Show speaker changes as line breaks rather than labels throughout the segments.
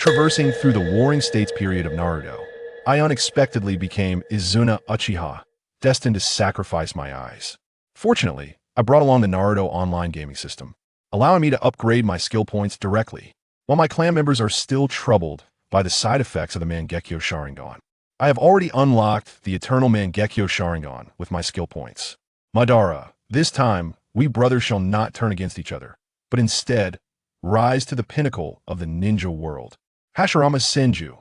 traversing through the Warring States period of Naruto, I unexpectedly became Izuna Uchiha, destined to sacrifice my eyes. Fortunately, I brought along the Naruto online gaming system, allowing me to upgrade my skill points directly, while my clan members are still troubled by the side effects of the Mangekyo Sharingan. I have already unlocked the Eternal Mangekyo Sharingan with my skill points. Madara, this time, we brothers shall not turn against each other, but instead, rise to the pinnacle of the ninja world. Hashirama Senju,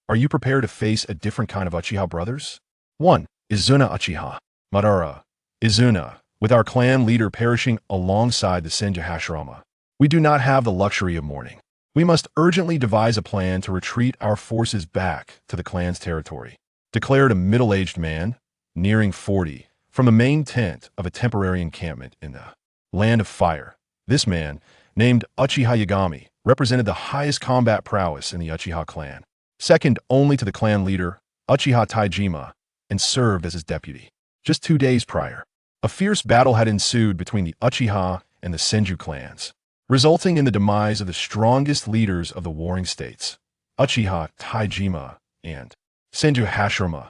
are you prepared to face a different kind of Uchiha brothers? 1. Izuna Uchiha. Madara, Izuna, with our clan leader perishing alongside the Senju Hashirama. We do not have the luxury of mourning. We must urgently devise a plan to retreat our forces back to the clan's territory, declared a middle-aged man, nearing 40, from the main tent of a temporary encampment in the Land of Fire. This man, named Uchiha Yagami, represented the highest combat prowess in the Uchiha clan, second only to the clan leader, Uchiha Taijima, and served as his deputy. Just 2 days prior, a fierce battle had ensued between the Uchiha and the Senju clans, resulting in the demise of the strongest leaders of the Warring States, Uchiha Taijima and Senju Hashirama.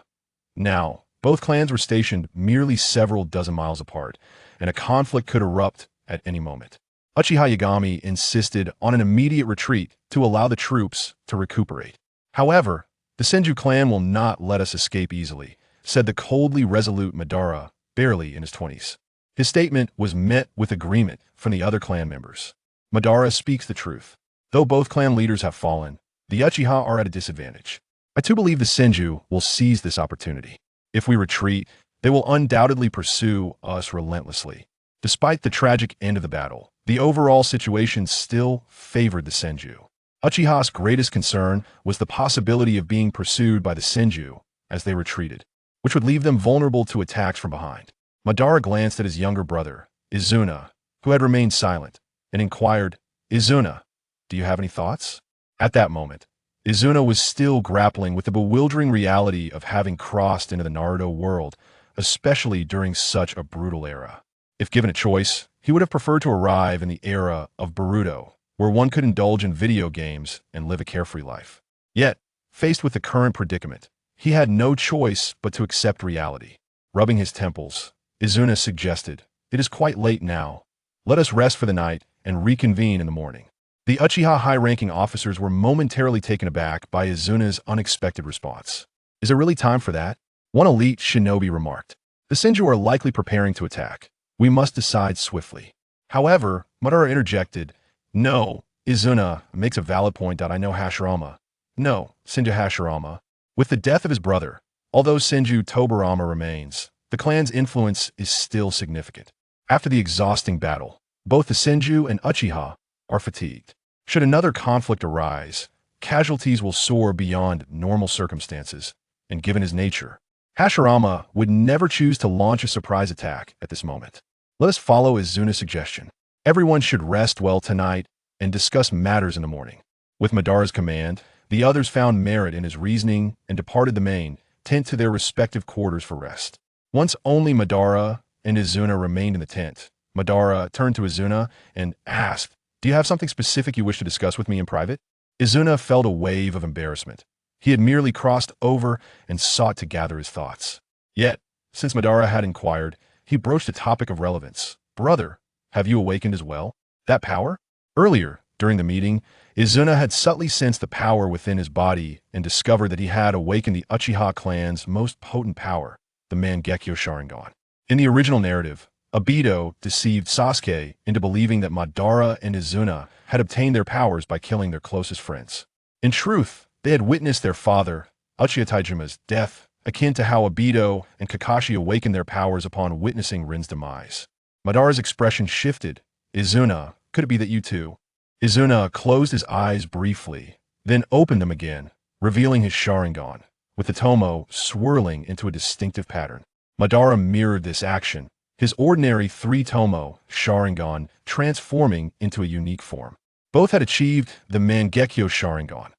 Now, both clans were stationed merely several dozen miles apart, and a conflict could erupt at any moment. Uchiha Yagami insisted on an immediate retreat to allow the troops to recuperate. However, the Senju clan will not let us escape easily, said the coldly resolute Madara, barely in his 20s. His statement was met with agreement from the other clan members. Madara speaks the truth. Though both clan leaders have fallen, the Uchiha are at a disadvantage. I too believe the Senju will seize this opportunity. If we retreat, they will undoubtedly pursue us relentlessly. Despite the tragic end of the battle, the overall situation still favored the Senju. Uchiha's greatest concern was the possibility of being pursued by the Senju as they retreated, which would leave them vulnerable to attacks from behind. Madara glanced at his younger brother, Izuna, who had remained silent, and inquired, "Izuna, do you have any thoughts?" At that moment, Izuna was still grappling with the bewildering reality of having crossed into the Naruto world, especially during such a brutal era. If given a choice, he would have preferred to arrive in the era of Boruto, where one could indulge in video games and live a carefree life. Yet, faced with the current predicament, he had no choice but to accept reality. Rubbing his temples, Izuna suggested, "It is quite late now. Let us rest for the night and reconvene in the morning." The Uchiha high-ranking officers were momentarily taken aback by Izuna's unexpected response. "Is it really time for that?" One elite shinobi remarked. "The Senju are likely preparing to attack. We must decide swiftly." However, Madara interjected, "No, Izuna makes a valid point. I know Hashirama. No, Senju Hashirama. With the death of his brother, although Senju Tobirama remains, the clan's influence is still significant. After the exhausting battle, both the Senju and Uchiha are fatigued. Should another conflict arise, casualties will soar beyond normal circumstances, and given his nature, Hashirama would never choose to launch a surprise attack at this moment. Let us follow Izuna's suggestion. Everyone should rest well tonight and discuss matters in the morning." With Madara's command, the others found merit in his reasoning and departed the main tent to their respective quarters for rest. Once only Madara and Izuna remained in the tent, Madara turned to Izuna and asked, "Do you have something specific you wish to discuss with me in private?" Izuna felt a wave of embarrassment. He had merely crossed over and sought to gather his thoughts. Yet, since Madara had inquired, he broached a topic of relevance. "Brother, have you awakened as well? That power?" Earlier, during the meeting, Izuna had subtly sensed the power within his body and discovered that he had awakened the Uchiha clan's most potent power, the Mangekyo Sharingan. In the original narrative, Obito deceived Sasuke into believing that Madara and Izuna had obtained their powers by killing their closest friends. In truth, they had witnessed their father, Uchiha Taijima's death, akin to how Obito and Kakashi awakened their powers upon witnessing Rin's demise. Madara's expression shifted. "Izuna, could it be that you too?" Izuna closed his eyes briefly, then opened them again, revealing his Sharingan, with the tomo swirling into a distinctive pattern. Madara mirrored this action, his ordinary 3-tomo Sharingan transforming into a unique form. Both had achieved the Mangekyo Sharingan.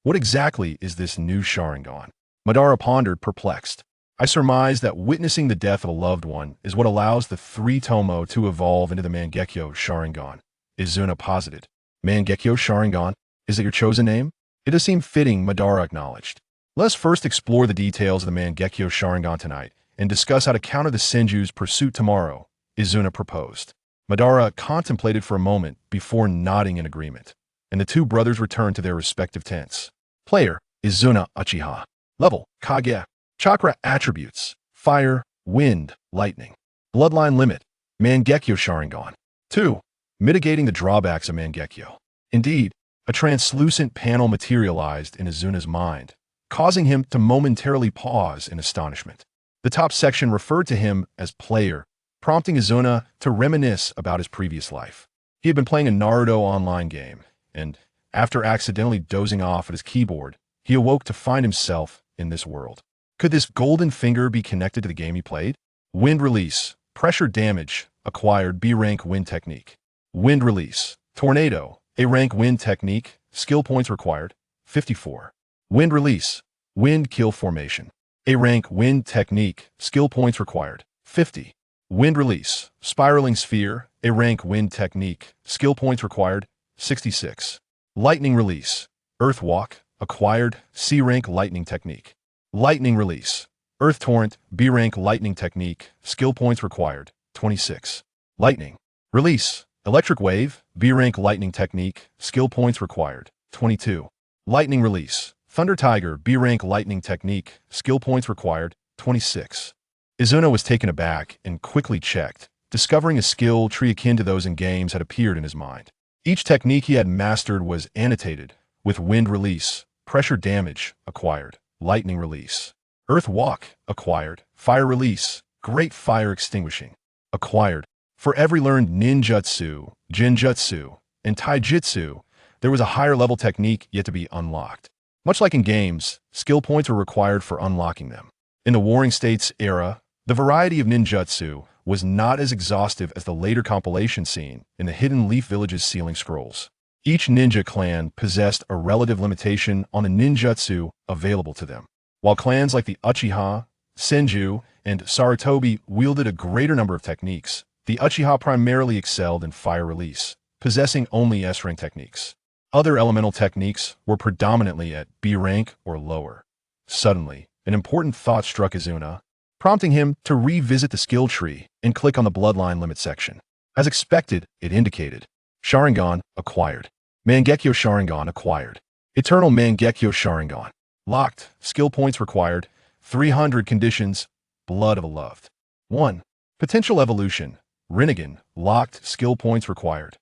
What exactly is this new Sharingan? Madara pondered, perplexed. "I surmise that witnessing the death of a loved one is what allows the 3-tomo to evolve into the Mangekyo Sharingan," Izuna posited. "Mangekyo Sharingan? Is it your chosen name?" It does seem fitting, Madara acknowledged. Let's first explore the details of the Mangekyo Sharingan tonight and discuss how to counter the Senju's pursuit tomorrow, Izuna proposed. Madara contemplated for a moment before nodding in agreement, and the two brothers returned to their respective tents. Player, Izuna Uchiha. Level, Kage. Chakra attributes, fire, wind, lightning. Bloodline limit, Mangekyo Sharingan. 2. Mitigating the drawbacks of Mangekyo. Indeed, a translucent panel materialized in Izuna's mind, causing him to momentarily pause in astonishment. The top section referred to him as player, prompting Izuna to reminisce about his previous life. He had been playing a Naruto online game, and after accidentally dozing off at his keyboard, he awoke to find himself in this world. Could this golden finger be connected to the game he played? Wind release, pressure damage, acquired B-rank wind technique. Wind release, tornado, A-rank wind technique, skill points required, 54. Wind release, wind kill formation. A-rank wind technique, skill points required, 50. Wind release, spiraling sphere, A-rank wind technique, skill points required, 66. Lightning release, earth walk, acquired, C-rank lightning technique. Lightning release, earth torrent, B-rank lightning technique, skill points required, 26. Lightning release, electric wave, B-rank lightning technique, skill points required, 22. Lightning release, thunder tiger, B-rank lightning technique, skill points required, 26. Izuna was taken aback and quickly checked, discovering a skill tree akin to those in games had appeared in his mind. Each technique he had mastered was annotated, with wind release, pressure damage, acquired, lightning release, earth walk, acquired, fire release, great fire extinguishing, acquired. For every learned ninjutsu, jinjutsu, and taijutsu, there was a higher level technique yet to be unlocked. Much like in games, skill points were required for unlocking them. In the Warring States era, the variety of ninjutsu was not as exhaustive as the later compilation scene in the Hidden Leaf Village's sealing scrolls. Each ninja clan possessed a relative limitation on the ninjutsu available to them. While clans like the Uchiha, Senju, and Sarutobi wielded a greater number of techniques, the Uchiha primarily excelled in fire release, possessing only S-rank techniques. Other elemental techniques were predominantly at B-rank or lower. Suddenly, an important thought struck Izuna, prompting him to revisit the skill tree and click on the bloodline limit section. As expected, it indicated Sharingan acquired. Mangekyo Sharingan acquired. Eternal Mangekyo Sharingan. Locked. Skill points required. 300 conditions. Blood of a loved. 1. Potential evolution. Rinnegan. Locked. Skill points required.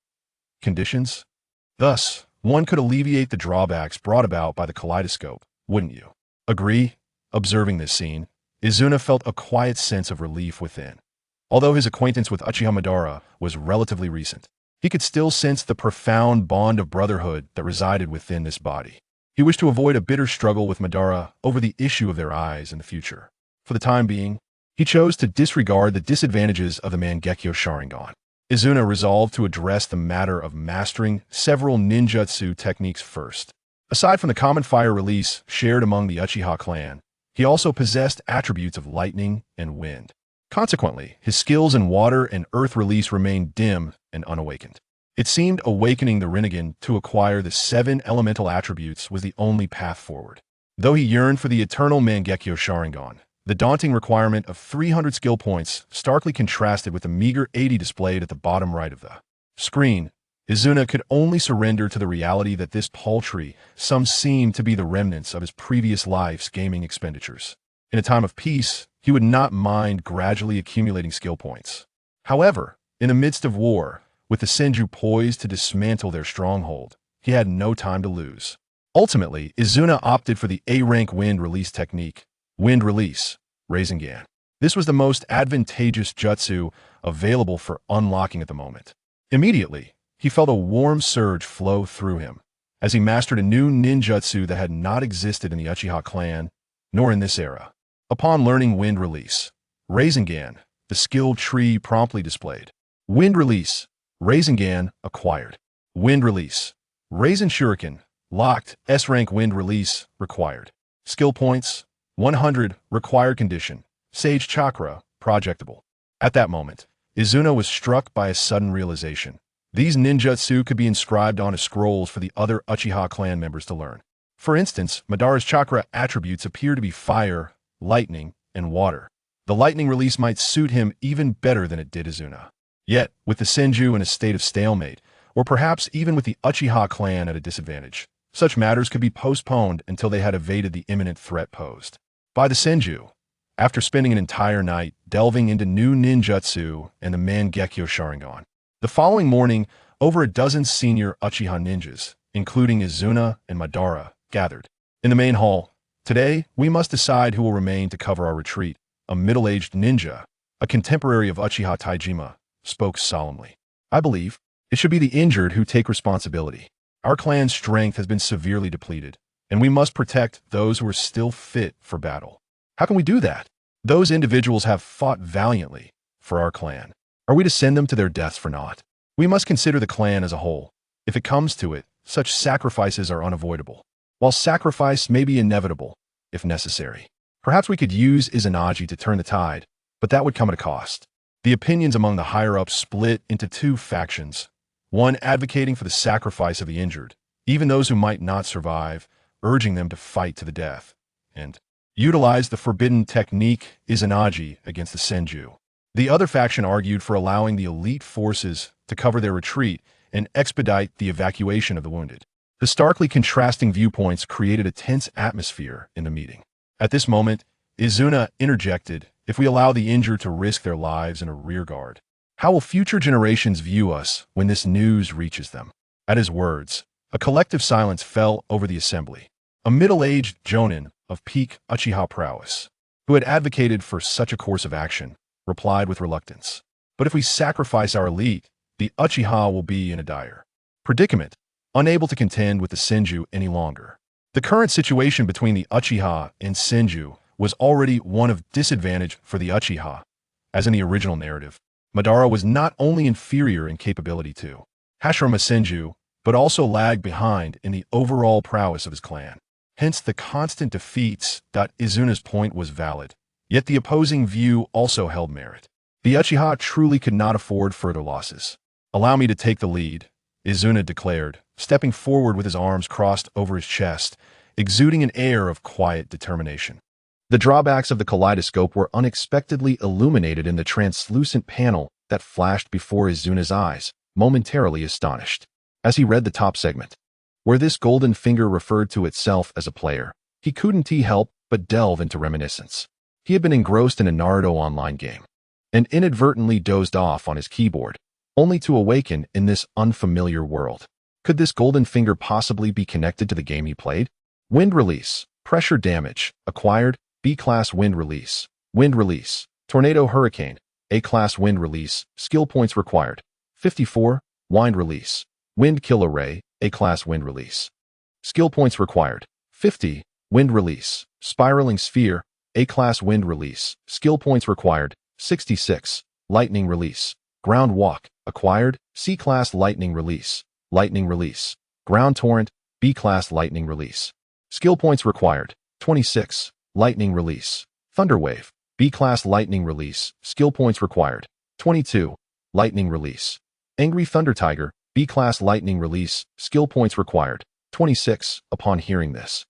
Conditions. Thus, one could alleviate the drawbacks brought about by the kaleidoscope, wouldn't you? Agree? Observing this scene, Izuna felt a quiet sense of relief within. Although his acquaintance with Uchiha Madara was relatively recent, he could still sense the profound bond of brotherhood that resided within this body. He wished to avoid a bitter struggle with Madara over the issue of their eyes in the future. For the time being, he chose to disregard the disadvantages of the Mangekyo Sharingan. Izuna resolved to address the matter of mastering several ninjutsu techniques first. Aside from the common fire release shared among the Uchiha clan, he also possessed attributes of lightning and wind. Consequently, his skills in water and earth release remained dim and unawakened. It seemed awakening the Rinnegan to acquire the 7 elemental attributes was the only path forward. Though he yearned for the eternal Mangekyo Sharingan, the daunting requirement of 300 skill points starkly contrasted with the meager 80 displayed at the bottom right of the screen. Izuna could only surrender to the reality that this paltry sum seemed to be the remnants of his previous life's gaming expenditures. In a time of peace, he would not mind gradually accumulating skill points. However, in the midst of war, with the Senju poised to dismantle their stronghold, he had no time to lose. Ultimately, Izuna opted for the A-rank wind release technique, wind release, Rasengan. This was the most advantageous jutsu available for unlocking at the moment. Immediately, he felt a warm surge flow through him, as he mastered a new ninjutsu that had not existed in the Uchiha clan, nor in this era. Upon learning wind release, Rasengan, the skill tree promptly displayed. Wind release, Rasengan acquired. Wind release, Rasen Shuriken, locked, S-rank wind release required. Skill points, 100, required condition, Sage Chakra, projectable. At that moment, Izuna was struck by a sudden realization. These ninjutsu could be inscribed onto scrolls for the other Uchiha clan members to learn. For instance, Madara's chakra attributes appear to be fire, lightning, and water. The lightning release might suit him even better than it did Izuna. Yet, with the Senju in a state of stalemate, or perhaps even with the Uchiha clan at a disadvantage, such matters could be postponed until they had evaded the imminent threat posed by the Senju. After spending an entire night delving into new ninjutsu and the Mangekyo Sharingan, the following morning, over a dozen senior Uchiha ninjas, including Izuna and Madara, gathered in the main hall. Today, we must decide who will remain to cover our retreat. A middle-aged ninja, a contemporary of Uchiha Taijima, spoke solemnly. I believe it should be the injured who take responsibility. Our clan's strength has been severely depleted, and we must protect those who are still fit for battle. How can we do that? Those individuals have fought valiantly for our clan. Are we to send them to their deaths for naught? We must consider the clan as a whole. If it comes to it, such sacrifices are unavoidable. While sacrifice may be inevitable, if necessary, perhaps we could use Izanagi to turn the tide, but that would come at a cost. The opinions among the higher-ups split into two factions, one advocating for the sacrifice of the injured, even those who might not survive, urging them to fight to the death, and utilize the forbidden technique Izanagi against the Senju. The other faction argued for allowing the elite forces to cover their retreat and expedite the evacuation of the wounded. The starkly contrasting viewpoints created a tense atmosphere in the meeting. At this moment, Izuna interjected, if we allow the injured to risk their lives in a rear guard, how will future generations view us when this news reaches them? At his words, a collective silence fell over the assembly. A middle-aged jonin of peak Uchiha prowess, who had advocated for such a course of action, replied with reluctance. But if we sacrifice our elite, the Uchiha will be in a dire predicament, unable to contend with the Senju any longer. The current situation between the Uchiha and Senju was already one of disadvantage for the Uchiha. As in the original narrative, Madara was not only inferior in capability to Hashirama Senju, but also lagged behind in the overall prowess of his clan. Hence the constant defeats. Izuna's point was valid, yet the opposing view also held merit. The Uchiha truly could not afford further losses. Allow me to take the lead, Izuna declared, stepping forward with his arms crossed over his chest, exuding an air of quiet determination. The drawbacks of the kaleidoscope were unexpectedly illuminated in the translucent panel that flashed before Izuna's eyes, momentarily astonished. As he read the top segment, where this golden finger referred to itself as a player, he couldn't help but delve into reminiscence. He had been engrossed in a Naruto online game, and inadvertently dozed off on his keyboard, only to awaken in this unfamiliar world. Could this golden finger possibly be connected to the game he played? Wind release, pressure damage, acquired, B-class wind release, tornado hurricane, A-class wind release, skill points required, 54, wind release, wind killer ray, A-class wind release. Skill points required, 50, wind release, spiraling sphere, A-class wind release, skill points required, 66, lightning release, ground walk, acquired, C-class lightning release, ground torrent, B-class lightning release. Skill points required, 26, lightning release, thunder wave, B-class lightning release, skill points required, 22, lightning release, angry thunder tiger, B-class lightning release, skill points required, 26. Upon hearing this,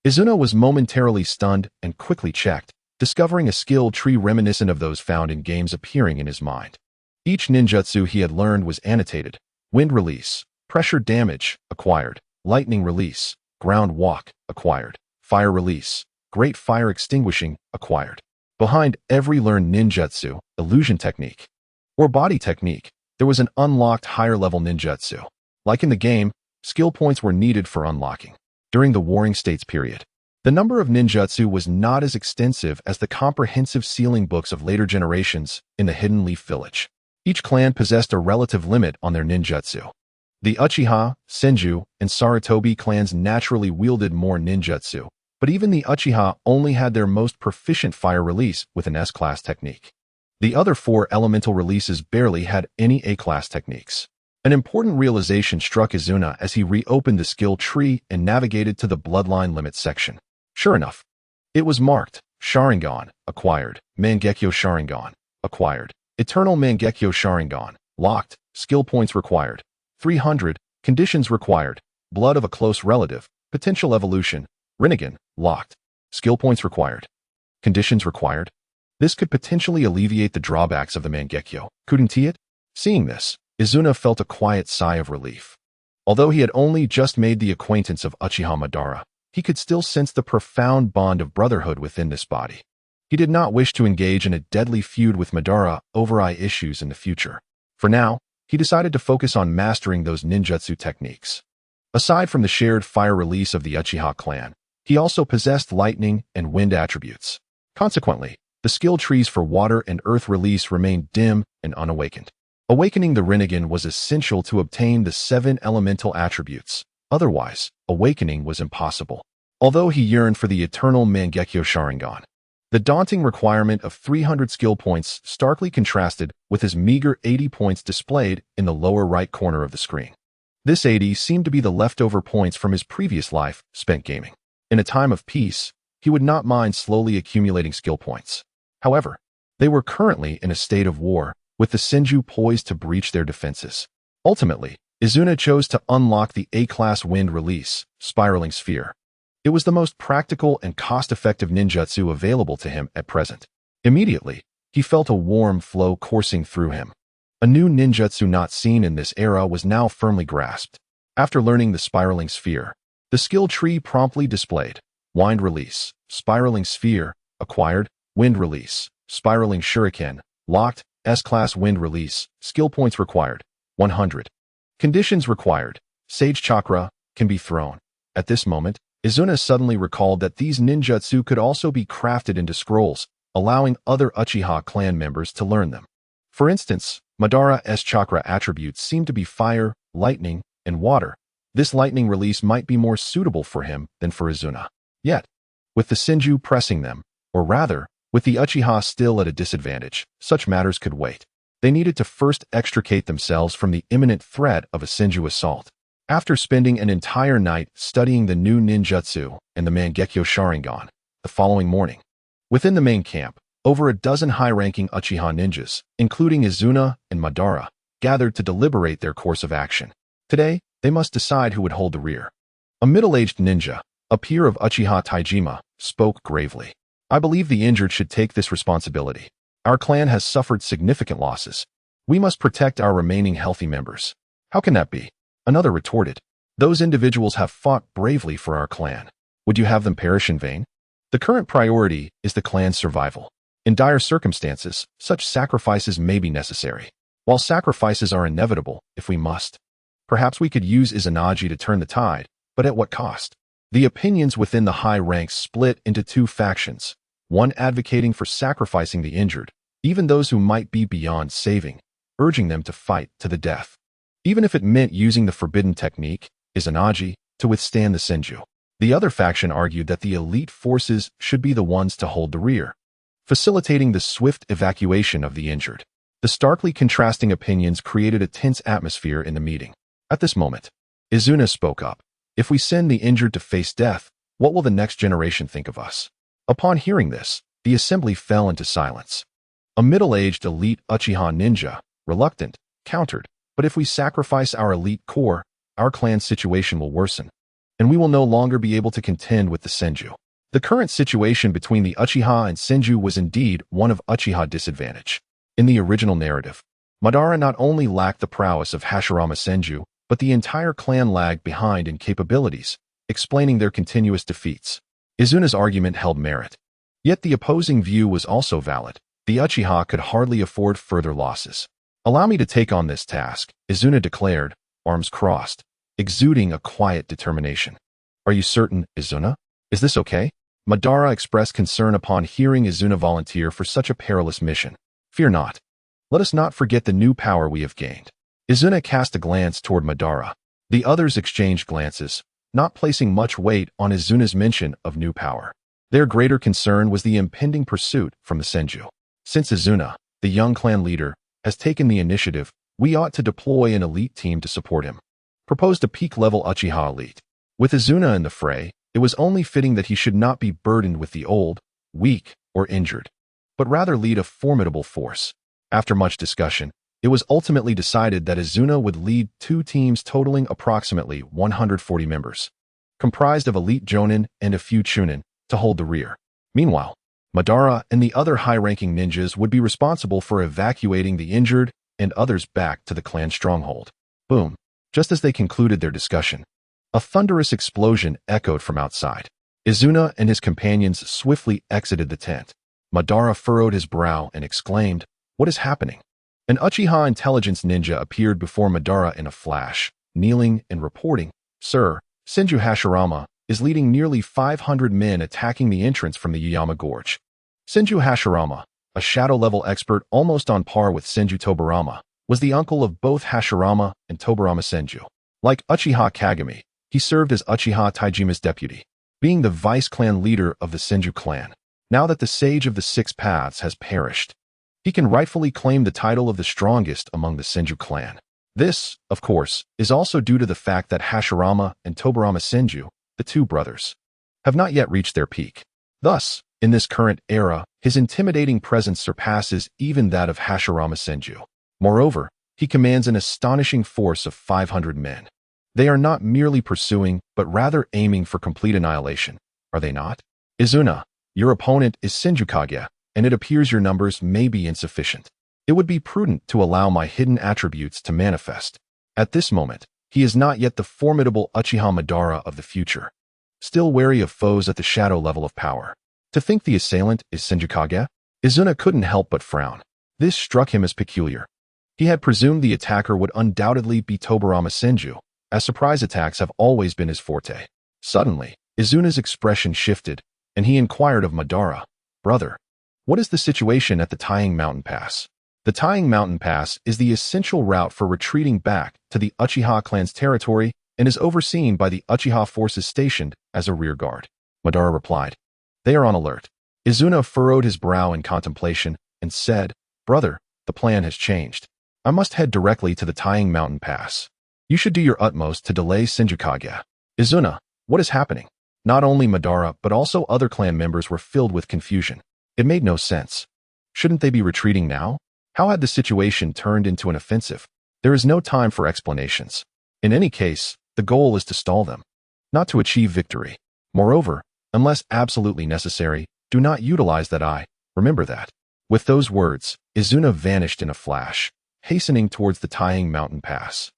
Izuna was momentarily stunned and quickly checked, discovering a skill tree reminiscent of those found in games appearing in his mind. Each ninjutsu he had learned was annotated: wind release, pressure damage, acquired, lightning release, ground walk, acquired, fire release, great fire extinguishing, acquired. Behind every learned ninjutsu, illusion technique, or body technique, there was an unlocked higher-level ninjutsu. Like in the game, skill points were needed for unlocking. During the Warring States period, the number of ninjutsu was not as extensive as the comprehensive sealing books of later generations in the Hidden Leaf Village. Each clan possessed a relative limit on their ninjutsu. The Uchiha, Senju, and Sarutobi clans naturally wielded more ninjutsu, but even the Uchiha only had their most proficient fire release with an S-class technique. The other four elemental releases barely had any A-class techniques. An important realization struck Izuna as he reopened the skill tree and navigated to the bloodline limit section. Sure enough, it was marked: Sharingan, acquired, Mangekyo Sharingan, acquired, Eternal Mangekyo Sharingan, locked, skill points required, 300, conditions required, blood of a close relative, Potential evolution. Rinnegan. Locked. Skill points required. Conditions required. This could potentially alleviate the drawbacks of the Mangekyo, couldn't it? Seeing this, Izuna felt a quiet sigh of relief. Although he had only just made the acquaintance of Uchiha Madara, he could still sense the profound bond of brotherhood within this body. He did not wish to engage in a deadly feud with Madara over eye issues in the future. For now, he decided to focus on mastering those ninjutsu techniques. Aside from the shared fire release of the Uchiha clan, he also possessed lightning and wind attributes. Consequently, the skill trees for water and earth release remained dim and unawakened. Awakening the Rinnegan was essential to obtain the 7 elemental attributes. Otherwise, awakening was impossible. Although he yearned for the Eternal Mangekyo Sharingan, the daunting requirement of 300 skill points starkly contrasted with his meager 80 points displayed in the lower right corner of the screen. This 80 seemed to be the leftover points from his previous life spent gaming. In a time of peace, he would not mind slowly accumulating skill points. However, they were currently in a state of war, with the Senju poised to breach their defenses. Ultimately, Izuna chose to unlock the A-class wind release, Spiraling Sphere. It was the most practical and cost-effective ninjutsu available to him at present. Immediately, he felt a warm flow coursing through him. A new ninjutsu not seen in this era was now firmly grasped. After learning the Spiraling Sphere, the skill tree promptly displayed Wind Release, Spiraling Sphere, acquired, Wind Release, Spiraling Shuriken, locked, S-class Wind Release, skill points required, 100. Conditions required, Sage Chakra, can be thrown. At this moment, Izuna suddenly recalled that these ninjutsu could also be crafted into scrolls, allowing other Uchiha clan members to learn them. For instance, Madara's chakra attributes seem to be fire, lightning, and water. This lightning release might be more suitable for him than for Izuna. Yet, with the Senju pressing them, or rather, with the Uchiha still at a disadvantage, such matters could wait. They needed to first extricate themselves from the imminent threat of a Senju assault. After spending an entire night studying the new ninjutsu and the Mangekyo Sharingan, the following morning, within the main camp, over a dozen high-ranking Uchiha ninjas, including Izuna and Madara, gathered to deliberate their course of action. Today, they must decide who would hold the rear. A middle-aged ninja, a peer of Uchiha Taijima, spoke gravely. I believe the injured should take this responsibility. Our clan has suffered significant losses. We must protect our remaining healthy members. How can that be? Another retorted. Those individuals have fought bravely for our clan. Would you have them perish in vain? The current priority is the clan's survival. In dire circumstances, such sacrifices may be necessary. While sacrifices are inevitable, if we must. Perhaps we could use Izanagi to turn the tide, but at what cost? The opinions within the high ranks split into 2 factions, one advocating for sacrificing the injured, even those who might be beyond saving, urging them to fight to the death. Even if it meant using the forbidden technique, Izanagi, to withstand the Senju. The other faction argued that the elite forces should be the ones to hold the rear, facilitating the swift evacuation of the injured. The starkly contrasting opinions created a tense atmosphere in the meeting. At this moment, Izuna spoke up. If we send the injured to face death, what will the next generation think of us? Upon hearing this, the assembly fell into silence. A middle-aged elite Uchiha ninja, reluctant, countered, but if we sacrifice our elite core, our clan's situation will worsen, and we will no longer be able to contend with the Senju. The current situation between the Uchiha and Senju was indeed one of Uchiha disadvantage. In the original narrative, Madara not only lacked the prowess of Hashirama Senju, but the entire clan lagged behind in capabilities, explaining their continuous defeats. Izuna's argument held merit. Yet the opposing view was also valid. The Uchiha could hardly afford further losses. Allow me to take on this task, Izuna declared, arms crossed, exuding a quiet determination. Are you certain, Izuna? Is this okay? Madara expressed concern upon hearing Izuna volunteer for such a perilous mission. Fear not. Let us not forget the new power we have gained. Izuna cast a glance toward Madara. The others exchanged glances, not placing much weight on Izuna's mention of new power. Their greater concern was the impending pursuit from the Senju. Since Izuna, the young clan leader, has taken the initiative, we ought to deploy an elite team to support him. Proposed a peak-level Uchiha elite. With Izuna in the fray, it was only fitting that he should not be burdened with the old, weak, or injured, but rather lead a formidable force. After much discussion, it was ultimately decided that Izuna would lead 2 teams totaling approximately 140 members. comprised of elite jonin and a few chunin, to hold the rear. Meanwhile, Madara and the other high-ranking ninjas would be responsible for evacuating the injured and others back to the clan stronghold. Boom. Just as they concluded their discussion, a thunderous explosion echoed from outside. Izuna and his companions swiftly exited the tent. Madara furrowed his brow and exclaimed, "What is happening?" An Uchiha intelligence ninja appeared before Madara in a flash, kneeling and reporting, "Sir, Senju Hashirama is leading nearly 500 men attacking the entrance from the Yuyama Gorge." Senju Hashirama, a shadow-level expert almost on par with Senju Tobarama, was the uncle of both Hashirama and Tobarama Senju. Like Uchiha Kagami, he served as Uchiha Taijima's deputy, being the vice-clan leader of the Senju clan. Now that the Sage of the Six Paths has perished, he can rightfully claim the title of the strongest among the Senju clan. This, of course, is also due to the fact that Hashirama and Tobarama Senju, the two brothers, have not yet reached their peak. Thus, in this current era, his intimidating presence surpasses even that of Hashirama Senju. Moreover, he commands an astonishing force of 500 men. They are not merely pursuing, but rather aiming for complete annihilation, are they not? Izuna, your opponent is Senju Kage, and it appears your numbers may be insufficient. It would be prudent to allow my hidden attributes to manifest. At this moment, he is not yet the formidable Uchiha Madara of the future, still wary of foes at the shadow level of power. To think the assailant is Senju Kage? Izuna couldn't help but frown. This struck him as peculiar. He had presumed the attacker would undoubtedly be Tobarama Senju, as surprise attacks have always been his forte. Suddenly, Izuna's expression shifted, and he inquired of Madara, "Brother, what is the situation at the Taiying Mountain Pass?" The Taiying Mountain Pass is the essential route for retreating back to the Uchiha clan's territory and is overseen by the Uchiha forces stationed as a rear guard. Madara replied, "They are on alert." Izuna furrowed his brow in contemplation and said, "Brother, the plan has changed. I must head directly to the Taiying Mountain Pass. You should do your utmost to delay Senju Kage." "Izuna, what is happening?" Not only Madara, but also other clan members were filled with confusion. It made no sense. Shouldn't they be retreating now? How had the situation turned into an offensive? There is no time for explanations. In any case, the goal is to stall them, not to achieve victory. Moreover, unless absolutely necessary, do not utilize that eye. Remember that. With those words, Izuna vanished in a flash, hastening towards the Taiying Mountain Pass,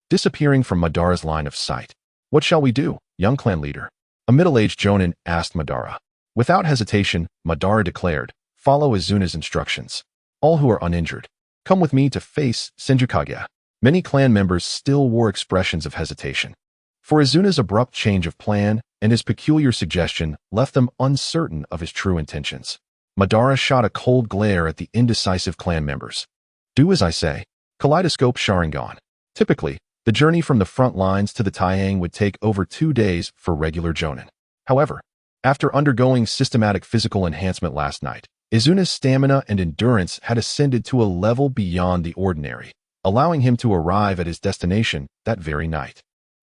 disappearing from Madara's line of sight. "What shall we do, young clan leader?" A middle-aged jonin asked Madara. Without hesitation, Madara declared, "Follow Izuna's instructions. All who are uninjured, come with me to face Senju Kage." Many clan members still wore expressions of hesitation, for Izuna's abrupt change of plan and his peculiar suggestion left them uncertain of his true intentions. Madara shot a cold glare at the indecisive clan members. "Do as I say." Kaleidoscope Sharingan. Typically, the journey from the front lines to the Taiyang would take over 2 days for regular jonin. However, after undergoing systematic physical enhancement last night, Izuna's stamina and endurance had ascended to a level beyond the ordinary, allowing him to arrive at his destination that very night.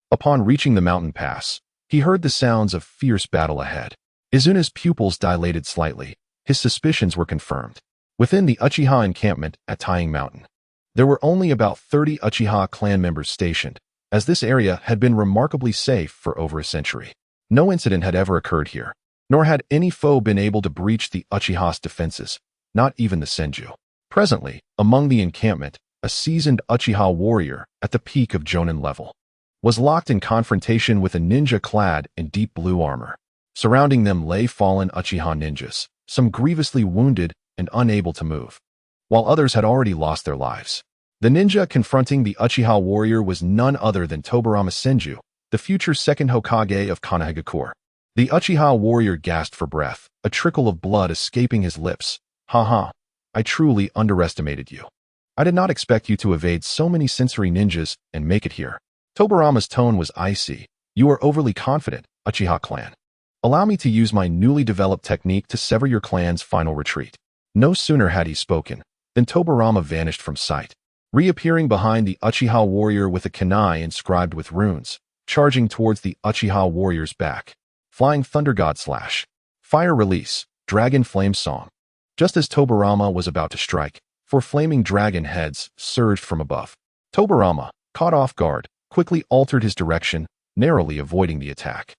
Upon reaching the mountain pass, he heard the sounds of fierce battle ahead. Izuna's pupils dilated slightly. His suspicions were confirmed. Within the Uchiha encampment at Taiying Mountain, there were only about 30 Uchiha clan members stationed, as this area had been remarkably safe for over a century. No incident had ever occurred here, nor had any foe been able to breach the Uchiha's defenses, not even the Senju. Presently, among the encampment, a seasoned Uchiha warrior at the peak of Jonin level was locked in confrontation with a ninja clad in deep blue armor. Surrounding them lay fallen Uchiha ninjas, some grievously wounded and unable to move, while others had already lost their lives. The ninja confronting the Uchiha warrior was none other than Tobarama Senju, the future second Hokage of Konohagakure. The Uchiha warrior gasped for breath, a trickle of blood escaping his lips. "Haha, I truly underestimated you. I did not expect you to evade so many sensory ninjas and make it here." Tobarama's tone was icy. "You are overly confident, Uchiha clan. Allow me to use my newly developed technique to sever your clan's final retreat." No sooner had he spoken than Tobarama vanished from sight, reappearing behind the Uchiha warrior with a kunai inscribed with runes, charging towards the Uchiha warrior's back. Flying Thunder God Slash. Fire Release. Dragon Flame Song. Just as Tobarama was about to strike, 4 flaming dragon heads surged from above. Tobarama, caught off guard, quickly altered his direction, narrowly avoiding the attack.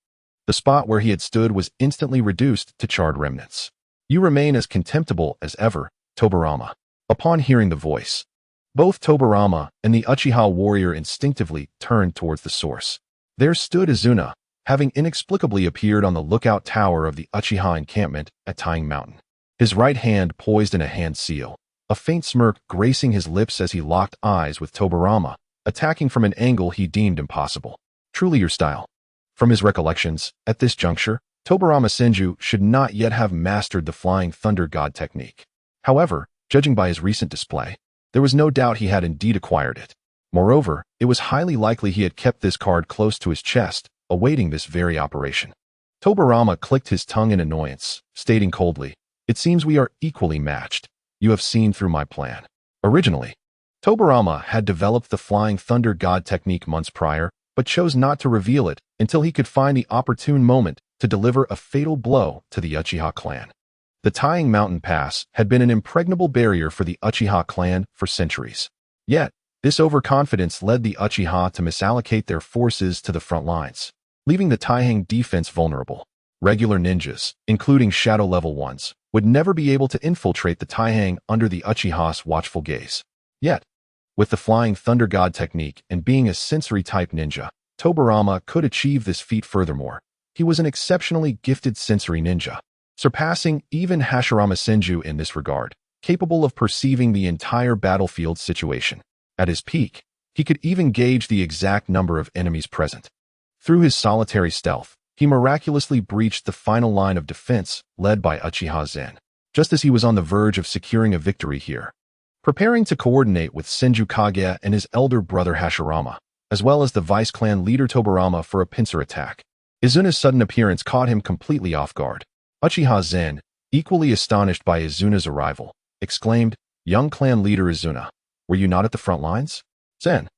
The spot where he had stood was instantly reduced to charred remnants. You remain as contemptible as ever, Tobarama. Upon hearing the voice, both Tobarama and the Uchiha warrior instinctively turned towards the source. There stood Izuna, having inexplicably appeared on the lookout tower of the Uchiha encampment at Tying Mountain. His right hand poised in a hand seal, a faint smirk gracing his lips as he locked eyes with Tobarama, attacking from an angle he deemed impossible. Truly your style. From his recollections, at this juncture, Tobarama Senju should not yet have mastered the Flying Thunder God technique. However, judging by his recent display, there was no doubt he had indeed acquired it. Moreover, it was highly likely he had kept this card close to his chest, awaiting this very operation. Tobarama clicked his tongue in annoyance, stating coldly, "It seems we are equally matched. You have seen through my plan." Originally, Tobarama had developed the Flying Thunder God technique months prior, but chose not to reveal it until he could find the opportune moment to deliver a fatal blow to the Uchiha clan. The Tying Mountain Pass had been an impregnable barrier for the Uchiha clan for centuries. Yet, this overconfidence led the Uchiha to misallocate their forces to the front lines, leaving the Taihang defense vulnerable. Regular ninjas, including shadow-level ones, would never be able to infiltrate the Taihang under the Uchiha's watchful gaze. Yet, with the Flying Thunder God technique and being a sensory-type ninja, Tobarama could achieve this feat. Furthermore, he was an exceptionally gifted sensory ninja, surpassing even Hashirama Senju in this regard, capable of perceiving the entire battlefield situation. At his peak, he could even gauge the exact number of enemies present. Through his solitary stealth, he miraculously breached the final line of defense led by Uchiha Zen, just as he was on the verge of securing a victory here. Preparing to coordinate with Senju Kage and his elder brother Hashirama, as well as the vice clan leader Tobarama for a pincer attack, Izuna's sudden appearance caught him completely off guard. Uchiha Zen, equally astonished by Izuna's arrival, exclaimed, "Young clan leader Izuna, were you not at the front lines? Zen,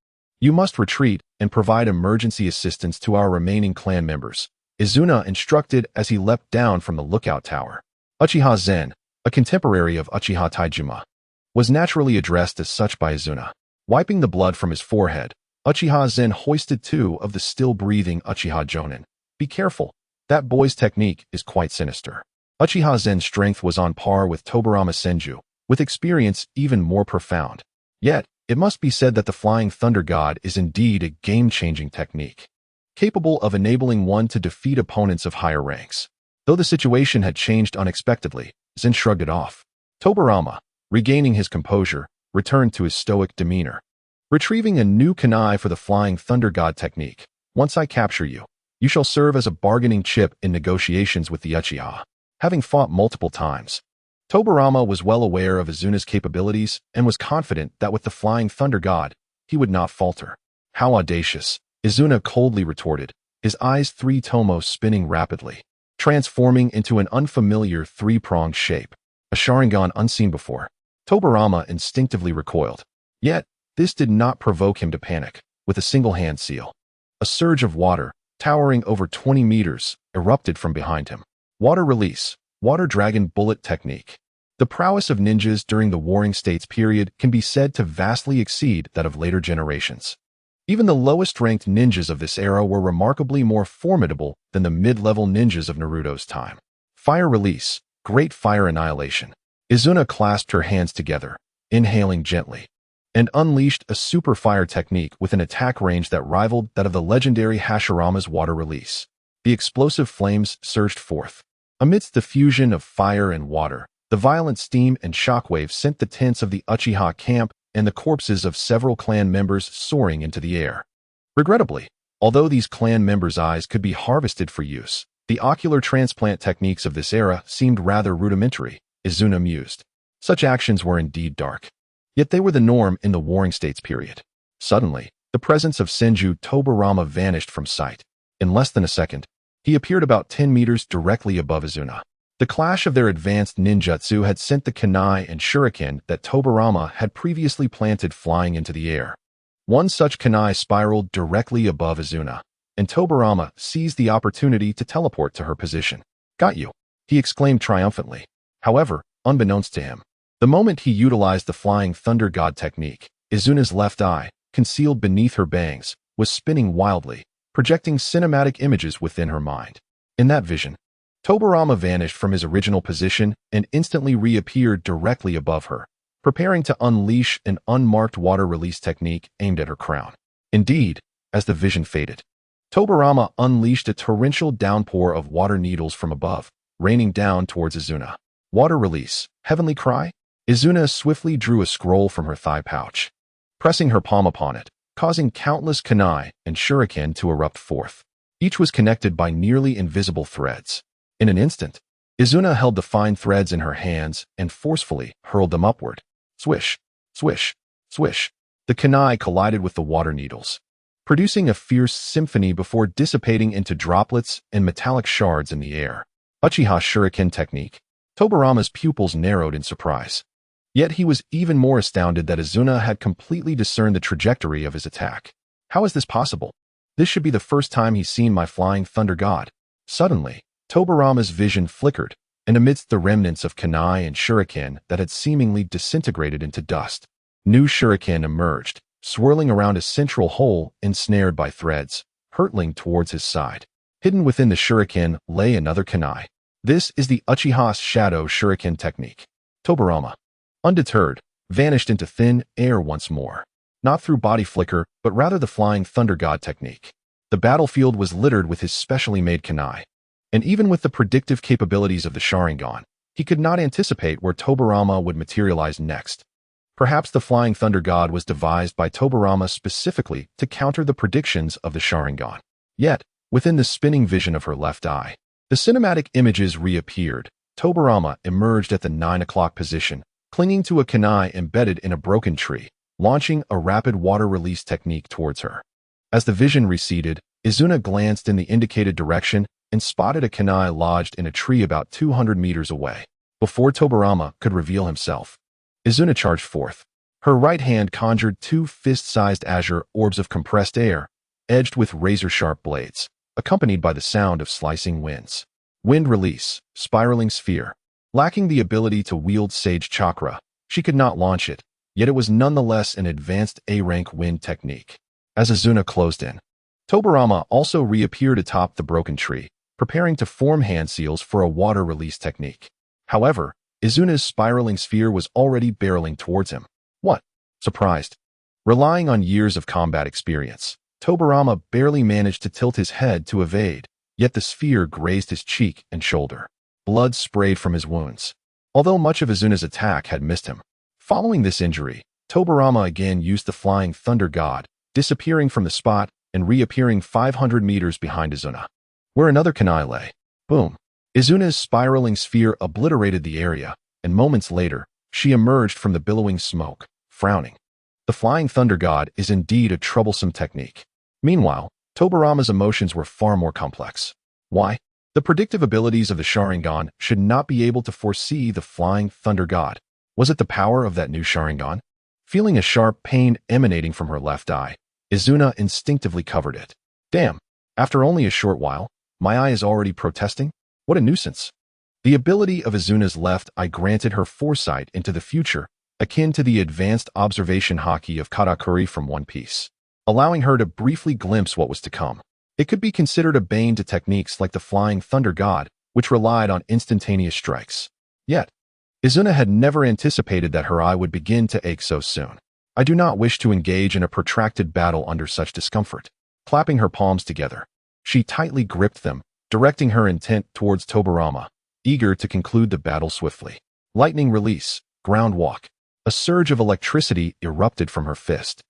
you must retreat and provide emergency assistance to our remaining clan members," Izuna instructed as he leapt down from the lookout tower. Uchiha Zen, a contemporary of Uchiha Taijima, was naturally addressed as such by Izuna. Wiping the blood from his forehead, Uchiha Zen hoisted two of the still-breathing Uchiha Jonin. "Be careful, that boy's technique is quite sinister." Uchiha Zen's strength was on par with Tobarama Senju, with experience even more profound. Yet, it must be said that the Flying Thunder God is indeed a game-changing technique, capable of enabling one to defeat opponents of higher ranks. Though the situation had changed unexpectedly, Zen shrugged it off. Tobarama, regaining his composure, returned to his stoic demeanor. "Retrieving a new kunai for the Flying Thunder God technique. Once I capture you, you shall serve as a bargaining chip in negotiations with the Uchiha." Having fought multiple times, Tobarama was well aware of Izuna's capabilities and was confident that with the Flying Thunder God, he would not falter. "How audacious," Izuna coldly retorted, his eyes three tomos spinning rapidly, transforming into an unfamiliar three-pronged shape, a Sharingan unseen before. Tobarama instinctively recoiled. Yet, this did not provoke him to panic. With a single hand seal, a surge of water, towering over 20 meters, erupted from behind him. Water release, water dragon bullet technique. The prowess of ninjas during the Warring States period can be said to vastly exceed that of later generations. Even the lowest-ranked ninjas of this era were remarkably more formidable than the mid-level ninjas of Naruto's time. Fire release, great fire annihilation. Izuna clasped her hands together, inhaling gently, and unleashed a super fire technique with an attack range that rivaled that of the legendary Hashirama's water release. The explosive flames surged forth. Amidst the fusion of fire and water, the violent steam and shockwaves sent the tents of the Uchiha camp and the corpses of several clan members soaring into the air. Regrettably, although these clan members' eyes could be harvested for use, the ocular transplant techniques of this era seemed rather rudimentary, Izuna mused. Such actions were indeed dark. Yet they were the norm in the Warring States period. Suddenly, the presence of Senju Tobarama vanished from sight. In less than a second, he appeared about 10 meters directly above Izuna. The clash of their advanced ninjutsu had sent the kunai and shuriken that Tobarama had previously planted flying into the air. One such kunai spiraled directly above Izuna, and Tobarama seized the opportunity to teleport to her position. "Got you," he exclaimed triumphantly. However, unbeknownst to him, the moment he utilized the Flying Thunder God technique, Izuna's left eye, concealed beneath her bangs, was spinning wildly, projecting cinematic images within her mind. In that vision, Tobarama vanished from his original position and instantly reappeared directly above her, preparing to unleash an unmarked water release technique aimed at her crown. Indeed, as the vision faded, Tobarama unleashed a torrential downpour of water needles from above, raining down towards Izuna. Water release, heavenly cry? Izuna swiftly drew a scroll from her thigh pouch, pressing her palm upon it, causing countless kunai and shuriken to erupt forth. Each was connected by nearly invisible threads. In an instant, Izuna held the fine threads in her hands and forcefully hurled them upward. Swish, swish, swish. The kunai collided with the water needles, producing a fierce symphony before dissipating into droplets and metallic shards in the air. Uchiha Shuriken technique. Tobarama's pupils narrowed in surprise. Yet he was even more astounded that Izuna had completely discerned the trajectory of his attack. How is this possible? This should be the first time he's seen my flying thunder god. Suddenly, Tobarama's vision flickered, and amidst the remnants of kunai and shuriken that had seemingly disintegrated into dust, new shuriken emerged, swirling around a central hole ensnared by threads, hurtling towards his side. Hidden within the shuriken lay another kunai. This is the Uchiha's Shadow Shuriken technique. Tobarama, undeterred, vanished into thin air once more. Not through body flicker, but rather the flying thunder god technique. The battlefield was littered with his specially made kunai. And even with the predictive capabilities of the Sharingan, he could not anticipate where Tobarama would materialize next. Perhaps the flying thunder god was devised by Tobarama specifically to counter the predictions of the Sharingan. Yet, within the spinning vision of her left eye, the cinematic images reappeared. Tobarama emerged at the 9 o'clock position, clinging to a kunai embedded in a broken tree, launching a rapid water release technique towards her. As the vision receded, Izuna glanced in the indicated direction and spotted a kunai lodged in a tree about 200 meters away. Before Tobarama could reveal himself, Izuna charged forth. Her right hand conjured 2 fist-sized azure orbs of compressed air, edged with razor-sharp blades, accompanied by the sound of slicing winds. Wind release, spiraling sphere. Lacking the ability to wield Sage Chakra, she could not launch it, yet it was nonetheless an advanced A-rank wind technique. As Izuna closed in, Tobarama also reappeared atop the broken tree, preparing to form hand seals for a water release technique. However, Izuna's spiraling sphere was already barreling towards him. What? Surprised. Relying on years of combat experience, Tobarama barely managed to tilt his head to evade, yet the sphere grazed his cheek and shoulder. Blood sprayed from his wounds, although much of Izuna's attack had missed him. Following this injury, Tobarama again used the flying thunder god, disappearing from the spot and reappearing 500 meters behind Izuna, where another kunai lay. Boom. Izuna's spiraling sphere obliterated the area, and moments later, she emerged from the billowing smoke, frowning. The flying thunder god is indeed a troublesome technique. Meanwhile, Tobarama's emotions were far more complex. Why? The predictive abilities of the Sharingan should not be able to foresee the flying thunder god. Was it the power of that new Sharingan? Feeling a sharp pain emanating from her left eye, Izuna instinctively covered it. Damn, after only a short while, my eye is already protesting? What a nuisance. The ability of Izuna's left eye granted her foresight into the future, akin to the advanced observation haki of Katakuri from One Piece, allowing her to briefly glimpse what was to come. It could be considered a bane to techniques like the flying thunder god, which relied on instantaneous strikes. Yet, Izuna had never anticipated that her eye would begin to ache so soon. I do not wish to engage in a protracted battle under such discomfort. Clapping her palms together, she tightly gripped them, directing her intent towards Tobarama, eager to conclude the battle swiftly. Lightning release, ground walk. A surge of electricity erupted from her fist,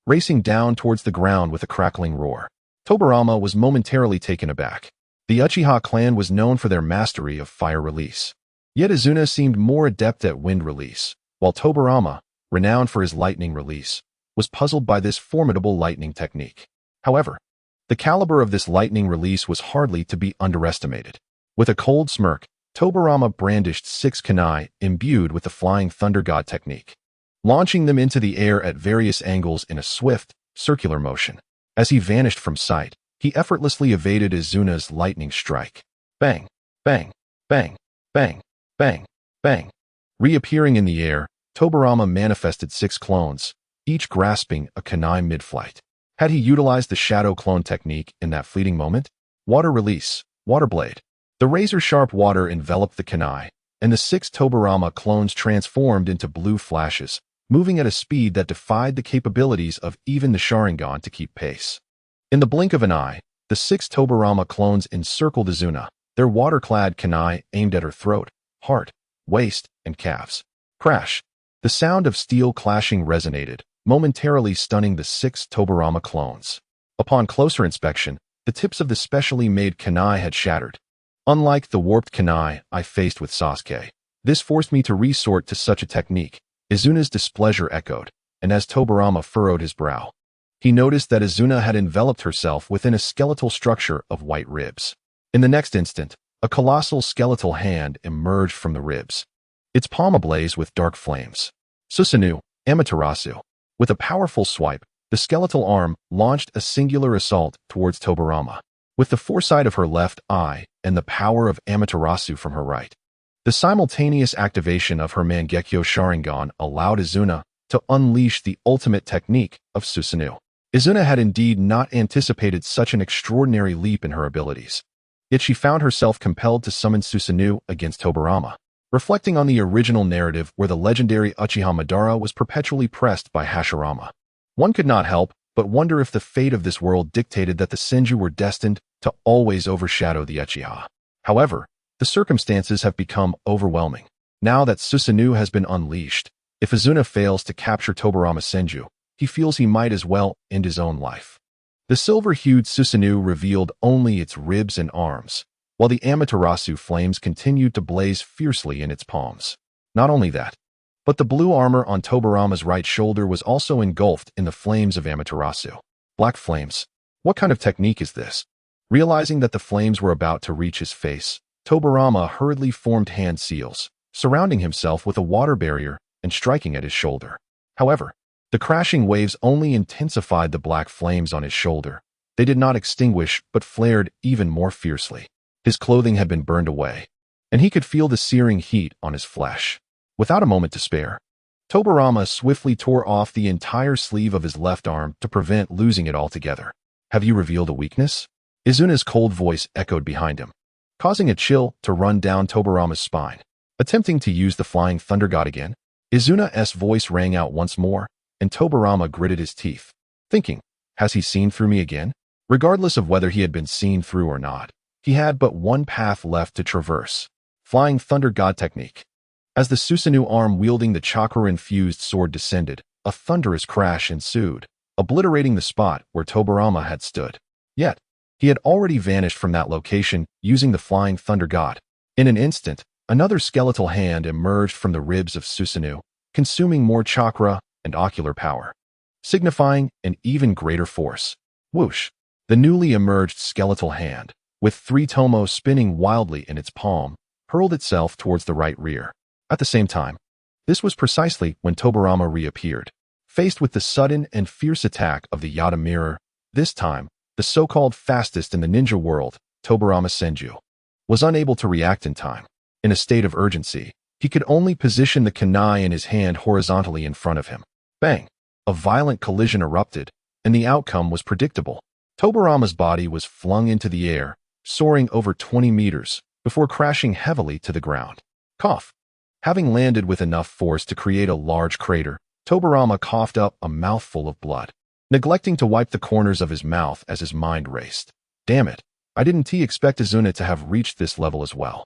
racing down towards the ground with a crackling roar. Tobarama was momentarily taken aback. The Uchiha clan was known for their mastery of fire release. Yet Izuna seemed more adept at wind release, while Tobarama, renowned for his lightning release, was puzzled by this formidable lightning technique. However, the caliber of this lightning release was hardly to be underestimated. With a cold smirk, Tobarama brandished 6 kunai imbued with the flying thunder god technique, launching them into the air at various angles in a swift, circular motion. As he vanished from sight, he effortlessly evaded Izuna's lightning strike. Bang, bang, bang, bang, bang, bang. Reappearing in the air, Tobarama manifested 6 clones, each grasping a kunai mid-flight. Had he utilized the shadow clone technique in that fleeting moment? Water release, water blade. The razor-sharp water enveloped the kunai, and the 6 Tobirama clones transformed into blue flashes, moving at a speed that defied the capabilities of even the Sharingan to keep pace. In the blink of an eye, the 6 Tobirama clones encircled Izuna, their water-clad kunai aimed at her throat, heart, waist, and calves. Crash! The sound of steel clashing resonated, momentarily stunning the 6 Tobirama clones. Upon closer inspection, the tips of the specially made kunai had shattered. Unlike the warped kunai I faced with Sasuke, this forced me to resort to such a technique. Izuna's displeasure echoed, and as Tobirama furrowed his brow, he noticed that Izuna had enveloped herself within a skeletal structure of white ribs. In the next instant, a colossal skeletal hand emerged from the ribs, its palm ablaze with dark flames. Susanoo, Amaterasu. With a powerful swipe, the skeletal arm launched a singular assault towards Tobirama, with the foresight of her left eye and the power of Amaterasu from her right. The simultaneous activation of her Mangekyo Sharingan allowed Izuna to unleash the ultimate technique of Susanoo. Izuna had indeed not anticipated such an extraordinary leap in her abilities. Yet she found herself compelled to summon Susanoo against Tobirama, reflecting on the original narrative where the legendary Uchiha Madara was perpetually pressed by Hashirama. One could not help but wonder if the fate of this world dictated that the Senju were destined to always overshadow the Uchiha. However, the circumstances have become overwhelming. Now that Susanoo has been unleashed, if Izuna fails to capture Tobirama Senju, he feels he might as well end his own life. The silver-hued Susanoo revealed only its ribs and arms, while the Amaterasu flames continued to blaze fiercely in its palms. Not only that, but the blue armor on Tobirama's right shoulder was also engulfed in the flames of Amaterasu. Black flames. What kind of technique is this? Realizing that the flames were about to reach his face, Tobirama hurriedly formed hand seals, surrounding himself with a water barrier and striking at his shoulder. However, the crashing waves only intensified the black flames on his shoulder. They did not extinguish but flared even more fiercely. His clothing had been burned away, and he could feel the searing heat on his flesh. Without a moment to spare, Tobirama swiftly tore off the entire sleeve of his left arm to prevent losing it altogether. Have you revealed a weakness? Izuna's cold voice echoed behind him, causing a chill to run down Tobirama's spine. Attempting to use the flying thunder god again, Izuna's voice rang out once more, and Tobirama gritted his teeth, thinking, has he seen through me again? Regardless of whether he had been seen through or not, he had but one path left to traverse. Flying thunder god technique. As the Susanoo arm wielding the chakra-infused sword descended, a thunderous crash ensued, obliterating the spot where Tobirama had stood. Yet, he had already vanished from that location using the flying thunder god. In an instant, another skeletal hand emerged from the ribs of Susanoo, consuming more chakra and ocular power, signifying an even greater force. Whoosh! The newly emerged skeletal hand, with 3 tomo spinning wildly in its palm, hurled itself towards the right rear. At the same time, this was precisely when Tobirama reappeared, faced with the sudden and fierce attack of the Yata mirror. This time, the so-called fastest in the ninja world, Tobirama Senju, was unable to react in time. In a state of urgency, he could only position the kunai in his hand horizontally in front of him. Bang! A violent collision erupted, and the outcome was predictable. Tobirama's body was flung into the air, soaring over 20 meters, before crashing heavily to the ground. Cough! Having landed with enough force to create a large crater, Tobirama coughed up a mouthful of blood, neglecting to wipe the corners of his mouth as his mind raced. Damn it, I didn't expect Izuna to have reached this level as well.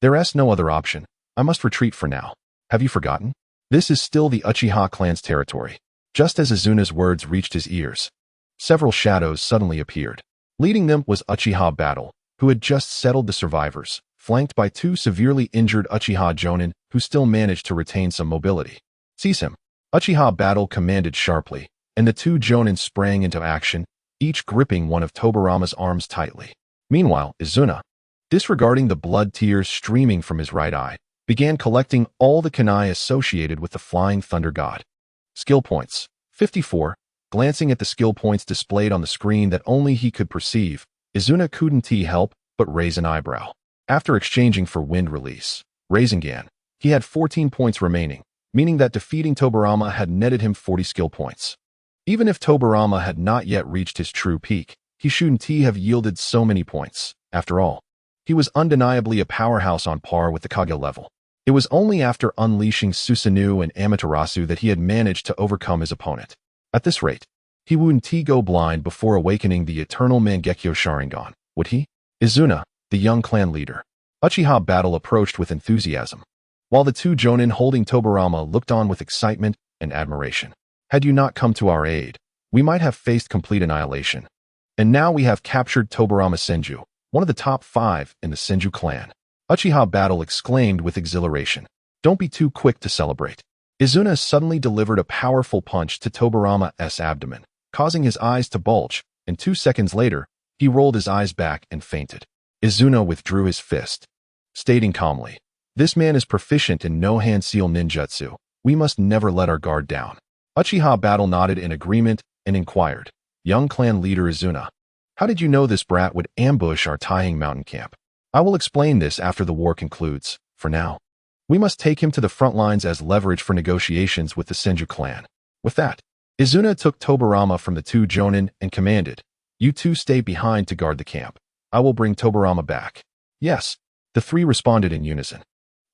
There's no other option. I must retreat for now. Have you forgotten? This is still the Uchiha clan's territory. Just as Izuna's words reached his ears, several shadows suddenly appeared. Leading them was Uchiha Battle, who had just settled the survivors, flanked by 2 severely injured Uchiha Jonin who still managed to retain some mobility. Seize him! Uchiha Battle commanded sharply, and the 2 Jonin sprang into action, each gripping one of Tobirama's arms tightly. Meanwhile, Izuna, disregarding the blood tears streaming from his right eye, began collecting all the kunai associated with the flying thunder god. Skill points. 54. Glancing at the skill points displayed on the screen that only he could perceive, Izuna couldn't help but raise an eyebrow. After exchanging for wind release, Rasengan, he had 14 points remaining, meaning that defeating Tobirama had netted him 40 skill points. Even if Tobirama had not yet reached his true peak, he shouldn't have yielded so many points. After all, He was undeniably a powerhouse on par with the Kage level. It was only after unleashing Susanoo and Amaterasu that he had managed to overcome his opponent. At this rate, he wouldn't go blind before awakening the Eternal Mangekyo Sharingan, would he? Izuna, the young clan leader. Uchiha battle approached with enthusiasm, while the two jonin holding Tobarama looked on with excitement and admiration. Had you not come to our aid, we might have faced complete annihilation. And now we have captured Tobarama Senju, one of the top 5 in the Senju clan. Uchiha battle exclaimed with exhilaration. Don't be too quick to celebrate. Izuna suddenly delivered a powerful punch to Tobarama's abdomen, causing his eyes to bulge, and 2 seconds later, he rolled his eyes back and fainted. Izuna withdrew his fist, stating calmly, "This man is proficient in no-hand seal ninjutsu. We must never let our guard down." Uchiha battle nodded in agreement and inquired, "Young clan leader Izuna, how did you know this brat would ambush our Taihang mountain camp?" "I will explain this after the war concludes. For now, we must take him to the front lines as leverage for negotiations with the Senju clan." With that, Izuna took Tobarama from the two jonin and commanded, "You two stay behind to guard the camp. I will bring Tobarama back." "Yes," the three responded in unison.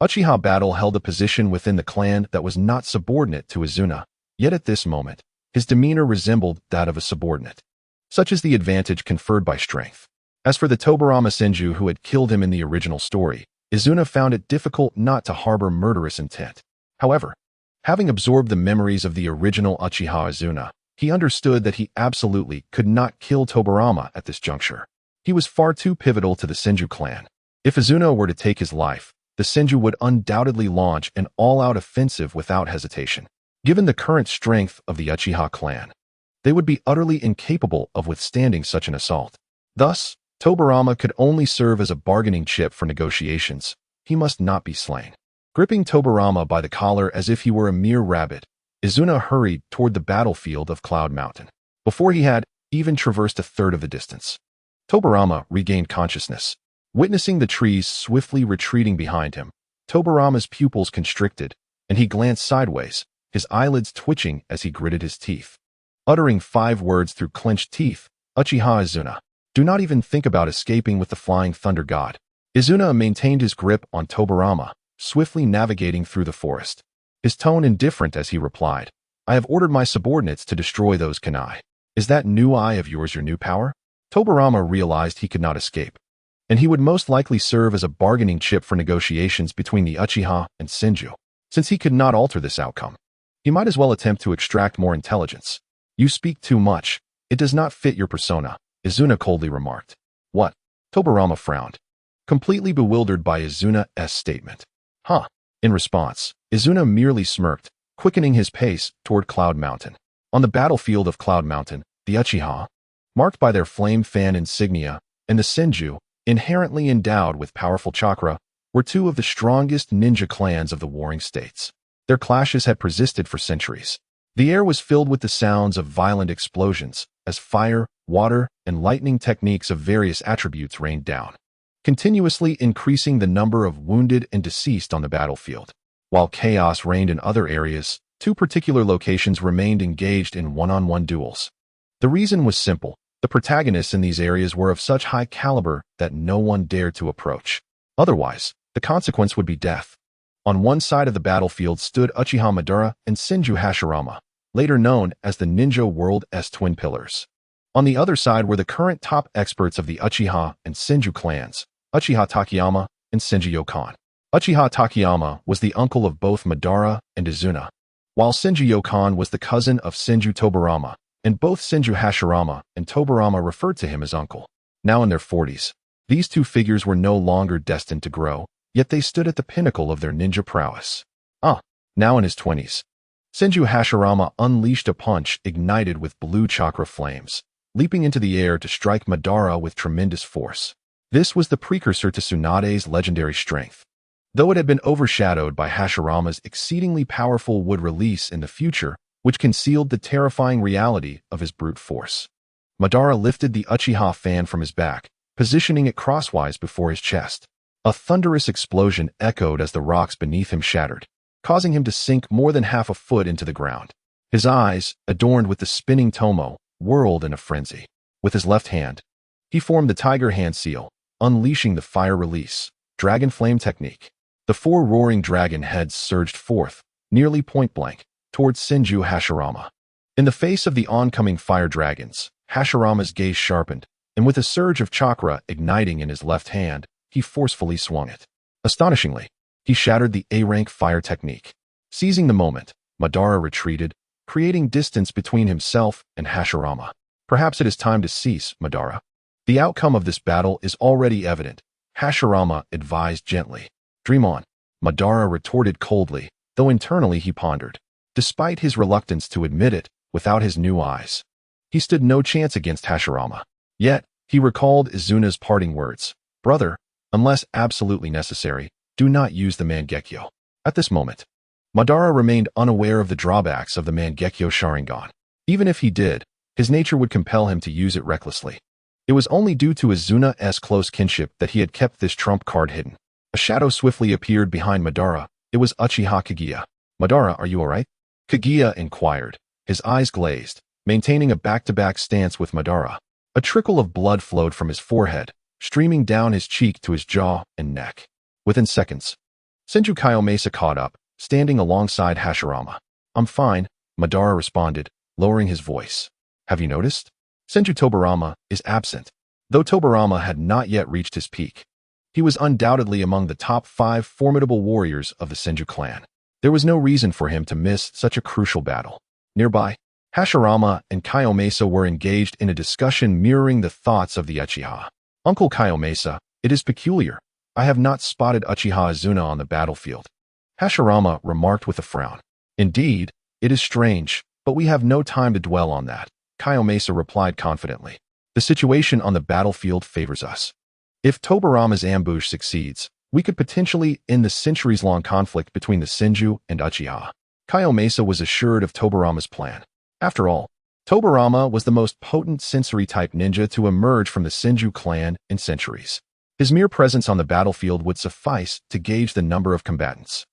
Uchiha battle held a position within the clan that was not subordinate to Izuna, yet at this moment, his demeanor resembled that of a subordinate. Such is the advantage conferred by strength. As for the Tobarama Senju who had killed him in the original story, Izuna found it difficult not to harbor murderous intent. However, having absorbed the memories of the original Uchiha Izuna, he understood that he absolutely could not kill Tobarama at this juncture. He was far too pivotal to the Senju clan. If Izuna were to take his life, the Senju would undoubtedly launch an all-out offensive without hesitation. Given the current strength of the Uchiha clan, they would be utterly incapable of withstanding such an assault. Thus, Tobarama could only serve as a bargaining chip for negotiations. He must not be slain. Gripping Tobarama by the collar as if he were a mere rabbit, Izuna hurried toward the battlefield of Cloud Mountain. Before he had even traversed a third of the distance, Tobarama regained consciousness. Witnessing the trees swiftly retreating behind him, Tobarama's pupils constricted, and he glanced sideways, his eyelids twitching as he gritted his teeth. Uttering 5 words through clenched teeth, "Uchiha Izuna, do not even think about escaping with the flying thunder god." Izuna maintained his grip on Tobarama, swiftly navigating through the forest. His tone indifferent as he replied, "I have ordered my subordinates to destroy those kunai. Is that new eye of yours your new power?" Tobarama realized he could not escape, and he would most likely serve as a bargaining chip for negotiations between the Uchiha and Senju. Since he could not alter this outcome, he might as well attempt to extract more intelligence. "You speak too much. It does not fit your persona," Izuna coldly remarked. "What?" Tobarama frowned, completely bewildered by Izuna's statement. "Huh." In response, Izuna merely smirked, quickening his pace toward Cloud Mountain. On the battlefield of Cloud Mountain, the Uchiha, marked by their flame fan insignia, and the Senju, inherently endowed with powerful chakra, were two of the strongest ninja clans of the warring states. Their clashes had persisted for centuries. The air was filled with the sounds of violent explosions, as fire, water, and lightning techniques of various attributes rained down, continuously increasing the number of wounded and deceased on the battlefield. While chaos reigned in other areas, 2 particular locations remained engaged in one-on-one duels. The reason was simple. The protagonists in these areas were of such high caliber that no one dared to approach. Otherwise, the consequence would be death. On one side of the battlefield stood Uchiha Madara and Senju Hashirama, later known as the Ninja World's twin pillars. On the other side were the current top experts of the Uchiha and Senju clans, Uchiha Takayama and Senju Yokan. Uchiha Takayama was the uncle of both Madara and Izuna, while Senju Yokan was the cousin of Senju Tobarama, and both Senju Hashirama and Tobarama referred to him as uncle. Now in their 40s, these 2 figures were no longer destined to grow, yet they stood at the pinnacle of their ninja prowess. Now in his 20s, Senju Hashirama unleashed a punch ignited with blue chakra flames, leaping into the air to strike Madara with tremendous force. This was the precursor to Tsunade's legendary strength, though it had been overshadowed by Hashirama's exceedingly powerful wood release in the future, which concealed the terrifying reality of his brute force. Madara lifted the Uchiha fan from his back, positioning it crosswise before his chest. A thunderous explosion echoed as the rocks beneath him shattered, causing him to sink more than half a foot into the ground. His eyes, adorned with the spinning tomo, whirled in a frenzy. With his left hand, he formed the tiger hand seal, unleashing the fire release, dragon flame technique. The four roaring dragon heads surged forth, nearly point-blank, towards Senju Hashirama. In the face of the oncoming fire dragons, Hashirama's gaze sharpened, and with a surge of chakra igniting in his left hand, he forcefully swung it. Astonishingly, he shattered the A-rank fire technique. Seizing the moment, Madara retreated, creating distance between himself and Hashirama. Perhaps it is time to cease, Madara. The outcome of this battle is already evident, Hashirama advised gently. Dream on, Madara retorted coldly, though internally he pondered. Despite his reluctance to admit it, without his new eyes, he stood no chance against Hashirama. Yet, he recalled Izuna's parting words. Brother, unless absolutely necessary, do not use the Mangekyo. At this moment, Madara remained unaware of the drawbacks of the Mangekyo Sharingan. Even if he did, his nature would compel him to use it recklessly. It was only due to Izuna's close kinship that he had kept this trump card hidden. A shadow swiftly appeared behind Madara. It was Uchiha Kaguya. Madara, are you alright? Kaguya inquired, his eyes glazed, maintaining a back-to-back stance with Madara. A trickle of blood flowed from his forehead, streaming down his cheek to his jaw and neck. Within seconds, Senju Kaiomasa caught up, standing alongside Hashirama. I'm fine, Madara responded, lowering his voice. Have you noticed? Senju Tobirama is absent. Though Tobirama had not yet reached his peak, he was undoubtedly among the top 5 formidable warriors of the Senju clan. There was no reason for him to miss such a crucial battle. Nearby, Hashirama and Kaiomasa were engaged in a discussion mirroring the thoughts of the Uchiha. Uncle Kaiomasa, it is peculiar. I have not spotted Uchiha Izuna on the battlefield. Hashirama remarked with a frown. Indeed, it is strange, but we have no time to dwell on that, Kaiomasa replied confidently. The situation on the battlefield favors us. If Tobirama's ambush succeeds, we could potentially end the centuries-long conflict between the Senju and Uchiha. Kaiomasa was assured of Tobirama's plan. After all, Tobirama was the most potent sensory-type ninja to emerge from the Senju clan in centuries. His mere presence on the battlefield would suffice to gauge the number of combatants.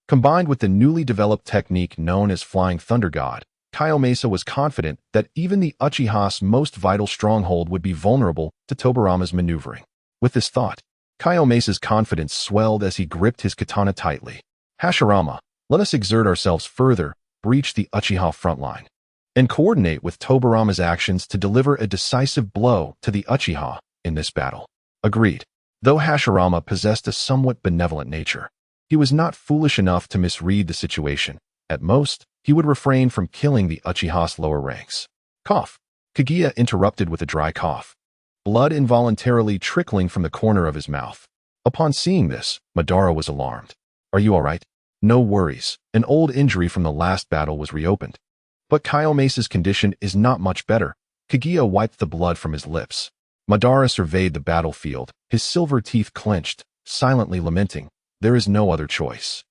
Combined with the newly developed technique known as Flying Thunder God, Kaiomasa was confident that even the Uchiha's most vital stronghold would be vulnerable to Tobirama's maneuvering. With this thought, Kaiyomasa's confidence swelled as he gripped his katana tightly. Hashirama, let us exert ourselves further, breach the Uchiha front line, and coordinate with Tobirama's actions to deliver a decisive blow to the Uchiha in this battle. Agreed. Though Hashirama possessed a somewhat benevolent nature, he was not foolish enough to misread the situation. At most, he would refrain from killing the Uchiha's lower ranks. Cough. Kaguya interrupted with a dry cough, blood involuntarily trickling from the corner of his mouth. Upon seeing this, Madara was alarmed. Are you alright? No worries. An old injury from the last battle was reopened. But Kaiyomasa's condition is not much better. Kaguya wiped the blood from his lips. Madara surveyed the battlefield, his silver teeth clenched, silently lamenting. There is no other choice.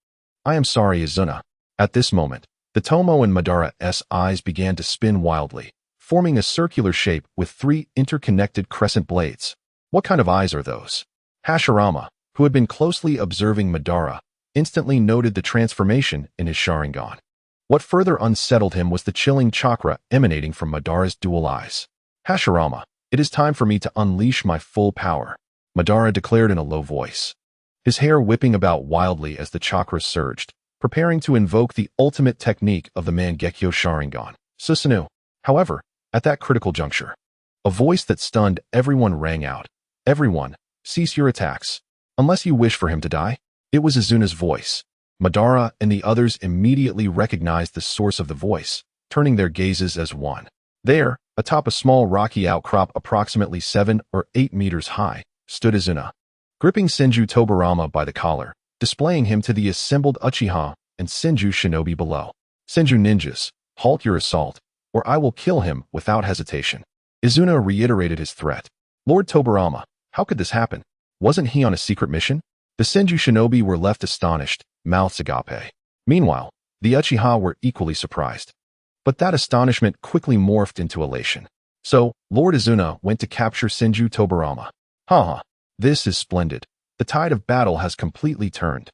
I am sorry, Izuna. At this moment, the Tomo in Madara's eyes began to spin wildly, forming a circular shape with 3 interconnected crescent blades. What kind of eyes are those? Hashirama, who had been closely observing Madara, instantly noted the transformation in his Sharingan. What further unsettled him was the chilling chakra emanating from Madara's dual eyes. Hashirama, it is time for me to unleash my full power, Madara declared in a low voice, his hair whipping about wildly as the chakra surged, preparing to invoke the ultimate technique of the Mangekyo Sharingan, Susanoo. However, at that critical juncture, a voice that stunned everyone rang out. Everyone, cease your attacks. Unless you wish for him to die. It was Izuna's voice. Madara and the others immediately recognized the source of the voice, turning their gazes as one. There, atop a small rocky outcrop approximately 7 or 8 meters high, stood Izuna, gripping Senju Tobirama by the collar, displaying him to the assembled Uchiha and Senju shinobi below. Senju ninjas, halt your assault, or I will kill him without hesitation. Izuna reiterated his threat. Lord Tobirama, how could this happen? Wasn't he on a secret mission? The Senju shinobi were left astonished, mouths agape. Meanwhile, the Uchiha were equally surprised. But that astonishment quickly morphed into elation. So, Lord Izuna went to capture Senju Tobirama. Haha, this is splendid. The tide of battle has completely turned.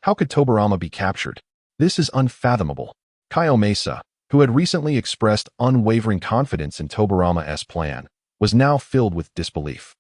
How could Tobirama be captured? This is unfathomable. Kaiomasa, who had recently expressed unwavering confidence in Tobirama's plan, was now filled with disbelief.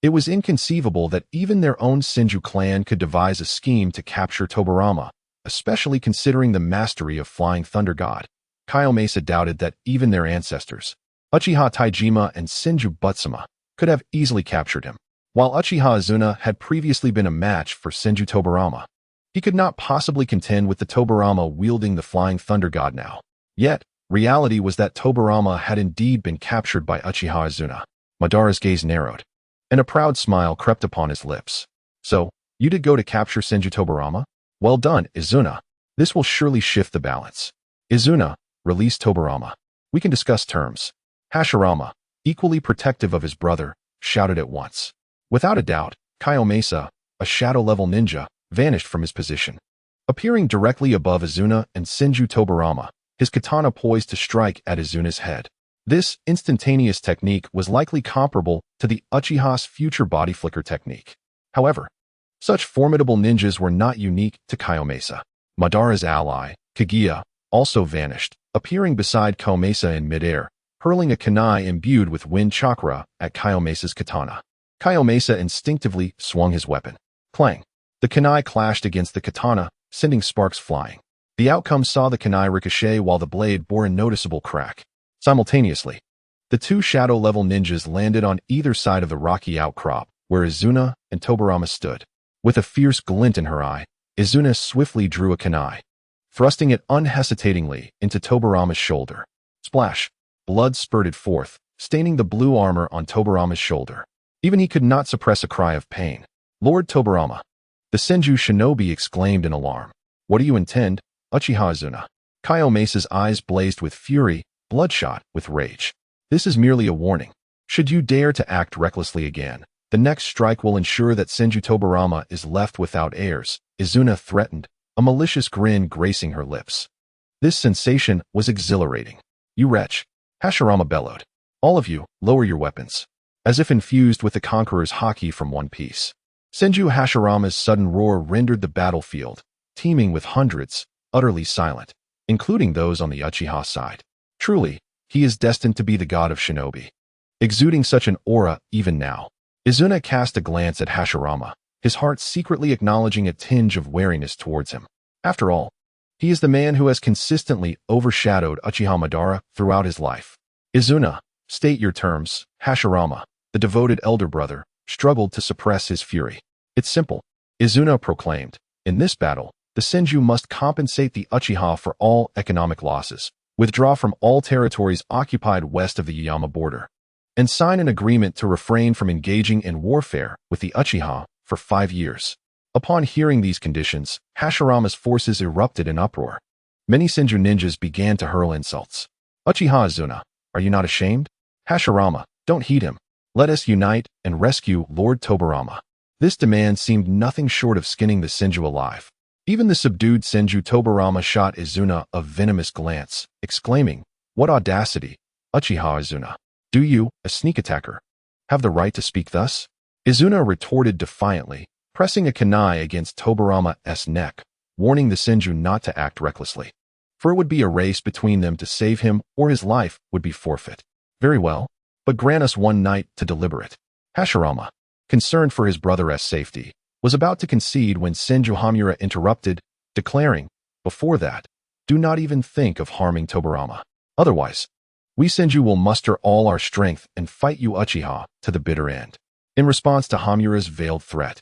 It was inconceivable that even their own Senju clan could devise a scheme to capture Tobarama, especially considering the mastery of Flying Thunder God. Kayomasa doubted that even their ancestors, Uchiha Taijima and Senju Butsuma, could have easily captured him. While Uchiha Izuna had previously been a match for Senju Tobarama, he could not possibly contend with the Tobarama wielding the Flying Thunder God now. Yet, reality was that Tobarama had indeed been captured by Uchiha Izuna. Madara's gaze narrowed, and a proud smile crept upon his lips. So, you did go to capture Senju Tobarama? Well done, Izuna. This will surely shift the balance. Izuna, release Tobarama. We can discuss terms. Hashirama, equally protective of his brother, shouted at once. Without a doubt, Kayomasa, a shadow-level ninja, vanished from his position. Appearing directly above Izuna and Senju Tobarama, his katana poised to strike at Izuna's head. This instantaneous technique was likely comparable to the Uchiha's future body flicker technique. However, such formidable ninjas were not unique to Kayomasa. Madara's ally, Kaguya, also vanished, appearing beside Kayomasa in midair, hurling a kunai imbued with wind chakra at Kayomasa's katana. Kayomasa instinctively swung his weapon. Clang! The kunai clashed against the katana, sending sparks flying. The outcome saw the kunai ricochet while the blade bore a noticeable crack. Simultaneously, the two shadow-level ninjas landed on either side of the rocky outcrop, where Izuna and Tobarama stood. With a fierce glint in her eye, Izuna swiftly drew a kunai, thrusting it unhesitatingly into Tobarama's shoulder. Splash! Blood spurted forth, staining the blue armor on Tobarama's shoulder. Even he could not suppress a cry of pain. Lord Tobarama! The Senju shinobi exclaimed in alarm. What do you intend, Uchiha Izuna? Kayomasa's eyes blazed with fury, bloodshot with rage. This is merely a warning. Should you dare to act recklessly again, the next strike will ensure that Senju Tobarama is left without heirs, Izuna threatened, a malicious grin gracing her lips. This sensation was exhilarating. You wretch! Hashirama bellowed. All of you, lower your weapons. As if infused with the Conqueror's haki from One Piece. Senju Hashirama's sudden roar rendered the battlefield, teeming with hundreds, utterly silent, including those on the Uchiha side. Truly, he is destined to be the god of shinobi. Exuding such an aura even now. Izuna cast a glance at Hashirama, his heart secretly acknowledging a tinge of wariness towards him. After all, he is the man who has consistently overshadowed Uchiha Madara throughout his life. Izuna, state your terms. Hashirama, the devoted elder brother, struggled to suppress his fury. It's simple, Izuna proclaimed. In this battle, the Senju must compensate the Uchiha for all economic losses, withdraw from all territories occupied west of the Yama border, and sign an agreement to refrain from engaging in warfare with the Uchiha for 5 years. Upon hearing these conditions, Hashirama's forces erupted in uproar. Many Senju ninjas began to hurl insults. Uchiha Izuna, are you not ashamed? Hashirama, don't heed him. Let us unite and rescue Lord Tobarama. This demand seemed nothing short of skinning the Senju alive. Even the subdued Senju Tobarama shot Izuna a venomous glance, exclaiming, What audacity, Uchiha Izuna! Do you, a sneak attacker, have the right to speak thus? Izuna retorted defiantly, pressing a kunai against Tobarama's neck, warning the Senju not to act recklessly. For it would be a race between them to save him or his life would be forfeit. Very well, but grant us one night to deliberate. Hashirama, concerned for his brother's safety, was about to concede when Senju Hamura interrupted, declaring, Before that, do not even think of harming Tobarama. Otherwise, we Senju will muster all our strength and fight you Uchiha to the bitter end. In response to Hamura's veiled threat,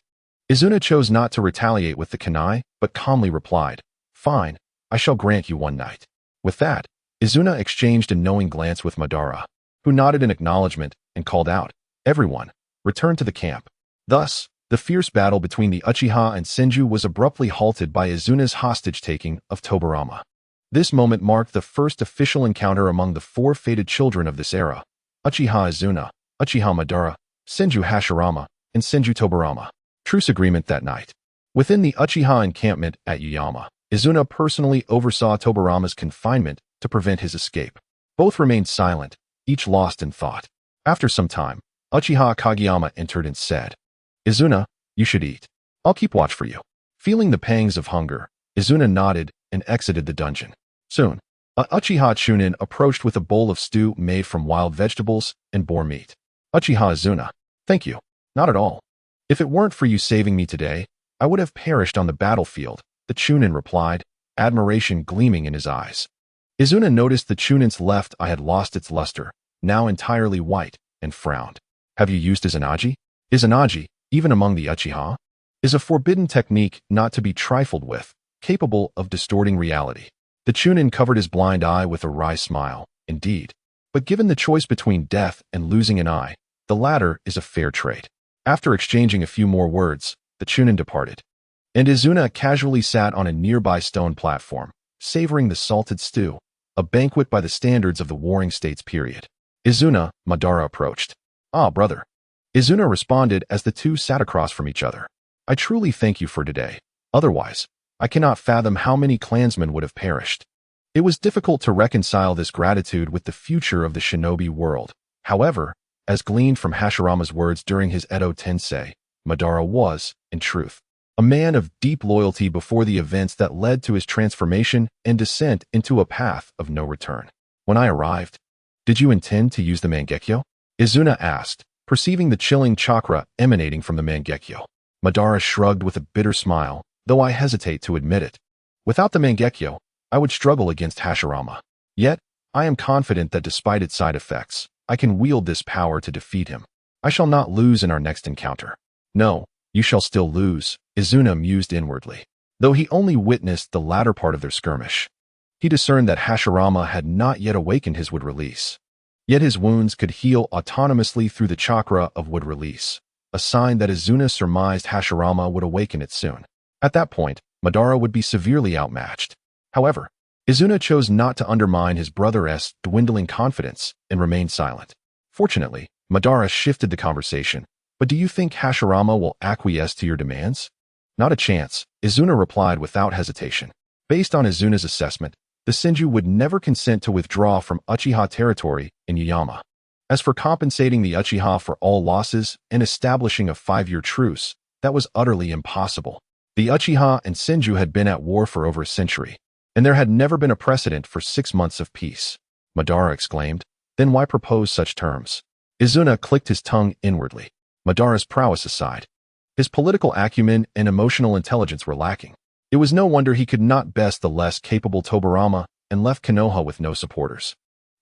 Izuna chose not to retaliate with the kunai, but calmly replied, Fine, I shall grant you one night. With that, Izuna exchanged a knowing glance with Madara, who nodded in acknowledgement and called out, Everyone, return to the camp. Thus, the fierce battle between the Uchiha and Senju was abruptly halted by Izuna's hostage-taking of Tobarama. This moment marked the first official encounter among the 4 fated children of this era, Uchiha Izuna, Uchiha Madara, Senju Hashirama, and Senju Tobarama. Truce agreement that night. Within the Uchiha encampment at Yuyama, Izuna personally oversaw Tobarama's confinement to prevent his escape. Both remained silent, each lost in thought. After some time, Uchiha Kageyama entered and said, Izuna, you should eat. I'll keep watch for you. Feeling the pangs of hunger, Izuna nodded and exited the dungeon. Soon, a Uchiha Chunin approached with a bowl of stew made from wild vegetables and boar meat. Uchiha Izuna, thank you. Not at all. If it weren't for you saving me today, I would have perished on the battlefield, the Chunin replied, admiration gleaming in his eyes. Izuna noticed the Chunin's left eye had lost its luster, now entirely white, and frowned. Have you used Izanagi? Izanagi, even among the Uchiha, is a forbidden technique not to be trifled with, capable of distorting reality. The Chunin covered his blind eye with a wry smile. Indeed. But given the choice between death and losing an eye, the latter is a fair trade. After exchanging a few more words, the Chunin departed. And Izuna casually sat on a nearby stone platform, savoring the salted stew, a banquet by the standards of the Warring States period. Izuna, Madara approached. Ah, brother. Izuna responded as the two sat across from each other. I truly thank you for today. Otherwise, I cannot fathom how many clansmen would have perished. It was difficult to reconcile this gratitude with the future of the shinobi world. However, as gleaned from Hashirama's words during his Edo Tensei, Madara was, in truth, a man of deep loyalty before the events that led to his transformation and descent into a path of no return. When I arrived, did you intend to use the Mangekyo? Izuna asked, perceiving the chilling chakra emanating from the Mangekyo. Madara shrugged with a bitter smile, though I hesitate to admit it. Without the Mangekyo, I would struggle against Hashirama. Yet, I am confident that despite its side effects, I can wield this power to defeat him. I shall not lose in our next encounter. No, you shall still lose, Izuna mused inwardly. Though he only witnessed the latter part of their skirmish, he discerned that Hashirama had not yet awakened his wood release. Yet his wounds could heal autonomously through the chakra of wood release, a sign that Izuna surmised Hashirama would awaken it soon. At that point, Madara would be severely outmatched. However, Izuna chose not to undermine his brother's dwindling confidence and remained silent. Fortunately, Madara shifted the conversation. But do you think Hashirama will acquiesce to your demands? Not a chance, Izuna replied without hesitation. Based on Izuna's assessment, the Senju would never consent to withdraw from Uchiha territory in Yuyama. As for compensating the Uchiha for all losses and establishing a 5-year truce, that was utterly impossible. The Uchiha and Senju had been at war for over a century, and there had never been a precedent for 6 months of peace. Madara exclaimed, then why propose such terms? Izuna clicked his tongue inwardly. Madara's prowess aside, his political acumen and emotional intelligence were lacking. It was no wonder he could not best the less capable Tobirama and left Konoha with no supporters.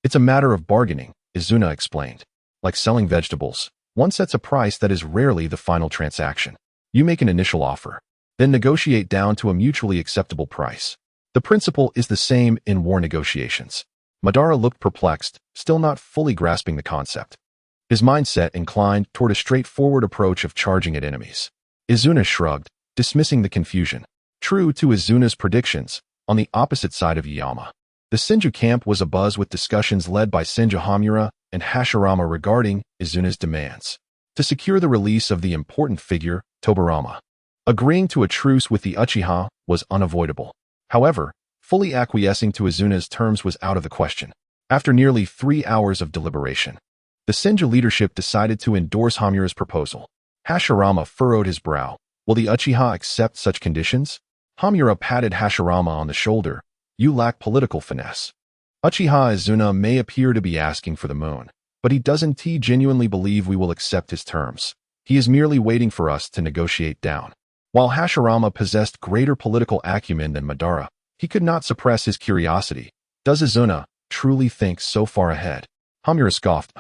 It's a matter of bargaining, Izuna explained. Like selling vegetables, one sets a price that is rarely the final transaction. You make an initial offer, then negotiate down to a mutually acceptable price. The principle is the same in war negotiations. Madara looked perplexed, still not fully grasping the concept. His mindset inclined toward a straightforward approach of charging at enemies. Izuna shrugged, dismissing the confusion. True to Izuna's predictions, on the opposite side of Yuyama, the Senju camp was abuzz with discussions led by Senju Hamura and Hashirama regarding Izuna's demands to secure the release of the important figure, Tobirama. Agreeing to a truce with the Uchiha was unavoidable. However, fully acquiescing to Izuna's terms was out of the question. After nearly 3 hours of deliberation, the Senju leadership decided to endorse Hamura's proposal. Hashirama furrowed his brow. Will the Uchiha accept such conditions? Hamura patted Hashirama on the shoulder. You lack political finesse. Uchiha Izuna may appear to be asking for the moon, but he doesn't genuinely believe we will accept his terms. He is merely waiting for us to negotiate down. While Hashirama possessed greater political acumen than Madara, he could not suppress his curiosity. Does Izuna truly think so far ahead? Hamura scoffed.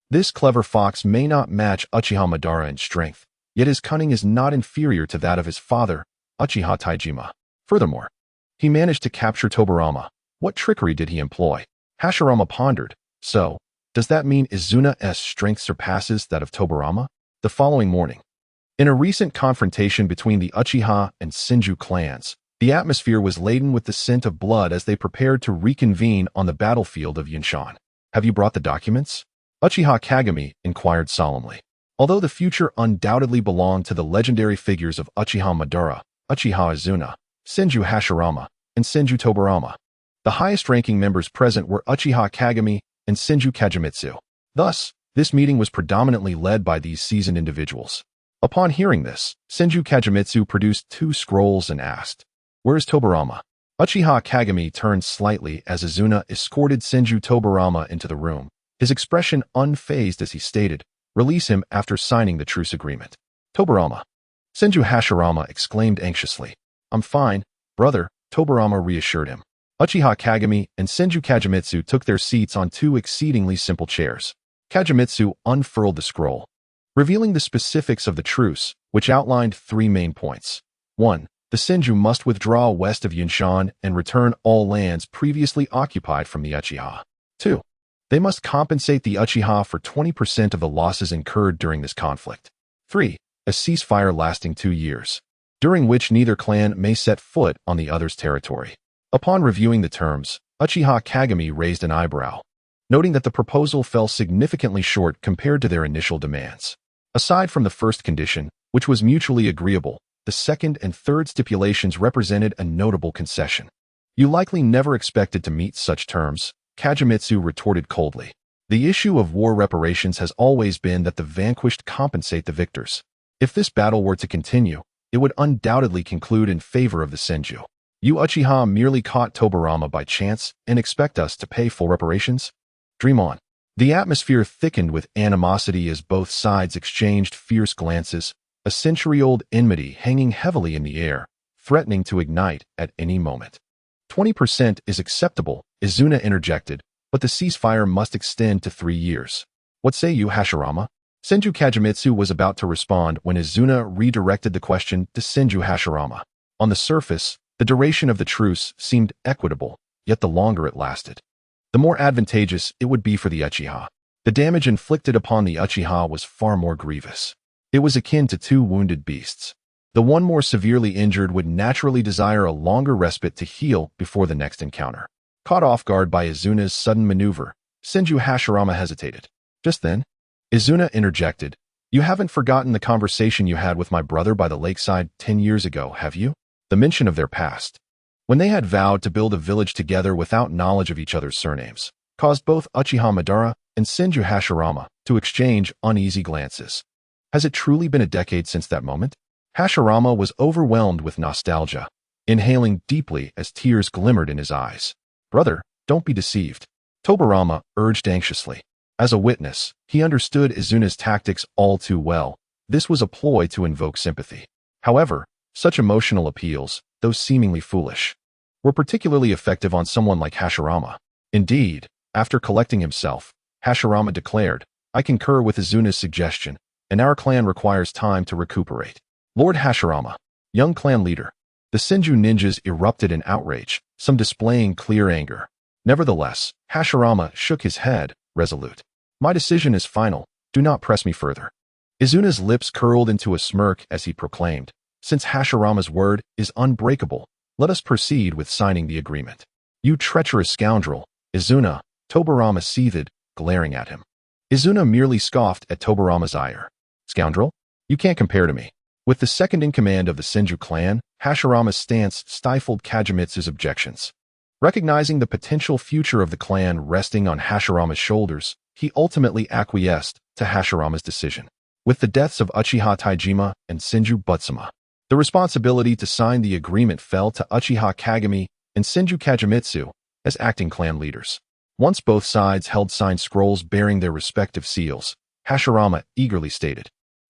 This clever fox may not match Uchiha Madara in strength, yet his cunning is not inferior to that of his father, Uchiha Taijima. Furthermore, he managed to capture Tobirama. What trickery did he employ? Hashirama pondered. So, does that mean Izuna's strength surpasses that of Tobirama? The following morning, in a recent confrontation between the Uchiha and Senju clans, the atmosphere was laden with the scent of blood as they prepared to reconvene on the battlefield of Yunshan. Have you brought the documents? Uchiha Kagami inquired solemnly. Although the future undoubtedly belonged to the legendary figures of Uchiha Madara, Uchiha Izuna, Senju Hashirama, and Senju Tobirama, the highest-ranking members present were Uchiha Kagami and Senju Kagemitsu. Thus, this meeting was predominantly led by these seasoned individuals. Upon hearing this, Senju Kagemitsu produced 2 scrolls and asked, "Where is Tobirama?" Uchiha Kagami turned slightly as Izuna escorted Senju Tobirama into the room, his expression unfazed as he stated, Release him after signing the truce agreement. Tobirama. Senju Hashirama exclaimed anxiously. I'm fine, brother, Tobirama reassured him. Uchiha Kagami and Senju Kagemitsu took their seats on two exceedingly simple chairs. Kagemitsu unfurled the scroll, revealing the specifics of the truce, which outlined three main points. 1. The Senju must withdraw west of Yunshan and return all lands previously occupied from the Uchiha. 2. They must compensate the Uchiha for 20% of the losses incurred during this conflict. 3. A ceasefire lasting 2 years, during which neither clan may set foot on the other's territory. Upon reviewing the terms, Uchiha Kagami raised an eyebrow, noting that the proposal fell significantly short compared to their initial demands. Aside from the first condition, which was mutually agreeable, the second and third stipulations represented a notable concession. You likely never expected to meet such terms, Kagemitsu retorted coldly. The issue of war reparations has always been that the vanquished compensate the victors. If this battle were to continue, it would undoubtedly conclude in favor of the Senju. You Uchiha merely caught Tobirama by chance and expect us to pay full reparations? Dream on. The atmosphere thickened with animosity as both sides exchanged fierce glances, a century-old enmity hanging heavily in the air, threatening to ignite at any moment. 20% is acceptable, Izuna interjected, but the ceasefire must extend to 3 years. What say you, Hashirama? Senju Kagemitsu was about to respond when Izuna redirected the question to Senju Hashirama. On the surface, the duration of the truce seemed equitable, yet the longer it lasted, the more advantageous it would be for the Uchiha. The damage inflicted upon the Uchiha was far more grievous. It was akin to two wounded beasts. The one more severely injured would naturally desire a longer respite to heal before the next encounter. Caught off guard by Izuna's sudden maneuver, Senju Hashirama hesitated. Just then, Izuna interjected, You haven't forgotten the conversation you had with my brother by the lakeside 10 years ago, have you? The mention of their past, when they had vowed to build a village together without knowledge of each other's surnames, caused both Uchiha Madara and Senju Hashirama to exchange uneasy glances. Has it truly been a decade since that moment? Hashirama was overwhelmed with nostalgia, inhaling deeply as tears glimmered in his eyes. Brother, don't be deceived, Tobirama urged anxiously. As a witness, he understood Izuna's tactics all too well. This was a ploy to invoke sympathy. However, such emotional appeals, though seemingly foolish, were particularly effective on someone like Hashirama. Indeed, after collecting himself, Hashirama declared, I concur with Izuna's suggestion, and our clan requires time to recuperate. Lord Hashirama, young clan leader. The Senju ninjas erupted in outrage, some displaying clear anger. Nevertheless, Hashirama shook his head, resolute. My decision is final, do not press me further. Izuna's lips curled into a smirk as he proclaimed, Since Hashirama's word is unbreakable, let us proceed with signing the agreement. You treacherous scoundrel, Izuna, Tobirama seethed, glaring at him. Izuna merely scoffed at Tobirama's ire. Scoundrel? You can't compare to me. With the second in command of the Senju clan, Hashirama's stance stifled Kagemitsu's objections. Recognizing the potential future of the clan resting on Hashirama's shoulders, he ultimately acquiesced to Hashirama's decision. With the deaths of Uchiha Taijima and Senju Butsuma, the responsibility to sign the agreement fell to Uchiha Kagami and Senju Kagemitsu as acting clan leaders. Once both sides held signed scrolls bearing their respective seals, Hashirama eagerly stated,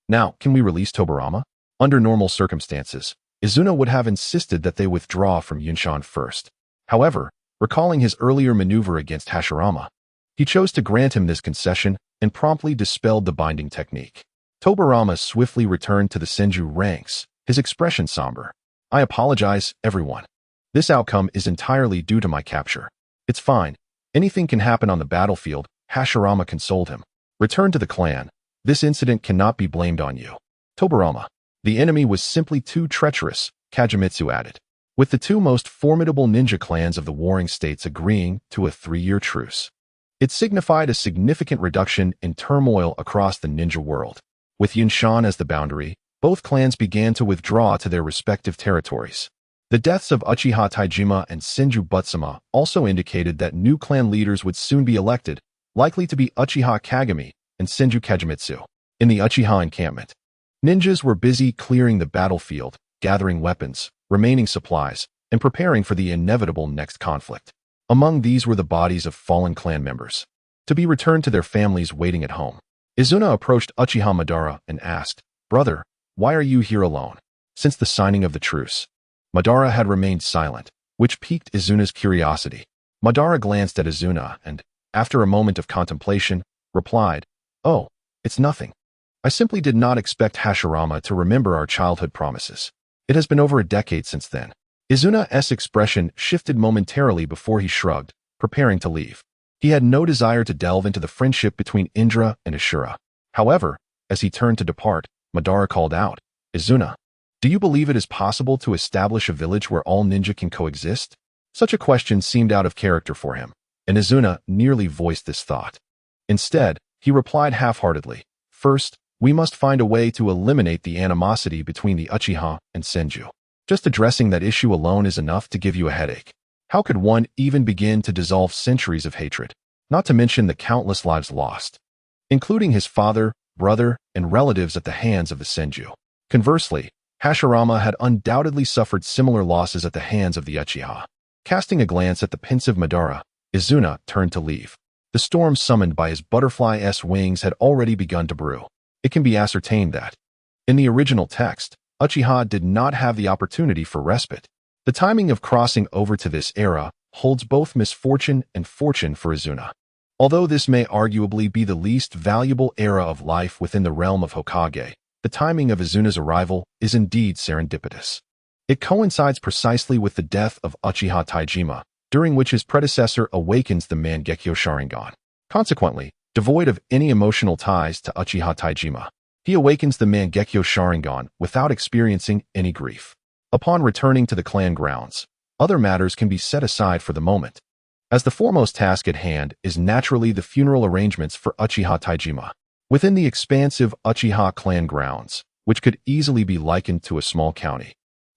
Now, can we release Tobirama? Under normal circumstances, Izuna would have insisted that they withdraw from Yunshan first. However, recalling his earlier maneuver against Hashirama, he chose to grant him this concession and promptly dispelled the binding technique. Tobirama swiftly returned to the Senju ranks, his expression somber. I apologize, everyone. This outcome is entirely due to my capture. It's fine. Anything can happen on the battlefield, Hashirama consoled him. Return to the clan. This incident cannot be blamed on you. Tobirama. The enemy was simply too treacherous, Kagemitsu added. With the two most formidable ninja clans of the warring states agreeing to a 3-year truce, it signified a significant reduction in turmoil across the ninja world. With Yunshan as the boundary, both clans began to withdraw to their respective territories. The deaths of Uchiha Taijima and Senju Butsuma also indicated that new clan leaders would soon be elected, likely to be Uchiha Kagami and Senju Kagemitsu. In the Uchiha encampment, ninjas were busy clearing the battlefield, gathering weapons, remaining supplies, and preparing for the inevitable next conflict. Among these were the bodies of fallen clan members, to be returned to their families waiting at home. Izuna approached Uchiha Madara and asked, "Brother, why are you here alone?" Since the signing of the truce, Madara had remained silent, which piqued Izuna's curiosity. Madara glanced at Izuna and, after a moment of contemplation, replied, "Oh, it's nothing. I simply did not expect Hashirama to remember our childhood promises. It has been over a decade since then." Izuna's expression shifted momentarily before he shrugged, preparing to leave. He had no desire to delve into the friendship between Indra and Ashura. However, as he turned to depart, Madara called out, "Izuna, do you believe it is possible to establish a village where all ninja can coexist?" Such a question seemed out of character for him, and Izuna nearly voiced this thought. Instead, he replied half-heartedly, "First, we must find a way to eliminate the animosity between the Uchiha and Senju. Just addressing that issue alone is enough to give you a headache. How could one even begin to dissolve centuries of hatred, not to mention the countless lives lost, including his father, brother, and relatives at the hands of the Senju? Conversely, Hashirama had undoubtedly suffered similar losses at the hands of the Uchiha." Casting a glance at the pensive Madara, Izuna turned to leave. The storm summoned by his butterfly's wings had already begun to brew. It can be ascertained that, in the original text, Uchiha did not have the opportunity for respite. The timing of crossing over to this era holds both misfortune and fortune for Izuna. Although this may arguably be the least valuable era of life within the realm of Hokage, the timing of Izuna's arrival is indeed serendipitous. It coincides precisely with the death of Uchiha Taijima, during which his predecessor awakens the Mangekyo Sharingan. Consequently, devoid of any emotional ties to Uchiha Taijima, he awakens the Mangekyo Sharingan without experiencing any grief. Upon returning to the clan grounds, other matters can be set aside for the moment, as the foremost task at hand is naturally the funeral arrangements for Uchiha Taijima. Within the expansive Uchiha clan grounds, which could easily be likened to a small county,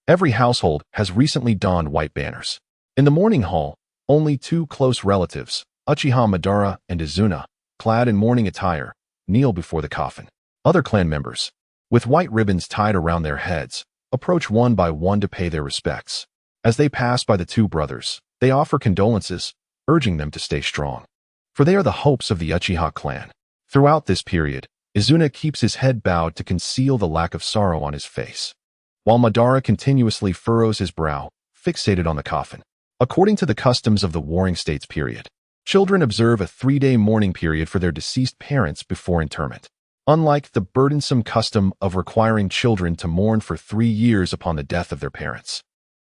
every household has recently donned white banners. In the mourning hall, only two close relatives, Uchiha Madara and Izuna, clad in mourning attire, kneel before the coffin. Other clan members, with white ribbons tied around their heads, approach one by one to pay their respects. As they pass by the two brothers, they offer condolences, urging them to stay strong, for they are the hopes of the Uchiha clan. Throughout this period, Izuna keeps his head bowed to conceal the lack of sorrow on his face, while Madara continuously furrows his brow, fixated on the coffin. According to the customs of the Warring States period, children observe a 3-day mourning period for their deceased parents before interment. Unlike the burdensome custom of requiring children to mourn for 3 years upon the death of their parents,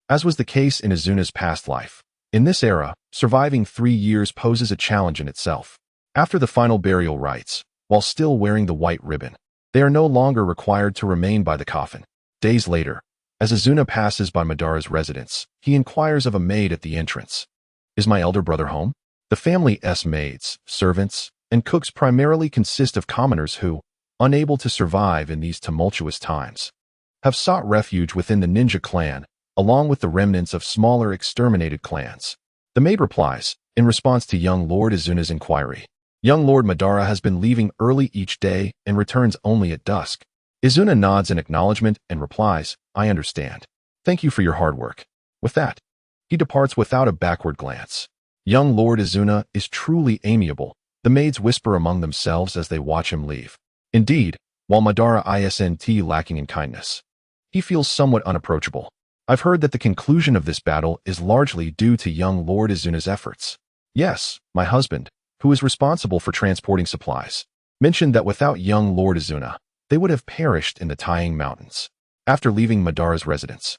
as was the case in Izuna's past life, in this era, surviving 3 years poses a challenge in itself. After the final burial rites, while still wearing the white ribbon, they are no longer required to remain by the coffin. Days later, as Izuna passes by Madara's residence, he inquires of a maid at the entrance, "Is my elder brother home?" The family's maids, servants, and cooks primarily consist of commoners who, unable to survive in these tumultuous times, have sought refuge within the ninja clan, along with the remnants of smaller exterminated clans. The maid replies, in response to young Lord Izuna's inquiry, "Young Lord Madara has been leaving early each day and returns only at dusk." Izuna nods in acknowledgement and replies, "I understand. Thank you for your hard work." With that, he departs without a backward glance. Young Lord Izuna is truly amiable, the maids whisper among themselves as they watch him leave. Indeed, while Madara isn't lacking in kindness, he feels somewhat unapproachable. "I've heard that the conclusion of this battle is largely due to young Lord Izuna's efforts." "Yes, my husband, who is responsible for transporting supplies, mentioned that without young Lord Izuna, they would have perished in the Taiyang Mountains." After leaving Madara's residence,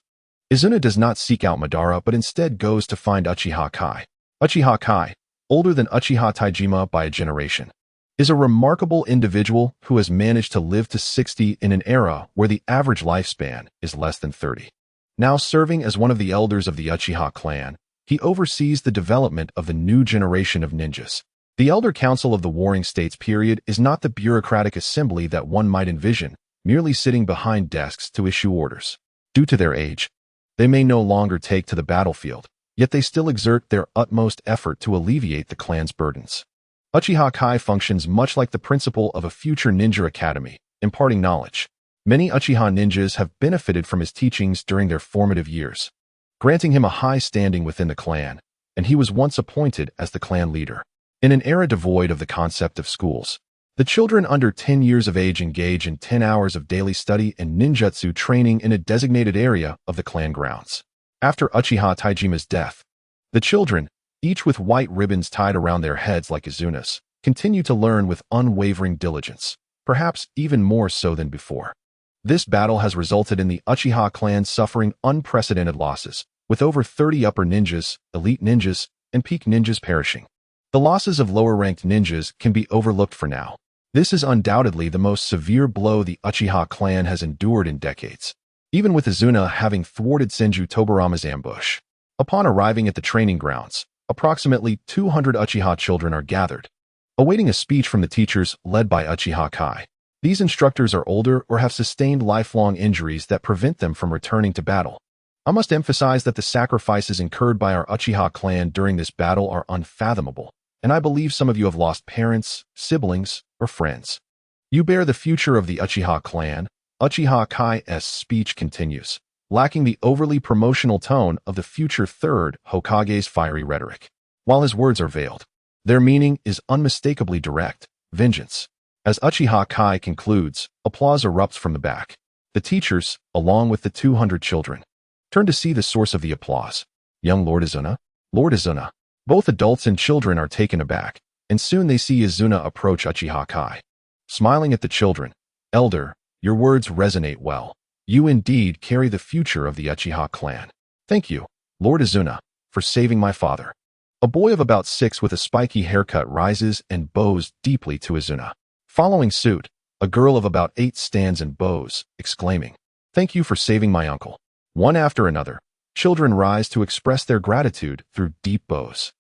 Izuna does not seek out Madara but instead goes to find Uchiha Kai. Uchiha Kai, older than Uchiha Taijima by a generation, is a remarkable individual who has managed to live to 60 in an era where the average lifespan is less than 30. Now serving as one of the elders of the Uchiha clan, he oversees the development of the new generation of ninjas. The Elder Council of the Warring States period is not the bureaucratic assembly that one might envision, merely sitting behind desks to issue orders. Due to their age, they may no longer take to the battlefield, yet they still exert their utmost effort to alleviate the clan's burdens. Uchiha Kai functions much like the principal of a future ninja academy, imparting knowledge. Many Uchiha ninjas have benefited from his teachings during their formative years, granting him a high standing within the clan, and he was once appointed as the clan leader. In an era devoid of the concept of schools, The children under 10 years of age engage in 10 hours of daily study and ninjutsu training in a designated area of the clan grounds. After Uchiha Taijima's death, the children, each with white ribbons tied around their heads like Izuna's, continue to learn with unwavering diligence, perhaps even more so than before. This battle has resulted in the Uchiha clan suffering unprecedented losses, with over 30 upper ninjas, elite ninjas, and peak ninjas perishing. The losses of lower-ranked ninjas can be overlooked for now. This is undoubtedly the most severe blow the Uchiha clan has endured in decades, even with Izuna having thwarted Senju Tobarama's ambush. Upon arriving at the training grounds, approximately 200 Uchiha children are gathered, awaiting a speech from the teachers led by Uchiha Kai. These instructors are older or have sustained lifelong injuries that prevent them from returning to battle. I must emphasize that the sacrifices incurred by our Uchiha clan during this battle are unfathomable, and I believe some of you have lost parents, siblings, or friends. You bear the future of the Uchiha clan. Uchiha Kai's speech continues, lacking the overly promotional tone of the future third Hokage's fiery rhetoric. While his words are veiled, their meaning is unmistakably direct: vengeance. As Uchiha Kai concludes, applause erupts from the back. The teachers, along with the 200 children, turn to see the source of the applause. Young Lord Izuna? Lord Izuna. Both adults and children are taken aback, and soon they see Izuna approach Uchiha Kai. Smiling at the children, "Elder, your words resonate well. You indeed carry the future of the Uchiha clan. Thank you, Lord Izuna, for saving my father." A boy of about 6 with a spiky haircut rises and bows deeply to Izuna. Following suit, a girl of about 8 stands and bows, exclaiming, "Thank you for saving my uncle." One after another, children rise to express their gratitude through deep bows.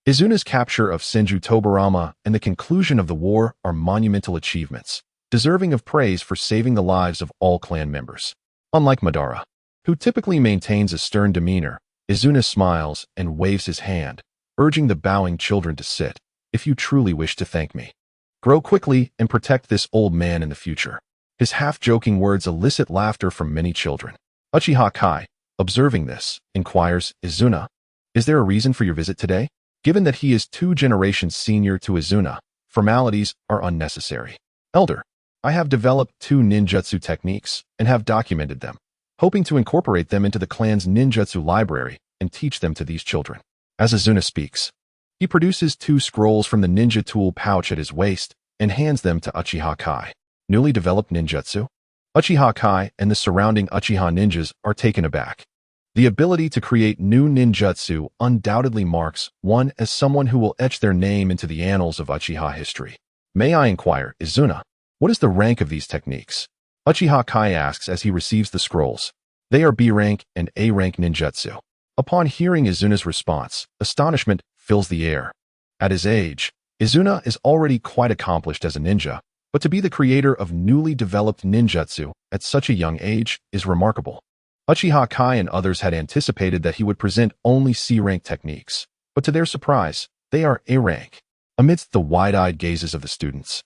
Izuna's capture of Senju Tobarama and the conclusion of the war are monumental achievements, deserving of praise for saving the lives of all clan members. Unlike Madara, who typically maintains a stern demeanor, Izuna smiles and waves his hand, urging the bowing children to sit. "If you truly wish to thank me, grow quickly and protect this old man in the future." His half-joking words elicit laughter from many children. Uchiha Kai, observing this, inquires, "Izuna, is there a reason for your visit today?" Given that he is 2 generations senior to Izuna, formalities are unnecessary. "Elder, I have developed 2 ninjutsu techniques and have documented them, hoping to incorporate them into the clan's ninjutsu library and teach them to these children." As Izuna speaks, he produces 2 scrolls from the ninja tool pouch at his waist and hands them to Uchiha Kai. Newly developed ninjutsu? Uchiha Kai and the surrounding Uchiha ninjas are taken aback. The ability to create new ninjutsu undoubtedly marks one as someone who will etch their name into the annals of Uchiha history. "May I inquire, Izuna, what is the rank of these techniques?" Uchiha Kai asks as he receives the scrolls. "They are B rank and A rank ninjutsu." Upon hearing Izuna's response, astonishment fills the air. At his age, Izuna is already quite accomplished as a ninja, but to be the creator of newly developed ninjutsu at such a young age is remarkable. Uchiha Kai and others had anticipated that he would present only C-rank techniques, but to their surprise, they are A-rank. Amidst the wide-eyed gazes of the students,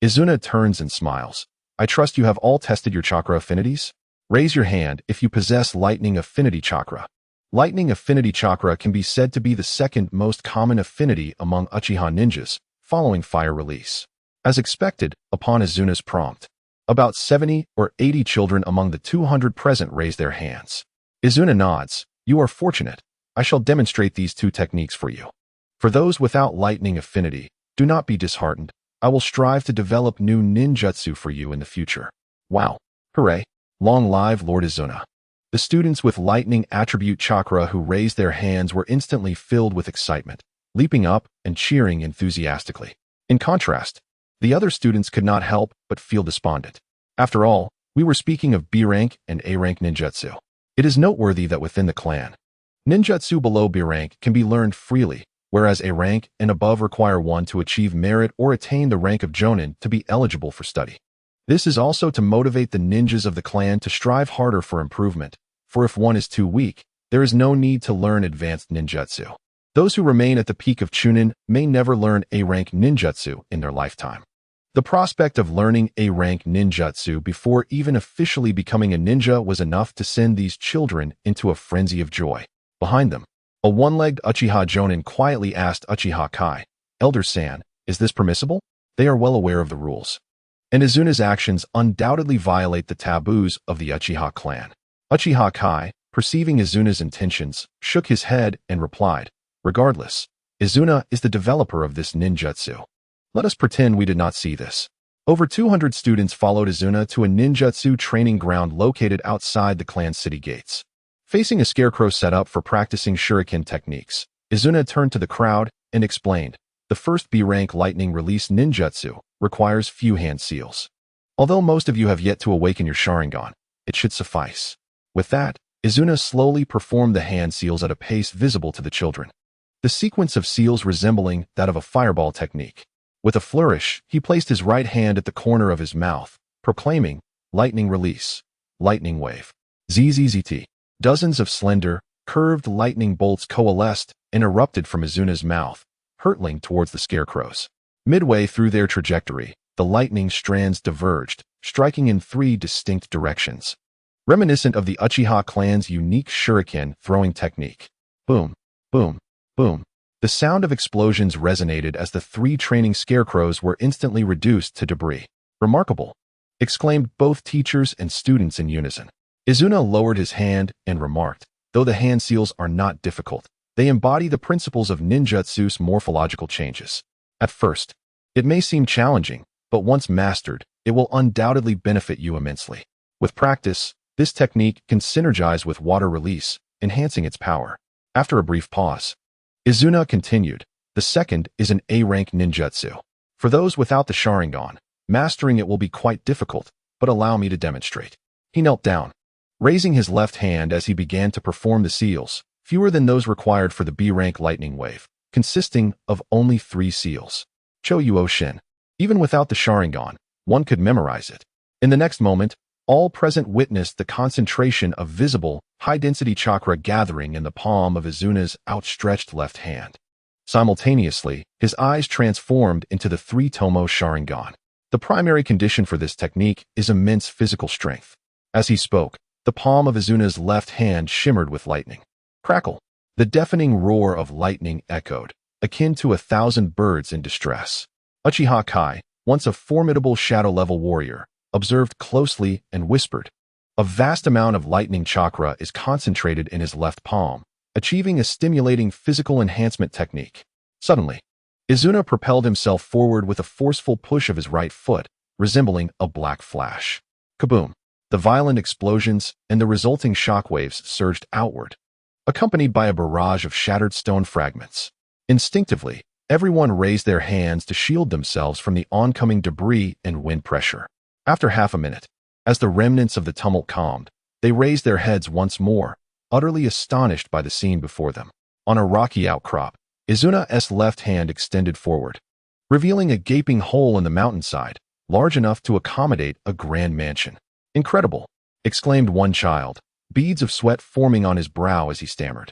Izuna turns and smiles. "I trust you have all tested your chakra affinities? Raise your hand if you possess Lightning Affinity Chakra." Lightning Affinity Chakra can be said to be the second most common affinity among Uchiha ninjas, following Fire Release. As expected, upon Izuna's prompt, about 70 or 80 children among the 200 present raise their hands. Izuna nods. "You are fortunate. I shall demonstrate these 2 techniques for you. For those without lightning affinity, do not be disheartened. I will strive to develop new ninjutsu for you in the future." Wow. Hooray. Long live Lord Izuna. The students with lightning attribute chakra who raised their hands were instantly filled with excitement, leaping up and cheering enthusiastically. In contrast, the other students could not help but feel despondent. After all, we were speaking of B-rank and A-rank ninjutsu. It is noteworthy that within the clan, ninjutsu below B-rank can be learned freely, whereas A-rank and above require one to achieve merit or attain the rank of Jonin to be eligible for study. This is also to motivate the ninjas of the clan to strive harder for improvement, for if one is too weak, there is no need to learn advanced ninjutsu. Those who remain at the peak of Chunin may never learn A-rank ninjutsu in their lifetime. The prospect of learning A-rank ninjutsu before even officially becoming a ninja was enough to send these children into a frenzy of joy. Behind them, a one-legged Uchiha Jonin quietly asked Uchiha Kai, "Elder San, is this permissible?" They are well aware of the rules. And Izuna's actions undoubtedly violate the taboos of the Uchiha clan. Uchiha Kai, perceiving Izuna's intentions, shook his head and replied, "Regardless, Izuna is the developer of this ninjutsu. Let us pretend we did not see this." Over 200 students followed Izuna to a ninjutsu training ground located outside the clan city gates. Facing a scarecrow set up for practicing shuriken techniques, Izuna turned to the crowd and explained, "The first B-rank lightning release ninjutsu requires few hand seals. Although most of you have yet to awaken your Sharingan, it should suffice." With that, Izuna slowly performed the hand seals at a pace visible to the children. The sequence of seals resembling that of a fireball technique. With a flourish, he placed his right hand at the corner of his mouth, proclaiming, "Lightning release, lightning wave, ZZZT." Dozens of slender, curved lightning bolts coalesced and erupted from Izuna's mouth, hurtling towards the scarecrows. Midway through their trajectory, the lightning strands diverged, striking in 3 distinct directions. Reminiscent of the Uchiha clan's unique shuriken throwing technique. Boom, boom, boom. The sound of explosions resonated as the 3 training scarecrows were instantly reduced to debris. "Remarkable!" exclaimed both teachers and students in unison. Izuna lowered his hand and remarked, "Though the hand seals are not difficult, they embody the principles of ninjutsu's morphological changes. At first, it may seem challenging, but once mastered, it will undoubtedly benefit you immensely. With practice, this technique can synergize with water release, enhancing its power." After a brief pause, Izuna continued, "The second is an A-rank ninjutsu. For those without the Sharingan, mastering it will be quite difficult, but allow me to demonstrate." He knelt down, raising his left hand as he began to perform the seals, fewer than those required for the B-rank lightning wave, consisting of only 3 seals. Choyuo Shin. Even without the Sharingan, one could memorize it. In the next moment, all present witnessed the concentration of visible, high-density chakra gathering in the palm of Izuna's outstretched left hand. Simultaneously, his eyes transformed into the 3-tomo Sharingan. The primary condition for this technique is immense physical strength. As he spoke, the palm of Izuna's left hand shimmered with lightning. Crackle! The deafening roar of lightning echoed, akin to 1,000 birds in distress. Uchiha Kai, once a formidable shadow-level warrior, observed closely and whispered, "A vast amount of lightning chakra is concentrated in his left palm, achieving a stimulating physical enhancement technique." Suddenly, Izuna propelled himself forward with a forceful push of his right foot, resembling a black flash. Kaboom! The violent explosions and the resulting shockwaves surged outward, accompanied by a barrage of shattered stone fragments. Instinctively, everyone raised their hands to shield themselves from the oncoming debris and wind pressure. After half a minute, as the remnants of the tumult calmed, they raised their heads once more, utterly astonished by the scene before them. On a rocky outcrop, Izuna's left hand extended forward, revealing a gaping hole in the mountainside, large enough to accommodate a grand mansion. "Incredible!" exclaimed one child, beads of sweat forming on his brow as he stammered.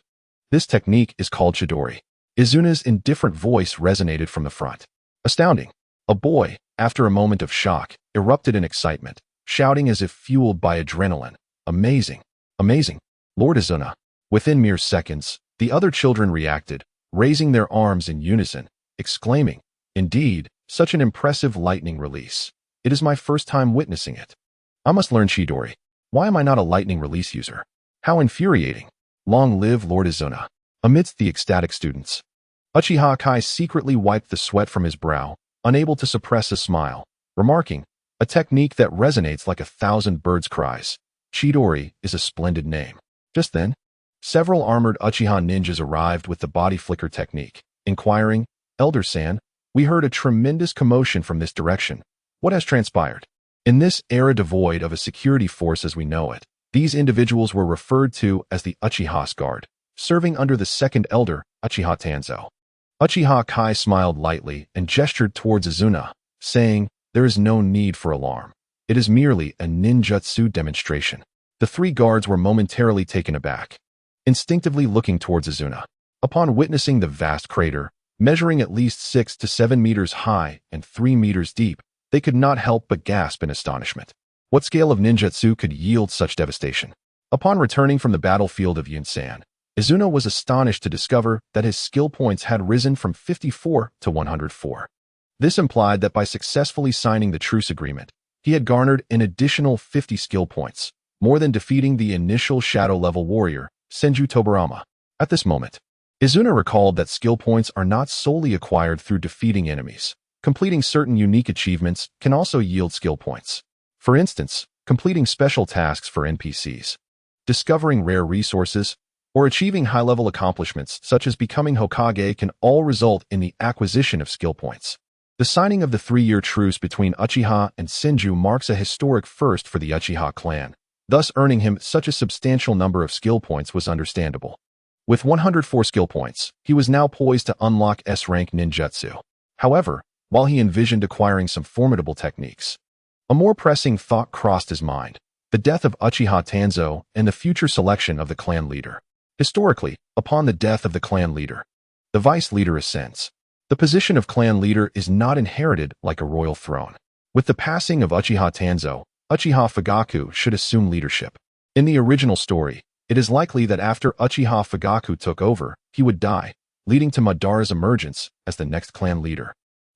"This technique is called Chidori." Izuna's indifferent voice resonated from the front. "Astounding!" A boy, after a moment of shock, erupted in excitement, shouting as if fueled by adrenaline, "Amazing! Amazing! Lord Izuna!" Within mere seconds, the other children reacted, raising their arms in unison, exclaiming, "Indeed, such an impressive lightning release. It is my first time witnessing it. I must learn Chidori. Why am I not a lightning release user? How infuriating! Long live Lord Izuna." Amidst the ecstatic students, Uchiha Kai secretly wiped the sweat from his brow, unable to suppress a smile, remarking, "A technique that resonates like 1,000 birds' cries. Chidori is a splendid name." Just then, several armored Uchiha ninjas arrived with the body flicker technique, inquiring, "Elder San, we heard a tremendous commotion from this direction. What has transpired?" In this era devoid of a security force as we know it, these individuals were referred to as the Uchiha's Guard, serving under the second elder, Uchiha Tanzo. Uchiha Kai smiled lightly and gestured towards Izuna, saying, "There is no need for alarm. It is merely a ninjutsu demonstration." The 3 guards were momentarily taken aback, instinctively looking towards Izuna. Upon witnessing the vast crater, measuring at least 6 to 7 meters high and 3 meters deep, they could not help but gasp in astonishment. What scale of ninjutsu could yield such devastation? Upon returning from the battlefield of Yunsan, Izuna was astonished to discover that his skill points had risen from 54 to 104. This implied that by successfully signing the truce agreement, he had garnered an additional 50 skill points, more than defeating the initial shadow-level warrior, Senju Tobarama. At this moment, Izuna recalled that skill points are not solely acquired through defeating enemies. Completing certain unique achievements can also yield skill points. For instance, completing special tasks for NPCs, discovering rare resources, or achieving high-level accomplishments such as becoming Hokage can all result in the acquisition of skill points. The signing of the 3-year truce between Uchiha and Senju marks a historic first for the Uchiha clan. Thus, earning him such a substantial number of skill points was understandable. With 104 skill points, he was now poised to unlock S-rank ninjutsu. However, while he envisioned acquiring some formidable techniques, a more pressing thought crossed his mind: the death of Uchiha Tanzo and the future selection of the clan leader. Historically, upon the death of the clan leader, the vice leader ascends. The position of clan leader is not inherited like a royal throne. With the passing of Uchiha Tanzo, Uchiha Fugaku should assume leadership. In the original story, it is likely that after Uchiha Fugaku took over, he would die, leading to Madara's emergence as the next clan leader,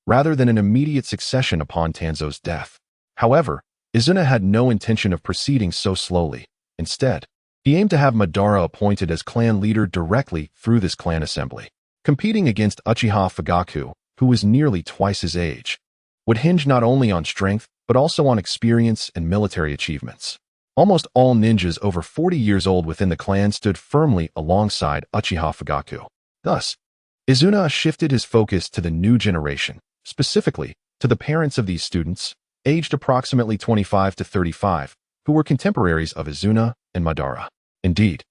rather than an immediate succession upon Tanzo's death. However, Izuna had no intention of proceeding so slowly. Instead, he aimed to have Madara appointed as clan leader directly through this clan assembly. Competing against Uchiha Fugaku, who was nearly twice his age, would hinge not only on strength, but also on experience and military achievements. Almost all ninjas over 40 years old within the clan stood firmly alongside Uchiha Fugaku. Thus, Izuna shifted his focus to the new generation, specifically to the parents of these students, aged approximately 25 to 35, who were contemporaries of Izuna and Madara. Indeed,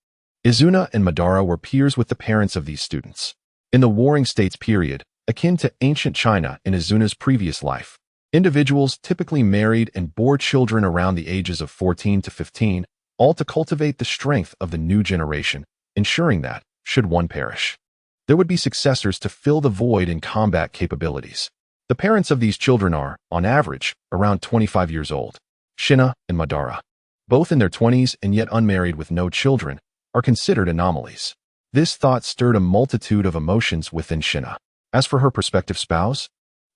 Izuna and Madara were peers with the parents of these students. In the Warring States period, akin to ancient China in Izuna's previous life, individuals typically married and bore children around the ages of 14 to 15, all to cultivate the strength of the new generation, ensuring that, should one perish, there would be successors to fill the void in combat capabilities. The parents of these children are, on average, around 25 years old. Shina and Madara, both in their 20s and yet unmarried with no children, are considered anomalies. This thought stirred a multitude of emotions within Shina. As for her prospective spouse,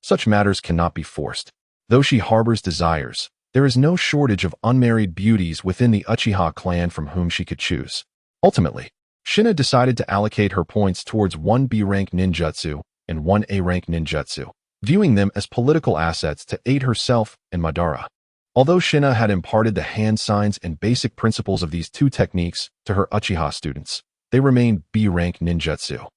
such matters cannot be forced. Though she harbors desires, there is no shortage of unmarried beauties within the Uchiha clan from whom she could choose. Ultimately, Shina decided to allocate her points towards one B-rank ninjutsu and one A-rank ninjutsu, viewing them as political assets to aid herself and Madara. Although Shina had imparted the hand signs and basic principles of these two techniques to her Uchiha students, they remained B-rank ninjutsu,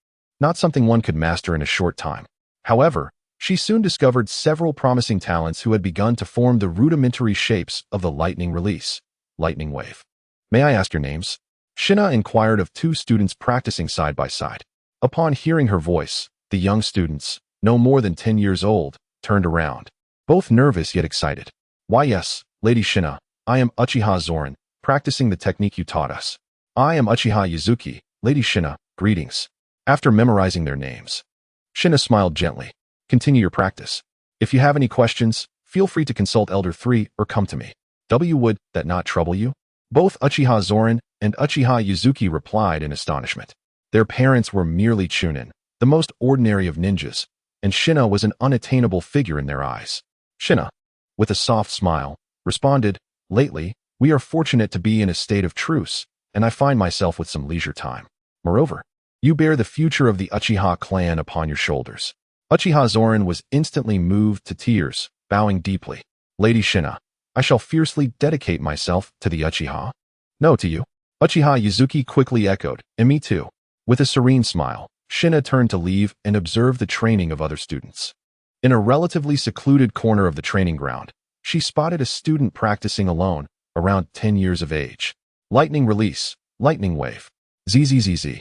not something one could master in a short time. However, she soon discovered several promising talents who had begun to form the rudimentary shapes of the lightning release, lightning wave. "May I ask your names?" Shina inquired of two students practicing side by side. Upon hearing her voice, the young students, no more than 10 years old, turned around, both nervous yet excited. "Why yes, Lady Shina, I am Uchiha Zorin, practicing the technique you taught us." "I am Uchiha Yuzuki, Lady Shina, greetings." After memorizing their names, Shina smiled gently. "Continue your practice. If you have any questions, feel free to consult Elder 3 or come to me. Would that not trouble you?" Both Uchiha Zorin and Uchiha Yuzuki replied in astonishment. Their parents were merely chunin, the most ordinary of ninjas, and Shina was an unattainable figure in their eyes. Shina, with a soft smile, responded, "Lately, we are fortunate to be in a state of truce, and I find myself with some leisure time. Moreover, you bear the future of the Uchiha clan upon your shoulders." Uchiha Zorin was instantly moved to tears, bowing deeply. "Lady Shina, I shall fiercely dedicate myself to the Uchiha." "No, to you." Uchiha Yuzuki quickly echoed, "And me too." With a serene smile, Shina turned to leave and observed the training of other students. In a relatively secluded corner of the training ground, she spotted a student practicing alone, around 10 years of age. Lightning release, lightning wave. ZZZZ.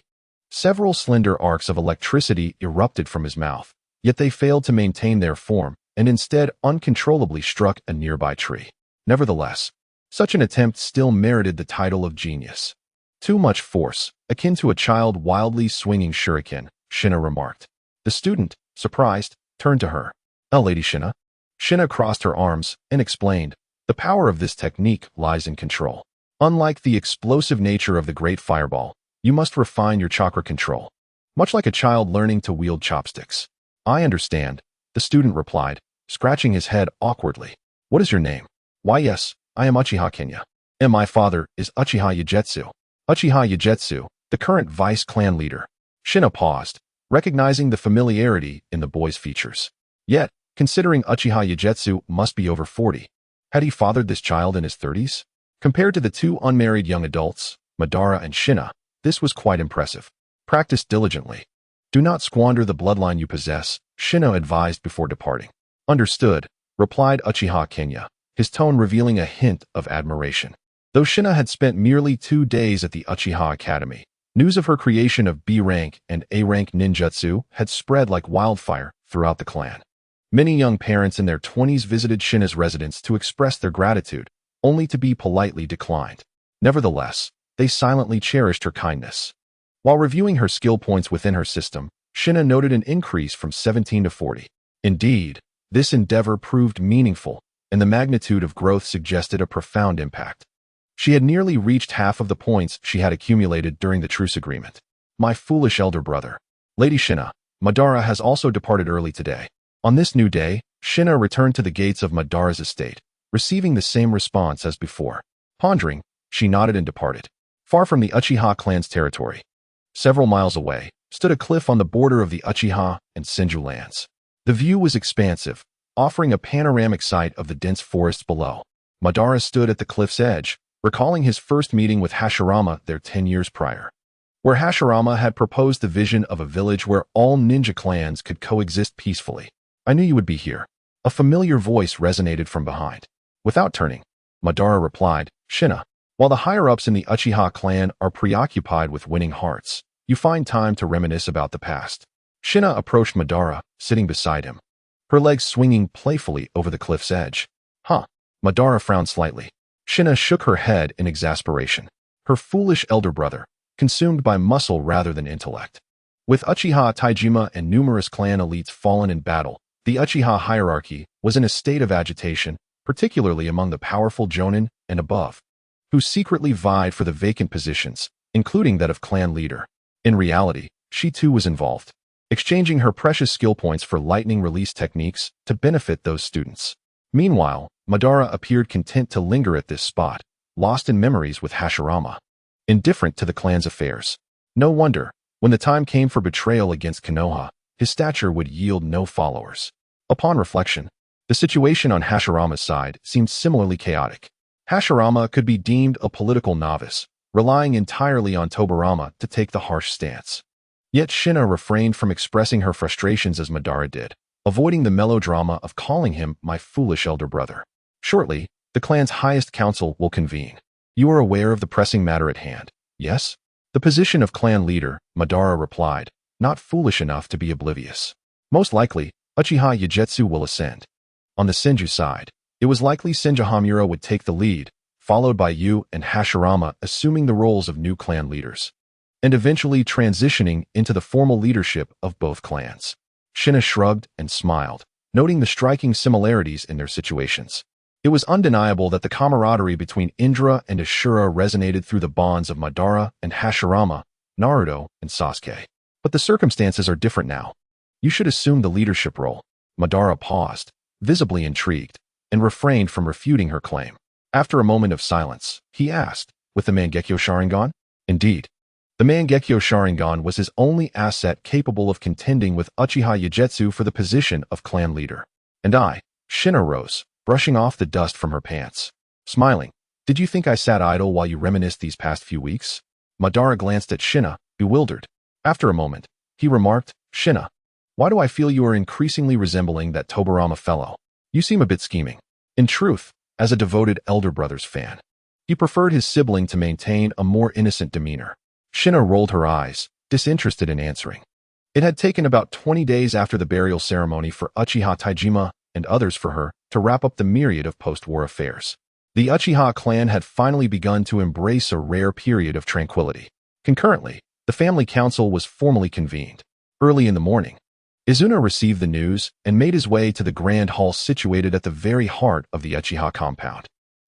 Several slender arcs of electricity erupted from his mouth, yet they failed to maintain their form and instead uncontrollably struck a nearby tree. Nevertheless, such an attempt still merited the title of genius. "Too much force, akin to a child wildly swinging shuriken," Shina remarked. The student, surprised, turned to her. Lady Shina." Shina crossed her arms and explained, "The power of this technique lies in control. Unlike the explosive nature of the great fireball, you must refine your chakra control, much like a child learning to wield chopsticks. I understand. The student replied, scratching his head awkwardly. What is your name? Why yes, I am Uchiha Kenya. And my father is Uchiha Yagetsu. Uchiha Yagetsu, the current vice clan leader. Shina paused, recognizing the familiarity in the boy's features. Yet, considering Uchiha Yagetsu must be over 40, had he fathered this child in his 30s? Compared to the two unmarried young adults, Madara and Shina, this was quite impressive. Practice diligently. Do not squander the bloodline you possess, Shina advised before departing. Understood, replied Uchiha Kenya, his tone revealing a hint of admiration. Though Shina had spent merely 2 days at the Uchiha Academy, news of her creation of B-rank and A-rank ninjutsu had spread like wildfire throughout the clan. Many young parents in their 20s visited Shina's residence to express their gratitude, only to be politely declined. Nevertheless, they silently cherished her kindness. While reviewing her skill points within her system, Shina noted an increase from 17 to 40. Indeed, this endeavor proved meaningful, and the magnitude of growth suggested a profound impact. She had nearly reached half of the points she had accumulated during the truce agreement. My foolish elder brother. Lady Shina, Madara has also departed early today. On this new day, Shina returned to the gates of Madara's estate, receiving the same response as before. Pondering, she nodded and departed. Far from the Uchiha clan's territory, several miles away, stood a cliff on the border of the Uchiha and Senju lands. The view was expansive, offering a panoramic sight of the dense forests below. Madara stood at the cliff's edge, recalling his first meeting with Hashirama there 10 years prior, where Hashirama had proposed the vision of a village where all ninja clans could coexist peacefully. I knew you would be here. A familiar voice resonated from behind. Without turning, Madara replied, Shina, while the higher-ups in the Uchiha clan are preoccupied with winning hearts, you find time to reminisce about the past. Shina approached Madara, sitting beside him, her legs swinging playfully over the cliff's edge. Huh. Madara frowned slightly. Shina shook her head in exasperation. Her foolish elder brother, consumed by muscle rather than intellect. With Uchiha Taijima and numerous clan elites fallen in battle, the Uchiha hierarchy was in a state of agitation, particularly among the powerful Jonin and above, who secretly vied for the vacant positions, including that of clan leader. In reality, she too was involved, exchanging her precious skill points for lightning release techniques to benefit those students. Meanwhile, Madara appeared content to linger at this spot, lost in memories with Hashirama, indifferent to the clan's affairs. No wonder, when the time came for betrayal against Konoha, his stature would yield no followers. Upon reflection, the situation on Hashirama's side seemed similarly chaotic. Hashirama could be deemed a political novice, relying entirely on Tobirama to take the harsh stance. Yet Shina refrained from expressing her frustrations as Madara did, avoiding the melodrama of calling him my foolish elder brother. Shortly, the clan's highest council will convene. You are aware of the pressing matter at hand, yes? The position of clan leader, Madara replied, not foolish enough to be oblivious. Most likely, Uchiha Yagetsu will ascend. On the Senju side, it was likely Senju Hamura would take the lead, followed by you and Hashirama assuming the roles of new clan leaders, and eventually transitioning into the formal leadership of both clans. Shina shrugged and smiled, noting the striking similarities in their situations. It was undeniable that the camaraderie between Indra and Ashura resonated through the bonds of Madara and Hashirama, Naruto and Sasuke. But the circumstances are different now. You should assume the leadership role. Madara paused, visibly intrigued, and refrained from refuting her claim. After a moment of silence, he asked, with the Mangekyo Sharingan? Indeed. The Mangekyo Sharingan was his only asset capable of contending with Uchiha Yagetsu for the position of clan leader. And I, Shina rose, brushing off the dust from her pants. Smiling, did you think I sat idle while you reminisced these past few weeks? Madara glanced at Shina, bewildered. After a moment, he remarked, Shina, why do I feel you are increasingly resembling that Tobirama fellow? You seem a bit scheming. In truth, as a devoted elder brother's fan, he preferred his sibling to maintain a more innocent demeanor. Shina rolled her eyes, disinterested in answering. It had taken about 20 days after the burial ceremony for Uchiha Taijima and others for her to wrap up the myriad of post-war affairs. The Uchiha clan had finally begun to embrace a rare period of tranquility. Concurrently, the family council was formally convened. Early in the morning, Izuna received the news and made his way to the grand hall situated at the very heart of the Uchiha compound.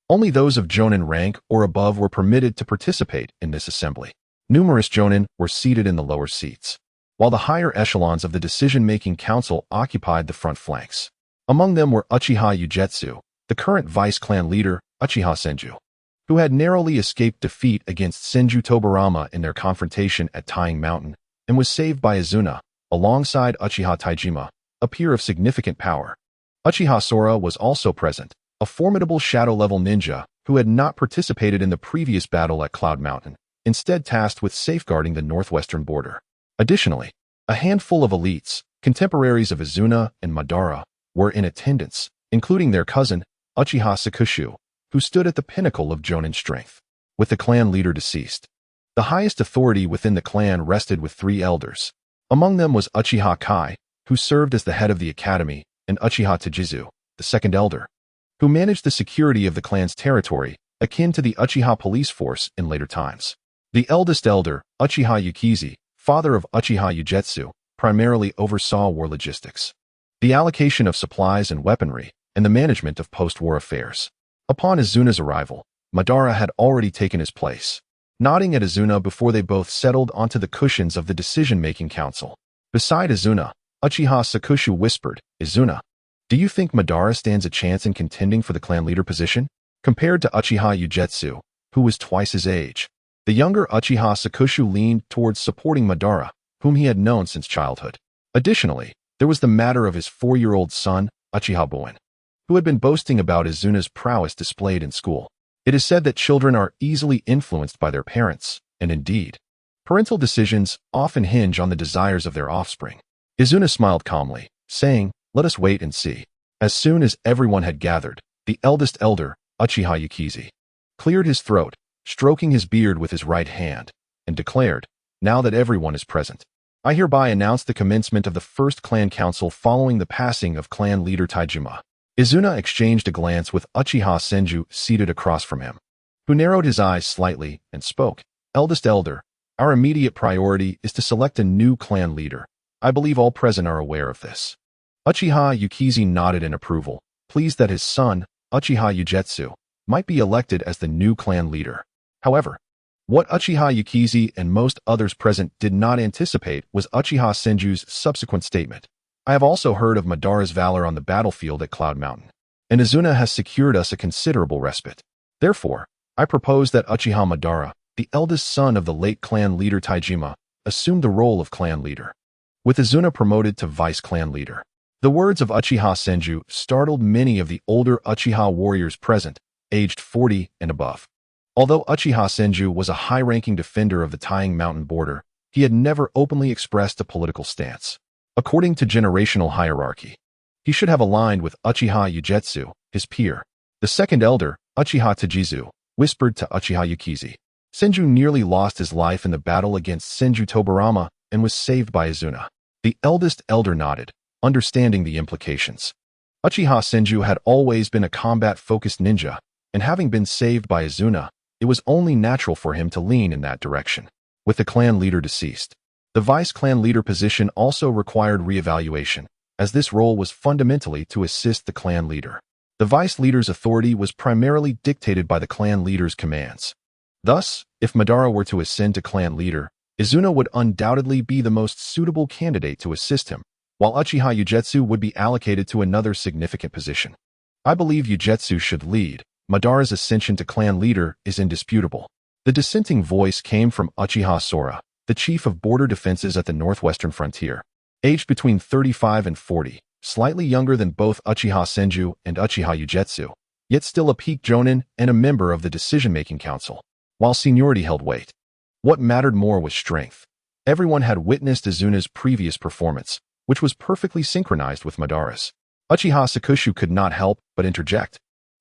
Only those of Jonin rank or above were permitted to participate in this assembly. Numerous Jonin were seated in the lower seats. while the higher echelons of the decision-making council occupied the front flanks. Among them were Uchiha Ujetsu, the current vice-clan leader, Uchiha Senju, who had narrowly escaped defeat against Senju Tobarama in their confrontation at Tying Mountain, and was saved by Izuna, alongside Uchiha Taijima, a peer of significant power. Uchiha Sora was also present, a formidable shadow-level ninja who had not participated in the previous battle at Cloud Mountain, instead tasked with safeguarding the northwestern border. Additionally, a handful of elites, contemporaries of Izuna and Madara, were in attendance, including their cousin, Uchiha Sakushu, who stood at the pinnacle of Jonin strength. With the clan leader deceased, the highest authority within the clan rested with 3 elders. Among them was Uchiha Kai, who served as the head of the academy, and Uchiha Tajizu, the second elder, who managed the security of the clan's territory, akin to the Uchiha police force in later times. The eldest elder, Uchiha Yukizi, father of Uchiha Ujetsu, primarily oversaw war logistics, the allocation of supplies and weaponry, and the management of post-war affairs. Upon Izuna's arrival, Madara had already taken his place, nodding at Izuna before they both settled onto the cushions of the decision-making council. Beside Izuna, Uchiha Sakushu whispered, "Izuna, do you think Madara stands a chance in contending for the clan leader position?" Compared to Uchiha Ujetsu, who was twice his age, the younger Uchiha Sakushu leaned towards supporting Madara, whom he had known since childhood. Additionally, there was the matter of his 4-year-old son, Uchiha Boin, who had been boasting about Izuna's prowess displayed in school. It is said that children are easily influenced by their parents, and indeed, parental decisions often hinge on the desires of their offspring. Izuna smiled calmly, saying, "Let us wait and see." As soon as everyone had gathered, the eldest elder, Uchiha Yukizi, cleared his throat, stroking his beard with his right hand, and declared, "Now that everyone is present, I hereby announce the commencement of the first clan council following the passing of clan leader Taijima." Izuna exchanged a glance with Uchiha Senju seated across from him, who narrowed his eyes slightly and spoke, "Eldest elder, our immediate priority is to select a new clan leader. I believe all present are aware of this." Uchiha Yukizi nodded in approval, pleased that his son, Uchiha Ujetsu, might be elected as the new clan leader. However, what Uchiha Yukizi and most others present did not anticipate was Uchiha Senju's subsequent statement. "I have also heard of Madara's valor on the battlefield at Cloud Mountain, and Izuna has secured us a considerable respite. Therefore, I propose that Uchiha Madara, the eldest son of the late clan leader Taijima, assume the role of clan leader, with Izuna promoted to vice-clan leader." The words of Uchiha Senju startled many of the older Uchiha warriors present, aged 40 and above. Although Uchiha Senju was a high-ranking defender of the Tying Mountain border, he had never openly expressed a political stance. According to generational hierarchy, he should have aligned with Uchiha Ujetsu, his peer. The second elder, Uchiha Tajizu, whispered to Uchiha Yukizi. Senju nearly lost his life in the battle against Senju Tobarama and was saved by Izuna. The eldest elder nodded, understanding the implications. Uchiha Senju had always been a combat-focused ninja, and having been saved by Izuna, it was only natural for him to lean in that direction. With the clan leader deceased, the vice-clan leader position also required re-evaluation, as this role was fundamentally to assist the clan leader. The vice leader's authority was primarily dictated by the clan leader's commands. Thus, if Madara were to ascend to clan leader, Izuna would undoubtedly be the most suitable candidate to assist him, while Uchiha Ujetsu would be allocated to another significant position. I believe Ujetsu should lead. Madara's ascension to clan leader is indisputable. The dissenting voice came from Uchiha Sora, the chief of border defenses at the northwestern frontier. Aged between 35 and 40, slightly younger than both Uchiha Senju and Uchiha Ujetsu, yet still a peak jonin and a member of the decision-making council. While seniority held weight, what mattered more was strength. Everyone had witnessed Izuna's previous performance, which was perfectly synchronized with Madara's. Uchiha Sakushu could not help but interject.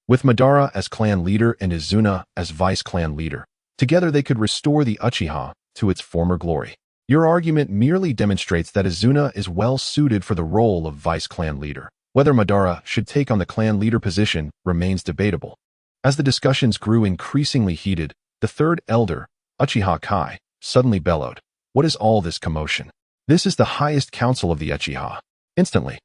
With Madara as clan leader and Izuna as vice-clan leader, together they could restore the Uchiha to its former glory. Your argument merely demonstrates that Izuna is well suited for the role of vice-clan leader. Whether Madara should take on the clan leader position remains debatable. As the discussions grew increasingly heated, the third elder, Uchiha Kai, suddenly bellowed, "What is all this commotion? This is the highest council of the Uchiha." Instantly,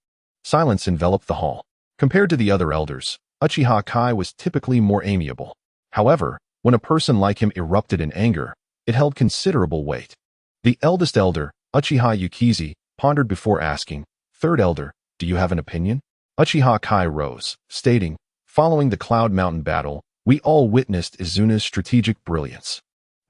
silence enveloped the hall. Compared to the other elders, Uchiha Kai was typically more amiable. However, when a person like him erupted in anger, it held considerable weight. The eldest elder, Uchiha Yukizi pondered before asking, "Third Elder, do you have an opinion?" Uchiha Kai rose, stating, "Following the Cloud Mountain battle, we all witnessed Izuna's strategic brilliance.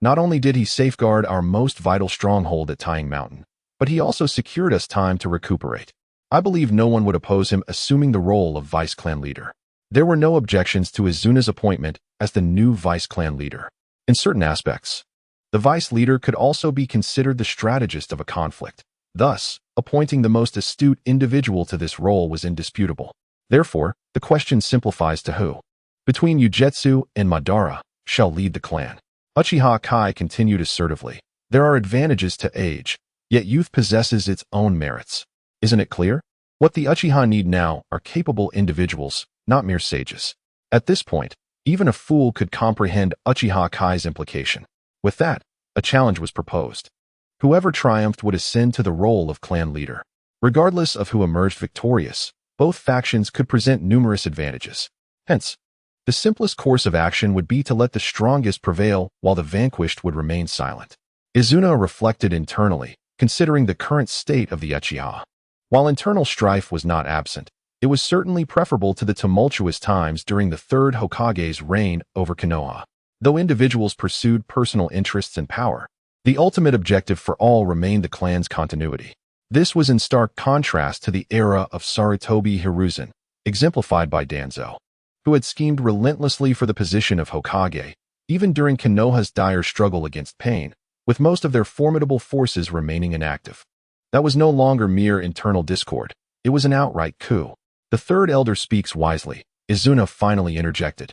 Not only did he safeguard our most vital stronghold at Tying Mountain, but he also secured us time to recuperate. I believe no one would oppose him assuming the role of Vice Clan leader." There were no objections to Izuna's appointment as the new Vice Clan leader. In certain aspects, the Vice leader could also be considered the strategist of a conflict. Thus, appointing the most astute individual to this role was indisputable. Therefore, the question simplifies to who, between Ugetsu and Madara, shall lead the clan. Uchiha Kai continued assertively. There are advantages to age, yet youth possesses its own merits. Isn't it clear? What the Uchiha need now are capable individuals, not mere sages. At this point, even a fool could comprehend Uchiha Kai's implication. With that, a challenge was proposed. Whoever triumphed would ascend to the role of clan leader. Regardless of who emerged victorious, both factions could present numerous advantages. Hence, the simplest course of action would be to let the strongest prevail while the vanquished would remain silent. Izuna reflected internally, considering the current state of the Uchiha. While internal strife was not absent, it was certainly preferable to the tumultuous times during the third Hokage's reign over Konoha. Though individuals pursued personal interests and power, the ultimate objective for all remained the clan's continuity. This was in stark contrast to the era of Sarutobi Hiruzen, exemplified by Danzo, who had schemed relentlessly for the position of Hokage, even during Konoha's dire struggle against pain, with most of their formidable forces remaining inactive. That was no longer mere internal discord, it was an outright coup. The third elder speaks wisely, Izuna finally interjected,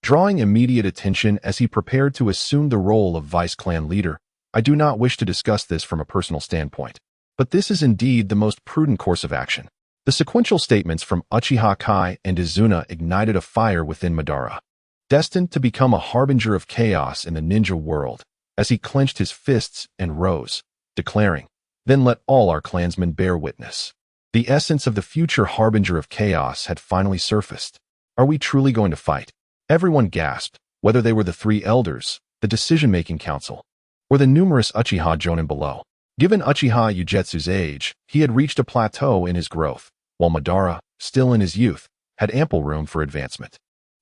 drawing immediate attention as he prepared to assume the role of vice clan leader. "I do not wish to discuss this from a personal standpoint, but this is indeed the most prudent course of action." The sequential statements from Uchiha Kai and Izuna ignited a fire within Madara, destined to become a harbinger of chaos in the ninja world, as he clenched his fists and rose, declaring, "Then let all our clansmen bear witness." The essence of the future harbinger of chaos had finally surfaced. Are we truly going to fight? Everyone gasped, whether they were the three elders, the decision-making council, or the numerous Uchiha Jonin below. Given Uchiha Ugetsu's age, he had reached a plateau in his growth, while Madara, still in his youth, had ample room for advancement.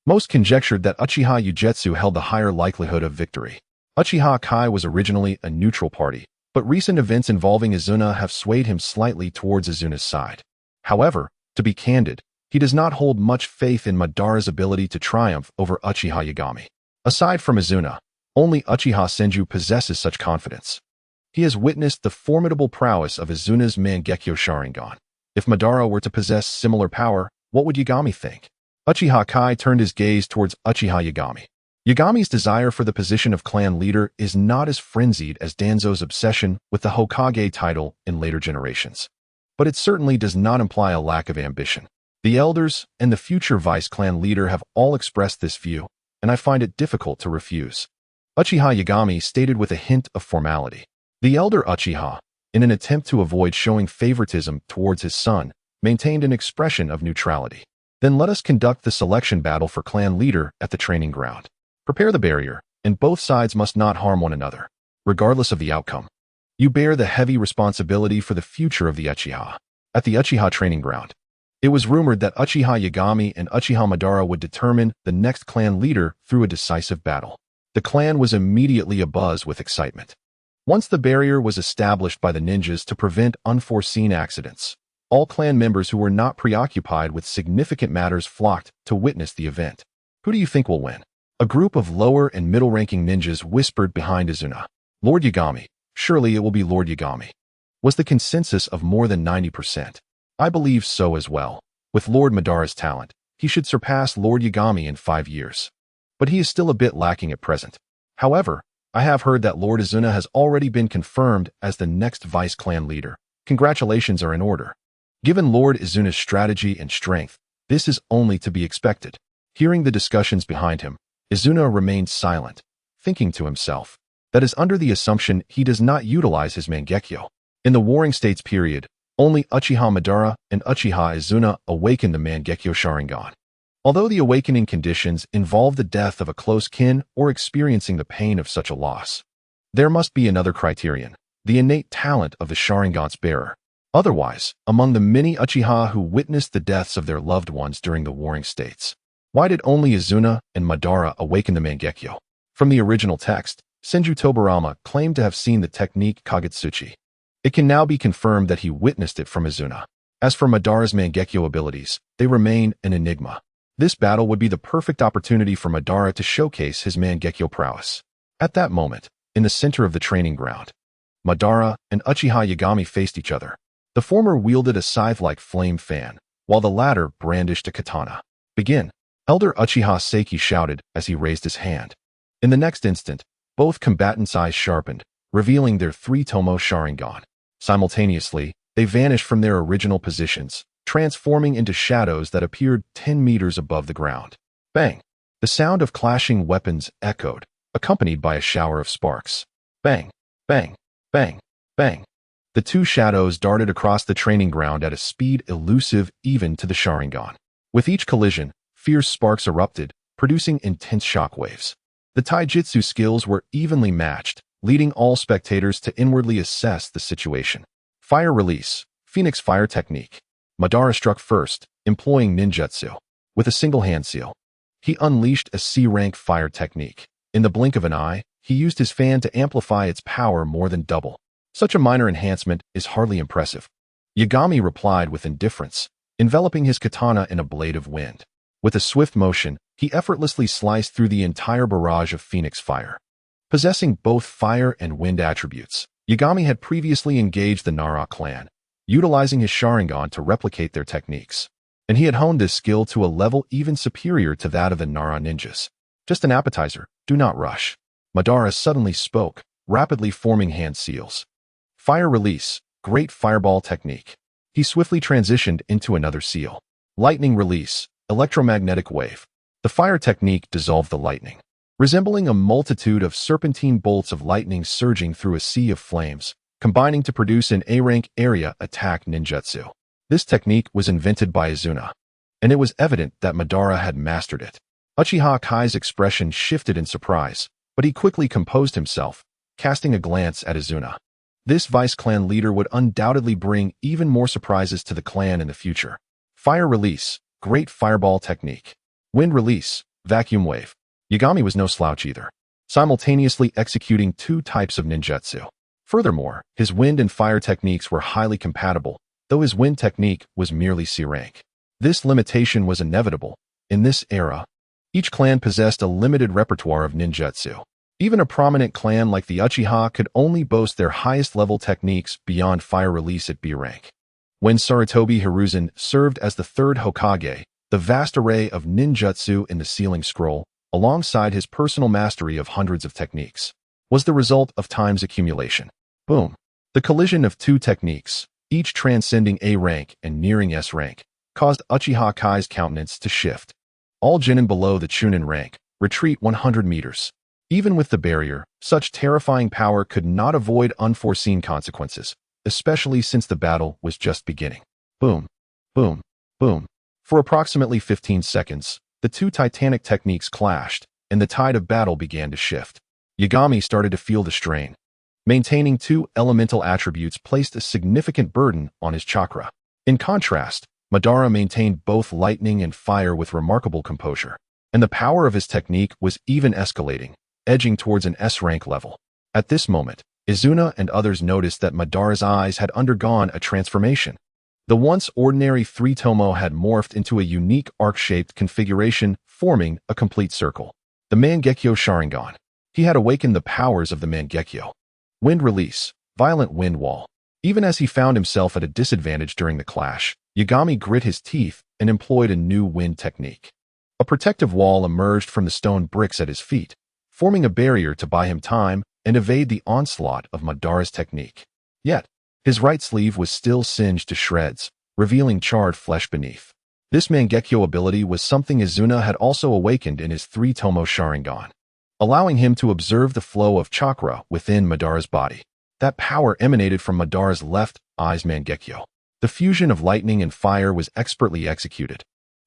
Most conjectured that Uchiha Ugetsu held the higher likelihood of victory. Uchiha Kai was originally a neutral party, but recent events involving Izuna have swayed him slightly towards Izuna's side. However, to be candid, he does not hold much faith in Madara's ability to triumph over Uchiha Yagami. Aside from Izuna, only Uchiha Senju possesses such confidence. He has witnessed the formidable prowess of Izuna's Mangekyo Sharingan. If Madara were to possess similar power, what would Yagami think? Uchiha Kai turned his gaze towards Uchiha Yagami. Yagami's desire for the position of clan leader is not as frenzied as Danzo's obsession with the Hokage title in later generations. But it certainly does not imply a lack of ambition. The elders and the future vice clan leader have all expressed this view, and I find it difficult to refuse. Uchiha Yagami stated with a hint of formality. The elder Uchiha, in an attempt to avoid showing favoritism towards his son, maintained an expression of neutrality. "Then let us conduct the selection battle for clan leader at the training ground. Prepare the barrier, and both sides must not harm one another. Regardless of the outcome, you bear the heavy responsibility for the future of the Uchiha." At the Uchiha training ground, it was rumored that Uchiha Yagami and Uchiha Madara would determine the next clan leader through a decisive battle. The clan was immediately abuzz with excitement. Once the barrier was established by the ninjas to prevent unforeseen accidents, all clan members who were not preoccupied with significant matters flocked to witness the event. "Who do you think will win?" A group of lower and middle-ranking ninjas whispered behind Izuna. "Lord Yagami. Surely it will be Lord Yagami," was the consensus of more than 90%. "I believe so as well. With Lord Madara's talent, he should surpass Lord Yagami in 5 years. But he is still a bit lacking at present. However, I have heard that Lord Izuna has already been confirmed as the next vice clan leader. Congratulations are in order." Given Lord Izuna's strategy and strength, this is only to be expected. Hearing the discussions behind him, Izuna remained silent, thinking to himself, that is under the assumption he does not utilize his Mangekyo. In the Warring States period, only Uchiha Madara and Uchiha Izuna awakened the Mangekyo Sharingan. Although the awakening conditions involve the death of a close kin or experiencing the pain of such a loss, there must be another criterion, the innate talent of the Sharingan's bearer. Otherwise, among the many Uchiha who witnessed the deaths of their loved ones during the warring states, why did only Izuna and Madara awaken the Mangekyo? From the original text, Senju Tobarama claimed to have seen the technique Kagutsuchi. It can now be confirmed that he witnessed it from Izuna. As for Madara's Mangekyo abilities, they remain an enigma. This battle would be the perfect opportunity for Madara to showcase his Mangekyo prowess. At that moment, in the center of the training ground, Madara and Uchiha Yagami faced each other. The former wielded a scythe-like flame fan, while the latter brandished a katana. "Begin!" Elder Uchiha Seiki shouted as he raised his hand. In the next instant, both combatants' eyes sharpened, revealing their three-tomo Sharingan. Simultaneously, they vanished from their original positions, transforming into shadows that appeared 10 meters above the ground. Bang! The sound of clashing weapons echoed, accompanied by a shower of sparks. Bang! Bang! Bang! Bang! The two shadows darted across the training ground at a speed elusive even to the Sharingan. With each collision, fierce sparks erupted, producing intense shockwaves. The taijutsu skills were evenly matched, leading all spectators to inwardly assess the situation. Fire release, Phoenix Fire Technique. Madara struck first, employing ninjutsu. With a single hand seal, he unleashed a C-rank fire technique. In the blink of an eye, he used his fan to amplify its power more than double. Such a minor enhancement is hardly impressive. Yagami replied with indifference, enveloping his katana in a blade of wind. With a swift motion, he effortlessly sliced through the entire barrage of Phoenix Fire. Possessing both fire and wind attributes, Yagami had previously engaged the Nara clan, utilizing his Sharingan to replicate their techniques. And he had honed this skill to a level even superior to that of the Nara ninjas. "Just an appetizer, do not rush." Madara suddenly spoke, rapidly forming hand seals. Fire release, Great Fireball Technique. He swiftly transitioned into another seal. Lightning release, Electromagnetic Wave. The fire technique dissolved the lightning, resembling a multitude of serpentine bolts of lightning surging through a sea of flames, combining to produce an A-rank area attack ninjutsu. This technique was invented by Izuna, and it was evident that Madara had mastered it. Uchiha Kai's expression shifted in surprise, but he quickly composed himself, casting a glance at Izuna. This vice-clan leader would undoubtedly bring even more surprises to the clan in the future. Fire release, Great Fireball Technique. Wind release, Vacuum Wave. Yagami was no slouch either, simultaneously executing two types of ninjutsu. Furthermore, his wind and fire techniques were highly compatible, though his wind technique was merely C-rank. This limitation was inevitable. In this era, each clan possessed a limited repertoire of ninjutsu. Even a prominent clan like the Uchiha could only boast their highest-level techniques beyond fire release at B-rank. When Sarutobi Hiruzen served as the third Hokage, the vast array of ninjutsu in the Sealing Scroll, alongside his personal mastery of hundreds of techniques, was the result of time's accumulation. Boom! The collision of two techniques, each transcending A-rank and nearing S-rank, caused Uchiha Kai's countenance to shift. All Genin below the Chunin rank retreat 100 meters. Even with the barrier, such terrifying power could not avoid unforeseen consequences, especially since the battle was just beginning. Boom, boom, boom. For approximately 15 seconds, the two titanic techniques clashed, and the tide of battle began to shift. Yagami started to feel the strain. Maintaining two elemental attributes placed a significant burden on his chakra. In contrast, Madara maintained both lightning and fire with remarkable composure, and the power of his technique was even escalating, edging towards an S-rank level. At this moment, Izuna and others noticed that Madara's eyes had undergone a transformation. The once ordinary three-tomo had morphed into a unique arc-shaped configuration, forming a complete circle. The Mangekyo Sharingan. He had awakened the powers of the Mangekyo. Wind release, Violent Wind Wall. Even as he found himself at a disadvantage during the clash, Yagami grit his teeth and employed a new wind technique. A protective wall emerged from the stone bricks at his feet, forming a barrier to buy him time and evade the onslaught of Madara's technique. Yet, his right sleeve was still singed to shreds, revealing charred flesh beneath. This Mangekyo ability was something Izuna had also awakened in his three-tomo Sharingan, allowing him to observe the flow of chakra within Madara's body. That power emanated from Madara's left eye's Mangekyo. The fusion of lightning and fire was expertly executed,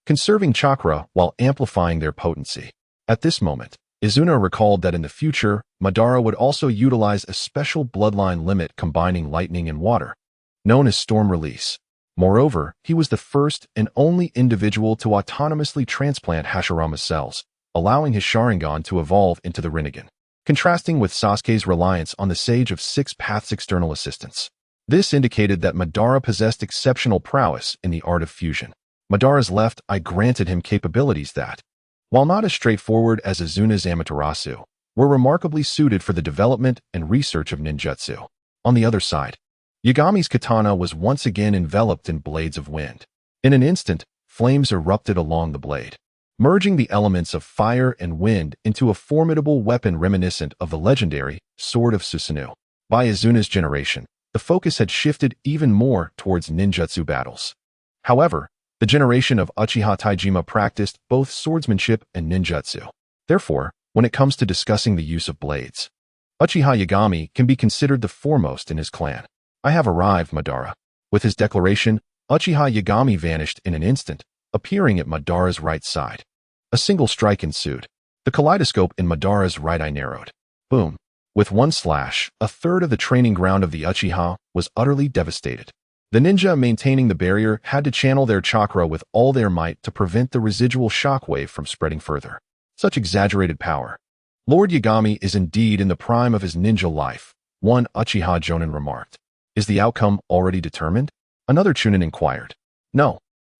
conserving chakra while amplifying their potency. At this moment, Izuna recalled that in the future, Madara would also utilize a special bloodline limit combining lightning and water, known as Storm Release. Moreover, he was the first and only individual to autonomously transplant Hashirama's cells, allowing his Sharingan to evolve into the Rinnegan, contrasting with Sasuke's reliance on the Sage of Six Paths' external assistance. This indicated that Madara possessed exceptional prowess in the art of fusion. Madara's left eye granted him capabilities that, while not as straightforward as Izuna's Amaterasu, were remarkably suited for the development and research of ninjutsu. On the other side, Yagami's katana was once again enveloped in blades of wind. In an instant, flames erupted along the blade, merging the elements of fire and wind into a formidable weapon reminiscent of the legendary Sword of Susanoo. By Izuna's generation, the focus had shifted even more towards ninjutsu battles. However, the generation of Uchiha Taijima practiced both swordsmanship and ninjutsu. Therefore, when it comes to discussing the use of blades, Uchiha Yagami can be considered the foremost in his clan. "I have arrived, Madara." With his declaration, Uchiha Yagami vanished in an instant, appearing at Madara's right side. A single strike ensued. The kaleidoscope in Madara's right eye narrowed. Boom. With one slash, a third of the training ground of the Uchiha was utterly devastated. The ninja maintaining the barrier had to channel their chakra with all their might to prevent the residual shockwave from spreading further. Such exaggerated power. Lord Yagami is indeed in the prime of his ninja life, one Uchiha Jonin remarked. Is the outcome already determined? Another Chunin inquired. No.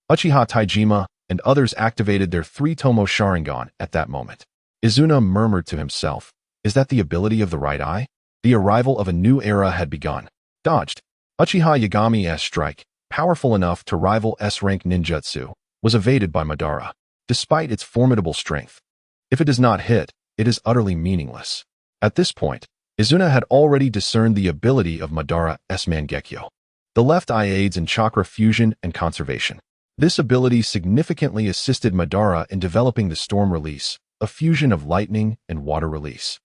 Uchiha Taijima and others activated their three-tomo Sharingan at that moment. Izuna murmured to himself, "Is that the ability of the right eye?" The arrival of a new era had begun. Dodged. Uchiha Yagami's strike, powerful enough to rival S-rank ninjutsu, was evaded by Madara, despite its formidable strength. If it does not hit, it is utterly meaningless. At this point, Izuna had already discerned the ability of Madara's Mangekyo. The left eye aids in chakra fusion and conservation. This ability significantly assisted Madara in developing the Storm Release, a fusion of lightning and water release.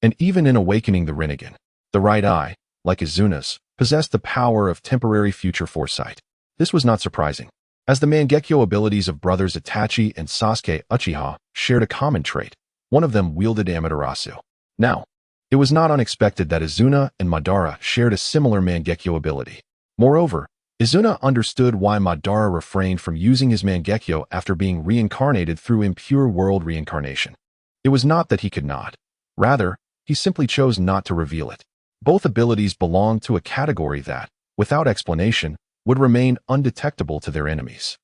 And even in awakening the Rinnegan, the right eye, like Izuna's, possessed the power of temporary future foresight. This was not surprising, as the Mangekyo abilities of brothers Itachi and Sasuke Uchiha shared a common trait. One of them wielded Amaterasu. Now, it was not unexpected that Izuna and Madara shared a similar Mangekyo ability. Moreover, Izuna understood why Madara refrained from using his Mangekyo after being reincarnated through impure world reincarnation. It was not that he could not. Rather, he simply chose not to reveal it. Both abilities belonged to a category that, without explanation, would remain undetectable to their enemies.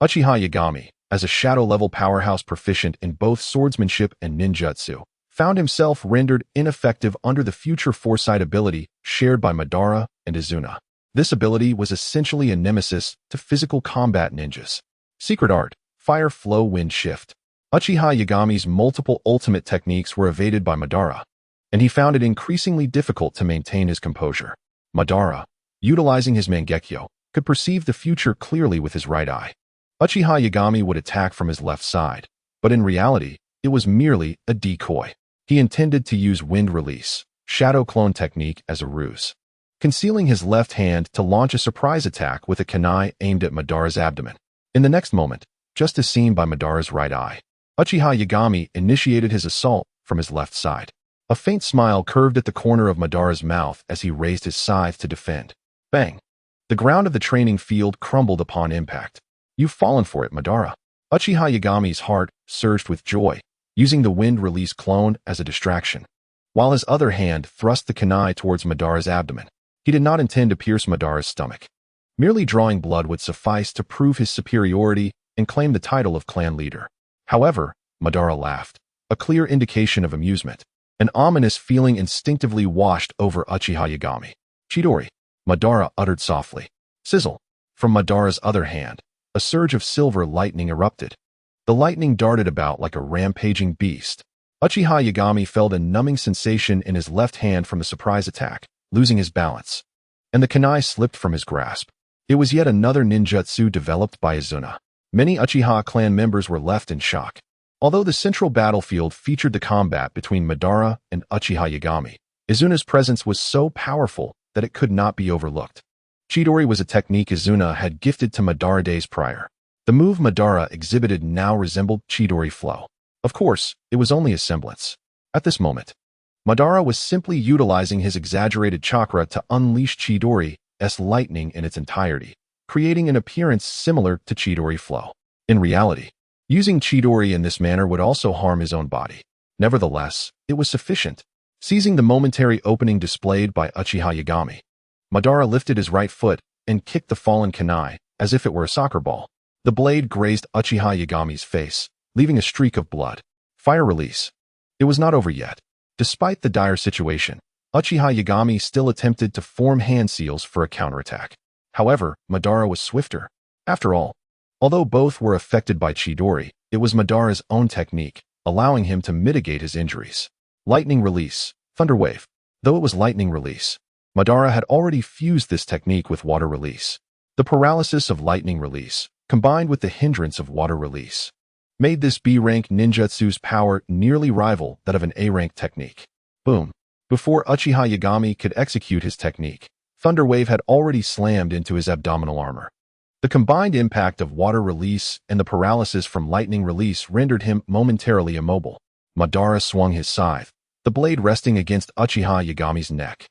Uchiha Yagami, as a shadow-level powerhouse proficient in both swordsmanship and ninjutsu, found himself rendered ineffective under the future foresight ability shared by Madara and Izuna. This ability was essentially a nemesis to physical combat ninjas. Secret Art, Fire Flow Wind Shift. Uchiha Yagami's multiple ultimate techniques were evaded by Madara, and he found it increasingly difficult to maintain his composure. Madara, utilizing his Mangekyo, could perceive the future clearly with his right eye. Uchiha Yagami would attack from his left side, but in reality, it was merely a decoy. He intended to use Wind Release, Shadow Clone technique as a ruse, concealing his left hand to launch a surprise attack with a kunai aimed at Madara's abdomen. In the next moment, just as seen by Madara's right eye, Uchiha Yagami initiated his assault from his left side. A faint smile curved at the corner of Madara's mouth as he raised his scythe to defend. Bang! The ground of the training field crumbled upon impact. "You've fallen for it, Madara." Uchiha Yagami's heart surged with joy, using the Wind Release clone as a distraction, while his other hand thrust the kunai towards Madara's abdomen. He did not intend to pierce Madara's stomach. Merely drawing blood would suffice to prove his superiority and claim the title of clan leader. However, Madara laughed, a clear indication of amusement. An ominous feeling instinctively washed over Uchiha Yagami. "Chidori," Madara uttered softly. Sizzle. From Madara's other hand, a surge of silver lightning erupted. The lightning darted about like a rampaging beast. Uchiha Yagami felt a numbing sensation in his left hand from the surprise attack, losing his balance, and the kunai slipped from his grasp. It was yet another ninjutsu developed by Izuna. Many Uchiha clan members were left in shock. Although the central battlefield featured the combat between Madara and Uchiha Yagami, Izuna's presence was so powerful that it could not be overlooked. Chidori was a technique Izuna had gifted to Madara days prior. The move Madara exhibited now resembled Chidori flow. Of course, it was only a semblance. At this moment, Madara was simply utilizing his exaggerated chakra to unleash Chidori's lightning in its entirety, creating an appearance similar to Chidori flow. In reality, using Chidori in this manner would also harm his own body. Nevertheless, it was sufficient. Seizing the momentary opening displayed by Uchiha Yagami, Madara lifted his right foot and kicked the fallen kunai as if it were a soccer ball. The blade grazed Uchiha Yagami's face, leaving a streak of blood. Fire release. It was not over yet. Despite the dire situation, Uchiha Yagami still attempted to form hand seals for a counterattack. However, Madara was swifter. After all, although both were affected by Chidori, it was Madara's own technique, allowing him to mitigate his injuries. Lightning release, thunder wave. Though it was lightning release, Madara had already fused this technique with water release. The paralysis of lightning release, combined with the hindrance of water release, made this B-rank ninjutsu's power nearly rival that of an A-rank technique. Boom. Before Uchiha Yagami could execute his technique, Thunder Wave had already slammed into his abdominal armor. The combined impact of water release and the paralysis from lightning release rendered him momentarily immobile. Madara swung his scythe, the blade resting against Uchiha Yagami's neck.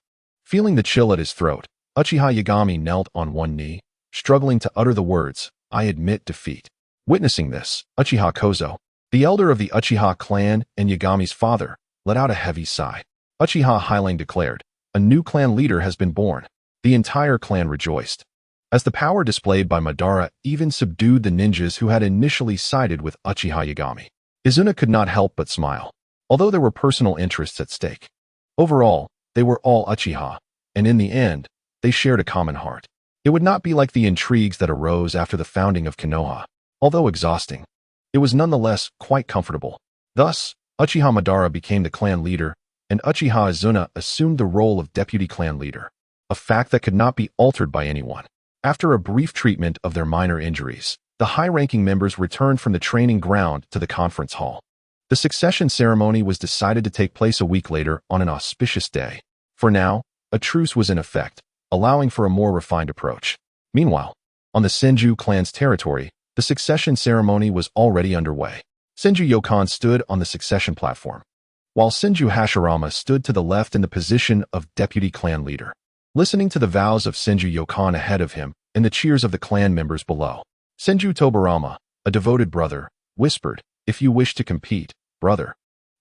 Feeling the chill at his throat, Uchiha Yagami knelt on one knee, struggling to utter the words, "I admit defeat." Witnessing this, Uchiha Kozo, the elder of the Uchiha clan and Yagami's father, let out a heavy sigh. Uchiha Highlang declared, "A new clan leader has been born." The entire clan rejoiced, as the power displayed by Madara even subdued the ninjas who had initially sided with Uchiha Yagami. Izuna could not help but smile, although there were personal interests at stake. Overall, they were all Uchiha, and in the end, they shared a common heart. It would not be like the intrigues that arose after the founding of Konoha. Although exhausting, it was nonetheless quite comfortable. Thus, Uchiha Madara became the clan leader, and Uchiha Izuna assumed the role of deputy clan leader, a fact that could not be altered by anyone. After a brief treatment of their minor injuries, the high-ranking members returned from the training ground to the conference hall. The succession ceremony was decided to take place a week later on an auspicious day. For now, a truce was in effect, allowing for a more refined approach. Meanwhile, on the Senju clan's territory, the succession ceremony was already underway. Senju Yokan stood on the succession platform, while Senju Hashirama stood to the left in the position of deputy clan leader. Listening to the vows of Senju Yokan ahead of him and the cheers of the clan members below, Senju Tobarama, a devoted brother, whispered, "If you wish to compete, brother,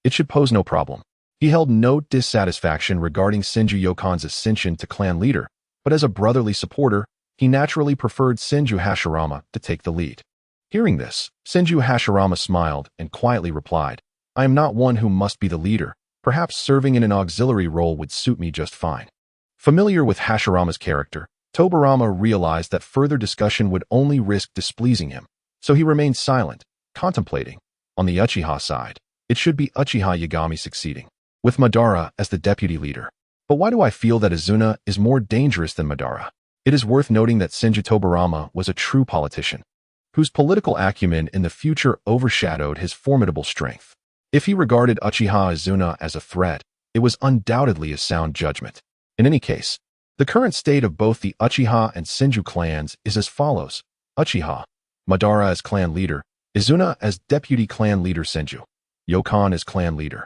it should pose no problem." He held no dissatisfaction regarding Senju Yokan's ascension to clan leader, but as a brotherly supporter, he naturally preferred Senju Hashirama to take the lead. Hearing this, Senju Hashirama smiled and quietly replied, "I am not one who must be the leader. Perhaps serving in an auxiliary role would suit me just fine." Familiar with Hashirama's character, Tobarama realized that further discussion would only risk displeasing him, so he remained silent, contemplating. On the Uchiha side, it should be Uchiha Yagami succeeding, with Madara as the deputy leader. But why do I feel that Izuna is more dangerous than Madara? It is worth noting that Senju Tobarama was a true politician, whose political acumen in the future overshadowed his formidable strength. If he regarded Uchiha Izuna as a threat, it was undoubtedly a sound judgment. In any case, the current state of both the Uchiha and Senju clans is as follows: Uchiha, Madara as clan leader, Izuna as deputy clan leader Senju, Yokan as clan leader,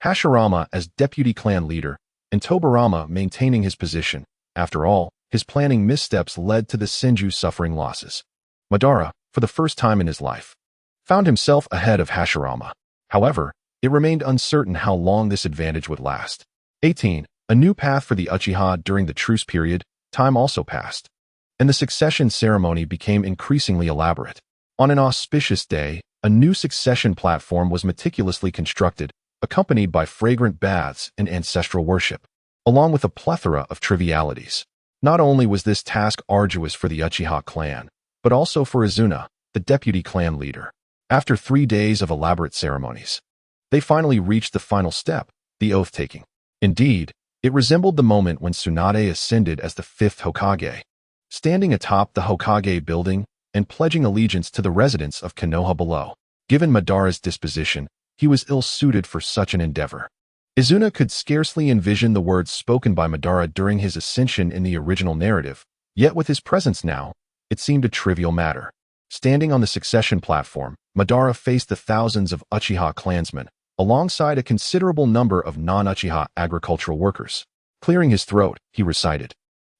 Hashirama as deputy clan leader, and Tobarama maintaining his position. After all, his planning missteps led to the Senju suffering losses. Madara, for the first time in his life, found himself ahead of Hashirama. However, it remained uncertain how long this advantage would last. 18. A new path for the Uchiha during the truce period. Time also passed, and the succession ceremony became increasingly elaborate. On an auspicious day, a new succession platform was meticulously constructed, accompanied by fragrant baths and ancestral worship, along with a plethora of trivialities. Not only was this task arduous for the Uchiha clan, but also for Izuna, the deputy clan leader. After 3 days of elaborate ceremonies, they finally reached the final step, the oath-taking. Indeed, it resembled the moment when Tsunade ascended as the 5th Hokage, standing atop the Hokage building and pledging allegiance to the residents of Konoha below. Given Madara's disposition, he was ill-suited for such an endeavor. Izuna could scarcely envision the words spoken by Madara during his ascension in the original narrative, yet with his presence now, it seemed a trivial matter. Standing on the succession platform, Madara faced the thousands of Uchiha clansmen, alongside a considerable number of non-Uchiha agricultural workers. Clearing his throat, he recited,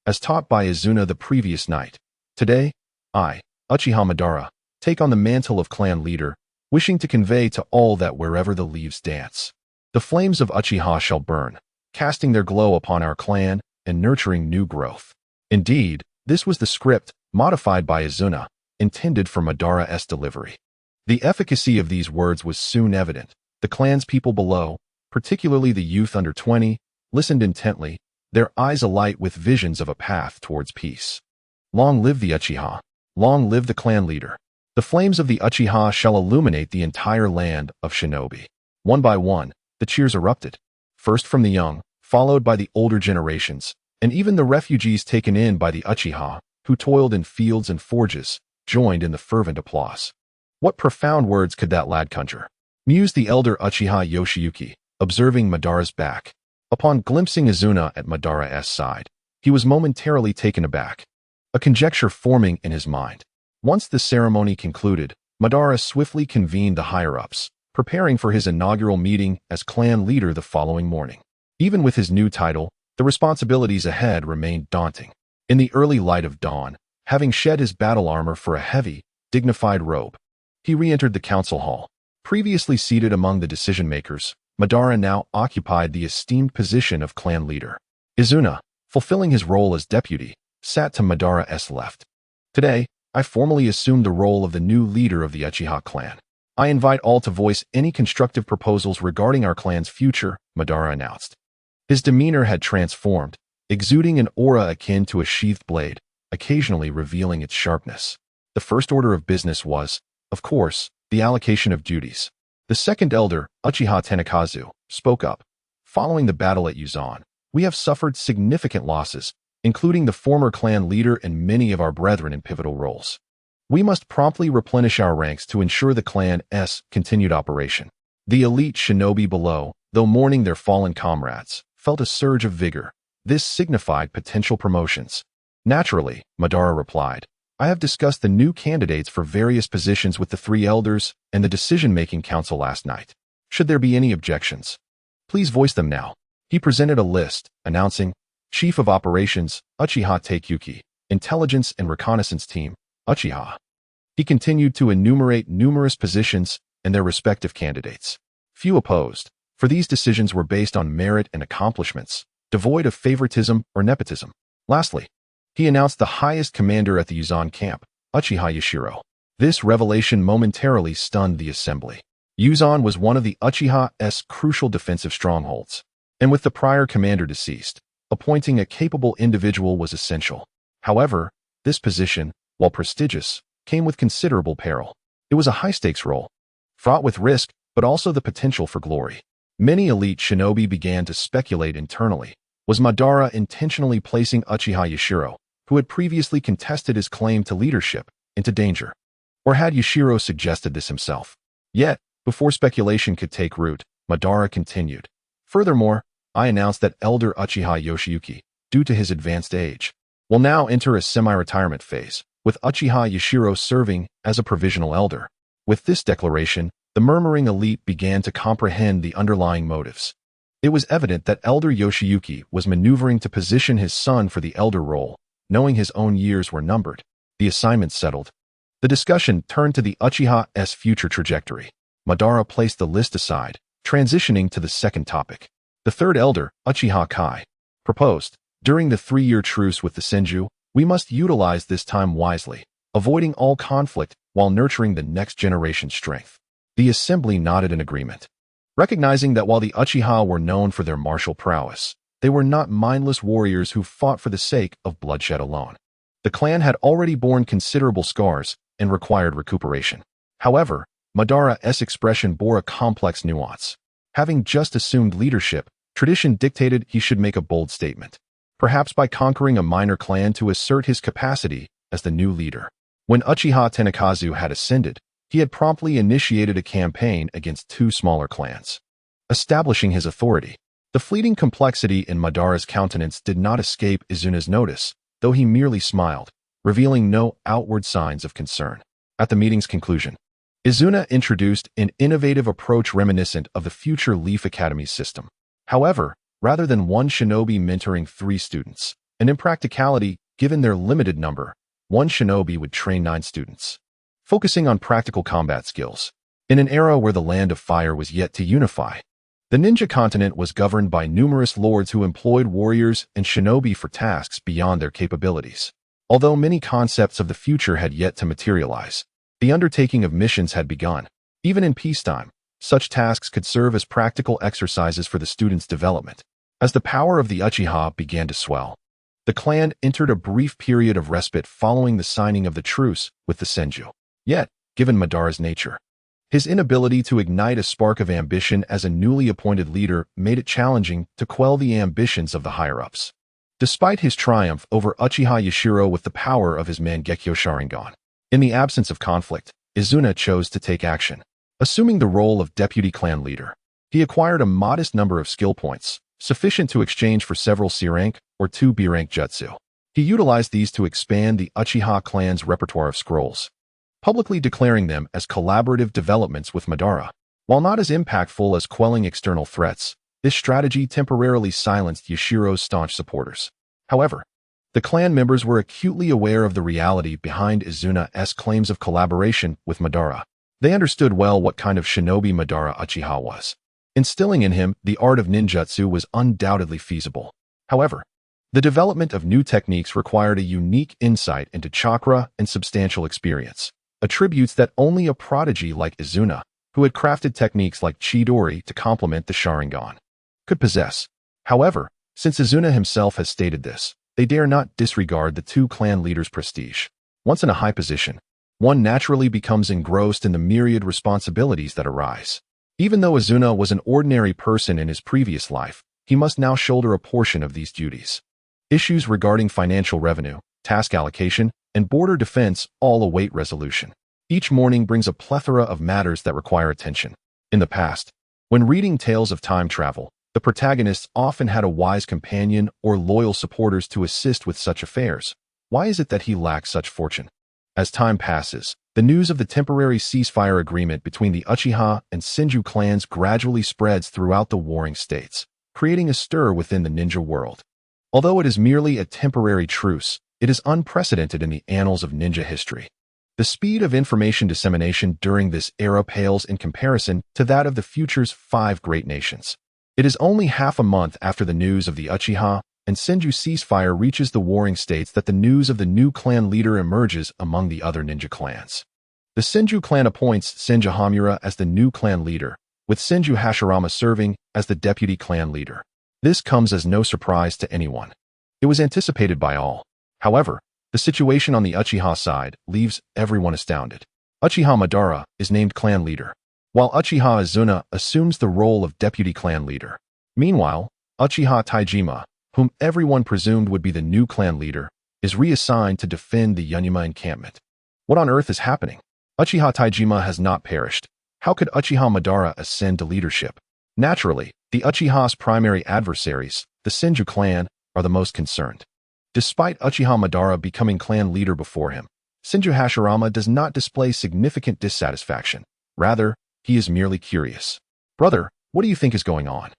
as taught by Izuna the previous night, "Today, I, Uchiha Madara, take on the mantle of clan leader, wishing to convey to all that wherever the leaves dance, the flames of Uchiha shall burn, casting their glow upon our clan and nurturing new growth." Indeed, this was the script, modified by Izuna, intended for Madara's delivery. The efficacy of these words was soon evident. The clan's people below, particularly the youth under 20, listened intently, their eyes alight with visions of a path towards peace. Long live the Uchiha! Long live the clan leader! The flames of the Uchiha shall illuminate the entire land of Shinobi. One by one, the cheers erupted, first from the young, followed by the older generations, and even the refugees taken in by the Uchiha, who toiled in fields and forges, joined in the fervent applause. What profound words could that lad conjure? Mused the elder Uchiha Yoshiyuki, observing Madara's back. Upon glimpsing Izuna at Madara's side, he was momentarily taken aback, a conjecture forming in his mind. Once the ceremony concluded, Madara swiftly convened the higher-ups, preparing for his inaugural meeting as clan leader the following morning. Even with his new title, the responsibilities ahead remained daunting. In the early light of dawn, having shed his battle armor for a heavy, dignified robe, he re-entered the council hall. Previously seated among the decision-makers, Madara now occupied the esteemed position of clan leader. Izuna, fulfilling his role as deputy, sat to Madara's left. "Today, I formally assumed the role of the new leader of the Uchiha clan. I invite all to voice any constructive proposals regarding our clan's future," Madara announced. His demeanor had transformed, exuding an aura akin to a sheathed blade, occasionally revealing its sharpness. The first order of business was, of course, the allocation of duties. The second elder, Uchiha Tenakazu, spoke up. "Following the battle at Uzan, we have suffered significant losses, including the former clan leader and many of our brethren in pivotal roles. We must promptly replenish our ranks to ensure the clan's continued operation." The elite shinobi below, though mourning their fallen comrades, felt a surge of vigor. This signified potential promotions. "Naturally," Madara replied, "I have discussed the new candidates for various positions with the three elders and the decision-making council last night. Should there be any objections, please voice them now." He presented a list, announcing, "Chief of Operations, Uchiha Takeuchi, Intelligence and Reconnaissance Team, Uchiha." He continued to enumerate numerous positions and their respective candidates. Few opposed, for these decisions were based on merit and accomplishments, devoid of favoritism or nepotism. Lastly, he announced the highest commander at the Uzan camp, Uchiha Yashiro. This revelation momentarily stunned the assembly. Uzan was one of the Uchiha's crucial defensive strongholds, and with the prior commander deceased, appointing a capable individual was essential. However, this position, while prestigious, came with considerable peril. It was a high-stakes role, fraught with risk, but also the potential for glory. Many elite shinobi began to speculate internally. Was Madara intentionally placing Uchiha Yashiro, who had previously contested his claim to leadership, into danger? Or had Yashiro suggested this himself? Yet, before speculation could take root, Madara continued. "Furthermore, I announced that elder Uchiha Yoshiyuki, due to his advanced age, will now enter a semi-retirement phase, with Uchiha Yashiro serving as a provisional elder." With this declaration, the murmuring elite began to comprehend the underlying motives. It was evident that elder Yoshiyuki was maneuvering to position his son for the elder role, knowing his own years were numbered. The assignment settled, the discussion turned to the Uchiha's future trajectory. Madara placed the list aside, transitioning to the second topic. The third elder, Uchiha Kai, proposed, "During the 3-year truce with the Senju, we must utilize this time wisely, avoiding all conflict while nurturing the next generation's strength." The assembly nodded in agreement, recognizing that while the Uchiha were known for their martial prowess, they were not mindless warriors who fought for the sake of bloodshed alone. The clan had already borne considerable scars and required recuperation. However, Madara's expression bore a complex nuance. Having just assumed leadership, tradition dictated he should make a bold statement, perhaps by conquering a minor clan to assert his capacity as the new leader. When Uchiha Tenakazu had ascended, he had promptly initiated a campaign against 2 smaller clans, establishing his authority. The fleeting complexity in Madara's countenance did not escape Izuna's notice, though he merely smiled, revealing no outward signs of concern. At the meeting's conclusion, Izuna introduced an innovative approach reminiscent of the future Leaf Academy's system. However, rather than one shinobi mentoring 3 students, and in practicality, given their limited number, one shinobi would train 9 students, focusing on practical combat skills. In an era where the Land of Fire was yet to unify, the ninja continent was governed by numerous lords who employed warriors and shinobi for tasks beyond their capabilities. Although many concepts of the future had yet to materialize, the undertaking of missions had begun. Even in peacetime, such tasks could serve as practical exercises for the students' development. As the power of the Uchiha began to swell, the clan entered a brief period of respite following the signing of the truce with the Senju. Yet, given Madara's nature, his inability to ignite a spark of ambition as a newly appointed leader made it challenging to quell the ambitions of the higher-ups. Despite his triumph over Uchiha Yashiro with the power of his Mangekyo Sharingan, in the absence of conflict, Izuna chose to take action. Assuming the role of deputy clan leader, he acquired a modest number of skill points, sufficient to exchange for several C-rank or 2 B-rank jutsu. He utilized these to expand the Uchiha clan's repertoire of scrolls, publicly declaring them as collaborative developments with Madara. While not as impactful as quelling external threats, this strategy temporarily silenced Yashiro's staunch supporters. However, the clan members were acutely aware of the reality behind Izuna's claims of collaboration with Madara. They understood well what kind of shinobi Madara Uchiha was. Instilling in him the art of ninjutsu was undoubtedly feasible. However, the development of new techniques required a unique insight into chakra and substantial experience, attributes that only a prodigy like Izuna, who had crafted techniques like Chidori to complement the Sharingan, could possess. However, since Izuna himself has stated this, they dare not disregard the 2 clan leaders' prestige. Once in a high position, one naturally becomes engrossed in the myriad responsibilities that arise. Even though Izuna was an ordinary person in his previous life, he must now shoulder a portion of these duties. Issues regarding financial revenue, task allocation, and border defense all await resolution. Each morning brings a plethora of matters that require attention. In the past, when reading tales of time travel, the protagonists often had a wise companion or loyal supporters to assist with such affairs. Why is it that he lacks such fortune? As time passes, the news of the temporary ceasefire agreement between the Uchiha and Senju clans gradually spreads throughout the warring states, creating a stir within the ninja world. Although it is merely a temporary truce, it is unprecedented in the annals of ninja history. The speed of information dissemination during this era pales in comparison to that of the future's 5 great nations. It is only half a month after the news of the Uchiha and Senju ceasefire reaches the warring states that the news of the new clan leader emerges among the other ninja clans. The Senju clan appoints Senju Hamura as the new clan leader, with Senju Hashirama serving as the deputy clan leader. This comes as no surprise to anyone. It was anticipated by all. However, the situation on the Uchiha side leaves everyone astounded. Uchiha Madara is named clan leader, while Uchiha Izuna assumes the role of deputy clan leader. Meanwhile, Uchiha Taijima, whom everyone presumed would be the new clan leader, is reassigned to defend the Yonima encampment. What on earth is happening? Uchiha Taijima has not perished. How could Uchiha Madara ascend to leadership? Naturally, the Uchiha's primary adversaries, the Senju clan, are the most concerned. Despite Uchiha Madara becoming clan leader before him, Senju Hashirama does not display significant dissatisfaction. Rather, he is merely curious. "Brother, what do you think is going on?"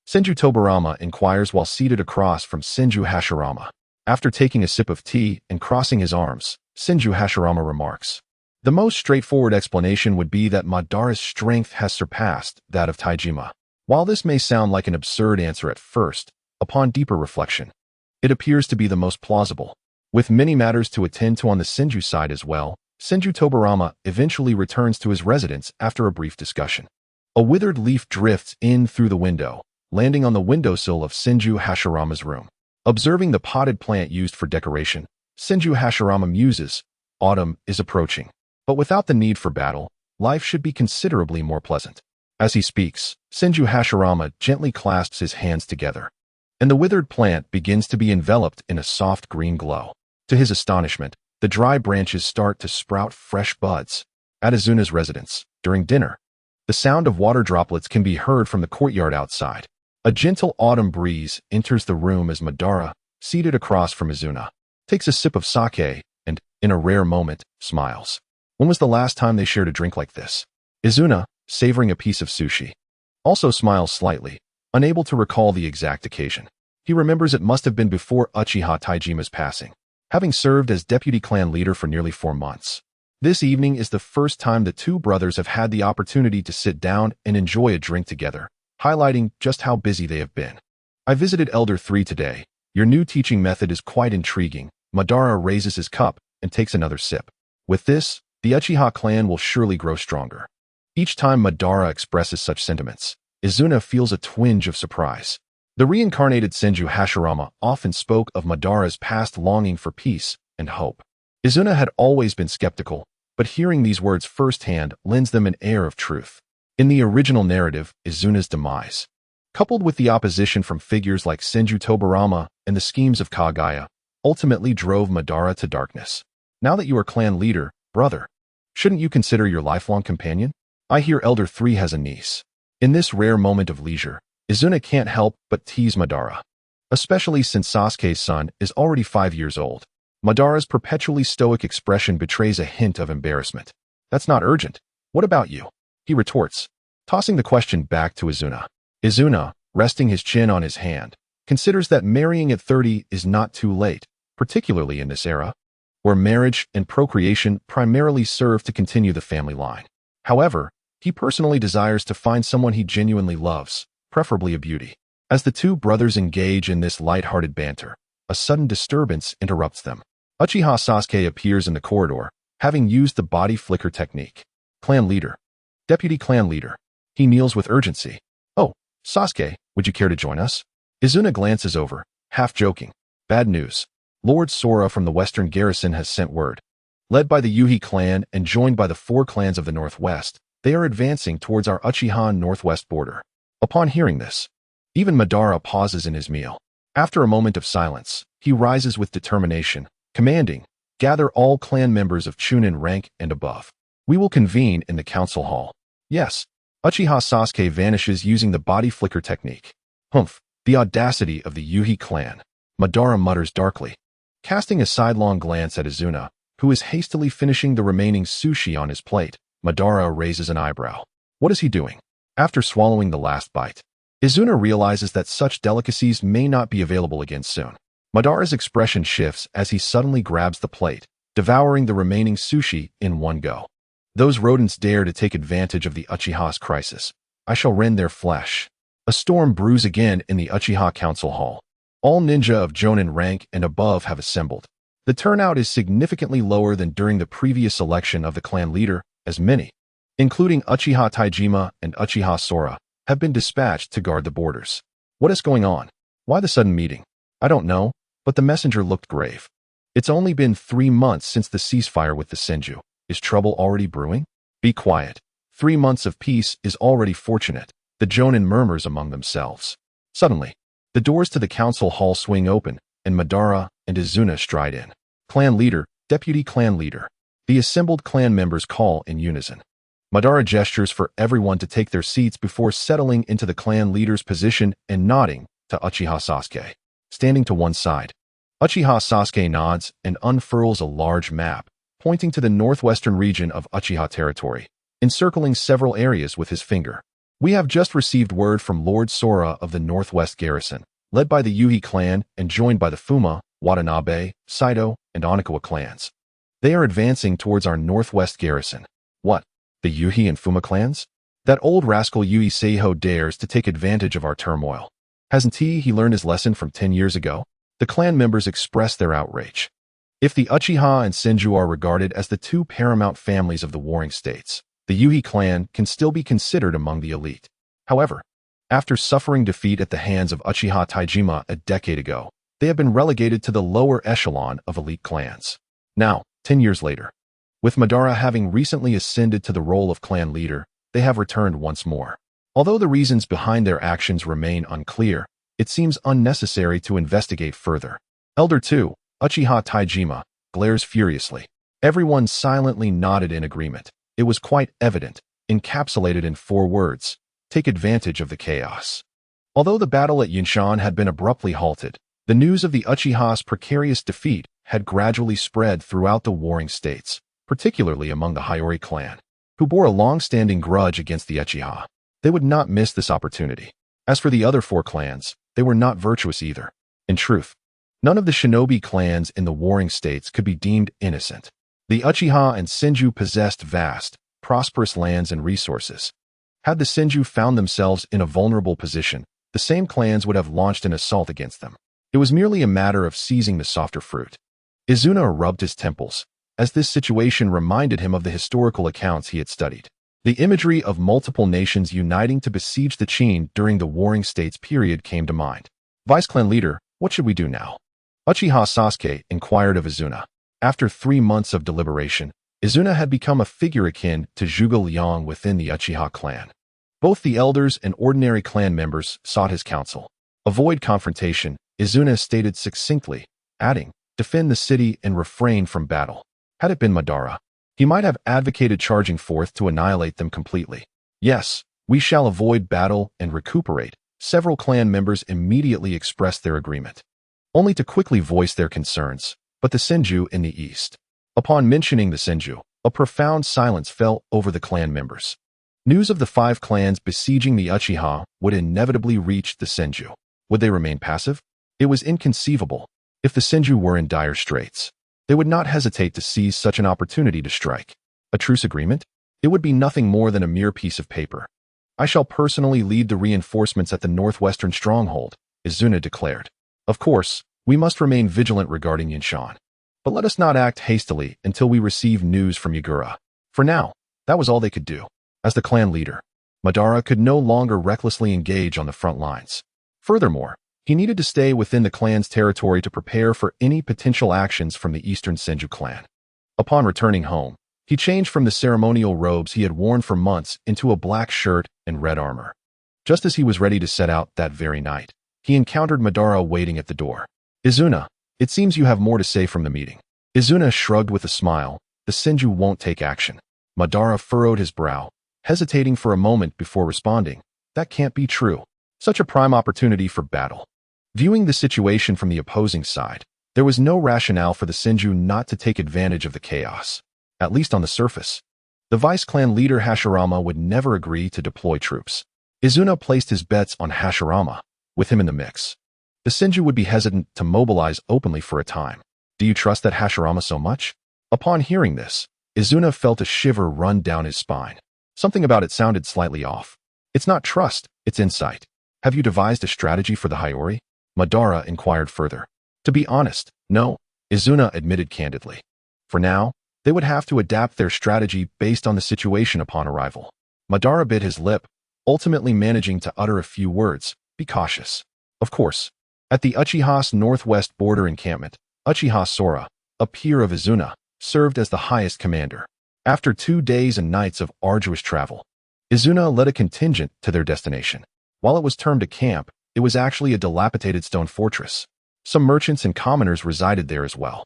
Senju Tobarama inquires while seated across from Senju Hashirama. After taking a sip of tea and crossing his arms, Senju Hashirama remarks, "The most straightforward explanation would be that Madara's strength has surpassed that of Taijima." While this may sound like an absurd answer at first, upon deeper reflection, it appears to be the most plausible. With many matters to attend to on the Senju side as well, Senju Tobarama eventually returns to his residence after a brief discussion. A withered leaf drifts in through the window, landing on the windowsill of Senju Hashirama's room. Observing the potted plant used for decoration, Senju Hashirama muses, "Autumn is approaching. But without the need for battle, life should be considerably more pleasant." As he speaks, Senju Hashirama gently clasps his hands together, and the withered plant begins to be enveloped in a soft green glow. To his astonishment, the dry branches start to sprout fresh buds. At Izuna's residence, during dinner, the sound of water droplets can be heard from the courtyard outside. A gentle autumn breeze enters the room as Madara, seated across from Izuna, takes a sip of sake and, in a rare moment, smiles. When was the last time they shared a drink like this? Izuna, savoring a piece of sushi, also smiles slightly, unable to recall the exact occasion. He remembers it must have been before Uchiha Taijima's passing, having served as deputy clan leader for nearly 4 months. This evening is the first time the two brothers have had the opportunity to sit down and enjoy a drink together, highlighting just how busy they have been. I visited Elder 3 today. Your new teaching method is quite intriguing. Madara raises his cup and takes another sip. With this, the Uchiha clan will surely grow stronger. Each time Madara expresses such sentiments, Izuna feels a twinge of surprise. The reincarnated Senju Hashirama often spoke of Madara's past longing for peace and hope. Izuna had always been skeptical, but hearing these words firsthand lends them an air of truth. In the original narrative, Izuna's demise, coupled with the opposition from figures like Senju Tobarama and the schemes of Kagaya, ultimately drove Madara to darkness. Now that you are clan leader, brother, shouldn't you consider your lifelong companion? I hear Elder 3 has a niece. In this rare moment of leisure, Izuna can't help but tease Madara, especially since Sasuke's son is already 5 years old. Madara's perpetually stoic expression betrays a hint of embarrassment. That's not urgent. What about you? He retorts, tossing the question back to Izuna. Izuna, resting his chin on his hand, considers that marrying at 30 is not too late, particularly in this era, where marriage and procreation primarily serve to continue the family line. However, he personally desires to find someone he genuinely loves, preferably a beauty. As the two brothers engage in this light-hearted banter, a sudden disturbance interrupts them. Uchiha Sasuke appears in the corridor, having used the body flicker technique. Clan leader. Deputy clan leader. He kneels with urgency. Oh, Sasuke, would you care to join us? Izuna glances over, half joking. Bad news. Lord Sora from the Western Garrison has sent word. Led by the Yuhi clan and joined by the 4 clans of the Northwest, they are advancing towards our Uchiha Northwest border. Upon hearing this, even Madara pauses in his meal. After a moment of silence, he rises with determination, commanding, gather all clan members of Chunin rank and above. We will convene in the council hall. Yes, Uchiha Sasuke vanishes using the body flicker technique. Humph, the audacity of the Yuhi clan. Madara mutters darkly. Casting a sidelong glance at Izuna, who is hastily finishing the remaining sushi on his plate, Madara raises an eyebrow. What is he doing? After swallowing the last bite, Izuna realizes that such delicacies may not be available again soon. Madara's expression shifts as he suddenly grabs the plate, devouring the remaining sushi in one go. Those rodents dare to take advantage of the Uchiha's crisis. I shall rend their flesh. A storm brews again in the Uchiha Council Hall. All ninja of Jonin rank and above have assembled. The turnout is significantly lower than during the previous election of the clan leader, as many, including Uchiha Taijima and Uchiha Sora, have been dispatched to guard the borders. What is going on? Why the sudden meeting? I don't know, but the messenger looked grave. It's only been 3 months since the ceasefire with the Senju. Is trouble already brewing? Be quiet. 3 months of peace is already fortunate, the Jonin murmurs among themselves. Suddenly, the doors to the council hall swing open, and Madara and Izuna stride in. Clan leader, deputy clan leader. The assembled clan members call in unison. Madara gestures for everyone to take their seats before settling into the clan leader's position and nodding to Uchiha Sasuke. Standing to one side, Uchiha Sasuke nods and unfurls a large map, pointing to the northwestern region of Uchiha territory, encircling several areas with his finger. We have just received word from Lord Sora of the Northwest Garrison, led by the Yuhi clan and joined by the Fuma, Watanabe, Saito, and Onikawa clans. They are advancing towards our Northwest Garrison. What? The Yuhi and Fuma clans? That old rascal Yui Seiho dares to take advantage of our turmoil. Hasn't he learned his lesson from 10 years ago? The clan members express their outrage. If the Uchiha and Senju are regarded as the 2 paramount families of the warring states, the Yuhi clan can still be considered among the elite. However, after suffering defeat at the hands of Uchiha Taijima a decade ago, they have been relegated to the lower echelon of elite clans. Now, 10 years later, with Madara having recently ascended to the role of clan leader, they have returned once more. Although the reasons behind their actions remain unclear, it seems unnecessary to investigate further. Elder 2, Uchiha Taijima, glares furiously. Everyone silently nodded in agreement. It was quite evident, encapsulated in 4 words: take advantage of the chaos. Although the battle at Yinshan had been abruptly halted, the news of the Uchiha's precarious defeat had gradually spread throughout the warring states, particularly among the Hiyori clan, who bore a long-standing grudge against the Uchiha. They would not miss this opportunity. As for the other 4 clans, they were not virtuous either. In truth, none of the shinobi clans in the warring states could be deemed innocent. The Uchiha and Senju possessed vast, prosperous lands and resources. Had the Senju found themselves in a vulnerable position, the same clans would have launched an assault against them. It was merely a matter of seizing the softer fruit. Izuna rubbed his temples, as this situation reminded him of the historical accounts he had studied. The imagery of multiple nations uniting to besiege the Qin during the Warring States period came to mind. Vice Clan Leader, what should we do now? Uchiha Sasuke inquired of Izuna. After 3 months of deliberation, Izuna had become a figure akin to Zhuge Liang within the Uchiha clan. Both the elders and ordinary clan members sought his counsel. Avoid confrontation, Izuna stated succinctly, adding, defend the city and refrain from battle. Had it been Madara, he might have advocated charging forth to annihilate them completely. Yes, we shall avoid battle and recuperate. Several clan members immediately expressed their agreement, only to quickly voice their concerns, but the Senju in the east. Upon mentioning the Senju, a profound silence fell over the clan members. News of the 5 clans besieging the Uchiha would inevitably reach the Senju. Would they remain passive? It was inconceivable. If the Senju were in dire straits, they would not hesitate to seize such an opportunity to strike. A truce agreement? It would be nothing more than a mere piece of paper. I shall personally lead the reinforcements at the northwestern stronghold, Izuna declared. Of course, we must remain vigilant regarding Yinshan. But let us not act hastily until we receive news from Yagura. For now, that was all they could do. As the clan leader, Madara could no longer recklessly engage on the front lines. Furthermore, he needed to stay within the clan's territory to prepare for any potential actions from the eastern Senju clan. Upon returning home, he changed from the ceremonial robes he had worn for months into a black shirt and red armor. Just as he was ready to set out that very night, he encountered Madara waiting at the door. Izuna, it seems you have more to say from the meeting. Izuna shrugged with a smile. The Senju won't take action. Madara furrowed his brow, hesitating for a moment before responding. That can't be true. Such a prime opportunity for battle. Viewing the situation from the opposing side, there was no rationale for the Senju not to take advantage of the chaos, at least on the surface. The vice clan leader Hashirama would never agree to deploy troops. Izuna placed his bets on Hashirama, with him in the mix. The Senju would be hesitant to mobilize openly for a time. Do you trust that Hashirama so much? Upon hearing this, Izuna felt a shiver run down his spine. Something about it sounded slightly off. It's not trust, it's insight. Have you devised a strategy for the Hiyori? Madara inquired further. To be honest, no, Izuna admitted candidly. For now, they would have to adapt their strategy based on the situation upon arrival. Madara bit his lip, ultimately managing to utter a few words. Be cautious. Of course. At the Uchiha's northwest border encampment, Uchiha Sora, a peer of Izuna, served as the highest commander. After 2 days and nights of arduous travel, Izuna led a contingent to their destination. While it was termed a camp, it was actually a dilapidated stone fortress. Some merchants and commoners resided there as well.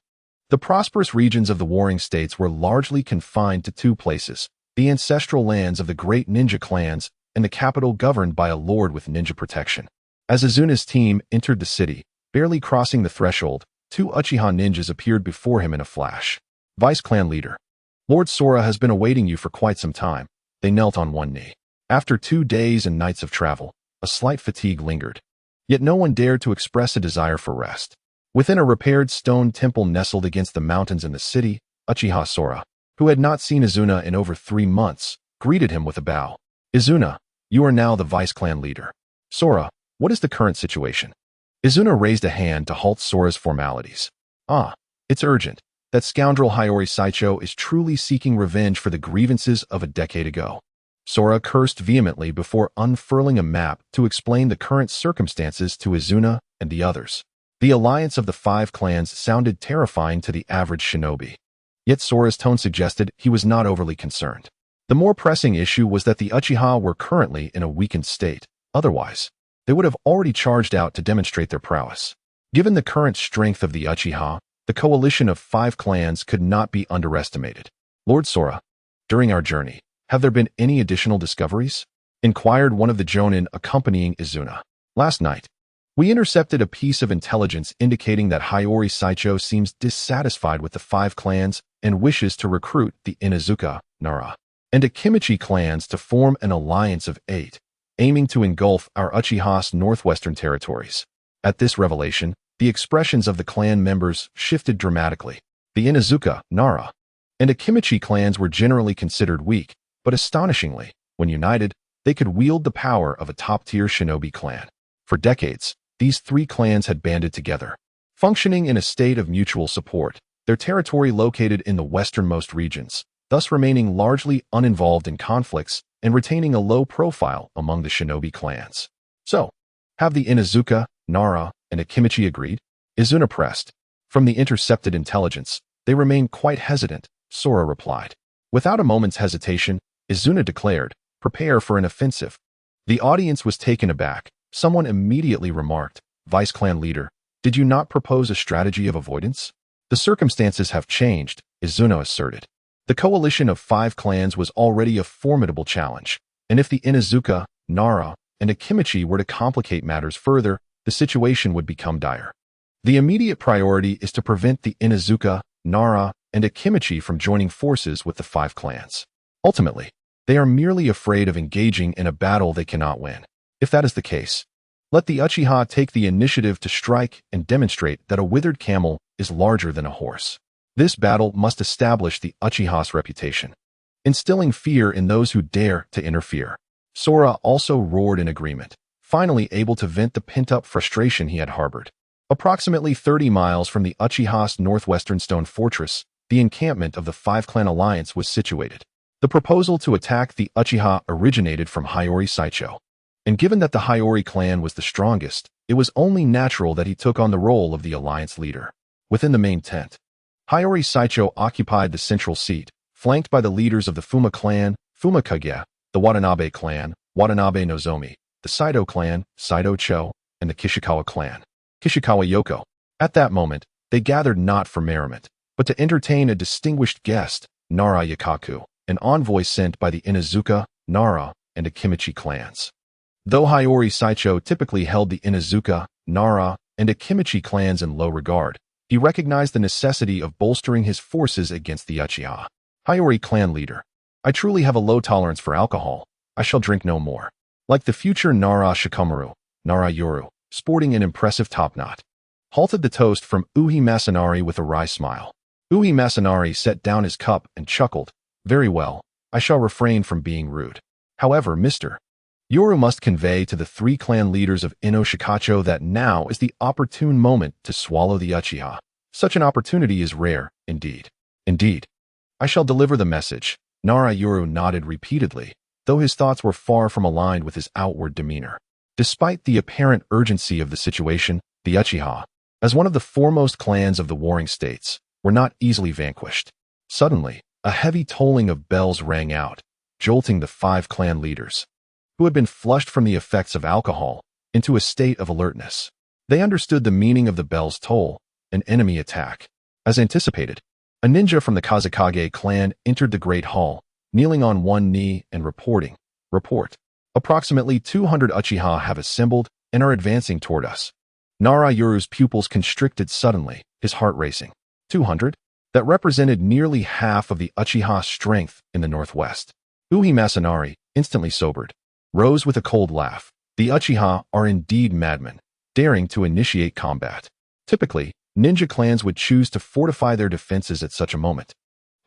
The prosperous regions of the warring states were largely confined to 2 places, the ancestral lands of the great ninja clans and the capital governed by a lord with ninja protection. As Izuna's team entered the city, barely crossing the threshold, 2 Uchiha ninjas appeared before him in a flash. Vice Clan Leader. Lord Sora has been awaiting you for quite some time. They knelt on one knee. After 2 days and nights of travel, a slight fatigue lingered. Yet no one dared to express a desire for rest. Within a repaired stone temple nestled against the mountains in the city, Uchiha Sora, who had not seen Izuna in over 3 months, greeted him with a bow. Izuna, you are now the Vice Clan Leader. Sora, what is the current situation? Izuna raised a hand to halt Sora's formalities. Ah, it's urgent. That scoundrel Hiyori Saicho is truly seeking revenge for the grievances of a decade ago. Sora cursed vehemently before unfurling a map to explain the current circumstances to Izuna and the others. The alliance of the 5 clans sounded terrifying to the average shinobi. Yet Sora's tone suggested he was not overly concerned. The more pressing issue was that the Uchiha were currently in a weakened state. Otherwise, they would have already charged out to demonstrate their prowess. Given the current strength of the Uchiha, the coalition of 5 clans could not be underestimated. Lord Sora, during our journey, have there been any additional discoveries? Inquired one of the Jonin accompanying Izuna. Last night, We intercepted a piece of intelligence indicating that Hiyori Saicho seems dissatisfied with the 5 clans and wishes to recruit the Inuzuka, Nara, and Akimichi clans to form an alliance of 8, aiming to engulf our Uchiha's northwestern territories. At this revelation, the expressions of the clan members shifted dramatically. The Inuzuka, Nara, and Akimichi clans were generally considered weak, but astonishingly, when united, they could wield the power of a top-tier shinobi clan. For decades, these 3 clans had banded together, functioning in a state of mutual support, their territory located in the westernmost regions, thus remaining largely uninvolved in conflicts and retaining a low profile among the shinobi clans. So, have the Inuzuka, Nara, and Akimichi agreed? Izuna pressed. From the intercepted intelligence, they remain quite hesitant, Sora replied. Without a moment's hesitation, Izuna declared, prepare for an offensive. The audience was taken aback. Someone immediately remarked, Vice Clan leader, did you not propose a strategy of avoidance? The circumstances have changed, Izuna asserted. The coalition of 5 clans was already a formidable challenge, and if the Inuzuka, Nara, and Akimichi were to complicate matters further, the situation would become dire. The immediate priority is to prevent the Inuzuka, Nara, and Akimichi from joining forces with the 5 clans. Ultimately, they are merely afraid of engaging in a battle they cannot win. If that is the case, let the Uchiha take the initiative to strike and demonstrate that a withered camel is larger than a horse. This battle must establish the Uchiha's reputation, instilling fear in those who dare to interfere. Sora also roared in agreement, finally able to vent the pent-up frustration he had harbored. Approximately 30 miles from the Uchiha's northwestern stone fortress, the encampment of the 5-clan alliance was situated. The proposal to attack the Uchiha originated from Hiyori Saicho, and given that the Hiyori clan was the strongest, it was only natural that he took on the role of the alliance leader. Within the main tent, Hiyori Saicho occupied the central seat, flanked by the leaders of the Fuma clan, Fumakage, the Watanabe clan, Watanabe Nozomi, the Saito clan, Saito Cho, and the Kishikawa clan, Kishikawa Yoko. At that moment, they gathered not for merriment, but to entertain a distinguished guest, Nara Yakaku, an envoy sent by the Inuzuka, Nara, and Akimichi clans. Though Hiyori Saicho typically held the Inuzuka, Nara, and Akimichi clans in low regard, he recognized the necessity of bolstering his forces against the Uchiha. Hiyori clan leader, I truly have a low tolerance for alcohol. I shall drink no more. Like the future Nara Shikamaru, Nara Yoru, sporting an impressive topknot, halted the toast from Uchi Masanari with a wry smile. Uchi Masanari set down his cup and chuckled. Very well, I shall refrain from being rude. However, Mr. Yoru must convey to the 3 clan leaders of Ino Shikacho that now is the opportune moment to swallow the Uchiha. Such an opportunity is rare, indeed. Indeed. I shall deliver the message. Nara Yoru nodded repeatedly, though his thoughts were far from aligned with his outward demeanor. Despite the apparent urgency of the situation, the Uchiha, as one of the foremost clans of the warring states, were not easily vanquished. Suddenly, a heavy tolling of bells rang out, jolting the 5 clan leaders, who had been flushed from the effects of alcohol, into a state of alertness. They understood the meaning of the bell's toll, an enemy attack. As anticipated, a ninja from the Kazekage clan entered the Great Hall, kneeling on one knee and reporting. Report. Approximately 200 Uchiha have assembled and are advancing toward us. Nara Yoru's pupils constricted suddenly, his heart racing. 200? That represented nearly half of the Uchiha's strength in the northwest. Uchi Masanari, instantly sobered, rose with a cold laugh. The Uchiha are indeed madmen, daring to initiate combat. Typically, ninja clans would choose to fortify their defenses at such a moment.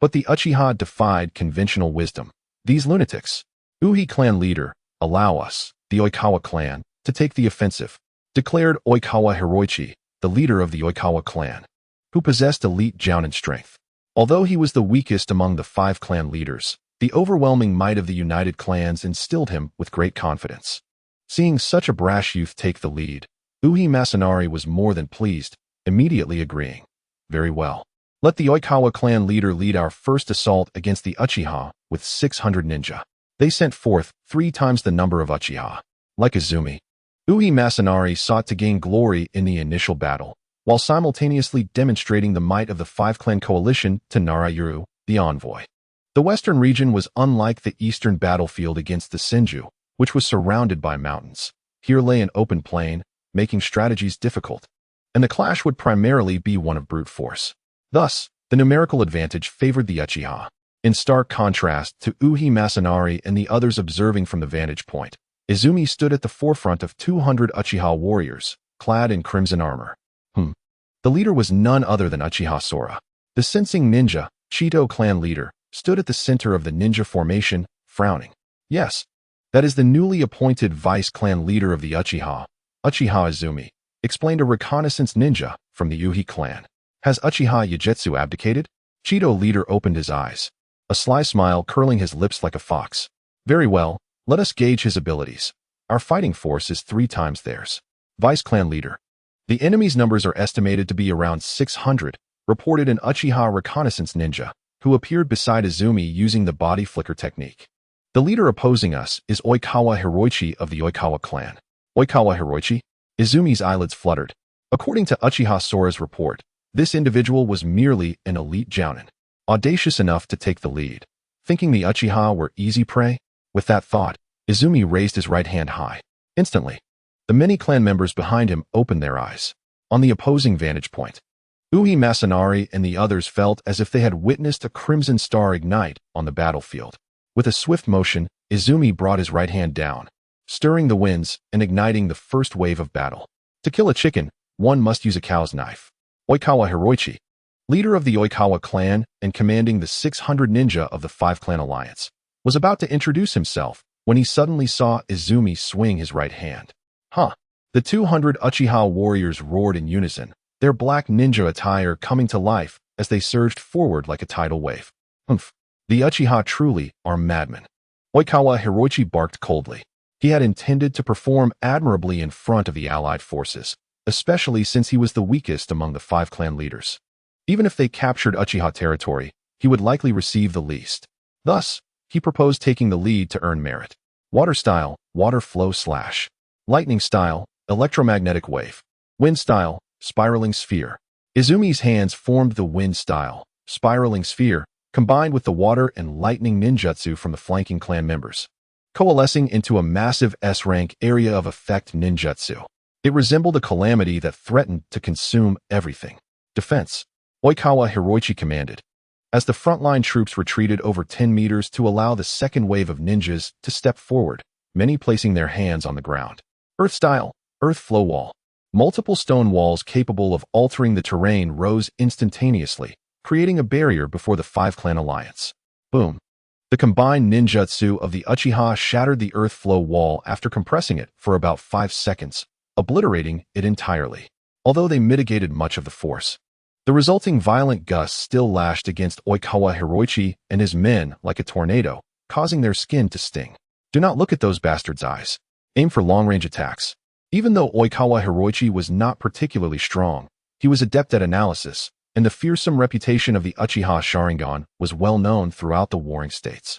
But the Uchiha defied conventional wisdom. These lunatics, Uchi clan leader, allow us, the Oikawa clan, to take the offensive, declared Oikawa Hiroichi, the leader of the Oikawa clan, who possessed elite jounin strength. Although he was the weakest among the 5 clan leaders, the overwhelming might of the united clans instilled him with great confidence. Seeing such a brash youth take the lead, Uchi Masanari was more than pleased, immediately agreeing. Very well. Let the Oikawa clan leader lead our first assault against the Uchiha with 600 ninja. They sent forth 3 times the number of Uchiha. Like Izumi, Uchi Masanari sought to gain glory in the initial battle, while simultaneously demonstrating the might of the 5-clan coalition to Nara Yoru, the envoy. The western region was unlike the eastern battlefield against the Senju, which was surrounded by mountains. Here lay an open plain, making strategies difficult, and the clash would primarily be one of brute force. Thus, the numerical advantage favored the Uchiha. In stark contrast to Uchiha Masanari and the others observing from the vantage point, Izumi stood at the forefront of 200 Uchiha warriors, clad in crimson armor. The leader was none other than Uchiha Sora. The sensing ninja, Chito clan leader, stood at the center of the ninja formation, frowning. Yes, that is the newly appointed vice clan leader of the Uchiha, Uchiha Izumi, explained a reconnaissance ninja from the Uchi clan. Has Uchiha Yagetsu abdicated? Chito leader opened his eyes, a sly smile curling his lips like a fox. Very well, let us gauge his abilities. Our fighting force is 3 times theirs. Vice clan leader. The enemy's numbers are estimated to be around 600, reported an Uchiha reconnaissance ninja, who appeared beside Izumi using the body flicker technique. The leader opposing us is Oikawa Hiroichi of the Oikawa clan. Oikawa Hiroichi? Izumi's eyelids fluttered. According to Uchiha Sora's report, this individual was merely an elite jounin, audacious enough to take the lead. Thinking the Uchiha were easy prey? With that thought, Izumi raised his right hand high. Instantly, the many clan members behind him opened their eyes. On the opposing vantage point, Uchiha Masanari and the others felt as if they had witnessed a crimson star ignite on the battlefield. With a swift motion, Izumi brought his right hand down, stirring the winds and igniting the first wave of battle. To kill a chicken, one must use a cow's knife. Oikawa Hiroichi, leader of the Oikawa clan and commanding the 600 ninja of the 5-clan alliance, was about to introduce himself when he suddenly saw Izumi swing his right hand. The 200 Uchiha warriors roared in unison, their black ninja attire coming to life as they surged forward like a tidal wave. The Uchiha truly are madmen. Oikawa Hiroichi barked coldly. He had intended to perform admirably in front of the allied forces, especially since he was the weakest among the 5-clan leaders. Even if they captured Uchiha territory, he would likely receive the least. Thus, he proposed taking the lead to earn merit. Water style, water flow slash. Lightning style, electromagnetic wave. Wind style, spiraling sphere. Izumi's hands formed the wind style, spiraling sphere, combined with the water and lightning ninjutsu from the flanking clan members, coalescing into a massive S-rank area of effect ninjutsu. It resembled a calamity that threatened to consume everything. Defense. Oikawa Hiroichi commanded, as the frontline troops retreated over 10 meters to allow the second wave of ninjas to step forward, many placing their hands on the ground. Earth style, earth flow wall. Multiple stone walls capable of altering the terrain rose instantaneously, creating a barrier before the 5-clan alliance. Boom. The combined ninjutsu of the Uchiha shattered the earth flow wall after compressing it for about 5 seconds, obliterating it entirely. Although they mitigated much of the force, the resulting violent gusts still lashed against Oikawa Hiroichi and his men like a tornado, causing their skin to sting. Do not look at those bastards' eyes. Aim for long-range attacks. Even though Oikawa Hiroichi was not particularly strong, he was adept at analysis, and the fearsome reputation of the Uchiha Sharingan was well known throughout the warring states.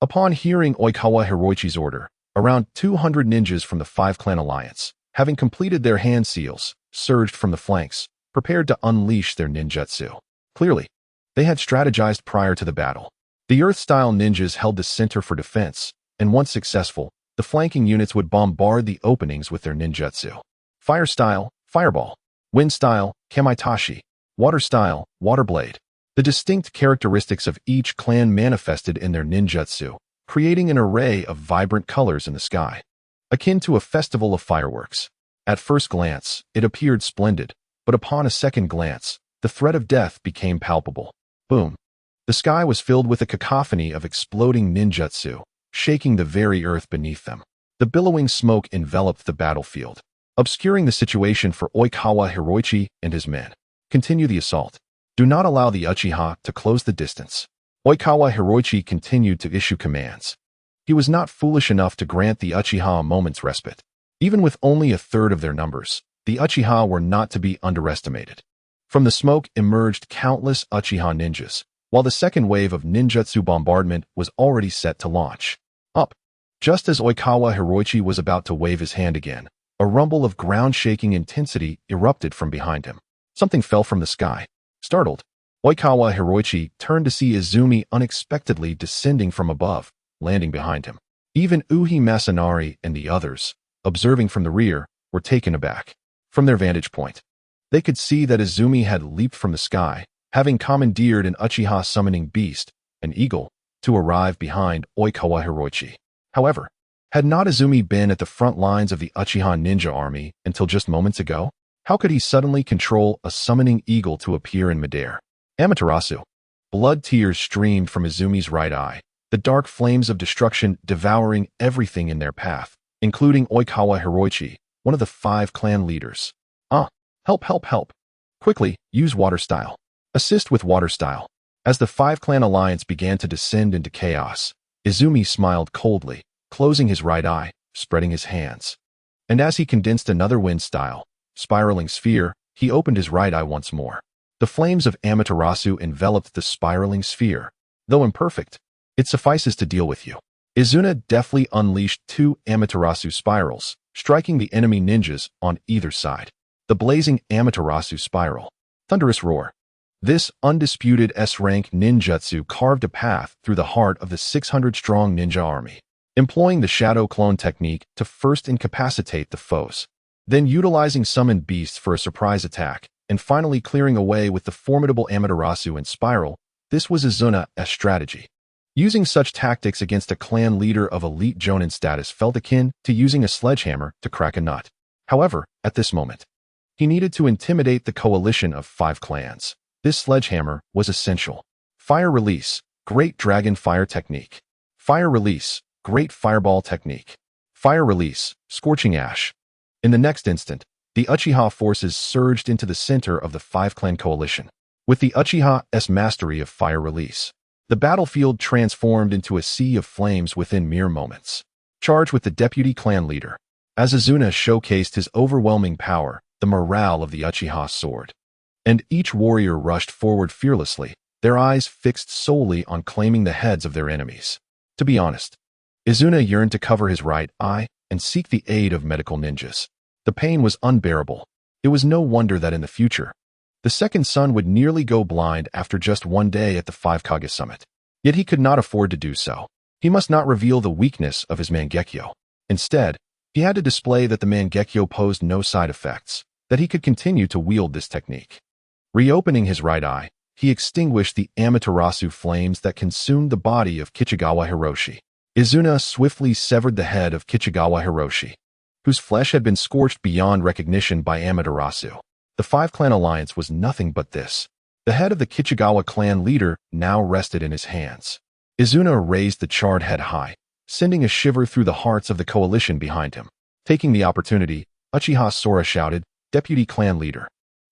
Upon hearing Oikawa Hiroichi's order, around 200 ninjas from the 5-clan alliance, having completed their hand seals, surged from the flanks, prepared to unleash their ninjutsu. Clearly, they had strategized prior to the battle. The Earth-style ninjas held the center for defense, and once successful, the flanking units would bombard the openings with their ninjutsu. Fire style, fireball. Wind style, kamaitachi. Water style, water blade. The distinct characteristics of each clan manifested in their ninjutsu, creating an array of vibrant colors in the sky, akin to a festival of fireworks. At first glance, it appeared splendid, but upon a second glance, the threat of death became palpable. Boom. The sky was filled with a cacophony of exploding ninjutsu, shaking the very earth beneath them. The billowing smoke enveloped the battlefield, obscuring the situation for Oikawa Hiroichi and his men. Continue the assault. Do not allow the Uchiha to close the distance. Oikawa Hiroichi continued to issue commands. He was not foolish enough to grant the Uchiha a moment's respite. Even with only a third of their numbers, the Uchiha were not to be underestimated. From the smoke emerged countless Uchiha ninjas, while the second wave of ninjutsu bombardment was already set to launch. Up. Just as Oikawa Hiroichi was about to wave his hand again, a rumble of ground-shaking intensity erupted from behind him. Something fell from the sky. Startled, Oikawa Hiroichi turned to see Izumi unexpectedly descending from above, landing behind him. Even Uchiha Masanari and the others, observing from the rear, were taken aback. From their vantage point, they could see that Izumi had leaped from the sky, having commandeered an Uchiha summoning beast, an eagle, to arrive behind Uchiha Hiroichi. However, had not Izumi been at the front lines of the Uchiha ninja army until just moments ago? How could he suddenly control a summoning eagle to appear in midair? Amaterasu. Blood tears streamed from Izumi's right eye, the dark flames of destruction devouring everything in their path, including Uchiha Hiroichi, one of the 5 clan leaders. Help, help, help. Quickly, use water style. Assist with water style. As the 5 clan alliance began to descend into chaos, Izumi smiled coldly, closing his right eye, spreading his hands. And as he condensed another wind style, spiraling sphere, he opened his right eye once more. The flames of Amaterasu enveloped the spiraling sphere. Though imperfect, it suffices to deal with you. Izuna deftly unleashed 2 Amaterasu spirals, striking the enemy ninjas on either side. The blazing Amaterasu spiral. Thunderous roar. This undisputed S-rank ninjutsu carved a path through the heart of the 600-strong ninja army, employing the shadow clone technique to first incapacitate the foes, then utilizing summoned beasts for a surprise attack, and finally clearing away with the formidable Amaterasu and spiral. This was Izuna's strategy. Using such tactics against a clan leader of elite jonin status felt akin to using a sledgehammer to crack a nut. However, at this moment, he needed to intimidate the coalition of 5 clans. This sledgehammer was essential. Fire release, great dragon fire technique. Fire release, great fireball technique. Fire release, scorching ash. In the next instant, the Uchiha forces surged into the center of the 5 clan coalition. With the Uchiha's mastery of fire release, the battlefield transformed into a sea of flames within mere moments. Charged with the deputy clan leader. As Izuna showcased his overwhelming power, the morale of the Uchiha soared. And each warrior rushed forward fearlessly, their eyes fixed solely on claiming the heads of their enemies. To be honest, Izuna yearned to cover his right eye and seek the aid of medical ninjas. The pain was unbearable. It was no wonder that in the future, the second son would nearly go blind after just one day at the 5 Kage summit. Yet he could not afford to do so. He must not reveal the weakness of his Mangekyo. Instead, he had to display that the Mangekyo posed no side effects, that he could continue to wield this technique. Reopening his right eye, he extinguished the Amaterasu flames that consumed the body of Kichigawa Hiroshi. Izuna swiftly severed the head of Kichigawa Hiroshi, whose flesh had been scorched beyond recognition by Amaterasu. The 5 clan alliance was nothing but this. The head of the Kichigawa clan leader now rested in his hands. Izuna raised the charred head high, sending a shiver through the hearts of the coalition behind him. Taking the opportunity, Uchiha Sora shouted, "Deputy clan leader,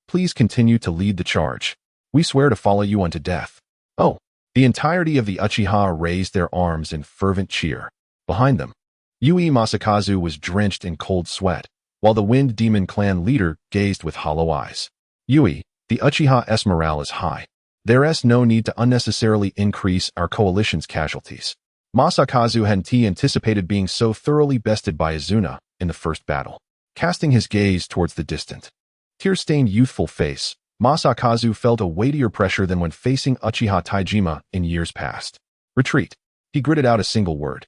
please continue to lead the charge. We swear to follow you unto death." Oh! The entirety of the Uchiha raised their arms in fervent cheer. Behind them, Yui Masakazu was drenched in cold sweat, while the Wind Demon clan leader gazed with hollow eyes. Yui, the Uchiha's morale is high. There's no need to unnecessarily increase our coalition's casualties. Masakazu hadn't anticipated being so thoroughly bested by Izuna in the first battle. Casting his gaze towards the distant, tear-stained youthful face, Masakazu felt a weightier pressure than when facing Uchiha Taijima in years past. Retreat. He gritted out a single word.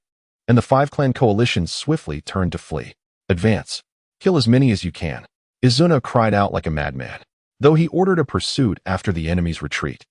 And the 5 clan coalition swiftly turned to flee. Advance. Kill as many as you can. Izuna cried out like a madman, though he ordered a pursuit after the enemy's retreat.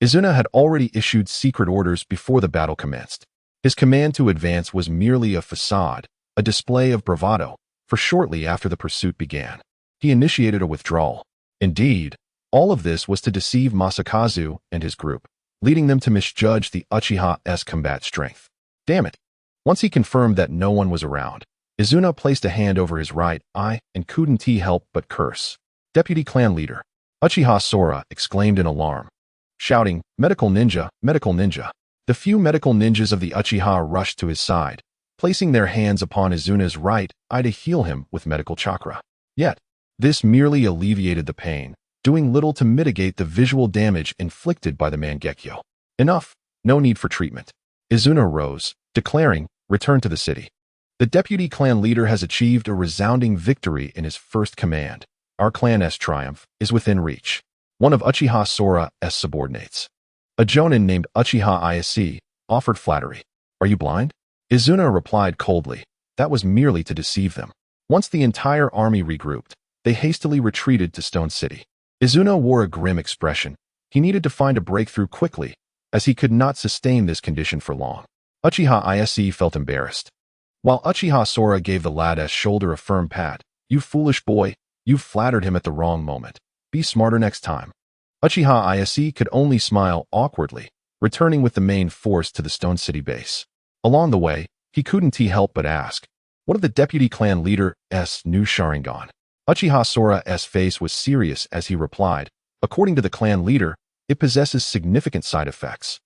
Izuna had already issued secret orders before the battle commenced. His command to advance was merely a facade, a display of bravado, for shortly after the pursuit began, he initiated a withdrawal. Indeed, all of this was to deceive Masakazu and his group, leading them to misjudge the Uchiha's combat strength. Damn it! Once he confirmed that no one was around, Izuna placed a hand over his right eye and couldn't help but curse. Deputy clan leader, Uchiha Sora exclaimed in alarm, shouting, "Medical ninja, medical ninja." The few medical ninjas of the Uchiha rushed to his side, placing their hands upon Izuna's right eye to heal him with medical chakra. Yet, this merely alleviated the pain, doing little to mitigate the visual damage inflicted by the Mangekyo. Enough, no need for treatment. Izuna rose, declaring, "Return to the city. The deputy clan leader has achieved a resounding victory in his first command. Our clan's triumph is within reach." One of Uchiha Sora's subordinates, a jonin named Uchiha Izuna, offered flattery. "Are you blind?" Izuna replied coldly, "That was merely to deceive them." Once the entire army regrouped, they hastily retreated to Stone City. Izuna wore a grim expression. He needed to find a breakthrough quickly, as he could not sustain this condition for long. Uchiha Izuna felt embarrassed. While Uchiha Sora gave the lad's shoulder a firm pat, "You foolish boy, you flattered him at the wrong moment. Be smarter next time." Uchiha Izuna could only smile awkwardly, returning with the main force to the Stone City base. Along the way, he couldn't help but ask, "What of the deputy clan leader's new Sharingan?" Uchiha Sora's face was serious as he replied, "According to the clan leader, it possesses significant side effects.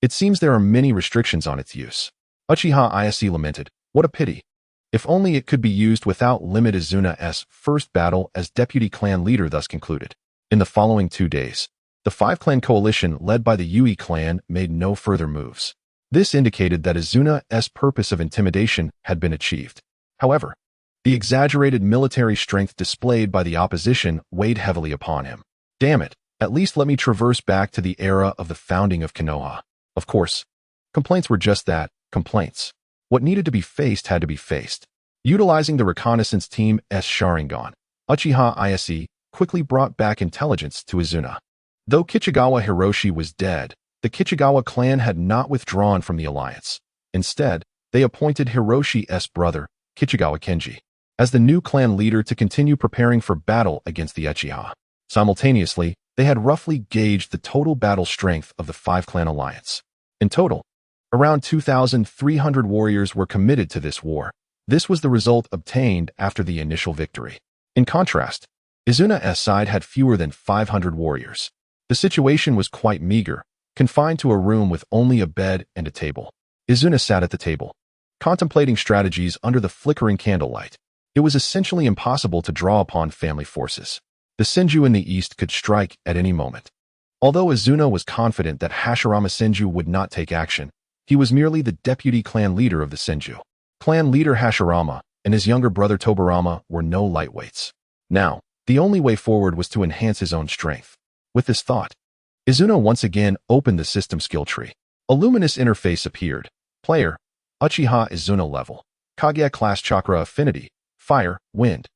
It seems there are many restrictions on its use." Uchiha Izuna lamented, "What a pity. If only it could be used without limit." Izuna's first battle as deputy clan leader thus concluded. In the following 2 days, the 5-clan coalition led by the Yui clan made no further moves. This indicated that Izuna's purpose of intimidation had been achieved. However, the exaggerated military strength displayed by the opposition weighed heavily upon him. "Damn it, at least let me traverse back to the era of the founding of Konoha." Of course, complaints were just that, complaints. What needed to be faced had to be faced. Utilizing the reconnaissance team's Sharingan, Uchiha Izuna quickly brought back intelligence to Izuna. Though Kichigawa Hiroshi was dead, the Kichigawa clan had not withdrawn from the alliance. Instead, they appointed Hiroshi's brother, Kichigawa Kenji, as the new clan leader to continue preparing for battle against the Uchiha. Simultaneously, they had roughly gauged the total battle strength of the 5-clan alliance. In total, around 2,300 warriors were committed to this war. This was the result obtained after the initial victory. In contrast, Izuna's side had fewer than 500 warriors. The situation was quite meager, confined to a room with only a bed and a table. Izuna sat at the table, contemplating strategies under the flickering candlelight. It was essentially impossible to draw upon family forces. The Senju in the east could strike at any moment. Although Izuna was confident that Hashirama Senju would not take action, he was merely the deputy clan leader of the Senju. Clan leader Hashirama and his younger brother Tobarama were no lightweights. Now, the only way forward was to enhance his own strength. With this thought, Izuna once again opened the system skill tree. A luminous interface appeared. Player, Uchiha Izuna level. Kage class chakra affinity. Fire, wind.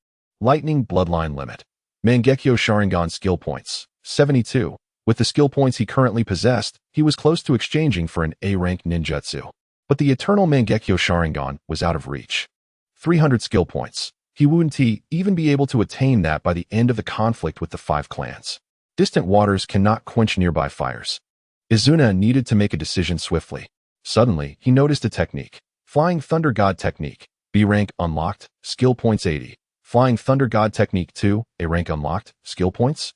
Lightning bloodline limit. Mangekyo Sharingan skill points. 72. With the skill points he currently possessed, he was close to exchanging for an A-rank ninjutsu. But the Eternal Mangekyo Sharingan was out of reach. 300 skill points. He wouldn't even be able to attain that by the end of the conflict with the 5 clans. Distant waters cannot quench nearby fires. Izuna needed to make a decision swiftly. Suddenly, he noticed a technique. Flying Thunder God Technique. B rank unlocked, skill points 80. Flying Thunder God Technique 2, A rank unlocked, skill points.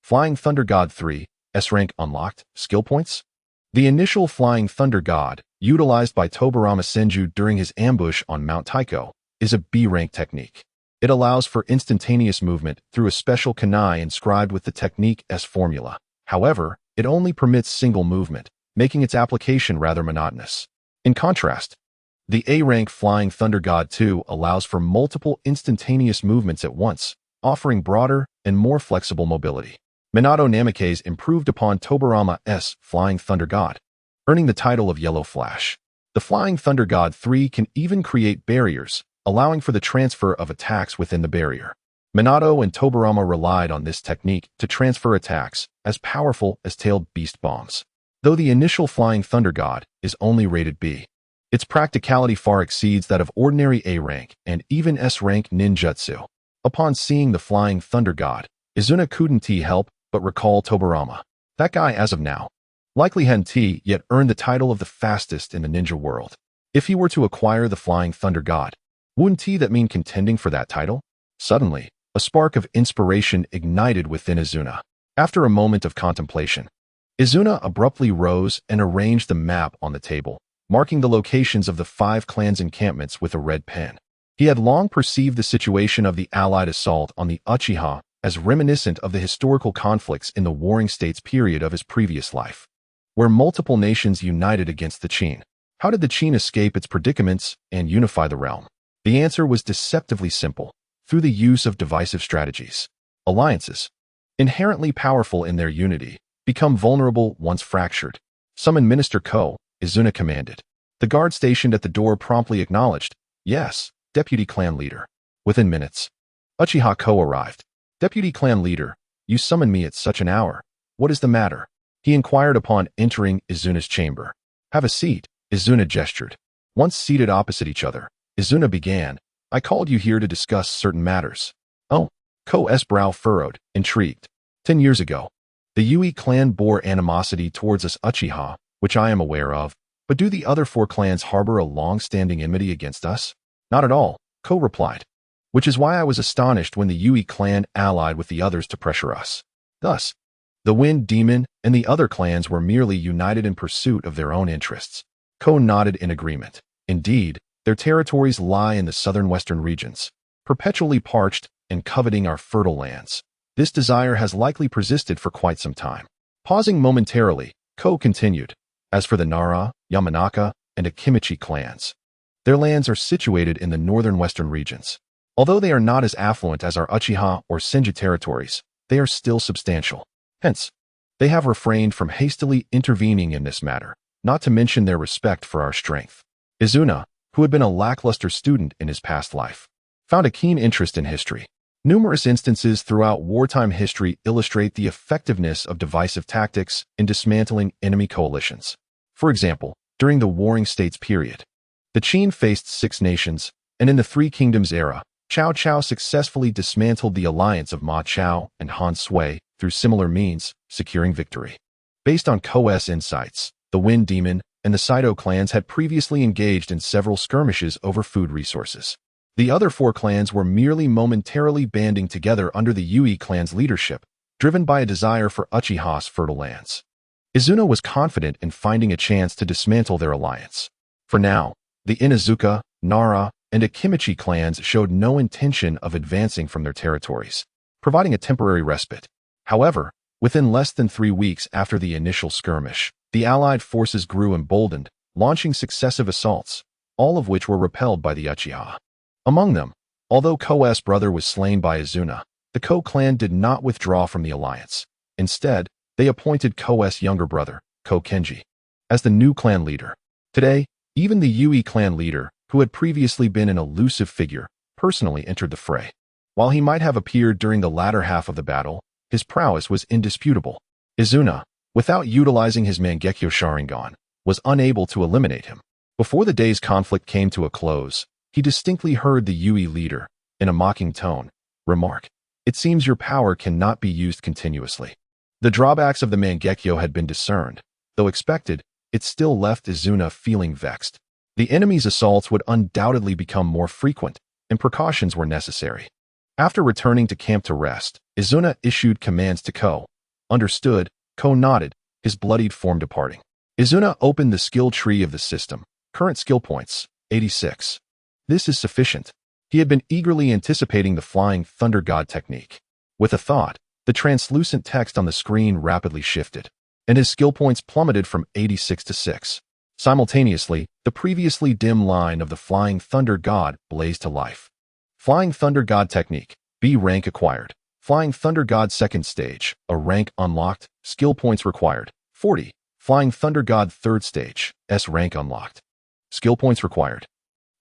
Flying Thunder God 3, S rank unlocked, skill points. The initial Flying Thunder God, utilized by Tobarama Senju during his ambush on Mount Taiko, is a B rank technique. It allows for instantaneous movement through a special kunai inscribed with the technique's formula. However, it only permits single movement, making its application rather monotonous. In contrast, the A-rank Flying Thunder God 2 allows for multiple instantaneous movements at once, offering broader and more flexible mobility. Minato Namikaze improved upon Tobarama's Flying Thunder God, earning the title of Yellow Flash. The Flying Thunder God 3 can even create barriers, allowing for the transfer of attacks within the barrier. Minato and Tobarama relied on this technique to transfer attacks as powerful as tailed beast bombs. Though the initial Flying Thunder God is only rated B, its practicality far exceeds that of ordinary A-rank and even S-rank ninjutsu. Upon seeing the Flying Thunder God, Izuna couldn't help but recall Tobarama. That guy, as of now, likely hadn't yet earned the title of the fastest in the ninja world. If he were to acquire the Flying Thunder God, wouldn't that mean contending for that title? Suddenly, a spark of inspiration ignited within Izuna. After a moment of contemplation, Izuna abruptly rose and arranged the map on the table, marking the locations of the 5 clans' encampments with a red pen. He had long perceived the situation of the Allied assault on the Uchiha as reminiscent of the historical conflicts in the Warring States period of his previous life, where multiple nations united against the Qin. How did the Qin escape its predicaments and unify the realm? The answer was deceptively simple, through the use of divisive strategies. Alliances, inherently powerful in their unity, become vulnerable once fractured. Summon Minister Ko, Izuna commanded. The guard stationed at the door promptly acknowledged, "Yes, Deputy Clan Leader." Within minutes, Uchiha Ko arrived. Deputy clan leader, you summoned me at such an hour. What is the matter? He inquired upon entering Izuna's chamber. Have a seat, Izuna gestured. Once seated opposite each other, Izuna began, I called you here to discuss certain matters. Oh, Ko's brow furrowed, intrigued. 10 years ago, the Yui clan bore animosity towards us Uchiha, which I am aware of, but do the other 4 clans harbor a long-standing enmity against us? Not at all, Ko replied. Which is why I was astonished when the Yui clan allied with the others to pressure us. Thus, the Wind Demon and the other clans were merely united in pursuit of their own interests. Ko nodded in agreement. Indeed, their territories lie in the southern western regions, perpetually parched and coveting our fertile lands. This desire has likely persisted for quite some time. Pausing momentarily, Ko continued, as for the Nara, Yamanaka, and Akimichi clans, their lands are situated in the northern western regions. Although they are not as affluent as our Uchiha or Senju territories, they are still substantial. Hence, they have refrained from hastily intervening in this matter, not to mention their respect for our strength. Izuna, who had been a lackluster student in his past life, found a keen interest in history. Numerous instances throughout wartime history illustrate the effectiveness of divisive tactics in dismantling enemy coalitions. For example, during the Warring States period, the Qin faced 6 nations, and in the Three Kingdoms era, Cao Cao successfully dismantled the alliance of Ma Chao and Han Sui through similar means, securing victory. Based on Ko's insights, the Wind Demon and the Saito clans had previously engaged in several skirmishes over food resources. The other 4 clans were merely momentarily banding together under the Yui clan's leadership, driven by a desire for Uchiha's fertile lands. Izuna was confident in finding a chance to dismantle their alliance. For now, the Inuzuka, Nara, and Akimichi clans showed no intention of advancing from their territories, providing a temporary respite. However, within less than 3 weeks after the initial skirmish, the Allied forces grew emboldened, launching successive assaults, all of which were repelled by the Uchiha. Among them, although Ko's brother was slain by Izuna, the Ko clan did not withdraw from the alliance. Instead, they appointed Ko's younger brother, Ko Kenji, as the new clan leader. Today, even the Yui clan leader, who had previously been an elusive figure, personally entered the fray. While he might have appeared during the latter half of the battle, his prowess was indisputable. Izuna, without utilizing his Mangekyo Sharingan, was unable to eliminate him. Before the day's conflict came to a close, he distinctly heard the Yui leader, in a mocking tone, remark, "It seems your power cannot be used continuously." The drawbacks of the Mangekyo had been discerned. Though expected, it still left Izuna feeling vexed. The enemy's assaults would undoubtedly become more frequent, and precautions were necessary. After returning to camp to rest, Izuna issued commands to Ko. Understood, Ko nodded, his bloodied form departing. Izuna opened the skill tree of the system. Current skill points, 86. This is sufficient. He had been eagerly anticipating the Flying Thunder God technique. With a thought, the translucent text on the screen rapidly shifted, and his skill points plummeted from 86 to 6. Simultaneously, the previously dim line of the Flying Thunder God blazed to life. Flying Thunder God technique, B rank acquired. Flying Thunder God second stage, a rank unlocked, skill points required, 40. Flying Thunder God third stage, S rank unlocked. Skill points required.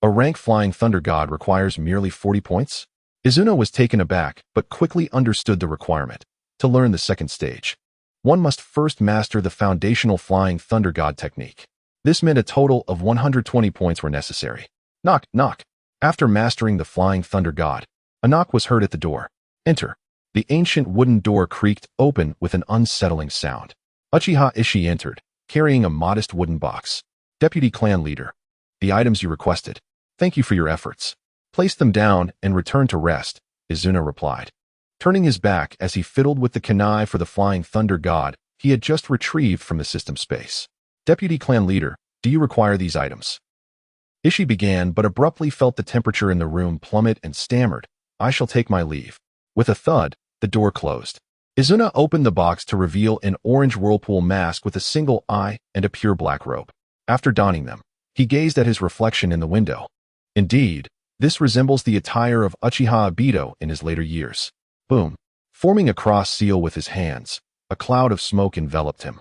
A rank Flying Thunder God requires merely 40 points? Izuna was taken aback, but quickly understood the requirement. To learn the second stage, one must first master the foundational Flying Thunder God technique. This meant a total of 120 points were necessary. Knock, knock. After mastering the Flying Thunder God, a knock was heard at the door. Enter. The ancient wooden door creaked open with an unsettling sound. Uchiha Ishii entered, carrying a modest wooden box. Deputy clan leader. The items you requested. Thank you for your efforts. Place them down and return to rest, Izuna replied. Turning his back as he fiddled with the kunai for the Flying Thunder God he had just retrieved from the system space. Deputy clan leader, do you require these items? Ishii began but abruptly felt the temperature in the room plummet and stammered, I shall take my leave. With a thud, the door closed. Izuna opened the box to reveal an orange whirlpool mask with a single eye and a pure black robe. After donning them, he gazed at his reflection in the window. Indeed, this resembles the attire of Uchiha Obito in his later years. Boom. Forming a cross seal with his hands, a cloud of smoke enveloped him.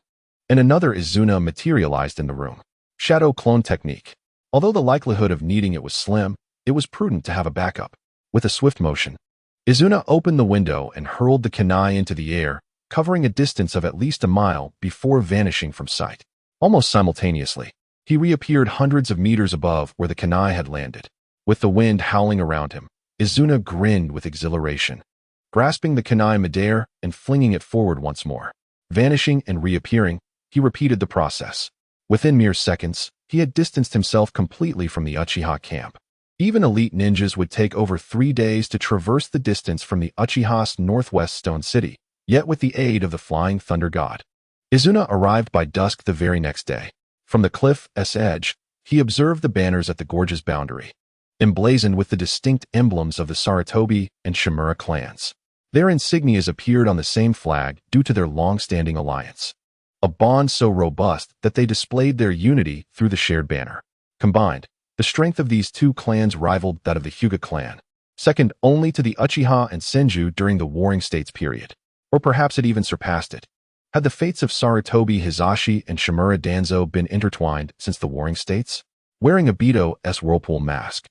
And another Izuna materialized in the room. Shadow clone technique. Although the likelihood of needing it was slim, it was prudent to have a backup. With a swift motion, Izuna opened the window and hurled the kunai into the air, covering a distance of at least a mile before vanishing from sight. Almost simultaneously, he reappeared hundreds of meters above where the kunai had landed. With the wind howling around him, Izuna grinned with exhilaration, grasping the kunai midair and flinging it forward once more. Vanishing and reappearing, he repeated the process. Within mere seconds, he had distanced himself completely from the Uchiha camp. Even elite ninjas would take over 3 days to traverse the distance from the Uchiha's northwest stone city, yet with the aid of the flying thunder god. Izuna arrived by dusk the very next day. From the cliff's edge, he observed the banners at the gorge's boundary, emblazoned with the distinct emblems of the Sarutobi and Shimura clans. Their insignias appeared on the same flag due to their long-standing alliance, a bond so robust that they displayed their unity through the shared banner. Combined, the strength of these two clans rivaled that of the Hyuga clan, second only to the Uchiha and Senju during the Warring States period. Or perhaps it even surpassed it. Had the fates of Sarutobi Hizashi and Shimura Danzo been intertwined since the Warring States? Wearing a Beto-s whirlpool mask,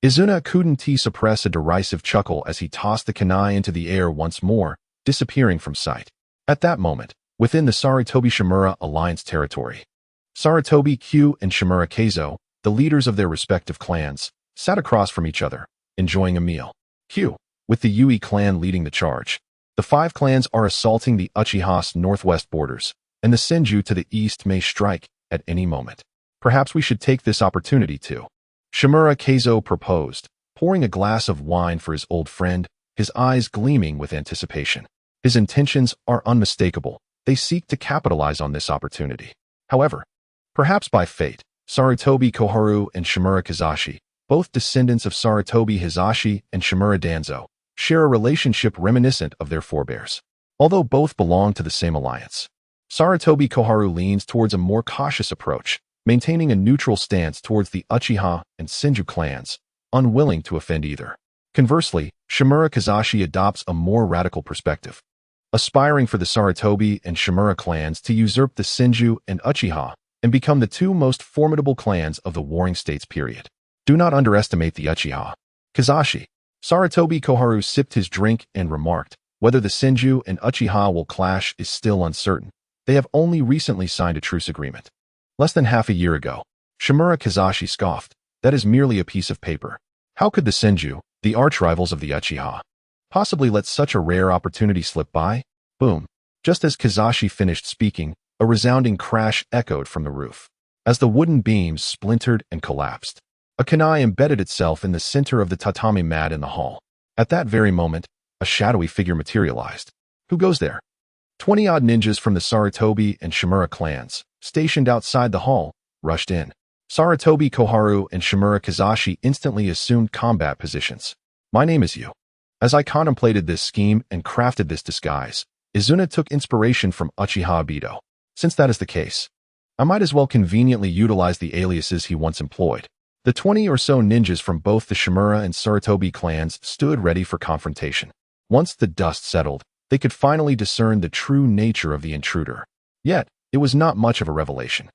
Izuna couldn't suppress a derisive chuckle as he tossed the kunai into the air once more, disappearing from sight. At that moment, within the Sarutobi-Shimura alliance territory, Sarutobi Q and Shimura Keizo, the leaders of their respective clans, sat across from each other, enjoying a meal. Q, with the Yui clan leading the charge. The 5 clans are assaulting the Uchiha's northwest borders, and the Senju to the east may strike at any moment. Perhaps we should take this opportunity to. Shimura Keizo proposed, pouring a glass of wine for his old friend, his eyes gleaming with anticipation. His intentions are unmistakable. They seek to capitalize on this opportunity. However, perhaps by fate, Sarutobi Koharu and Shimura Kizashi, both descendants of Sarutobi Hizashi and Shimura Danzo, share a relationship reminiscent of their forebears. Although both belong to the same alliance, Sarutobi Koharu leans towards a more cautious approach, maintaining a neutral stance towards the Uchiha and Senju clans, unwilling to offend either. Conversely, Shimura Kizashi adopts a more radical perspective, aspiring for the Sarutobi and Shimura clans to usurp the Senju and Uchiha and become the 2 most formidable clans of the Warring States period. Do not underestimate the Uchiha. Kizashi. Sarutobi Koharu sipped his drink and remarked, whether the Senju and Uchiha will clash is still uncertain. They have only recently signed a truce agreement. Less than half a year ago. Shimura Kizashi scoffed. That is merely a piece of paper. How could the Senju, the arch-rivals of the Uchiha, possibly let such a rare opportunity slip by? Boom. Just as Kizashi finished speaking, a resounding crash echoed from the roof. As the wooden beams splintered and collapsed, a kunai embedded itself in the center of the tatami mat in the hall. At that very moment, a shadowy figure materialized. Who goes there? 20-odd ninjas from the Sarutobi and Shimura clans, stationed outside the hall, rushed in. Sarutobi Koharu and Shimura Kizashi instantly assumed combat positions. My name is Yu. As I contemplated this scheme and crafted this disguise, Izuna took inspiration from Uchiha Beto. Since that is the case, I might as well conveniently utilize the aliases he once employed. The 20 or so ninjas from both the Shimura and Sarutobi clans stood ready for confrontation. Once the dust settled, they could finally discern the true nature of the intruder. Yet, it was not much of a revelation.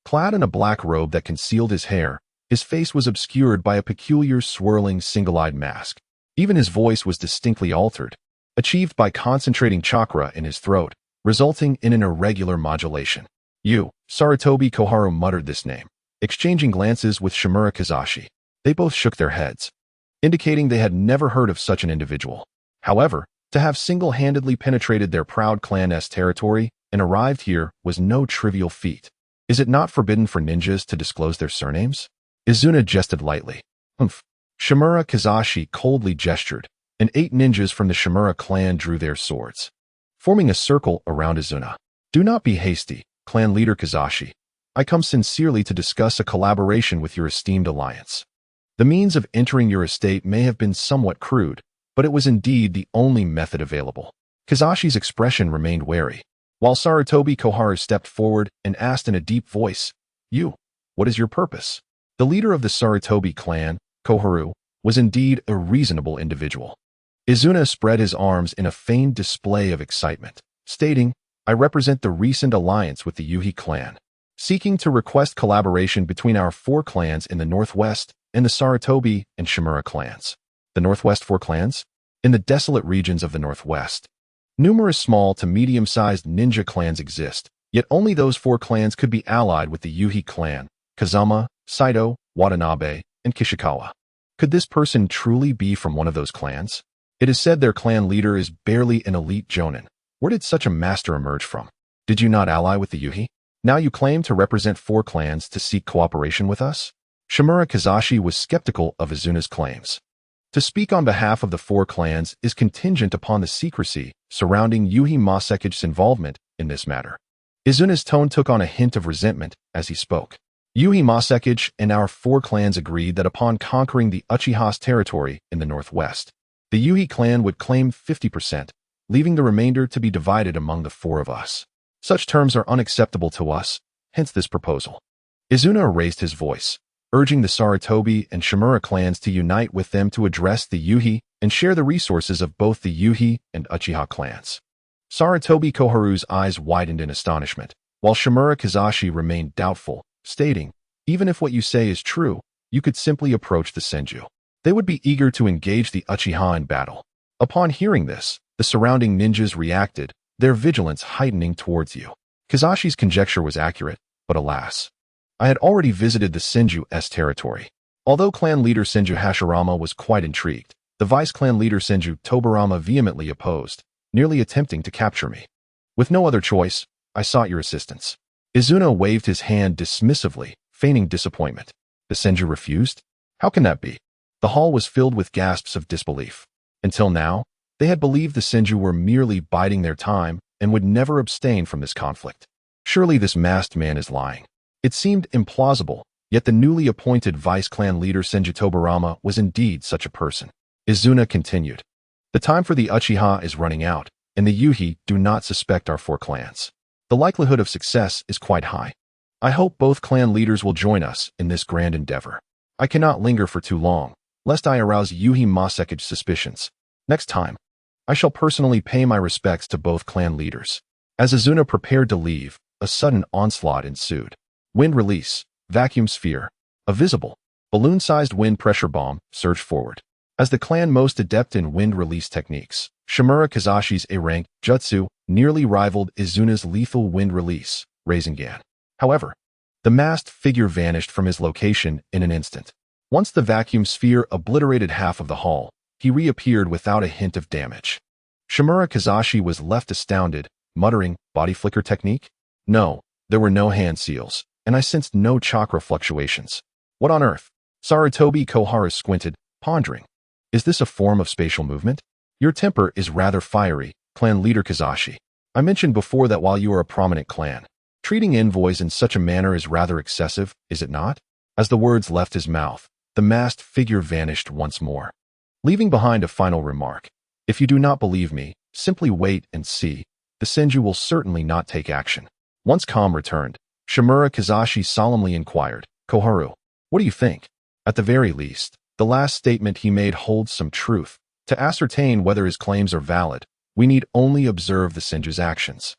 Clad in a black robe that concealed his hair, his face was obscured by a peculiar swirling single-eyed mask. Even his voice was distinctly altered, achieved by concentrating chakra in his throat, resulting in an irregular modulation. Yu, Sarutobi Koharu muttered this name, exchanging glances with Shimura Kizashi. They both shook their heads, indicating they had never heard of such an individual. However, to have single-handedly penetrated their proud clan's territory and arrived here was no trivial feat. Is it not forbidden for ninjas to disclose their surnames? Izuna jested lightly. Humph. Shimura Kizashi coldly gestured, and 8 ninjas from the Shimura clan drew their swords, forming a circle around Izuna. Do not be hasty, clan leader Kizashi. I come sincerely to discuss a collaboration with your esteemed alliance. The means of entering your estate may have been somewhat crude, but it was indeed the only method available. Kizashi's expression remained wary, while Sarutobi Koharu stepped forward and asked in a deep voice, "You, what is your purpose?" The leader of the Sarutobi clan, Koharu, was indeed a reasonable individual. Izuna spread his arms in a feigned display of excitement, stating, "I represent the recent alliance with the Yuhi clan, seeking to request collaboration between our 4 clans in the northwest and the Sarutobi and Shimura clans. The Northwest Four Clans? In the desolate regions of the Northwest, numerous small to medium-sized ninja clans exist, yet only those four clans could be allied with the Yuhi clan: Kazama, Saito, Watanabe, and Kishikawa. Could this person truly be from one of those clans? It is said their clan leader is barely an elite jonin. Where did such a master emerge from? Did you not ally with the Yuhi? Now you claim to represent four clans to seek cooperation with us? Shimura Kazashi was skeptical of Izuna's claims. To speak on behalf of the four clans is contingent upon the secrecy surrounding Yuhi Masekige's involvement in this matter. Izuna's tone took on a hint of resentment as he spoke. Yuhi Masekige and our four clans agreed that upon conquering the Uchiha's territory in the northwest, the Yuhi clan would claim 50%, leaving the remainder to be divided among the four of us. Such terms are unacceptable to us, hence this proposal. Izuna raised his voice, urging the Sarutobi and Shimura clans to unite with them to address the Yuhi and share the resources of both the Yuhi and Uchiha clans. Sarutobi Koharu's eyes widened in astonishment, while Shimura Kazashi remained doubtful, stating, "Even if what you say is true, you could simply approach the Senju. They would be eager to engage the Uchiha in battle." Upon hearing this, the surrounding ninjas reacted, their vigilance heightening towards you. Kazashi's conjecture was accurate, but alas, I had already visited the Senju's territory. Although clan leader Senju Hashirama was quite intrigued, the vice-clan leader Senju Tobarama vehemently opposed, nearly attempting to capture me. With no other choice, I sought your assistance. Izuna waved his hand dismissively, feigning disappointment. The Senju refused? How can that be? The hall was filled with gasps of disbelief. Until now, they had believed the Senju were merely biding their time and would never abstain from this conflict. Surely this masked man is lying. It seemed implausible, yet the newly appointed vice-clan leader Senju Tobarama was indeed such a person. Izuna continued. The time for the Uchiha is running out, and the Yuhi do not suspect our four clans. The likelihood of success is quite high. I hope both clan leaders will join us in this grand endeavor. I cannot linger for too long, lest I arouse Yuhi Masekige's suspicions. Next time, I shall personally pay my respects to both clan leaders. As Izuna prepared to leave, a sudden onslaught ensued. Wind release, vacuum sphere, a visible, balloon-sized wind pressure bomb surged forward. As the clan most adept in wind release techniques, Shimura Kazashi's A-rank jutsu nearly rivaled Izuna's lethal wind release, Rasengan. However, the masked figure vanished from his location in an instant. Once the vacuum sphere obliterated half of the hall, he reappeared without a hint of damage. Shimura Kazashi was left astounded, muttering, "Body flicker technique?" No, there were no hand seals, and I sensed no chakra fluctuations. What on earth? Sarutobi Koharu squinted, pondering. Is this a form of spatial movement? Your temper is rather fiery, clan leader Kazashi. I mentioned before that while you are a prominent clan, treating envoys in such a manner is rather excessive, is it not? As the words left his mouth, the masked figure vanished once more, leaving behind a final remark. If you do not believe me, simply wait and see. The Senju will certainly not take action. Once calm returned, Shimura Kazashi solemnly inquired, "Koharu, what do you think?" At the very least, the last statement he made holds some truth. To ascertain whether his claims are valid, we need only observe the Senju's actions.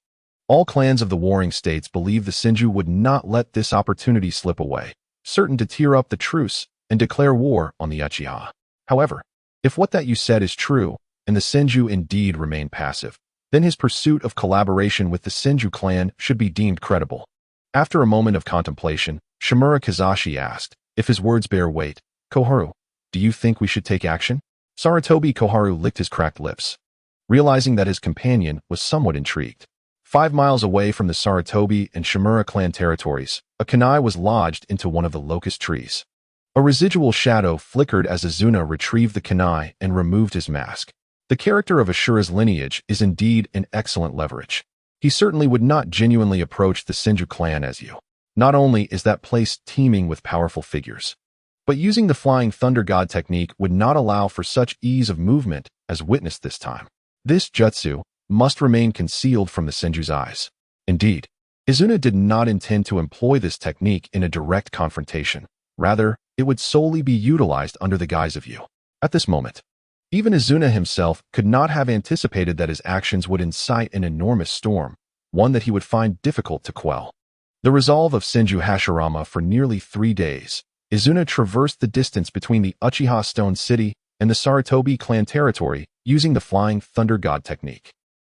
All clans of the warring states believe the Senju would not let this opportunity slip away, certain to tear up the truce and declare war on the Uchiha. However, if what that you said is true, and the Senju indeed remain passive, then his pursuit of collaboration with the Senju clan should be deemed credible. After a moment of contemplation, Shimura Kazashi asked, if his words bear weight, "Koharu, do you think we should take action?" Sarutobi Koharu licked his cracked lips, realizing that his companion was somewhat intrigued. 5 miles away from the Sarutobi and Shimura clan territories, a kunai was lodged into one of the locust trees. A residual shadow flickered as Izuna retrieved the kunai and removed his mask. The character of Ashura's lineage is indeed an excellent leverage. He certainly would not genuinely approach the Senju clan as you. Not only is that place teeming with powerful figures, but using the Flying Thunder God technique would not allow for such ease of movement as witnessed this time. This jutsu must remain concealed from the Senju's eyes. Indeed, Izuna did not intend to employ this technique in a direct confrontation. Rather, it would solely be utilized under the guise of you. At this moment, even Izuna himself could not have anticipated that his actions would incite an enormous storm, one that he would find difficult to quell. The resolve of Senju Hashirama for nearly 3 days, Izuna traversed the distance between the Uchiha Stone City and the Sarutobi clan territory using the Flying Thunder God technique.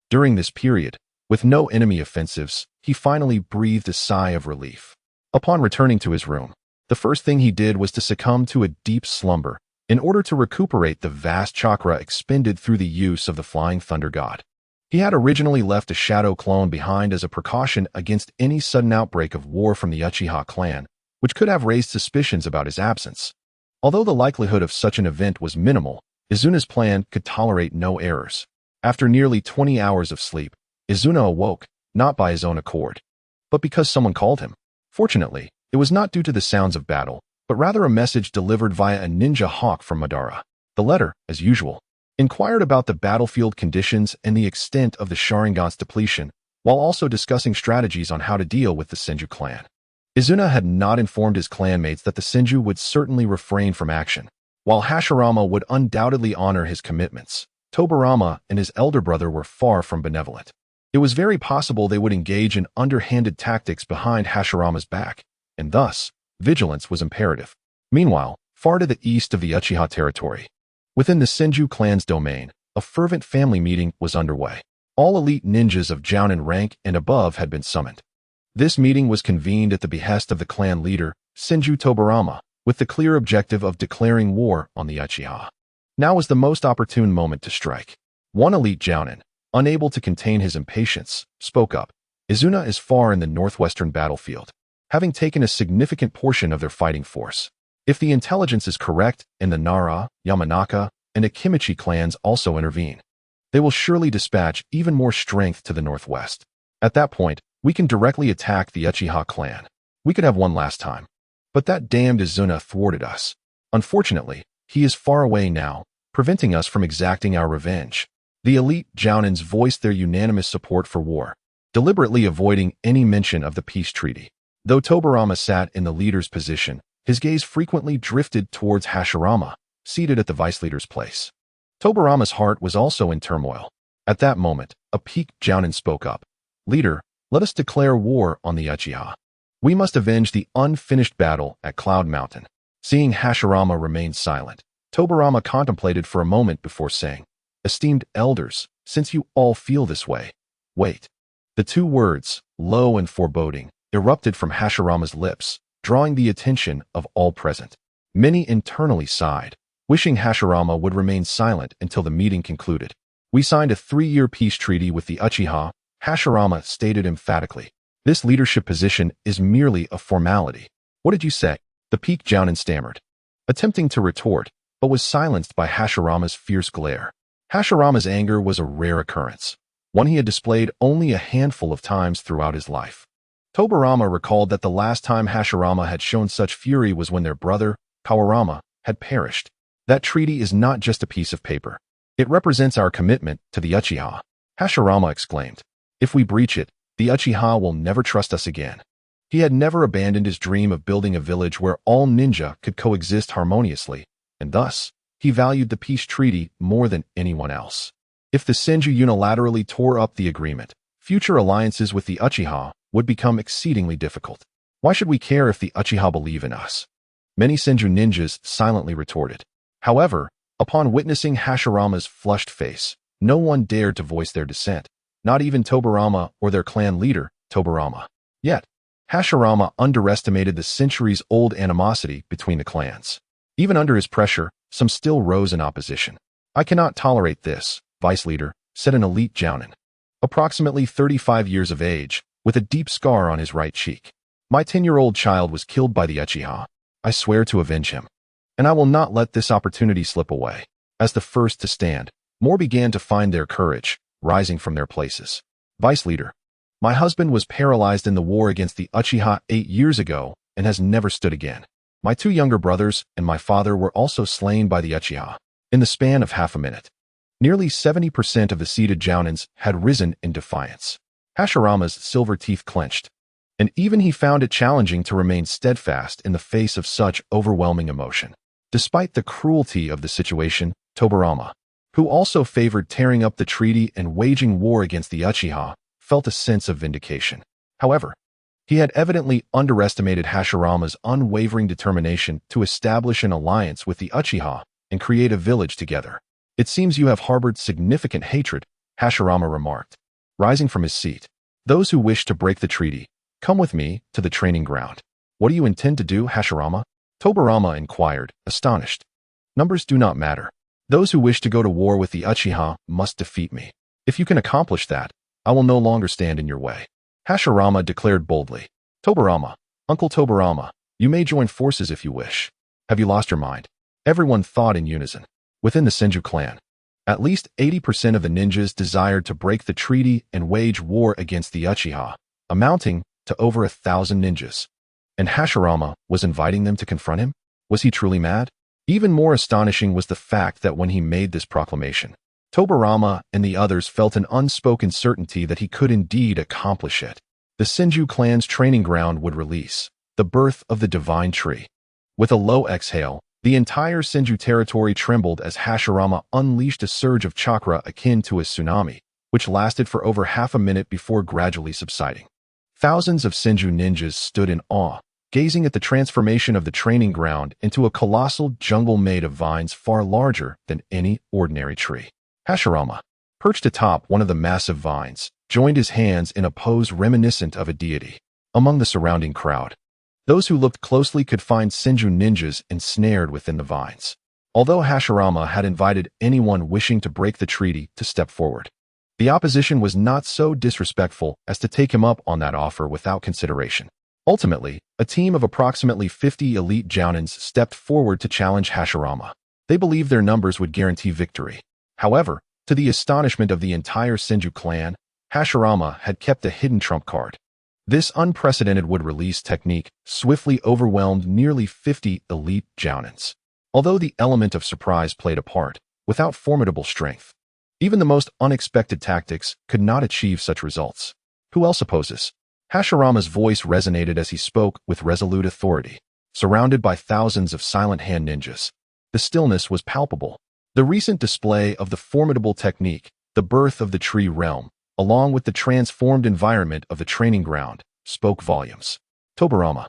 During this period, with no enemy offensives, he finally breathed a sigh of relief. Upon returning to his room, the first thing he did was to succumb to a deep slumber in order to recuperate the vast chakra expended through the use of the Flying Thunder God. He had originally left a shadow clone behind as a precaution against any sudden outbreak of war from the Uchiha clan, which could have raised suspicions about his absence. Although the likelihood of such an event was minimal, Izuna's plan could tolerate no errors. After nearly 20 hours of sleep, Izuna awoke, not by his own accord, but because someone called him. Fortunately, it was not due to the sounds of battle, but rather a message delivered via a ninja hawk from Madara. The letter, as usual, inquired about the battlefield conditions and the extent of the Sharingan's depletion, while also discussing strategies on how to deal with the Senju clan. Izuna had not informed his clanmates that the Senju would certainly refrain from action. While Hashirama would undoubtedly honor his commitments, Tobirama and his elder brother were far from benevolent. It was very possible they would engage in underhanded tactics behind Hashirama's back, and thus, vigilance was imperative. Meanwhile, far to the east of the Uchiha territory, within the Senju clan's domain, a fervent family meeting was underway. All elite ninjas of Jounin rank and above had been summoned. This meeting was convened at the behest of the clan leader, Senju Tobirama, with the clear objective of declaring war on the Uchiha. Now was the most opportune moment to strike. One elite Jounin, unable to contain his impatience, spoke up. Izuna is far in the northwestern battlefield, having taken a significant portion of their fighting force. If the intelligence is correct and the Nara, Yamanaka, and Akimichi clans also intervene, they will surely dispatch even more strength to the northwest. At that point, we can directly attack the Uchiha clan. We could have one last time. But that damned Izuna thwarted us. Unfortunately, he is far away now, preventing us from exacting our revenge. The elite Jounins voiced their unanimous support for war, deliberately avoiding any mention of the peace treaty. Though Tobirama sat in the leader's position, his gaze frequently drifted towards Hashirama, seated at the vice leader's place. Tobirama's heart was also in turmoil. At that moment, a piqued Jounin spoke up. "Leader, let us declare war on the Uchiha. We must avenge the unfinished battle at Cloud Mountain." Seeing Hashirama remain silent, Tobirama contemplated for a moment before saying, "Esteemed elders, since you all feel this way, wait." The two words, low and foreboding, erupted from Hashirama's lips, drawing the attention of all present. Many internally sighed, wishing Hashirama would remain silent until the meeting concluded. "We signed a 3-year peace treaty with the Uchiha," Hashirama stated emphatically. "This leadership position is merely a formality." "What did you say?" the piqued Jounin stammered, attempting to retort, but was silenced by Hashirama's fierce glare. Hashirama's anger was a rare occurrence, one he had displayed only a handful of times throughout his life. Tobirama recalled that the last time Hashirama had shown such fury was when their brother, Kawurama, had perished. "That treaty is not just a piece of paper. It represents our commitment to the Uchiha," Hashirama exclaimed. "If we breach it, the Uchiha will never trust us again." He had never abandoned his dream of building a village where all ninja could coexist harmoniously, and thus, he valued the peace treaty more than anyone else. If the Senju unilaterally tore up the agreement, future alliances with the Uchiha would become exceedingly difficult. "Why should we care if the Uchiha believe in us?" many Senju ninjas silently retorted. However, upon witnessing Hashirama's flushed face, no one dared to voice their dissent, not even Tobirama or their clan leader, Tobirama. Yet, Hashirama underestimated the centuries-old animosity between the clans. Even under his pressure, some still rose in opposition. "I cannot tolerate this," vice leader, said an elite Jounin, approximately 35 years of age, with a deep scar on his right cheek. "My 10-year-old child was killed by the Uchiha. I swear to avenge him. And I will not let this opportunity slip away." As the first to stand, more began to find their courage, rising from their places. Vice leader, "My husband was paralyzed in the war against the Uchiha 8 years ago and has never stood again. My 2 younger brothers and my father were also slain by the Uchiha." In the span of half a minute, nearly 70% of the seated Jounins had risen in defiance. Hashirama's silver teeth clenched, and even he found it challenging to remain steadfast in the face of such overwhelming emotion. Despite the cruelty of the situation, Tobirama, who also favored tearing up the treaty and waging war against the Uchiha, felt a sense of vindication. However, he had evidently underestimated Hashirama's unwavering determination to establish an alliance with the Uchiha and create a village together. It seems you have harbored significant hatred, Hashirama remarked, rising from his seat. Those who wish to break the treaty, come with me to the training ground. What do you intend to do, Hashirama? Tobirama inquired, astonished. Numbers do not matter. Those who wish to go to war with the Uchiha must defeat me. If you can accomplish that, I will no longer stand in your way. Hashirama declared boldly. Tobirama, Uncle Tobirama, you may join forces if you wish. Have you lost your mind? Everyone thought in unison. Within the Senju clan, at least 80% of the ninjas desired to break the treaty and wage war against the Uchiha, amounting to over 1,000 ninjas. And Hashirama was inviting them to confront him? Was he truly mad? Even more astonishing was the fact that when he made this proclamation, Tobirama and the others felt an unspoken certainty that he could indeed accomplish it. The Senju clan's training ground would release the birth of the divine tree. With a low exhale, the entire Senju territory trembled as Hashirama unleashed a surge of chakra akin to a tsunami, which lasted for over half a minute before gradually subsiding. Thousands of Senju ninjas stood in awe, gazing at the transformation of the training ground into a colossal jungle made of vines far larger than any ordinary tree. Hashirama, perched atop one of the massive vines, joined his hands in a pose reminiscent of a deity. Among the surrounding crowd, those who looked closely could find Senju ninjas ensnared within the vines. Although Hashirama had invited anyone wishing to break the treaty to step forward, the opposition was not so disrespectful as to take him up on that offer without consideration. Ultimately, a team of approximately 50 elite jounins stepped forward to challenge Hashirama. They believed their numbers would guarantee victory. However, to the astonishment of the entire Senju clan, Hashirama had kept a hidden trump card. This unprecedented would-release technique swiftly overwhelmed nearly 50 elite jounins. Although the element of surprise played a part, without formidable strength, even the most unexpected tactics could not achieve such results. Who else opposes? Hashirama's voice resonated as he spoke with resolute authority. Surrounded by thousands of silent hand ninjas, the stillness was palpable. The recent display of the formidable technique, the birth of the tree realm, along with the transformed environment of the training ground, spoke volumes. Tobirama,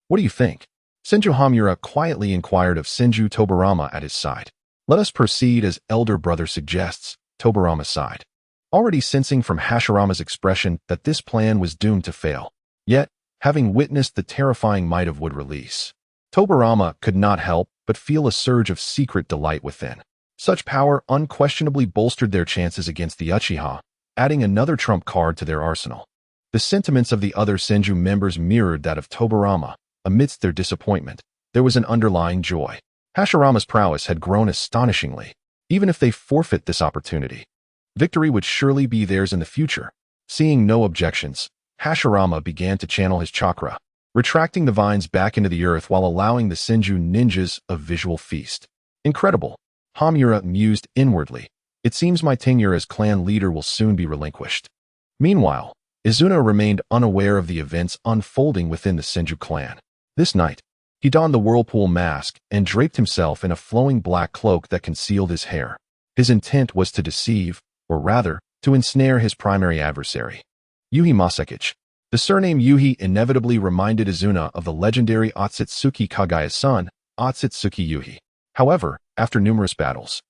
what do you think? Senju Hamura quietly inquired of Senju Tobirama at his side. Let us proceed as elder brother suggests, Tobirama sighed, already sensing from Hashirama's expression that this plan was doomed to fail. Yet, having witnessed the terrifying might of wood release, Tobirama could not help but feel a surge of secret delight within. Such power unquestionably bolstered their chances against the Uchiha, adding another trump card to their arsenal. The sentiments of the other Senju members mirrored that of Tobirama. Amidst their disappointment, there was an underlying joy. Hashirama's prowess had grown astonishingly. Even if they forfeit this opportunity, victory would surely be theirs in the future. Seeing no objections, Hashirama began to channel his chakra, retracting the vines back into the earth while allowing the Senju ninjas a visual feast. Incredible, Hamura mused inwardly. It seems my tenure as clan leader will soon be relinquished. Meanwhile, Izuna remained unaware of the events unfolding within the Senju clan. This night, he donned the whirlpool mask and draped himself in a flowing black cloak that concealed his hair. His intent was to deceive, or rather, to ensnare his primary adversary, Yuhi Masakage. The surname Yuhi inevitably reminded Izuna of the legendary Otsutsuki Kagaya's son, Otsutsuki Yuhi. However, after numerous battles,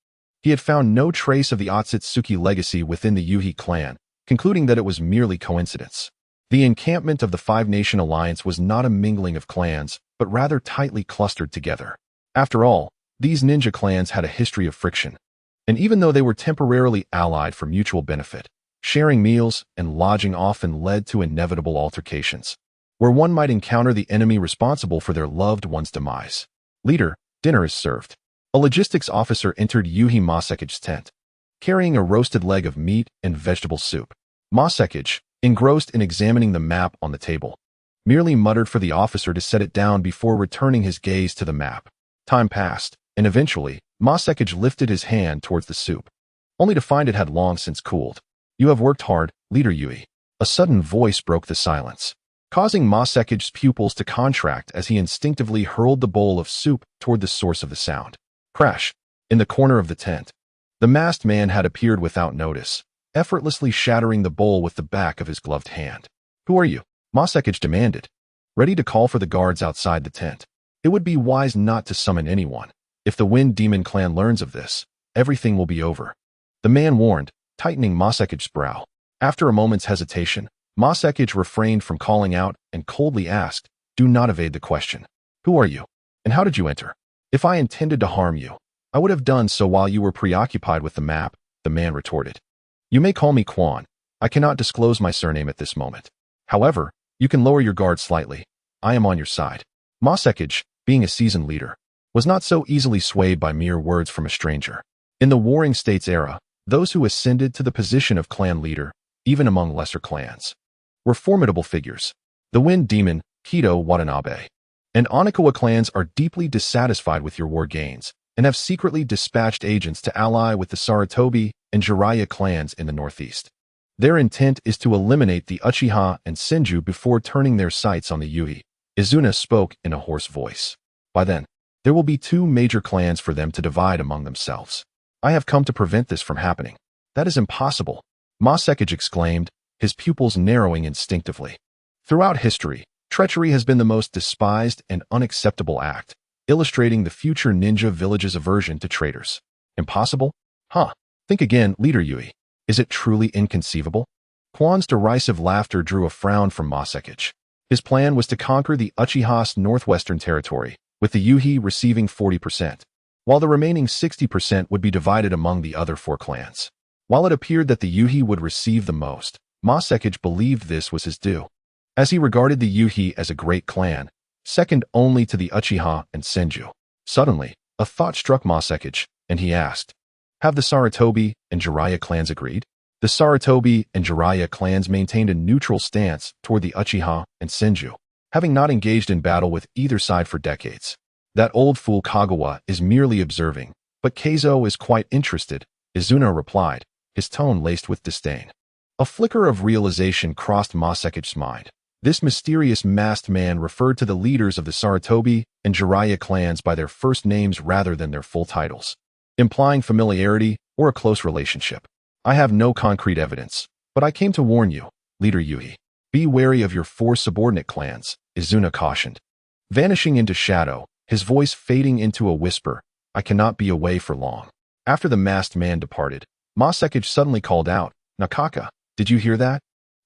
he had found no trace of the Otsutsuki legacy within the Yuhi clan, concluding that it was merely coincidence. The encampment of the Five-Nation Alliance was not a mingling of clans, but rather tightly clustered together. After all, these ninja clans had a history of friction, and even though they were temporarily allied for mutual benefit, sharing meals and lodging often led to inevitable altercations, where one might encounter the enemy responsible for their loved one's demise. Leader, dinner is served. A logistics officer entered Yuhi Masakage's tent, carrying a roasted leg of meat and vegetable soup. Masakage, engrossed in examining the map on the table, merely muttered for the officer to set it down before returning his gaze to the map. Time passed, and eventually, Masakage lifted his hand towards the soup, only to find it had long since cooled. You have worked hard, Leader Yui. A sudden voice broke the silence, causing Masakage's pupils to contract as he instinctively hurled the bowl of soup toward the source of the sound. Crash! In the corner of the tent, the masked man had appeared without notice, effortlessly shattering the bowl with the back of his gloved hand. Who are you? Masakage demanded, ready to call for the guards outside the tent. It would be wise not to summon anyone, If the Wind Demon clan learns of this, everything will be over. The man warned, tightening Masekige's brow. After a moment's hesitation, Masekige refrained from calling out and coldly asked, "Do not evade the question. Who are you? And how did you enter? If I intended to harm you, I would have done so while you were preoccupied with the map," the man retorted. "You may call me Quan. I cannot disclose my surname at this moment. However, you can lower your guard slightly. I am on your side." Masekige, being a seasoned leader, was not so easily swayed by mere words from a stranger. In the Warring States era, those who ascended to the position of clan leader, even among lesser clans, were formidable figures. The Wind Demon, Kido Watanabe, and Onikawa clans are deeply dissatisfied with your war gains and have secretly dispatched agents to ally with the Sarutobi and Jiraiya clans in the northeast. Their intent is to eliminate the Uchiha and Senju before turning their sights on the Uchiha. Izuna spoke in a hoarse voice. By then, there will be two major clans for them to divide among themselves. I have come to prevent this from happening. That is impossible, Masekige exclaimed, his pupils narrowing instinctively. Throughout history, treachery has been the most despised and unacceptable act, illustrating the future ninja village's aversion to traitors. Impossible? Huh. Think again, Leader Yui. Is it truly inconceivable? Quan's derisive laughter drew a frown from Masekige. His plan was to conquer the Uchiha's northwestern territory, with the Uchiha receiving 40%, while the remaining 60% would be divided among the other four clans. While it appeared that the Uchiha would receive the most, Masekige believed this was his due, as he regarded the Uchiha as a great clan, second only to the Uchiha and Senju. Suddenly, a thought struck Masekige, and he asked, "Have the Sarutobi and Jiraiya clans agreed?" The Sarutobi and Jiraiya clans maintained a neutral stance toward the Uchiha and Senju, having not engaged in battle with either side for decades. That old fool Kagawa is merely observing, but Keizo is quite interested, Izuna replied, his tone laced with disdain. A flicker of realization crossed Masekige's mind. This mysterious masked man referred to the leaders of the Sarutobi and Jiraiya clans by their first names rather than their full titles, implying familiarity or a close relationship. "I have no concrete evidence, but I came to warn you, Leader Yui. Be wary of your four subordinate clans," Izuna cautioned. Vanishing into shadow, his voice fading into a whisper, "I cannot be away for long." After the masked man departed, Masekige suddenly called out, "Nakaka, did you hear that?"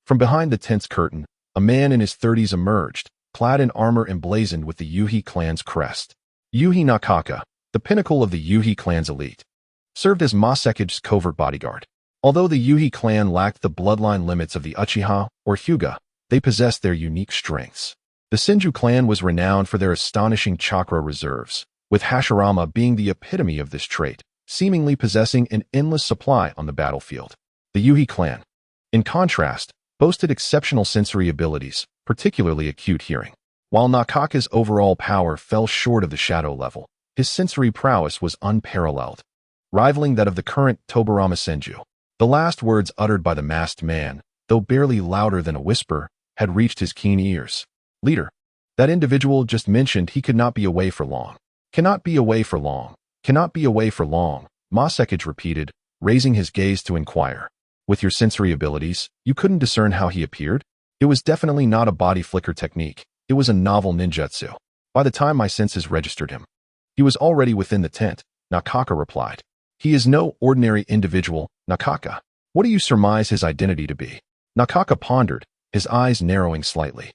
From behind the tent's curtain, a man in his 30s emerged, clad in armor emblazoned with the Uchiha clan's crest. Uchiha Nakaka, the pinnacle of the Uchiha clan's elite, served as Masekige's covert bodyguard. Although the Uchiha clan lacked the bloodline limits of the Uchiha or Hyuga, they possessed their unique strengths. The Senju clan was renowned for their astonishing chakra reserves, with Hashirama being the epitome of this trait, seemingly possessing an endless supply on the battlefield. The Uchiha clan, in contrast, boasted exceptional sensory abilities, particularly acute hearing. While Nakaka's overall power fell short of the shadow level, his sensory prowess was unparalleled, rivaling that of the current Tobarama Senju. The last words uttered by the masked man, though barely louder than a whisper, had reached his keen ears. "Leader, that individual just mentioned he could not be away for long. Cannot be away for long. Cannot be away for long," Masekige repeated, raising his gaze to inquire. "With your sensory abilities, you couldn't discern how he appeared?" "It was definitely not a body flicker technique. It was a novel ninjutsu. By the time my senses registered him, he was already within the tent," Nakaka replied. "He is no ordinary individual, Nakaka. What do you surmise his identity to be?" Nakaka pondered, his eyes narrowing slightly.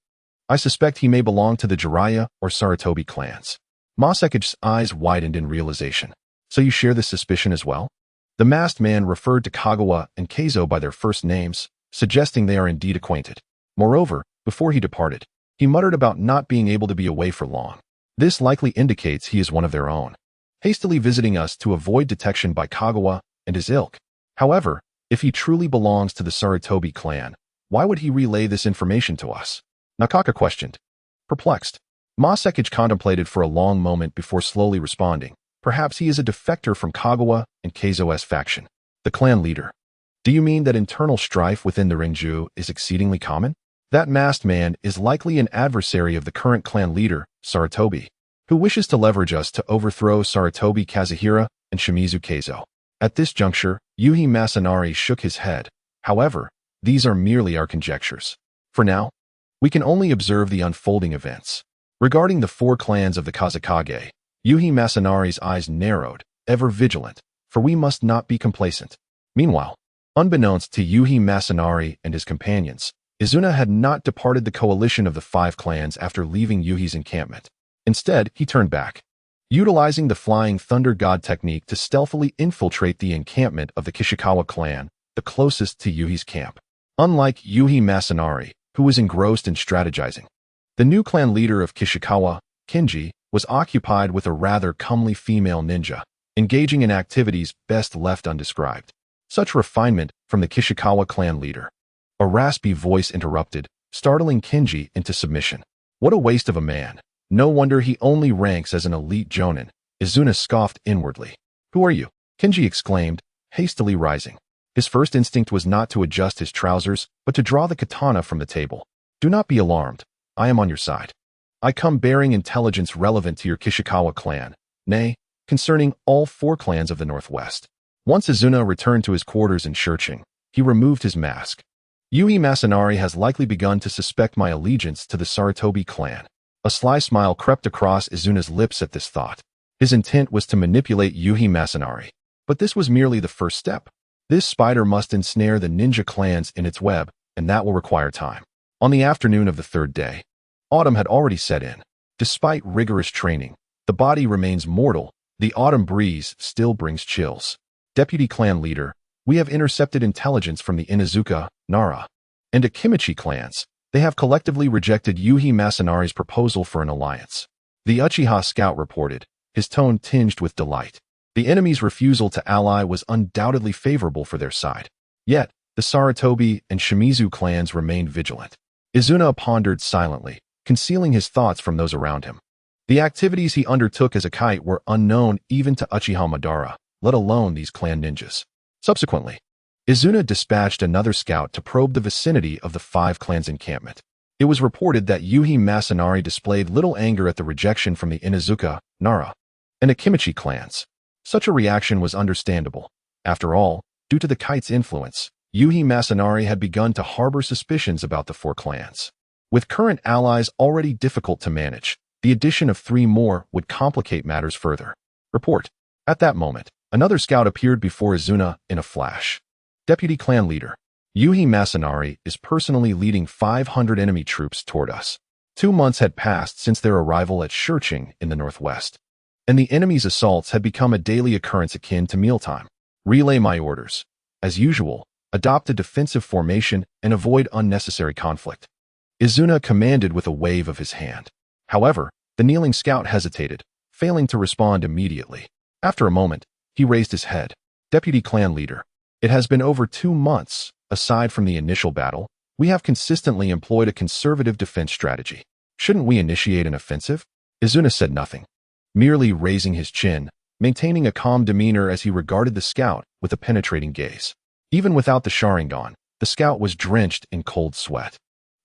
"I suspect he may belong to the Jiraiya or Sarutobi clans." Masekige's eyes widened in realization. "So you share this suspicion as well?" The masked man referred to Kagawa and Keizo by their first names, suggesting they are indeed acquainted. Moreover, before he departed, he muttered about not being able to be away for long. This likely indicates he is one of their own, hastily visiting us to avoid detection by Kagawa and his ilk. However, if he truly belongs to the Sarutobi clan, why would he relay this information to us? Nakaka questioned. Perplexed, Masekige contemplated for a long moment before slowly responding. Perhaps he is a defector from Kagawa and Keizo's faction. The clan leader. Do you mean that internal strife within the Ringju is exceedingly common? That masked man is likely an adversary of the current clan leader, Sarutobi, who wishes to leverage us to overthrow Sarutobi Kazuhira and Shimizu Keizo. At this juncture, Yuhi Masanari shook his head. However, these are merely our conjectures. For now, we can only observe the unfolding events. Regarding the four clans of the Kazekage, Yuhi Masanari's eyes narrowed, ever vigilant, for we must not be complacent. Meanwhile, unbeknownst to Yuhi Masanari and his companions, Izuna had not departed the coalition of the 5 clans after leaving Yuhi's encampment. Instead, he turned back, utilizing the Flying Thunder God technique to stealthily infiltrate the encampment of the Kishikawa clan, the closest to Yuhi's camp. Unlike Yuhi Masanari, who was engrossed in strategizing, the new clan leader of Kishikawa, Kinji, was occupied with a rather comely female ninja, engaging in activities best left undescribed. Such refinement from the Kishikawa clan leader. A raspy voice interrupted, startling Kinji into submission. What a waste of a man. No wonder he only ranks as an elite jonin. Izuna scoffed inwardly. Who are you? Kinji exclaimed, hastily rising. His first instinct was not to adjust his trousers, but to draw the katana from the table. Do not be alarmed. I am on your side. I come bearing intelligence relevant to your Kishikawa clan, nay, concerning all 4 clans of the Northwest. Once Izuna returned to his quarters in Shurching, he removed his mask. Yuhi Masanari has likely begun to suspect my allegiance to the Sarutobi clan. A sly smile crept across Izuna's lips at this thought. His intent was to manipulate Yuhi Masanari. But this was merely the first step. This spider must ensnare the ninja clans in its web, and that will require time. On the afternoon of the 3rd day, autumn had already set in. Despite rigorous training, the body remains mortal. The autumn breeze still brings chills. Deputy clan leader, we have intercepted intelligence from the Inazuka, Nara, and Akimichi clans. They have collectively rejected Yuhi Masanari's proposal for an alliance. The Uchiha scout reported, his tone tinged with delight. The enemy's refusal to ally was undoubtedly favorable for their side. Yet, the Sarutobi and Shimizu clans remained vigilant. Izuna pondered silently, concealing his thoughts from those around him. The activities he undertook as a kite were unknown even to Uchiha Madara, let alone these clan ninjas. Subsequently, Izuna dispatched another scout to probe the vicinity of the 5 clans' encampment. It was reported that Yuhi Masanari displayed little anger at the rejection from the Inazuka, Nara, and Akimichi clans. Such a reaction was understandable. After all, due to the kite's influence, Yuhi Masanari had begun to harbor suspicions about the 4 clans. With current allies already difficult to manage, the addition of 3 more would complicate matters further. Report. At that moment, another scout appeared before Izuna in a flash. Deputy clan leader, Yuhi Masanari is personally leading 500 enemy troops toward us. 2 months had passed since their arrival at Shurching in the northwest, and the enemy's assaults had become a daily occurrence akin to mealtime. Relay my orders. As usual, adopt a defensive formation and avoid unnecessary conflict. Izuna commanded with a wave of his hand. However, the kneeling scout hesitated, failing to respond immediately. After a moment, he raised his head. Deputy clan leader, it has been over 2 months. Aside from the initial battle, we have consistently employed a conservative defense strategy. Shouldn't we initiate an offensive? Izuna said nothing, merely raising his chin, maintaining a calm demeanor as he regarded the scout with a penetrating gaze. Even without the Sharingan, the scout was drenched in cold sweat.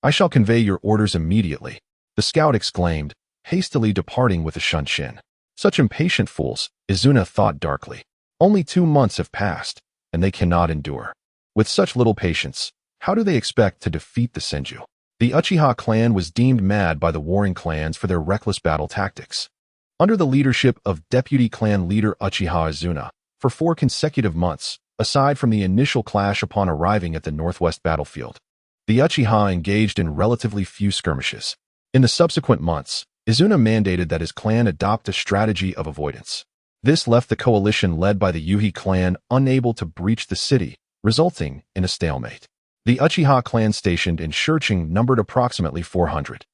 I shall convey your orders immediately, the scout exclaimed, hastily departing with a shunshin. Such impatient fools, Izuna thought darkly. Only 2 months have passed, and they cannot endure. With such little patience, how do they expect to defeat the Senju? The Uchiha clan was deemed mad by the warring clans for their reckless battle tactics. Under the leadership of Deputy Clan Leader Uchiha Izuna, for 4 consecutive months, aside from the initial clash upon arriving at the northwest battlefield, the Uchiha engaged in relatively few skirmishes. In the subsequent months, Izuna mandated that his clan adopt a strategy of avoidance. This left the coalition led by the Yuhi clan unable to breach the city, resulting in a stalemate. The Uchiha clan stationed in Shurching numbered approximately 400.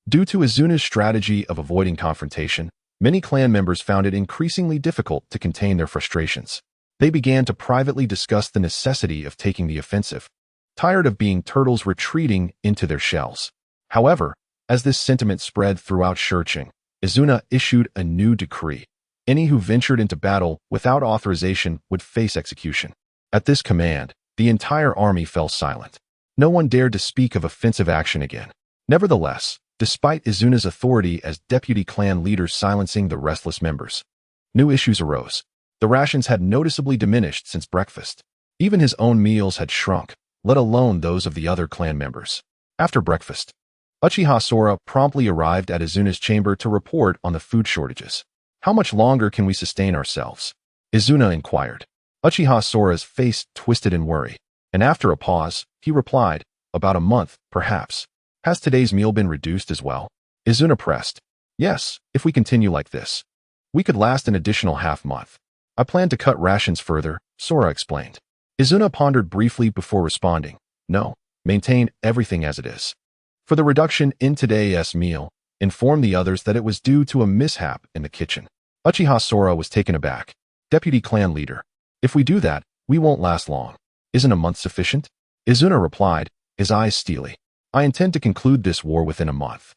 Due to Izuna's strategy of avoiding confrontation, many clan members found it increasingly difficult to contain their frustrations. They began to privately discuss the necessity of taking the offensive, tired of being turtles retreating into their shells. However, as this sentiment spread throughout Shurching, Izuna issued a new decree. Any who ventured into battle without authorization would face execution. At this command, the entire army fell silent. No one dared to speak of offensive action again. Nevertheless, despite Izuna's authority as deputy clan leader silencing the restless members, new issues arose. The rations had noticeably diminished since breakfast. Even his own meals had shrunk, let alone those of the other clan members. After breakfast, Uchiha Sora promptly arrived at Izuna's chamber to report on the food shortages. How much longer can we sustain ourselves? Izuna inquired. Uchiha Sora's face twisted in worry, and after a pause, he replied, about a month, perhaps. Has today's meal been reduced as well? Izuna pressed. Yes, if we continue like this. We could last an additional half-month. I plan to cut rations further, Sora explained. Izuna pondered briefly before responding. No, maintain everything as it is. For the reduction in today's meal, inform the others that it was due to a mishap in the kitchen. Uchiha Sora was taken aback. Deputy clan leader. If we do that, we won't last long. Isn't a month sufficient? Izuna replied, his eyes steely. I intend to conclude this war within a month.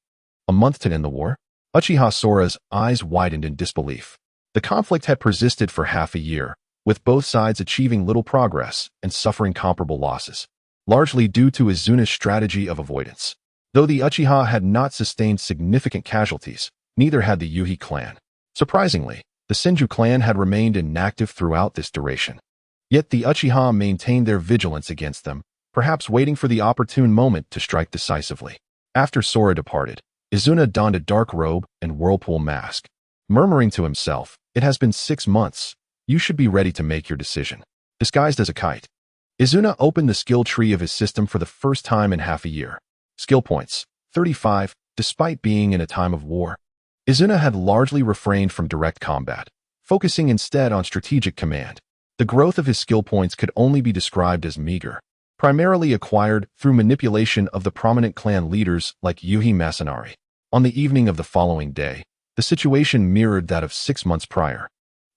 A month to end the war? Uchiha Sora's eyes widened in disbelief. The conflict had persisted for half a year, with both sides achieving little progress and suffering comparable losses, largely due to Izuna's strategy of avoidance. Though the Uchiha had not sustained significant casualties, neither had the Yuhi clan. Surprisingly, the Senju clan had remained inactive throughout this duration. Yet the Uchiha maintained their vigilance against them, perhaps waiting for the opportune moment to strike decisively. After Sora departed, Izuna donned a dark robe and whirlpool mask. Murmuring to himself, it has been 6 months. You should be ready to make your decision. Disguised as a kite, Izuna opened the skill tree of his system for the first time in half a year. Skill points, 35, despite being in a time of war. Izuna had largely refrained from direct combat, focusing instead on strategic command. The growth of his skill points could only be described as meager, primarily acquired through manipulation of the prominent clan leaders like Yuhi Masanari. On the evening of the following day, the situation mirrored that of 6 months prior,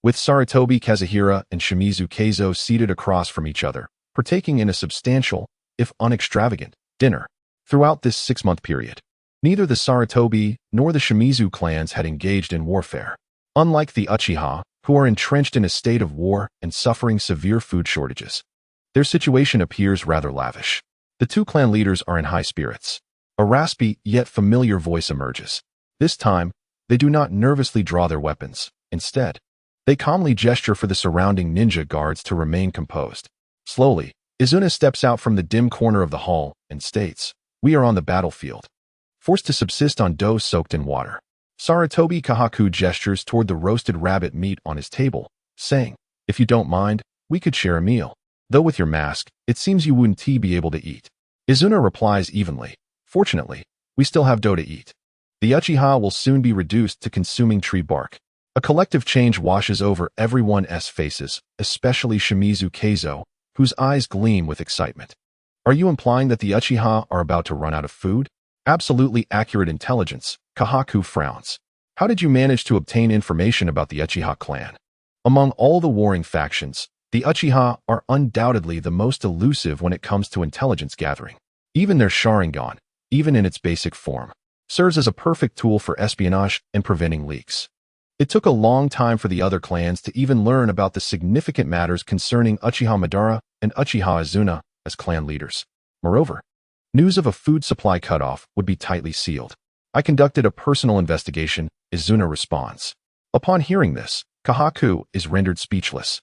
with Sarutobi Kazuhira and Shimizu Keizo seated across from each other, partaking in a substantial, if unextravagant, dinner. Throughout this 6-month period, neither the Sarutobi nor the Shimizu clans had engaged in warfare. Unlike the Uchiha, who are entrenched in a state of war and suffering severe food shortages, their situation appears rather lavish. The two clan leaders are in high spirits. A raspy yet familiar voice emerges. This time, they do not nervously draw their weapons. Instead, they calmly gesture for the surrounding ninja guards to remain composed. Slowly, Izuna steps out from the dim corner of the hall and states, "We are on the battlefield, forced to subsist on dough soaked in water." Sarutobi Kahaku gestures toward the roasted rabbit meat on his table, saying, "If you don't mind, we could share a meal. Though with your mask, it seems you wouldn't be able to eat." Izuna replies evenly, "Fortunately, we still have dough to eat." The Uchiha will soon be reduced to consuming tree bark. A collective change washes over everyone's faces, especially Shimizu Keizo, whose eyes gleam with excitement. Are you implying that the Uchiha are about to run out of food? Absolutely accurate intelligence, Kahaku frowns. How did you manage to obtain information about the Uchiha clan? Among all the warring factions, the Uchiha are undoubtedly the most elusive when it comes to intelligence gathering. Even their Sharingan, even in its basic form, serves as a perfect tool for espionage and preventing leaks. It took a long time for the other clans to even learn about the significant matters concerning Uchiha Madara and Uchiha Izuna as clan leaders. Moreover, news of a food supply cutoff would be tightly sealed. I conducted a personal investigation, Izuna responds. Upon hearing this, Kahaku is rendered speechless.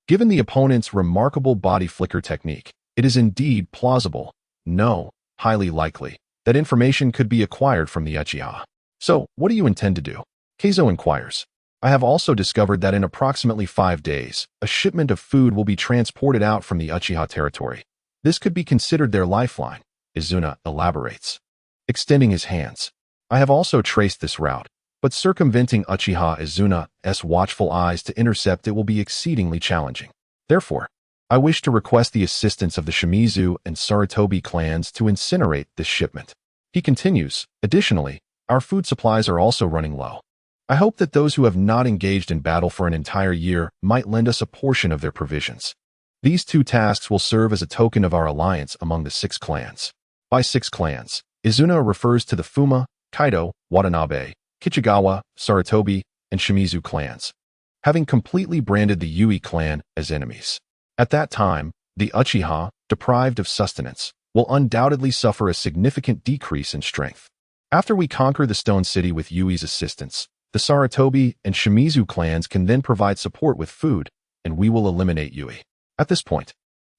Given the opponent's remarkable body flicker technique, it is indeed plausible, no, highly likely, that information could be acquired from the Uchiha. So, what do you intend to do? Keizo inquires. I have also discovered that in approximately 5 days, a shipment of food will be transported out from the Uchiha territory. This could be considered their lifeline, Izuna elaborates, extending his hands. I have also traced this route, but circumventing Uchiha Izuna's watchful eyes to intercept it will be exceedingly challenging. Therefore, I wish to request the assistance of the Shimizu and Sarutobi clans to incinerate this shipment. He continues, additionally, our food supplies are also running low. I hope that those who have not engaged in battle for an entire year might lend us a portion of their provisions. These 2 tasks will serve as a token of our alliance among the 6 clans. By 6 clans, Izuna refers to the Fuma, Kaido, Watanabe, Kichigawa, Sarutobi, and Shimizu clans, having completely branded the Yui clan as enemies. At that time, the Uchiha, deprived of sustenance, will undoubtedly suffer a significant decrease in strength. After we conquer the Stone City with Yui's assistance, the Sarutobi and Shimizu clans can then provide support with food, and we will eliminate Yui. At this point,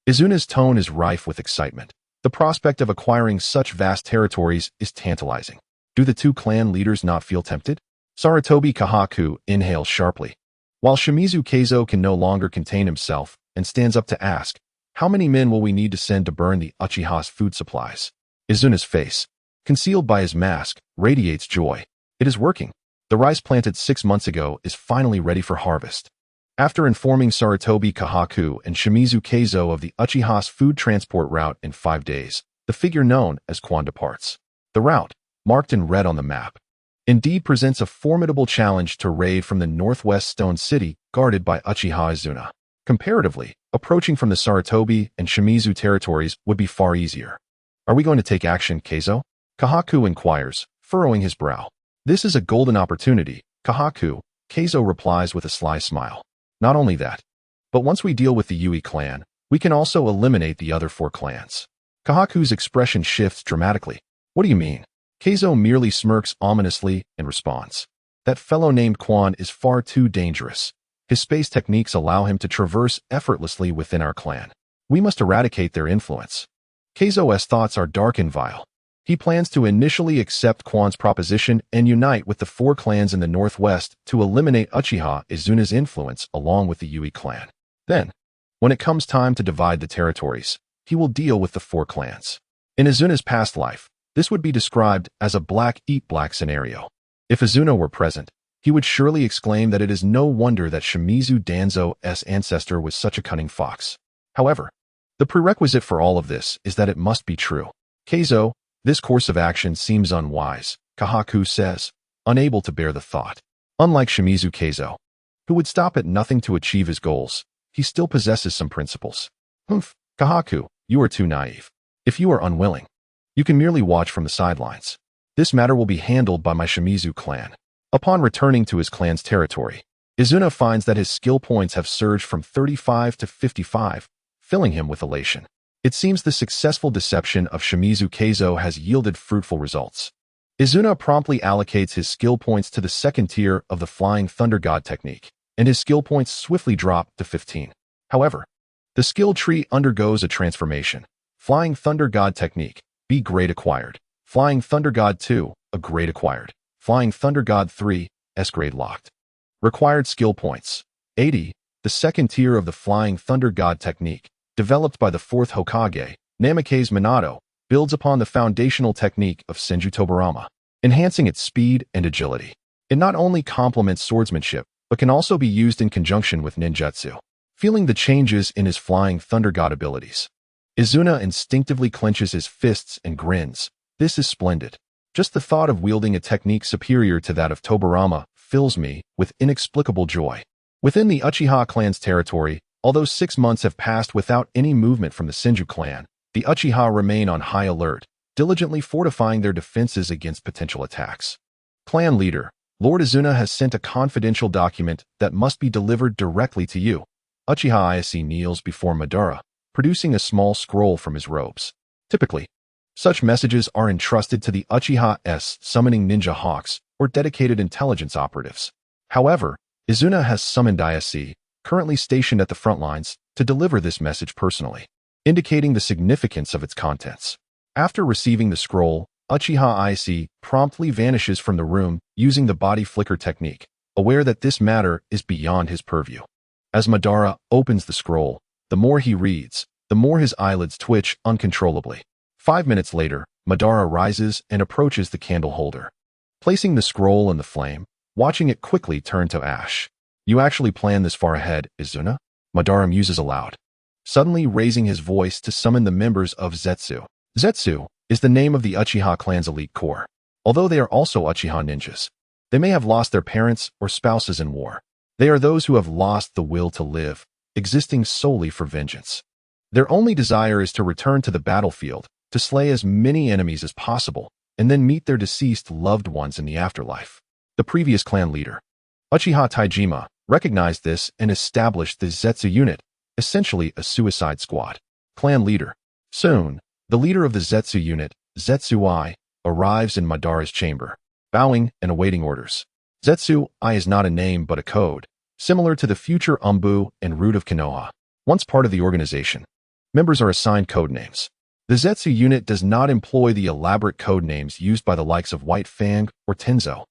Izuna's tone is rife with excitement. The prospect of acquiring such vast territories is tantalizing. Do the 2 clan leaders not feel tempted? Sarutobi Kahaku inhales sharply. While Shimizu Keizo can no longer contain himself and stands up to ask, how many men will we need to send to burn the Uchiha's food supplies? Izuna's face, concealed by his mask, radiates joy. It is working. The rice planted 6 months ago is finally ready for harvest. After informing Sarutobi Kahaku and Shimizu Keizo of the Uchiha's food transport route in 5 days, the figure known as Quan departs. The route, marked in red on the map, indeed presents a formidable challenge to raid from the northwest stone city guarded by Uchiha Izuna. Comparatively, approaching from the Sarutobi and Shimizu territories would be far easier. Are we going to take action, Keizo? Kahaku inquires, furrowing his brow. This is a golden opportunity, Kahaku, Keizo replies with a sly smile. Not only that, but once we deal with the Yui clan, we can also eliminate the other 4 clans. Kahaku's expression shifts dramatically. What do you mean? Keizo merely smirks ominously and responds. That fellow named Quan is far too dangerous. His space techniques allow him to traverse effortlessly within our clan. We must eradicate their influence. Keizo's thoughts are dark and vile. He plans to initially accept Quan's proposition and unite with the 4 clans in the northwest to eliminate Uchiha Izuna's influence along with the Yui clan. Then, when it comes time to divide the territories, he will deal with the 4 clans. In Izuna's past life, this would be described as a black-eat-black scenario. If Izuna were present, he would surely exclaim that it is no wonder that Shimizu Danzo's ancestor was such a cunning fox. However, the prerequisite for all of this is that it must be true. Keizo, this course of action seems unwise, Kahaku says, unable to bear the thought. Unlike Shimizu Keizo, who would stop at nothing to achieve his goals, he still possesses some principles. Humph, Kahaku, you are too naive. If you are unwilling, you can merely watch from the sidelines. This matter will be handled by my Shimizu clan. Upon returning to his clan's territory, Izuna finds that his skill points have surged from 35 to 55, filling him with elation. It seems the successful deception of Shimizu Keizo has yielded fruitful results. Izuna promptly allocates his skill points to the 2nd tier of the Flying Thunder God technique, and his skill points swiftly drop to 15. However, the skill tree undergoes a transformation. Flying Thunder God technique, B grade acquired. Flying Thunder God 2, a grade acquired. Flying Thunder God 3, S grade locked. Required skill points, 80. The 2nd tier of the Flying Thunder God technique, developed by the 4th Hokage, Namikaze Minato, builds upon the foundational technique of Senju Tobarama, enhancing its speed and agility. It not only complements swordsmanship, but can also be used in conjunction with ninjutsu. Feeling the changes in his Flying Thunder God abilities, Izuna instinctively clenches his fists and grins. This is splendid. Just the thought of wielding a technique superior to that of Tobarama fills me with inexplicable joy. Within the Uchiha clan's territory, although 6 months have passed without any movement from the Senju clan, the Uchiha remain on high alert, diligently fortifying their defenses against potential attacks. Clan leader, Lord Izuna has sent a confidential document that must be delivered directly to you. Uchiha Izuna kneels before Madara, producing a small scroll from his robes. Typically, such messages are entrusted to the Uchiha's summoning ninja hawks or dedicated intelligence operatives. However, Izuna has summoned Izuna, currently stationed at the front lines, to deliver this message personally, indicating the significance of its contents. After receiving the scroll, Uchiha Izuna promptly vanishes from the room using the body flicker technique, aware that this matter is beyond his purview. As Madara opens the scroll, the more he reads, the more his eyelids twitch uncontrollably. 5 minutes later, Madara rises and approaches the candle holder, placing the scroll in the flame, watching it quickly turn to ash. You actually planned this far ahead, Izuna? Madara muses aloud, suddenly raising his voice to summon the members of Zetsu. Zetsu is the name of the Uchiha clan's elite corps. Although they are also Uchiha ninjas, they may have lost their parents or spouses in war. They are those who have lost the will to live, existing solely for vengeance. Their only desire is to return to the battlefield, to slay as many enemies as possible, and then meet their deceased loved ones in the afterlife. The previous clan leader, Uchiha Taijima, recognized this and established the Zetsu unit, essentially a suicide squad. Clan leader. Soon, the leader of the Zetsu unit, Zetsu I, arrives in Madara's chamber, bowing and awaiting orders. Zetsu I is not a name but a code, similar to the future Umbu and Root of Konoha. Once part of the organization, members are assigned code names. The Zetsu unit does not employ the elaborate code names used by the likes of White Fang or Tenzo.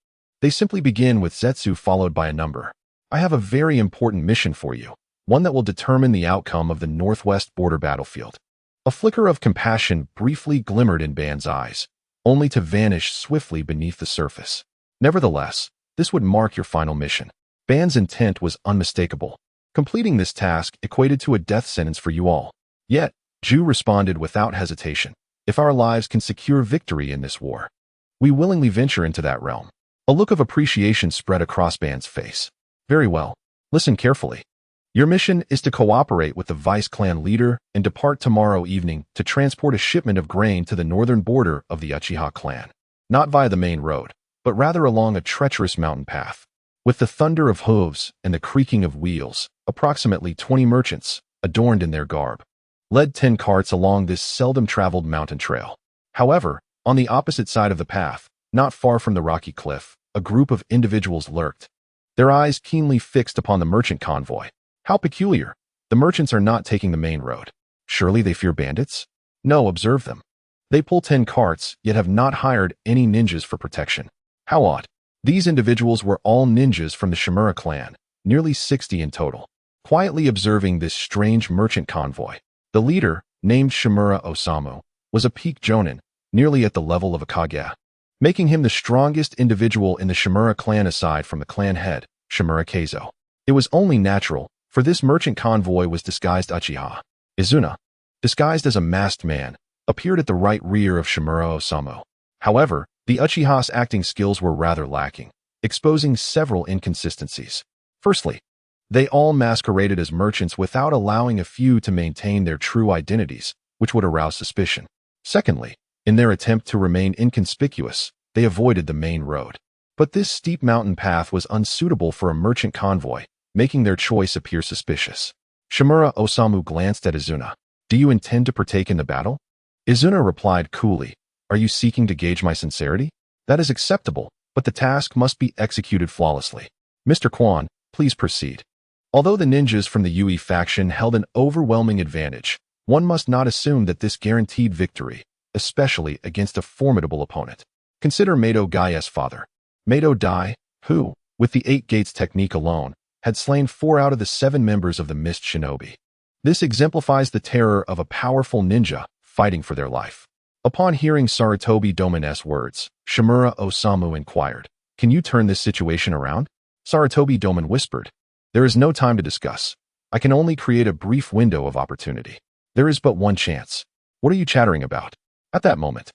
They simply begin with Zetsu followed by a number. I have a very important mission for you, one that will determine the outcome of the northwest border battlefield. A flicker of compassion briefly glimmered in Ban's eyes, only to vanish swiftly beneath the surface. Nevertheless, this would mark your final mission. Ban's intent was unmistakable. Completing this task equated to a death sentence for you all. Yet, Ju responded without hesitation. If our lives can secure victory in this war, we willingly venture into that realm. A look of appreciation spread across Ban's face. Very well. Listen carefully. Your mission is to cooperate with the Vice Clan leader and depart tomorrow evening to transport a shipment of grain to the northern border of the Uchiha clan. Not via the main road, but rather along a treacherous mountain path. With the thunder of hooves and the creaking of wheels, approximately 20 merchants, adorned in their garb, led 10 carts along this seldom-traveled mountain trail. However, on the opposite side of the path, not far from the rocky cliff, a group of individuals lurked, their eyes keenly fixed upon the merchant convoy. How peculiar. The merchants are not taking the main road. Surely they fear bandits? No, observe them. They pull 10 carts, yet have not hired any ninjas for protection. How odd. These individuals were all ninjas from the Shimura clan, nearly 60 in total. Quietly observing this strange merchant convoy, the leader, named Shimura Osamu, was a peak jonin, nearly at the level of a Kage, making him the strongest individual in the Shimura clan aside from the clan head, Shimura Keizo. It was only natural, for this merchant convoy was disguised Uchiha. Izuna, disguised as a masked man, appeared at the right rear of Shimura Osamu. However, the Uchiha's acting skills were rather lacking, exposing several inconsistencies. Firstly, they all masqueraded as merchants without allowing a few to maintain their true identities, which would arouse suspicion. Secondly, in their attempt to remain inconspicuous, they avoided the main road. But this steep mountain path was unsuitable for a merchant convoy, making their choice appear suspicious. Shimura Osamu glanced at Izuna. Do you intend to partake in the battle? Izuna replied coolly. Are you seeking to gauge my sincerity? That is acceptable, but the task must be executed flawlessly. Mr. Quan, please proceed. Although the ninjas from the Yui faction held an overwhelming advantage, one must not assume that this guaranteed victory, especially against a formidable opponent. Consider Mado Gai's father. Mado Dai, who, with the 8 gates technique alone, had slain 4 out of the 7 members of the Mist Shinobi. This exemplifies the terror of a powerful ninja fighting for their life. Upon hearing Sarutobi Domin's words, Shimura Osamu inquired, Can you turn this situation around? Sarutobi Domin whispered, There is no time to discuss. I can only create a brief window of opportunity. There is but one chance. What are you chattering about? At that moment,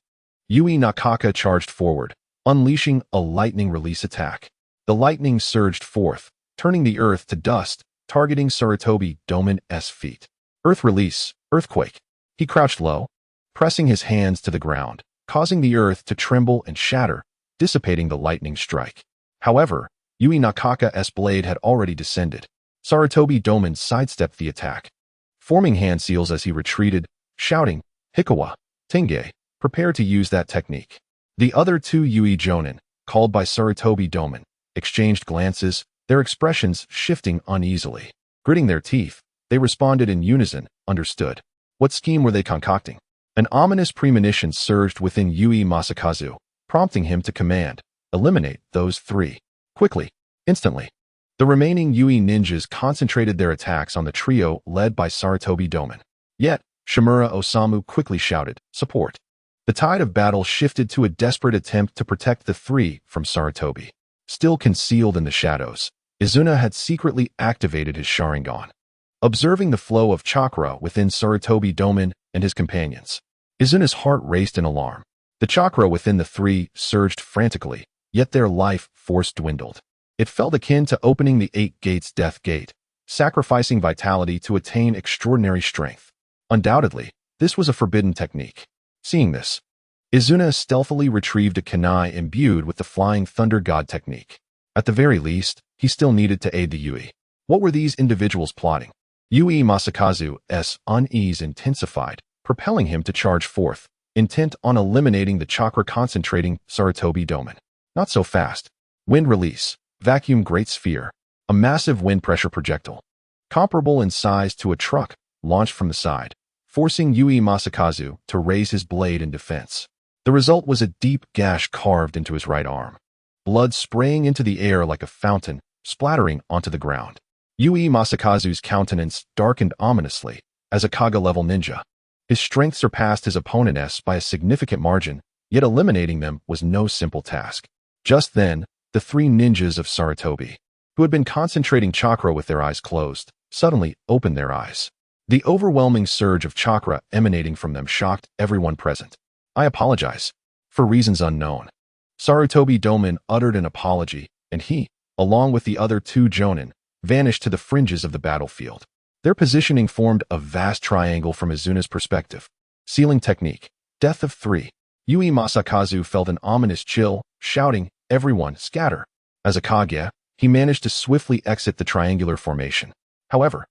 Yui Nakaka charged forward, unleashing a lightning release attack. The lightning surged forth, turning the earth to dust, targeting Sarutobi Domin's feet. Earth release, earthquake. He crouched low, pressing his hands to the ground, causing the earth to tremble and shatter, dissipating the lightning strike. However, Yui Nakaka's blade had already descended. Sarutobi Domin sidestepped the attack, forming hand seals as he retreated, shouting, Hikawa, Tenge, prepare to use that technique. The other 2 Yui Jonin, called by Sarutobi Domin, exchanged glances, their expressions shifting uneasily. Gritting their teeth, they responded in unison, understood. What scheme were they concocting? An ominous premonition surged within Yui Masakazu, prompting him to command, eliminate those 3. Quickly, instantly. The remaining Yui ninjas concentrated their attacks on the trio led by Sarutobi Domin. Yet, Shimura Osamu quickly shouted, Support. The tide of battle shifted to a desperate attempt to protect the 3 from Sarutobi. Still concealed in the shadows, Izuna had secretly activated his Sharingan. Observing the flow of chakra within Sarutobi Domin and his companions, Izuna's heart raced in alarm. The chakra within the 3 surged frantically, yet their life force dwindled. It felt akin to opening the 8 gates death gate, sacrificing vitality to attain extraordinary strength. Undoubtedly, this was a forbidden technique. Seeing this, Izuna stealthily retrieved a kunai imbued with the Flying Thunder God technique. At the very least, he still needed to aid the Yui. What were these individuals plotting? Yui Masakazu's unease intensified, propelling him to charge forth, intent on eliminating the chakra-concentrating Sarutobi Domin. Not so fast. Wind release, vacuum great sphere, a massive wind pressure projectile, comparable in size to a truck, launched from the side, forcing Yui Masakazu to raise his blade in defense. The result was a deep gash carved into his right arm. blood spraying into the air like a fountain, splattering onto the ground. Yui Masakazu's countenance darkened ominously. As a Kaga-level ninja, his strength surpassed his opponent's by a significant margin, yet eliminating them was no simple task. Just then, the three ninjas of Sarutobi, who had been concentrating chakra with their eyes closed, suddenly opened their eyes. The overwhelming surge of chakra emanating from them shocked everyone present. "I apologize." For reasons unknown, Sarutobi Domin uttered an apology, and he, along with the other two jonin, vanished to the fringes of the battlefield. Their positioning formed a vast triangle from Izuna's perspective. Sealing technique. Death of 3. Yui Masakazu felt an ominous chill, shouting, "Everyone, scatter!" As a Kage, he managed to swiftly exit the triangular formation. However,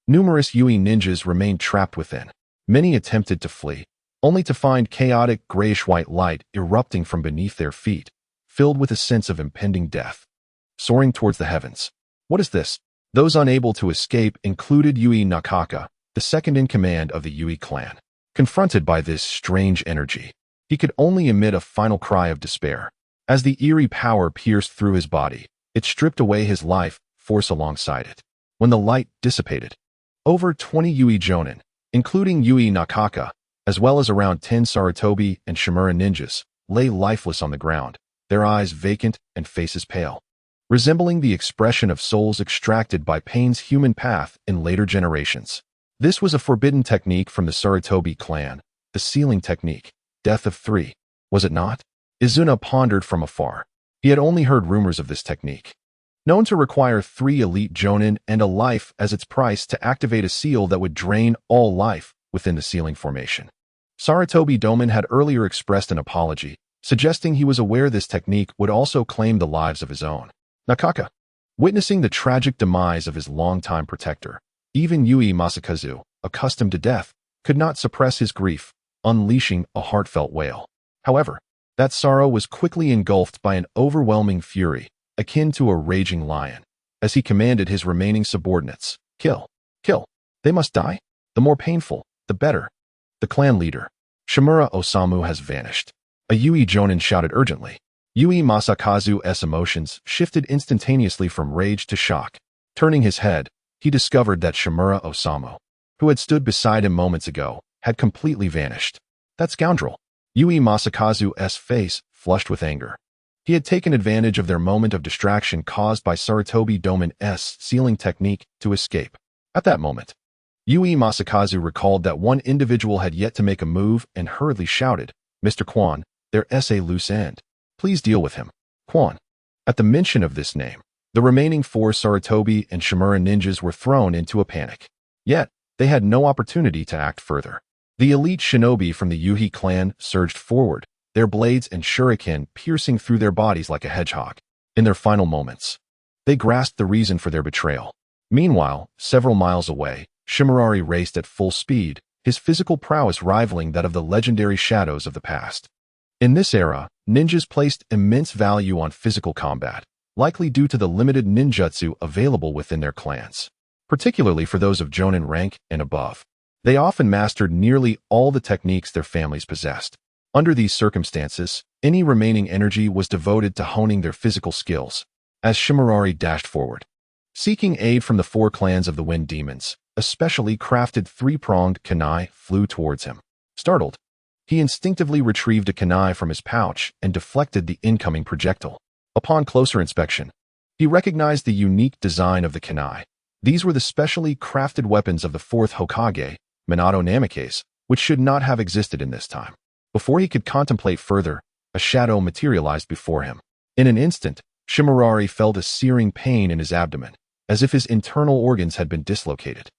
numerous Yui ninjas remained trapped within. Many attempted to flee, only to find chaotic grayish-white light erupting from beneath their feet, filled with a sense of impending death. Soaring towards the heavens. What is this? Those unable to escape included Yui Nakaka, the second-in-command of the Yui clan. Confronted by this strange energy, he could only emit a final cry of despair. As the eerie power pierced through his body, it stripped away his life force alongside it. When the light dissipated, over 20 Yui Jonin, including Yui Nakaka, as well as around 10 Sarutobi and Shimura ninjas, lay lifeless on the ground, their eyes vacant and faces pale, resembling the expression of souls extracted by pain's human path in later generations. This was a forbidden technique from the Sarutobi clan, the sealing technique, Death of 3, was it not? Izuna pondered from afar. He had only heard rumors of this technique. Known to require 3 elite jonin and a life as its price to activate a seal that would drain all life within the sealing formation. Sarutobi Domin had earlier expressed an apology, suggesting he was aware this technique would also claim the lives of his own. Nakaka, witnessing the tragic demise of his longtime protector, even Yui Masakazu, accustomed to death, could not suppress his grief, unleashing a heartfelt wail. However, that sorrow was quickly engulfed by an overwhelming fury, akin to a raging lion, as he commanded his remaining subordinates, "Kill! Kill! They must die! The more painful, the better." The clan leader, Shimura Osamu, has vanished. A Yui Jonin shouted urgently. Yui Masakazu's emotions shifted instantaneously from rage to shock. Turning his head, he discovered that Shimura Osamu, who had stood beside him moments ago, had completely vanished. That scoundrel! Yui Masakazu's face flushed with anger. He had taken advantage of their moment of distraction caused by Sarutobi Domin's sealing technique to escape. At that moment, Yui Masakazu recalled that one individual had yet to make a move and hurriedly shouted, "Mr. Quan, there's a loose end. Please deal with him." Quan. At the mention of this name, the remaining 4 Sarutobi and Shimura ninjas were thrown into a panic. Yet, they had no opportunity to act further. The elite shinobi from the Yui clan surged forward, their blades and shuriken piercing through their bodies like a hedgehog. In their final moments, they grasped the reason for their betrayal. Meanwhile, several miles away, Shimurari raced at full speed, his physical prowess rivaling that of the legendary shadows of the past. In this era, ninjas placed immense value on physical combat, likely due to the limited ninjutsu available within their clans, particularly for those of jonin rank and above. They often mastered nearly all the techniques their families possessed. Under these circumstances, any remaining energy was devoted to honing their physical skills. As Shimurari dashed forward, seeking aid from the 4 clans of the Wind Demons, a specially crafted 3-pronged kunai flew towards him. Startled, he instinctively retrieved a kunai from his pouch and deflected the incoming projectile. Upon closer inspection, he recognized the unique design of the kunai. These were the specially crafted weapons of the 4th Hokage, Minato Namikaze, which should not have existed in this time. Before he could contemplate further, a shadow materialized before him. In an instant, Shimurari felt a searing pain in his abdomen, as if his internal organs had been dislocated.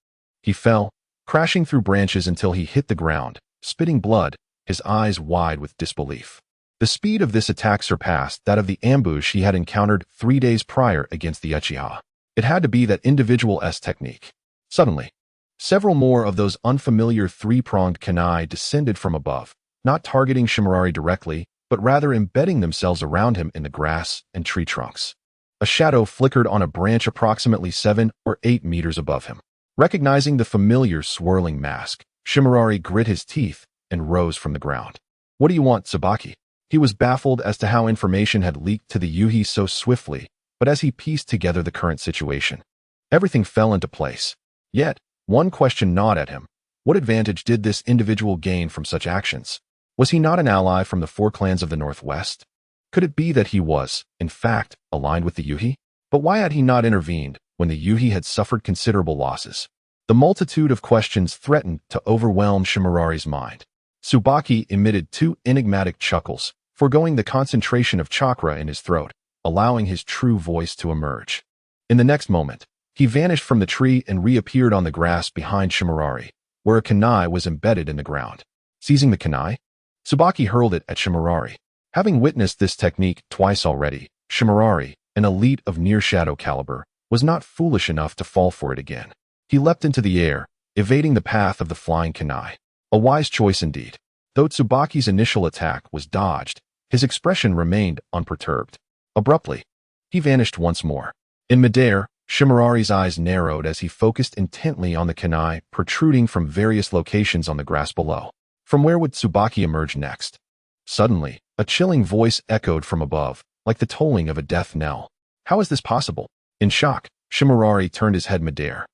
He fell, crashing through branches until he hit the ground, spitting blood, his eyes wide with disbelief. The speed of this attack surpassed that of the ambush he had encountered 3 days prior against the Uchiha. It had to be that individual's technique. Suddenly, several more of those unfamiliar 3-pronged kunai descended from above, not targeting Shimurari directly, but rather embedding themselves around him in the grass and tree trunks. A shadow flickered on a branch approximately 7 or 8 meters above him. Recognizing the familiar swirling mask, Shimurari grit his teeth and rose from the ground. "What do you want, Tsubaki?" He was baffled as to how information had leaked to the Yuhi so swiftly, but as he pieced together the current situation, everything fell into place. Yet, one question gnawed at him. What advantage did this individual gain from such actions? Was he not an ally from the four clans of the Northwest? Could it be that he was, in fact, aligned with the Yuhi? But why had he not intervened when the Yuhi had suffered considerable losses? The multitude of questions threatened to overwhelm Shimurari's mind. Tsubaki emitted two enigmatic chuckles, foregoing the concentration of chakra in his throat, allowing his true voice to emerge. In the next moment, he vanished from the tree and reappeared on the grass behind Shimurari, where a kunai was embedded in the ground. Seizing the kunai, Tsubaki hurled it at Shimurari. Having witnessed this technique twice already, Shimurari, an elite of near-shadow caliber, was not foolish enough to fall for it again. He leapt into the air, evading the path of the flying kunai. A wise choice indeed. Though Tsubaki's initial attack was dodged, his expression remained unperturbed. Abruptly, he vanished once more. In midair, Shimurari's eyes narrowed as he focused intently on the kunai protruding from various locations on the grass below. From where would Tsubaki emerge next? Suddenly, a chilling voice echoed from above, like the tolling of a death knell. How is this possible? In shock, Shimurari turned his head midair.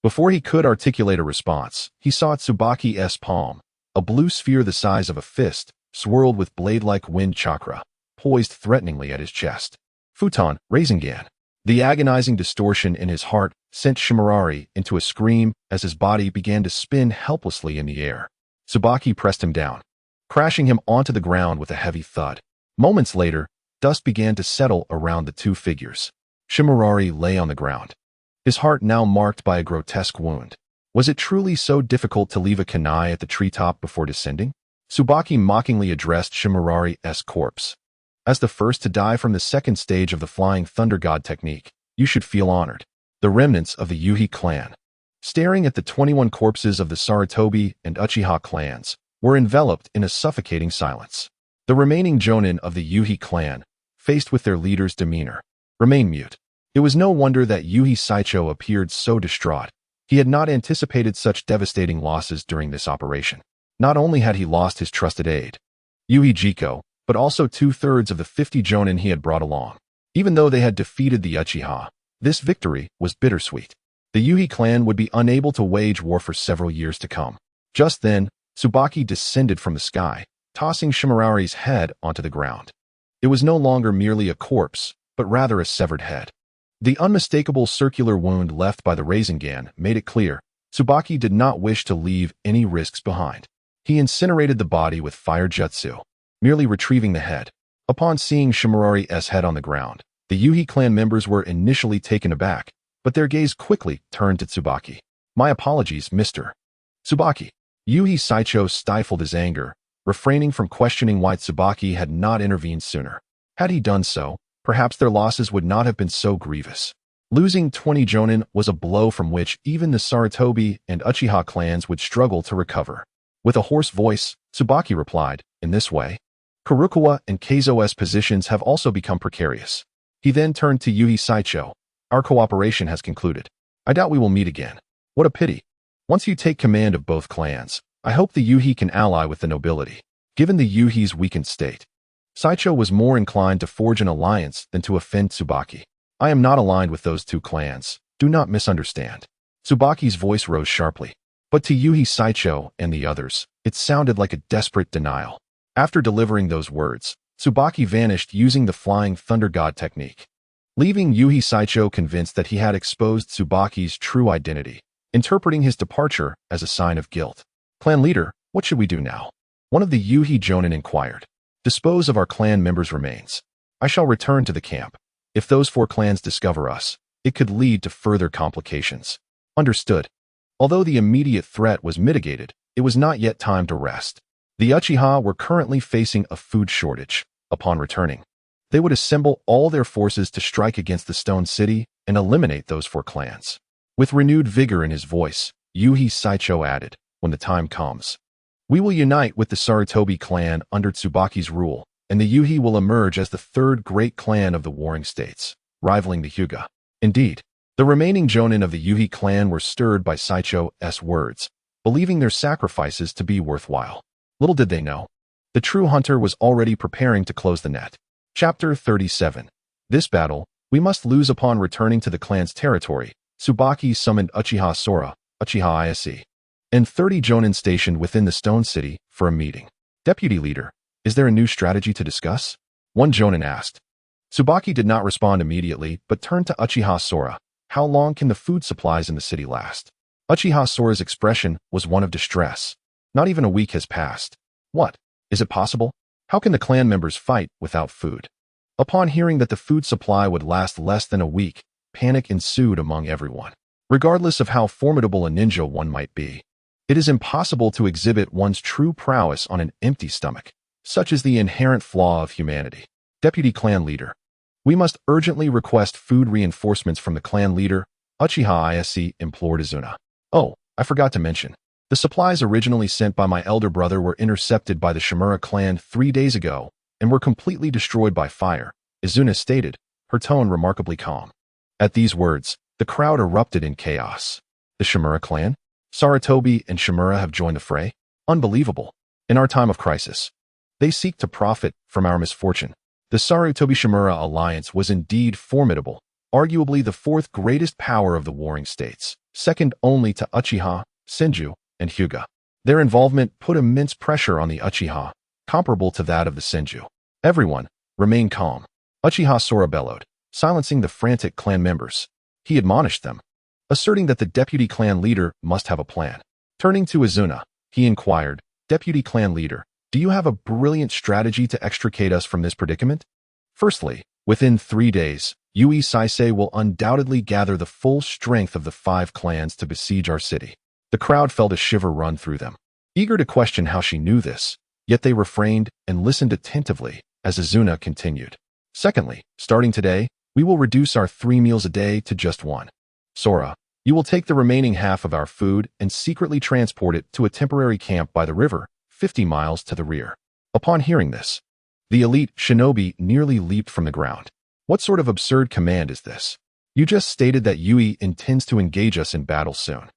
Before he could articulate a response, he saw Tsubaki's palm, a blue sphere the size of a fist, swirled with blade-like wind chakra, poised threateningly at his chest. Futon, Rasengan. The agonizing distortion in his heart sent Shimurari into a scream as his body began to spin helplessly in the air. Tsubaki pressed him down, crashing him onto the ground with a heavy thud. Moments later, dust began to settle around the two figures. Shimurari lay on the ground, his heart now marked by a grotesque wound. Was it truly so difficult to leave a kunai at the treetop before descending? Tsubaki mockingly addressed Shimurari's corpse. As the first to die from the second stage of the Flying Thunder God technique, you should feel honored. The remnants of the Yuhi clan, staring at the 21 corpses of the Sarutobi and Uchiha clans, were enveloped in a suffocating silence. The remaining jonin of the Yuhi clan, faced with their leader's demeanor, remained mute. It was no wonder that Yuhi Saicho appeared so distraught. He had not anticipated such devastating losses during this operation. Not only had he lost his trusted aide, Yuhi Jiko, but also 2/3 of the 50 jonin he had brought along. Even though they had defeated the Uchiha, this victory was bittersweet. The Yuhi clan would be unable to wage war for several years to come. Just then, Tsubaki descended from the sky, tossing Shimurari's head onto the ground. It was no longer merely a corpse, but rather a severed head. The unmistakable circular wound left by the Rasengan made it clear Tsubaki did not wish to leave any risks behind. He incinerated the body with fire jutsu, merely retrieving the head. Upon seeing Shimurari's head on the ground, the Yuhi clan members were initially taken aback, but their gaze quickly turned to Tsubaki. My apologies, Mr. Tsubaki. Yuhi Saicho stifled his anger, refraining from questioning why Tsubaki had not intervened sooner. Had he done so, perhaps their losses would not have been so grievous. Losing 20 jonin was a blow from which even the Sarutobi and Uchiha clans would struggle to recover. With a hoarse voice, Tsubaki replied, in this way, Kurokawa and Keizo's positions have also become precarious. He then turned to Yuhi Saicho. Our cooperation has concluded. I doubt we will meet again. What a pity. Once you take command of both clans, I hope the Yuhi can ally with the nobility. Given the Yuhi's weakened state, Saicho was more inclined to forge an alliance than to offend Tsubaki. I am not aligned with those two clans. Do not misunderstand. Tsubaki's voice rose sharply. But to Yuhi Saicho and the others, it sounded like a desperate denial. After delivering those words, Tsubaki vanished using the Flying Thunder God technique, leaving Yuhi Saicho convinced that he had exposed Tsubaki's true identity, interpreting his departure as a sign of guilt. Clan leader, what should we do now? One of the Yuhi jonin inquired. Dispose of our clan members' remains. I shall return to the camp. If those four clans discover us, it could lead to further complications. Understood. Although the immediate threat was mitigated, it was not yet time to rest. The Uchiha were currently facing a food shortage. Upon returning, they would assemble all their forces to strike against the Stone City and eliminate those four clans. With renewed vigor in his voice, Yuhi Saicho added, when the time comes, we will unite with the Sarutobi clan under Tsubaki's rule, and the Yuhi will emerge as the third great clan of the warring states, rivaling the Hyuga. Indeed, the remaining jonin of the Yuhi clan were stirred by Saicho's words, believing their sacrifices to be worthwhile. Little did they know, The true hunter was already preparing to close the net. Chapter 37. This battle, we must lose. Upon returning to the clan's territory, Tsubaki summoned Uchiha Sora, Uchiha Izuna, and 30 jonin stationed within the Stone City for a meeting. Deputy Leader, is there a new strategy to discuss? One jonin asked. Tsubaki did not respond immediately, but turned to Uchiha Sora. How long can the food supplies in the city last? Uchiha Sora's expression was one of distress. Not even a week has passed. What? Is it possible? How can the clan members fight without food? Upon hearing that the food supply would last less than a week, panic ensued among everyone. Regardless of how formidable a ninja one might be, it is impossible to exhibit one's true prowess on an empty stomach. Such is the inherent flaw of humanity. Deputy Clan Leader. We must urgently request food reinforcements from the clan leader, Uchiha Izuna implored Izuna. Oh, I forgot to mention. The supplies originally sent by my elder brother were intercepted by the Shimura clan 3 days ago and were completely destroyed by fire, Izuna stated, her tone remarkably calm. At these words, the crowd erupted in chaos. The Shimura clan? Sarutobi and Shimura have joined the fray? Unbelievable. In our time of crisis, they seek to profit from our misfortune. The Sarutobi-Shimura alliance was indeed formidable, arguably the fourth greatest power of the warring states, second only to Uchiha, Senju, and Hyuga. Their involvement put immense pressure on the Uchiha, comparable to that of the Senju. Everyone, remain calm. Uchiha Sora bellowed, silencing the frantic clan members. He admonished them, asserting that the deputy clan leader must have a plan. Turning to Izuna, he inquired, Deputy Clan Leader, do you have a brilliant strategy to extricate us from this predicament? Firstly, within 3 days, Yui Saisei will undoubtedly gather the full strength of the 5 clans to besiege our city. The crowd felt a shiver run through them, eager to question how she knew this, yet they refrained and listened attentively as Izuna continued. Secondly, starting today, we will reduce our 3 meals a day to just 1. Sora, you will take the remaining half of our food and secretly transport it to a temporary camp by the river, 50 miles to the rear. Upon hearing this, the elite shinobi nearly leaped from the ground. What sort of absurd command is this? You just stated that Yui intends to engage us in battle soon.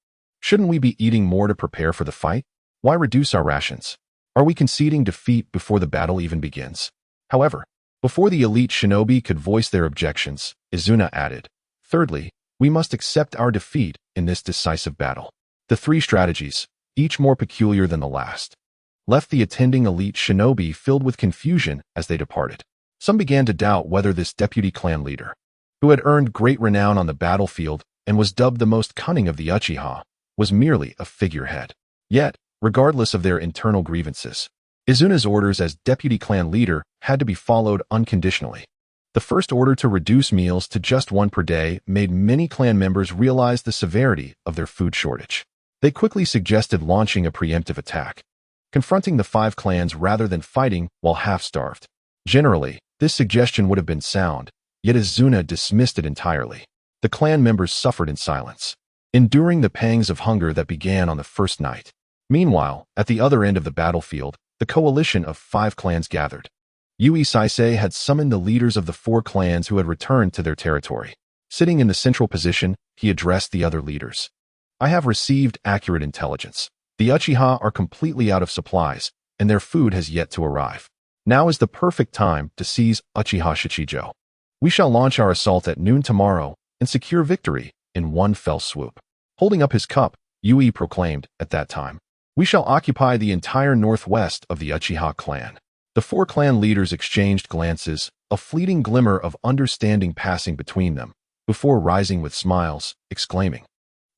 Shouldn't we be eating more to prepare for the fight? Why reduce our rations? Are we conceding defeat before the battle even begins? However, before the elite shinobi could voice their objections, Izuna added, thirdly, we must accept our defeat in this decisive battle. The 3 strategies, each more peculiar than the last, left the attending elite shinobi filled with confusion as they departed. Some began to doubt whether this deputy clan leader, who had earned great renown on the battlefield and was dubbed the most cunning of the Uchiha, was merely a figurehead. Yet, regardless of their internal grievances, Izuna's orders as deputy clan leader had to be followed unconditionally. The first order to reduce meals to just 1 per day made many clan members realize the severity of their food shortage. They quickly suggested launching a preemptive attack, confronting the 5 clans rather than fighting while half-starved. Generally, this suggestion would have been sound, yet Izuna dismissed it entirely. The clan members suffered in silence, enduring the pangs of hunger that began on the first night. Meanwhile, at the other end of the battlefield, the coalition of 5 clans gathered. Yui Saisei had summoned the leaders of the 4 clans who had returned to their territory. Sitting in the central position, he addressed the other leaders. I have received accurate intelligence. The Uchiha are completely out of supplies, and their food has yet to arrive. Now is the perfect time to seize Uchiha Shichijo. We shall launch our assault at noon tomorrow and secure victory in one fell swoop. Holding up his cup, Yui proclaimed at that time, we shall occupy the entire northwest of the Uchiha clan. The 4 clan leaders exchanged glances, a fleeting glimmer of understanding passing between them, before rising with smiles, exclaiming,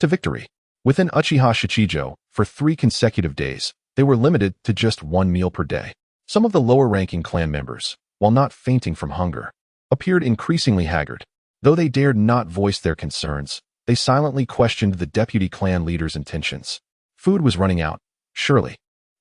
to victory. Within Uchiha Shichijo, for 3 consecutive days, they were limited to just 1 meal per day. Some of the lower-ranking clan members, while not fainting from hunger, appeared increasingly haggard. Though they dared not voice their concerns, they silently questioned the deputy clan leader's intentions. Food was running out, surely.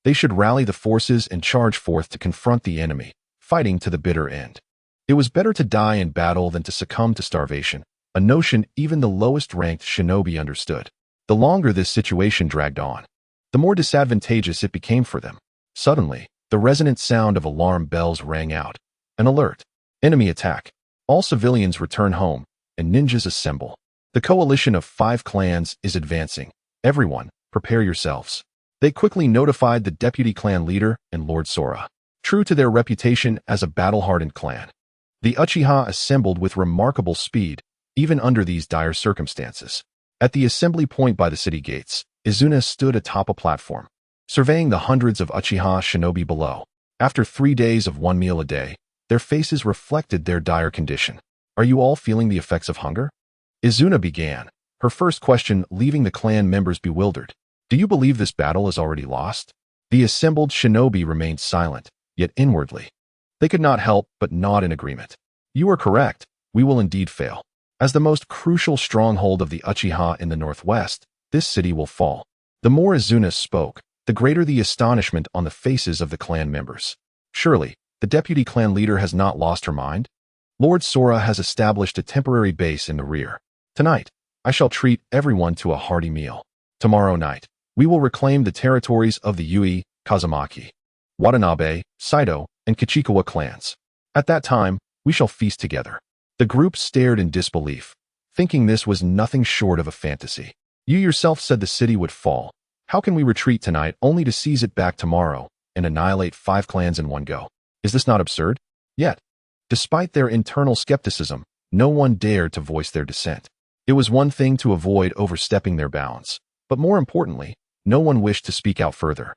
They should rally the forces and charge forth to confront the enemy, fighting to the bitter end. It was better to die in battle than to succumb to starvation, a notion even the lowest-ranked shinobi understood. The longer this situation dragged on, the more disadvantageous it became for them. Suddenly, the resonant sound of alarm bells rang out. An alert. Enemy attack. All civilians return home, and ninjas assemble. The coalition of 5 clans is advancing. Everyone, prepare yourselves. They quickly notified the deputy clan leader and Lord Sora. true to their reputation as a battle-hardened clan. The Uchiha assembled with remarkable speed, even under these dire circumstances. At the assembly point by the city gates, Izuna stood atop a platform, surveying the hundreds of Uchiha shinobi below. After 3 days of one meal a day, their faces reflected their dire condition. "Are you all feeling the effects of hunger?" Izuna began, her first question leaving the clan members bewildered. "Do you believe this battle is already lost?" The assembled shinobi remained silent, yet inwardly, they could not help but nod in agreement. "You are correct, we will indeed fail. As the most crucial stronghold of the Uchiha in the northwest, this city will fall." The more Izuna spoke, the greater the astonishment on the faces of the clan members. Surely, the deputy clan leader has not lost her mind? Lord Sora has established a temporary base in the rear. Tonight, I shall treat everyone to a hearty meal. Tomorrow night, we will reclaim the territories of the Yui, Kazumaki, Watanabe, Saito, and Kichikawa clans. At that time, we shall feast together. The group stared in disbelief, thinking this was nothing short of a fantasy. "You yourself said the city would fall. How can we retreat tonight only to seize it back tomorrow and annihilate 5 clans in one go? Is this not absurd?" Yet, despite their internal skepticism, no one dared to voice their dissent. It was one thing to avoid overstepping their bounds, but more importantly, no one wished to speak out further,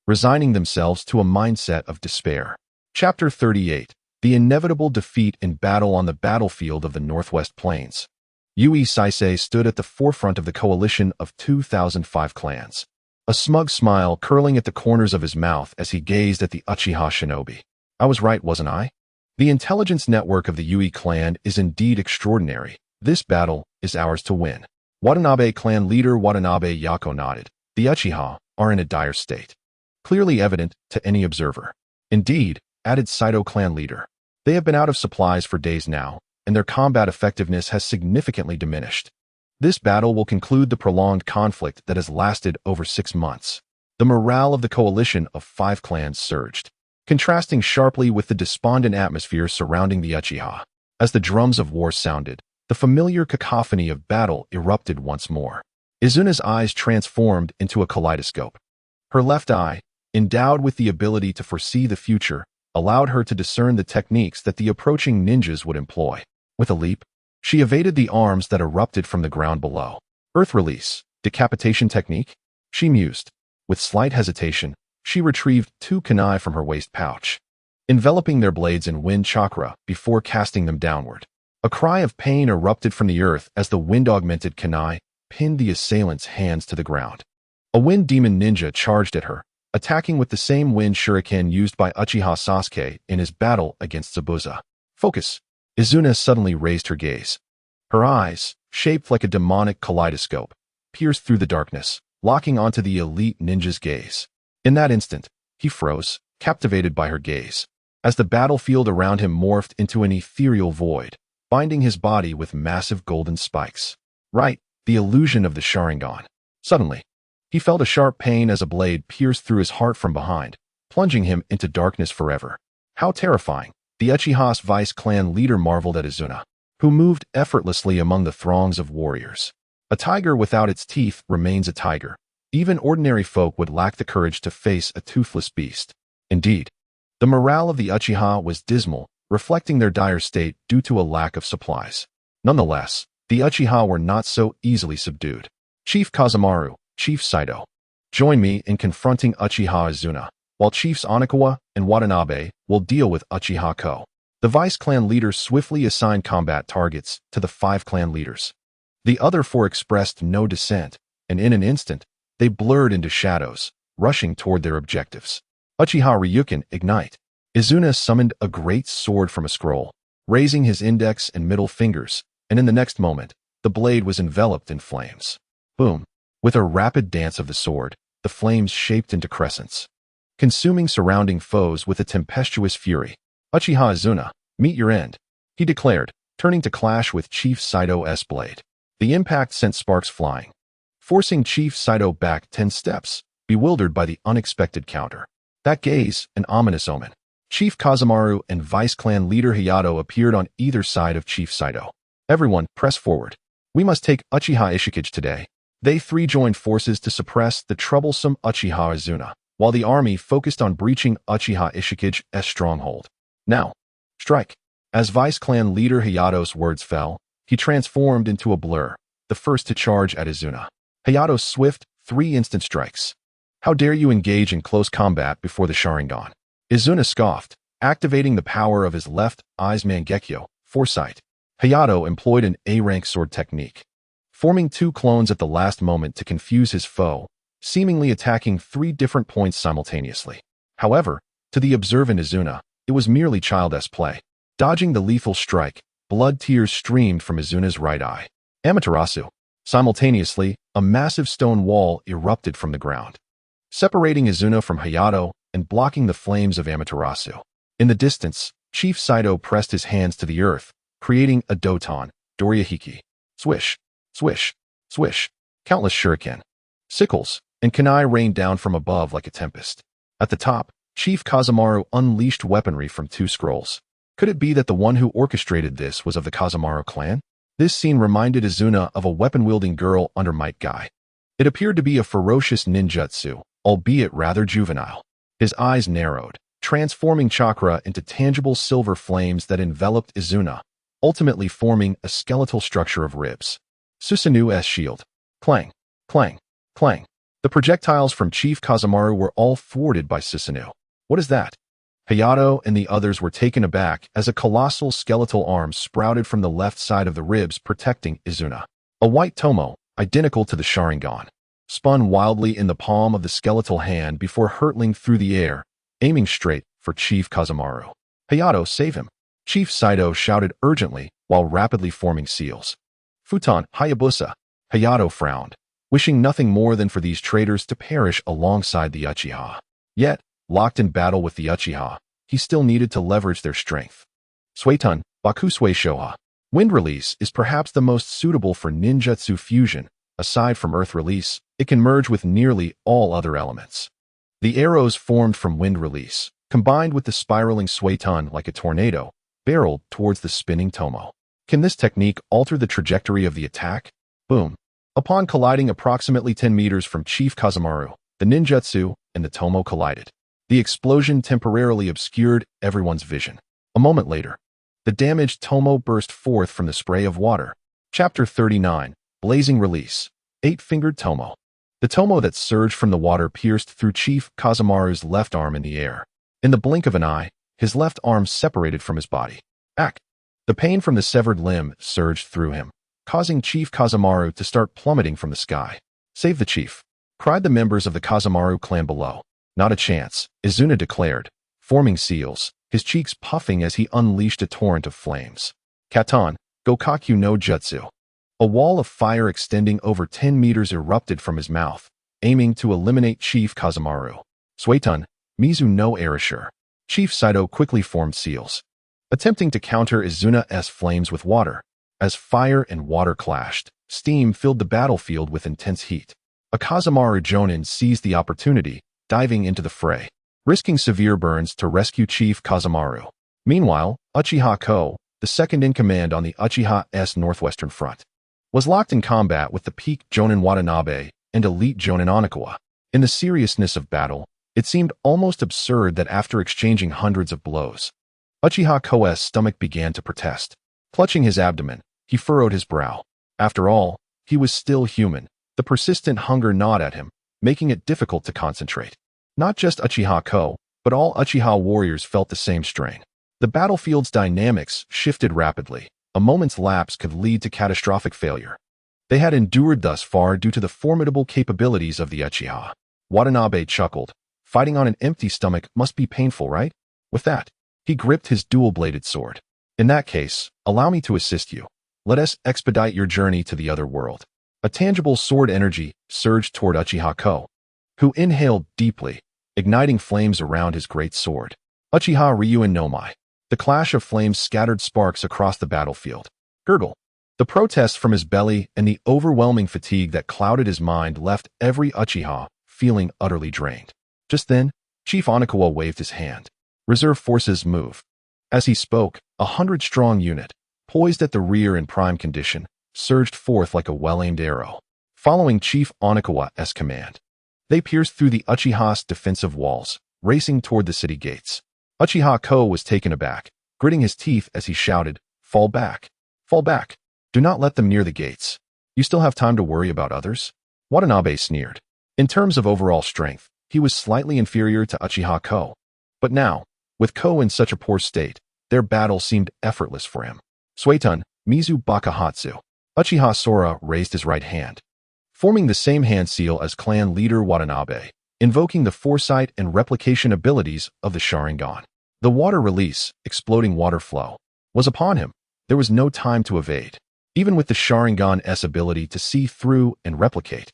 resigning themselves to a mindset of despair. Chapter 38. The inevitable defeat in battle on the battlefield of the Northwest Plains. Yui Saisei stood at the forefront of the coalition of 2,005 clans, a smug smile curling at the corners of his mouth as he gazed at the Uchiha shinobi. "I was right, wasn't I? The intelligence network of the Yui clan is indeed extraordinary. This battle is ours to win." Watanabe clan leader Watanabe Yako nodded. "The Uchiha are in a dire state, clearly evident to any observer." "Indeed," added Saito clan leader. "They have been out of supplies for days now, and their combat effectiveness has significantly diminished. This battle will conclude the prolonged conflict that has lasted over 6 months." The morale of the coalition of 5 clans surged, contrasting sharply with the despondent atmosphere surrounding the Uchiha. As the drums of war sounded, the familiar cacophony of battle erupted once more. Izuna's eyes transformed into a kaleidoscope. Her left eye, endowed with the ability to foresee the future, allowed her to discern the techniques that the approaching ninjas would employ. With a leap, she evaded the arms that erupted from the ground below. "Earth release, decapitation technique?" she mused. With slight hesitation, she retrieved 2 kunai from her waist pouch, enveloping their blades in wind chakra before casting them downward. A cry of pain erupted from the earth as the wind-augmented kunai pinned the assailant's hands to the ground. A wind demon ninja charged at her, attacking with the same wind shuriken used by Uchiha Sasuke in his battle against Zabuza. "Focus!" Izuna suddenly raised her gaze. Her eyes, shaped like a demonic kaleidoscope, pierced through the darkness, locking onto the elite ninja's gaze. In that instant, he froze, captivated by her gaze, as the battlefield around him morphed into an ethereal void, binding his body with massive golden spikes. Right, the illusion of the Sharingan. Suddenly, he felt a sharp pain as a blade pierced through his heart from behind, plunging him into darkness forever. How terrifying! The Uchiha's vice clan leader marveled at Izuna, who moved effortlessly among the throngs of warriors. A tiger without its teeth remains a tiger. Even ordinary folk would lack the courage to face a toothless beast. Indeed, the morale of the Uchiha was dismal, reflecting their dire state due to a lack of supplies. Nonetheless, the Uchiha were not so easily subdued. "Chief Kazamaru, Chief Saito, join me in confronting Uchiha Izuna, while Chiefs Onikawa and Watanabe will deal with Uchiha Ko." The vice clan leaders swiftly assigned combat targets to the 5 clan leaders. The other 4 expressed no dissent, and in an instant, they blurred into shadows, rushing toward their objectives. Uchiha Ryuken, ignite. Izuna summoned a great sword from a scroll, raising his index and middle fingers, and in the next moment, the blade was enveloped in flames. Boom! With a rapid dance of the sword, the flames shaped into crescents, consuming surrounding foes with a tempestuous fury. "Uchiha Izuna, meet your end," he declared, turning to clash with Chief Saito's blade. The impact sent sparks flying, forcing Chief Saito back 10 steps, bewildered by the unexpected counter. That gaze, an ominous omen. Chief Kazamaru and Vice Clan leader Hayato appeared on either side of Chief Saito. "Everyone, press forward. We must take Uchiha Ishikage today." They 3 joined forces to suppress the troublesome Uchiha Izuna, while the army focused on breaching Uchiha Ishikige's stronghold. Now, strike. As Vice Clan leader Hayato's words fell, he transformed into a blur, the first to charge at Izuna. Hayato's swift, 3 instant strikes. How dare you engage in close combat before the Sharingan? Izuna scoffed, activating the power of his left eye's Mangekyo, foresight. Hayato employed an A-rank sword technique, forming 2 clones at the last moment to confuse his foe, seemingly attacking 3 different points simultaneously. However, to the observant Izuna, it was merely childish play. Dodging the lethal strike, blood tears streamed from Izuna's right eye. Amaterasu. Simultaneously, a massive stone wall erupted from the ground, separating Izuna from Hayato and blocking the flames of Amaterasu. In the distance, Chief Saito pressed his hands to the earth, creating a Doton, Doryahiki. Swish, swish, swish. Countless shuriken, sickles, and kunai rained down from above like a tempest. At the top, Chief Kazamaru unleashed weaponry from 2 scrolls. Could it be that the one who orchestrated this was of the Kazamaru clan? This scene reminded Izuna of a weapon-wielding girl under Might Guy. It appeared to be a ferocious ninjutsu, albeit rather juvenile. His eyes narrowed, transforming chakra into tangible silver flames that enveloped Izuna, ultimately forming a skeletal structure of ribs. Susanu's shield. Clang, clang, clang. The projectiles from Chief Kazamaru were all thwarted by Susanoo. What is that? Hayato and the others were taken aback as a colossal skeletal arm sprouted from the left side of the ribs protecting Izuna. A white tomo, identical to the Sharingan, spun wildly in the palm of the skeletal hand before hurtling through the air, aiming straight for Chief Kazamaru. Hayato, save him! Chief Saito shouted urgently while rapidly forming seals. Futon, Hayabusa! Hayato frowned, wishing nothing more than for these traitors to perish alongside the Uchiha. Yet, locked in battle with the Uchiha, he still needed to leverage their strength. Suetun, Bakusui Shoha. Wind Release is perhaps the most suitable for ninjutsu fusion. Aside from Earth Release, it can merge with nearly all other elements. The arrows formed from Wind Release, combined with the spiraling Suetun like a tornado, barreled towards the spinning tomo. Can this technique alter the trajectory of the attack? Boom. Upon colliding approximately 10 meters from Chief Kazamaru, the ninjutsu and the tomo collided. The explosion temporarily obscured everyone's vision. A moment later, the damaged tomo burst forth from the spray of water. Chapter 39, Blazing Release. 8-fingered tomo. The tomo that surged from the water pierced through Chief Kazamaru's left arm in the air. In the blink of an eye, his left arm separated from his body. Ack! The pain from the severed limb surged through him, causing Chief Kazamaru to start plummeting from the sky. Save the chief! Cried the members of the Kazamaru clan below. Not a chance, Izuna declared, forming seals, his cheeks puffing as he unleashed a torrent of flames. Katan, Gokakyu no Jutsu. A wall of fire extending over 10 meters erupted from his mouth, aiming to eliminate Chief Kazamaru. Suetun, Mizu no Erasure. Chief Saito quickly formed seals, attempting to counter Izuna's flames with water. As fire and water clashed, steam filled the battlefield with intense heat. A Kazamaru Jonin seized the opportunity, diving into the fray, risking severe burns to rescue Chief Kazamaru. Meanwhile, Uchiha Ko, the second-in-command on the Uchiha's northwestern front, was locked in combat with the peak Jonin Watanabe and elite Jonin Onikawa. In the seriousness of battle, it seemed almost absurd that after exchanging hundreds of blows, Uchiha Ko's stomach began to protest. Clutching his abdomen, he furrowed his brow. After all, he was still human. The persistent hunger gnawed at him, making it difficult to concentrate. Not just Uchiha Ko, but all Uchiha warriors felt the same strain. The battlefield's dynamics shifted rapidly. A moment's lapse could lead to catastrophic failure. They had endured thus far due to the formidable capabilities of the Uchiha. Watanabe chuckled. Fighting on an empty stomach must be painful, right? With that, he gripped his dual-bladed sword. In that case, allow me to assist you. Let us expedite your journey to the other world. A tangible sword energy surged toward Uchiha Ko, who inhaled deeply, igniting flames around his great sword. Uchiha Ryuin Nomai. The clash of flames scattered sparks across the battlefield. Gurgle. The protest from his belly and the overwhelming fatigue that clouded his mind left every Uchiha feeling utterly drained. Just then, Chief Onikawa waved his hand. Reserve forces move. As he spoke, 100-strong unit, poised at the rear in prime condition, surged forth like a well-aimed arrow, following Chief Onikawa's command. They pierced through the Uchiha's defensive walls, racing toward the city gates. Uchiha Ko was taken aback, gritting his teeth as he shouted, "Fall back! Fall back! Do not let them near the gates. You still have time to worry about others?" Watanabe sneered. In terms of overall strength, he was slightly inferior to Uchiha Ko. But now, with Ko in such a poor state, their battle seemed effortless for him. Suetun, Mizu Bakahatsu. Uchiha Sora raised his right hand, forming the same hand seal as clan leader Watanabe, invoking the foresight and replication abilities of the Sharingan. The water release, exploding water flow, was upon him. There was no time to evade. Even with the Sharingan's ability to see through and replicate,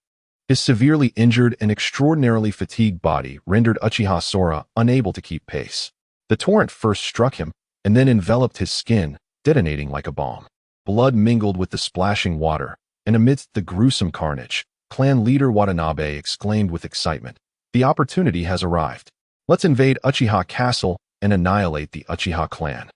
his severely injured and extraordinarily fatigued body rendered Uchiha Sora unable to keep pace. The torrent first struck him, and then enveloped his skin, detonating like a bomb. Blood mingled with the splashing water, and amidst the gruesome carnage, clan leader Watanabe exclaimed with excitement, "The opportunity has arrived. Let's invade Uchiha Castle and annihilate the Uchiha clan."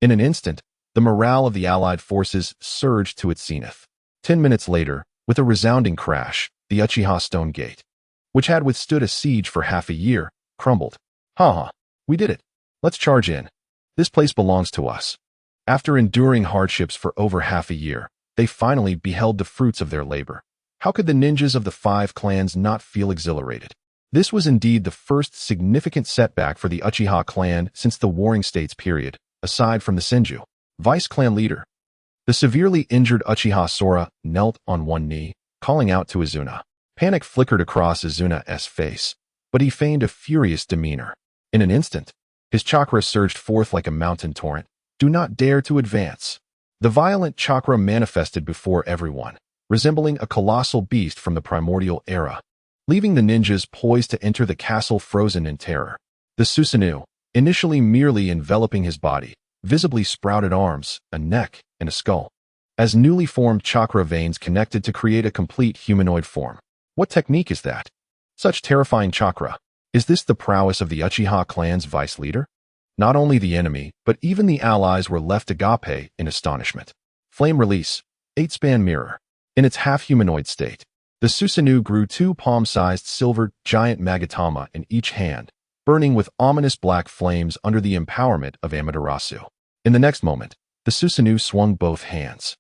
In an instant, the morale of the allied forces surged to its zenith. 10 minutes later, with a resounding crash, the Uchiha Stone Gate, which had withstood a siege for half a year, crumbled. "Ha! We did it. Let's charge in. This place belongs to us." After enduring hardships for over half a year, they finally beheld the fruits of their labor. How could the ninjas of the 5 clans not feel exhilarated? This was indeed the first significant setback for the Uchiha clan since the Warring States period, aside from the Senju. Vice clan leader. The severely injured Uchiha Sora knelt on one knee, calling out to Izuna. Panic flickered across Izuna's face, but he feigned a furious demeanor. In an instant, his chakra surged forth like a mountain torrent. "Do not dare to advance." The violent chakra manifested before everyone, resembling a colossal beast from the primordial era, leaving the ninjas poised to enter the castle frozen in terror. The Susanoo, initially merely enveloping his body, visibly sprouted arms, a neck, and a skull, as newly formed chakra veins connected to create a complete humanoid form. What technique is that? Such terrifying chakra. Is this the prowess of the Uchiha clan's vice leader? Not only the enemy, but even the allies were left agape in astonishment. Flame release, 8-span mirror. In its half-humanoid state, the Susanoo grew 2 palm-sized silver giant Magatama in each hand, burning with ominous black flames under the empowerment of Amaterasu. In the next moment, the Susanoo swung both hands,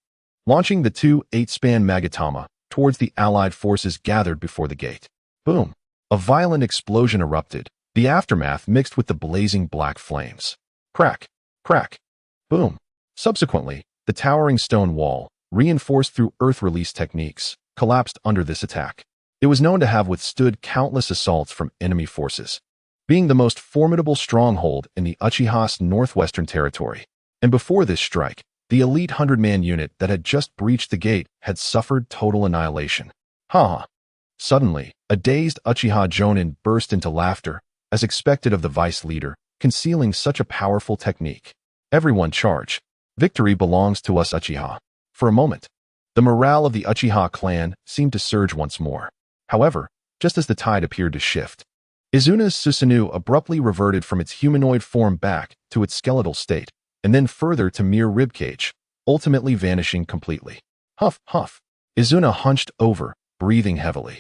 launching the 2 8-span Magatama towards the allied forces gathered before the gate. Boom! A violent explosion erupted, the aftermath mixed with the blazing black flames. Crack! Crack! Boom! Subsequently, the towering stone wall, reinforced through earth release techniques, collapsed under this attack. It was known to have withstood countless assaults from enemy forces, being the most formidable stronghold in the Uchiha's northwestern territory. And before this strike, the elite 100-man unit that had just breached the gate had suffered total annihilation. Ha! Suddenly, a dazed Uchiha Jonin burst into laughter, as expected of the vice leader, concealing such a powerful technique. Everyone charge. Victory belongs to us Uchiha. For a moment, the morale of the Uchiha clan seemed to surge once more. However, just as the tide appeared to shift, Izuna's Susanoo abruptly reverted from its humanoid form back to its skeletal state, and then further to mere ribcage, ultimately vanishing completely. Huff, huff. Izuna hunched over, breathing heavily,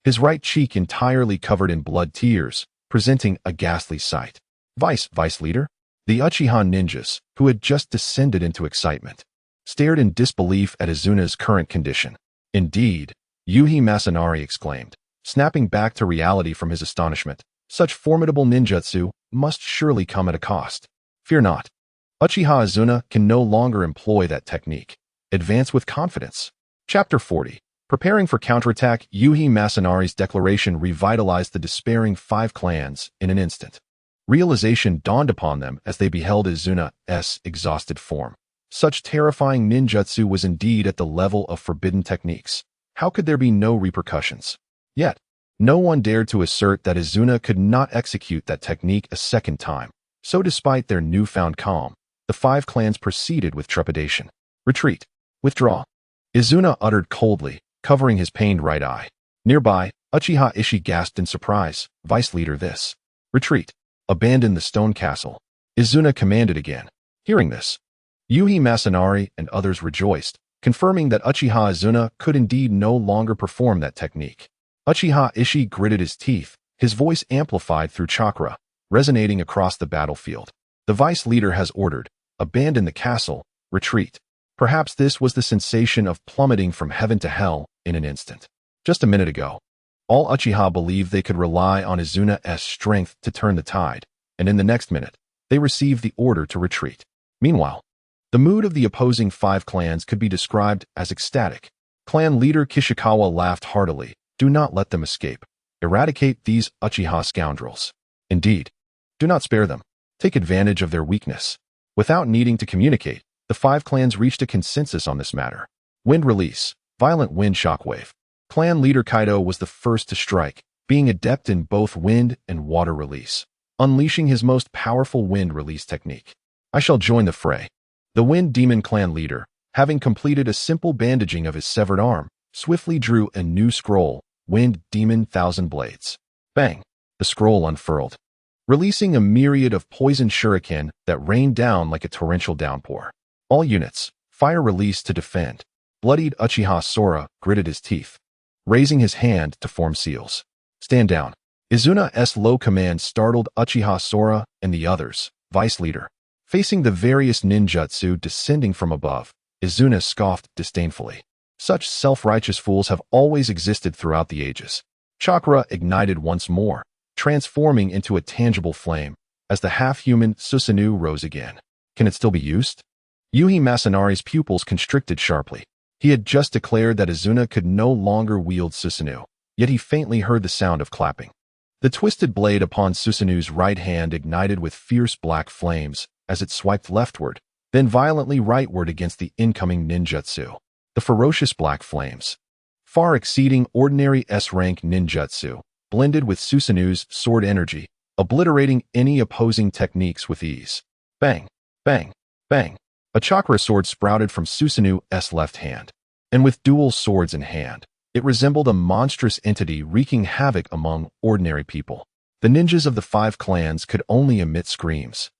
his right cheek entirely covered in blood tears, presenting a ghastly sight. Vice leader? The Uchiha ninjas, who had just descended into excitement, stared in disbelief at Izuna's current condition. Indeed, Yuhi Masanari exclaimed, snapping back to reality from his astonishment. Such formidable ninjutsu must surely come at a cost. Fear not. Uchiha Izuna can no longer employ that technique. Advance with confidence. Chapter 40. Preparing for counterattack, Yuhi Masanari's declaration revitalized the despairing 5 clans in an instant. Realization dawned upon them as they beheld Izuna's exhausted form. Such terrifying ninjutsu was indeed at the level of forbidden techniques. How could there be no repercussions? Yet, no one dared to assert that Izuna could not execute that technique a second time. So despite their newfound calm, the 5 clans proceeded with trepidation. Retreat. Withdraw. Izuna uttered coldly, covering his pained right eye. Nearby, Uchiha Ishii gasped in surprise. Vice leader this. Retreat. Abandon the stone castle. Izuna commanded again. Hearing this, Yuhi Masanari and others rejoiced, confirming that Uchiha Izuna could indeed no longer perform that technique. Uchiha Ishii gritted his teeth, his voice amplified through chakra, resonating across the battlefield. The vice leader has ordered, abandon the castle, retreat. Perhaps this was the sensation of plummeting from heaven to hell in an instant. Just a minute ago, all Uchiha believed they could rely on Izuna's strength to turn the tide, and in the next minute, they received the order to retreat. Meanwhile, the mood of the opposing 5 clans could be described as ecstatic. Clan leader Kishikawa laughed heartily. Do not let them escape. Eradicate these Uchiha scoundrels. Indeed, do not spare them. Take advantage of their weakness. Without needing to communicate, the 5 clans reached a consensus on this matter. Wind release. Violent wind shockwave. Clan leader Kaido was the first to strike, being adept in both wind and water release, unleashing his most powerful wind release technique. I shall join the fray. The Wind Demon clan leader, having completed a simple bandaging of his severed arm, swiftly drew a new scroll, Wind Demon Thousand Blades. Bang! The scroll unfurled, releasing a myriad of poison shuriken that rained down like a torrential downpour. All units, fire release to defend. Bloodied Uchiha Sora gritted his teeth, raising his hand to form seals. Stand down. Izuna's low command startled Uchiha Sora and the others, vice leader. Facing the various ninjutsu descending from above, Izuna scoffed disdainfully. Such self-righteous fools have always existed throughout the ages. Chakra ignited once more, transforming into a tangible flame, as the half-human Susanoo rose again. Can it still be used? Yuhi Masanari's pupils constricted sharply. He had just declared that Izuna could no longer wield Susanoo, yet he faintly heard the sound of clapping. The twisted blade upon Susanoo's right hand ignited with fierce black flames as it swiped leftward, then violently rightward against the incoming ninjutsu. The ferocious black flames, far exceeding ordinary S-rank ninjutsu, blended with Susanoo's sword energy, obliterating any opposing techniques with ease. Bang, bang, bang. A chakra sword sprouted from Susanoo's left hand, and with dual swords in hand, it resembled a monstrous entity wreaking havoc among ordinary people. The ninjas of the 5 clans could only emit screams,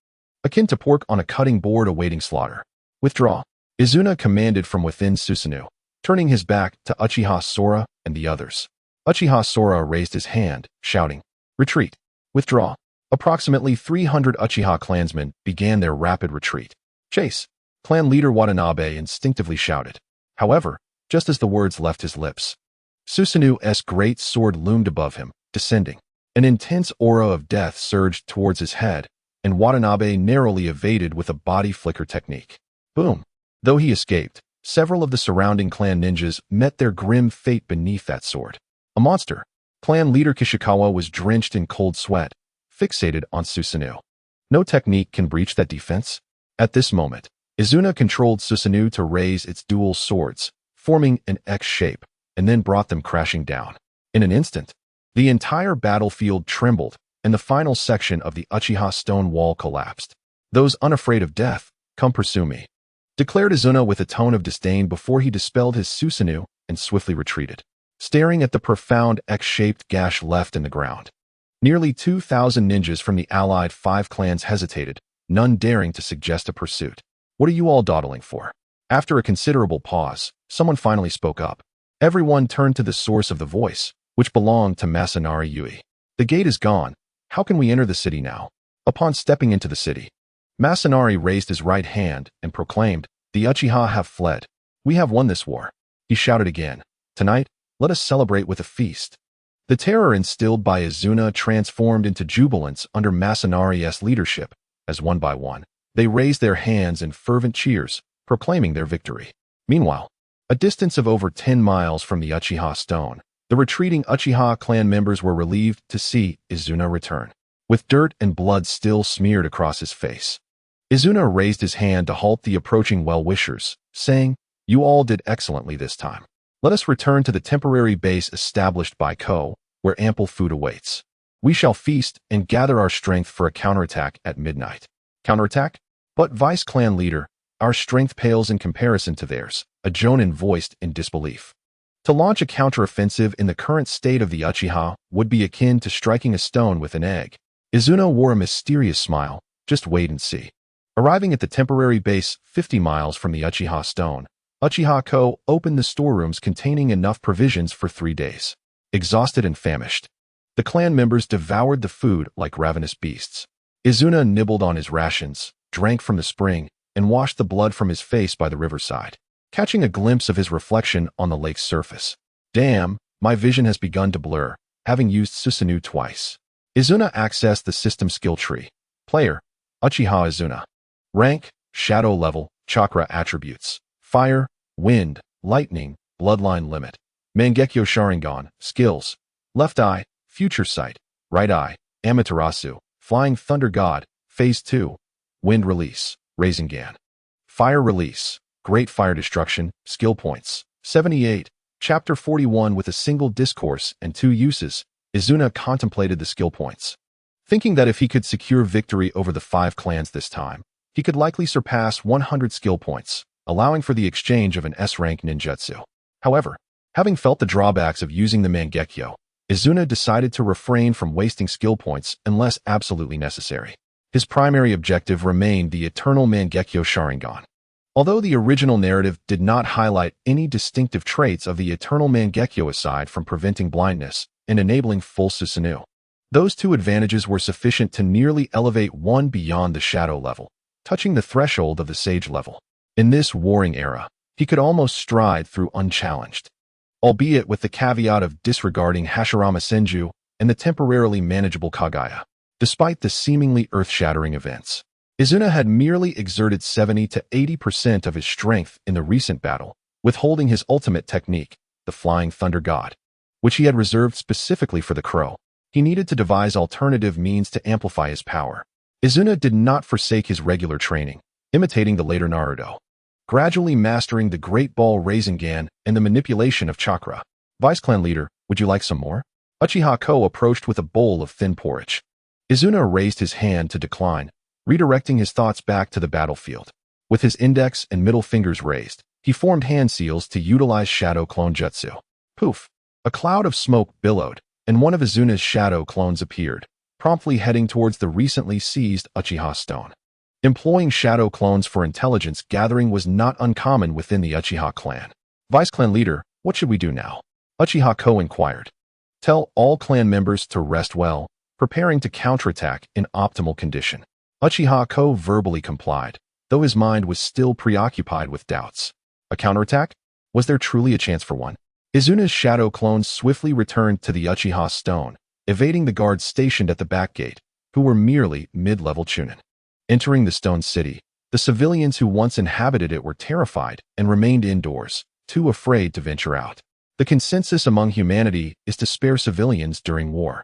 akin to pork on a cutting board awaiting slaughter. Withdraw. Izuna commanded from within Susanoo, turning his back to Uchiha Sora and the others. Uchiha Sora raised his hand, shouting, retreat. Withdraw. Approximately 300 Uchiha clansmen began their rapid retreat. Chase. Clan leader Watanabe instinctively shouted. However, just as the words left his lips, Susanoo's great sword loomed above him, descending. An intense aura of death surged towards his head, and Watanabe narrowly evaded with a body flicker technique. Boom! Though he escaped, several of the surrounding clan ninjas met their grim fate beneath that sword. A monster. Clan leader Kishikawa was drenched in cold sweat, fixated on Susanoo. No technique can breach that defense. At this moment, Izuna controlled Susanoo to raise its dual swords, forming an X shape, and then brought them crashing down. In an instant, the entire battlefield trembled, and the final section of the Uchiha stone wall collapsed. Those unafraid of death, come pursue me, declared Izuna with a tone of disdain before he dispelled his Susanoo and swiftly retreated, staring at the profound X-shaped gash left in the ground. Nearly 2,000 ninjas from the allied 5 clans hesitated, none daring to suggest a pursuit. What are you all dawdling for? After a considerable pause, someone finally spoke up. Everyone turned to the source of the voice, which belonged to Masanari Yui. The gate is gone. How can we enter the city now? Upon stepping into the city, Masanari raised his right hand and proclaimed, the Uchiha have fled. We have won this war. He shouted again. Tonight, let us celebrate with a feast. The terror instilled by Izuna transformed into jubilance under Masanari's leadership, as one by one, they raised their hands in fervent cheers, proclaiming their victory. Meanwhile, a distance of over 10 miles from the Uchiha stone, the retreating Uchiha clan members were relieved to see Izuna return, with dirt and blood still smeared across his face. Izuna raised his hand to halt the approaching well-wishers, saying, you all did excellently this time. Let us return to the temporary base established by Ko, where ample food awaits. We shall feast and gather our strength for a counterattack at midnight. Counterattack? But Vice Clan leader, our strength pales in comparison to theirs, a Jonin voiced in disbelief. To launch a counteroffensive in the current state of the Uchiha would be akin to striking a stone with an egg. Izuna wore a mysterious smile. Just wait and see. Arriving at the temporary base 50 miles from the Uchiha stone, Uchiha Ko opened the storerooms containing enough provisions for 3 days. exhausted and famished. The clan members devoured the food like ravenous beasts. Izuna nibbled on his rations, drank from the spring, and washed the blood from his face by the riverside, catching a glimpse of his reflection on the lake's surface. Damn, my vision has begun to blur, having used Susanoo twice. Izuna accessed the system skill tree. Player, Uchiha Izuna. Rank, Shadow level, Chakra attributes. Fire, Wind, Lightning, Bloodline limit. Mangekyo Sharingan, skills. Left eye, Future sight. Right eye, Amaterasu, Flying Thunder God, Phase 2. Wind release, Rasengan. Fire release, Great Fire Destruction, skill points. 78. Chapter 41. With a single discourse and 2 uses, Izuna contemplated the skill points, thinking that if he could secure victory over the 5 clans this time, he could likely surpass 100 skill points, allowing for the exchange of an S-rank ninjutsu. However, having felt the drawbacks of using the Mangekyo, Izuna decided to refrain from wasting skill points unless absolutely necessary. His primary objective remained the Eternal Mangekyo Sharingan. Although the original narrative did not highlight any distinctive traits of the Eternal Mangekyo aside from preventing blindness and enabling full Susanoo, those 2 advantages were sufficient to nearly elevate one beyond the Shadow level, touching the threshold of the Sage level. In this warring era, he could almost stride through unchallenged, albeit with the caveat of disregarding Hashirama Senju and the temporarily manageable Kagaya. Despite the seemingly earth-shattering events, Izuna had merely exerted 70 to 80% of his strength in the recent battle, withholding his ultimate technique, the Flying Thunder God, which he had reserved specifically for the Crow. He needed to devise alternative means to amplify his power. Izuna did not forsake his regular training, imitating the later Naruto, gradually mastering the Great Ball Rasengan and the manipulation of chakra. Vice Clan Leader, would you like some more? Uchiha Ko approached with a bowl of thin porridge. Izuna raised his hand to decline, redirecting his thoughts back to the battlefield. With his index and middle fingers raised, he formed hand seals to utilize Shadow Clone Jutsu. Poof! A cloud of smoke billowed, and one of Izuna's shadow clones appeared, promptly heading towards the recently seized Uchiha Stone. Employing shadow clones for intelligence gathering was not uncommon within the Uchiha clan. Vice Clan Leader, what should we do now? Uchiha Ko inquired. Tell all clan members to rest well, preparing to counterattack in optimal condition. Uchiha Ko verbally complied, though his mind was still preoccupied with doubts. A counterattack? Was there truly a chance for one? Izuna's shadow clones swiftly returned to the Uchiha Stone, evading the guards stationed at the back gate, who were merely mid-level chunin. Entering the stone city, the civilians who once inhabited it were terrified and remained indoors, too afraid to venture out. The consensus among humanity is to spare civilians during war.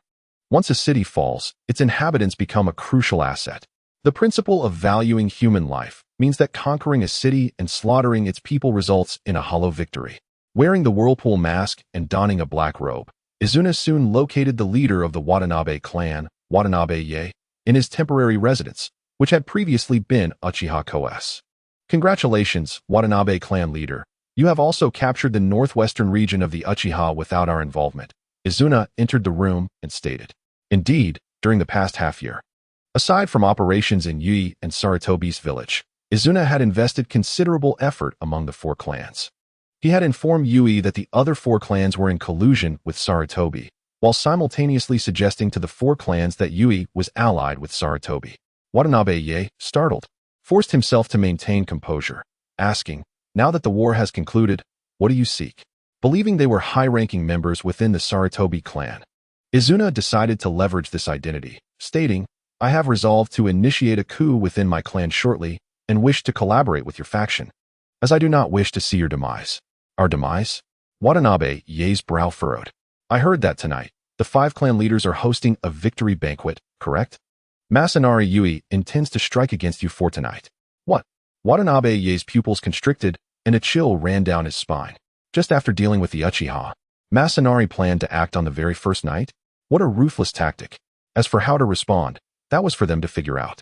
Once a city falls, its inhabitants become a crucial asset. The principle of valuing human life means that conquering a city and slaughtering its people results in a hollow victory. Wearing the whirlpool mask and donning a black robe, Izuna soon located the leader of the Watanabe clan, Watanabe Ye, in his temporary residence, which had previously been Uchiha Ko's. Congratulations, Watanabe clan leader. You have also captured the northwestern region of the Uchiha without our involvement. Izuna entered the room and stated. Indeed, during the past half-year, aside from operations in Yui and Saratobi's village, Izuna had invested considerable effort among the 4 clans. He had informed Yui that the other 4 clans were in collusion with Saratobi, while simultaneously suggesting to the 4 clans that Yui was allied with Saratobi. Watanabe Ye, startled, forced himself to maintain composure, asking, now that the war has concluded, what do you seek? Believing they were high-ranking members within the Saratobi clan, Izuna decided to leverage this identity, stating, I have resolved to initiate a coup within my clan shortly and wish to collaborate with your faction, as I do not wish to see your demise. Our demise? Watanabe Ye's brow furrowed. I heard that tonight, the 5 clan leaders are hosting a victory banquet, correct? Masanari Yui intends to strike against you for tonight. What? Watanabe Ye's pupils constricted, and a chill ran down his spine. Just after dealing with the Uchiha, Masanari planned to act on the very first night? What a ruthless tactic. As for how to respond, that was for them to figure out.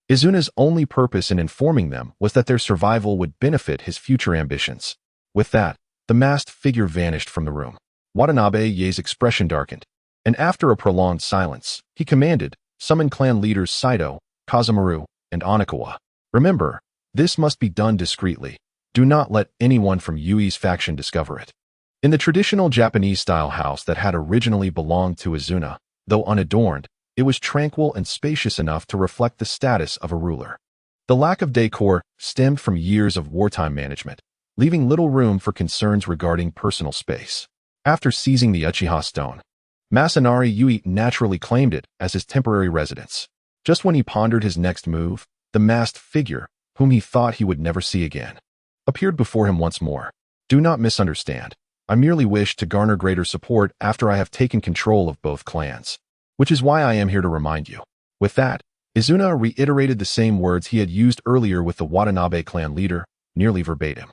Izuna's only purpose in informing them was that their survival would benefit his future ambitions. With that, the masked figure vanished from the room. Watanabe Ye's expression darkened, and after a prolonged silence, he commanded, summon clan leaders Saito, Kazemaru, and Onikawa. Remember, this must be done discreetly. Do not let anyone from Yui's faction discover it. In the traditional Japanese-style house that had originally belonged to Izuna, though unadorned, it was tranquil and spacious enough to reflect the status of a ruler. The lack of decor stemmed from years of wartime management, leaving little room for concerns regarding personal space. After seizing the Uchiha stone, Masanari Yui naturally claimed it as his temporary residence. Just when he pondered his next move, the masked figure, whom he thought he would never see again, appeared before him once more. Do not misunderstand. I merely wish to garner greater support after I have taken control of both clans, which is why I am here to remind you. With that, Izuna reiterated the same words he had used earlier with the Watanabe clan leader, nearly verbatim.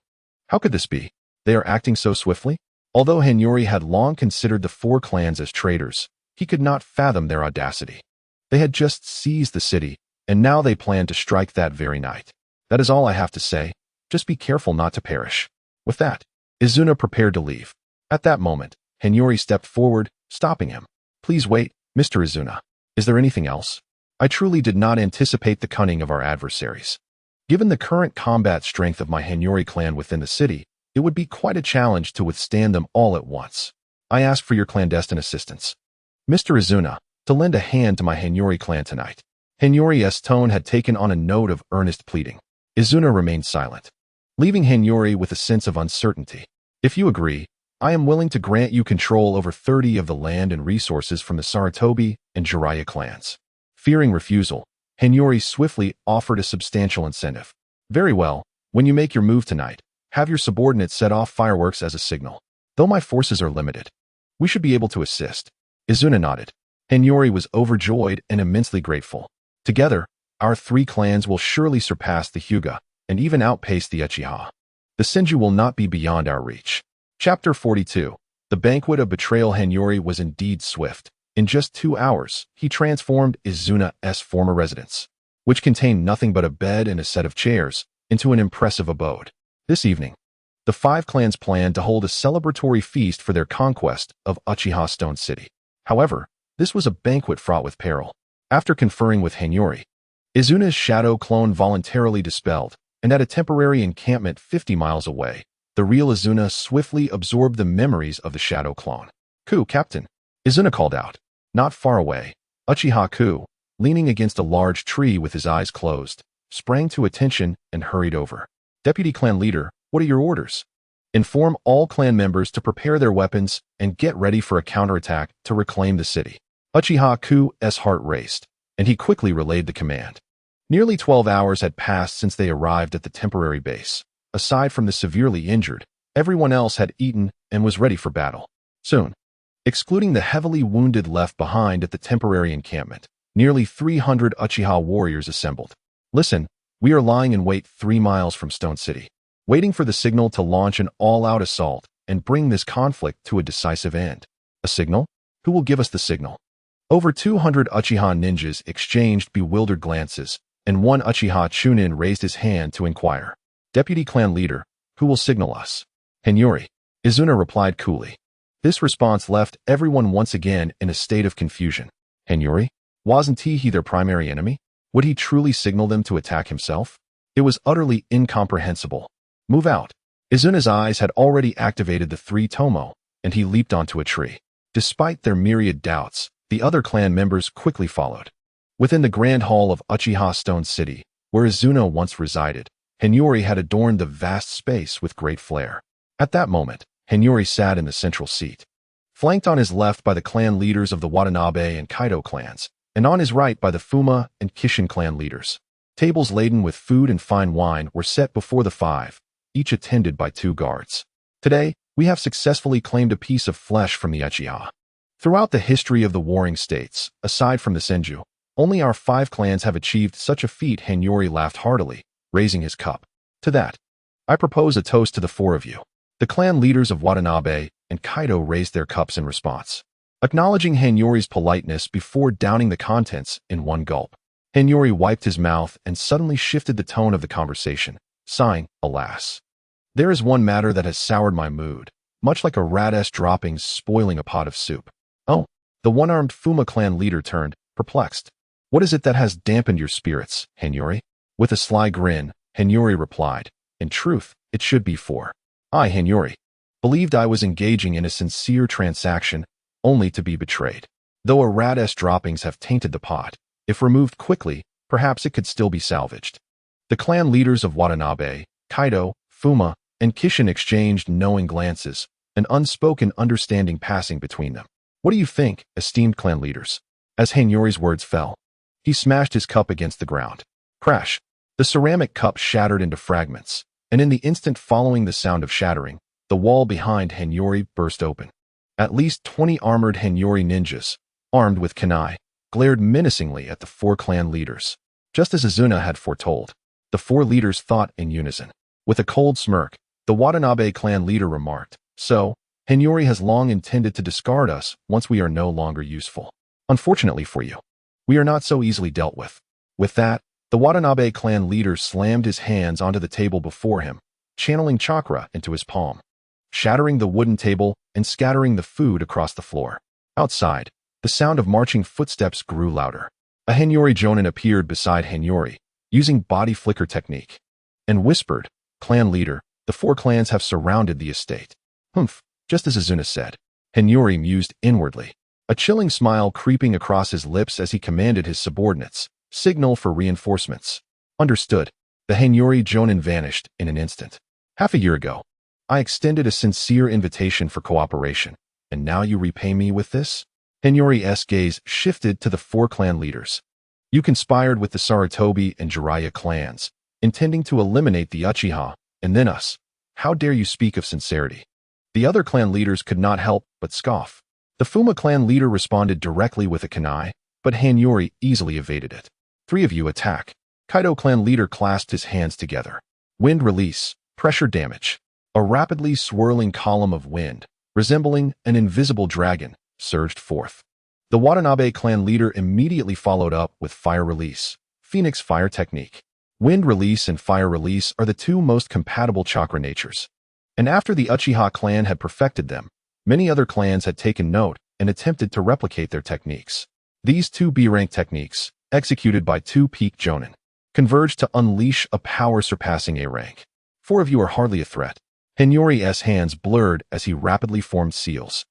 How could this be? They are acting so swiftly? Although Hanyori had long considered the four clans as traitors, he could not fathom their audacity. They had just seized the city, and now they planned to strike that very night. That is all I have to say. Just be careful not to perish. With that, Izuna prepared to leave. At that moment, Hanyori stepped forward, stopping him. Please wait, Mr. Izuna. Is there anything else? I truly did not anticipate the cunning of our adversaries. Given the current combat strength of my Hanyori clan within the city, it would be quite a challenge to withstand them all at once. I ask for your clandestine assistance, Mr. Izuna, to lend a hand to my Hanyori clan tonight. Hanyori's tone had taken on a note of earnest pleading. Izuna remained silent, leaving Hanyori with a sense of uncertainty. If you agree, I am willing to grant you control over 30 of the land and resources from the Sarutobi and Jiraiya clans. Fearing refusal, Hanyori swiftly offered a substantial incentive. Very well, when you make your move tonight, have your subordinates set off fireworks as a signal. Though my forces are limited, we should be able to assist. Izuna nodded. Hanyori was overjoyed and immensely grateful. Together, our three clans will surely surpass the Hyuga and even outpace the Uchiha. The Senju will not be beyond our reach. Chapter 42. The banquet of betrayal. Hanyori was indeed swift. In just 2 hours, he transformed Izuna's former residence, which contained nothing but a bed and a set of chairs, into an impressive abode. This evening, the five clans planned to hold a celebratory feast for their conquest of Uchiha Stone City. However, this was a banquet fraught with peril. After conferring with Hanyori, Izuna's shadow clone voluntarily dispelled, and at a temporary encampment 50 miles away, the real Izuna swiftly absorbed the memories of the shadow clone. Ku, Captain, Izuna called out. Not far away, Uchiha Ku, leaning against a large tree with his eyes closed, sprang to attention and hurried over. Deputy Clan Leader, what are your orders? Inform all clan members to prepare their weapons and get ready for a counterattack to reclaim the city. Uchiha Ku's heart raced, and he quickly relayed the command. Nearly 12 hours had passed since they arrived at the temporary base. Aside from the severely injured, everyone else had eaten and was ready for battle. Soon, excluding the heavily wounded left behind at the temporary encampment, nearly 300 Uchiha warriors assembled. Listen, we are lying in wait 3 miles from Stone City, waiting for the signal to launch an all-out assault and bring this conflict to a decisive end. A signal? Who will give us the signal? Over 200 Uchiha ninjas exchanged bewildered glances, and one Uchiha Chunin raised his hand to inquire. Deputy Clan Leader, who will signal us? Hanyori, Izuna replied coolly. This response left everyone once again in a state of confusion. Hanyori? Wasn't he their primary enemy? Would he truly signal them to attack himself? It was utterly incomprehensible. Move out. Izuna's eyes had already activated the 3 Tomo, and he leaped onto a tree. Despite their myriad doubts, the other clan members quickly followed. Within the grand hall of Uchiha Stone City, where Izuna once resided, Hanyori had adorned the vast space with great flair. At that moment, Hanyori sat in the central seat, flanked on his left by the clan leaders of the Watanabe and Kaido clans, and on his right by the Fuma and Kishin clan leaders. Tables laden with food and fine wine were set before the 5, each attended by 2 guards. Today, we have successfully claimed a piece of flesh from the Uchiha. Throughout the history of the warring states, aside from the Senju, only our 5 clans have achieved such a feat. Hanyori laughed heartily, raising his cup. To that, I propose a toast to the 4 of you. The clan leaders of Watanabe and Kaido raised their cups in response, acknowledging Hanyori's politeness before downing the contents in one gulp. Hanyori wiped his mouth and suddenly shifted the tone of the conversation, sighing, alas. There is one matter that has soured my mood, much like a rat's droppings spoiling a pot of soup. Oh, the one-armed Fuma clan leader turned, perplexed. What is it that has dampened your spirits, Hanyori? With a sly grin, Hanyori replied, in truth, it should be 4. I, Hanyori, believed I was engaging in a sincere transaction, only to be betrayed. Though a rat's droppings have tainted the pot, if removed quickly, perhaps it could still be salvaged. The clan leaders of Watanabe, Kaido, Fuma, and Kishin exchanged knowing glances, an unspoken understanding passing between them. What do you think, esteemed clan leaders? As Hanyori's words fell, he smashed his cup against the ground. Crash! The ceramic cup shattered into fragments, and in the instant following the sound of shattering, the wall behind Hanyori burst open. At least 20 armored Hanyori ninjas, armed with kunai, glared menacingly at the four clan leaders. Just as Izuna had foretold, the four leaders thought in unison. With a cold smirk, the Watanabe clan leader remarked, "So, Hanyori has long intended to discard us once we are no longer useful. Unfortunately for you, we are not so easily dealt with." With that, the Watanabe clan leader slammed his hands onto the table before him, channeling chakra into his palm, shattering the wooden table and scattering the food across the floor. Outside, the sound of marching footsteps grew louder. A Hanyori Jonin appeared beside Hanyori, using body flicker technique, and whispered, "Clan leader, the four clans have surrounded the estate." Humph, just as Izuna said. Hanyori mused inwardly, a chilling smile creeping across his lips as he commanded his subordinates, "Signal for reinforcements." Understood. The Hanyori Jonin vanished in an instant. Half a year ago, I extended a sincere invitation for cooperation, and now you repay me with this? Hanyori's gaze shifted to the four clan leaders. You conspired with the Sarutobi and Jiraiya clans, intending to eliminate the Uchiha, and then us. How dare you speak of sincerity? The other clan leaders could not help but scoff. The Fuma clan leader responded directly with a kunai, but Hanyori easily evaded it. "Three of you attack." Kaido clan leader clasped his hands together. Wind release, pressure damage. A rapidly swirling column of wind, resembling an invisible dragon, surged forth. The Watanabe clan leader immediately followed up with fire release, Phoenix fire technique. Wind release and fire release are the two most compatible chakra natures. And after the Uchiha clan had perfected them, many other clans had taken note and attempted to replicate their techniques. These two B-rank techniques, executed by two peak Jonin, converged to unleash a power surpassing A rank. Four of you are hardly a threat. Hanyori's hands blurred as he rapidly formed seals.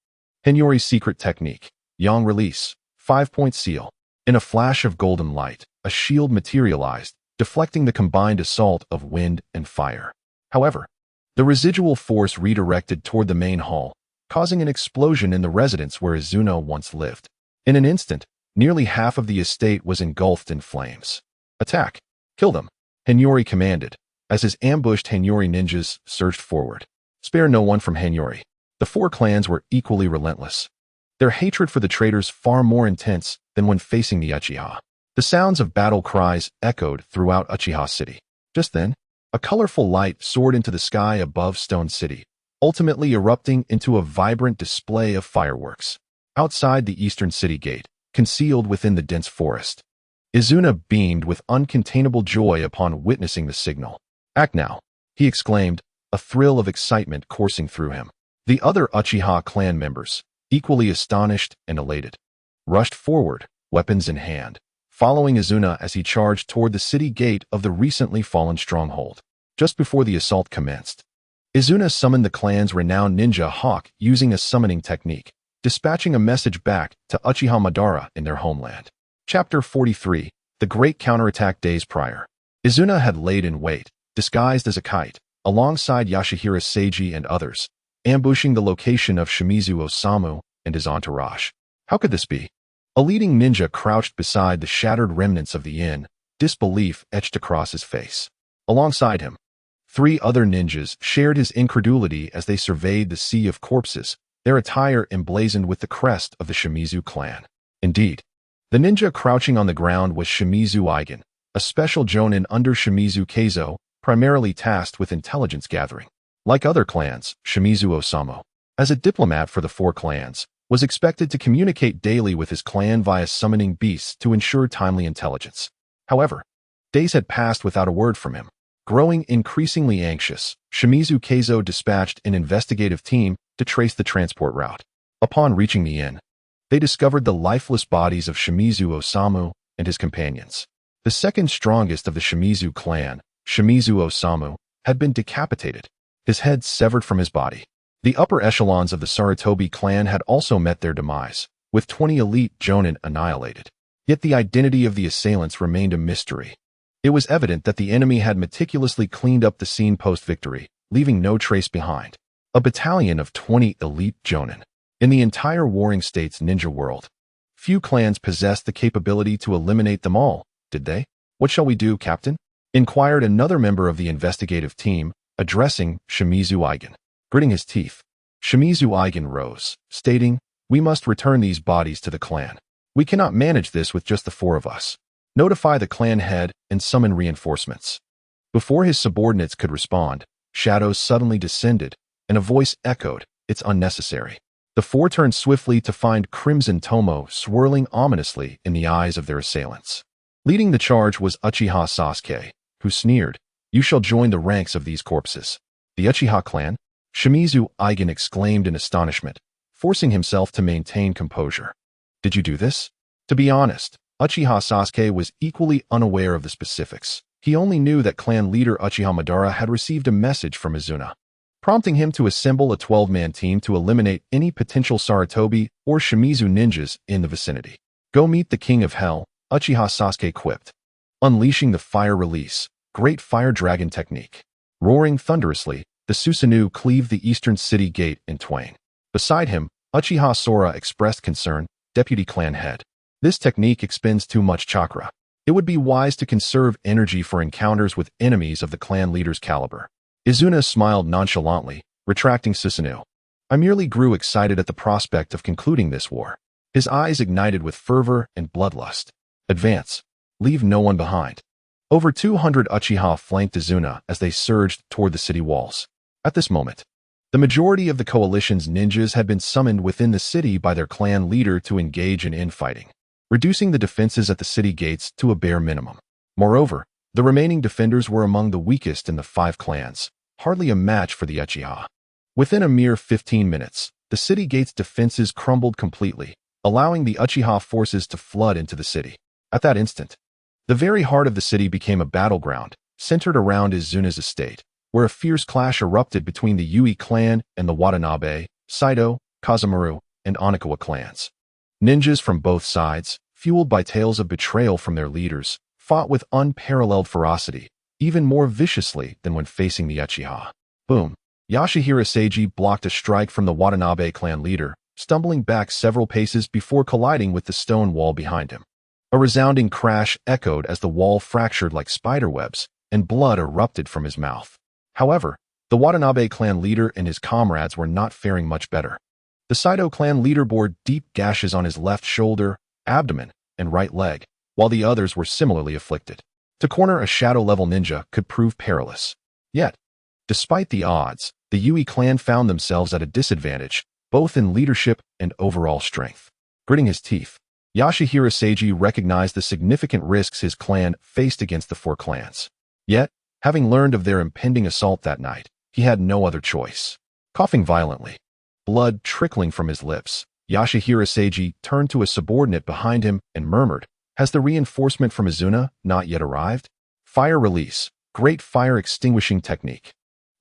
Hanyori's secret technique, Yang release, 5-point seal. In a flash of golden light, a shield materialized, deflecting the combined assault of wind and fire. However, the residual force redirected toward the main hall, causing an explosion in the residence where Izuna once lived. In an instant, nearly half of the estate was engulfed in flames. "Attack! Kill them!" Hanyori commanded, as his ambushed Hanyori ninjas surged forward. Spare no one from Hanyori. The four clans were equally relentless, their hatred for the traitors far more intense than when facing the Uchiha. The sounds of battle cries echoed throughout Uchiha City. Just then, a colorful light soared into the sky above Stone City, ultimately erupting into a vibrant display of fireworks. Outside the eastern city gate, concealed within the dense forest, Izuna beamed with uncontainable joy upon witnessing the signal. "Act now," he exclaimed, a thrill of excitement coursing through him. The other Uchiha clan members, equally astonished and elated, rushed forward, weapons in hand, following Izuna as he charged toward the city gate of the recently fallen stronghold. Just before the assault commenced, Izuna summoned the clan's renowned ninja Hawk using a summoning technique, dispatching a message back to Uchiha Madara in their homeland. Chapter 43, The Great Counterattack. Days prior, Izuna had laid in wait, disguised as a kite, alongside Yashihira Seiji and others, ambushing the location of Shimizu Osamu and his entourage. How could this be? A leading ninja crouched beside the shattered remnants of the inn, disbelief etched across his face. Alongside him, three other ninjas shared his incredulity as they surveyed the sea of corpses, their attire emblazoned with the crest of the Shimizu clan. Indeed, the ninja crouching on the ground was Shimizu Eigen, a special jonin under Shimizu Keizo, primarily tasked with intelligence gathering. Like other clans, Shimizu Osamu, as a diplomat for the four clans, was expected to communicate daily with his clan via summoning beasts to ensure timely intelligence. However, days had passed without a word from him. Growing increasingly anxious, Shimizu Keizo dispatched an investigative team to trace the transport route. Upon reaching the inn, they discovered the lifeless bodies of Shimizu Osamu and his companions. The second strongest of the Shimizu clan, Shimizu Osamu, had been decapitated, his head severed from his body. The upper echelons of the Sarutobi clan had also met their demise, with 20 elite jonin annihilated. Yet the identity of the assailants remained a mystery. It was evident that the enemy had meticulously cleaned up the scene post-victory, leaving no trace behind. A battalion of 20 elite jonin. In the entire Warring States ninja world, few clans possessed the capability to eliminate them all, did they? "What shall we do, Captain?" inquired another member of the investigative team, addressing Shimizu Eigen. Gritting his teeth, Shimizu Eigen rose, stating, "We must return these bodies to the clan. We cannot manage this with just the four of us. Notify the clan head and summon reinforcements." Before his subordinates could respond, shadows suddenly descended, and a voice echoed, "It's unnecessary." The four turned swiftly to find Crimson Tomo swirling ominously in the eyes of their assailants. Leading the charge was Uchiha Sasuke, who sneered, "You shall join the ranks of these corpses." "The Uchiha clan?" Shimizu Eigen exclaimed in astonishment, forcing himself to maintain composure. "Did you do this?" To be honest, Uchiha Sasuke was equally unaware of the specifics. He only knew that clan leader Uchiha Madara had received a message from Izuna, prompting him to assemble a 12-man team to eliminate any potential Sarutobi or Shimizu ninjas in the vicinity. "Go meet the King of Hell," Uchiha Sasuke quipped, unleashing the fire release, great fire dragon technique. Roaring thunderously, the Susanoo cleaved the eastern city gate in twain. Beside him, Uchiha Sora expressed concern, "Deputy clan head. This technique expends too much chakra. It would be wise to conserve energy for encounters with enemies of the clan leader's caliber." Izuna smiled nonchalantly, retracting Susanoo. "I merely grew excited at the prospect of concluding this war." His eyes ignited with fervor and bloodlust. "Advance. Leave no one behind." Over 200 Uchiha flanked Izuna as they surged toward the city walls. At this moment, the majority of the coalition's ninjas had been summoned within the city by their clan leader to engage in infighting, reducing the defenses at the city gates to a bare minimum. Moreover, the remaining defenders were among the weakest in the 5 clans, hardly a match for the Uchiha. Within a mere 15 minutes, the city gates' defenses crumbled completely, allowing the Uchiha forces to flood into the city. At that instant, the very heart of the city became a battleground, centered around Izuna's estate, where a fierce clash erupted between the Yui clan and the Watanabe, Saido, Kazamaru, and Onikawa clans. Ninjas from both sides, fueled by tales of betrayal from their leaders, fought with unparalleled ferocity, even more viciously than when facing the Uchiha. Boom! Yashihira Seiji blocked a strike from the Watanabe clan leader, stumbling back several paces before colliding with the stone wall behind him. A resounding crash echoed as the wall fractured like spiderwebs, and blood erupted from his mouth. However, the Watanabe clan leader and his comrades were not faring much better. The Saido clan leader bore deep gashes on his left shoulder, abdomen, and right leg, while the others were similarly afflicted. To corner a shadow-level ninja could prove perilous. Yet, despite the odds, the Yui clan found themselves at a disadvantage, both in leadership and overall strength. Gritting his teeth, Yashihira Seiji recognized the significant risks his clan faced against the 4 clans. Yet, having learned of their impending assault that night, he had no other choice. Coughing violently, blood trickling from his lips, Yashihira Seiji turned to a subordinate behind him and murmured, "Has the reinforcement from Izuna not yet arrived?" Fire release, great fire extinguishing technique.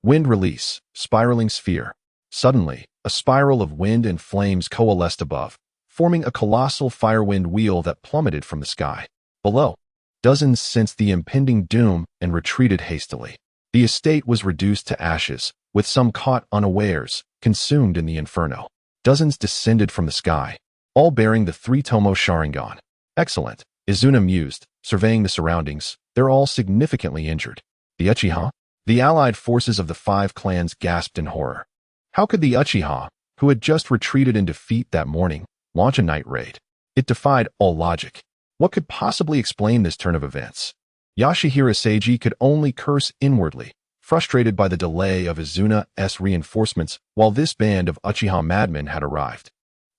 Wind release, spiraling sphere. Suddenly, a spiral of wind and flames coalesced above, forming a colossal firewind wheel that plummeted from the sky. Below, dozens sensed the impending doom and retreated hastily. The estate was reduced to ashes, with some caught unawares, consumed in the inferno. Dozens descended from the sky, all bearing the 3 Tomo Sharingan. "Excellent," Izuna mused, surveying the surroundings. "They're all significantly injured." "The Uchiha?" The allied forces of the 5 clans gasped in horror. How could the Uchiha, who had just retreated in defeat that morning, launch a night raid? It defied all logic. What could possibly explain this turn of events? Yashihira Seiji could only curse inwardly, frustrated by the delay of Izuna's reinforcements while this band of Uchiha madmen had arrived.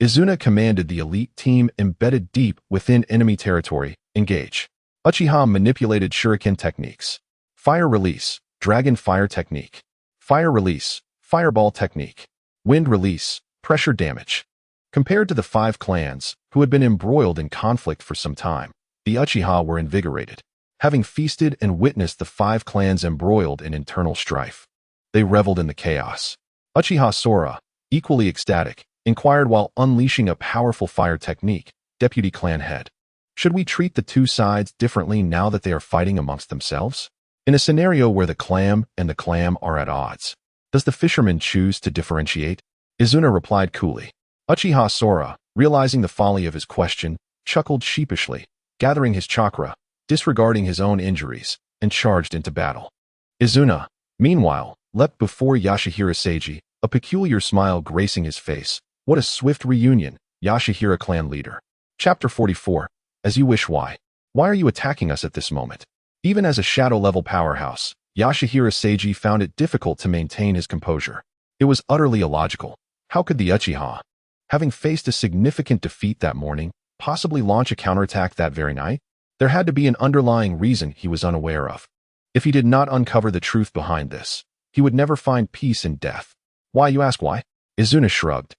Izuna commanded the elite team embedded deep within enemy territory, engage. Uchiha manipulated shuriken techniques. Fire release, dragon fire technique. Fire release, fireball technique. Wind release, pressure damage. Compared to the 5 clans, who had been embroiled in conflict for some time, the Uchiha were invigorated, having feasted and witnessed the 5 clans embroiled in internal strife. They reveled in the chaos. Uchiha Sora, equally ecstatic, inquired while unleashing a powerful fire technique, deputy clan head. Should we treat the two sides differently now that they are fighting amongst themselves? In a scenario where the clam and the clam are at odds, does the fisherman choose to differentiate? Izuna replied coolly. Uchiha Sora, realizing the folly of his question, chuckled sheepishly, gathering his chakra, disregarding his own injuries, and charged into battle. Izuna, meanwhile, leapt before Yashihira Seiji, a peculiar smile gracing his face. What a swift reunion, Yashihira clan leader. Chapter 44. As you wish. Why are you attacking us at this moment? Even as a shadow-level powerhouse, Yashihira Seiji found it difficult to maintain his composure. It was utterly illogical. How could the Uchiha, having faced a significant defeat that morning, possibly launch a counterattack that very night? There had to be an underlying reason he was unaware of. If he did not uncover the truth behind this, he would never find peace in death. Why, you ask why? Izuna shrugged,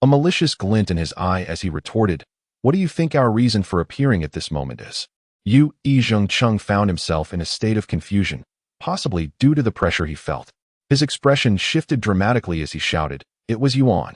a malicious glint in his eye as he retorted, what do you think our reason for appearing at this moment is? Yu Izhengcheng found himself in a state of confusion, possibly due to the pressure he felt. His expression shifted dramatically as he shouted, it was Yuan.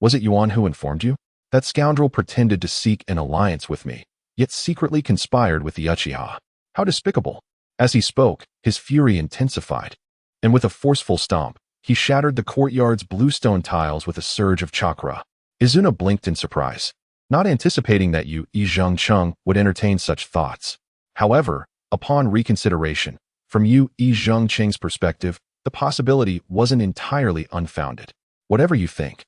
Was it Yuan who informed you? That scoundrel pretended to seek an alliance with me, yet secretly conspired with the Uchiha. How despicable! As he spoke, his fury intensified, and with a forceful stomp, he shattered the courtyard's bluestone tiles with a surge of chakra. Izuna blinked in surprise, not anticipating that Yu Izhengcheng would entertain such thoughts. However, upon reconsideration, from Yu Izhengcheng's perspective, the possibility wasn't entirely unfounded. Whatever you think.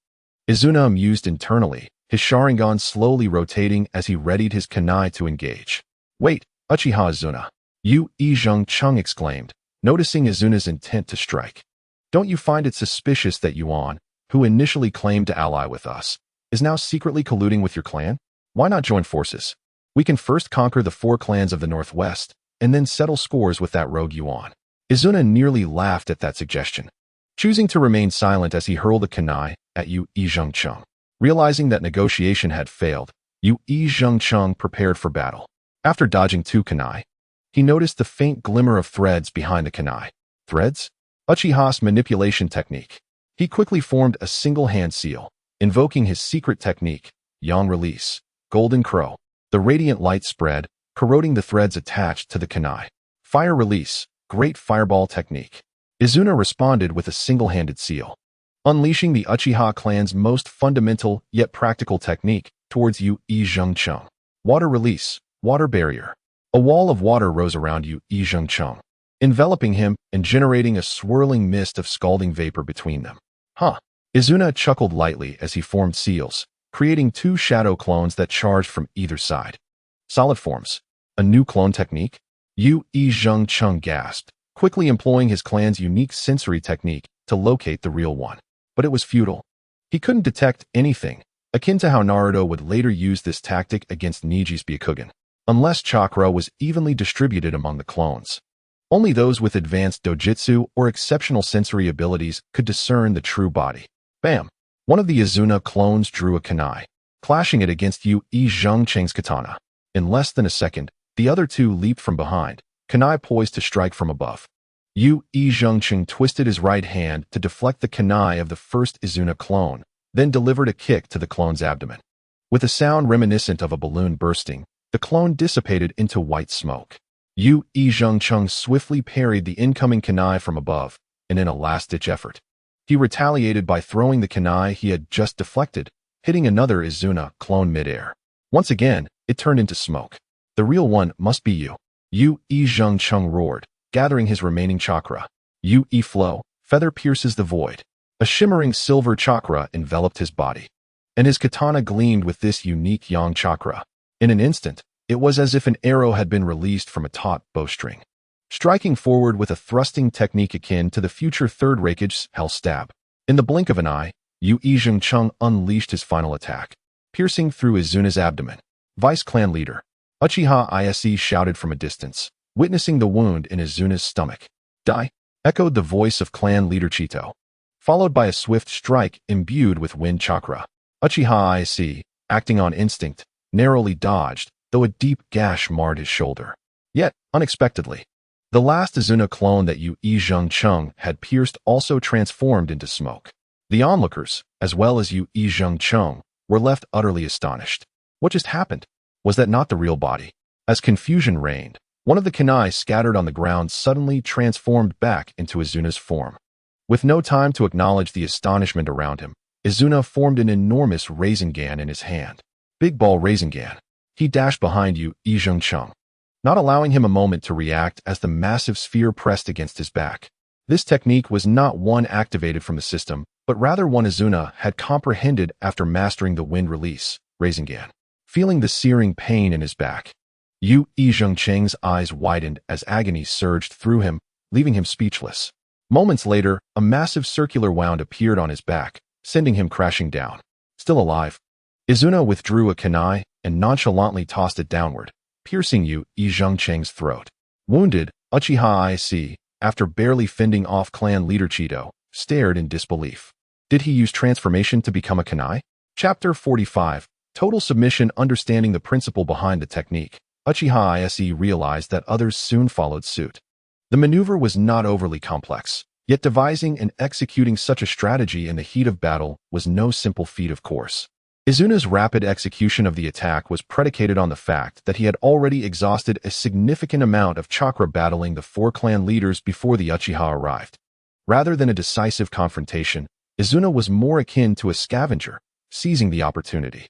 Izuna mused internally, his Sharingan slowly rotating as he readied his kunai to engage. Wait, Uchiha Izuna! Yu Izhengcheng exclaimed, noticing Izuna's intent to strike. Don't you find it suspicious that Yuan, who initially claimed to ally with us, is now secretly colluding with your clan? Why not join forces? We can first conquer the 4 clans of the Northwest, and then settle scores with that rogue Yuan. Izuna nearly laughed at that suggestion, choosing to remain silent as he hurled a kunai at Yu Izhengcheng. Realizing that negotiation had failed, Yu Izhengcheng prepared for battle. After dodging 2 kunai, he noticed the faint glimmer of threads behind the kunai. Threads? Uchiha's manipulation technique. He quickly formed a single hand seal, invoking his secret technique, Yang Release, Golden Crow. The radiant light spread, corroding the threads attached to the kunai. Fire Release, Great Fireball Technique. Izuna responded with a single-handed seal, unleashing the Uchiha clan's most fundamental yet practical technique towards Yu Izhengcheng. Water Release, Water Barrier. A wall of water rose around Yu Izhengcheng, enveloping him and generating a swirling mist of scalding vapor between them. Izuna chuckled lightly as he formed seals, creating 2 shadow clones that charged from either side. Solid forms. A new clone technique? Yu Izhengcheng gasped, quickly employing his clan's unique sensory technique to locate the real one. But it was futile. He couldn't detect anything, akin to how Naruto would later use this tactic against Niji's Byakugan, unless chakra was evenly distributed among the clones. Only those with advanced dojutsu or exceptional sensory abilities could discern the true body. Bam! One of the Izuna clones drew a kunai, clashing it against Yu Izhengcheng's katana. In less than a second, the other 2 leaped from behind, kunai poised to strike from above. Yu Izhengcheng twisted his right hand to deflect the kunai of the first Izuna clone, then delivered a kick to the clone's abdomen. With a sound reminiscent of a balloon bursting, the clone dissipated into white smoke. Yu Izhengcheng swiftly parried the incoming kunai from above, and in a last-ditch effort, he retaliated by throwing the kunai he had just deflected, hitting another Izuna clone midair. Once again, it turned into smoke. The real one must be you. Yu Izhengcheng roared, gathering his remaining chakra. Yu Flow, feather pierces the void. A shimmering silver chakra enveloped his body, and his katana gleamed with this unique yang chakra. In an instant, it was as if an arrow had been released from a taut bowstring, striking forward with a thrusting technique akin to the future Third Raikage's Hell Stab. In the blink of an eye, Yu Izhengcheng unleashed his final attack, piercing through Izuna's abdomen. Vice Clan Leader Uchiha Izuna shouted from a distance, witnessing the wound in Izuna's stomach. Die! Echoed the voice of Clan Leader Chito, followed by a swift strike imbued with wind chakra. Uchiha Izuna, acting on instinct, narrowly dodged, though a deep gash marred his shoulder. Yet, unexpectedly, the last Izuna clone that Yu Izhengcheng had pierced also transformed into smoke. The onlookers, as well as Chung, were left utterly astonished. What just happened? Was that not the real body? As confusion reigned, one of the kunai scattered on the ground suddenly transformed back into Izuna's form. With no time to acknowledge the astonishment around him, Izuna formed an enormous Rasengan in his hand. Big ball Rasengan. He dashed behind Chung, not allowing him a moment to react as the massive sphere pressed against his back. This technique was not one activated from the system, but rather one Izuna had comprehended after mastering the wind release, Rasengan. Feeling the searing pain in his back, Cheng's eyes widened as agony surged through him, leaving him speechless. Moments later, a massive circular wound appeared on his back, sending him crashing down. Still alive, Izuna withdrew a kunai and nonchalantly tossed it downward, piercing Cheng's throat. Wounded, Uchiha Izuna, after barely fending off clan leader Chido, stared in disbelief. Did he use transformation to become a kunai? Chapter 45. Total submission. Understanding the principle behind the technique, Uchiha Izuna realized that others soon followed suit. The maneuver was not overly complex, yet devising and executing such a strategy in the heat of battle was no simple feat, of course. Izuna's rapid execution of the attack was predicated on the fact that he had already exhausted a significant amount of chakra battling the four clan leaders before the Uchiha arrived. Rather than a decisive confrontation, Izuna was more akin to a scavenger, seizing the opportunity.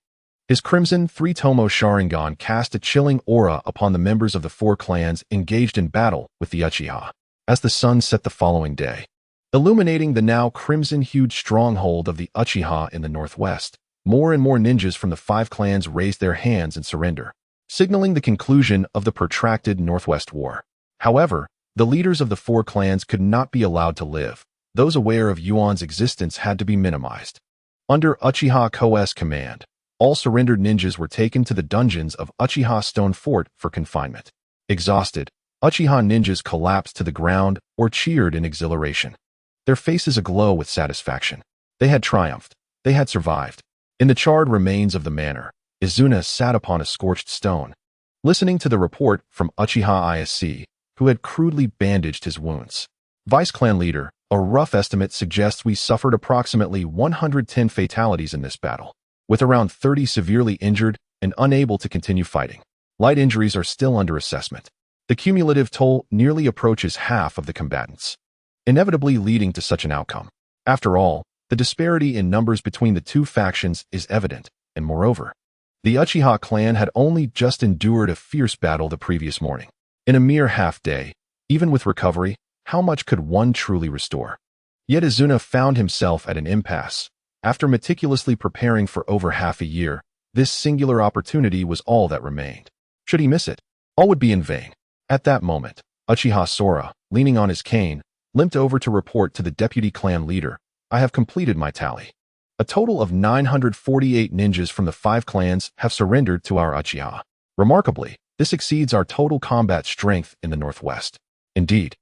His crimson three-tomo Sharingan cast a chilling aura upon the members of the four clans engaged in battle with the Uchiha, as the sun set the following day, illuminating the now crimson-hued stronghold of the Uchiha in the northwest. More and more ninjas from the five clans raised their hands in surrender, signaling the conclusion of the protracted Northwest War. However, the leaders of the four clans could not be allowed to live. Those aware of Yuan's existence had to be minimized. Under Uchiha Ko's command, all surrendered ninjas were taken to the dungeons of Uchiha Stone Fort for confinement. Exhausted, Uchiha ninjas collapsed to the ground or cheered in exhilaration, their faces aglow with satisfaction. They had triumphed. They had survived. In the charred remains of the manor, Izuna sat upon a scorched stone, listening to the report from Uchiha Izuna, who had crudely bandaged his wounds. Vice Clan Leader, a rough estimate suggests we suffered approximately 110 fatalities in this battle, with around 30 severely injured and unable to continue fighting. Light injuries are still under assessment. The cumulative toll nearly approaches half of the combatants, inevitably leading to such an outcome. After all, the disparity in numbers between the two factions is evident, and moreover, the Uchiha clan had only just endured a fierce battle the previous morning. In a mere half-day, even with recovery, how much could one truly restore? Yet Izuna found himself at an impasse. After meticulously preparing for over half a year, this singular opportunity was all that remained. Should he miss it, all would be in vain. At that moment, Uchiha Sora, leaning on his cane, limped over to report to the deputy clan leader, "I have completed my tally. A total of 948 ninjas from the five clans have surrendered to our Uchiha. Remarkably, this exceeds our total combat strength in the Northwest. Indeed,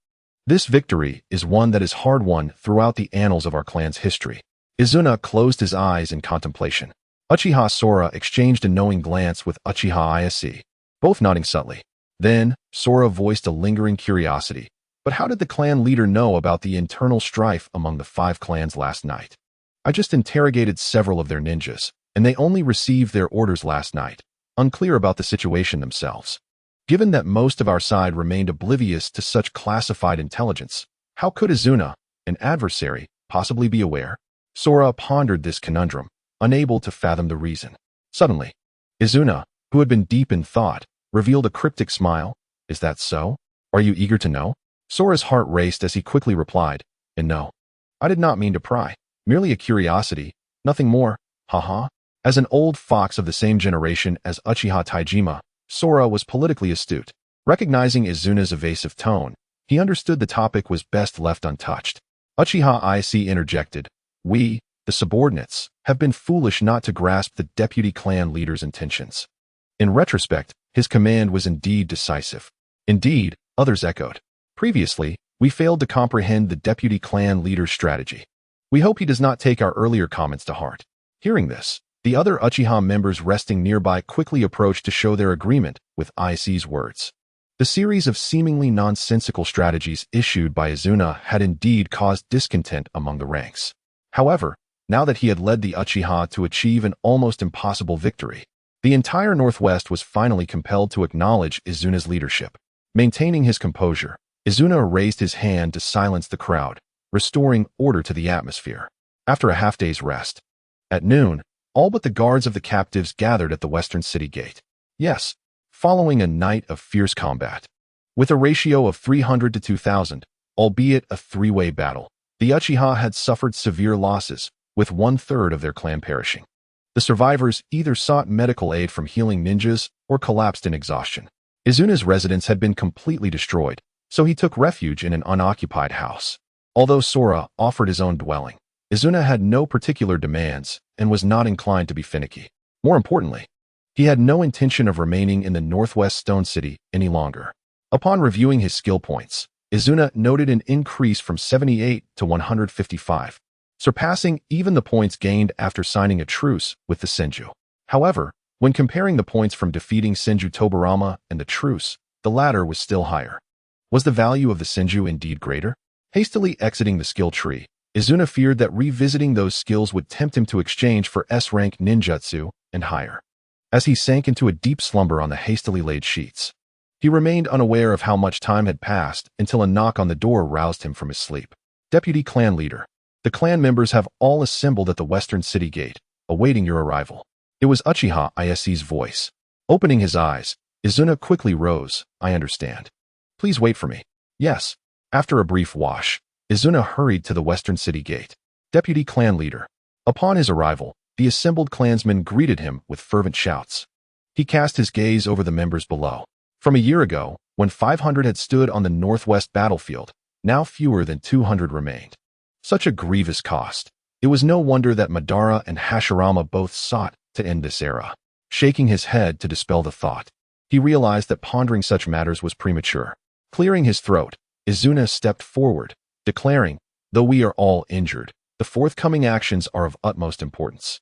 this victory is one that is hard-won throughout the annals of our clan's history." Izuna closed his eyes in contemplation. Uchiha Sora exchanged a knowing glance with Uchiha Izuna, both nodding subtly. Then, Sora voiced a lingering curiosity. But how did the clan leader know about the internal strife among the five clans last night? "I just interrogated several of their ninjas, and they only received their orders last night, unclear about the situation themselves." Given that most of our side remained oblivious to such classified intelligence, how could Izuna, an adversary, possibly be aware? Sora pondered this conundrum, unable to fathom the reason. Suddenly, Izuna, who had been deep in thought, revealed a cryptic smile. "Is that so? Are you eager to know?" Sora's heart raced as he quickly replied, "And no, I did not mean to pry. Merely a curiosity, nothing more, haha." As an old fox of the same generation as Uchiha Taijima, Sora was politically astute. Recognizing Izuna's evasive tone, he understood the topic was best left untouched. Uchiha Izuna interjected, "We, the subordinates, have been foolish not to grasp the deputy clan leader's intentions." In retrospect, his command was indeed decisive. Indeed, others echoed. Previously, we failed to comprehend the deputy clan leader's strategy. We hope he does not take our earlier comments to heart. Hearing this, the other Uchiha members resting nearby quickly approached to show their agreement with Izuna's words. The series of seemingly nonsensical strategies issued by Izuna had indeed caused discontent among the ranks. However, Now that he had led the Uchiha to achieve an almost impossible victory, the entire Northwest was finally compelled to acknowledge Izuna's leadership. Maintaining his composure, Izuna raised his hand to silence the crowd, restoring order to the atmosphere. After a half-day's rest, at noon, all but the guards of the captives gathered at the western city gate. Yes, following a night of fierce combat. With a ratio of 300 to 2,000, albeit a three-way battle, the Uchiha had suffered severe losses, with 1/3 of their clan perishing. The survivors either sought medical aid from healing ninjas or collapsed in exhaustion. Izuna's residence had been completely destroyed, so he took refuge in an unoccupied house. Although Sora offered his own dwelling, Izuna had no particular demands and was not inclined to be finicky. More importantly, he had no intention of remaining in the Northwest Stone City any longer. Upon reviewing his skill points, Izuna noted an increase from 78 to 155, surpassing even the points gained after signing a truce with the Senju. However, when comparing the points from defeating Senju Tobarama and the truce, the latter was still higher. Was the value of the Senju indeed greater? Hastily exiting the skill tree, Izuna feared that revisiting those skills would tempt him to exchange for S-rank ninjutsu and higher. As he sank into a deep slumber on the hastily laid sheets, he remained unaware of how much time had passed until a knock on the door roused him from his sleep. Deputy Clan Leader. The clan members have all assembled at the western city gate, awaiting your arrival. It was Uchiha Ise's voice. Opening his eyes, Izuna quickly rose. I understand. Please wait for me. Yes. After a brief wash, Izuna hurried to the western city gate. Deputy Clan Leader. Upon his arrival, the assembled clansmen greeted him with fervent shouts. He cast his gaze over the members below. From a year ago, when 500 had stood on the northwest battlefield, now fewer than 200 remained. Such a grievous cost. It was no wonder that Madara and Hashirama both sought to end this era. Shaking his head to dispel the thought, he realized that pondering such matters was premature. Clearing his throat, Izuna stepped forward, declaring, though we are all injured, the forthcoming actions are of utmost importance.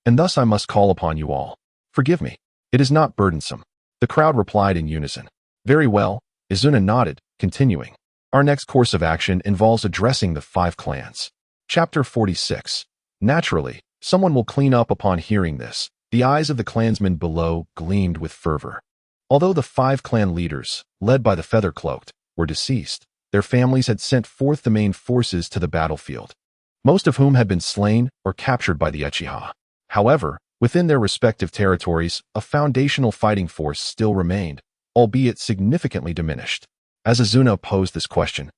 And thus I must call upon you all. Forgive me. It is not burdensome. The crowd replied in unison. Very well, Izuna nodded, continuing. Our next course of action involves addressing the 5 clans. Chapter 46. Naturally, someone will clean up upon hearing this. The eyes of the clansmen below gleamed with fervor. Although the 5 clan leaders, led by the Feather-Cloaked, were deceased, their families had sent forth the main forces to the battlefield, most of whom had been slain or captured by the Uchiha. However, within their respective territories, a foundational fighting force still remained, albeit significantly diminished. As Izuna posed this question,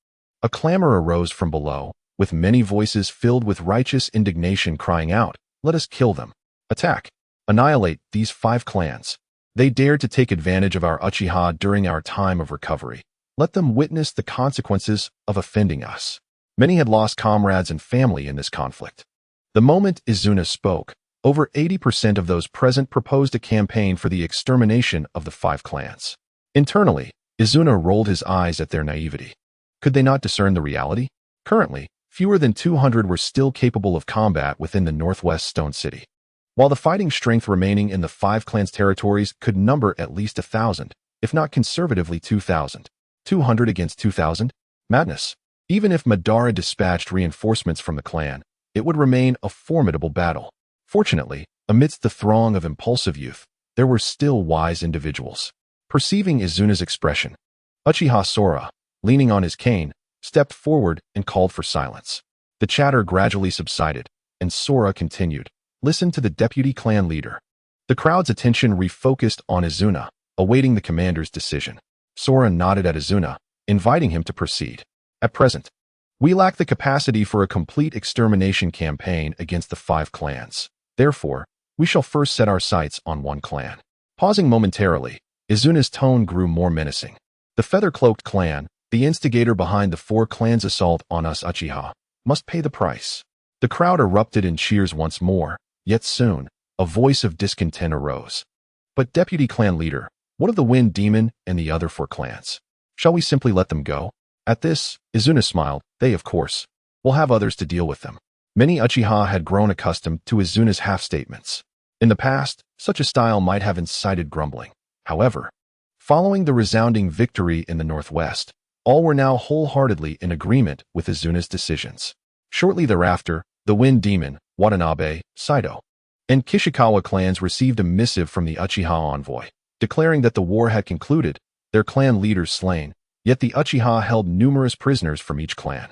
a clamor arose from below, with many voices filled with righteous indignation crying out, let us kill them. Attack. Annihilate these 5 clans. They dared to take advantage of our Uchiha during our time of recovery. Let them witness the consequences of offending us. Many had lost comrades and family in this conflict. The moment Izuna spoke, over 80% of those present proposed a campaign for the extermination of the 5 clans. Internally, Izuna rolled his eyes at their naivety. Could they not discern the reality? Currently, fewer than 200 were still capable of combat within the Northwest Stone City. While the fighting strength remaining in the 5 clans' territories could number at least 1,000, if not conservatively 2,000. 200 against 2,000? Madness. Even if Madara dispatched reinforcements from the clan, it would remain a formidable battle. Fortunately, amidst the throng of impulsive youth, there were still wise individuals. Perceiving Izuna's expression, Uchiha Sora, leaning on his cane, stepped forward and called for silence. The chatter gradually subsided, and Sora continued, listen to the deputy clan leader. The crowd's attention refocused on Izuna, awaiting the commander's decision. Sora nodded at Izuna, inviting him to proceed. At present, we lack the capacity for a complete extermination campaign against the 5 clans. Therefore, we shall first set our sights on one clan. Pausing momentarily, Izuna's tone grew more menacing. The Feather-Cloaked clan, the instigator behind the 4 clans' assault on us Uchiha, must pay the price. The crowd erupted in cheers once more, yet soon, a voice of discontent arose. But Deputy Clan Leader, what of the Wind Demon and the other 4 clans? Shall we simply let them go? At this, Izuna smiled. They, of course, will have others to deal with them. Many Uchiha had grown accustomed to Izuna's half-statements. In the past, such a style might have incited grumbling. However, following the resounding victory in the Northwest, all were now wholeheartedly in agreement with Izuna's decisions. Shortly thereafter, the Wind Demon, Watanabe, Saito, and Kishikawa clans received a missive from the Uchiha envoy, declaring that the war had concluded, their clan leaders slain, yet the Uchiha held numerous prisoners from each clan.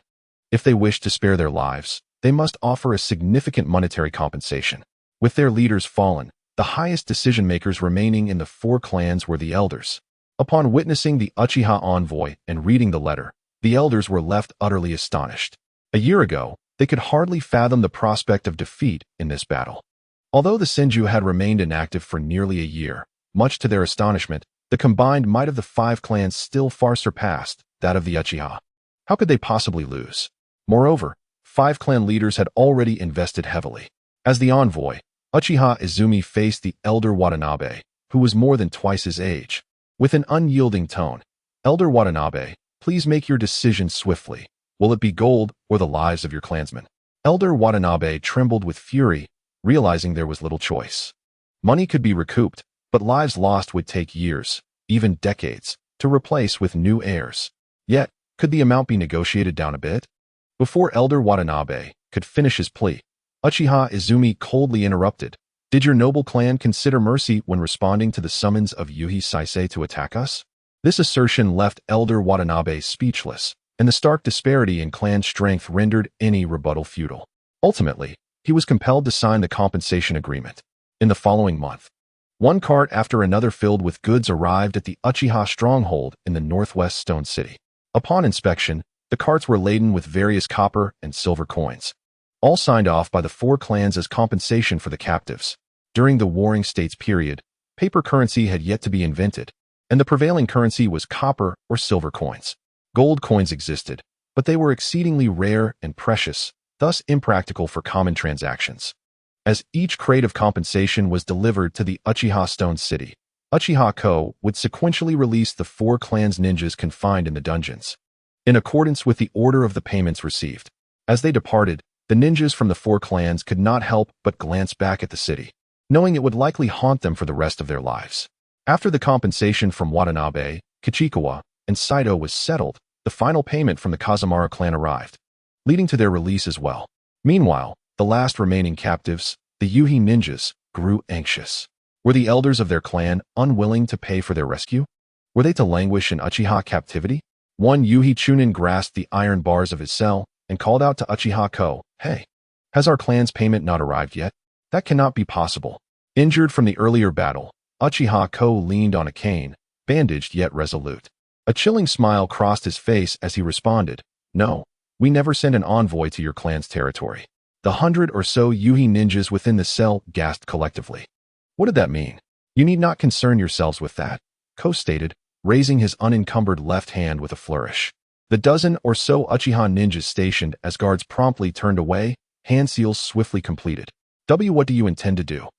If they wished to spare their lives, they must offer a significant monetary compensation. With their leaders fallen, the highest decision-makers remaining in the four clans were the elders. Upon witnessing the Uchiha envoy and reading the letter, the elders were left utterly astonished. A year ago, they could hardly fathom the prospect of defeat in this battle. Although the Senju had remained inactive for nearly a year, much to their astonishment, the combined might of the five clans still far surpassed that of the Uchiha. How could they possibly lose? Moreover, five clan leaders had already invested heavily. As the envoy, Uchiha Izuna faced the elder Watanabe, who was more than twice his age. With an unyielding tone, "Elder Watanabe, please make your decision swiftly. Will it be gold or the lives of your clansmen?" Elder Watanabe trembled with fury, realizing there was little choice. Money could be recouped, but lives lost would take years, even decades, to replace with new heirs. Yet, could the amount be negotiated down a bit? Before Elder Watanabe could finish his plea, Uchiha Izuna coldly interrupted. "Did your noble clan consider mercy when responding to the summons of Yuhi Saisei to attack us?" This assertion left Elder Watanabe speechless, and the stark disparity in clan strength rendered any rebuttal futile. Ultimately, he was compelled to sign the compensation agreement. In the following month, one cart after another filled with goods arrived at the Uchiha stronghold in the northwest Stone City. Upon inspection, the carts were laden with various copper and silver coins, all signed off by the four clans as compensation for the captives. During the Warring States period, paper currency had yet to be invented, and the prevailing currency was copper or silver coins. Gold coins existed, but they were exceedingly rare and precious, thus impractical for common transactions. As each crate of compensation was delivered to the Uchiha Stone City, Uchiha Ko would sequentially release the four clans' ninjas confined in the dungeons, in accordance with the order of the payments received. As they departed, the ninjas from the four clans could not help but glance back at the city, knowing it would likely haunt them for the rest of their lives. After the compensation from Watanabe, Kishikawa, and Saito was settled, the final payment from the Kazumara clan arrived, leading to their release as well. Meanwhile, the last remaining captives, the Yuhi ninjas, grew anxious. Were the elders of their clan unwilling to pay for their rescue? Were they to languish in Uchiha captivity? One Yuhi Chunin grasped the iron bars of his cell and called out to Uchiha Ko, "Hey, has our clan's payment not arrived yet? That cannot be possible." Injured from the earlier battle, Uchiha Ko leaned on a cane, bandaged yet resolute. A chilling smile crossed his face as he responded, "No, we never sent an envoy to your clan's territory." The 100 or so Yuhi ninjas within the cell gasped collectively. What did that mean? "You need not concern yourselves with that," Ko stated, raising his unencumbered left hand with a flourish. The dozen or so Uchiha ninjas stationed as guards promptly turned away, hand seals swiftly completed. What do you intend to do?"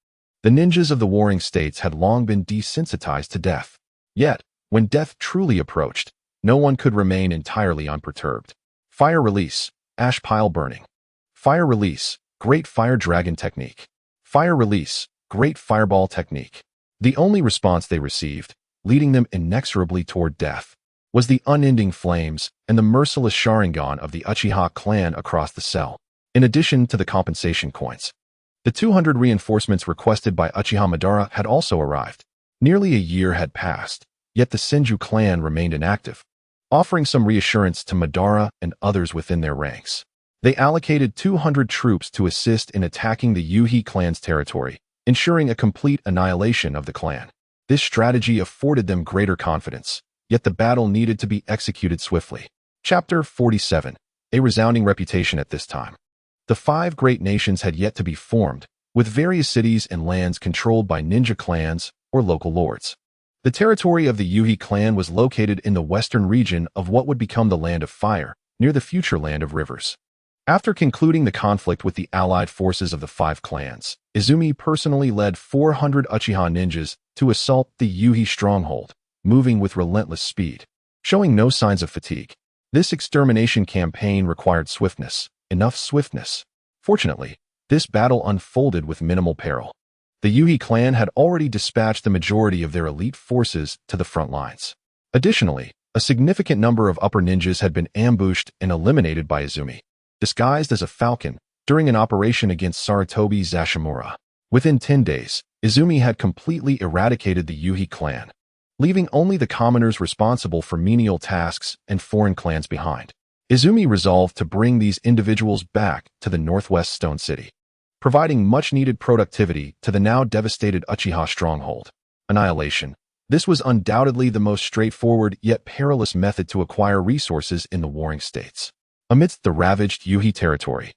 The ninjas of the Warring States had long been desensitized to death. Yet, when death truly approached, no one could remain entirely unperturbed. Fire release, ash pile burning. Fire release, great fire dragon technique. Fire release, great fireball technique. The only response they received, leading them inexorably toward death, was the unending flames and the merciless Sharingan of the Uchiha clan across the cell, in addition to the compensation coins. The 200 reinforcements requested by Uchiha Madara had also arrived. Nearly a year had passed, yet the Senju clan remained inactive, offering some reassurance to Madara and others within their ranks. They allocated 200 troops to assist in attacking the Yuhi clan's territory, ensuring a complete annihilation of the clan. This strategy afforded them greater confidence, yet the battle needed to be executed swiftly. Chapter 47. A resounding reputation at this time. The five great nations had yet to be formed, with various cities and lands controlled by ninja clans or local lords. The territory of the Yuhi clan was located in the western region of what would become the Land of Fire, near the future Land of Rivers. After concluding the conflict with the allied forces of the five clans, Izuna personally led 400 Uchiha ninjas to assault the Yuhi stronghold, moving with relentless speed, showing no signs of fatigue. This extermination campaign required swiftness, enough swiftness. Fortunately, this battle unfolded with minimal peril. The Yuhi clan had already dispatched the majority of their elite forces to the front lines. Additionally, a significant number of upper ninjas had been ambushed and eliminated by Izuna. Disguised as a falcon, during an operation against Saratobi Zashimura. Within 10 days, Izumi had completely eradicated the Yuhi clan, leaving only the commoners responsible for menial tasks and foreign clans behind. Izumi resolved to bring these individuals back to the Northwest Stone City, providing much-needed productivity to the now devastated Uchiha stronghold. Annihilation. This was undoubtedly the most straightforward yet perilous method to acquire resources in the warring states. Amidst the ravaged Yuhi territory,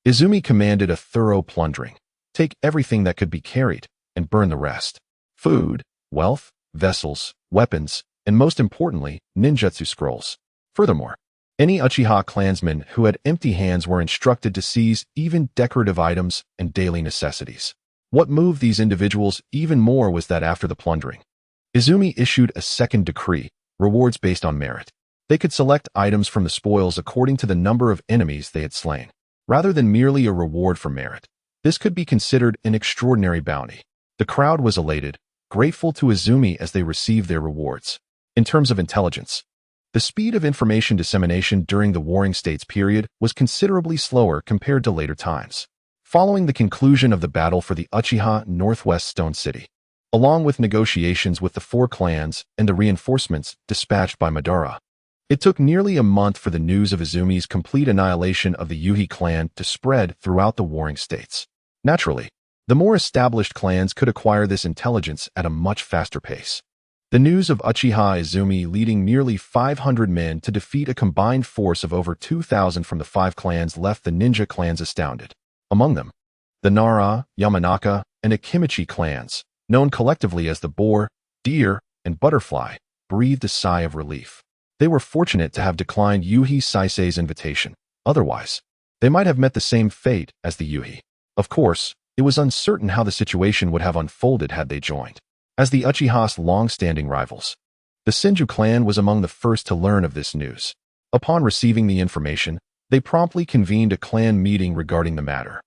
Izumi commanded a thorough plundering. Take everything that could be carried and burn the rest. Food, wealth, vessels, weapons, and most importantly, ninjutsu scrolls. Furthermore, any Uchiha clansmen who had empty hands were instructed to seize even decorative items and daily necessities. What moved these individuals even more was that after the plundering, Izumi issued a second decree, rewards based on merit. They could select items from the spoils according to the number of enemies they had slain, rather than merely a reward for merit. This could be considered an extraordinary bounty. The crowd was elated, grateful to Izumi as they received their rewards. In terms of intelligence, the speed of information dissemination during the Warring States period was considerably slower compared to later times. Following the conclusion of the battle for the Uchiha Northwest Stone City, along with negotiations with the four clans and the reinforcements dispatched by Madara, it took nearly a month for the news of Izumi's complete annihilation of the Yuhi clan to spread throughout the Warring States. Naturally, the more established clans could acquire this intelligence at a much faster pace. The news of Uchiha Izumi leading nearly 500 men to defeat a combined force of over 2,000 from the 5 clans left the ninja clans astounded. Among them, the Nara, Yamanaka, and Akimichi clans, known collectively as the Boar, Deer, and Butterfly, breathed a sigh of relief. They were fortunate to have declined Yuhi Saisei's invitation. Otherwise, they might have met the same fate as the Yuhi. Of course, it was uncertain how the situation would have unfolded had they joined. As the Uchiha's long-standing rivals, the Senju clan was among the first to learn of this news. Upon receiving the information, they promptly convened a clan meeting regarding the matter.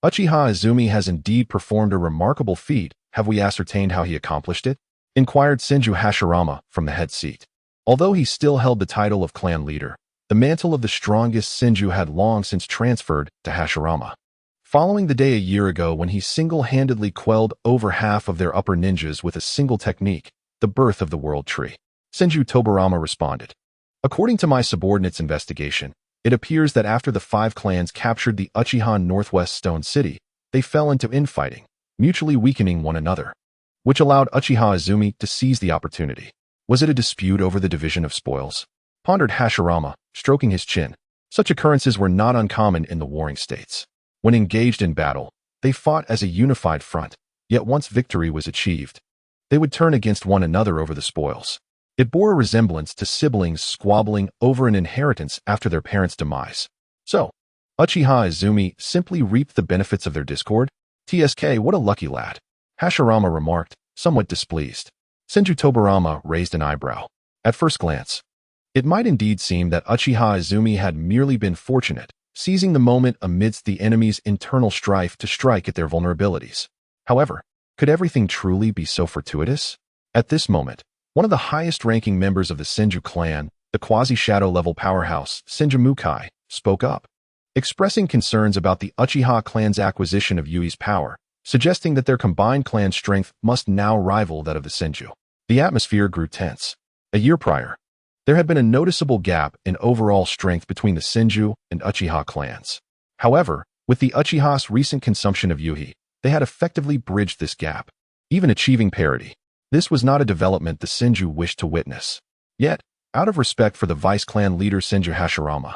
Uchiha Izumi has indeed performed a remarkable feat. Have we ascertained how he accomplished it? Inquired Senju Hashirama from the head seat. Although he still held the title of clan leader, the mantle of the strongest Senju had long since transferred to Hashirama. Following the day a year ago when he single-handedly quelled over half of their upper ninjas with a single technique, the birth of the World Tree, Senju Tobarama responded. According to my subordinate's investigation, it appears that after the 5 clans captured the Uchiha Northwest Stone City, they fell into infighting, mutually weakening one another, which allowed Uchiha Izumi to seize the opportunity. Was it a dispute over the division of spoils? Pondered Hashirama, stroking his chin. Such occurrences were not uncommon in the warring states. When engaged in battle, they fought as a unified front, yet once victory was achieved, they would turn against one another over the spoils. It bore a resemblance to siblings squabbling over an inheritance after their parents' demise. So, Uchiha Izumi simply reaped the benefits of their discord? TSK, what a lucky lad, Hashirama remarked, somewhat displeased. Senju Tobarama raised an eyebrow. At first glance, it might indeed seem that Uchiha Izumi had merely been fortunate, seizing the moment amidst the enemy's internal strife to strike at their vulnerabilities. However, could everything truly be so fortuitous? At this moment, one of the highest-ranking members of the Senju clan, the quasi-shadow-level powerhouse, Senju Mukai, spoke up, expressing concerns about the Uchiha clan's acquisition of Yui's power, suggesting that their combined clan strength must now rival that of the Senju. The atmosphere grew tense. A year prior, there had been a noticeable gap in overall strength between the Senju and Uchiha clans. However, with the Uchiha's recent consumption of Yuhi, they had effectively bridged this gap, even achieving parity. This was not a development the Senju wished to witness. Yet, out of respect for the vice-clan leader Senju Hashirama,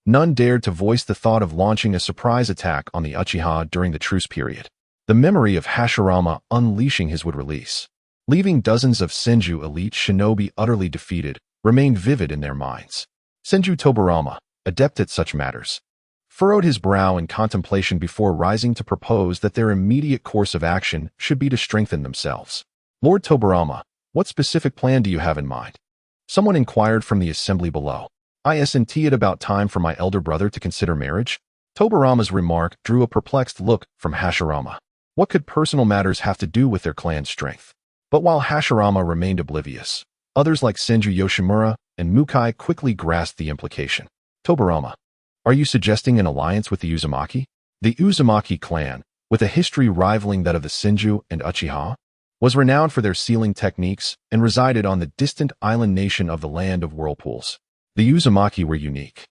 none dared to voice the thought of launching a surprise attack on the Uchiha during the truce period. The memory of Hashirama unleashing his would release, leaving dozens of Senju elite shinobi utterly defeated, remained vivid in their minds. Senju Tobarama, adept at such matters, furrowed his brow in contemplation before rising to propose that their immediate course of action should be to strengthen themselves. Lord Tobarama, what specific plan do you have in mind? Someone inquired from the assembly below. Isn't it about time for my elder brother to consider marriage? Tobarama's remark drew a perplexed look from Hashirama. What could personal matters have to do with their clan's strength? But while Hashirama remained oblivious, others like Senju Yoshimura and Mukai quickly grasped the implication. Tobarama, are you suggesting an alliance with the Uzumaki? The Uzumaki clan, with a history rivaling that of the Senju and Uchiha, was renowned for their sealing techniques and resided on the distant island nation of the Land of Whirlpools. The Uzumaki were unique,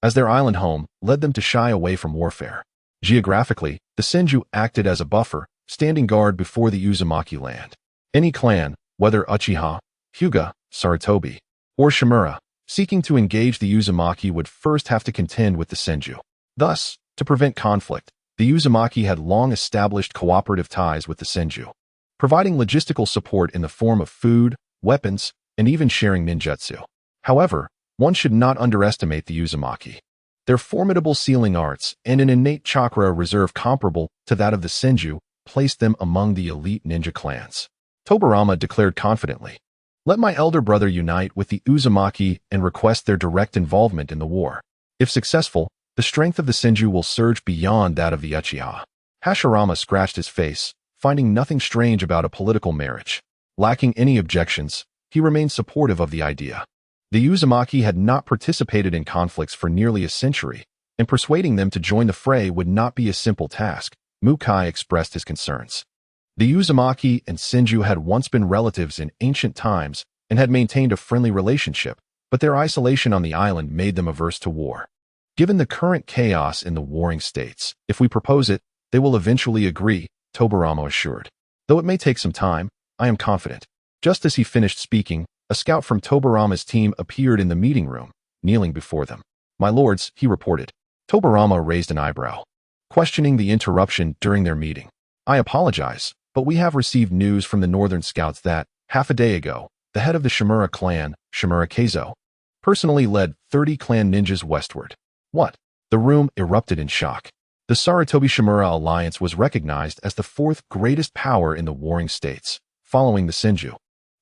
as their island home led them to shy away from warfare. Geographically, the Senju acted as a buffer, standing guard before the Uzumaki land. Any clan, whether Uchiha, Hyuga, Sarutobi, or Shimura, seeking to engage the Uzumaki would first have to contend with the Senju. Thus, to prevent conflict, the Uzumaki had long established cooperative ties with the Senju, providing logistical support in the form of food, weapons, and even sharing ninjutsu. However, one should not underestimate the Uzumaki. Their formidable sealing arts and an innate chakra reserve comparable to that of the Senju placed them among the elite ninja clans. Tobirama declared confidently, "Let my elder brother unite with the Uzumaki and request their direct involvement in the war. If successful, the strength of the Senju will surge beyond that of the Uchiha." Hashirama scratched his face, finding nothing strange about a political marriage. Lacking any objections, he remained supportive of the idea. The Uzumaki had not participated in conflicts for nearly a century, and persuading them to join the fray would not be a simple task. Mukai expressed his concerns. The Uzumaki and Senju had once been relatives in ancient times and had maintained a friendly relationship, but their isolation on the island made them averse to war. Given the current chaos in the warring states, if we propose it, they will eventually agree, Tobirama assured. Though it may take some time, I am confident. Just as he finished speaking, a scout from Tobirama's team appeared in the meeting room, kneeling before them. "My lords," he reported. Tobirama raised an eyebrow, questioning the interruption during their meeting. "I apologize, but we have received news from the northern scouts that, half a day ago, the head of the Shimura clan, Shimura Keizo, personally led 30 clan ninjas westward." "What?" The room erupted in shock. The Sarutobi Shimura alliance was recognized as the fourth greatest power in the warring states, following the Senju,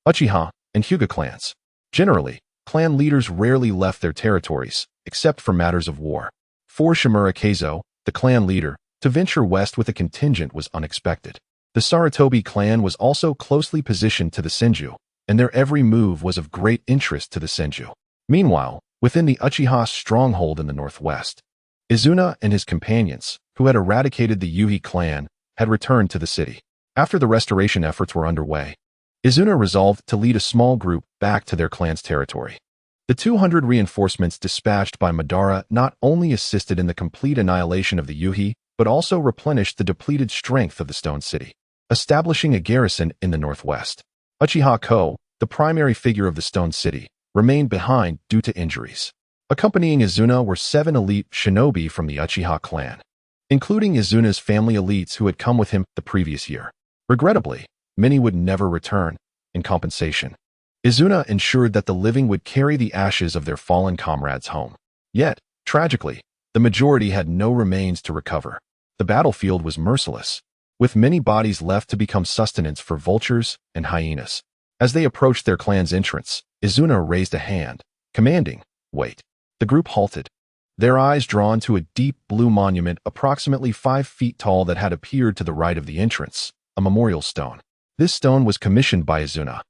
Uchiha, and Hyuga clans. Generally, clan leaders rarely left their territories, except for matters of war. For Shimura Keizo, the clan leader, to venture west with a contingent was unexpected. The Sarutobi clan was also closely positioned to the Senju, and their every move was of great interest to the Senju. Meanwhile, within the Uchiha stronghold in the northwest, Izuna and his companions, who had eradicated the Yuhi clan, had returned to the city. After the restoration efforts were underway, Izuna resolved to lead a small group back to their clan's territory. The 200 reinforcements dispatched by Madara not only assisted in the complete annihilation of the Yuhi, but also replenished the depleted strength of the Stone City, establishing a garrison in the northwest. Uchiha Ko, the primary figure of the Stone City, remained behind due to injuries. Accompanying Izuna were 7 elite shinobi from the Uchiha clan, including Izuna's family elites who had come with him the previous year. Regrettably, many would never return. In compensation, Izuna ensured that the living would carry the ashes of their fallen comrades home. Yet, tragically, the majority had no remains to recover. The battlefield was merciless, with many bodies left to become sustenance for vultures and hyenas. As they approached their clan's entrance, Izuna raised a hand, commanding, "Wait." The group halted, their eyes drawn to a deep blue monument approximately 5 feet tall that had appeared to the right of the entrance, a memorial stone. This stone was commissioned by Izuna,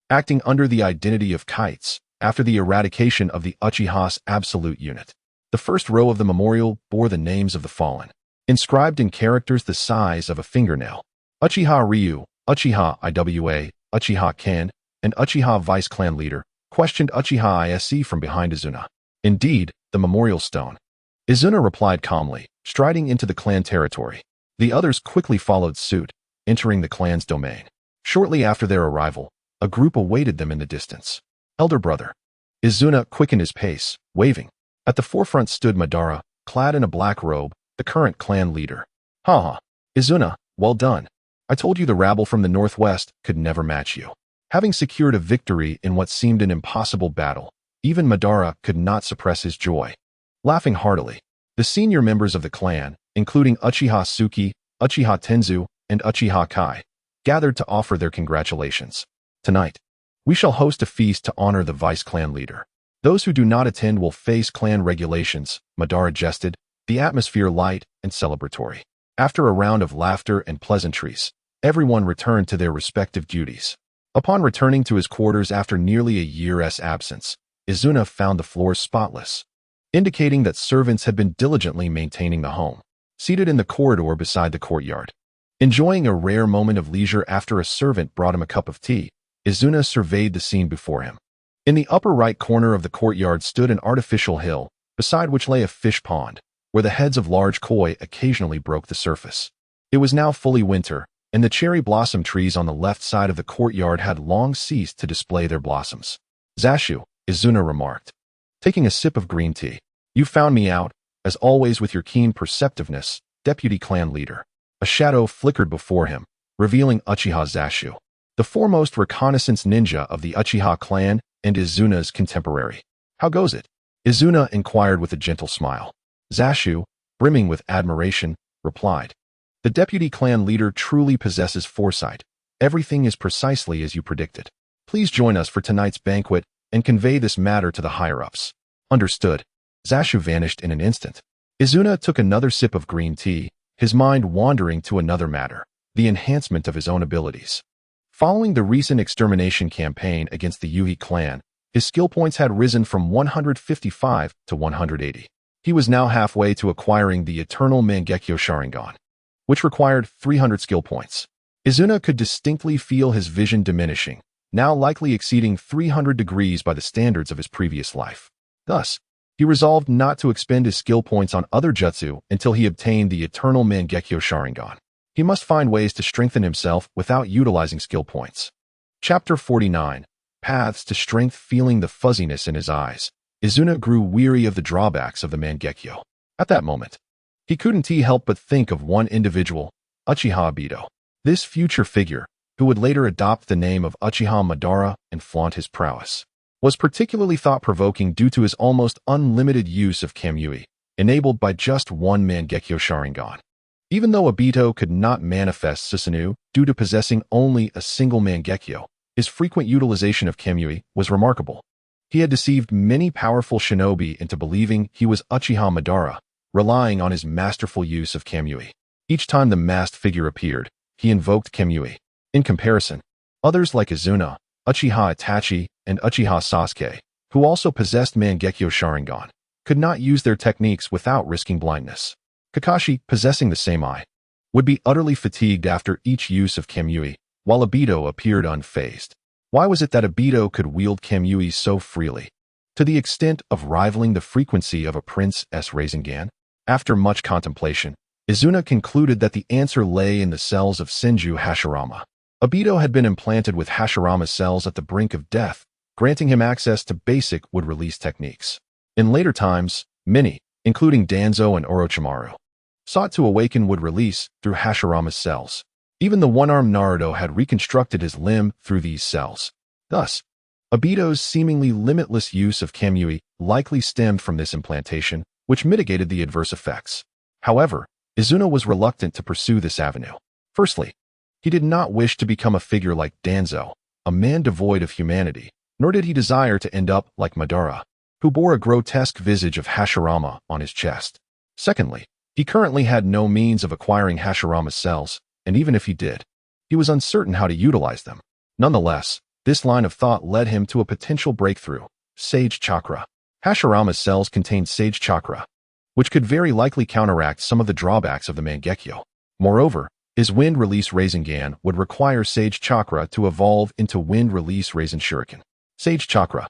acting under the identity of Kites, after the eradication of the Uchiha's absolute unit. The first row of the memorial bore the names of the fallen, inscribed in characters the size of a fingernail. Uchiha Ryu, Uchiha Iwa, Uchiha Ken, and Uchiha Vice Clan Leader, questioned Uchiha Ise from behind Izuna. "Indeed, the memorial stone." Izuna replied calmly, striding into the clan territory. The others quickly followed suit, entering the clan's domain. Shortly after their arrival, a group awaited them in the distance. "Elder brother." Izuna quickened his pace, waving. At the forefront stood Madara, clad in a black robe, the current clan leader. "Haha, Izuna, well done. I told you the rabble from the northwest could never match you." Having secured a victory in what seemed an impossible battle, even Madara could not suppress his joy. Laughing heartily, the senior members of the clan, including Uchiha Suki, Uchiha Tenzu, and Uchiha Kai, gathered to offer their congratulations. "Tonight, we shall host a feast to honor the vice clan leader. Those who do not attend will face clan regulations," Madara jested, the atmosphere light and celebratory. After a round of laughter and pleasantries, everyone returned to their respective duties. Upon returning to his quarters after nearly a year's absence, Izuna found the floors spotless, indicating that servants had been diligently maintaining the home. seated in the corridor beside the courtyard. Enjoying a rare moment of leisure after a servant brought him a cup of tea, Izuna surveyed the scene before him. In the upper right corner of the courtyard stood an artificial hill, beside which lay a fish pond, where the heads of large koi occasionally broke the surface. It was now fully winter, and the cherry blossom trees on the left side of the courtyard had long ceased to display their blossoms. "Zashu," Izuna remarked, taking a sip of green tea. "You found me out, as always with your keen perceptiveness, deputy clan leader." A shadow flickered before him, revealing Uchiha Zashu, the foremost reconnaissance ninja of the Uchiha clan and Izuna's contemporary. "How goes it?" Izuna inquired with a gentle smile. Zashu, brimming with admiration, replied, "The deputy clan leader truly possesses foresight. Everything is precisely as you predicted. Please join us for tonight's banquet and convey this matter to the higher-ups." "Understood." Zashu vanished in an instant. Izuna took another sip of green tea, his mind wandering to another matter, the enhancement of his own abilities. Following the recent extermination campaign against the Yuhi clan, his skill points had risen from 155 to 180. He was now halfway to acquiring the Eternal Mangekyo Sharingan, which required 300 skill points. Izuna could distinctly feel his vision diminishing, now likely exceeding 300 degrees by the standards of his previous life. Thus, he resolved not to expend his skill points on other jutsu until he obtained the Eternal Mangekyo Sharingan. He must find ways to strengthen himself without utilizing skill points. Chapter 49. Paths to Strength. Feeling the fuzziness in his eyes, Izuna grew weary of the drawbacks of the Mangekyo. At that moment, he couldn't help but think of one individual, Uchiha Obito. This future figure, who would later adopt the name of Uchiha Madara and flaunt his prowess, was particularly thought-provoking due to his almost unlimited use of Kamui, enabled by just one Mangekyo Sharingan. Even though Obito could not manifest Susanoo due to possessing only a single Mangekyo, his frequent utilization of Kamui was remarkable. He had deceived many powerful shinobi into believing he was Uchiha Madara, relying on his masterful use of Kamui. Each time the masked figure appeared, he invoked Kamui. In comparison, others like Izuna, Uchiha Itachi, and Uchiha Sasuke, who also possessed Mangekyo Sharingan, could not use their techniques without risking blindness. Kakashi, possessing the same eye, would be utterly fatigued after each use of Kamui, while Obito appeared unfazed. Why was it that Obito could wield Kamui so freely, to the extent of rivaling the frequency of a Prince's Rasengan? After much contemplation, Izuna concluded that the answer lay in the cells of Senju Hashirama. Obito had been implanted with Hashirama's cells at the brink of death, granting him access to basic would-release techniques. In later times, many, including Danzo and Orochimaru, sought to awaken would-release through Hashirama's cells. Even the one-armed Naruto had reconstructed his limb through these cells. Thus, Obito's seemingly limitless use of Kamui likely stemmed from this implantation, which mitigated the adverse effects. However, Izuna was reluctant to pursue this avenue. Firstly, he did not wish to become a figure like Danzo, a man devoid of humanity, nor did he desire to end up like Madara, who bore a grotesque visage of Hashirama on his chest. Secondly, he currently had no means of acquiring Hashirama's cells, and even if he did, he was uncertain how to utilize them. Nonetheless, this line of thought led him to a potential breakthrough: Sage Chakra. Hashirama's cells contained Sage Chakra, which could very likely counteract some of the drawbacks of the Mangekyo. Moreover, his Wind Release Rasengan would require Sage Chakra to evolve into Wind Release Rasen Shuriken. Sage Chakra.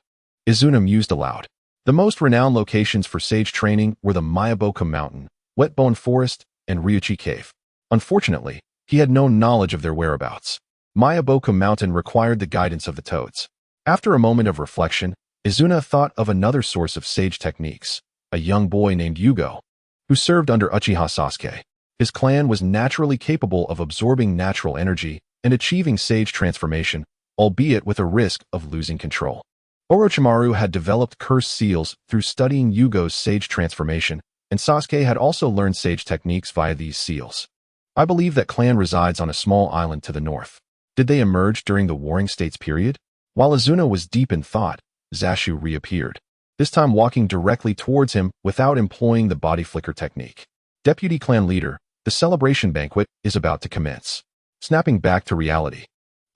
Izuna mused aloud. The most renowned locations for sage training were the Mayaboka Mountain, Wetbone Forest, and Ryuchi Cave. Unfortunately, he had no knowledge of their whereabouts. Mayaboka Mountain required the guidance of the toads. After a moment of reflection, Izuna thought of another source of sage techniques, a young boy named Yugo, who served under Uchiha Sasuke. His clan was naturally capable of absorbing natural energy and achieving sage transformation, albeit with a risk of losing control. Orochimaru had developed cursed seals through studying Yugo's sage transformation, and Sasuke had also learned sage techniques via these seals. I believe that clan resides on a small island to the north. Did they emerge during the Warring States period? While Izuna was deep in thought, Zashu reappeared, this time walking directly towards him without employing the body flicker technique. Deputy clan leader, the celebration banquet is about to commence. Snapping back to reality,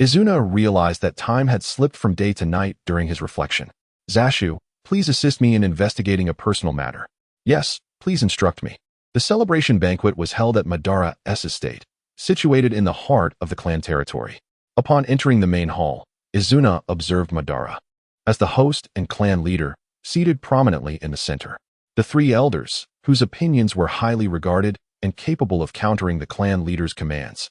Izuna realized that time had slipped from day to night during his reflection. Zashu, please assist me in investigating a personal matter. Yes, please instruct me. The celebration banquet was held at Madara's estate, situated in the heart of the clan territory. Upon entering the main hall, Izuna observed Madara as the host and clan leader, seated prominently in the center. The three elders, whose opinions were highly regarded and capable of countering the clan leader's commands,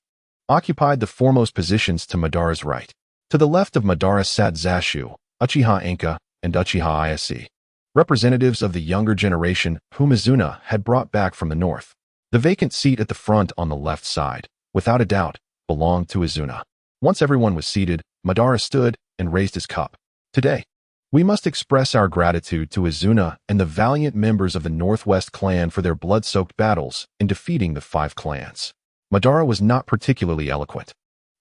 occupied the foremost positions to Madara's right. To the left of Madara sat Zashu, Uchiha Inka, and Uchiha Izuna, representatives of the younger generation whom Izuna had brought back from the north. The vacant seat at the front on the left side, without a doubt, belonged to Izuna. Once everyone was seated, Madara stood and raised his cup. Today, we must express our gratitude to Izuna and the valiant members of the Northwest clan for their blood-soaked battles in defeating the 5 clans. Madara was not particularly eloquent,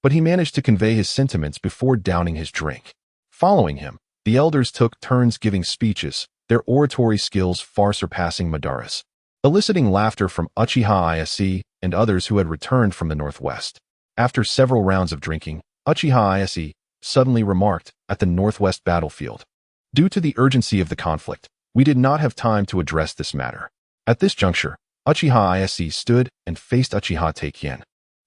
but he managed to convey his sentiments before downing his drink. Following him, the elders took turns giving speeches, their oratory skills far surpassing Madara's, eliciting laughter from Uchiha Izuna and others who had returned from the Northwest. After several rounds of drinking, Uchiha Izuna suddenly remarked, "At the Northwest battlefield, due to the urgency of the conflict, we did not have time to address this matter." At this juncture, Uchiha Izuna stood and faced Uchiha Taikien,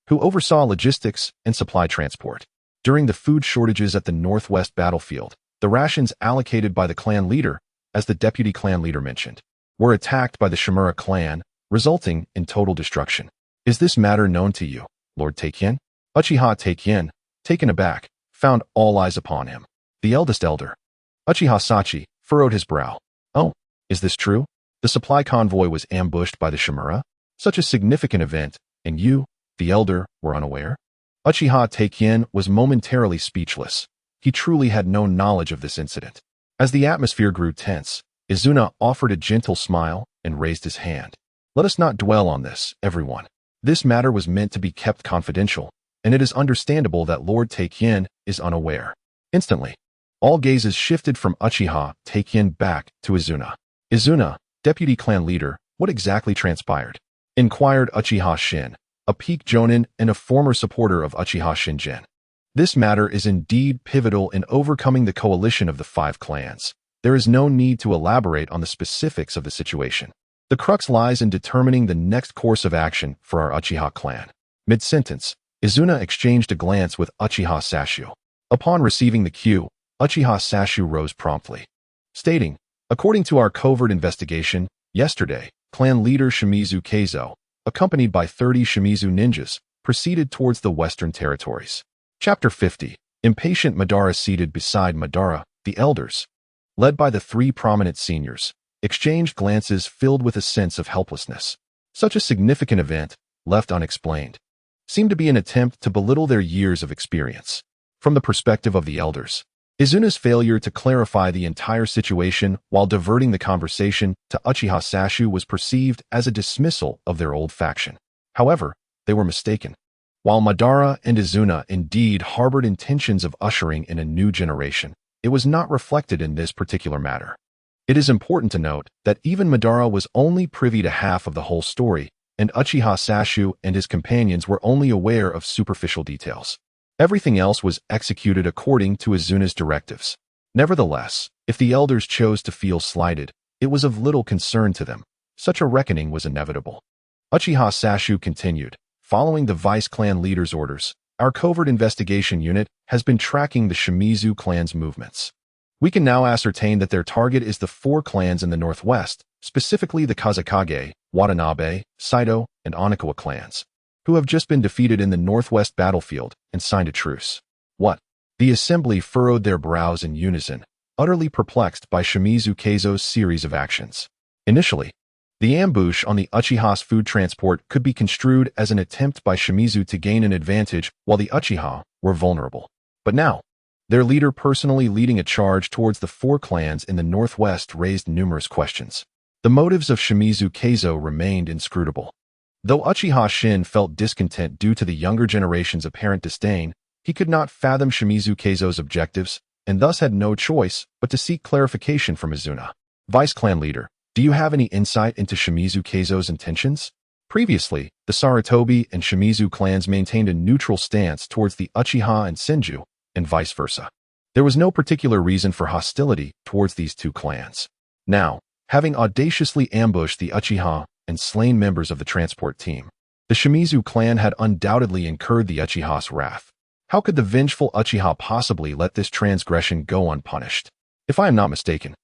who oversaw logistics and supply transport. During the food shortages at the Northwest battlefield, the rations allocated by the clan leader, as the deputy clan leader mentioned, were attacked by the Shimura clan, resulting in total destruction. "Is this matter known to you, Lord Taikien?" Uchiha Taikien, taken aback, found all eyes upon him. The eldest elder, Uchiha Sachi, furrowed his brow. "Oh, is this true? The supply convoy was ambushed by the Shimura? Such a significant event, and you, the elder, were unaware?" Uchiha Taikien was momentarily speechless. He truly had no knowledge of this incident. As the atmosphere grew tense, Izuna offered a gentle smile and raised his hand. "Let us not dwell on this, everyone. This matter was meant to be kept confidential, and it is understandable that Lord Taikien is unaware." Instantly, all gazes shifted from Uchiha Taikien back to Izuna. "Izuna, deputy clan leader, what exactly transpired?" inquired Uchiha Shin, a peak jonin and a former supporter of Uchiha Shinjin. "This matter is indeed pivotal in overcoming the coalition of the 5 clans. There is no need to elaborate on the specifics of the situation. The crux lies in determining the next course of action for our Uchiha clan." Mid-sentence, Izuna exchanged a glance with Uchiha Sashu. Upon receiving the cue, Uchiha Sashu rose promptly, stating, "According to our covert investigation, yesterday, clan leader Shimizu Keizo, accompanied by 30 Shimizu ninjas, proceeded towards the Western Territories." Chapter 50. Impatient Madara seated beside Madara, the elders, led by the 3 prominent seniors, exchanged glances filled with a sense of helplessness. Such a significant event, left unexplained, seemed to be an attempt to belittle their years of experience. From the perspective of the elders, Izuna's failure to clarify the entire situation while diverting the conversation to Uchiha Sashu was perceived as a dismissal of their old faction. However, they were mistaken. While Madara and Izuna indeed harbored intentions of ushering in a new generation, it was not reflected in this particular matter. It is important to note that even Madara was only privy to half of the whole story, and Uchiha Sashu and his companions were only aware of superficial details. Everything else was executed according to Izuna's directives. Nevertheless, if the elders chose to feel slighted, it was of little concern to them. Such a reckoning was inevitable. Uchiha Sashu continued, "Following the vice clan leader's orders, our covert investigation unit has been tracking the Shimizu clan's movements. We can now ascertain that their target is the 4 clans in the Northwest, specifically the Kazakage, Watanabe, Saito, and Onikawa clans, who have just been defeated in the Northwest battlefield and signed a truce." "What?" The assembly furrowed their brows in unison, utterly perplexed by Shimizu Keizo's series of actions. Initially, the ambush on the Uchiha's food transport could be construed as an attempt by Shimizu to gain an advantage while the Uchiha were vulnerable. But now, their leader personally leading a charge towards the 4 clans in the Northwest raised numerous questions. The motives of Shimizu Keizo remained inscrutable. Though Uchiha Shin felt discontent due to the younger generation's apparent disdain, he could not fathom Shimizu Keizo's objectives, and thus had no choice but to seek clarification from Izuna. "Vice Clan Leader, do you have any insight into Shimizu Keizo's intentions?" Previously, the Sarutobi and Shimizu clans maintained a neutral stance towards the Uchiha and Senju, and vice versa. There was no particular reason for hostility towards these 2 clans. Now, having audaciously ambushed the Uchiha, and slain members of the transport team. The Shimizu clan had undoubtedly incurred the Uchiha's wrath. How could the vengeful Uchiha possibly let this transgression go unpunished? If I am not mistaken,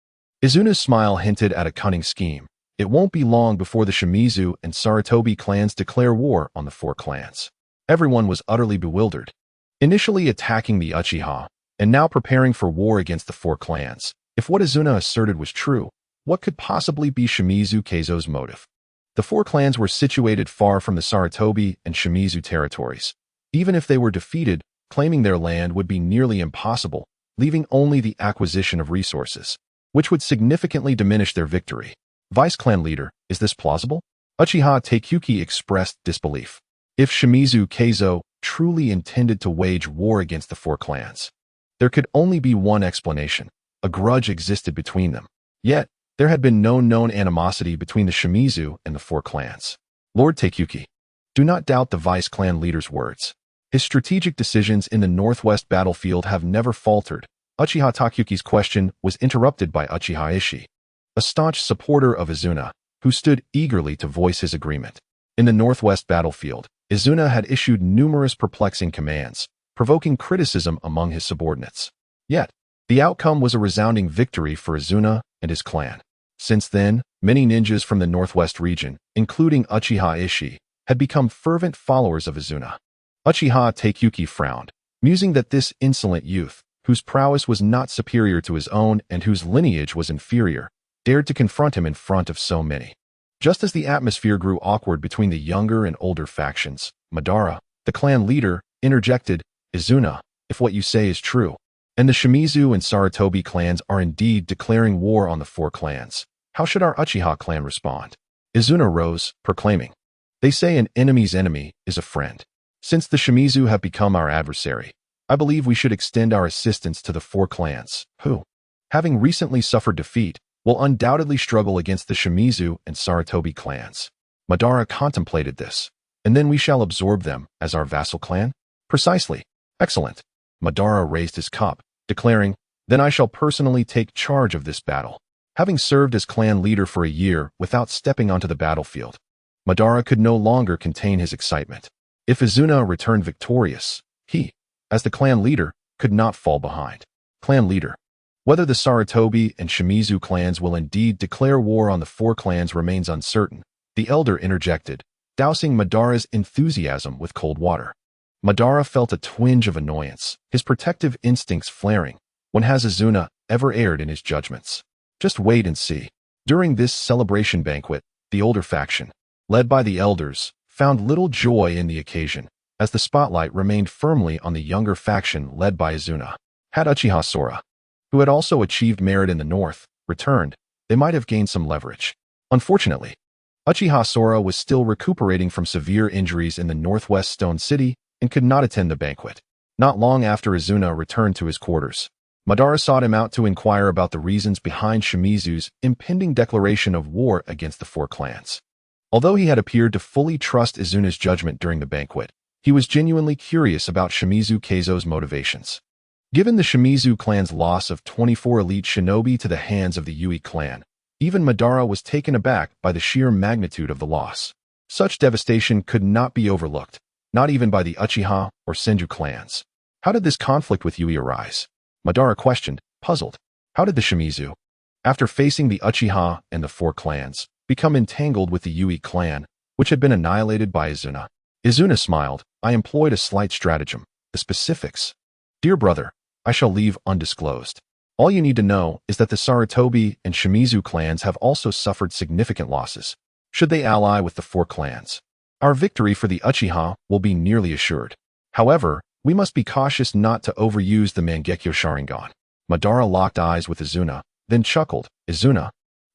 Izuna's smile hinted at a cunning scheme. It won't be long before the Shimizu and Sarutobi clans declare war on the four clans. Everyone was utterly bewildered. Initially attacking the Uchiha, and now preparing for war against the four clans. If what Izuna asserted was true, what could possibly be Shimizu Keizo's motive? The four clans were situated far from the Sarutobi and Shimizu territories. Even if they were defeated, claiming their land would be nearly impossible, leaving only the acquisition of resources, which would significantly diminish their victory. Vice clan leader, is this plausible? Uchiha Taikuki expressed disbelief. If Shimizu Keizo truly intended to wage war against the four clans, there could only be one explanation. A grudge existed between them. Yet, there had been no known animosity between the Shimizu and the four clans. Lord Taikuki, do not doubt the vice clan leader's words. His strategic decisions in the northwest battlefield have never faltered. Uchiha Taikuki's question was interrupted by Uchiha Ishii, a staunch supporter of Izuna, who stood eagerly to voice his agreement. In the northwest battlefield, Izuna had issued numerous perplexing commands, provoking criticism among his subordinates. Yet, the outcome was a resounding victory for Izuna and his clan. Since then, many ninjas from the northwest region, including Uchiha Ishii, had become fervent followers of Izuna. Uchiha Taikuki frowned, musing that this insolent youth, whose prowess was not superior to his own and whose lineage was inferior, dared to confront him in front of so many. Just as the atmosphere grew awkward between the younger and older factions, Madara, the clan leader, interjected, Izuna, if what you say is true, and the Shimizu and Sarutobi clans are indeed declaring war on the four clans, how should our Uchiha clan respond? Izuna rose, proclaiming, they say an enemy's enemy is a friend. Since the Shimizu have become our adversary, I believe we should extend our assistance to the four clans, who, having recently suffered defeat, will undoubtedly struggle against the Shimizu and Sarutobi clans. Madara contemplated this. And then we shall absorb them as our vassal clan? Precisely. Excellent. Madara raised his cup, declaring, then I shall personally take charge of this battle. Having served as clan leader for a year without stepping onto the battlefield, Madara could no longer contain his excitement. If Izuna returned victorious, he, as the clan leader, could not fall behind. Clan leader. Whether the Sarutobi and Shimizu clans will indeed declare war on the four clans remains uncertain, the elder interjected, dousing Madara's enthusiasm with cold water. Madara felt a twinge of annoyance, his protective instincts flaring. When has Izuna ever erred in his judgments? Just wait and see. During this celebration banquet, the older faction, led by the elders, found little joy in the occasion, as the spotlight remained firmly on the younger faction led by Izuna. Had Uchiha Sora, who had also achieved merit in the north, returned, they might have gained some leverage. Unfortunately, Uchiha Sora was still recuperating from severe injuries in the northwest Stone City and could not attend the banquet. Not long after Izuna returned to his quarters, Madara sought him out to inquire about the reasons behind Shimizu's impending declaration of war against the four clans. Although he had appeared to fully trust Izuna's judgment during the banquet, he was genuinely curious about Shimizu Keizo's motivations. Given the Shimizu clan's loss of 24 elite shinobi to the hands of the Yui clan, even Madara was taken aback by the sheer magnitude of the loss. Such devastation could not be overlooked, not even by the Uchiha or Senju clans. How did this conflict with Yui arise? Madara questioned, puzzled. How did the Shimizu, after facing the Uchiha and the four clans, become entangled with the Yui clan, which had been annihilated by Izuna? Izuna smiled. I employed a slight stratagem. The specifics, dear brother, I shall leave undisclosed. All you need to know is that the Sarutobi and Shimizu clans have also suffered significant losses. Should they ally with the four clans, our victory for the Uchiha will be nearly assured. However, we must be cautious not to overuse the Mangekyo Sharingan. Madara locked eyes with Izuna, then chuckled. Izuna,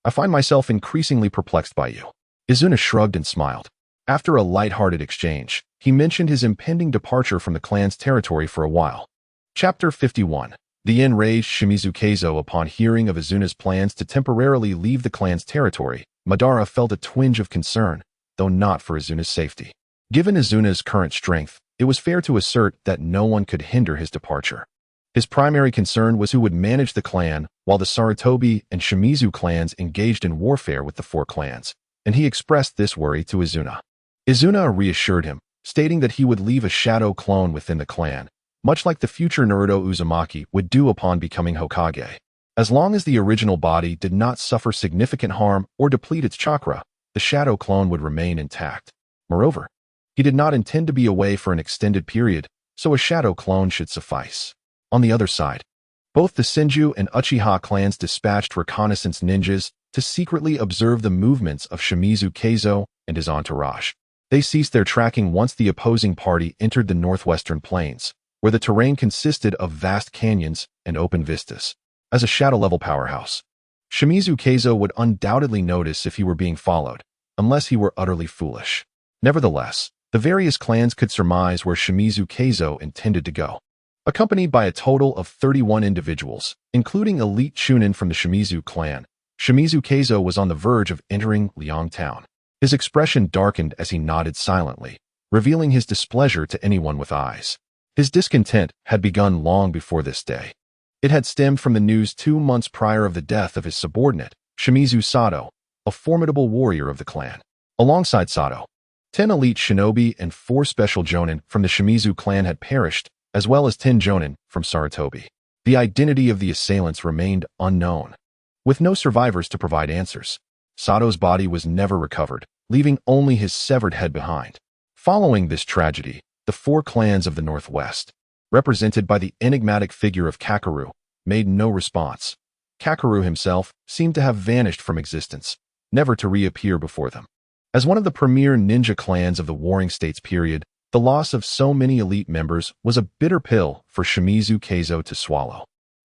I find myself increasingly perplexed by you. Izuna shrugged and smiled. After a light-hearted exchange, he mentioned his impending departure from the clan's territory for a while. Chapter 51. The enraged Shimizu Keizo upon hearing of Izuna's plans to temporarily leave the clan's territory, Madara felt a twinge of concern, though not for Izuna's safety. Given Izuna's current strength, it was fair to assert that no one could hinder his departure. His primary concern was who would manage the clan while the Sarutobi and Shimizu clans engaged in warfare with the four clans. and he expressed this worry to Izuna. Izuna reassured him, stating that he would leave a shadow clone within the clan, much like the future Naruto Uzumaki would do upon becoming Hokage. As long as the original body did not suffer significant harm or deplete its chakra, the shadow clone would remain intact. Moreover, he did not intend to be away for an extended period, so a shadow clone should suffice. On the other side, both the Senju and Uchiha clans dispatched reconnaissance ninjas to secretly observe the movements of Shimizu Keizo and his entourage. They ceased their tracking once the opposing party entered the northwestern plains, where the terrain consisted of vast canyons and open vistas. As a shadow-level powerhouse, Shimizu Keizo would undoubtedly notice if he were being followed, unless he were utterly foolish. Nevertheless, the various clans could surmise where Shimizu Keizo intended to go. Accompanied by a total of 31 individuals, including elite Chunin from the Shimizu clan, Shimizu Keizo was on the verge of entering Liang Town. His expression darkened as he nodded silently, revealing his displeasure to anyone with eyes. His discontent had begun long before this day. It had stemmed from the news 2 months prior of the death of his subordinate, Shimizu Sato, a formidable warrior of the clan. Alongside Sato, 10 elite shinobi and 4 special jonin from the Shimizu clan had perished, as well as 10 jonin from Sarutobi. The identity of the assailants remained unknown. With no survivors to provide answers, Sato's body was never recovered, leaving only his severed head behind. Following this tragedy, the 4 clans of the Northwest, represented by the enigmatic figure of Kakeru, made no response. Kakeru himself seemed to have vanished from existence, never to reappear before them. As one of the premier ninja clans of the Warring States period, the loss of so many elite members was a bitter pill for Shimizu Keizo to swallow.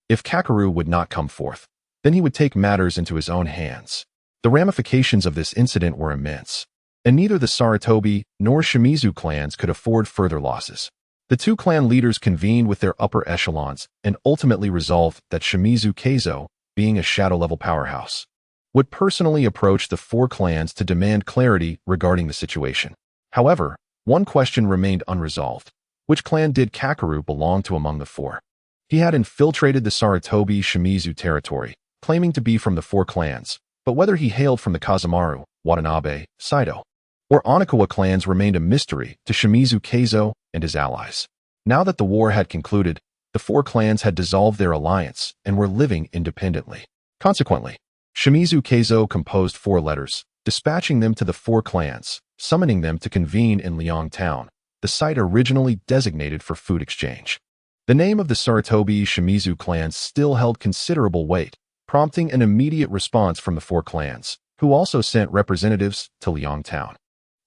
If Kakeru would not come forth, then he would take matters into his own hands. The ramifications of this incident were immense, and neither the Sarutobi nor Shimizu clans could afford further losses. The 2 clan leaders convened with their upper echelons and ultimately resolved that Shimizu Keizo, being a shadow-level powerhouse, would personally approach the 4 clans to demand clarity regarding the situation. However, one question remained unresolved. Which clan did Kakeru belong to among the 4? He had infiltrated the Sarutobi Shimizu territory, claiming to be from the 4 clans, but whether he hailed from the Kazamaru, Watanabe, Saito, or Onikawa clans remained a mystery to Shimizu Keizo and his allies. Now that the war had concluded, the 4 clans had dissolved their alliance and were living independently. Consequently, Shimizu Keizo composed 4 letters, dispatching them to the 4 clans, summoning them to convene in Liang Town, the site originally designated for food exchange. The name of the Sarutobi Shimizu clans still held considerable weight, prompting an immediate response from the 4 clans, who also sent representatives to Liang Town.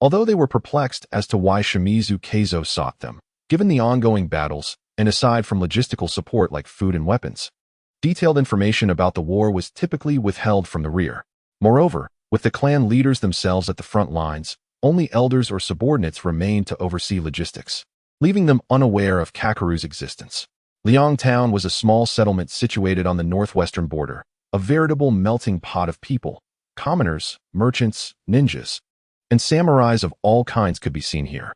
Although they were perplexed as to why Shimizu Keizo sought them, given the ongoing battles, and aside from logistical support like food and weapons, detailed information about the war was typically withheld from the rear. Moreover, with the clan leaders themselves at the front lines, only elders or subordinates remained to oversee logistics, leaving them unaware of Kakeru's existence. Liang Town was a small settlement situated on the northwestern border, a veritable melting pot of people. Commoners, merchants, ninjas, and samurais of all kinds could be seen here.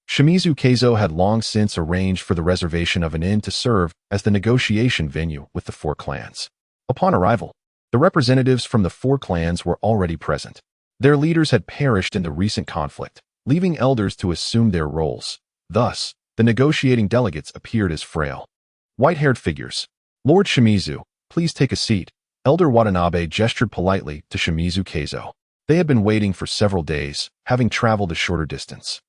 Shimizu Keizo had long since arranged for the reservation of an inn to serve as the negotiation venue with the 4 clans. Upon arrival, the representatives from the 4 clans were already present. Their leaders had perished in the recent conflict, leaving elders to assume their roles. Thus, the negotiating delegates appeared as frail, white-haired figures. Lord Shimizu, please take a seat. Elder Watanabe gestured politely to Shimizu Keizo. They had been waiting for several days, having traveled a shorter distance.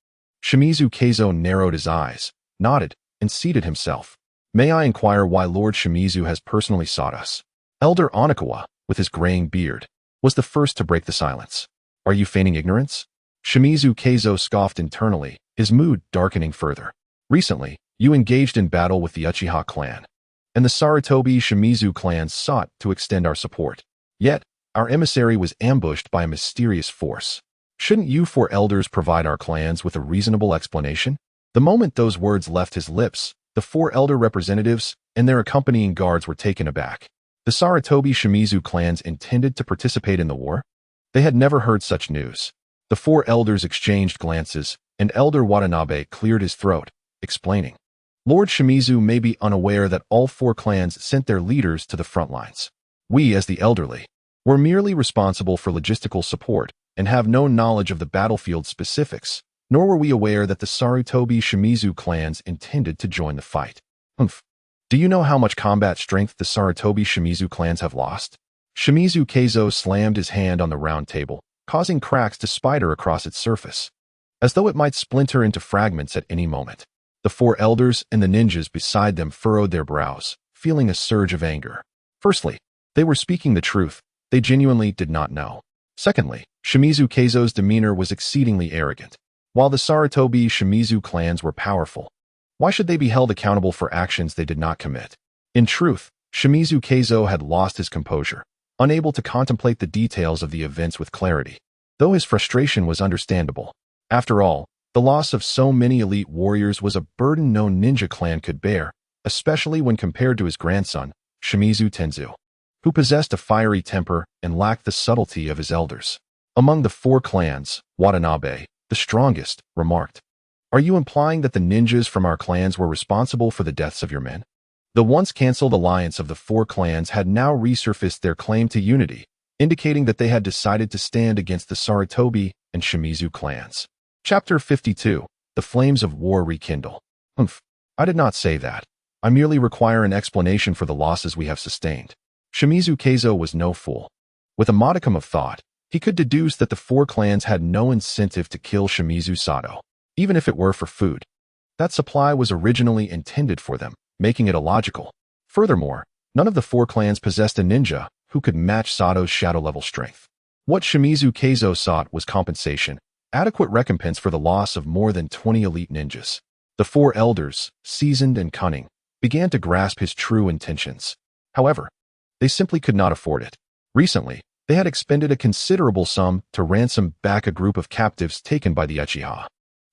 Shimizu Keizo narrowed his eyes, nodded, and seated himself. May I inquire why Lord Shimizu has personally sought us? Elder Onikawa, with his graying beard, was the first to break the silence. Are you feigning ignorance? Shimizu Keizo scoffed internally, his mood darkening further. Recently, you engaged in battle with the Uchiha clan, and the Sarutobi Shimizu clans sought to extend our support. Yet, our emissary was ambushed by a mysterious force. Shouldn't you 4 elders provide our clans with a reasonable explanation? The moment those words left his lips, the 4 elder representatives and their accompanying guards were taken aback. The Sarutobi Shimizu clans intended to participate in the war? They had never heard such news. The 4 elders exchanged glances, and Elder Watanabe cleared his throat, explaining. Lord Shimizu may be unaware that all 4 clans sent their leaders to the front lines. We, as the elderly, were merely responsible for logistical support and have no knowledge of the battlefield specifics, nor were we aware that the Sarutobi Shimizu clans intended to join the fight. Humph. Do you know how much combat strength the Sarutobi Shimizu clans have lost? Shimizu Keizo slammed his hand on the round table, causing cracks to spider across its surface, as though it might splinter into fragments at any moment. The four elders and the ninjas beside them furrowed their brows, feeling a surge of anger. Firstly, they were speaking the truth. They genuinely did not know. Secondly, Shimizu Keizo's demeanor was exceedingly arrogant. While the Sarutobi Shimizu clans were powerful, why should they be held accountable for actions they did not commit? In truth, Shimizu Keizo had lost his composure, unable to contemplate the details of the events with clarity, though his frustration was understandable. After all, the loss of so many elite warriors was a burden no ninja clan could bear, especially when compared to his grandson, Shimizu Tenzu, who possessed a fiery temper and lacked the subtlety of his elders. Among the four clans, Watanabe, the strongest, remarked, "Are you implying that the ninjas from our clans were responsible for the deaths of your men?" The once cancelled alliance of the four clans had now resurfaced their claim to unity, indicating that they had decided to stand against the Sarutobi and Shimizu clans. Chapter 52. The Flames of War Rekindle. Humph. I did not say that. I merely require an explanation for the losses we have sustained. Shimizu Keizo was no fool. With a modicum of thought, he could deduce that the four clans had no incentive to kill Shimizu Sato, even if it were for food. That supply was originally intended for them, making it illogical. Furthermore, none of the four clans possessed a ninja who could match Sato's shadow-level strength. What Shimizu Keizo sought was compensation, adequate recompense for the loss of more than 20 elite ninjas. The four elders, seasoned and cunning, began to grasp his true intentions. However, they simply could not afford it. Recently, they had expended a considerable sum to ransom back a group of captives taken by the Uchiha.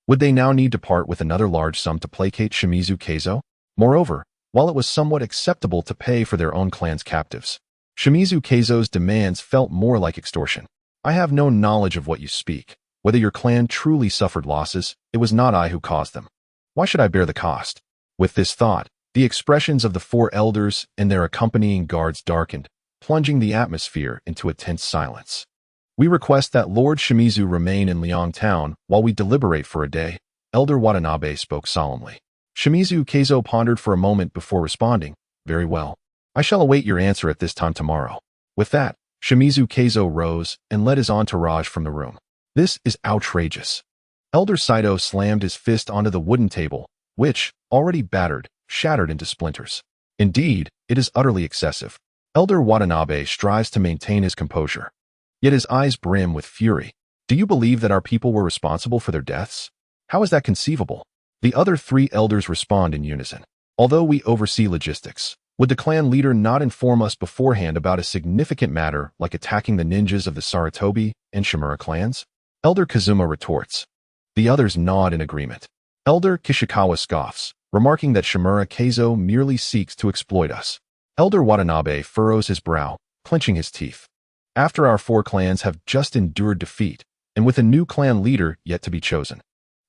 Would they now need to part with another large sum to placate Shimizu Keizo? Moreover, while it was somewhat acceptable to pay for their own clan's captives, Shimizu Keizo's demands felt more like extortion. I have no knowledge of what you speak. Whether your clan truly suffered losses, it was not I who caused them. Why should I bear the cost? With this thought, the expressions of the four elders and their accompanying guards darkened, plunging the atmosphere into a tense silence. We request that Lord Shimizu remain in Liang Town while we deliberate for a day, Elder Watanabe spoke solemnly. Shimizu Keizo pondered for a moment before responding, "Very well. I shall await your answer at this time tomorrow." With that, Shimizu Keizo rose and led his entourage from the room. This is outrageous. Elder Saito slammed his fist onto the wooden table, which, already battered, shattered into splinters. Indeed, it is utterly excessive. Elder Watanabe strives to maintain his composure, yet his eyes brim with fury. Do you believe that our people were responsible for their deaths? How is that conceivable? The other three elders respond in unison. Although we oversee logistics, would the clan leader not inform us beforehand about a significant matter like attacking the ninjas of the Sarutobi and Shimura clans? Elder Kazuma retorts. The others nod in agreement. Elder Kishikawa scoffs, remarking that Shimura Keizo merely seeks to exploit us. Elder Watanabe furrows his brow, clenching his teeth. After our four clans have just endured defeat, and with a new clan leader yet to be chosen,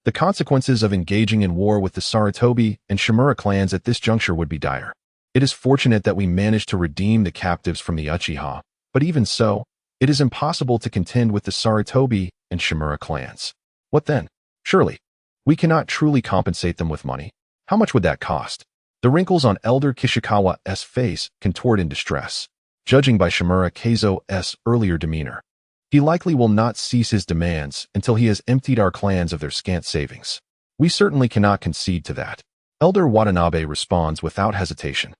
the consequences of engaging in war with the Sarutobi and Shimura clans at this juncture would be dire. It is fortunate that we managed to redeem the captives from the Uchiha, but even so, it is impossible to contend with the Sarutobi and Shimura clans. What then? Surely, we cannot truly compensate them with money. How much would that cost? The wrinkles on Elder Kishikawa's face contoured in distress. Judging by Shimura Keizo's earlier demeanor, he likely will not cease his demands until he has emptied our clans of their scant savings. We certainly cannot concede to that. Elder Watanabe responds without hesitation,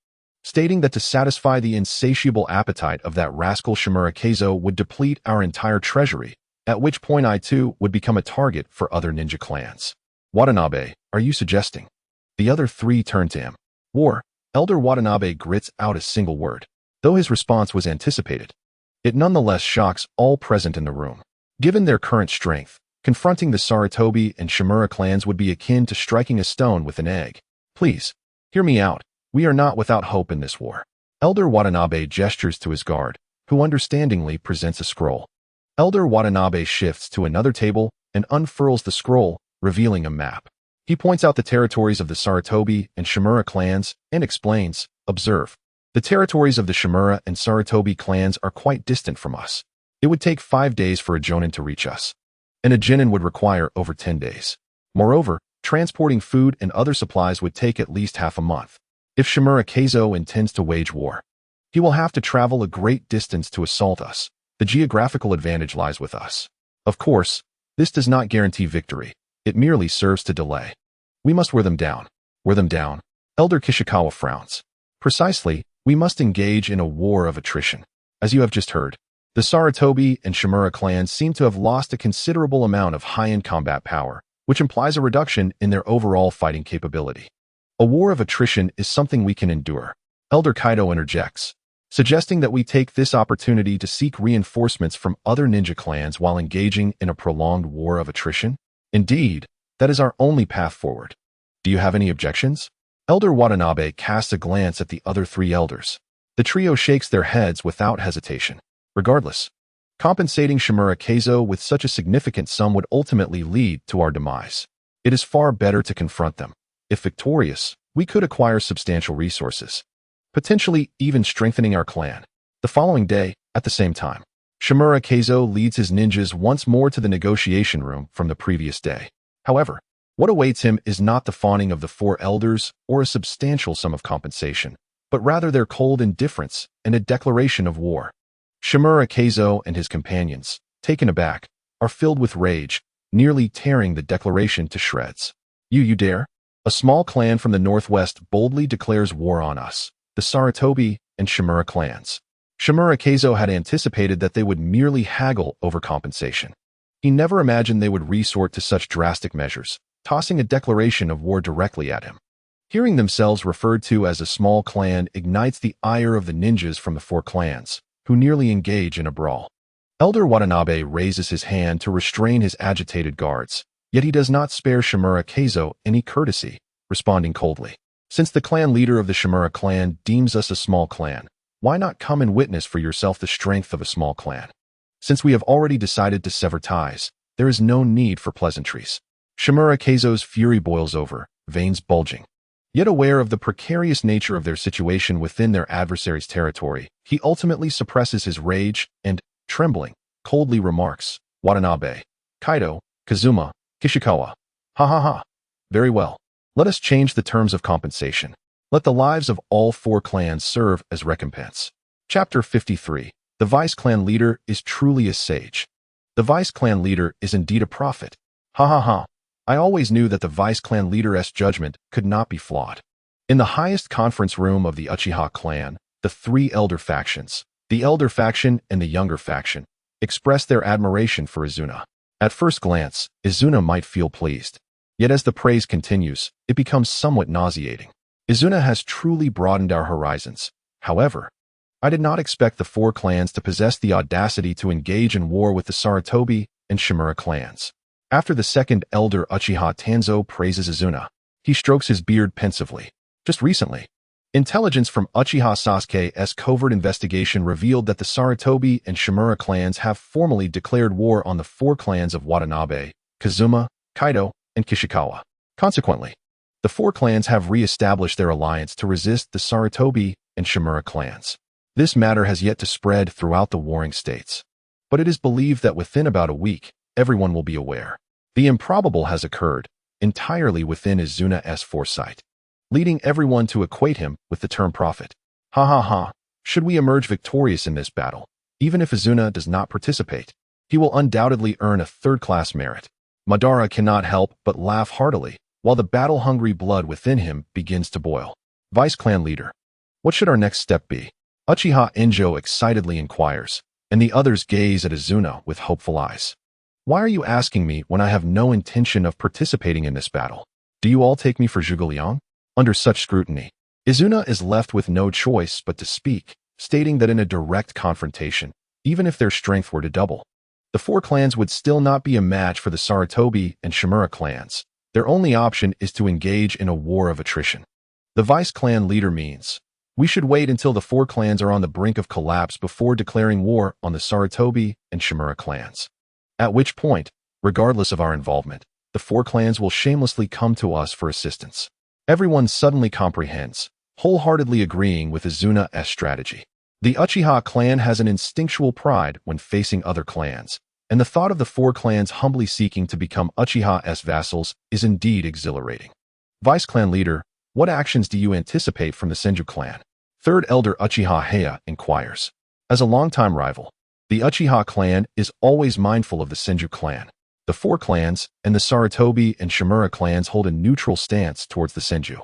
stating that to satisfy the insatiable appetite of that rascal Shimura Keizo would deplete our entire treasury, at which point I too would become a target for other ninja clans. Watanabe, are you suggesting? The other three turn to him. War. Elder Watanabe grits out a single word. Though his response was anticipated, it nonetheless shocks all present in the room. Given their current strength, confronting the Sarutobi and Shimura clans would be akin to striking a stone with an egg. Please, hear me out. We are not without hope in this war. Elder Watanabe gestures to his guard, who understandingly presents a scroll. Elder Watanabe shifts to another table and unfurls the scroll, revealing a map. He points out the territories of the Sarutobi and Shimura clans and explains, observe. The territories of the Shimura and Sarutobi clans are quite distant from us. It would take 5 days for a jonin to reach us, and a genin would require over 10 days. Moreover, transporting food and other supplies would take at least half a month. If Shimura Keizo intends to wage war, he will have to travel a great distance to assault us. The geographical advantage lies with us. Of course, this does not guarantee victory. It merely serves to delay. We must wear them down. Wear them down. Elder Kishikawa frowns. Precisely, we must engage in a war of attrition. As you have just heard, the Sarutobi and Shimura clans seem to have lost a considerable amount of high-end combat power, which implies a reduction in their overall fighting capability. A war of attrition is something we can endure. Elder Kaido interjects, suggesting that we take this opportunity to seek reinforcements from other ninja clans while engaging in a prolonged war of attrition. Indeed, that is our only path forward. Do you have any objections? Elder Watanabe casts a glance at the other 3 elders. The trio shakes their heads without hesitation. Regardless, compensating Shimura Keizo with such a significant sum would ultimately lead to our demise. It is far better to confront them. If victorious, we could acquire substantial resources, potentially even strengthening our clan. The following day, at the same time, Shimura Keizo leads his ninjas once more to the negotiation room from the previous day. However, what awaits him is not the fawning of the 4 elders or a substantial sum of compensation, but rather their cold indifference and a declaration of war. Shimura Keizo and his companions, taken aback, are filled with rage, nearly tearing the declaration to shreds. You dare? A small clan from the northwest boldly declares war on us, the Sarutobi and Shimura clans. Shimura Keizo had anticipated that they would merely haggle over compensation. He never imagined they would resort to such drastic measures, tossing a declaration of war directly at him. Hearing themselves referred to as a small clan ignites the ire of the ninjas from the 4 clans, who nearly engage in a brawl. Elder Watanabe raises his hand to restrain his agitated guards, yet he does not spare Shimura Keizo any courtesy, responding coldly. Since the clan leader of the Shimura clan deems us a small clan, why not come and witness for yourself the strength of a small clan? Since we have already decided to sever ties, there is no need for pleasantries. Shimura Keizo's fury boils over, veins bulging. Yet aware of the precarious nature of their situation within their adversary's territory, he ultimately suppresses his rage and, trembling, coldly remarks, Watanabe, Kaido, Kazuma, Kishikawa. Ha ha ha. Very well. Let us change the terms of compensation. Let the lives of all 4 clans serve as recompense. Chapter 53. The Vice Clan Leader is truly a sage. The Vice Clan Leader is indeed a prophet. Ha ha ha. I always knew that the Vice Clan Leader's judgment could not be flawed. In the highest conference room of the Uchiha clan, the 3 elder factions, the elder faction and the younger faction, expressed their admiration for Izuna. At first glance, Izuna might feel pleased. Yet as the praise continues, it becomes somewhat nauseating. Izuna has truly broadened our horizons. However, I did not expect the 4 clans to possess the audacity to engage in war with the Sarutobi and Shimura clans. After the second elder Uchiha Tanzo praises Izuna, he strokes his beard pensively. Just recently, intelligence from Uchiha Sasuke's covert investigation revealed that the Sarutobi and Shimura clans have formally declared war on the 4 clans of Watanabe, Kazuma, Kaido, and Kishikawa. Consequently, the 4 clans have re-established their alliance to resist the Sarutobi and Shimura clans. This matter has yet to spread throughout the warring states, but it is believed that within about a week, everyone will be aware. The improbable has occurred, entirely within Izuna's foresight, leading everyone to equate him with the term prophet. Ha ha ha. Should we emerge victorious in this battle, even if Izuna does not participate, he will undoubtedly earn a 3rd-class merit. Madara cannot help but laugh heartily, while the battle-hungry blood within him begins to boil. Vice Clan Leader, what should our next step be? Uchiha Enjo excitedly inquires, and the others gaze at Izuna with hopeful eyes. Why are you asking me when I have no intention of participating in this battle? Do you all take me for Zhuge Liang? Under such scrutiny, Izuna is left with no choice but to speak, stating that in a direct confrontation, even if their strength were to double, the 4 clans would still not be a match for the Sarutobi and Shimura clans. Their only option is to engage in a war of attrition. The Vice Clan Leader means, we should wait until the 4 clans are on the brink of collapse before declaring war on the Sarutobi and Shimura clans. At which point, regardless of our involvement, the 4 clans will shamelessly come to us for assistance. Everyone suddenly comprehends, wholeheartedly agreeing with Izuna's strategy. The Uchiha clan has an instinctual pride when facing other clans, and the thought of the four clans humbly seeking to become Uchiha's vassals is indeed exhilarating. Vice Clan Leader, what actions do you anticipate from the Senju clan? Third Elder Uchiha Heya inquires. As a longtime rival, the Uchiha clan is always mindful of the Senju clan. The four clans and the Sarutobi and Shimura clans hold a neutral stance towards the Senju.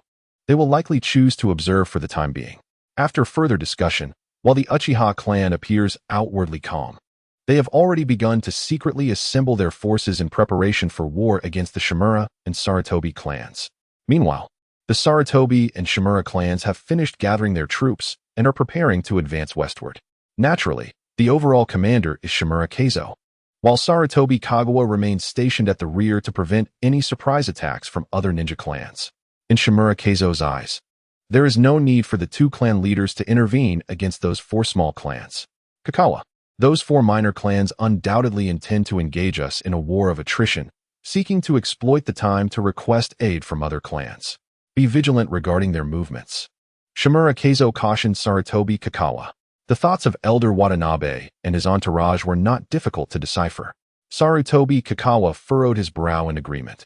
They will likely choose to observe for the time being. After further discussion, while the Uchiha clan appears outwardly calm, they have already begun to secretly assemble their forces in preparation for war against the Shimura and Sarutobi clans. Meanwhile, the Sarutobi and Shimura clans have finished gathering their troops and are preparing to advance westward. Naturally, the overall commander is Shimura Keizo, while Sarutobi Kagawa remains stationed at the rear to prevent any surprise attacks from other ninja clans. In Shimura Keizo's eyes, there is no need for the two clan leaders to intervene against those four small clans. Kagawa, those four minor clans undoubtedly intend to engage us in a war of attrition, seeking to exploit the time to request aid from other clans. Be vigilant regarding their movements. Shimura Keizo cautioned Sarutobi Kagawa. The thoughts of Elder Watanabe and his entourage were not difficult to decipher. Sarutobi Kagawa furrowed his brow in agreement.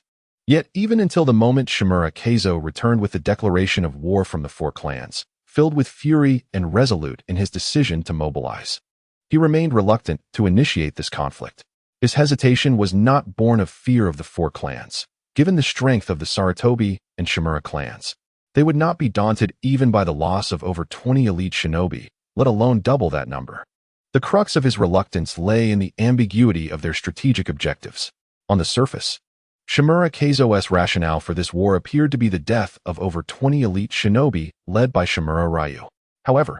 Yet even until the moment Shimura Keizo returned with the declaration of war from the four clans, filled with fury and resolute in his decision to mobilize, he remained reluctant to initiate this conflict. His hesitation was not born of fear of the four clans. Given the strength of the Sarutobi and Shimura clans, they would not be daunted even by the loss of over 20 elite shinobi, let alone double that number. The crux of his reluctance lay in the ambiguity of their strategic objectives. On the surface, Shimura Keizo's rationale for this war appeared to be the death of over 20 elite shinobi led by Shimura Ryu. However,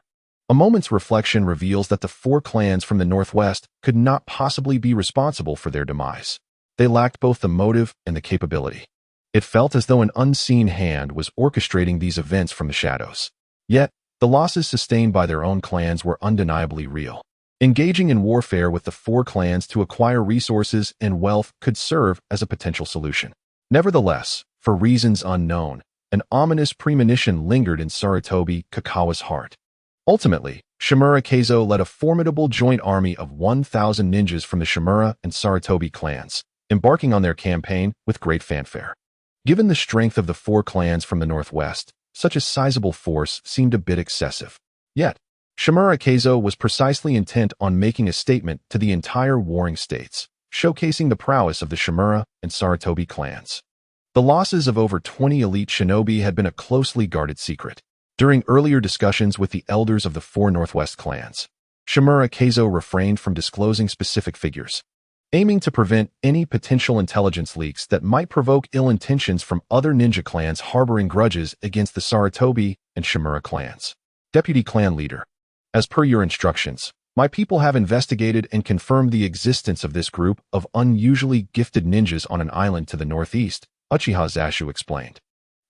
a moment's reflection reveals that the four clans from the northwest could not possibly be responsible for their demise. They lacked both the motive and the capability. It felt as though an unseen hand was orchestrating these events from the shadows. Yet, the losses sustained by their own clans were undeniably real. Engaging in warfare with the four clans to acquire resources and wealth could serve as a potential solution. Nevertheless, for reasons unknown, an ominous premonition lingered in Sarutobi Kagawa's heart. Ultimately, Shimura Keizo led a formidable joint army of 1,000 ninjas from the Shimura and Sarutobi clans, embarking on their campaign with great fanfare. Given the strength of the four clans from the northwest, such a sizable force seemed a bit excessive. Yet, Shimura Keizo was precisely intent on making a statement to the entire warring states, showcasing the prowess of the Shimura and Sarutobi clans. The losses of over 20 elite shinobi had been a closely guarded secret. During earlier discussions with the elders of the four northwest clans, Shimura Keizo refrained from disclosing specific figures, aiming to prevent any potential intelligence leaks that might provoke ill intentions from other ninja clans harboring grudges against the Sarutobi and Shimura clans. Deputy Clan Leader, as per your instructions, my people have investigated and confirmed the existence of this group of unusually gifted ninjas on an island to the northeast, Uchiha Zashu explained.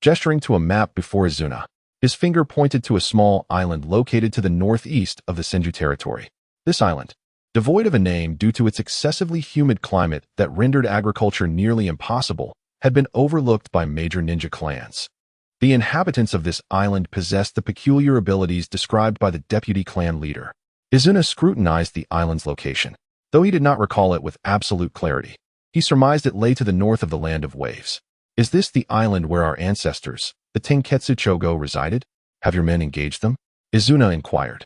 Gesturing to a map before Izuna, his finger pointed to a small island located to the northeast of the Senju territory. This island, devoid of a name due to its excessively humid climate that rendered agriculture nearly impossible, had been overlooked by major ninja clans. The inhabitants of this island possessed the peculiar abilities described by the deputy clan leader. Izuna scrutinized the island's location. Though he did not recall it with absolute clarity, he surmised it lay to the north of the Land of Waves. Is this the island where our ancestors, the Tenketsu Chogo, resided? Have your men engaged them? Izuna inquired.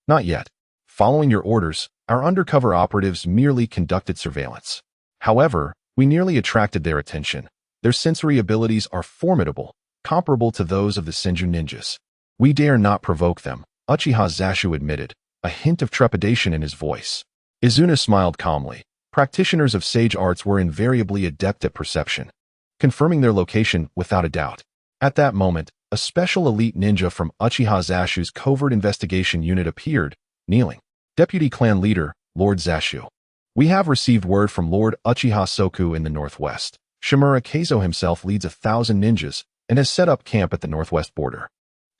Not yet. Following your orders, our undercover operatives merely conducted surveillance. However, we nearly attracted their attention. Their sensory abilities are formidable, comparable to those of the Senju ninjas. We dare not provoke them, Uchiha Zashu admitted, a hint of trepidation in his voice. Izuna smiled calmly. Practitioners of sage arts were invariably adept at perception, confirming their location without a doubt. At that moment, a special elite ninja from Uchiha Zashu's covert investigation unit appeared, kneeling. Deputy Clan Leader, Lord Zashu. We have received word from Lord Uchiha Soku in the northwest. Shimura Keizo himself leads 1,000 ninjas and has set up camp at the northwest border,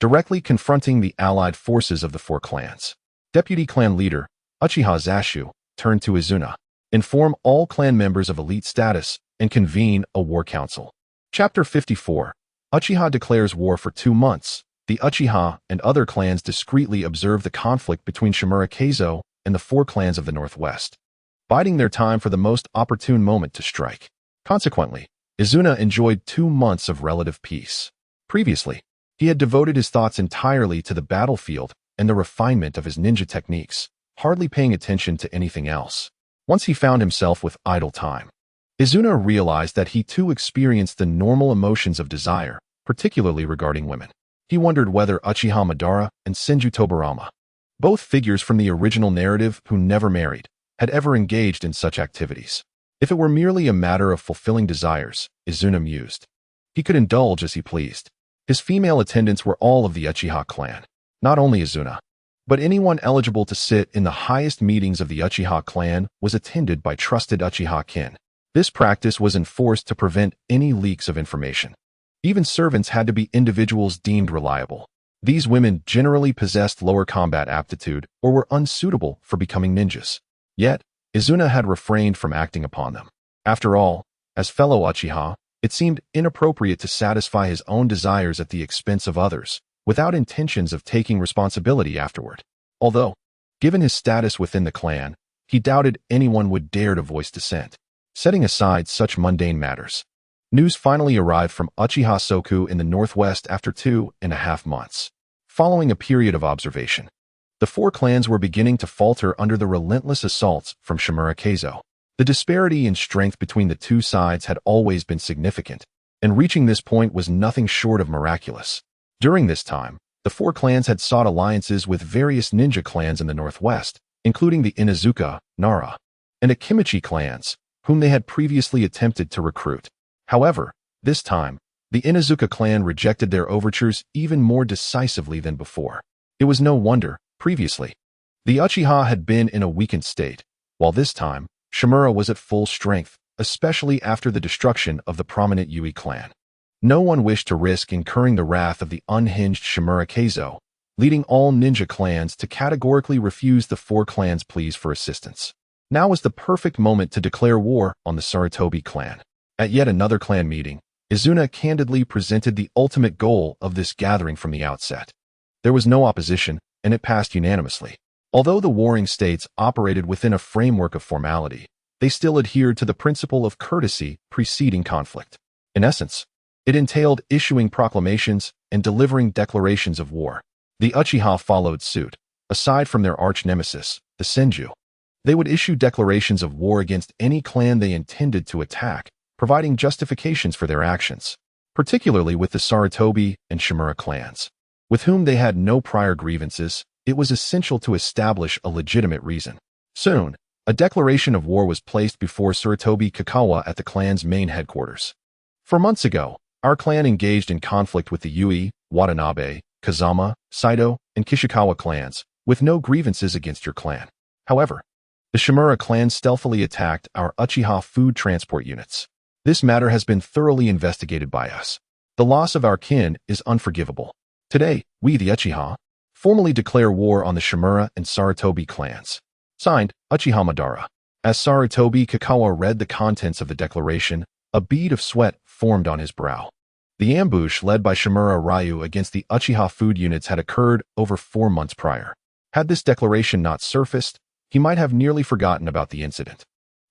directly confronting the allied forces of the four clans. Deputy Clan Leader, Uchiha Zashu, turned to Izuna. Inform all clan members of elite status and convene a war council. Chapter 54. Uchiha declares war for 2 months. the Uchiha and other clans discreetly observed the conflict between Shimura Keizo and the four clans of the Northwest, biding their time for the most opportune moment to strike. Consequently, Izuna enjoyed 2 months of relative peace. Previously, he had devoted his thoughts entirely to the battlefield and the refinement of his ninja techniques, hardly paying attention to anything else. Once he found himself with idle time, Izuna realized that he too experienced the normal emotions of desire, particularly regarding women. He wondered whether Uchiha Madara and Senju Tobarama, both figures from the original narrative who never married, had ever engaged in such activities. If it were merely a matter of fulfilling desires, Izuna mused, he could indulge as he pleased. His female attendants were all of the Uchiha clan, not only Izuna, but anyone eligible to sit in the highest meetings of the Uchiha clan was attended by trusted Uchiha kin. This practice was enforced to prevent any leaks of information. Even servants had to be individuals deemed reliable. These women generally possessed lower combat aptitude or were unsuitable for becoming ninjas. Yet, Izuna had refrained from acting upon them. After all, as fellow Uchiha, it seemed inappropriate to satisfy his own desires at the expense of others, without intentions of taking responsibility afterward. Although, given his status within the clan, he doubted anyone would dare to voice dissent. Setting aside such mundane matters, news finally arrived from Uchiha Soku in the Northwest after 2.5 months. Following a period of observation, the four clans were beginning to falter under the relentless assaults from Shimura Keizo. The disparity in strength between the two sides had always been significant, and reaching this point was nothing short of miraculous. During this time, the four clans had sought alliances with various ninja clans in the Northwest, including the Inuzuka, Nara, and Akimichi clans, whom they had previously attempted to recruit. However, this time, the Inuzuka clan rejected their overtures even more decisively than before. It was no wonder, previously, the Uchiha had been in a weakened state, while this time, Shimura was at full strength, especially after the destruction of the prominent Yui clan. No one wished to risk incurring the wrath of the unhinged Shimura Keizo, leading all ninja clans to categorically refuse the four clans' pleas for assistance. Now was the perfect moment to declare war on the Sarutobi clan. At yet another clan meeting, Izuna candidly presented the ultimate goal of this gathering from the outset. There was no opposition, and it passed unanimously. Although the warring states operated within a framework of formality, they still adhered to the principle of courtesy preceding conflict. In essence, it entailed issuing proclamations and delivering declarations of war. The Uchiha followed suit. Aside from their arch-nemesis, the Senju, they would issue declarations of war against any clan they intended to attack, providing justifications for their actions, particularly with the Sarutobi and Shimura clans, with whom they had no prior grievances. It was essential to establish a legitimate reason. Soon, a declaration of war was placed before Sarutobi Kakawa at the clan's main headquarters. For months ago, our clan engaged in conflict with the Yui, Watanabe, Kazama, Saito, and Kishikawa clans, with no grievances against your clan. However, the Shimura clan stealthily attacked our Uchiha food transport units. This matter has been thoroughly investigated by us. The loss of our kin is unforgivable. Today, we, the Uchiha, formally declare war on the Shimura and Sarutobi clans. Signed, Uchiha Madara. As Sarutobi Kakawa read the contents of the declaration, a bead of sweat formed on his brow. The ambush led by Shimura Ryu against the Uchiha food units had occurred over 4 months prior. Had this declaration not surfaced, he might have nearly forgotten about the incident.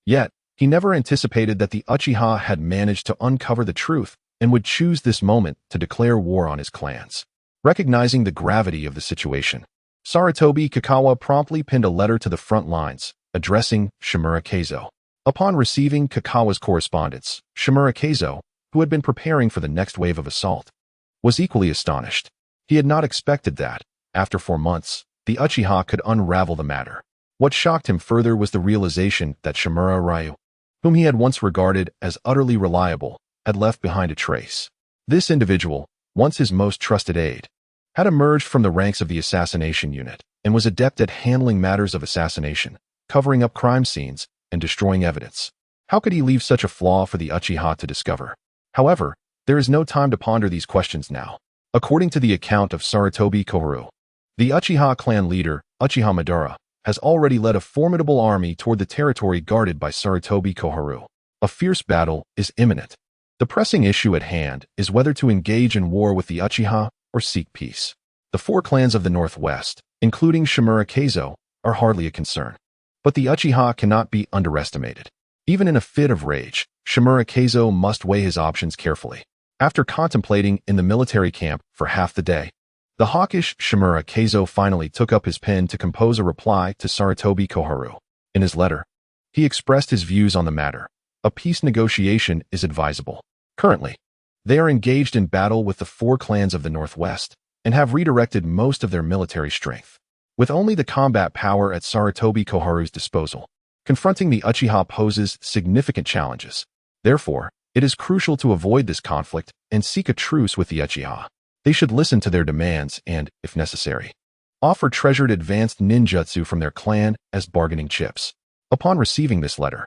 Yet, he never anticipated that the Uchiha had managed to uncover the truth and would choose this moment to declare war on his clans. Recognizing the gravity of the situation, Sarutobi Kakawa promptly pinned a letter to the front lines, addressing Shimura Keizo. Upon receiving Kakawa's correspondence, Shimura Keizo, who had been preparing for the next wave of assault, was equally astonished. He had not expected that, after 4 months, the Uchiha could unravel the matter. What shocked him further was the realization that Shimura Ryu, whom he had once regarded as utterly reliable, had left behind a trace. This individual, once his most trusted aide, had emerged from the ranks of the assassination unit and was adept at handling matters of assassination, covering up crime scenes, and destroying evidence. How could he leave such a flaw for the Uchiha to discover? However, there is no time to ponder these questions now. According to the account of Sarutobi Koharu, the Uchiha clan leader, Uchiha Madara, has already led a formidable army toward the territory guarded by Sarutobi Koharu. A fierce battle is imminent. The pressing issue at hand is whether to engage in war with the Uchiha or seek peace. The four clans of the Northwest, including Shimura Keizo, are hardly a concern. But the Uchiha cannot be underestimated. Even in a fit of rage, Shimura Keizo must weigh his options carefully. After contemplating in the military camp for half the day, the hawkish Shimura Keizo finally took up his pen to compose a reply to Sarutobi Koharu. In his letter, he expressed his views on the matter. A peace negotiation is advisable. Currently, they are engaged in battle with the four clans of the Northwest and have redirected most of their military strength. With only the combat power at Sarutobi Koharu's disposal, confronting the Uchiha poses significant challenges. Therefore, it is crucial to avoid this conflict and seek a truce with the Uchiha. They should listen to their demands and, if necessary, offer treasured advanced ninjutsu from their clan as bargaining chips. Upon receiving this letter,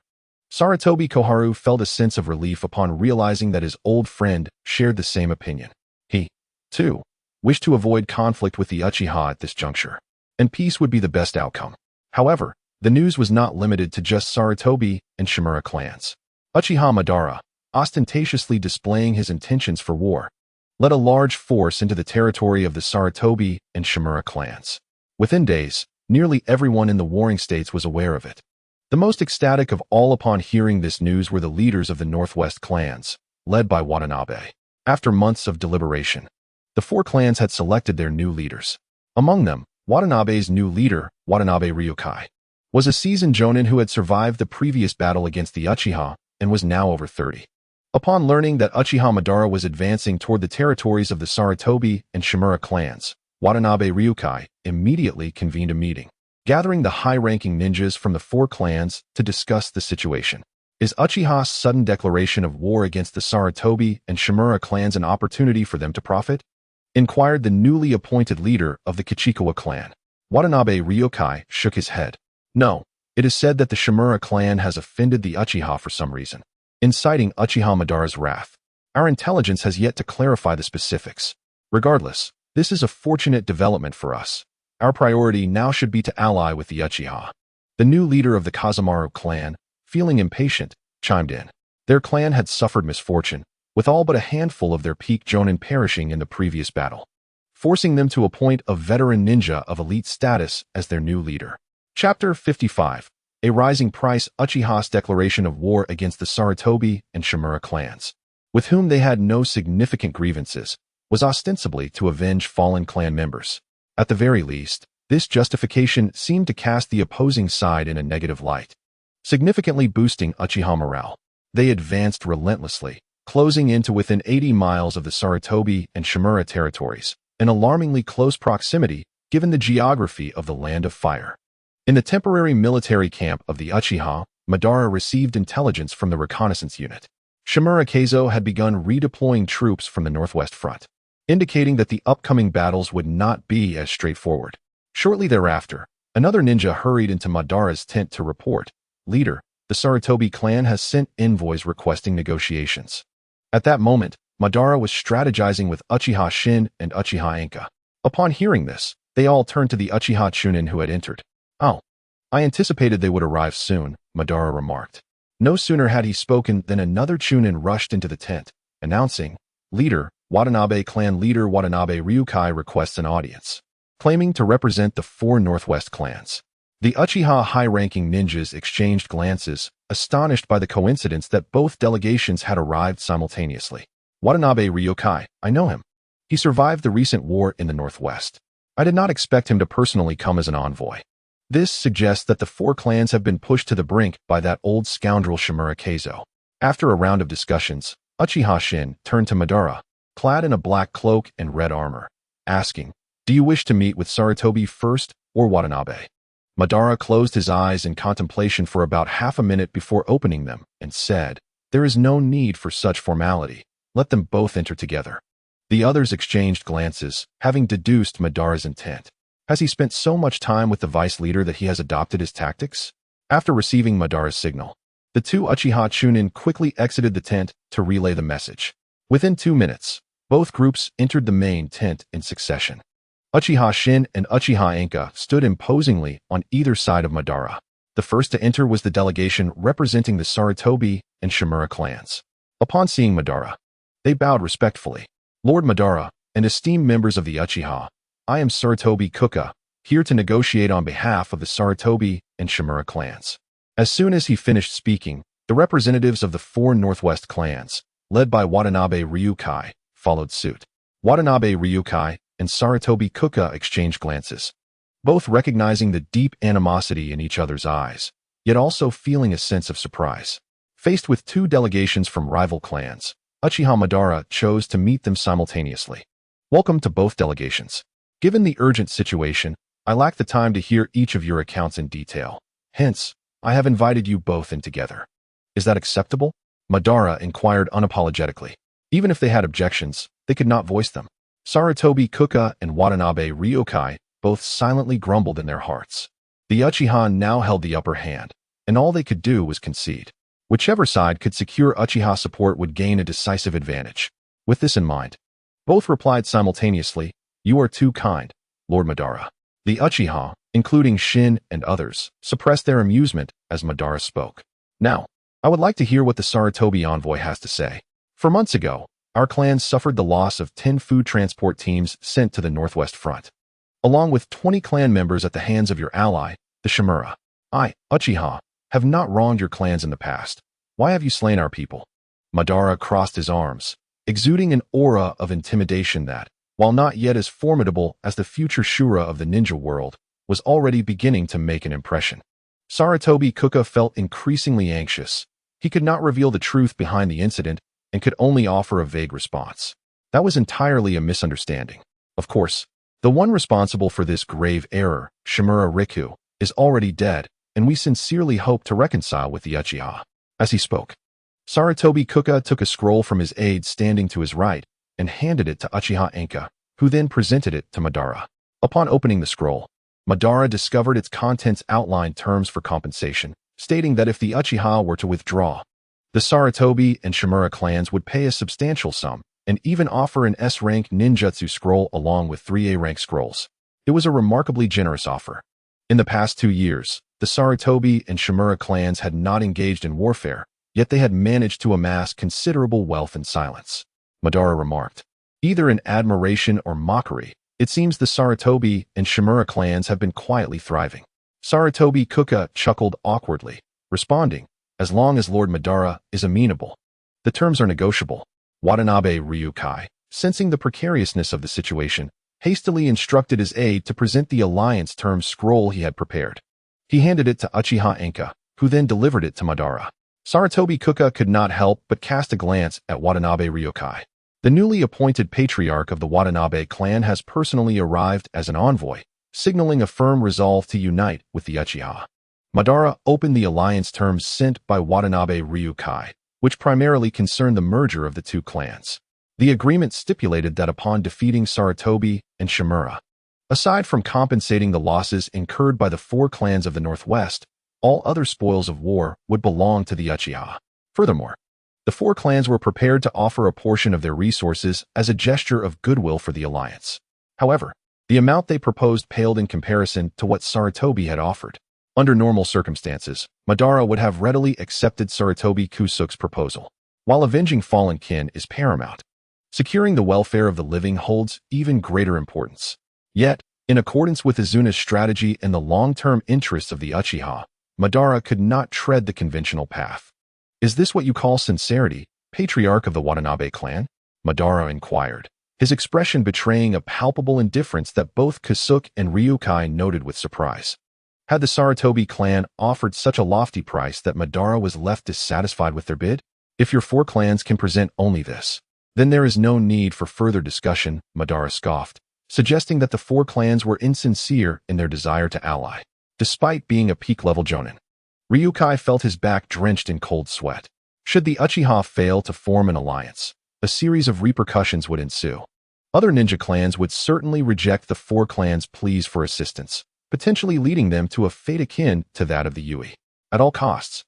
Sarutobi Koharu felt a sense of relief upon realizing that his old friend shared the same opinion. He, too, wished to avoid conflict with the Uchiha at this juncture, and peace would be the best outcome. However, the news was not limited to just Sarutobi and Shimura clans. Uchiha Madara, ostentatiously displaying his intentions for war, led a large force into the territory of the Sarutobi and Shimura clans. Within days, nearly everyone in the warring states was aware of it. The most ecstatic of all upon hearing this news were the leaders of the Northwest clans, led by Watanabe. After months of deliberation, the four clans had selected their new leaders. Among them, Watanabe's new leader, Watanabe Ryukai, was a seasoned jonin who had survived the previous battle against the Uchiha and was now over 30. Upon learning that Uchiha Madara was advancing toward the territories of the Sarutobi and Shimura clans, Watanabe Ryukai immediately convened a meeting, gathering the high-ranking ninjas from the four clans to discuss the situation. Is Uchiha's sudden declaration of war against the Sarutobi and Shimura clans an opportunity for them to profit? Inquired the newly appointed leader of the Kichikawa clan. Watanabe Ryukai shook his head. No, it is said that the Shimura clan has offended the Uchiha for some reason, inciting Uchiha Madara's wrath. Our intelligence has yet to clarify the specifics. Regardless, this is a fortunate development for us. Our priority now should be to ally with the Uchiha. The new leader of the Kazamaru clan, feeling impatient, chimed in. Their clan had suffered misfortune, with all but a handful of their peak jonin perishing in the previous battle, forcing them to appoint a veteran ninja of elite status as their new leader. Chapter 55. A rising price. Uchiha's declaration of war against the Sarutobi and Shimura clans, with whom they had no significant grievances, was ostensibly to avenge fallen clan members. At the very least, this justification seemed to cast the opposing side in a negative light, significantly boosting Uchiha morale. They advanced relentlessly, closing in to within 80 miles of the Sarutobi and Shimura territories, an alarmingly close proximity given the geography of the Land of Fire. In the temporary military camp of the Uchiha, Madara received intelligence from the reconnaissance unit. Shimura Keizo had begun redeploying troops from the Northwest Front, indicating that the upcoming battles would not be as straightforward. Shortly thereafter, another ninja hurried into Madara's tent to report, "Leader, the Sarutobi clan has sent envoys requesting negotiations." At that moment, Madara was strategizing with Uchiha Shin and Uchiha Anka. Upon hearing this, they all turned to the Uchiha Chunin who had entered. "Oh, I anticipated they would arrive soon," Madara remarked. No sooner had he spoken than another Chunin rushed into the tent, announcing, "Leader, Watanabe clan leader Watanabe Ryukai requests an audience," claiming to represent the four Northwest clans. The Uchiha high-ranking ninjas exchanged glances, astonished by the coincidence that both delegations had arrived simultaneously. "Watanabe Ryukai, I know him. He survived the recent war in the Northwest. I did not expect him to personally come as an envoy." This suggests that the four clans have been pushed to the brink by that old scoundrel Shimura Keizo. After a round of discussions, Uchiha Shin turned to Madara, clad in a black cloak and red armor, asking, "Do you wish to meet with Sarutobi first or Watanabe?" Madara closed his eyes in contemplation for about half a minute before opening them and said, "There is no need for such formality. Let them both enter together." The others exchanged glances, having deduced Madara's intent. Has he spent so much time with the vice leader that he has adopted his tactics? After receiving Madara's signal, the two Uchiha Chunin quickly exited the tent to relay the message. Within 2 minutes, both groups entered the main tent in succession. Uchiha Shin and Uchiha Anka stood imposingly on either side of Madara. The first to enter was the delegation representing the Sarutobi and Shimura clans. Upon seeing Madara, they bowed respectfully. "Lord Madara, and esteemed members of the Uchiha, I am Sarutobi Kuka, here to negotiate on behalf of the Sarutobi and Shimura clans. As soon as he finished speaking, the representatives of the 4 Northwest clans, led by Watanabe Ryukai, followed suit. Watanabe Ryukai and Sarutobi Kuka exchanged glances, both recognizing the deep animosity in each other's eyes, yet also feeling a sense of surprise. Faced with 2 delegations from rival clans, Uchiha Madara chose to meet them simultaneously. Welcome to both delegations. Given the urgent situation, I lack the time to hear each of your accounts in detail. Hence, I have invited you both in together. Is that acceptable? Madara inquired unapologetically. Even if they had objections, they could not voice them. Sarutobi Kuka and Watanabe Ryukai both silently grumbled in their hearts. The Uchiha now held the upper hand, and all they could do was concede. Whichever side could secure Uchiha support would gain a decisive advantage. With this in mind, both replied simultaneously, "You are too kind, Lord Madara." The Uchiha, including Shin and others, suppressed their amusement as Madara spoke. Now, I would like to hear what the Sarutobi envoy has to say. For months ago, our clan suffered the loss of 10 food transport teams sent to the Northwest Front, along with 20 clan members at the hands of your ally, the Shimura. I, Uchiha, have not wronged your clans in the past. Why have you slain our people? Madara crossed his arms, exuding an aura of intimidation that, while not yet as formidable as the future Shura of the ninja world, was already beginning to make an impression. Sarutobi Kuka felt increasingly anxious. He could not reveal the truth behind the incident and could only offer a vague response. That was entirely a misunderstanding. Of course, the one responsible for this grave error, Shimura Riku, is already dead, and we sincerely hope to reconcile with the Uchiha. As he spoke, Sarutobi Kuka took a scroll from his aide standing to his right and handed it to Uchiha Enka, who then presented it to Madara. Upon opening the scroll, Madara discovered its contents outlined terms for compensation, stating that if the Uchiha were to withdraw, the Sarutobi and Shimura clans would pay a substantial sum and even offer an S-rank ninjutsu scroll along with 3 A-rank scrolls. It was a remarkably generous offer. In the past 2 years, the Sarutobi and Shimura clans had not engaged in warfare, yet they had managed to amass considerable wealth in silence. Madara remarked, either in admiration or mockery, it seems the Sarutobi and Shimura clans have been quietly thriving. Sarutobi Kuka chuckled awkwardly, responding, as long as Lord Madara is amenable. The terms are negotiable. Watanabe Ryukai, sensing the precariousness of the situation, hastily instructed his aide to present the alliance terms scroll he had prepared. He handed it to Uchiha Enka, who then delivered it to Madara. Sarutobi Kuka could not help but cast a glance at Watanabe Ryukai. The newly appointed patriarch of the Watanabe clan has personally arrived as an envoy, signaling a firm resolve to unite with the Uchiha. Madara opened the alliance terms sent by Watanabe Ryukai, which primarily concerned the merger of the 2 clans. The agreement stipulated that upon defeating Sarutobi and Shimura, aside from compensating the losses incurred by the 4 clans of the Northwest, all other spoils of war would belong to the Uchiha. Furthermore, the 4 clans were prepared to offer a portion of their resources as a gesture of goodwill for the alliance. However, the amount they proposed paled in comparison to what Sarutobi had offered. Under normal circumstances, Madara would have readily accepted Sarutobi Kusuk's proposal. While avenging fallen kin is paramount, securing the welfare of the living holds even greater importance. Yet, in accordance with Izuna's strategy and the long-term interests of the Uchiha, Madara could not tread the conventional path. Is this what you call sincerity, patriarch of the Watanabe clan? Madara inquired, his expression betraying a palpable indifference that both Kusuk and Ryukai noted with surprise. Had the Sarutobi clan offered such a lofty price that Madara was left dissatisfied with their bid? If your 4 clans can present only this, then there is no need for further discussion, Madara scoffed, suggesting that the 4 clans were insincere in their desire to ally. Despite being a peak-level jonin, Ryukai felt his back drenched in cold sweat. Should the Uchiha fail to form an alliance, a series of repercussions would ensue. Other ninja clans would certainly reject the 4 clans' pleas for assistance, potentially leading them to a fate akin to that of the Yui. At all costs,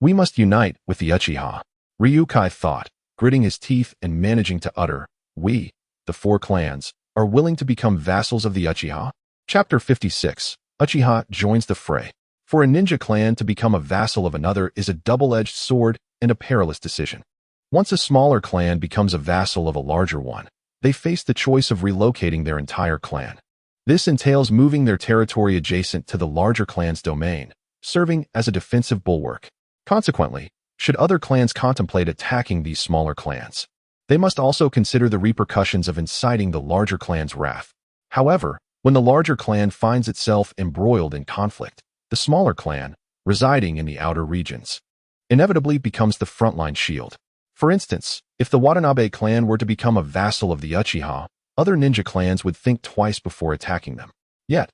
we must unite with the Uchiha, Ryukai thought, gritting his teeth and managing to utter, we, the 4 clans, are willing to become vassals of the Uchiha? Chapter 56. Uchiha joins the fray. For a ninja clan to become a vassal of another is a double-edged sword and a perilous decision. Once a smaller clan becomes a vassal of a larger one, they face the choice of relocating their entire clan. This entails moving their territory adjacent to the larger clan's domain, serving as a defensive bulwark. Consequently, should other clans contemplate attacking these smaller clans, they must also consider the repercussions of inciting the larger clan's wrath. However, when the larger clan finds itself embroiled in conflict, the smaller clan, residing in the outer regions, inevitably becomes the frontline shield. For instance, if the Watanabe clan were to become a vassal of the Uchiha, other ninja clans would think twice before attacking them. Yet,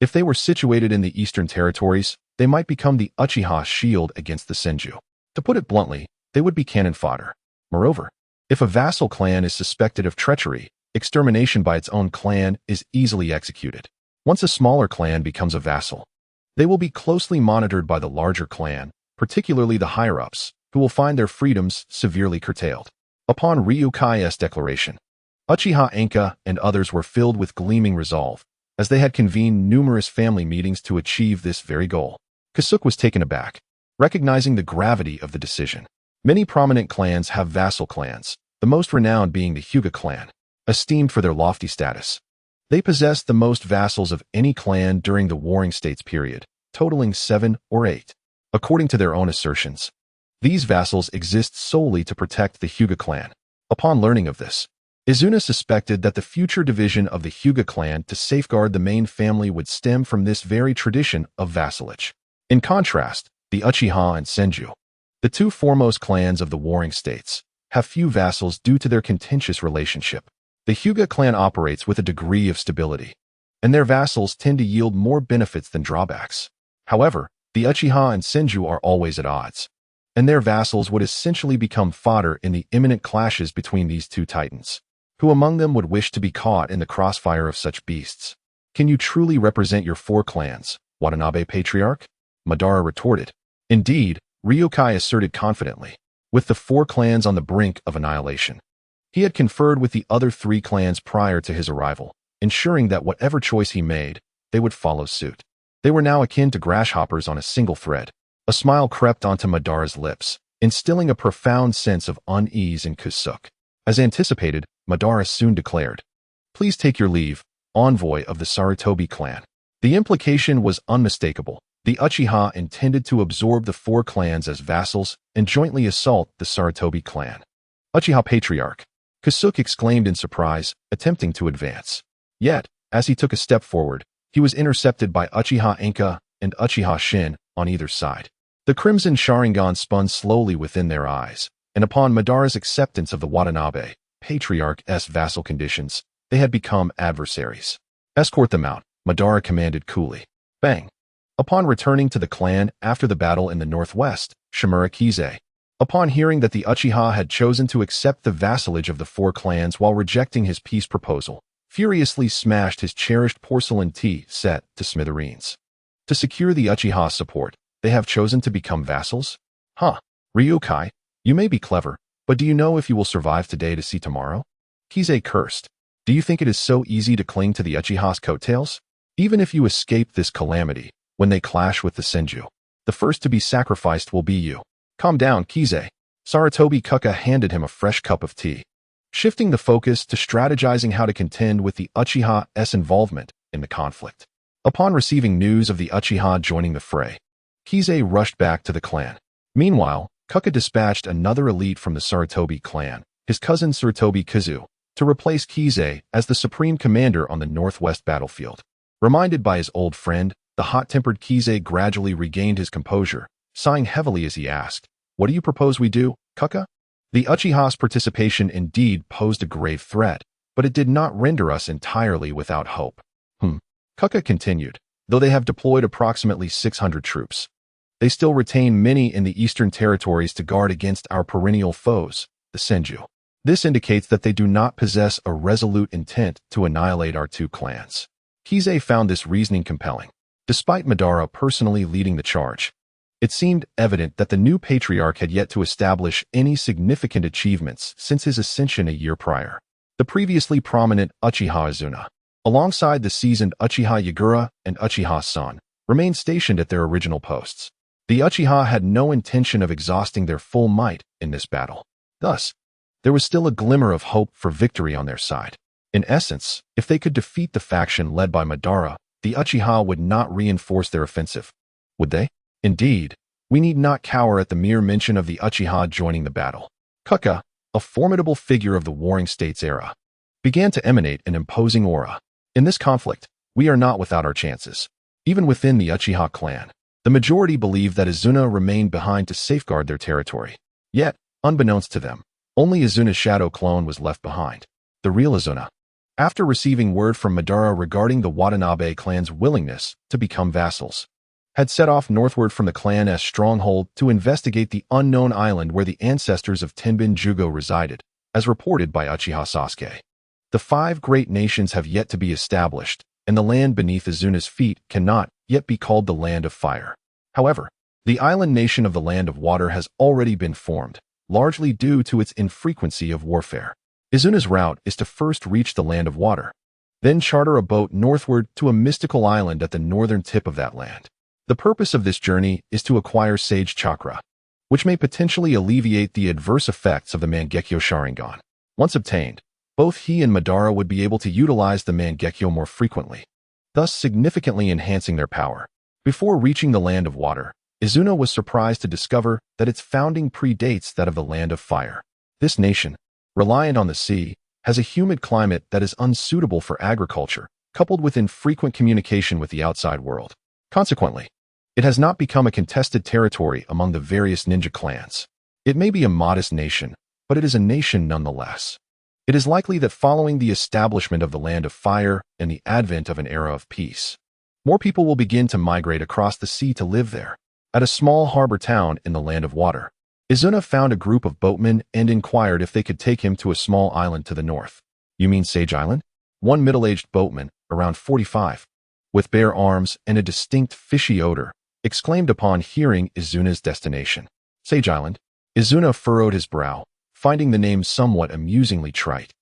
if they were situated in the eastern territories, they might become the Uchiha shield against the Senju. To put it bluntly, they would be cannon fodder. Moreover, if a vassal clan is suspected of treachery, extermination by its own clan is easily executed. Once a smaller clan becomes a vassal, they will be closely monitored by the larger clan, particularly the higher-ups, who will find their freedoms severely curtailed. Upon Ryukai's declaration, Uchiha Anka and others were filled with gleaming resolve, as they had convened numerous family meetings to achieve this very goal. Kasuke was taken aback, recognizing the gravity of the decision. Many prominent clans have vassal clans, the most renowned being the Hyuga clan, esteemed for their lofty status. They possessed the most vassals of any clan during the Warring States period, totaling 7 or 8. According to their own assertions, these vassals exist solely to protect the Hyuga clan. Upon learning of this, Izuna suspected that the future division of the Hyuga clan to safeguard the main family would stem from this very tradition of vassalage. In contrast, the Uchiha and Senju, the two foremost clans of the Warring States, have few vassals due to their contentious relationship. The Hyuga clan operates with a degree of stability, and their vassals tend to yield more benefits than drawbacks. However, the Uchiha and Senju are always at odds, and their vassals would essentially become fodder in the imminent clashes between these two titans. Who among them would wish to be caught in the crossfire of such beasts? Can you truly represent your 4 clans, Watanabe Patriarch? Madara retorted. Indeed, Ryukai asserted confidently, with the 4 clans on the brink of annihilation. He had conferred with the other 3 clans prior to his arrival, ensuring that whatever choice he made, they would follow suit. They were now akin to grasshoppers on a single thread. A smile crept onto Madara's lips, instilling a profound sense of unease in Kasuke. As anticipated, Madara soon declared, "Please take your leave, envoy of the Sarutobi clan." The implication was unmistakable. The Uchiha intended to absorb the 4 clans as vassals and jointly assault the Sarutobi clan. Uchiha Patriarch, Kasuke exclaimed in surprise, attempting to advance. Yet, as he took a step forward, he was intercepted by Uchiha Anka and Uchiha Shin on either side. The crimson Sharingan spun slowly within their eyes, and upon Madara's acceptance of the Watanabe Patriarch's vassal conditions, they had become adversaries. "Escort them out," Madara commanded coolly. Bang! Upon returning to the clan after the battle in the northwest, Shimura Kize, upon hearing that the Uchiha had chosen to accept the vassalage of the 4 clans while rejecting his peace proposal, furiously smashed his cherished porcelain tea set to smithereens. To secure the Uchiha's support, they have chosen to become vassals? Huh. Ryukai, you may be clever, but do you know if you will survive today to see tomorrow? Kize cursed. Do you think it is so easy to cling to the Uchiha's coattails? Even if you escape this calamity, when they clash with the Senju, the first to be sacrificed will be you. Calm down, Kize. Sarutobi Kuka handed him a fresh cup of tea, shifting the focus to strategizing how to contend with the Uchiha's involvement in the conflict. Upon receiving news of the Uchiha joining the fray, Kize rushed back to the clan. Meanwhile, Kuka dispatched another elite from the Sarutobi clan, his cousin Sarutobi Kazu, to replace Kize as the supreme commander on the northwest battlefield. Reminded by his old friend, the hot-tempered Kize gradually regained his composure, sighing heavily as he asked, "What do you propose we do, Kuka?" The Uchiha's participation indeed posed a grave threat, but it did not render us entirely without hope. Kuka continued, "Though they have deployed approximately 600 troops, they still retain many in the eastern territories to guard against our perennial foes, the Senju. This indicates that they do not possess a resolute intent to annihilate our 2 clans." Kize found this reasoning compelling. Despite Madara personally leading the charge, it seemed evident that the new patriarch had yet to establish any significant achievements since his ascension a year prior. The previously prominent Uchiha Izuna, alongside the seasoned Uchiha Yagura and Uchiha San, remained stationed at their original posts. The Uchiha had no intention of exhausting their full might in this battle. Thus, there was still a glimmer of hope for victory on their side. In essence, if they could defeat the faction led by Madara, the Uchiha would not reinforce their offensive. Would they? Indeed, we need not cower at the mere mention of the Uchiha joining the battle. Kuka, a formidable figure of the Warring States era, began to emanate an imposing aura. In this conflict, we are not without our chances. Even within the Uchiha clan, the majority believed that Izuna remained behind to safeguard their territory. Yet, unbeknownst to them, only Izuna's shadow clone was left behind. The real Izuna. After receiving word from Madara regarding the Watanabe clan's willingness to become vassals, had set off northward from the clan's stronghold to investigate the unknown island where the ancestors of Tenbin Jugo resided, as reported by Uchiha Sasuke. The 5 great nations have yet to be established, and the land beneath Izuna's feet cannot yet be called the Land of Fire. However, the island nation of the Land of Water has already been formed, largely due to its infrequency of warfare. Izuna's route is to first reach the Land of Water, then charter a boat northward to a mystical island at the northern tip of that land. The purpose of this journey is to acquire Sage Chakra, which may potentially alleviate the adverse effects of the Mangekyo Sharingan. Once obtained, both he and Madara would be able to utilize the Mangekyo more frequently, thus significantly enhancing their power. Before reaching the Land of Water, Izuna was surprised to discover that its founding predates that of the Land of Fire. This nation, reliant on the sea, has a humid climate that is unsuitable for agriculture, coupled with infrequent communication with the outside world. Consequently, it has not become a contested territory among the various ninja clans. It may be a modest nation, but it is a nation nonetheless. It is likely that following the establishment of the Land of Fire and the advent of an era of peace, more people will begin to migrate across the sea to live there. At a small harbor town in the Land of Water, Izuna found a group of boatmen and inquired if they could take him to a small island to the north. "You mean Sage Island?" One middle-aged boatman, around 45, with bare arms and a distinct fishy odor, exclaimed upon hearing Izuna's destination. Sage Island? Izuna furrowed his brow, finding the name somewhat amusingly trite,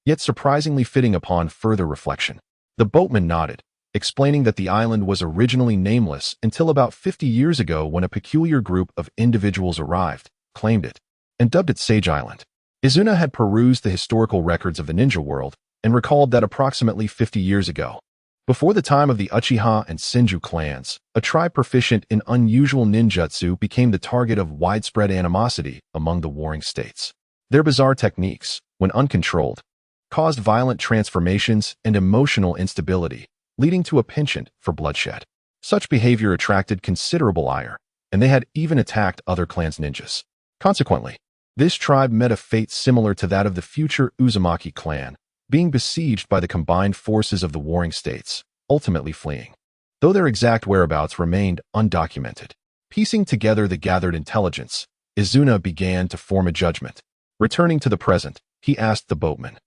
yet surprisingly fitting upon further reflection. The boatman nodded, explaining that the island was originally nameless until about 50 years ago when a peculiar group of individuals arrived, claimed it, and dubbed it Sage Island. Izuna had perused the historical records of the ninja world and recalled that approximately 50 years ago, before the time of the Uchiha and Senju clans, a tribe proficient in unusual ninjutsu became the target of widespread animosity among the warring states. Their bizarre techniques, when uncontrolled, caused violent transformations and emotional instability, leading to a penchant for bloodshed. Such behavior attracted considerable ire, and they had even attacked other clans' ninjas. Consequently, this tribe met a fate similar to that of the future Uzumaki clan, being besieged by the combined forces of the warring states, ultimately fleeing, though their exact whereabouts remained undocumented. Piecing together the gathered intelligence, Izuna began to form a judgment. Returning to the present, he asked the boatman,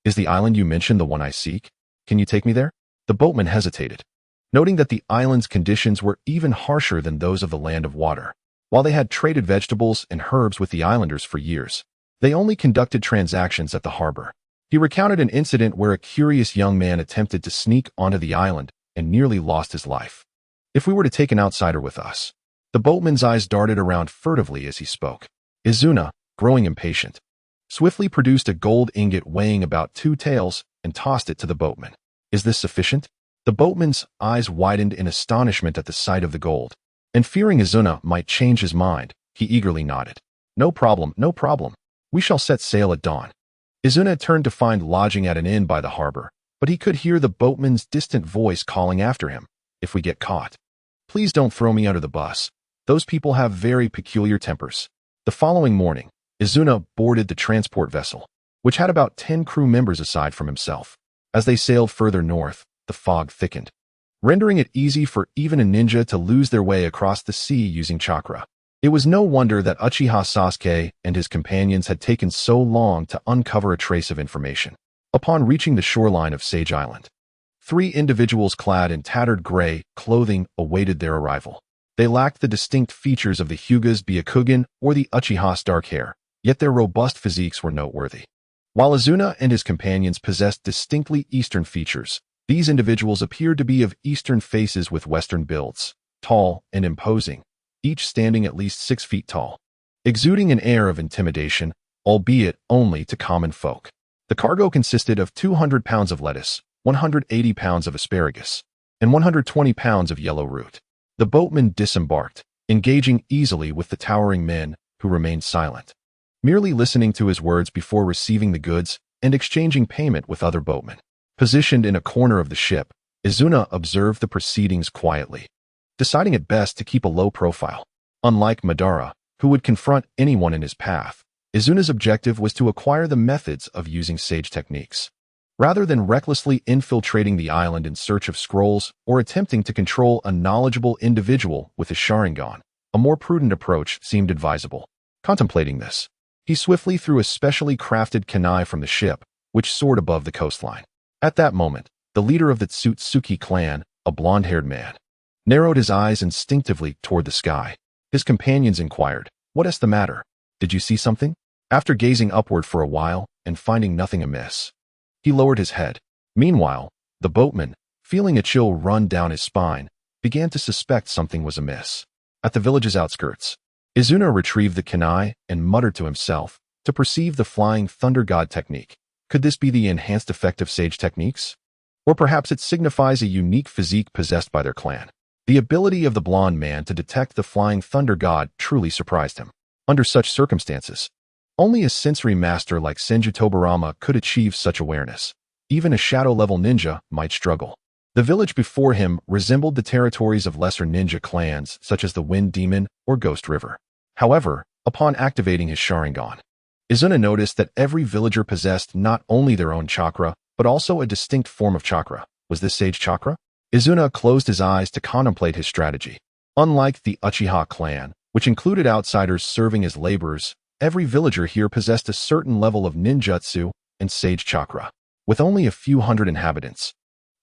"Is the island you mentioned the one I seek? Can you take me there?" The boatman hesitated, noting that the island's conditions were even harsher than those of the Land of Water. While they had traded vegetables and herbs with the islanders for years, they only conducted transactions at the harbor. He recounted an incident where a curious young man attempted to sneak onto the island and nearly lost his life. "If we were to take an outsider with us." The boatman's eyes darted around furtively as he spoke. Izuna, growing impatient, swiftly produced a gold ingot weighing about 2 taels and tossed it to the boatman. "Is this sufficient?" The boatman's eyes widened in astonishment at the sight of the gold, and fearing Izuna might change his mind, he eagerly nodded. No problem. We shall set sail at dawn." Izuna turned to find lodging at an inn by the harbor, but he could hear the boatman's distant voice calling after him, "If we get caught, please don't throw me under the bus. Those people have very peculiar tempers." The following morning, Izuna boarded the transport vessel, which had about 10 crew members aside from himself. As they sailed further north, the fog thickened, rendering it easy for even a ninja to lose their way across the sea using chakra. It was no wonder that Uchiha Sasuke and his companions had taken so long to uncover a trace of information. Upon reaching the shoreline of Sage Island, 3 individuals clad in tattered gray clothing awaited their arrival. They lacked the distinct features of the Hyuga's Byakugan or the Uchiha's dark hair, yet their robust physiques were noteworthy. While Izuna and his companions possessed distinctly Eastern features, these individuals appeared to be of Eastern faces with Western builds, tall and imposing, each standing at least 6 feet tall. Exuding an air of intimidation, albeit only to common folk. The cargo consisted of 200 pounds of lettuce, 180 pounds of asparagus, and 120 pounds of yellow root. The boatman disembarked, engaging easily with the towering men, who remained silent, merely listening to his words before receiving the goods and exchanging payment with other boatmen. Positioned in a corner of the ship, Izuna observed the proceedings quietly, deciding it best to keep a low profile. Unlike Madara, who would confront anyone in his path, Izuna's objective was to acquire the methods of using sage techniques. Rather than recklessly infiltrating the island in search of scrolls or attempting to control a knowledgeable individual with his Sharingan, a more prudent approach seemed advisable. Contemplating this, he swiftly threw a specially crafted kunai from the ship, which soared above the coastline. At that moment, the leader of the Tsutsuki clan, a blonde-haired man, narrowed his eyes instinctively toward the sky. His companions inquired, "What is the matter? Did you see something?" After gazing upward for a while and finding nothing amiss, he lowered his head. Meanwhile, the boatman, feeling a chill run down his spine, began to suspect something was amiss. At the village's outskirts, Izuna retrieved the kunai and muttered to himself to perceive the flying thunder god technique. Could this be the enhanced effect of sage techniques? Or perhaps it signifies a unique physique possessed by their clan. The ability of the blonde man to detect the flying thunder god truly surprised him. Under such circumstances, only a sensory master like Senju Tobarama could achieve such awareness. Even a shadow-level ninja might struggle. The village before him resembled the territories of lesser ninja clans such as the Wind Demon or Ghost River. However, upon activating his Sharingan, Izuna noticed that every villager possessed not only their own chakra, but also a distinct form of chakra. Was this sage chakra? Izuna closed his eyes to contemplate his strategy. Unlike the Uchiha clan, which included outsiders serving as laborers, every villager here possessed a certain level of ninjutsu and sage chakra. With only a few hundred inhabitants,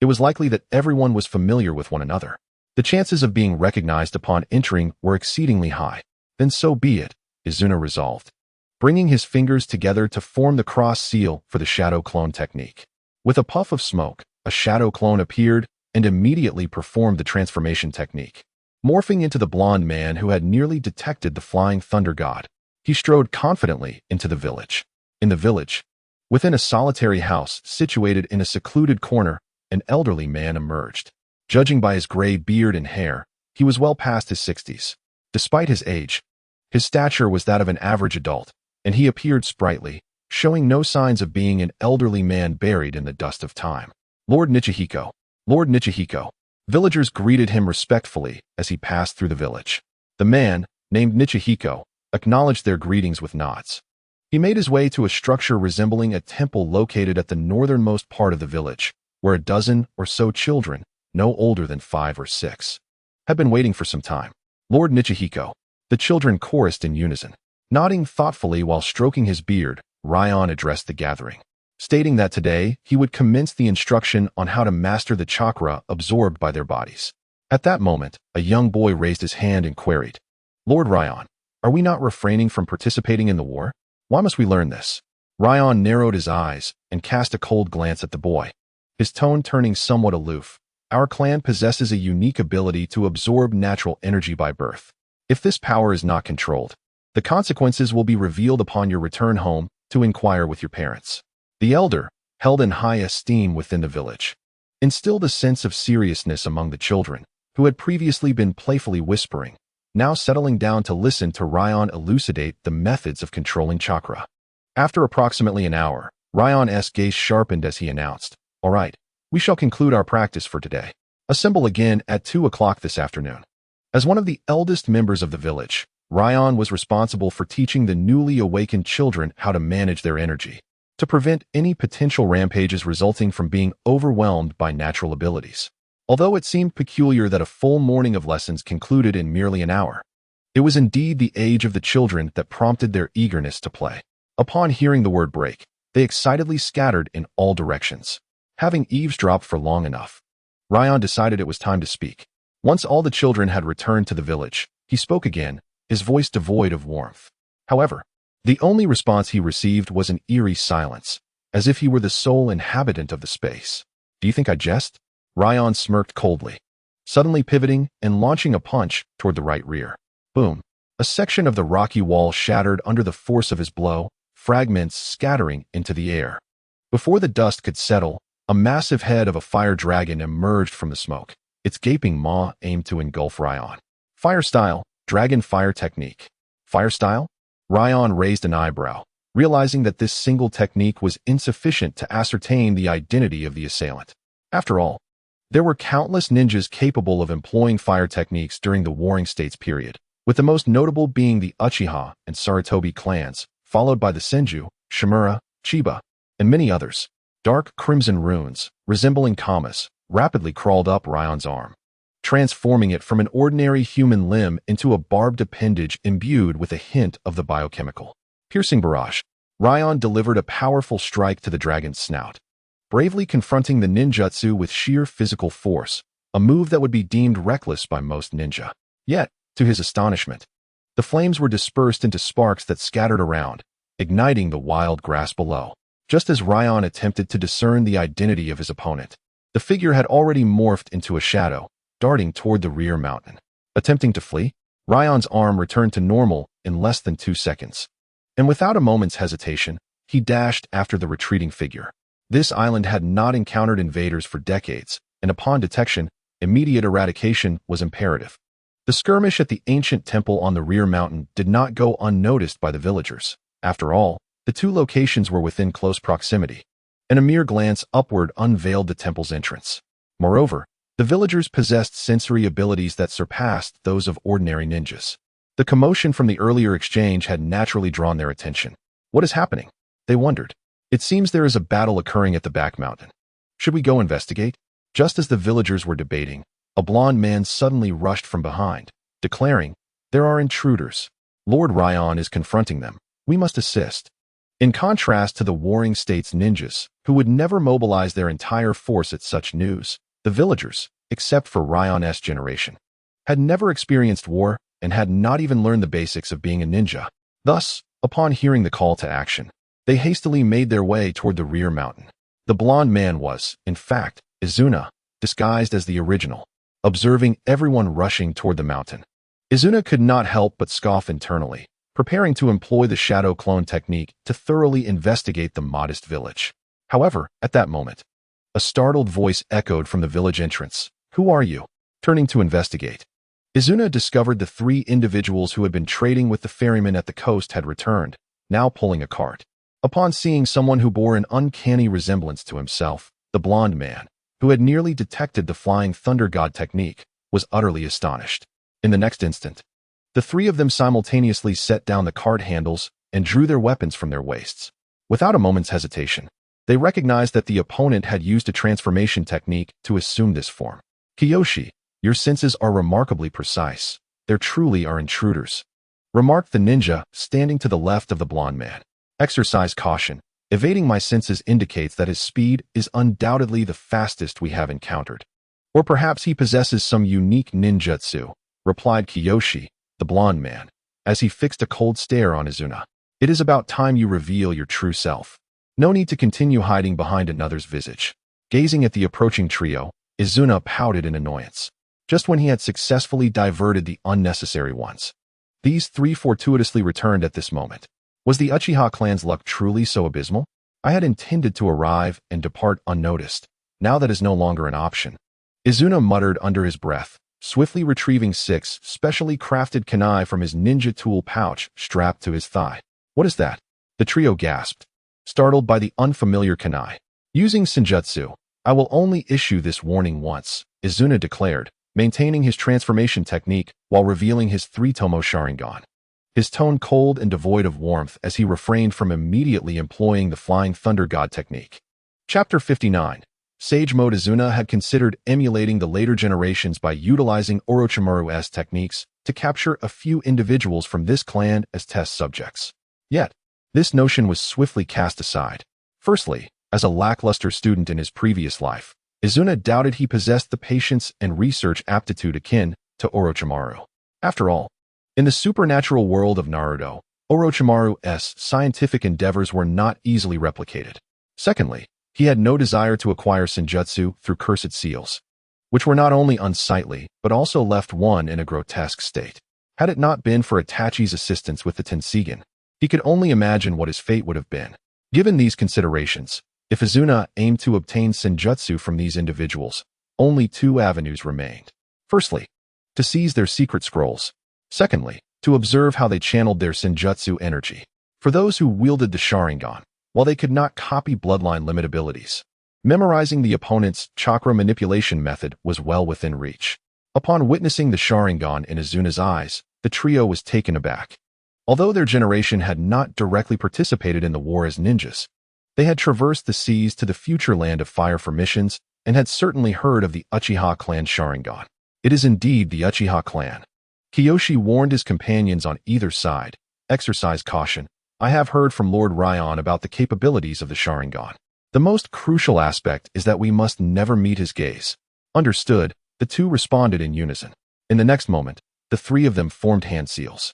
it was likely that everyone was familiar with one another. The chances of being recognized upon entering were exceedingly high. Then so be it, Izuna resolved, bringing his fingers together to form the cross seal for the shadow clone technique. With a puff of smoke, a shadow clone appeared and immediately performed the transformation technique. Morphing into the blonde man who had nearly detected the flying thunder god, he strode confidently into the village. In the village, within a solitary house situated in a secluded corner, an elderly man emerged. Judging by his gray beard and hair, he was well past his 60s. Despite his age, his stature was that of an average adult, and he appeared sprightly, showing no signs of being an elderly man buried in the dust of time. Lord Nichihiko. Lord Nichihiko. Villagers greeted him respectfully as he passed through the village. The man, named Nichihiko, acknowledged their greetings with nods. He made his way to a structure resembling a temple located at the northernmost part of the village, where a dozen or so children, no older than 5 or 6, had been waiting for some time. Lord Nichihiko. The children chorused in unison. Nodding thoughtfully while stroking his beard, Ryan addressed the gathering, stating that today he would commence the instruction on how to master the chakra absorbed by their bodies. At that moment, a young boy raised his hand and queried, "Lord Ryan, are we not refraining from participating in the war? Why must we learn this?" Ryan narrowed his eyes and cast a cold glance at the boy, his tone turning somewhat aloof. "Our clan possesses a unique ability to absorb natural energy by birth. If this power is not controlled, the consequences will be revealed upon your return home to inquire with your parents." The elder, held in high esteem within the village, instilled a sense of seriousness among the children, who had previously been playfully whispering, now settling down to listen to Ryan elucidate the methods of controlling chakra. After approximately an hour, Ryan's gaze sharpened as he announced, "All right, we shall conclude our practice for today. Assemble again at 2 o'clock this afternoon." As one of the eldest members of the village, Ryan was responsible for teaching the newly awakened children how to manage their energy, to prevent any potential rampages resulting from being overwhelmed by natural abilities. Although it seemed peculiar that a full morning of lessons concluded in merely an hour, it was indeed the age of the children that prompted their eagerness to play. Upon hearing the word break, they excitedly scattered in all directions. Having eavesdropped for long enough, Ryan decided it was time to speak. Once all the children had returned to the village, he spoke again, his voice devoid of warmth. However, the only response he received was an eerie silence, as if he were the sole inhabitant of the space. "Do you think I jest?" Ryan smirked coldly, suddenly pivoting and launching a punch toward the right rear. Boom! A section of the rocky wall shattered under the force of his blow, fragments scattering into the air. Before the dust could settle, a massive head of a fire dragon emerged from the smoke, its gaping maw aimed to engulf Ryan. Fire style, dragon fire technique. Fire style? Ryan raised an eyebrow, realizing that this single technique was insufficient to ascertain the identity of the assailant. After all, there were countless ninjas capable of employing fire techniques during the Warring States period, with the most notable being the Uchiha and Sarutobi clans, followed by the Senju, Shimura, Chiba, and many others. Dark crimson runes, resembling kamas, rapidly crawled up Ryan's arm, transforming it from an ordinary human limb into a barbed appendage imbued with a hint of the biochemical. Piercing barrage, Ryan delivered a powerful strike to the dragon's snout, bravely confronting the ninjutsu with sheer physical force, a move that would be deemed reckless by most ninja. Yet, to his astonishment, the flames were dispersed into sparks that scattered around, igniting the wild grass below. Just as Ryan attempted to discern the identity of his opponent, the figure had already morphed into a shadow, darting toward the rear mountain. Attempting to flee, Ryan's arm returned to normal in less than 2 seconds, and without a moment's hesitation, he dashed after the retreating figure. This island had not encountered invaders for decades, and upon detection, immediate eradication was imperative. The skirmish at the ancient temple on the rear mountain did not go unnoticed by the villagers. After all, the two locations were within close proximity, and a mere glance upward unveiled the temple's entrance. Moreover, the villagers possessed sensory abilities that surpassed those of ordinary ninjas. The commotion from the earlier exchange had naturally drawn their attention. What is happening? They wondered. It seems there is a battle occurring at the back mountain. Should we go investigate? Just as the villagers were debating, a blond man suddenly rushed from behind, declaring, "There are intruders. Lord Ryan is confronting them. We must assist." In contrast to the Warring States ninjas, who would never mobilize their entire force at such news, the villagers, except for Ryan's generation, had never experienced war and had not even learned the basics of being a ninja. Thus, upon hearing the call to action, they hastily made their way toward the rear mountain. The blond man was, in fact, Izuna, disguised as the original. Observing everyone rushing toward the mountain, Izuna could not help but scoff internally, preparing to employ the shadow clone technique to thoroughly investigate the modest village. However, at that moment, a startled voice echoed from the village entrance. "Who are you?" Turning to investigate, Izuna discovered the 3 individuals who had been trading with the ferryman at the coast had returned, now pulling a cart. Upon seeing someone who bore an uncanny resemblance to himself, the blond man, who had nearly detected the flying thunder god technique, was utterly astonished. In the next instant, the 3 of them simultaneously set down the cart handles and drew their weapons from their waists. Without a moment's hesitation, they recognized that the opponent had used a transformation technique to assume this form. "Kiyoshi, your senses are remarkably precise. There truly are intruders," remarked the ninja, standing to the left of the blond man. "Exercise caution. Evading my senses indicates that his speed is undoubtedly the fastest we have encountered. Or perhaps he possesses some unique ninjutsu," replied Kiyoshi, the blond man, as he fixed a cold stare on Izuna. "It is about time you reveal your true self. No need to continue hiding behind another's visage." Gazing at the approaching trio, Izuna pouted in annoyance, just when he had successfully diverted the unnecessary ones. These 3 fortuitously returned at this moment. Was the Uchiha clan's luck truly so abysmal? I had intended to arrive and depart unnoticed. Now that is no longer an option. Izuna muttered under his breath, swiftly retrieving 6 specially crafted kunai from his ninja tool pouch strapped to his thigh. "What is that?" The trio gasped, startled by the unfamiliar kunai. "Using senjutsu, I will only issue this warning once," Izuna declared, maintaining his transformation technique while revealing his 3-tomo Sharingan. His tone cold and devoid of warmth as he refrained from immediately employing the Flying Thunder God technique. Chapter 59. Sage Mode. Izuna had considered emulating the later generations by utilizing Orochimaru's techniques to capture a few individuals from this clan as test subjects. Yet, this notion was swiftly cast aside. Firstly, as a lackluster student in his previous life, Izuna doubted he possessed the patience and research aptitude akin to Orochimaru. After all, in the supernatural world of Naruto, Orochimaru's scientific endeavors were not easily replicated. Secondly, he had no desire to acquire senjutsu through cursed seals, which were not only unsightly, but also left one in a grotesque state. Had it not been for Itachi's assistance with the Tensigen, He could only imagine what his fate would have been. Given these considerations, if Izuna aimed to obtain senjutsu from these individuals, only two avenues remained. Firstly, to seize their secret scrolls. Secondly, to observe how they channeled their senjutsu energy. For those who wielded the Sharingan, while they could not copy bloodline limit abilities, memorizing the opponent's chakra manipulation method was well within reach. Upon witnessing the Sharingan in Izuna's eyes, the trio was taken aback. Although their generation had not directly participated in the war as ninjas, they had traversed the seas to the future land of fire for missions and had certainly heard of the Uchiha clan Sharingan. It is indeed the Uchiha clan. Kiyoshi warned his companions on either side, "Exercise caution. I have heard from Lord Ryan about the capabilities of the Sharingan. The most crucial aspect is that we must never meet his gaze." Understood, the two responded in unison. In the next moment, the three of them formed hand seals.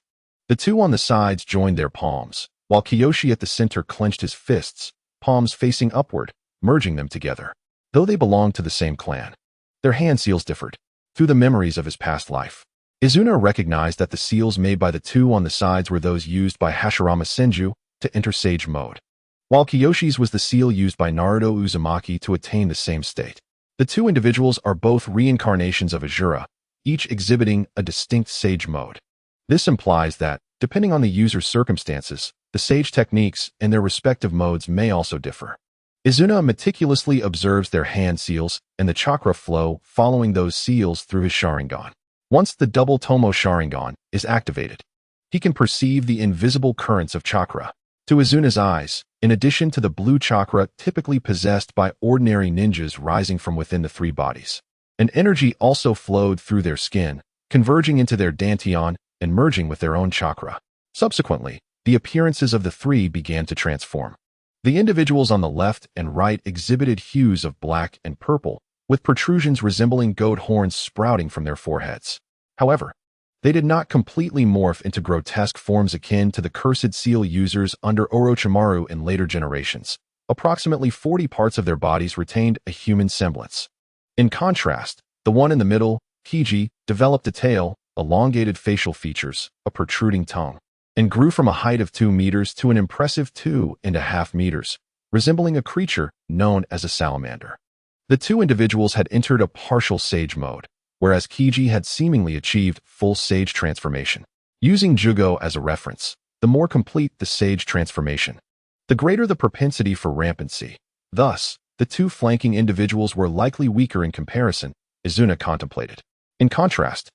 The two on the sides joined their palms, while Kiyoshi at the center clenched his fists, palms facing upward, merging them together. Though they belonged to the same clan, their hand seals differed. Through the memories of his past life, Izuna recognized that the seals made by the two on the sides were those used by Hashirama Senju to enter Sage Mode, while Kiyoshi's was the seal used by Naruto Uzumaki to attain the same state. The two individuals are both reincarnations of Asura, each exhibiting a distinct Sage Mode. This implies that, depending on the user's circumstances, the Sage techniques and their respective modes may also differ. Izuna meticulously observes their hand seals and the chakra flow following those seals through his Sharingan. Once the double Tomo Sharingan is activated, he can perceive the invisible currents of chakra. To Izuna's eyes, in addition to the blue chakra typically possessed by ordinary ninjas rising from within the three bodies, an energy also flowed through their skin, converging into their dantian and merging with their own chakra. Subsequently, the appearances of the three began to transform. The individuals on the left and right exhibited hues of black and purple, with protrusions resembling goat horns sprouting from their foreheads. However, they did not completely morph into grotesque forms akin to the cursed seal users under Orochimaru in later generations. Approximately 40 parts of their bodies retained a human semblance. In contrast, the one in the middle, Kiji, developed a tail, elongated facial features, a protruding tongue, and grew from a height of 2 meters to an impressive 2.5 meters, resembling a creature known as a salamander. The two individuals had entered a partial Sage Mode, whereas Kiji had seemingly achieved full Sage transformation. Using Jugo as a reference, the more complete the Sage transformation, the greater the propensity for rampancy. Thus, the two flanking individuals were likely weaker in comparison, Izuna contemplated. In contrast,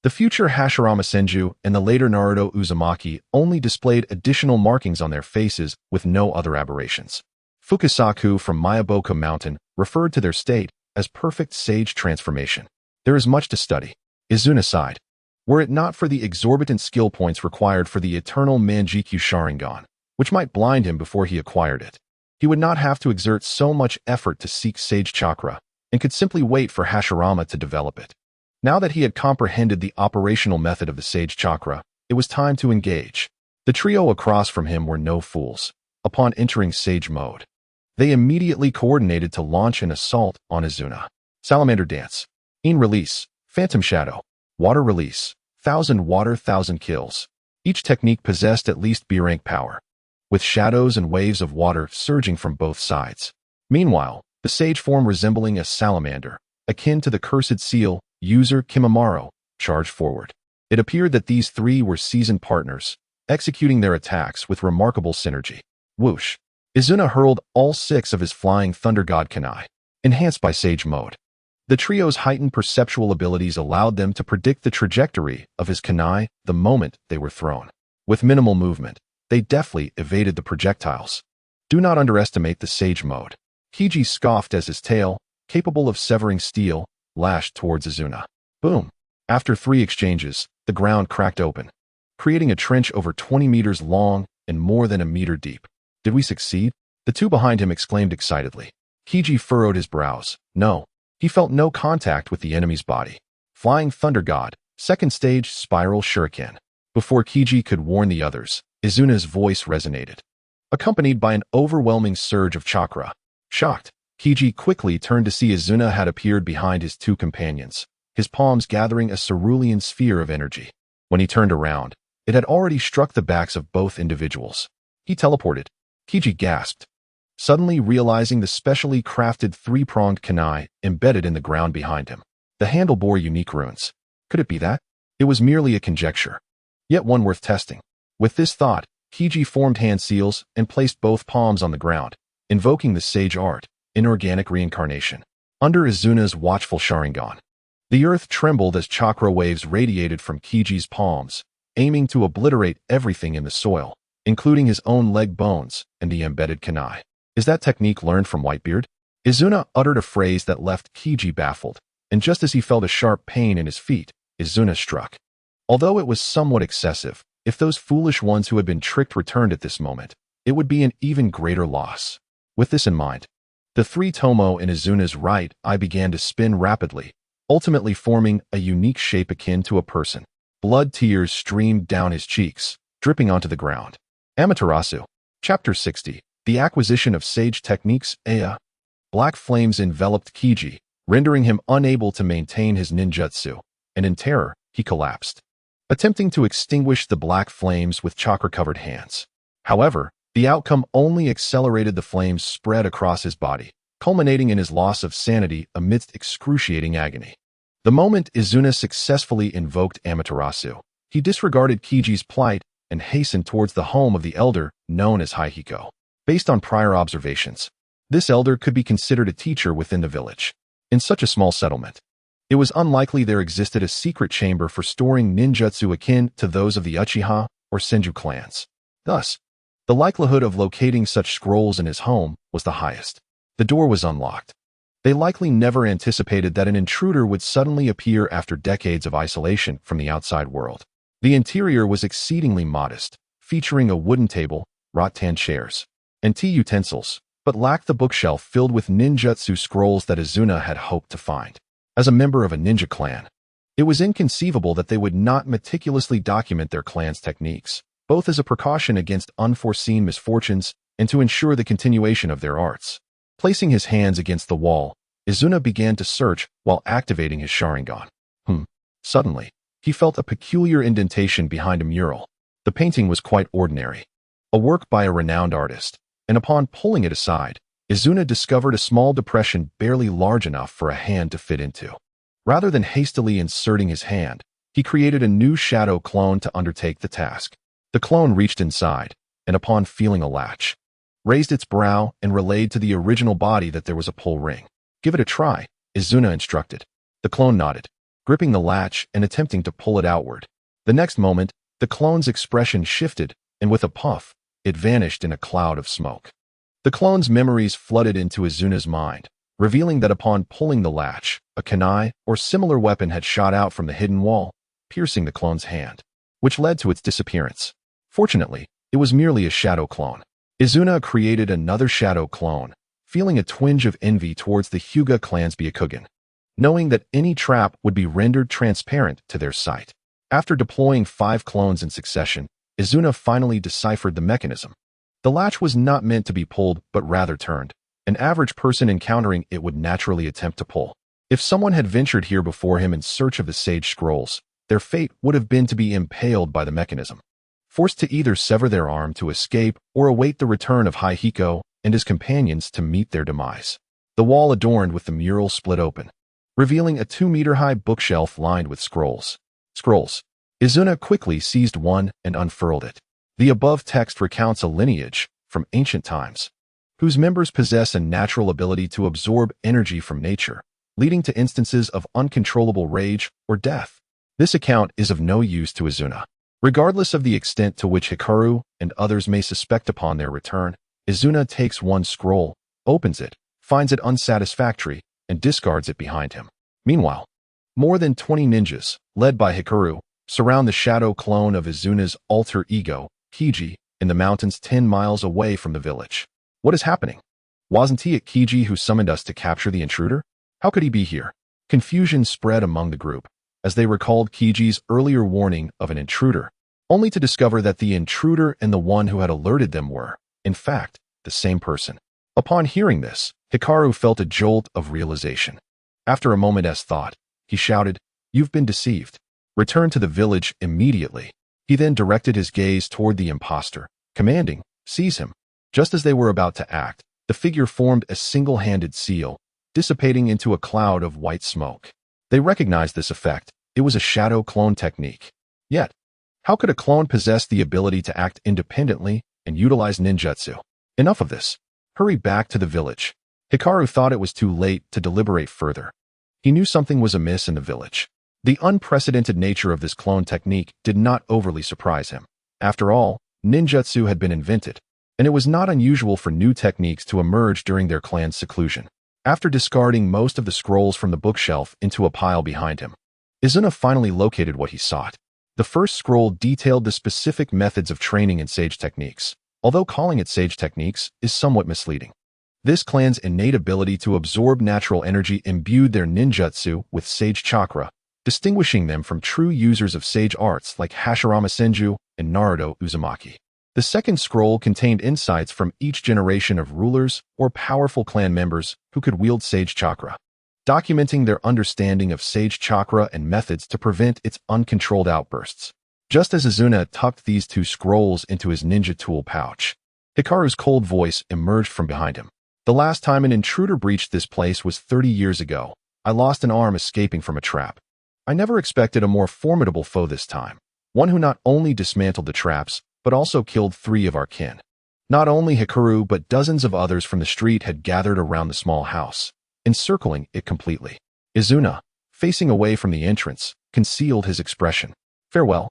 the future Hashirama Senju and the later Naruto Uzumaki only displayed additional markings on their faces with no other aberrations. Fukusaku from Mayaboka Mountain referred to their state as perfect Sage transformation. There is much to study. Izuna sighed. Were it not for the exorbitant skill points required for the Eternal Mangekyo Sharingan, which might blind him before he acquired it, he would not have to exert so much effort to seek Sage Chakra and could simply wait for Hashirama to develop it. Now that he had comprehended the operational method of the Sage Chakra, it was time to engage. The trio across from him were no fools. Upon entering Sage Mode, they immediately coordinated to launch an assault on Izuna. Salamander Dance. In Release. Phantom Shadow. Water Release. 1000 Water 1000 Kills. Each technique possessed at least B-rank power, with shadows and waves of water surging from both sides. Meanwhile, the Sage form resembling a salamander, akin to the cursed seal, user Kimimaro, charged forward. It appeared that these three were seasoned partners, executing their attacks with remarkable synergy. Whoosh! Izuna hurled all 6 of his flying Thunder God Kunai, enhanced by Sage Mode. The trio's heightened perceptual abilities allowed them to predict the trajectory of his kunai the moment they were thrown. With minimal movement, they deftly evaded the projectiles. Do not underestimate the Sage Mode. Kiji scoffed as his tail, capable of severing steel, lashed towards Izuna. Boom! After 3 exchanges, the ground cracked open, creating a trench over 20 meters long and more than a meter deep. Did we succeed? The two behind him exclaimed excitedly. Kiji furrowed his brows. No. He felt no contact with the enemy's body. Flying Thunder God, second stage Spiral Shuriken. Before Kiji could warn the others, Izuna's voice resonated, accompanied by an overwhelming surge of chakra. Shocked, Kiji quickly turned to see Izuna had appeared behind his 2 companions, his palms gathering a cerulean sphere of energy. When he turned around, It had already struck the backs of both individuals. He teleported. Kiji gasped, suddenly realizing the specially crafted three-pronged kunai embedded in the ground behind him. The handle bore unique runes. Could it be that? It was merely a conjecture, yet one worth testing. With this thought, Kiji formed hand seals and placed both palms on the ground, invoking the sage art, inorganic reincarnation. Under Izuna's watchful Sharingan, the earth trembled as chakra waves radiated from Kiji's palms, aiming to obliterate everything in the soil, including his own leg bones and the embedded kunai. Is that technique learned from Whitebeard? Izuna uttered a phrase that left Kiji baffled, and just as he felt a sharp pain in his feet, Izuna struck. Although it was somewhat excessive, if those foolish ones who had been tricked returned at this moment, it would be an even greater loss. With this in mind, the three tomo in Izuna's right eye began to spin rapidly, ultimately forming a unique shape akin to a person. Blood tears streamed down his cheeks, dripping onto the ground. Amaterasu. Chapter 60. The Acquisition of Sage Techniques. Aya. Black flames enveloped Kiji, rendering him unable to maintain his ninjutsu, and in terror, he collapsed, attempting to extinguish the black flames with chakra-covered hands. However, the outcome only accelerated the flames spread across his body, culminating in his loss of sanity amidst excruciating agony. The moment Izuna successfully invoked Amaterasu, he disregarded Kiji's plight and hastened towards the home of the elder known as Haihiko. Based on prior observations, this elder could be considered a teacher within the village. In such a small settlement, it was unlikely there existed a secret chamber for storing ninjutsu akin to those of the Uchiha or Senju clans. Thus, the likelihood of locating such scrolls in his home was the highest. The door was unlocked. They likely never anticipated that an intruder would suddenly appear after decades of isolation from the outside world. The interior was exceedingly modest, featuring a wooden table, rattan chairs, and tea utensils, but lacked the bookshelf filled with ninjutsu scrolls that Izuna had hoped to find. As a member of a ninja clan, it was inconceivable that they would not meticulously document their clan's techniques, both as a precaution against unforeseen misfortunes and to ensure the continuation of their arts. Placing his hands against the wall, Izuna began to search while activating his Sharingan. Suddenly, he felt a peculiar indentation behind a mural. The painting was quite ordinary, a work by a renowned artist, and upon pulling it aside, Izuna discovered a small depression barely large enough for a hand to fit into. Rather than hastily inserting his hand, he created a new shadow clone to undertake the task. The clone reached inside, and upon feeling a latch, raised its brow and relayed to the original body that there was a pull ring. Give it a try, Izuna instructed. The clone nodded, gripping the latch and attempting to pull it outward. The next moment, the clone's expression shifted, and with a puff, it vanished in a cloud of smoke. The clone's memories flooded into Izuna's mind, revealing that upon pulling the latch, a kunai or similar weapon had shot out from the hidden wall, piercing the clone's hand, which led to its disappearance. Fortunately, it was merely a shadow clone. Izuna created another shadow clone, feeling a twinge of envy towards the Hyuga clan's Byakugan, knowing that any trap would be rendered transparent to their sight. After deploying 5 clones in succession, Izuna finally deciphered the mechanism. The latch was not meant to be pulled but rather turned. An average person encountering it would naturally attempt to pull. If someone had ventured here before him in search of the sage scrolls, their fate would have been to be impaled by the mechanism, forced to either sever their arm to escape or await the return of Haihiko and his companions to meet their demise. The wall adorned with the mural split open, revealing a 2-meter-high bookshelf lined with scrolls. Izuna quickly seized one and unfurled it. The above text recounts a lineage, from ancient times, whose members possess a natural ability to absorb energy from nature, leading to instances of uncontrollable rage or death. This account is of no use to Izuna. Regardless of the extent to which Hikaru and others may suspect upon their return, Izuna takes one scroll, opens it, finds it unsatisfactory, and discards it behind him. Meanwhile, more than 20 ninjas, led by Hikaru, surround the shadow clone of Izuna's alter ego, Kiji, in the mountains 10 miles away from the village. What is happening? Wasn't he at Kiji who summoned us to capture the intruder? How could he be here? Confusion spread among the group, as they recalled Kiji's earlier warning of an intruder, only to discover that the intruder and the one who had alerted them were, in fact, the same person. Upon hearing this, Hikaru felt a jolt of realization. After a moment's thought, he shouted, "You've been deceived. Return to the village immediately." He then directed his gaze toward the imposter, commanding, "Seize him." Just as they were about to act, the figure formed a single-handed seal, dissipating into a cloud of white smoke. They recognized this effect. It was a shadow clone technique. Yet, how could a clone possess the ability to act independently and utilize ninjutsu? Enough of this. Hurry back to the village. Hikaru thought it was too late to deliberate further. He knew something was amiss in the village. The unprecedented nature of this clone technique did not overly surprise him. After all, ninjutsu had been invented, and it was not unusual for new techniques to emerge during their clan's seclusion. After discarding most of the scrolls from the bookshelf into a pile behind him, Izuna finally located what he sought. The first scroll detailed the specific methods of training in sage techniques, although calling it sage techniques is somewhat misleading. This clan's innate ability to absorb natural energy imbued their ninjutsu with sage chakra, distinguishing them from true users of sage arts like Hashirama Senju and Naruto Uzumaki. The second scroll contained insights from each generation of rulers or powerful clan members who could wield sage chakra, documenting their understanding of sage chakra and methods to prevent its uncontrolled outbursts. Just as Izuna tucked these two scrolls into his ninja tool pouch, Hikaru's cold voice emerged from behind him. "The last time an intruder breached this place was 30 years ago. I lost an arm escaping from a trap. I never expected a more formidable foe this time, one who not only dismantled the traps, but also killed 3 of our kin." Not only Hikaru, but dozens of others from the street had gathered around the small house, encircling it completely. Izuna, facing away from the entrance, concealed his expression. "Farewell,"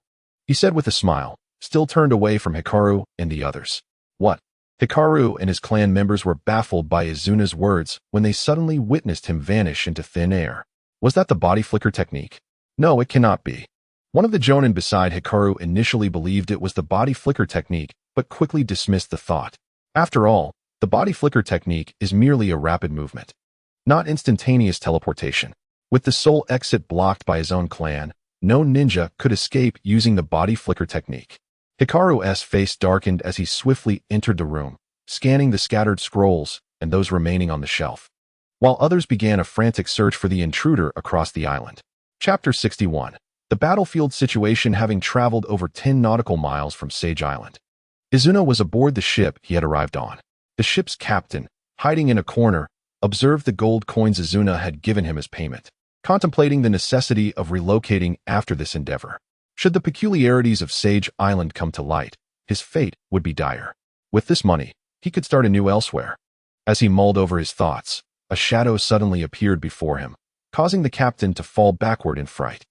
he said with a smile, still turned away from Hikaru and the others. What? Hikaru and his clan members were baffled by Izuna's words when they suddenly witnessed him vanish into thin air. Was that the body flicker technique? No, it cannot be. One of the jonin beside Hikaru initially believed it was the body flicker technique, but quickly dismissed the thought. After all, the body flicker technique is merely a rapid movement, not instantaneous teleportation. With the sole exit blocked by his own clan, no ninja could escape using the body flicker technique. Hikaru's face darkened as he swiftly entered the room, scanning the scattered scrolls and those remaining on the shelf, while others began a frantic search for the intruder across the island. Chapter 61. The battlefield situation. Having traveled over 10 nautical miles from Sage Island, Izuna was aboard the ship he had arrived on. The ship's captain, hiding in a corner, observed the gold coins Izuna had given him as payment, contemplating the necessity of relocating after this endeavor. Should the peculiarities of Sage Island come to light, his fate would be dire. With this money, he could start anew elsewhere. As he mulled over his thoughts, a shadow suddenly appeared before him, causing the captain to fall backward in fright.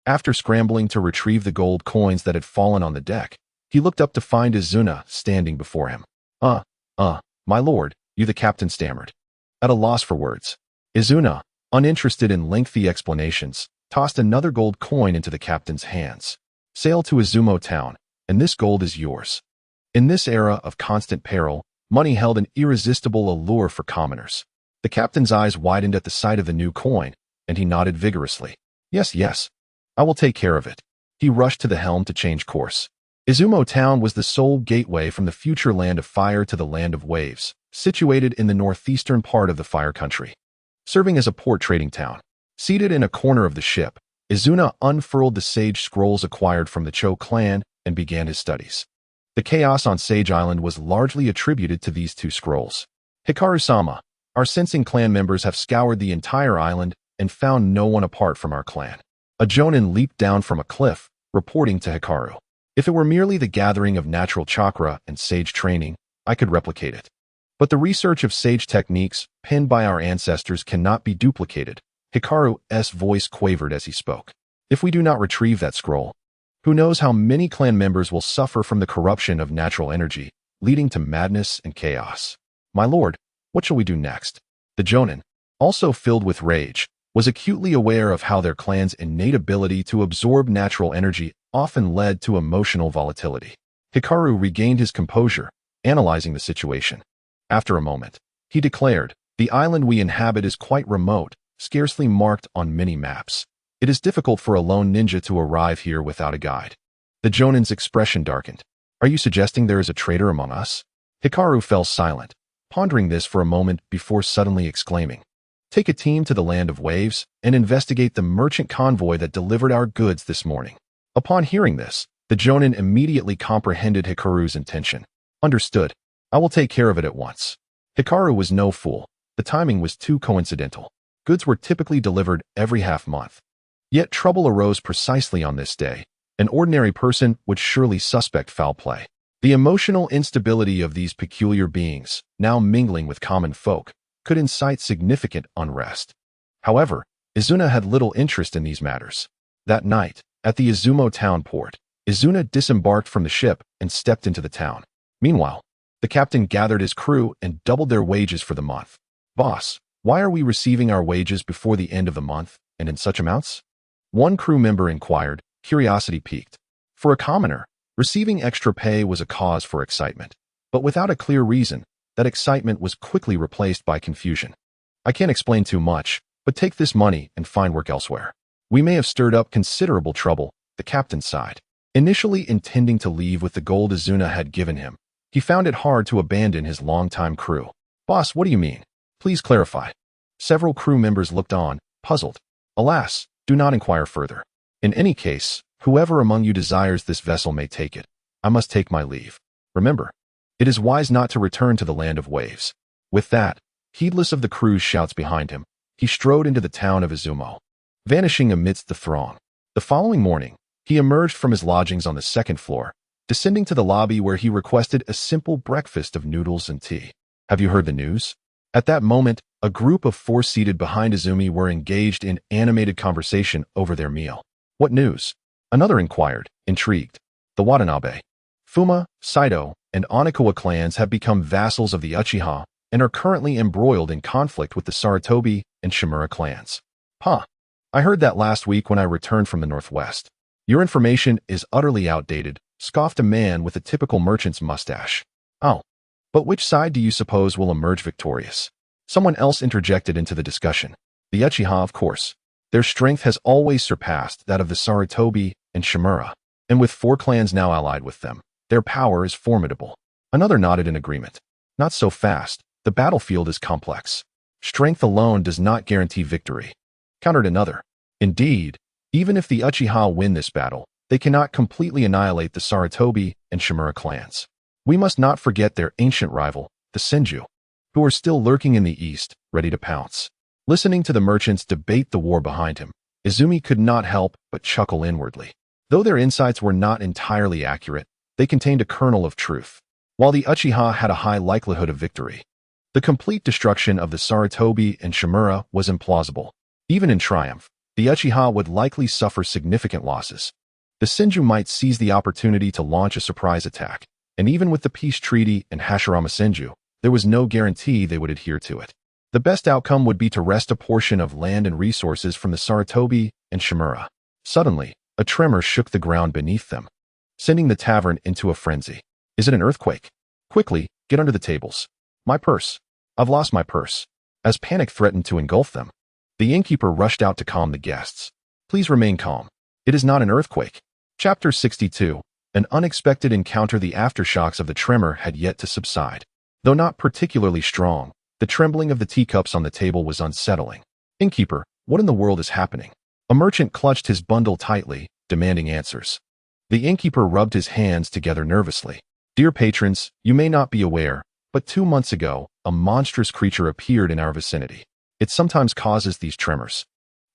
After scrambling to retrieve the gold coins that had fallen on the deck, he looked up to find Izuna standing before him. My lord," the captain stammered, at a loss for words. Izuna, uninterested in lengthy explanations, tossed another gold coin into the captain's hands. "Sail to Izumo town, and this gold is yours." In this era of constant peril, money held an irresistible allure for commoners. The captain's eyes widened at the sight of the new coin, and he nodded vigorously. Yes, I will take care of it." He rushed to the helm to change course. Izumo town was the sole gateway from the future land of fire to the land of waves, situated in the northeastern part of the fire country, serving as a port trading town. Seated in a corner of the ship, Izuna unfurled the sage scrolls acquired from the Cho clan and began his studies. The chaos on Sage Island was largely attributed to these 2 scrolls. "Hikaru-sama, our sensing clan members have scoured the entire island and found no one apart from our clan." A jonin leaped down from a cliff, reporting to Hikaru. "If it were merely the gathering of natural chakra and sage training, I could replicate it. But the research of sage techniques penned by our ancestors cannot be duplicated." Hikaru's voice quavered as he spoke. "If we do not retrieve that scroll, who knows how many clan members will suffer from the corruption of natural energy, leading to madness and chaos. My lord, what shall we do next?" The jonin, also filled with rage, was acutely aware of how their clan's innate ability to absorb natural energy often led to emotional volatility. Hikaru regained his composure, analyzing the situation. After a moment, he declared, "The island we inhabit is quite remote, scarcely marked on many maps. It is difficult for a lone ninja to arrive here without a guide." The jonin's expression darkened. "Are you suggesting there is a traitor among us?" Hikaru fell silent, pondering this for a moment before suddenly exclaiming, "Take a team to the land of waves and investigate the merchant convoy that delivered our goods this morning." Upon hearing this, The Jonin immediately comprehended Hikaru's intention. Understood. I will take care of it at once. Hikaru was no fool. The timing was too coincidental. Goods were typically delivered every half-month. Yet trouble arose precisely on this day. An ordinary person would surely suspect foul play. The emotional instability of these peculiar beings, now mingling with common folk, could incite significant unrest. However, Izuna had little interest in these matters. That night, at the Izumo town port, Izuna disembarked from the ship and stepped into the town. Meanwhile, the captain gathered his crew and doubled their wages for the month. "Boss, why are we receiving our wages before the end of the month, and in such amounts?" One crew member inquired, curiosity piqued. For a commoner, receiving extra pay was a cause for excitement. But without a clear reason, that excitement was quickly replaced by confusion. "I can't explain too much, but take this money and find work elsewhere. We may have stirred up considerable trouble," the captain sighed. Initially intending to leave with the gold Izuna had given him, he found it hard to abandon his longtime crew. "Boss, what do you mean? Please clarify." Several crew members looked on, puzzled. "Alas, do not inquire further. In any case, whoever among you desires this vessel may take it. I must take my leave. Remember, it is wise not to return to the land of waves." With that, heedless of the crew's shouts behind him, he strode into the town of Izumo, vanishing amidst the throng. The following morning, he emerged from his lodgings on the second floor, descending to the lobby where he requested a simple breakfast of noodles and tea. "Have you heard the news?" At that moment, a group of four seated behind Izumi were engaged in animated conversation over their meal. "What news?" Another inquired, intrigued. "The Watanabe, Fuma, Saito, and Onikawa clans have become vassals of the Uchiha and are currently embroiled in conflict with the Sarutobi and Shimura clans." "Huh. I heard that last week when I returned from the northwest." "Your information is utterly outdated," scoffed a man with a typical merchant's mustache. "Oh. But which side do you suppose will emerge victorious?" Someone else interjected into the discussion. "The Uchiha, of course. Their strength has always surpassed that of the Sarutobi and Shimura, and with four clans now allied with them, their power is formidable." Another nodded in agreement. "Not so fast. The battlefield is complex. Strength alone does not guarantee victory," countered another. "Indeed, even if the Uchiha win this battle, they cannot completely annihilate the Sarutobi and Shimura clans. We must not forget their ancient rival, the Senju, who are still lurking in the east, ready to pounce." Listening to the merchants debate the war behind him, Izumi could not help but chuckle inwardly. Though their insights were not entirely accurate, they contained a kernel of truth. While the Uchiha had a high likelihood of victory, the complete destruction of the Sarutobi and Shimura was implausible. Even in triumph, the Uchiha would likely suffer significant losses. The Senju might seize the opportunity to launch a surprise attack, and even with the peace treaty and Hashirama Senju, there was no guarantee they would adhere to it. The best outcome would be to wrest a portion of land and resources from the Sarutobi and Shimura. Suddenly, a tremor shook the ground beneath them, sending the tavern into a frenzy. "Is it an earthquake? Quickly, get under the tables. My purse. I've lost my purse." As panic threatened to engulf them, the innkeeper rushed out to calm the guests. "Please remain calm. It is not an earthquake." Chapter 62. An unexpected encounter. The aftershocks of the tremor had yet to subside. Though not particularly strong, the trembling of the teacups on the table was unsettling. "Innkeeper, what in the world is happening?" A merchant clutched his bundle tightly, demanding answers. The innkeeper rubbed his hands together nervously. "Dear patrons, you may not be aware, but 2 months ago, a monstrous creature appeared in our vicinity. It sometimes causes these tremors.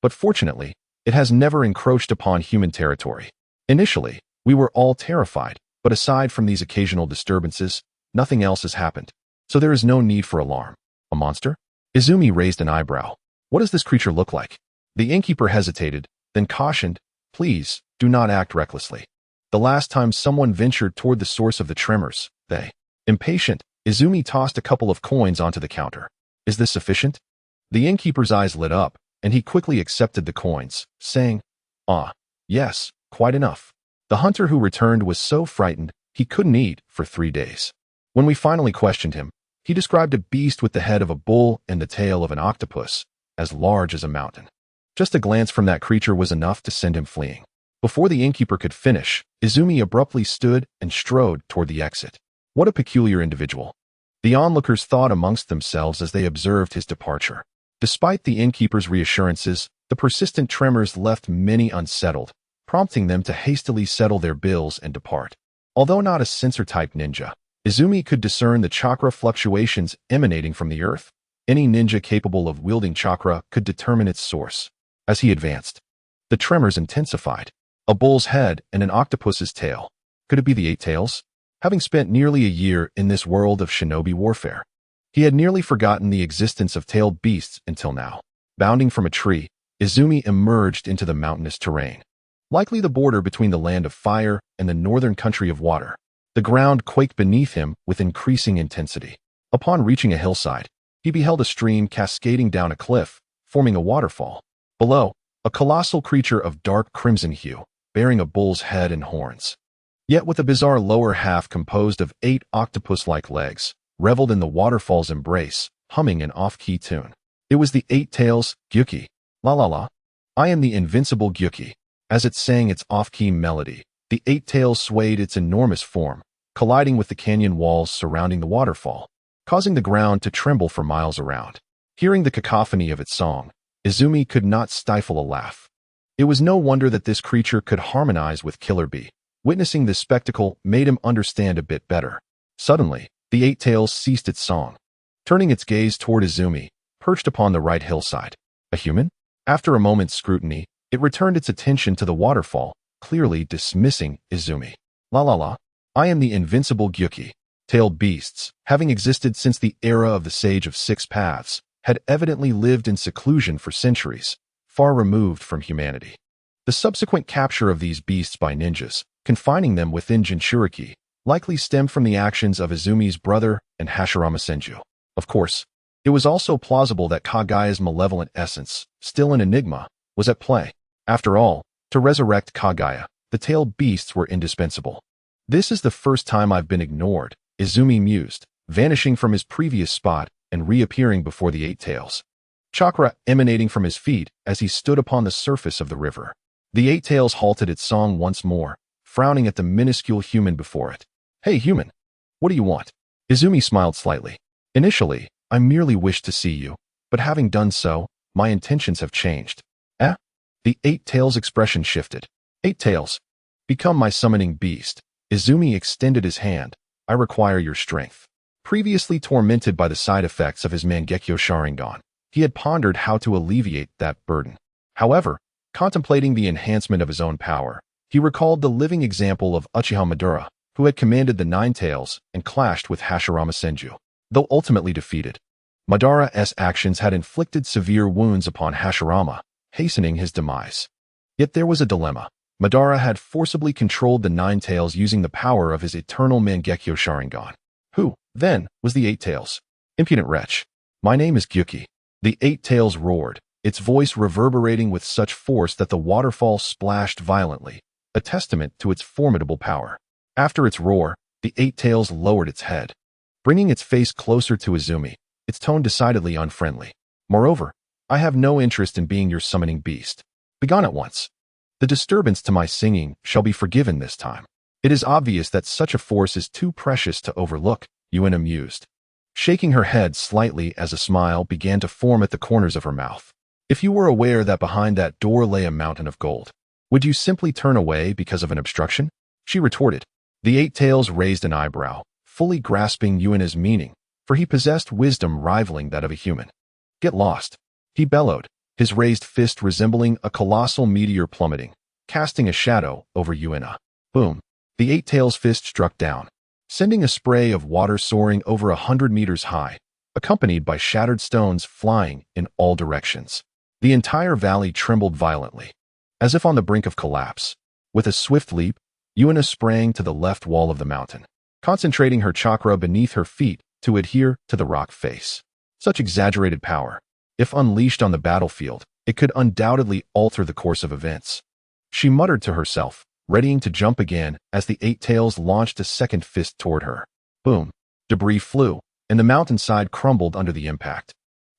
But fortunately, it has never encroached upon human territory. Initially, we were all terrified, but aside from these occasional disturbances, nothing else has happened. So there is no need for alarm." "A monster?" Izumi raised an eyebrow. "What does this creature look like?" The innkeeper hesitated, then cautioned, "Please, do not act recklessly. The last time someone ventured toward the source of the tremors, they..." Impatient, Izumi tossed a couple of coins onto the counter. "Is this sufficient?" The innkeeper's eyes lit up, and he quickly accepted the coins, saying, "Ah, yes, quite enough." The hunter who returned was so frightened he couldn't eat for 3 days. When we finally questioned him, he described a beast with the head of a bull and the tail of an octopus, as large as a mountain. Just a glance from that creature was enough to send him fleeing. Before the innkeeper could finish, Izumi abruptly stood and strode toward the exit. What a peculiar individual. The onlookers thought amongst themselves as they observed his departure. Despite the innkeeper's reassurances, the persistent tremors left many unsettled, prompting them to hastily settle their bills and depart. Although not a sensor-type ninja, Izumi could discern the chakra fluctuations emanating from the earth. Any ninja capable of wielding chakra could determine its source. As he advanced, the tremors intensified. A bull's head and an octopus's tail. Could it be the Eight Tails? Having spent nearly a year in this world of shinobi warfare, he had nearly forgotten the existence of tailed beasts until now. Bounding from a tree, Izumi emerged into the mountainous terrain, likely the border between the land of fire and the northern country of water. The ground quaked beneath him with increasing intensity. Upon reaching a hillside, he beheld a stream cascading down a cliff, forming a waterfall. Below, a colossal creature of dark crimson hue, bearing a bull's head and horns, yet with a bizarre lower half composed of 8 octopus-like legs, reveled in the waterfall's embrace, humming an off-key tune. It was the Eight Tails, Gyuki. La la la. I am the invincible Gyuki. As it sang its off-key melody, the Eight Tails swayed its enormous form, colliding with the canyon walls surrounding the waterfall, causing the ground to tremble for miles around. Hearing the cacophony of its song, Izumi could not stifle a laugh. It was no wonder that this creature could harmonize with Killer Bee. Witnessing this spectacle made him understand a bit better. Suddenly, the Eight Tails ceased its song, turning its gaze toward Izumi, perched upon the right hillside. A human? After a moment's scrutiny, it returned its attention to the waterfall, clearly dismissing Izumi. La la la. I am the invincible Gyuki. Tailed beasts, having existed since the era of the Sage of Six Paths, had evidently lived in seclusion for centuries, far removed from humanity. The subsequent capture of these beasts by ninjas, confining them within Jinchuriki, likely stemmed from the actions of Izumi's brother and Hashirama Senju. Of course, it was also plausible that Kagaya's malevolent essence, still an enigma, was at play. After all, to resurrect Kagaya, the tailed beasts were indispensable. This is the first time I've been ignored, Izumi mused, vanishing from his previous spot and reappearing before the Eight Tails. Chakra emanating from his feet as he stood upon the surface of the river. The Eight Tails halted its song once more, frowning at the minuscule human before it. Hey human, what do you want? Izumi smiled slightly. Initially, I merely wished to see you, but having done so, my intentions have changed. Eh? The Eight Tails expression shifted. Eight Tails, become my summoning beast. Izumi extended his hand. I require your strength. Previously tormented by the side effects of his Mangekyo Sharingan, he had pondered how to alleviate that burden. However, contemplating the enhancement of his own power, he recalled the living example of Uchiha Madara, who had commanded the Nine Tails and clashed with Hashirama Senju. Though ultimately defeated, Madara's actions had inflicted severe wounds upon Hashirama, hastening his demise. Yet there was a dilemma. Madara had forcibly controlled the Nine Tails using the power of his Eternal Mangekyo Sharingan. Who, then, was the Eight Tails? Impudent wretch. My name is Gyuki. The Eight Tails roared, its voice reverberating with such force that the waterfall splashed violently, a testament to its formidable power. After its roar, the Eight Tails lowered its head, bringing its face closer to Izumi, its tone decidedly unfriendly. Moreover, I have no interest in being your summoning beast. Begone at once. The disturbance to my singing shall be forgiven this time. It is obvious that such a force is too precious to overlook, Uena mused, shaking her head slightly as a smile began to form at the corners of her mouth. If you were aware that behind that door lay a mountain of gold, would you simply turn away because of an obstruction? She retorted. The Eight Tails raised an eyebrow, fully grasping Uena's meaning, for he possessed wisdom rivaling that of a human. Get lost, he bellowed, his raised fist resembling a colossal meteor plummeting, casting a shadow over Uena. Boom. The Eight Tails' fist struck down, sending a spray of water soaring over 100 meters high, accompanied by shattered stones flying in all directions. The entire valley trembled violently, as if on the brink of collapse. With a swift leap, Uena sprang to the left wall of the mountain, concentrating her chakra beneath her feet to adhere to the rock face. Such exaggerated power, if unleashed on the battlefield, it could undoubtedly alter the course of events. She muttered to herself, readying to jump again as the Eight Tails launched a second fist toward her. Boom. Debris flew, and the mountainside crumbled under the impact.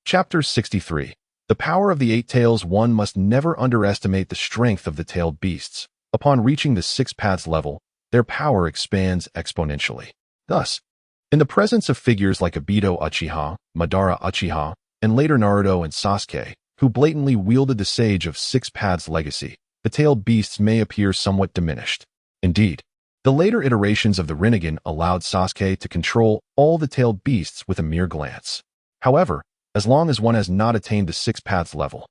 Chapter 63. The power of the Eight Tails. One must never underestimate the strength of the tailed beasts. Upon reaching the Six Paths level, their power expands exponentially. Thus, in the presence of figures like Obito Uchiha, Madara Uchiha, and later Naruto and Sasuke, who blatantly wielded the Sage of Six Paths legacy, the tailed beasts may appear somewhat diminished. Indeed, the later iterations of the Rinnegan allowed Sasuke to control all the tailed beasts with a mere glance. However, as long as one has not attained the six paths level,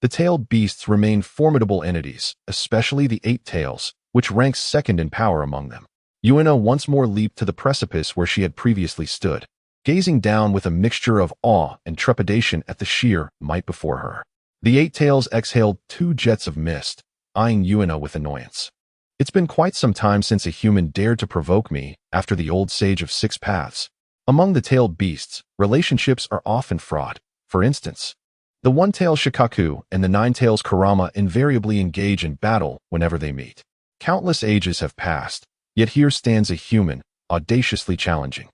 the tailed beasts remain formidable entities, especially the eight tails, which ranks second in power among them. Yuina once more leaped to the precipice where she had previously stood, gazing down with a mixture of awe and trepidation at the sheer might before her. The eight tails exhaled two jets of mist, eyeing Yuina with annoyance. It's been quite some time since a human dared to provoke me after the old sage of six paths. Among the tailed beasts, relationships are often fraught. For instance, the one-tailed Shikaku and the nine-tails Kurama invariably engage in battle whenever they meet. Countless ages have passed, yet here stands a human, audaciously challenging.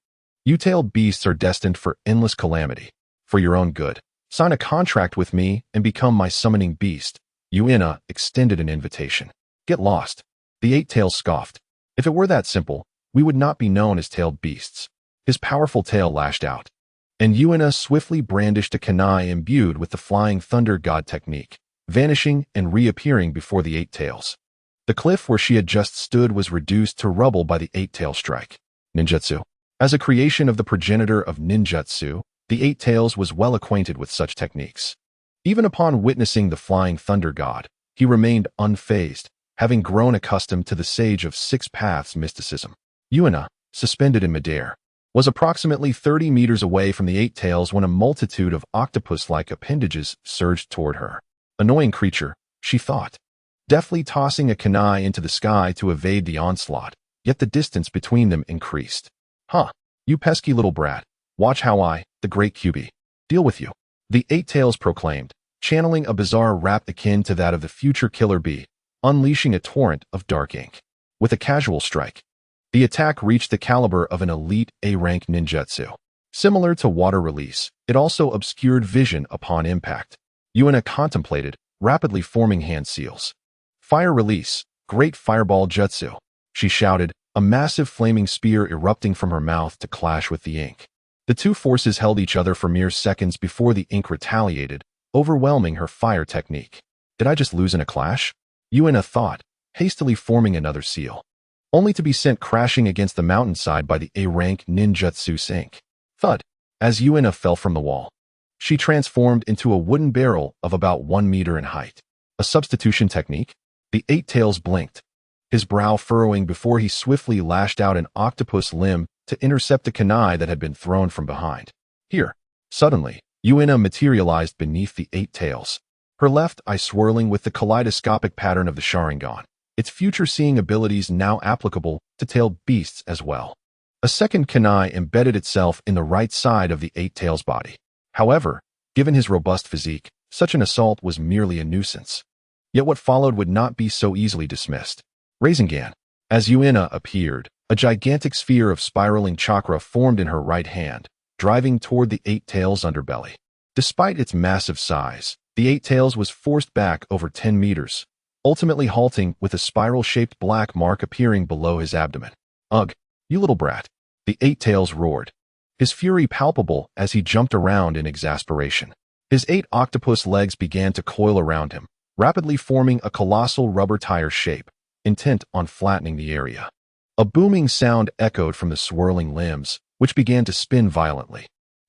You tailed beasts are destined for endless calamity. For your own good, sign a contract with me and become my summoning beast. Yuina extended an invitation. Get lost. The eight tails scoffed. If it were that simple, we would not be known as tailed beasts. His powerful tail lashed out, and Yuina swiftly brandished a kunai imbued with the flying thunder god technique, vanishing and reappearing before the eight tails. The cliff where she had just stood was reduced to rubble by the eight-tail strike. Ninjutsu. As a creation of the progenitor of ninjutsu, the eight tails was well acquainted with such techniques. Even upon witnessing the flying thunder god, he remained unfazed, having grown accustomed to the sage of six paths mysticism. Yuina, suspended in midair, was approximately 30 meters away from the eight tails when a multitude of octopus-like appendages surged toward her. Annoying creature, she thought, deftly tossing a kunai into the sky to evade the onslaught, yet the distance between them increased. Huh, you pesky little brat, watch how I, the great QB, deal with you. The eight tails proclaimed, channeling a bizarre rap akin to that of the future killer bee, unleashing a torrent of dark ink. With a casual strike, the attack reached the caliber of an elite A-rank ninjutsu. Similar to water release, it also obscured vision upon impact. Yuina contemplated, rapidly forming hand seals. Fire release, great fireball jutsu, she shouted, a massive flaming spear erupting from her mouth to clash with the ink. The two forces held each other for mere seconds before the ink retaliated, overwhelming her fire technique. Did I just lose in a clash? Yuina thought, hastily forming another seal, only to be sent crashing against the mountainside by the A-rank ninjutsu sink. Thud. As Yuina fell from the wall, she transformed into a wooden barrel of about 1 meter in height. A substitution technique? The eight tails blinked, his brow furrowing before he swiftly lashed out an octopus limb to intercept a kunai that had been thrown from behind. Here, suddenly, Yuina materialized beneath the eight tails, her left eye swirling with the kaleidoscopic pattern of the Sharingan, its future-seeing abilities now applicable to tailed beasts as well. A second kunai embedded itself in the right side of the eight tails body. However, given his robust physique, such an assault was merely a nuisance. Yet what followed would not be so easily dismissed. Rasengan. As Yuina appeared, a gigantic sphere of spiraling chakra formed in her right hand, driving toward the eight tails underbelly. Despite its massive size, the eight tails was forced back over 10 meters, ultimately halting with a spiral-shaped black mark appearing below his abdomen. Ugh, you little brat. The eight tails roared, his fury palpable as he jumped around in exasperation. His 8 octopus legs began to coil around him, rapidly forming a colossal rubber tire shape, intent on flattening the area. A booming sound echoed from the swirling limbs, which began to spin violently.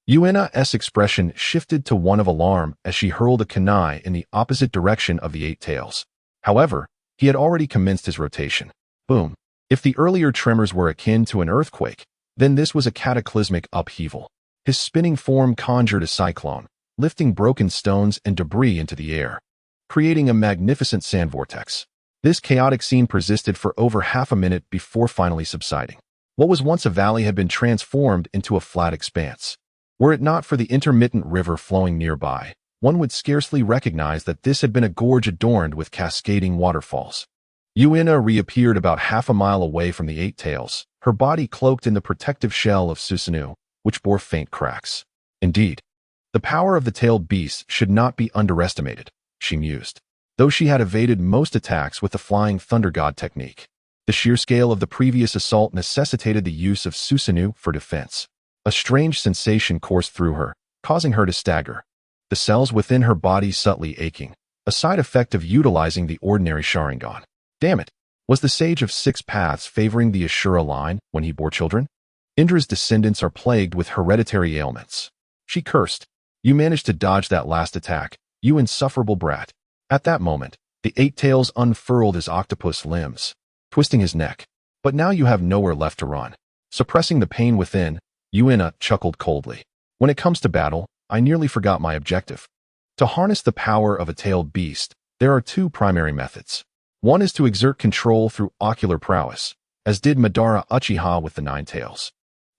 Yuina's expression shifted to one of alarm as she hurled a kunai in the opposite direction of the eight tails. However, he had already commenced his rotation. Boom. If the earlier tremors were akin to an earthquake, then this was a cataclysmic upheaval. His spinning form conjured a cyclone, lifting broken stones and debris into the air, creating a magnificent sand vortex. This chaotic scene persisted for over half a minute before finally subsiding. What was once a valley had been transformed into a flat expanse. Were it not for the intermittent river flowing nearby, one would scarcely recognize that this had been a gorge adorned with cascading waterfalls. Yuina reappeared about half a mile away from the eight tails, her body cloaked in the protective shell of Susanoo, which bore faint cracks. Indeed, the power of the tailed beast should not be underestimated, she mused, though she had evaded most attacks with the flying thunder god technique. The sheer scale of the previous assault necessitated the use of Susanoo for defense. A strange sensation coursed through her, causing her to stagger, the cells within her body subtly aching. a side effect of utilizing the ordinary Sharingan. Damn it! Was the Sage of Six Paths favoring the Ashura line when he bore children? Indra's descendants are plagued with hereditary ailments. She cursed. You managed to dodge that last attack, you insufferable brat. At that moment, the Eight Tails unfurled his octopus limbs, twisting his neck. But now you have nowhere left to run. Suppressing the pain within, Uchiha chuckled coldly. When it comes to battle, I nearly forgot my objective. To harness the power of a tailed beast, there are two primary methods. One is to exert control through ocular prowess, as did Madara Uchiha with the Nine Tails.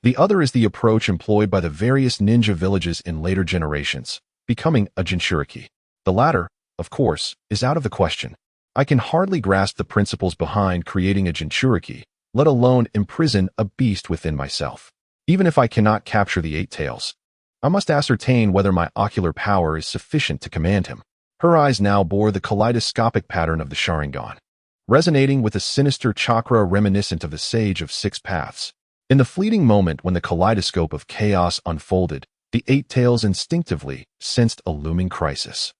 The other is the approach employed by the various ninja villages in later generations, becoming a Jinchuriki. The latter, of course, is out of the question. I can hardly grasp the principles behind creating a Jinchuriki, let alone imprison a beast within myself. Even if I cannot capture the Eight Tails, I must ascertain whether my ocular power is sufficient to command him. Her eyes now bore the kaleidoscopic pattern of the Sharingan, resonating with a sinister chakra reminiscent of the Sage of Six Paths. In the fleeting moment when the kaleidoscope of chaos unfolded, the Eight Tails instinctively sensed a looming crisis.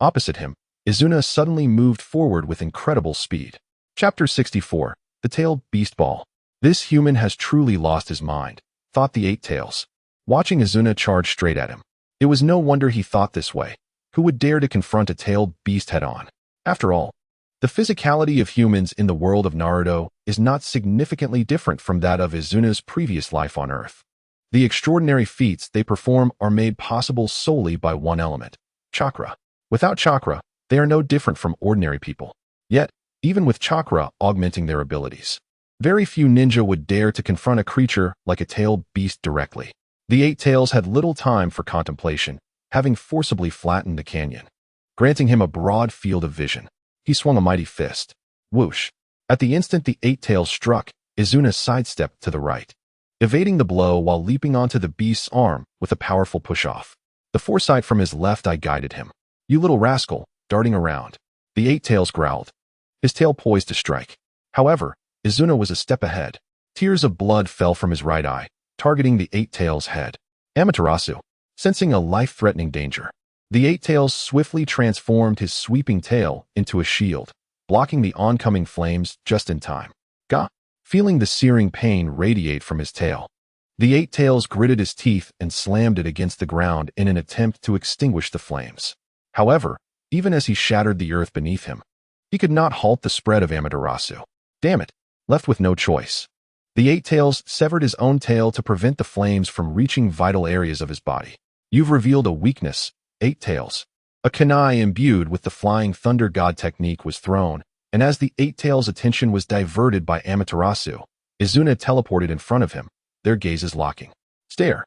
Opposite him, Izuna suddenly moved forward with incredible speed. Chapter 64, The Tailed Beast Ball. This human has truly lost his mind, thought the Eight Tails, watching Izuna charge straight at him. It was no wonder he thought this way. Who would dare to confront a tailed beast head-on? After all, the physicality of humans in the world of Naruto is not significantly different from that of Izuna's previous life on Earth. The extraordinary feats they perform are made possible solely by one element, chakra. Without chakra, they are no different from ordinary people. Yet, even with chakra augmenting their abilities, very few ninja would dare to confront a creature like a tailed beast directly. The Eight Tails had little time for contemplation, having forcibly flattened the canyon, granting him a broad field of vision. He swung a mighty fist. Whoosh! At the instant the Eight Tails struck, Izuna sidestepped to the right, evading the blow while leaping onto the beast's arm with a powerful push-off. The foresight from his left eye guided him. You little rascal, darting around. The Eight Tails growled, his tail poised to strike. However, Izuna was a step ahead. Tears of blood fell from his right eye, targeting the Eight Tails' head. Amaterasu, sensing a life-threatening danger, the Eight Tails swiftly transformed his sweeping tail into a shield, blocking the oncoming flames just in time. Gah! Feeling the searing pain radiate from his tail, the Eight Tails gritted his teeth and slammed it against the ground in an attempt to extinguish the flames. However, even as he shattered the earth beneath him, he could not halt the spread of Amaterasu. Damn it! Left with no choice, the Eight Tails severed his own tail to prevent the flames from reaching vital areas of his body. You've revealed a weakness, Eight Tails. A kunai imbued with the Flying Thunder God technique was thrown, and as the Eight Tails' attention was diverted by Amaterasu, Izuna teleported in front of him, their gazes locking. Stare.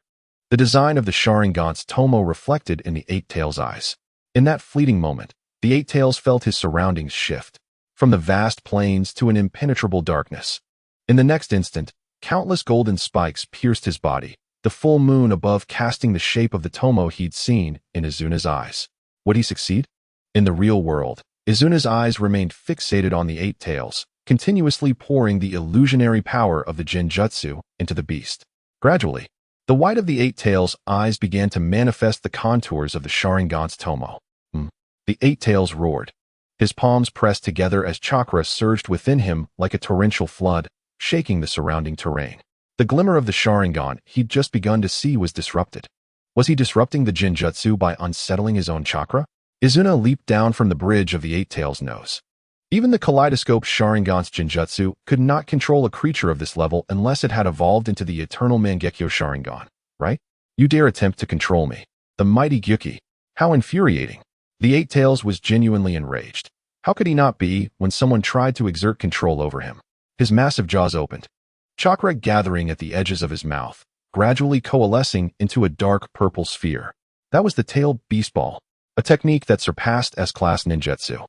The design of the Sharingan's Tomo reflected in the Eight Tails' eyes. In that fleeting moment, the Eight Tails felt his surroundings shift, from the vast plains to an impenetrable darkness. In the next instant, countless golden spikes pierced his body, the full moon above casting the shape of the Tomo he'd seen in Izuna's eyes. Would he succeed? In the real world, Izuna's eyes remained fixated on the Eight Tails, continuously pouring the illusionary power of the Genjutsu into the beast. Gradually, the white of the Eight Tails' eyes began to manifest the contours of the Sharingan's Tomo. The Eight Tails roared. His palms pressed together as chakra surged within him like a torrential flood, shaking the surrounding terrain. The glimmer of the Sharingan he'd just begun to see was disrupted. Was he disrupting the Genjutsu by unsettling his own chakra? Izuna leaped down from the bridge of the Eight Tails' nose. Even the kaleidoscope Sharingan's Genjutsu could not control a creature of this level unless it had evolved into the Eternal Mangekyo Sharingan, right? You dare attempt to control me. The mighty Gyuki. How infuriating. The Eight Tails was genuinely enraged. How could he not be when someone tried to exert control over him? His massive jaws opened, chakra gathering at the edges of his mouth, gradually coalescing into a dark purple sphere. That was the tailed beast ball, a technique that surpassed S-class ninjutsu,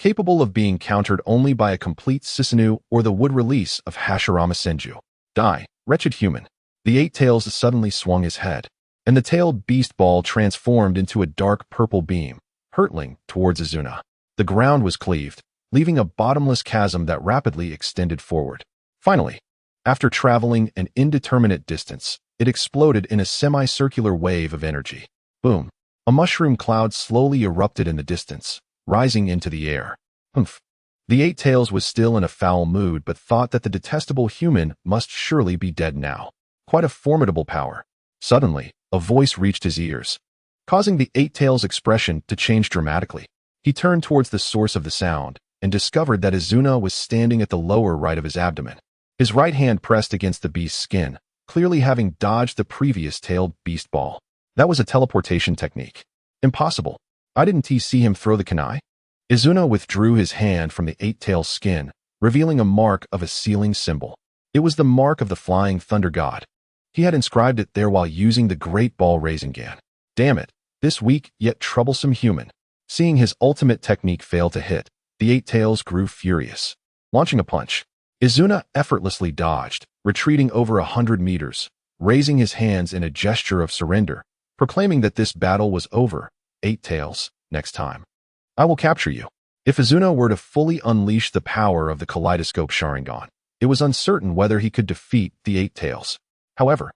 capable of being countered only by a complete Susanoo or the wood release of Hashirama Senju. Die, wretched human. The Eight Tails suddenly swung his head, and the tailed beast ball transformed into a dark purple beam, hurtling towards Izuna. The ground was cleaved, leaving a bottomless chasm that rapidly extended forward. Finally, after traveling an indeterminate distance, it exploded in a semicircular wave of energy. Boom! A mushroom cloud slowly erupted in the distance, rising into the air. Humph. The Eight Tails was still in a foul mood but thought that the detestable human must surely be dead now. Quite a formidable power. Suddenly, a voice reached his ears, causing the Eight Tails' expression to change dramatically. He turned towards the source of the sound and discovered that Izuna was standing at the lower right of his abdomen. His right hand pressed against the beast's skin, clearly having dodged the previous tailed beast ball. That was a teleportation technique. Impossible. I didn't see him throw the kunai. Izuna withdrew his hand from the Eight Tails' skin, revealing a mark of a sealing symbol. It was the mark of the flying thunder god. He had inscribed it there while using the great ball Rasengan. Damn it, this weak yet troublesome human. Seeing his ultimate technique fail to hit, the Eight Tails grew furious. Launching a punch, Izuna effortlessly dodged, retreating over 100 meters, raising his hands in a gesture of surrender, proclaiming that this battle was over. Eight Tails, next time I will capture you. If Izuna were to fully unleash the power of the Kaleidoscope Sharingan, it was uncertain whether he could defeat the Eight Tails. However,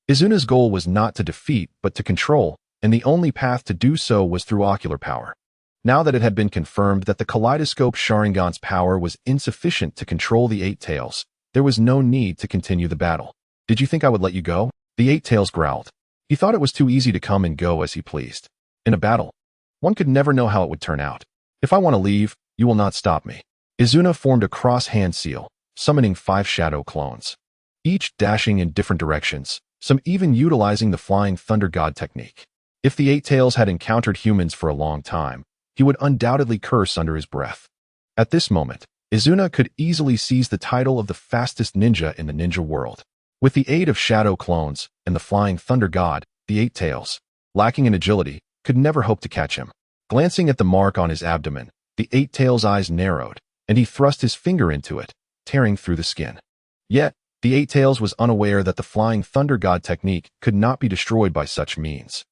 Izuna's goal was not to defeat but to control, and the only path to do so was through ocular power. Now that it had been confirmed that the Kaleidoscope Sharingan's power was insufficient to control the Eight Tails, there was no need to continue the battle. Did you think I would let you go? The Eight Tails growled. He thought it was too easy to come and go as he pleased. In a battle, one could never know how it would turn out. If I want to leave, you will not stop me. Izuna formed a cross-hand seal, summoning 5 shadow clones, each dashing in different directions, some even utilizing the flying thunder god technique. If the Eight Tails had encountered humans for a long time, he would undoubtedly curse under his breath. At this moment, Izuna could easily seize the title of the fastest ninja in the ninja world. With the aid of shadow clones and the flying thunder god, the Eight Tails, lacking in agility, could never hope to catch him. Glancing at the mark on his abdomen, the Eight Tails' eyes narrowed, and he thrust his finger into it, tearing through the skin. Yet, the Eight Tails was unaware that the flying thunder god technique could not be destroyed by such means.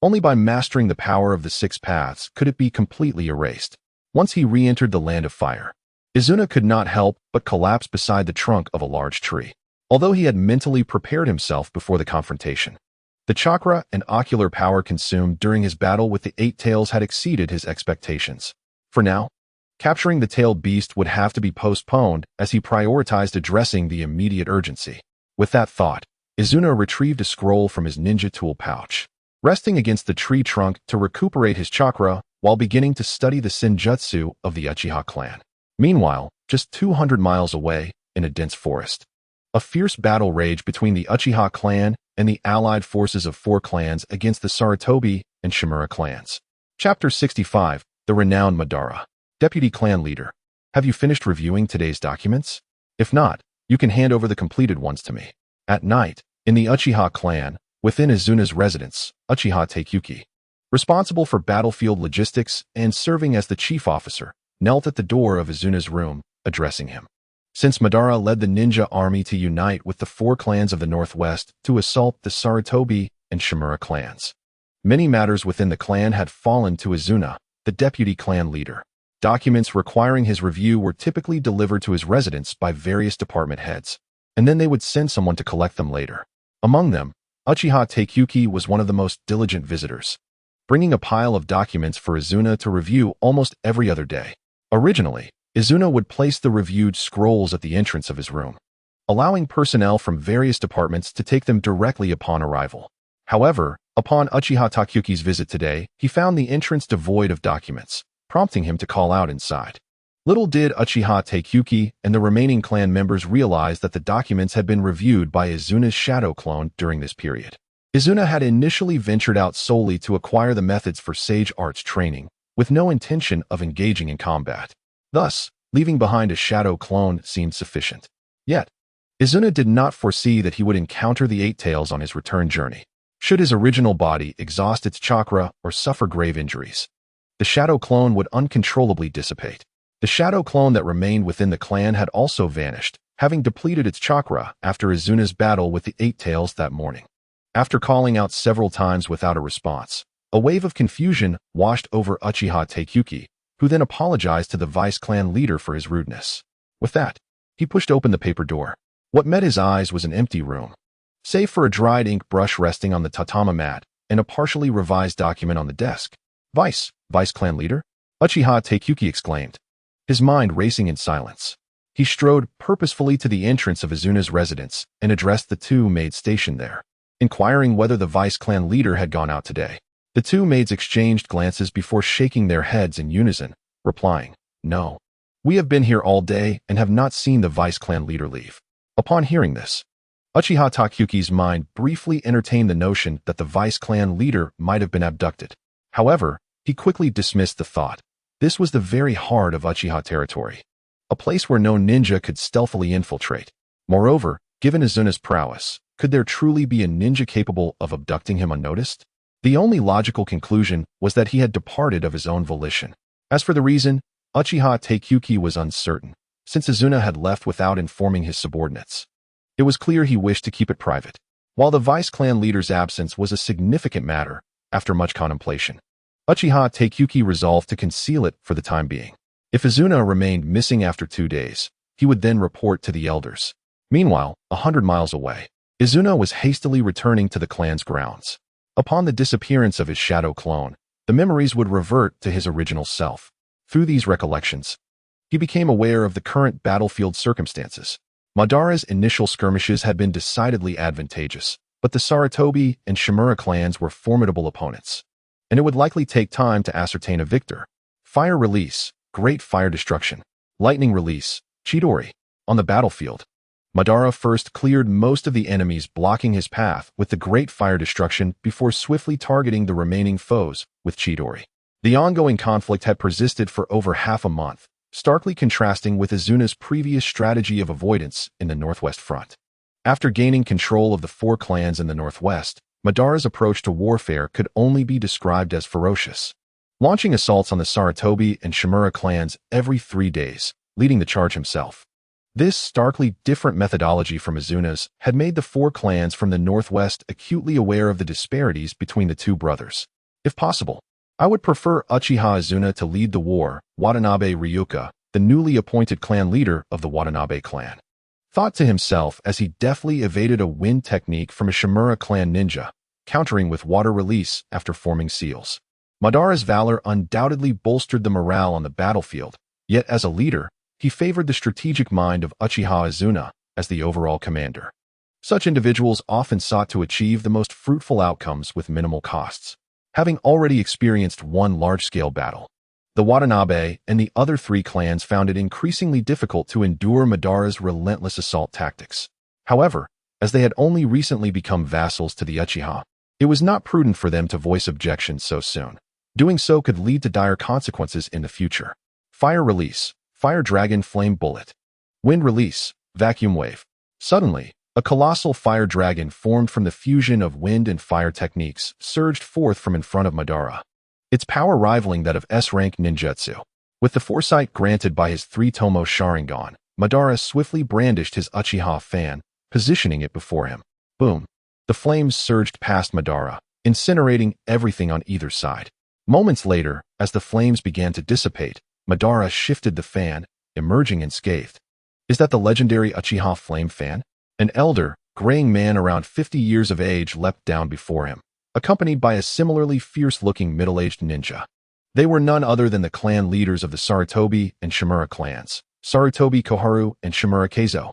Only by mastering the power of the 6 paths could it be completely erased. Once he re-entered the land of fire, Izuna could not help but collapse beside the trunk of a large tree. Although he had mentally prepared himself before the confrontation, the chakra and ocular power consumed during his battle with the Eight Tails had exceeded his expectations. For now, capturing the tailed beast would have to be postponed as he prioritized addressing the immediate urgency. With that thought, Izuna retrieved a scroll from his ninja tool pouch, resting against the tree trunk to recuperate his chakra while beginning to study the senjutsu of the Uchiha clan. Meanwhile, just 200 miles away, in a dense forest, a fierce battle raged between the Uchiha clan and the allied forces of 4 clans against the Sarutobi and Shimura clans. Chapter 65, The Renowned Madara. Deputy Clan Leader, have you finished reviewing today's documents? If not, you can hand over the completed ones to me. At night, in the Uchiha clan, within Izuna's residence, Uchiha Takeuchi, responsible for battlefield logistics and serving as the chief officer, knelt at the door of Izuna's room, addressing him. Since Madara led the ninja army to unite with the 4 clans of the Northwest to assault the Sarutobi and Shimura clans, many matters within the clan had fallen to Izuna, the deputy clan leader. Documents requiring his review were typically delivered to his residence by various department heads, and then they would send someone to collect them later. Among them, Uchiha Takeuchi was one of the most diligent visitors, bringing a pile of documents for Izuna to review almost every other day. Originally, Izuna would place the reviewed scrolls at the entrance of his room, allowing personnel from various departments to take them directly upon arrival. However, upon Uchiha Takeuchi's visit today, he found the entrance devoid of documents, prompting him to call out inside. Little did Uchiha Takeuchi and the remaining clan members realize that the documents had been reviewed by Izuna's shadow clone during this period. Izuna had initially ventured out solely to acquire the methods for sage arts training, with no intention of engaging in combat. Thus, leaving behind a shadow clone seemed sufficient. Yet, Izuna did not foresee that he would encounter the Eight Tails on his return journey. Should his original body exhaust its chakra or suffer grave injuries, the shadow clone would uncontrollably dissipate. The shadow clone that remained within the clan had also vanished, having depleted its chakra after Izuna's battle with the Eight Tails that morning. After calling out several times without a response, a wave of confusion washed over Uchiha Takeuchi, who then apologized to the vice-clan leader for his rudeness. With that, he pushed open the paper door. What met his eyes was an empty room, save for a dried ink brush resting on the tatama mat and a partially revised document on the desk. Vice-clan leader? Uchiha Taikuki exclaimed, his mind racing in silence. He strode purposefully to the entrance of Izuna's residence and addressed the two maids stationed there, inquiring whether the vice clan leader had gone out today. The two maids exchanged glances before shaking their heads in unison, replying, "No. We have been here all day and have not seen the vice clan leader leave." Upon hearing this, Uchiha Taikuki's mind briefly entertained the notion that the vice clan leader might have been abducted. However, he quickly dismissed the thought. This was the very heart of Uchiha territory, a place where no ninja could stealthily infiltrate. Moreover, given Izuna's prowess, could there truly be a ninja capable of abducting him unnoticed? The only logical conclusion was that he had departed of his own volition. As for the reason, Uchiha Taikuki was uncertain, since Izuna had left without informing his subordinates. It was clear he wished to keep it private. While the vice clan leader's absence was a significant matter, after much contemplation, Uchiha Taikuki resolved to conceal it for the time being. If Izuna remained missing after 2 days, he would then report to the elders. Meanwhile, 100 miles away, Izuna was hastily returning to the clan's grounds. Upon the disappearance of his shadow clone, the memories would revert to his original self. Through these recollections, he became aware of the current battlefield circumstances. Madara's initial skirmishes had been decidedly advantageous, but the Sarutobi and Shimura clans were formidable opponents, and it would likely take time to ascertain a victor. Fire release, great fire destruction. Lightning release, Chidori. On the battlefield, Madara first cleared most of the enemies blocking his path with the great fire destruction before swiftly targeting the remaining foes with Chidori. The ongoing conflict had persisted for over half a month, starkly contrasting with Izuna's previous strategy of avoidance in the Northwest Front. After gaining control of the 4 clans in the Northwest, Madara's approach to warfare could only be described as ferocious, launching assaults on the Sarutobi and Shimura clans every 3 days, leading the charge himself. This starkly different methodology from Izuna's had made the 4 clans from the Northwest acutely aware of the disparities between the two brothers. If possible, I would prefer Uchiha Izuna to lead the war, Watanabe Ryuka, the newly appointed clan leader of the Watanabe clan, thought to himself as he deftly evaded a wind technique from a Shimura clan ninja, countering with water release after forming seals. Madara's valor undoubtedly bolstered the morale on the battlefield, yet as a leader, he favored the strategic mind of Uchiha Izuna as the overall commander. Such individuals often sought to achieve the most fruitful outcomes with minimal costs. Having already experienced one large-scale battle, the Watanabe and the other 3 clans found it increasingly difficult to endure Madara's relentless assault tactics. However, as they had only recently become vassals to the Uchiha, it was not prudent for them to voice objections so soon. Doing so could lead to dire consequences in the future. Fire release, Fire Dragon Flame Bullet. Wind release, Vacuum Wave. Suddenly, a colossal fire dragon formed from the fusion of wind and fire techniques surged forth from in front of Madara, its power rivaling that of S-rank ninjutsu. With the foresight granted by his 3-tomo Sharingan, Madara swiftly brandished his Uchiha fan, positioning it before him. Boom! The flames surged past Madara, incinerating everything on either side. Moments later, as the flames began to dissipate, Madara shifted the fan, emerging unscathed. Is that the legendary Uchiha Flame Fan? An elder, graying man around 50 years of age leapt down before him, accompanied by a similarly fierce-looking middle-aged ninja. They were none other than the clan leaders of the Sarutobi and Shimura clans, Sarutobi Koharu and Shimura Keizo.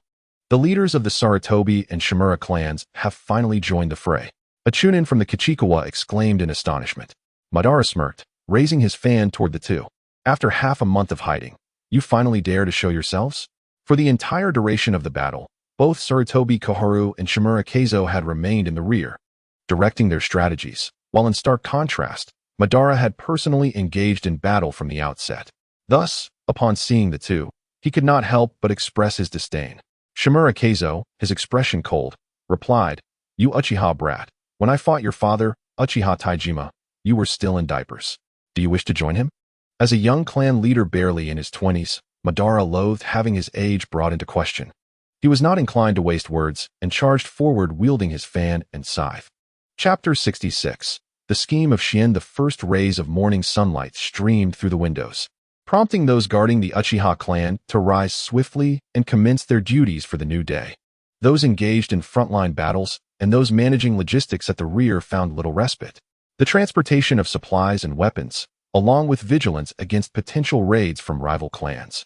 The leaders of the Sarutobi and Shimura clans have finally joined the fray. A chunin from the Kichikawa exclaimed in astonishment. Madara smirked, raising his fan toward the two. After half a month of hiding, you finally dare to show yourselves? For the entire duration of the battle, both Sarutobi Koharu and Shimura Keizo had remained in the rear, directing their strategies, while in stark contrast, Madara had personally engaged in battle from the outset. Thus, upon seeing the two, he could not help but express his disdain. Shimura Keizo, his expression cold, replied, "You Uchiha brat, when I fought your father, Uchiha Taijima, you were still in diapers. Do you wish to join him?" As a young clan leader barely in his 20s, Madara loathed having his age brought into question. He was not inclined to waste words and charged forward wielding his fan and scythe. Chapter 66. The scheme of Shien. The first rays of morning sunlight streamed through the windows, prompting those guarding the Uchiha clan to rise swiftly and commence their duties for the new day. Those engaged in frontline battles and those managing logistics at the rear found little respite. The transportation of supplies and weapons, along with vigilance against potential raids from rival clans,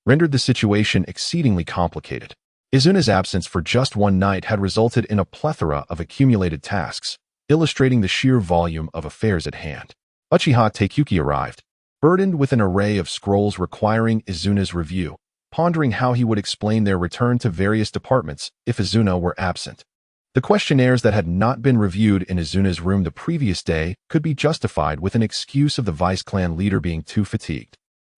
rendered the situation exceedingly complicated. Izuna's absence for just one night had resulted in a plethora of accumulated tasks, illustrating the sheer volume of affairs at hand. Uchiha Taikuki arrived, burdened with an array of scrolls requiring Izuna's review, pondering how he would explain their return to various departments if Izuna were absent. The questionnaires that had not been reviewed in Izuna's room the previous day could be justified with an excuse of the vice clan leader being too fatigued,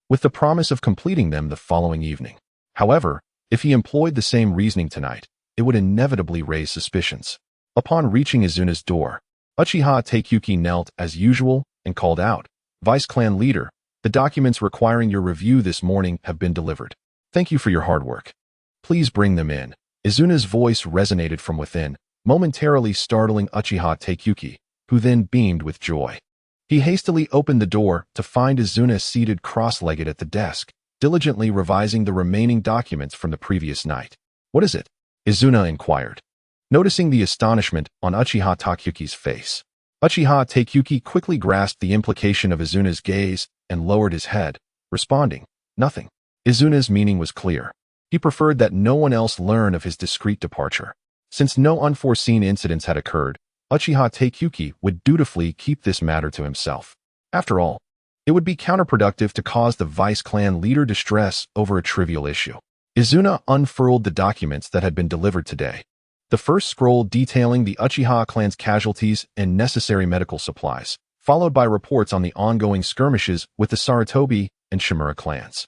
with the promise of completing them the following evening. However, if he employed the same reasoning tonight, it would inevitably raise suspicions. Upon reaching Izuna's door, Uchiha Taikuki knelt as usual and called out, "Vice clan leader, the documents requiring your review this morning have been delivered. Thank you for your hard work. Please bring them in." Izuna's voice resonated from within, momentarily startling Uchiha Taikuki, who then beamed with joy. He hastily opened the door to find Izuna seated cross-legged at the desk, diligently revising the remaining documents from the previous night. "What is it?" Izuna inquired, noticing the astonishment on Uchiha Taikuki's face. Uchiha Taikuki quickly grasped the implication of Izuna's gaze and lowered his head, responding, "Nothing." Izuna's meaning was clear. He preferred that no one else learn of his discreet departure. Since no unforeseen incidents had occurred, Uchiha Taikuki would dutifully keep this matter to himself. After all, it would be counterproductive to cause the vice clan leader distress over a trivial issue. Izuna unfurled the documents that had been delivered today. The first scroll detailing the Uchiha clan's casualties and necessary medical supplies, followed by reports on the ongoing skirmishes with the Sarutobi and Shimura clans.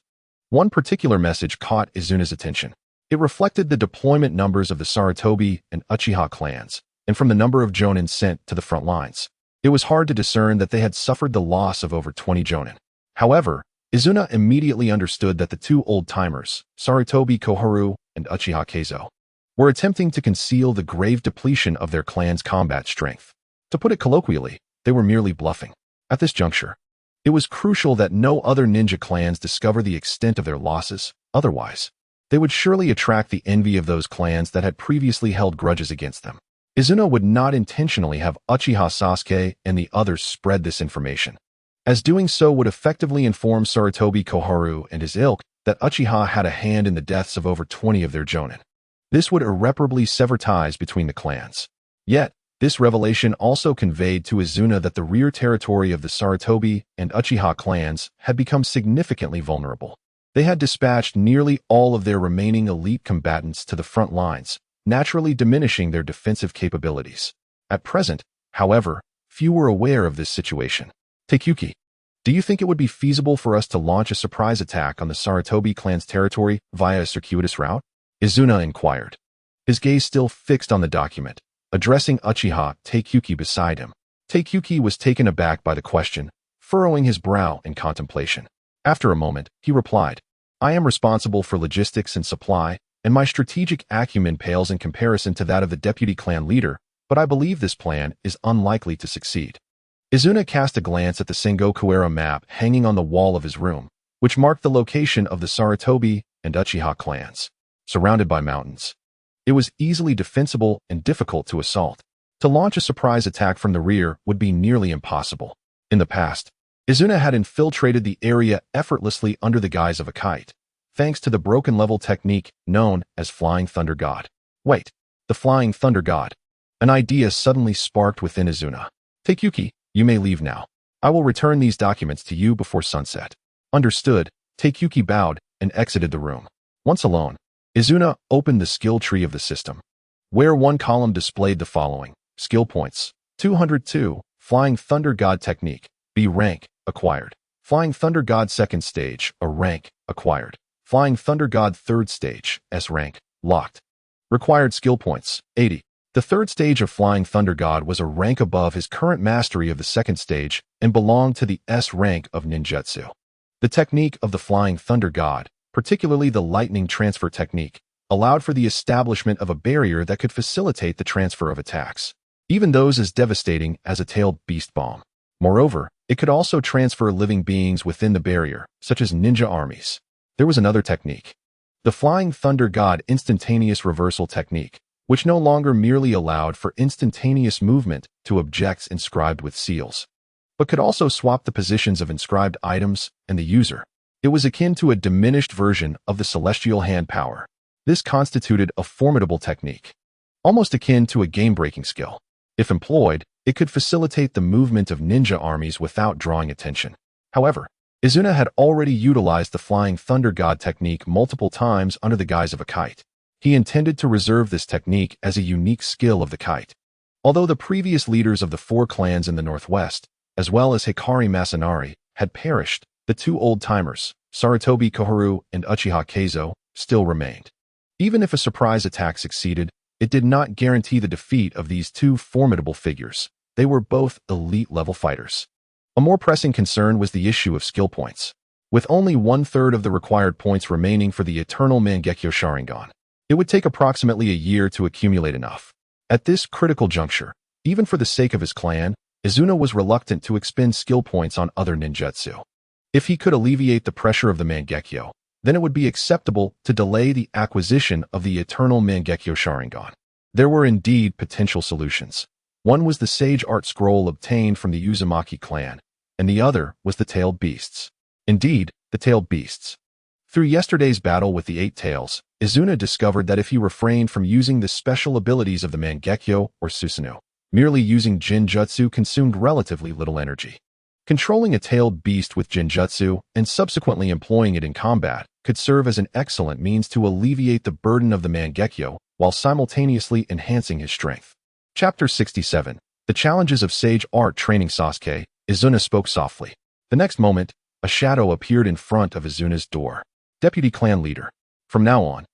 One particular message caught Izuna's attention. It reflected the deployment numbers of the Sarutobi and Uchiha clans, and from the number of jonin sent to the front lines, it was hard to discern that they had suffered the loss of over 20 jonin. However, Izuna immediately understood that the two old-timers, Sarutobi Koharu and Uchiha Keizo, were attempting to conceal the grave depletion of their clan's combat strength. To put it colloquially, they were merely bluffing. At this juncture, it was crucial that no other ninja clans discover the extent of their losses, otherwise, they would surely attract the envy of those clans that had previously held grudges against them. Izuna would not intentionally have Uchiha Sasuke and the others spread this information, as doing so would effectively inform Sarutobi Koharu and his ilk that Uchiha had a hand in the deaths of over 20 of their jonin. This would irreparably sever ties between the clans. Yet, this revelation also conveyed to Izuna that the rear territory of the Sarutobi and Uchiha clans had become significantly vulnerable. They had dispatched nearly all of their remaining elite combatants to the front lines, naturally diminishing their defensive capabilities. At present, however, few were aware of this situation. "Taikuki, do you think it would be feasible for us to launch a surprise attack on the Sarutobi clan's territory via a circuitous route?" Izuna inquired, his gaze still fixed on the document, addressing Uchiha Taikuki beside him. Taikuki was taken aback by the question, furrowing his brow in contemplation. After a moment, he replied, "I am responsible for logistics and supply, and my strategic acumen pales in comparison to that of the deputy clan leader, but I believe this plan is unlikely to succeed." Izuna cast a glance at the Sengoku-era map hanging on the wall of his room, which marked the location of the Sarutobi and Uchiha clans. Surrounded by mountains, it was easily defensible and difficult to assault. To launch a surprise attack from the rear would be nearly impossible. In the past, Izuna had infiltrated the area effortlessly under the guise of a kite, thanks to the broken level technique known as Flying Thunder God. Wait, the Flying Thunder God. An idea suddenly sparked within Izuna. "Taikuki, you may leave now. I will return these documents to you before sunset." Understood, Taikuki bowed and exited the room. Once alone, Izuna opened the skill tree of the system, where one column displayed the following: skill points, 202, Flying Thunder God technique, B rank, acquired. Flying Thunder God second stage, A rank, acquired. Flying Thunder God third stage, S rank, locked. Required skill points, 80. The third stage of Flying Thunder God was a rank above his current mastery of the second stage and belonged to the S rank of ninjutsu. The technique of the Flying Thunder God, particularly the lightning transfer technique, allowed for the establishment of a barrier that could facilitate the transfer of attacks, even those as devastating as a tailed beast bomb. Moreover, it could also transfer living beings within the barrier, such as ninja armies. There was another technique, the Flying Thunder God instantaneous reversal technique, which no longer merely allowed for instantaneous movement to objects inscribed with seals. but could also swap the positions of inscribed items and the user. It was akin to a diminished version of the celestial hand power. This constituted a formidable technique, almost akin to a game-breaking skill. If employed, it could facilitate the movement of ninja armies without drawing attention. However, Izuna had already utilized the Flying Thunder God technique multiple times under the guise of a kite. He intended to reserve this technique as a unique skill of the kite. Although the previous leaders of the 4 clans in the northwest, as well as Hikari Masanari, had perished, the 2 old-timers, Sarutobi Koharu and Uchiha Keizo, still remained. Even if a surprise attack succeeded, it did not guarantee the defeat of these 2 formidable figures. They were both elite-level fighters. A more pressing concern was the issue of skill points. With only 1/3 of the required points remaining for the Eternal Mangekyo Sharingan, it would take approximately a year to accumulate enough. At this critical juncture, even for the sake of his clan, Izuna was reluctant to expend skill points on other ninjutsu. If he could alleviate the pressure of the Mangekyo, then it would be acceptable to delay the acquisition of the Eternal Mangekyo Sharingan. There were indeed potential solutions. One was the Sage Art Scroll obtained from the Uzumaki clan, and the other was the Tailed Beasts. Indeed, the Tailed Beasts. Through yesterday's battle with the 8 Tails, Izuna discovered that if he refrained from using the special abilities of the Mangekyo or Susanoo, merely using Jinjutsu consumed relatively little energy. Controlling a tailed beast with Jinjutsu and subsequently employing it in combat could serve as an excellent means to alleviate the burden of the Mangekyo while simultaneously enhancing his strength. Chapter 67. The Challenges of Sage Art Training. Sasuke, Izuna spoke softly. The next moment, a shadow appeared in front of Izuna's door. Deputy Clan Leader. From now on,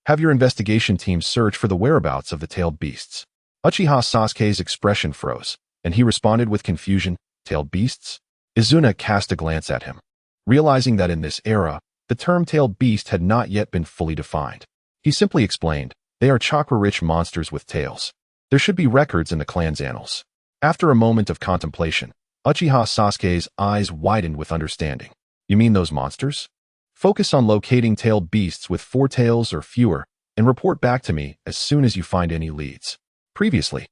have your investigation team search for the whereabouts of the tailed beasts. Uchiha Sasuke's expression froze, and he responded with confusion, Tailed beasts? Izuna cast a glance at him. Realizing that in this era, the term tailed beast had not yet been fully defined, he simply explained, they are chakra-rich monsters with tails. There should be records in the clan's annals. After a moment of contemplation, Uchiha Sasuke's eyes widened with understanding. You mean those monsters? Focus on locating tailed beasts with 4 tails or fewer, and report back to me as soon as you find any leads. Previously,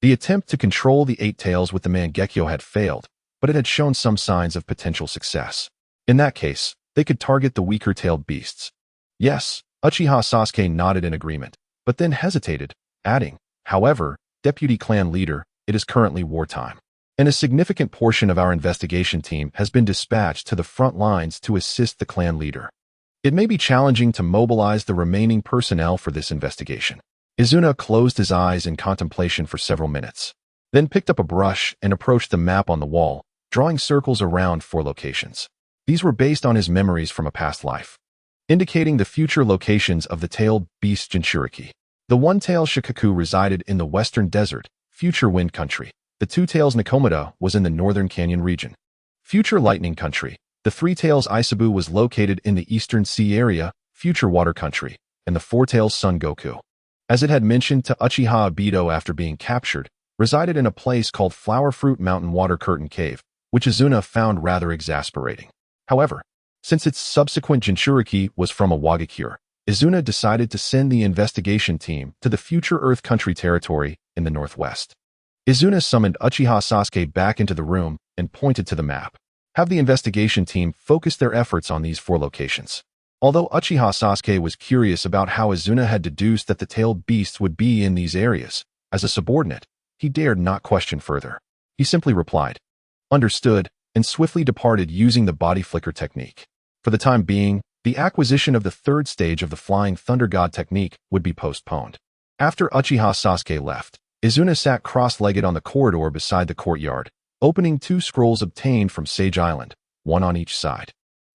the attempt to control the 8 tails with the Mangekyo had failed, but it had shown some signs of potential success. In that case, they could target the weaker tailed beasts. Yes, Uchiha Sasuke nodded in agreement, but then hesitated, adding, however, Deputy Clan Leader, it is currently wartime, and a significant portion of our investigation team has been dispatched to the front lines to assist the clan leader. It may be challenging to mobilize the remaining personnel for this investigation. Izuna closed his eyes in contemplation for several minutes, then picked up a brush and approached the map on the wall, drawing circles around 4 locations. These were based on his memories from a past life, indicating the future locations of the tailed beast Jinchuriki. The 1-tail Shikaku resided in the western desert, future wind country. The 2 tails Nikomata was in the northern canyon region, future lightning country. The 3 tails Isabu was located in the eastern sea area, future water country, and the 4 tails Son Goku, as it had mentioned to Uchiha Obito after being captured, resided in a place called Flower Fruit Mountain Water Curtain Cave, which Izuna found rather exasperating. However, since its subsequent Jinchuriki was from a Wagakure, Izuna decided to send the investigation team to the future Earth Country territory in the northwest. Izuna summoned Uchiha Sasuke back into the room and pointed to the map. Have the investigation team focus their efforts on these 4 locations. Although Uchiha Sasuke was curious about how Izuna had deduced that the tailed beasts would be in these areas, as a subordinate, he dared not question further. He simply replied, understood, and swiftly departed using the body flicker technique. For the time being, the acquisition of the 3rd stage of the Flying Thunder God technique would be postponed. After Uchiha Sasuke left, Izuna sat cross-legged on the corridor beside the courtyard, opening 2 scrolls obtained from Sage Island, one on each side.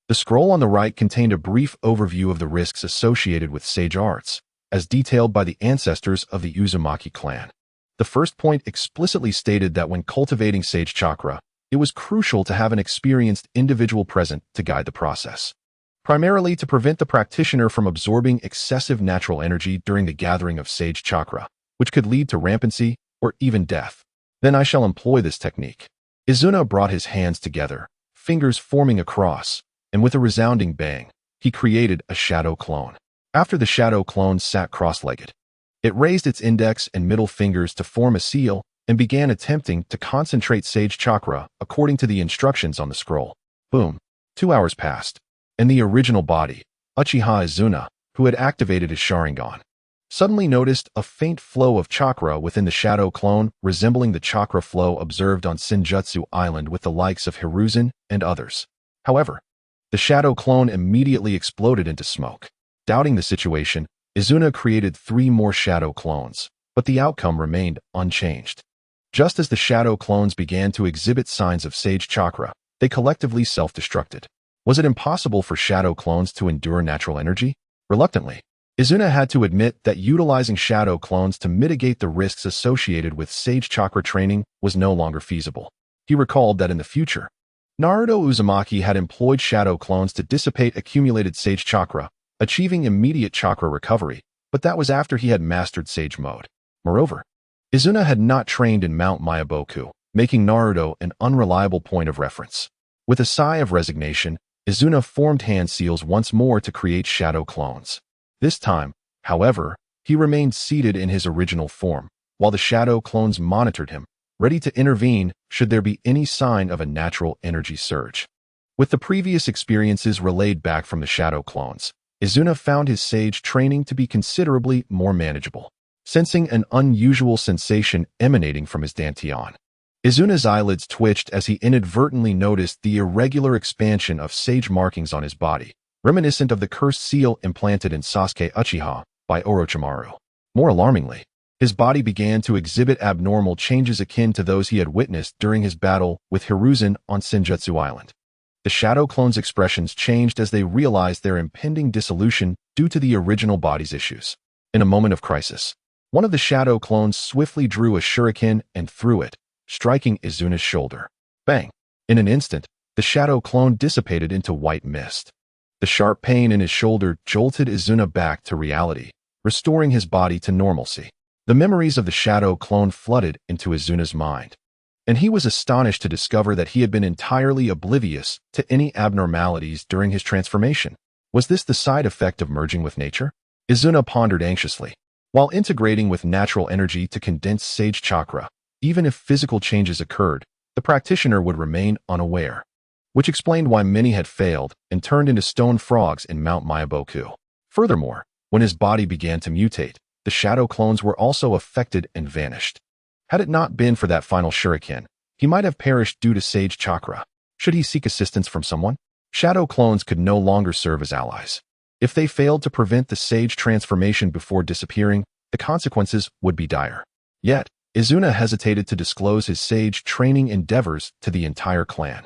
The scroll on the right contained a brief overview of the risks associated with sage arts, as detailed by the ancestors of the Uzumaki clan. The first point explicitly stated that when cultivating sage chakra, it was crucial to have an experienced individual present to guide the process, primarily to prevent the practitioner from absorbing excessive natural energy during the gathering of sage chakra, which could lead to rampancy or even death. Then I shall employ this technique. Izuna brought his hands together, fingers forming a cross, and with a resounding bang, he created a shadow clone. After the shadow clone sat cross-legged, it raised its index and middle fingers to form a seal and began attempting to concentrate Sage Chakra according to the instructions on the scroll. Boom. 2 hours passed, and the original body, Uchiha Izuna, who had activated his Sharingan, suddenly noticed a faint flow of chakra within the shadow clone resembling the chakra flow observed on Senjutsu Island with the likes of Hiruzen and others. However, the shadow clone immediately exploded into smoke. Doubting the situation, Izuna created 3 more shadow clones, but the outcome remained unchanged. Just as the shadow clones began to exhibit signs of Sage Chakra, they collectively self-destructed. Was it impossible for shadow clones to endure natural energy? Reluctantly, Izuna had to admit that utilizing shadow clones to mitigate the risks associated with Sage Chakra training was no longer feasible. He recalled that in the future, Naruto Uzumaki had employed shadow clones to dissipate accumulated Sage Chakra, achieving immediate chakra recovery, but that was after he had mastered Sage Mode. Moreover, Izuna had not trained in Mount Myaboku, making Naruto an unreliable point of reference. With a sigh of resignation, Izuna formed hand seals once more to create shadow clones. This time, however, he remained seated in his original form, while the shadow clones monitored him, ready to intervene should there be any sign of a natural energy surge. With the previous experiences relayed back from the shadow clones, Izuna found his Sage training to be considerably more manageable. Sensing an unusual sensation emanating from his dantian, Izuna's eyelids twitched as he inadvertently noticed the irregular expansion of Sage markings on his body, reminiscent of the cursed seal implanted in Sasuke Uchiha by Orochimaru. More alarmingly, his body began to exhibit abnormal changes akin to those he had witnessed during his battle with Hiruzen on Senjutsu Island. The shadow clones' expressions changed as they realized their impending dissolution due to the original body's issues. In a moment of crisis, one of the shadow clones swiftly drew a shuriken and threw it, striking Izuna's shoulder. Bang! In an instant, the shadow clone dissipated into white mist. The sharp pain in his shoulder jolted Izuna back to reality, restoring his body to normalcy. The memories of the shadow clone flooded into Izuna's mind, and he was astonished to discover that he had been entirely oblivious to any abnormalities during his transformation. Was this the side effect of merging with nature? Izuna pondered anxiously. While integrating with natural energy to condense Sage Chakra, even if physical changes occurred, the practitioner would remain unaware, which explained why many had failed and turned into stone frogs in Mount Myaboku. Furthermore, when his body began to mutate, the shadow clones were also affected and vanished. Had it not been for that final shuriken, he might have perished due to Sage Chakra. Should he seek assistance from someone? Shadow clones could no longer serve as allies. If they failed to prevent the Sage transformation before disappearing, the consequences would be dire. Yet, Izuna hesitated to disclose his Sage training endeavors to the entire clan.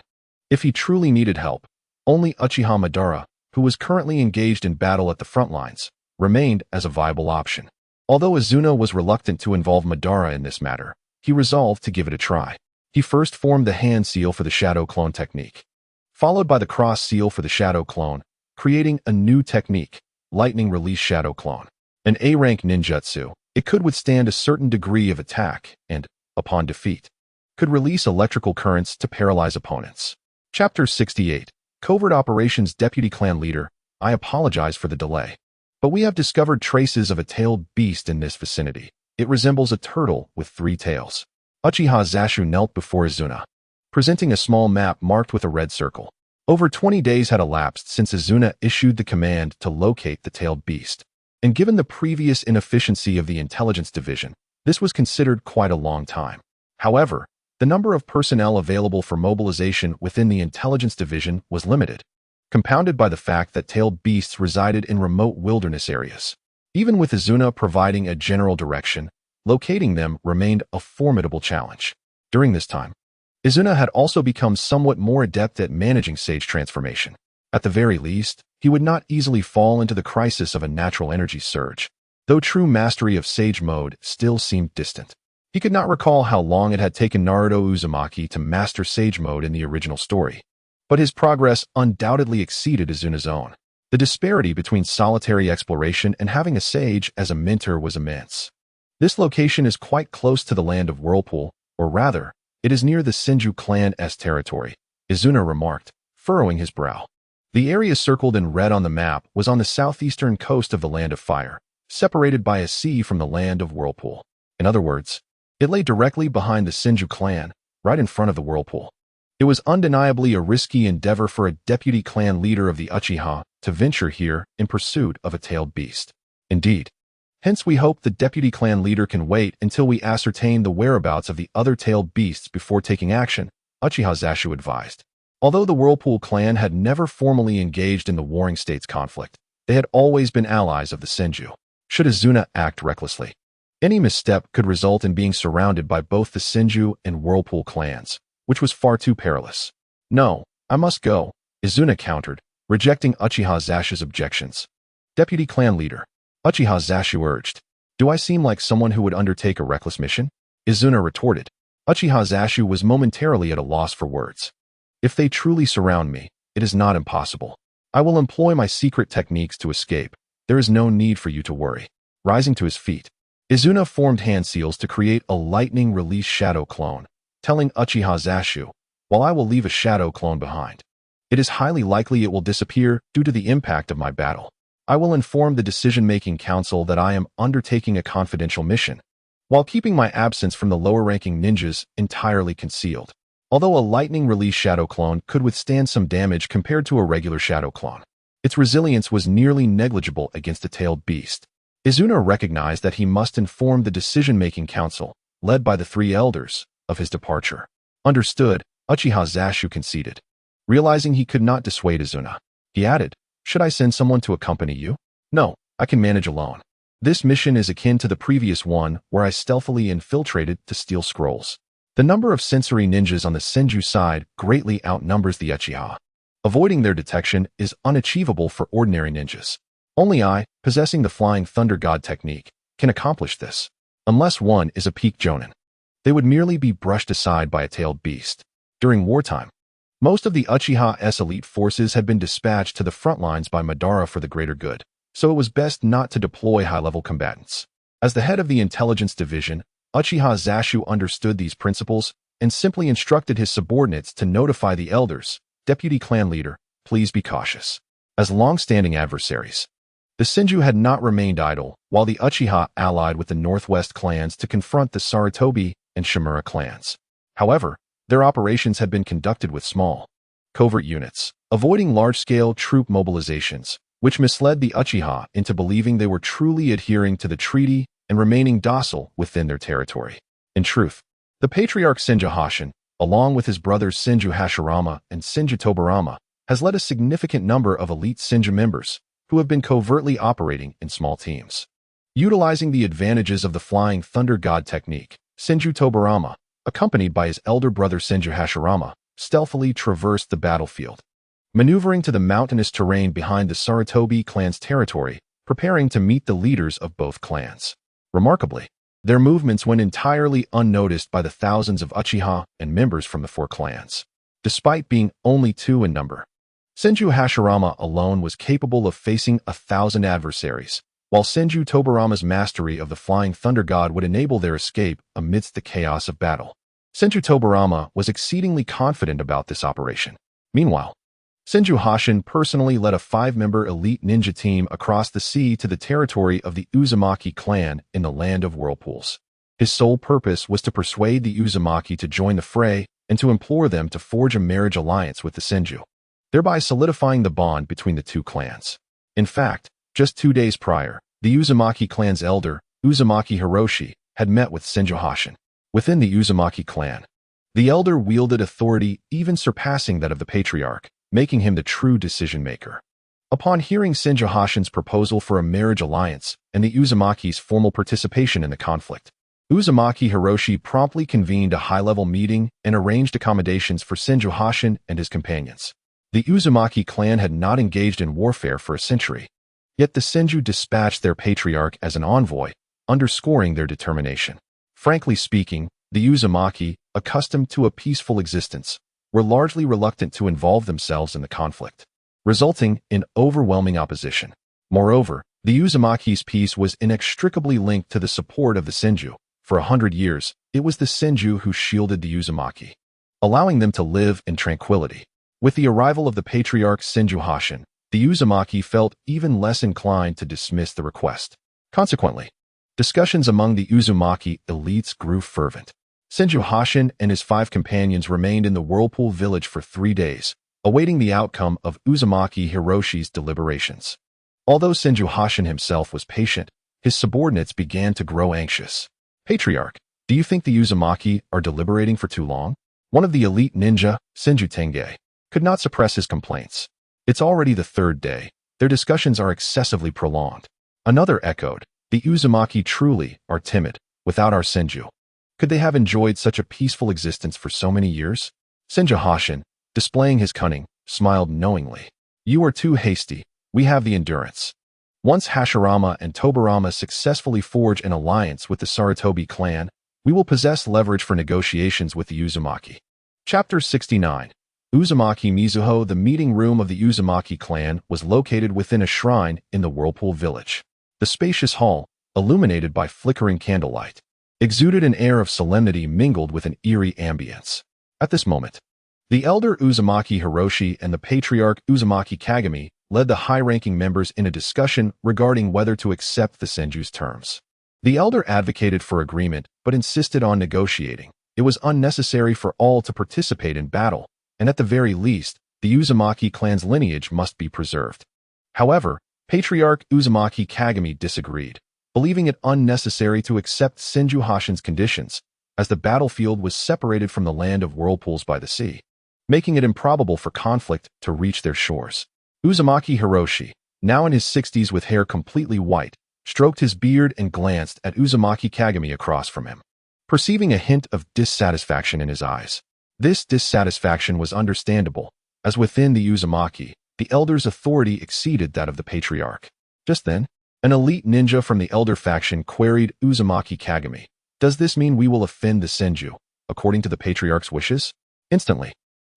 If he truly needed help, only Uchiha Madara, who was currently engaged in battle at the front lines, remained as a viable option. Although Izuna was reluctant to involve Madara in this matter, he resolved to give it a try. He first formed the hand seal for the shadow clone technique, followed by the cross seal for the shadow clone, creating a new technique, lightning release shadow clone. An A-rank ninjutsu, it could withstand a certain degree of attack and, upon defeat, could release electrical currents to paralyze opponents. Chapter 68, Covert Operations Deputy Clan Leader. I apologize for the delay, but we have discovered traces of a tailed beast in this vicinity. It resembles a turtle with 3 tails. Uchiha Zashu knelt before Izuna, presenting a small map marked with a red circle. Over 20 days had elapsed since Izuna issued the command to locate the tailed beast, and given the previous inefficiency of the intelligence division, this was considered quite a long time. However, the number of personnel available for mobilization within the intelligence division was limited, compounded by the fact that tailed beasts resided in remote wilderness areas. Even with Izuna providing a general direction, locating them remained a formidable challenge. During this time, Izuna had also become somewhat more adept at managing Sage transformation. At the very least, he would not easily fall into the crisis of a natural energy surge, though true mastery of Sage mode still seemed distant. He could not recall how long it had taken Naruto Uzumaki to master Sage mode in the original story, but his progress undoubtedly exceeded Izuna's own. The disparity between solitary exploration and having a Sage as a mentor was immense. This location is quite close to the land of Whirlpool, or rather, it is near the Senju clan's territory, Izuna remarked, furrowing his brow. The area circled in red on the map was on the southeastern coast of the Land of Fire, separated by a sea from the Land of Whirlpool. In other words, It lay directly behind the Senju clan, right in front of the whirlpool. It was undeniably a risky endeavor for a deputy clan leader of the Uchiha to venture here in pursuit of a tailed beast. Indeed. Hence we hope the deputy clan leader can wait until we ascertain the whereabouts of the other tailed beasts before taking action, Uchiha Zashu advised. Although the Whirlpool clan had never formally engaged in the Warring States conflict, they had always been allies of the Senju. Should Izuna act recklessly, any misstep could result in being surrounded by both the Senju and Whirlpool clans, which was far too perilous. No, I must go, Izuna countered, rejecting Uchiha Zashu's objections. Deputy clan leader, Uchiha Zashu urged. Do I seem like someone who would undertake a reckless mission? Izuna retorted. Uchiha Zashu was momentarily at a loss for words. If they truly surround me, it is not impossible. I will employ my secret techniques to escape. There is no need for you to worry. Rising to his feet, Izuna formed hand seals to create a lightning release shadow clone, telling Uchiha Zashu, while I will leave a shadow clone behind. It is highly likely it will disappear due to the impact of my battle. I will inform the decision-making council that I am undertaking a confidential mission, while keeping my absence from the lower-ranking ninjas entirely concealed. Although a lightning release shadow clone could withstand some damage compared to a regular shadow clone, its resilience was nearly negligible against a tailed beast. Izuna recognized that he must inform the decision-making council, led by the three elders, of his departure. Understood, Uchiha Zashu conceded. Realizing he could not dissuade Izuna, he added, should I send someone to accompany you? No, I can manage alone. This mission is akin to the previous one where I stealthily infiltrated to steal scrolls. The number of sensory ninjas on the Senju side greatly outnumbers the Uchiha. Avoiding their detection is unachievable for ordinary ninjas. Only I, possessing the Flying Thunder God technique, can accomplish this. Unless one is a peak jonin, they would merely be brushed aside by a tailed beast. During wartime, most of the Uchiha's elite forces had been dispatched to the front lines by Madara for the greater good, so it was best not to deploy high-level combatants. As the head of the intelligence division, Uchiha Zashu understood these principles and simply instructed his subordinates to notify the elders, deputy clan leader, please be cautious. As long-standing adversaries, the Senju had not remained idle while the Uchiha allied with the Northwest clans to confront the Sarutobi and Shimura clans. However, their operations had been conducted with small, covert units, avoiding large-scale troop mobilizations, which misled the Uchiha into believing they were truly adhering to the treaty and remaining docile within their territory. In truth, the patriarch Senju Hashin, along with his brothers Senju Hashirama and Senju Tobarama, has led a significant number of elite Senju members who have been covertly operating in small teams. Utilizing the advantages of the Flying Thunder God technique, Senju Tobarama, accompanied by his elder brother Senju Hashirama, stealthily traversed the battlefield, maneuvering to the mountainous terrain behind the Sarutobi clan's territory, preparing to meet the leaders of both clans. Remarkably, their movements went entirely unnoticed by the thousands of Uchiha and members from the four clans. Despite being only 2 in number, Senju Hashirama alone was capable of facing 1,000 adversaries, while Senju Tobarama's mastery of the Flying Thunder God would enable their escape amidst the chaos of battle. Senju Tobarama was exceedingly confident about this operation. Meanwhile, Senju Hashin personally led a 5-member elite ninja team across the sea to the territory of the Uzumaki clan in the Land of Whirlpools. His sole purpose was to persuade the Uzumaki to join the fray and to implore them to forge a marriage alliance with the Senju, thereby solidifying the bond between the two clans. In fact, just 2 days prior, the Uzumaki clan's elder, Uzumaki Hiroshi, had met with Senju Hashin. Within the Uzumaki clan, the elder wielded authority even surpassing that of the patriarch, making him the true decision-maker. Upon hearing Senju Hashin's proposal for a marriage alliance and the Uzumaki's formal participation in the conflict, Uzumaki Hiroshi promptly convened a high-level meeting and arranged accommodations for Senju Hashin and his companions. The Uzumaki clan had not engaged in warfare for a century, yet the Senju dispatched their patriarch as an envoy, underscoring their determination. Frankly speaking, the Uzumaki, accustomed to a peaceful existence, were largely reluctant to involve themselves in the conflict, resulting in overwhelming opposition. Moreover, the Uzumaki's peace was inextricably linked to the support of the Senju. For 100 years, it was the Senju who shielded the Uzumaki, allowing them to live in tranquility. With the arrival of the patriarch Senju Hashin, the Uzumaki felt even less inclined to dismiss the request. Consequently, Discussions among the Uzumaki elites grew fervent. Senju Hashin and his 5 companions remained in the Whirlpool Village for 3 days, awaiting the outcome of Uzumaki Hiroshi's deliberations. Although Senju Hashin himself was patient, his subordinates began to grow anxious. Patriarch, do you think the Uzumaki are deliberating for too long? One of the elite ninja, Senju Tenge, could not suppress his complaints. It's already the 3rd day. Their discussions are excessively prolonged. Another echoed, the Uzumaki truly are timid, without our Senju. Could they have enjoyed such a peaceful existence for so many years? Senju Hashin, displaying his cunning, smiled knowingly. You are too hasty. We have the endurance. Once Hashirama and Tobirama successfully forge an alliance with the Sarutobi clan, we will possess leverage for negotiations with the Uzumaki. Chapter 69. Uzumaki Mizuho. The meeting room of the Uzumaki clan was located within a shrine in the Whirlpool Village. The spacious hall, illuminated by flickering candlelight, exuded an air of solemnity mingled with an eerie ambience. At this moment, the elder Uzumaki Hiroshi and the patriarch Uzumaki Kagami led the high-ranking members in a discussion regarding whether to accept the Senju's terms. The elder advocated for agreement but insisted on negotiating. It was unnecessary for all to participate in battle, and at the very least, the Uzumaki clan's lineage must be preserved. However, Patriarch Uzumaki Kagami disagreed, believing it unnecessary to accept Senju Hashin's conditions, as the battlefield was separated from the land of whirlpools by the sea, making it improbable for conflict to reach their shores. Uzumaki Hiroshi, now in his 60s with hair completely white, stroked his beard and glanced at Uzumaki Kagami across from him, perceiving a hint of dissatisfaction in his eyes. This dissatisfaction was understandable, as within the Uzumaki, the elder's authority exceeded that of the patriarch. Just then, an elite ninja from the elder faction queried Uzumaki Kagami, "Does this mean we will offend the Senju, according to the patriarch's wishes?" Instantly,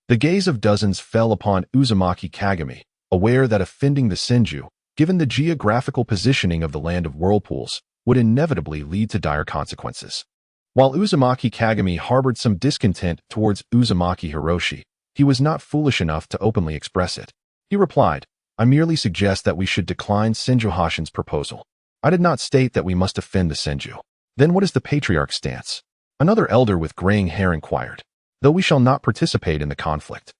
the gaze of dozens fell upon Uzumaki Kagami, aware that offending the Senju, given the geographical positioning of the land of whirlpools, would inevitably lead to dire consequences. While Uzumaki Kagami harbored some discontent towards Uzumaki Hiroshi, he was not foolish enough to openly express it. He replied, "I merely suggest that we should decline Senju Hashin's proposal. I did not state that we must offend the Senju." "Then what is the patriarch's stance?" Another elder with graying hair inquired. "Though we shall not participate in the conflict,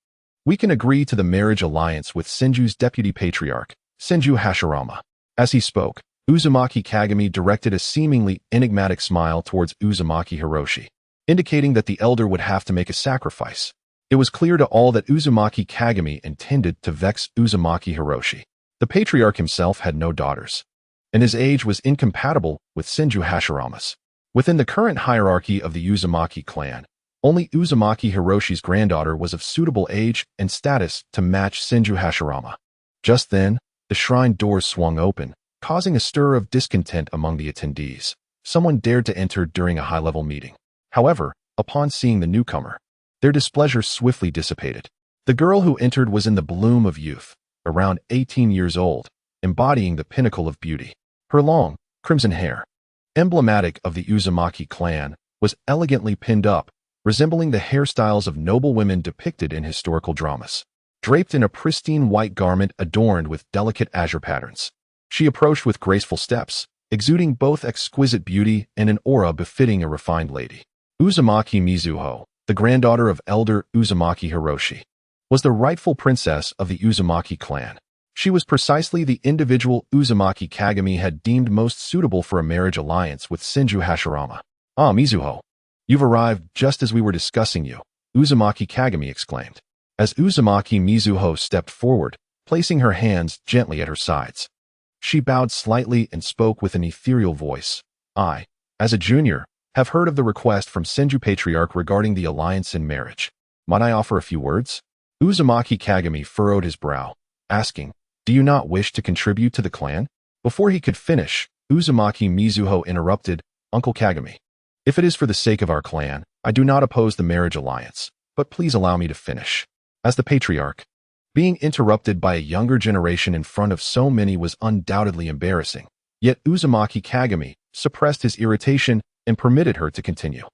we can agree to the marriage alliance with Senju's deputy patriarch, Senju Hashirama." As he spoke, Uzumaki Kagami directed a seemingly enigmatic smile towards Uzumaki Hiroshi, indicating that the elder would have to make a sacrifice. It was clear to all that Uzumaki Kagami intended to vex Uzumaki Hiroshi. The patriarch himself had no daughters, and his age was incompatible with Senju Hashirama's. Within the current hierarchy of the Uzumaki clan, only Uzumaki Hiroshi's granddaughter was of suitable age and status to match Senju Hashirama. Just then, the shrine doors swung open, causing a stir of discontent among the attendees. Someone dared to enter during a high-level meeting. However, upon seeing the newcomer, their displeasure swiftly dissipated. The girl who entered was in the bloom of youth, around 18 years old, embodying the pinnacle of beauty. Her long, crimson hair, emblematic of the Uzumaki clan, was elegantly pinned up, resembling the hairstyles of noble women depicted in historical dramas. Draped in a pristine white garment adorned with delicate azure patterns, she approached with graceful steps, exuding both exquisite beauty and an aura befitting a refined lady. Uzumaki Mizuho, the granddaughter of elder Uzumaki Hiroshi, was the rightful princess of the Uzumaki clan. She was precisely the individual Uzumaki Kagami had deemed most suitable for a marriage alliance with Senju Hashirama. "Ah, Mizuho, you've arrived just as we were discussing you," Uzumaki Kagami exclaimed, as Uzumaki Mizuho stepped forward, placing her hands gently at her sides. She bowed slightly and spoke with an ethereal voice. "I, as a junior, have heard of the request from Senju Patriarch regarding the alliance in marriage. Might I offer a few words?" Uzumaki Kagami furrowed his brow, asking, "Do you not wish to contribute to the clan?" Before he could finish, Uzumaki Mizuho interrupted, "Uncle Kagami, if it is for the sake of our clan, I do not oppose the marriage alliance, but please allow me to finish." As the patriarch, being interrupted by a younger generation in front of so many was undoubtedly embarrassing, yet Uzumaki Kagami suppressed his irritation and permitted her to continue.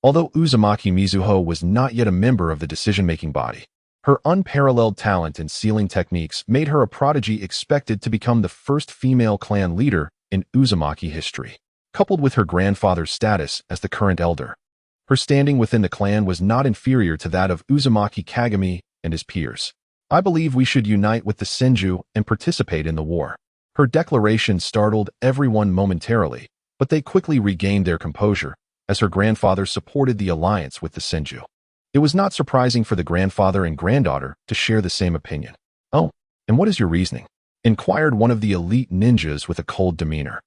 Although Uzumaki Mizuho was not yet a member of the decision-making body, her unparalleled talent and sealing techniques made her a prodigy expected to become the first female clan leader in Uzumaki history. coupled with her grandfather's status as the current elder. Her standing within the clan was not inferior to that of Uzumaki Kagami and his peers. I believe we should unite with the Senju and participate in the war. Her declaration startled everyone momentarily, but they quickly regained their composure as her grandfather supported the alliance with the Senju. It was not surprising for the grandfather and granddaughter to share the same opinion. "Oh, and what is your reasoning?" inquired one of the elite ninjas with a cold demeanor.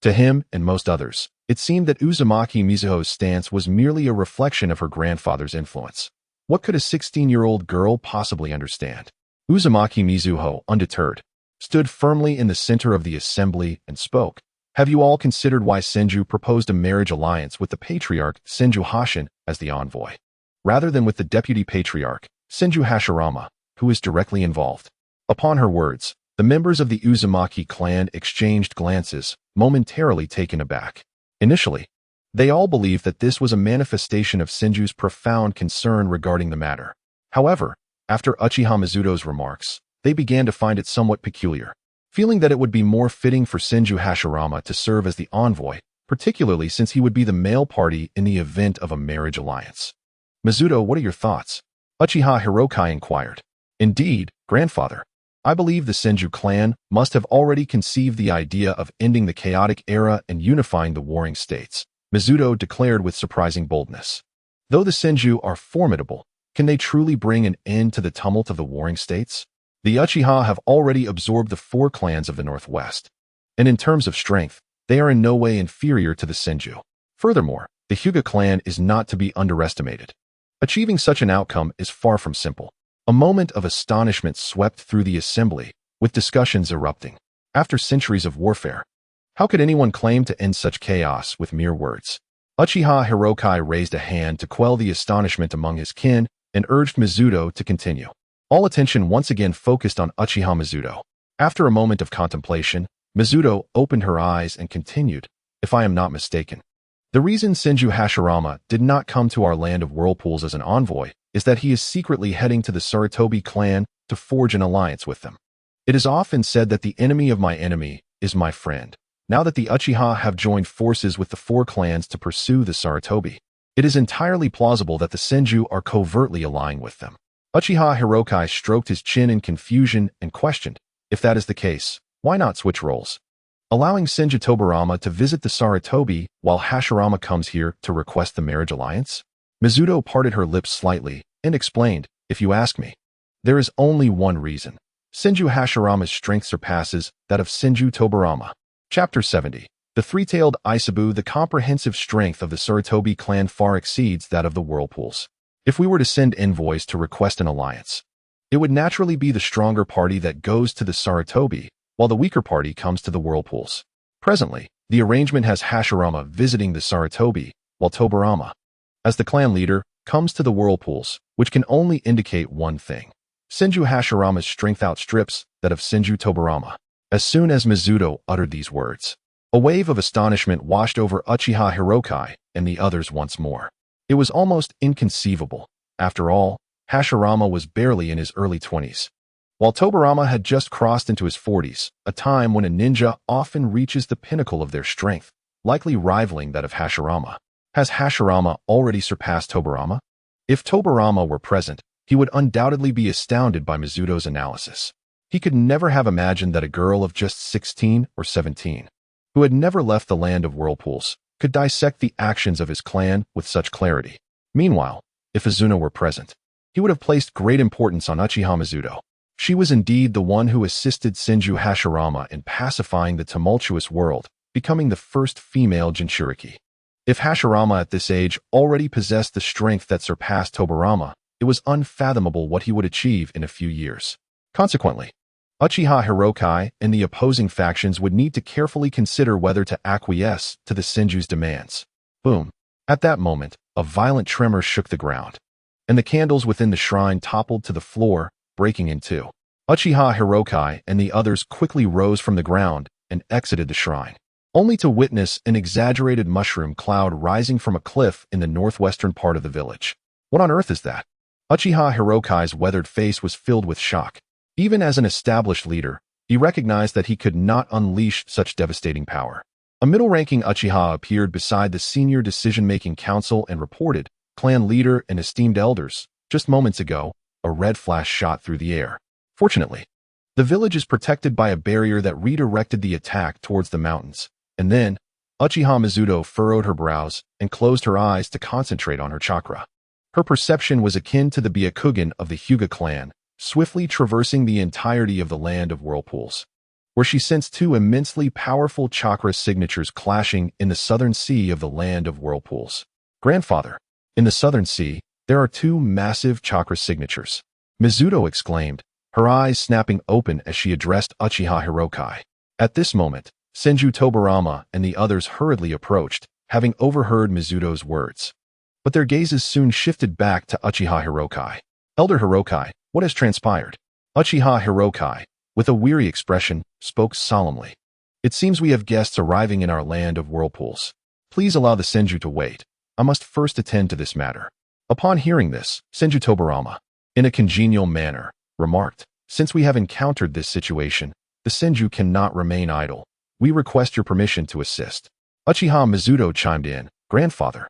To him and most others, it seemed that Uzumaki Mizuho's stance was merely a reflection of her grandfather's influence. What could a 16-year-old girl possibly understand? Uzumaki Mizuho, undeterred, stood firmly in the center of the assembly and spoke. "Have you all considered why Senju proposed a marriage alliance with the patriarch Senju Hashin as the envoy, rather than with the deputy patriarch, Senju Hashirama, who is directly involved?" Upon her words, the members of the Uzumaki clan exchanged glances, momentarily taken aback. Initially, they all believed that this was a manifestation of Senju's profound concern regarding the matter. However, after Uchiha Mizuto's remarks, they began to find it somewhat peculiar, feeling that it would be more fitting for Senju Hashirama to serve as the envoy, particularly since he would be the male party in the event of a marriage alliance. "Mizuto, what are your thoughts?" Uchiha Hirokai inquired. "Indeed, grandfather. I believe the Senju clan must have already conceived the idea of ending the chaotic era and unifying the warring states," Mizuto declared with surprising boldness. "Though the Senju are formidable, can they truly bring an end to the tumult of the warring states? The Uchiha have already absorbed the 4 clans of the Northwest, and in terms of strength, they are in no way inferior to the Senju. Furthermore, the Hyuga clan is not to be underestimated. Achieving such an outcome is far from simple." A moment of astonishment swept through the assembly, with discussions erupting. After centuries of warfare, how could anyone claim to end such chaos with mere words? Uchiha Hirokai raised a hand to quell the astonishment among his kin and urged Mizuto to continue. All attention once again focused on Uchiha Mizuto. After a moment of contemplation, Mizuto opened her eyes and continued, "If I am not mistaken, the reason Senju Hashirama did not come to our land of whirlpools as an envoy is that he is secretly heading to the Sarutobi clan to forge an alliance with them. It is often said that the enemy of my enemy is my friend. Now that the Uchiha have joined forces with the 4 clans to pursue the Sarutobi, it is entirely plausible that the Senju are covertly allying with them." Uchiha Hirokai stroked his chin in confusion and questioned, "If that is the case, why not switch roles? Allowing Senju Tobarama to visit the Sarutobi while Hashirama comes here to request the marriage alliance?" Mizuto parted her lips slightly and explained, "If you ask me, there is only one reason. Senju Hashirama's strength surpasses that of Senju Tobarama." Chapter 70. The Three-Tailed Isabu. The comprehensive strength of the Sarutobi clan far exceeds that of the Whirlpools. If we were to send envoys to request an alliance, it would naturally be the stronger party that goes to the Sarutobi, while the weaker party comes to the Whirlpools. Presently, the arrangement has Hashirama visiting the Sarutobi, while Tobarama, as the clan leader, comes to the Whirlpools, which can only indicate one thing. Senju Hashirama's strength outstrips that of Senju Tobarama. As soon as Mizuto uttered these words, a wave of astonishment washed over Uchiha Hirokai and the others once more. It was almost inconceivable. After all, Hashirama was barely in his early 20s, while Tobarama had just crossed into his 40s, a time when a ninja often reaches the pinnacle of their strength, likely rivaling that of Hashirama. Has Hashirama already surpassed Tobarama? If Tobarama were present, he would undoubtedly be astounded by Mizuto's analysis. He could never have imagined that a girl of just 16 or 17, who had never left the land of whirlpools, could dissect the actions of his clan with such clarity. Meanwhile, if Izuna were present, he would have placed great importance on Uchiha Mizuto. She was indeed the one who assisted Senju Hashirama in pacifying the tumultuous world, becoming the first female Jinchuriki. If Hashirama at this age already possessed the strength that surpassed Tobarama, it was unfathomable what he would achieve in a few years. Consequently, Uchiha Hirokai and the opposing factions would need to carefully consider whether to acquiesce to the Senju's demands. Boom. At that moment, a violent tremor shook the ground, and the candles within the shrine toppled to the floor, breaking in two. Uchiha Hirokai and the others quickly rose from the ground and exited the shrine, only to witness an exaggerated mushroom cloud rising from a cliff in the northwestern part of the village. What on earth is that? Uchiha Hirokai's weathered face was filled with shock. Even as an established leader, he recognized that he could not unleash such devastating power. A middle-ranking Uchiha appeared beside the senior decision-making council and reported, "Clan leader and esteemed elders, just moments ago, a red flash shot through the air. Fortunately, the village is protected by a barrier that redirected the attack towards the mountains." And then, Uchiha Mizuto furrowed her brows and closed her eyes to concentrate on her chakra. Her perception was akin to the Byakugan of the Hyuga clan, swiftly traversing the entirety of the land of whirlpools, where she sensed two immensely powerful chakra signatures clashing in the southern sea of the land of whirlpools. "Grandfather, in the southern sea, there are two massive chakra signatures," Mizuto exclaimed, her eyes snapping open as she addressed Uchiha Hirokai. At this moment, Senju Tobarama and the others hurriedly approached, having overheard Mizuto's words. But their gazes soon shifted back to Uchiha Hirokai. "Elder Hirokai, what has transpired?" Uchiha Hirokai, with a weary expression, spoke solemnly. "It seems we have guests arriving in our land of whirlpools. Please allow the Senju to wait. I must first attend to this matter." Upon hearing this, Senju Tobarama, in a congenial manner, remarked, "Since we have encountered this situation, the Senju cannot remain idle. We request your permission to assist." Uchiha Mizuto chimed in, "Grandfather,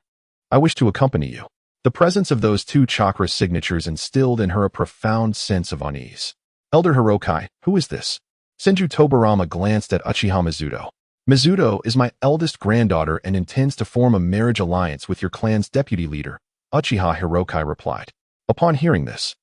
I wish to accompany you." The presence of those two chakra signatures instilled in her a profound sense of unease. "Elder Hirokai, who is this?" Senju Tobarama glanced at Uchiha Mizuto. "Mizuto is my eldest granddaughter and intends to form a marriage alliance with your clan's deputy leader," Uchiha Hirokai replied. Upon hearing this,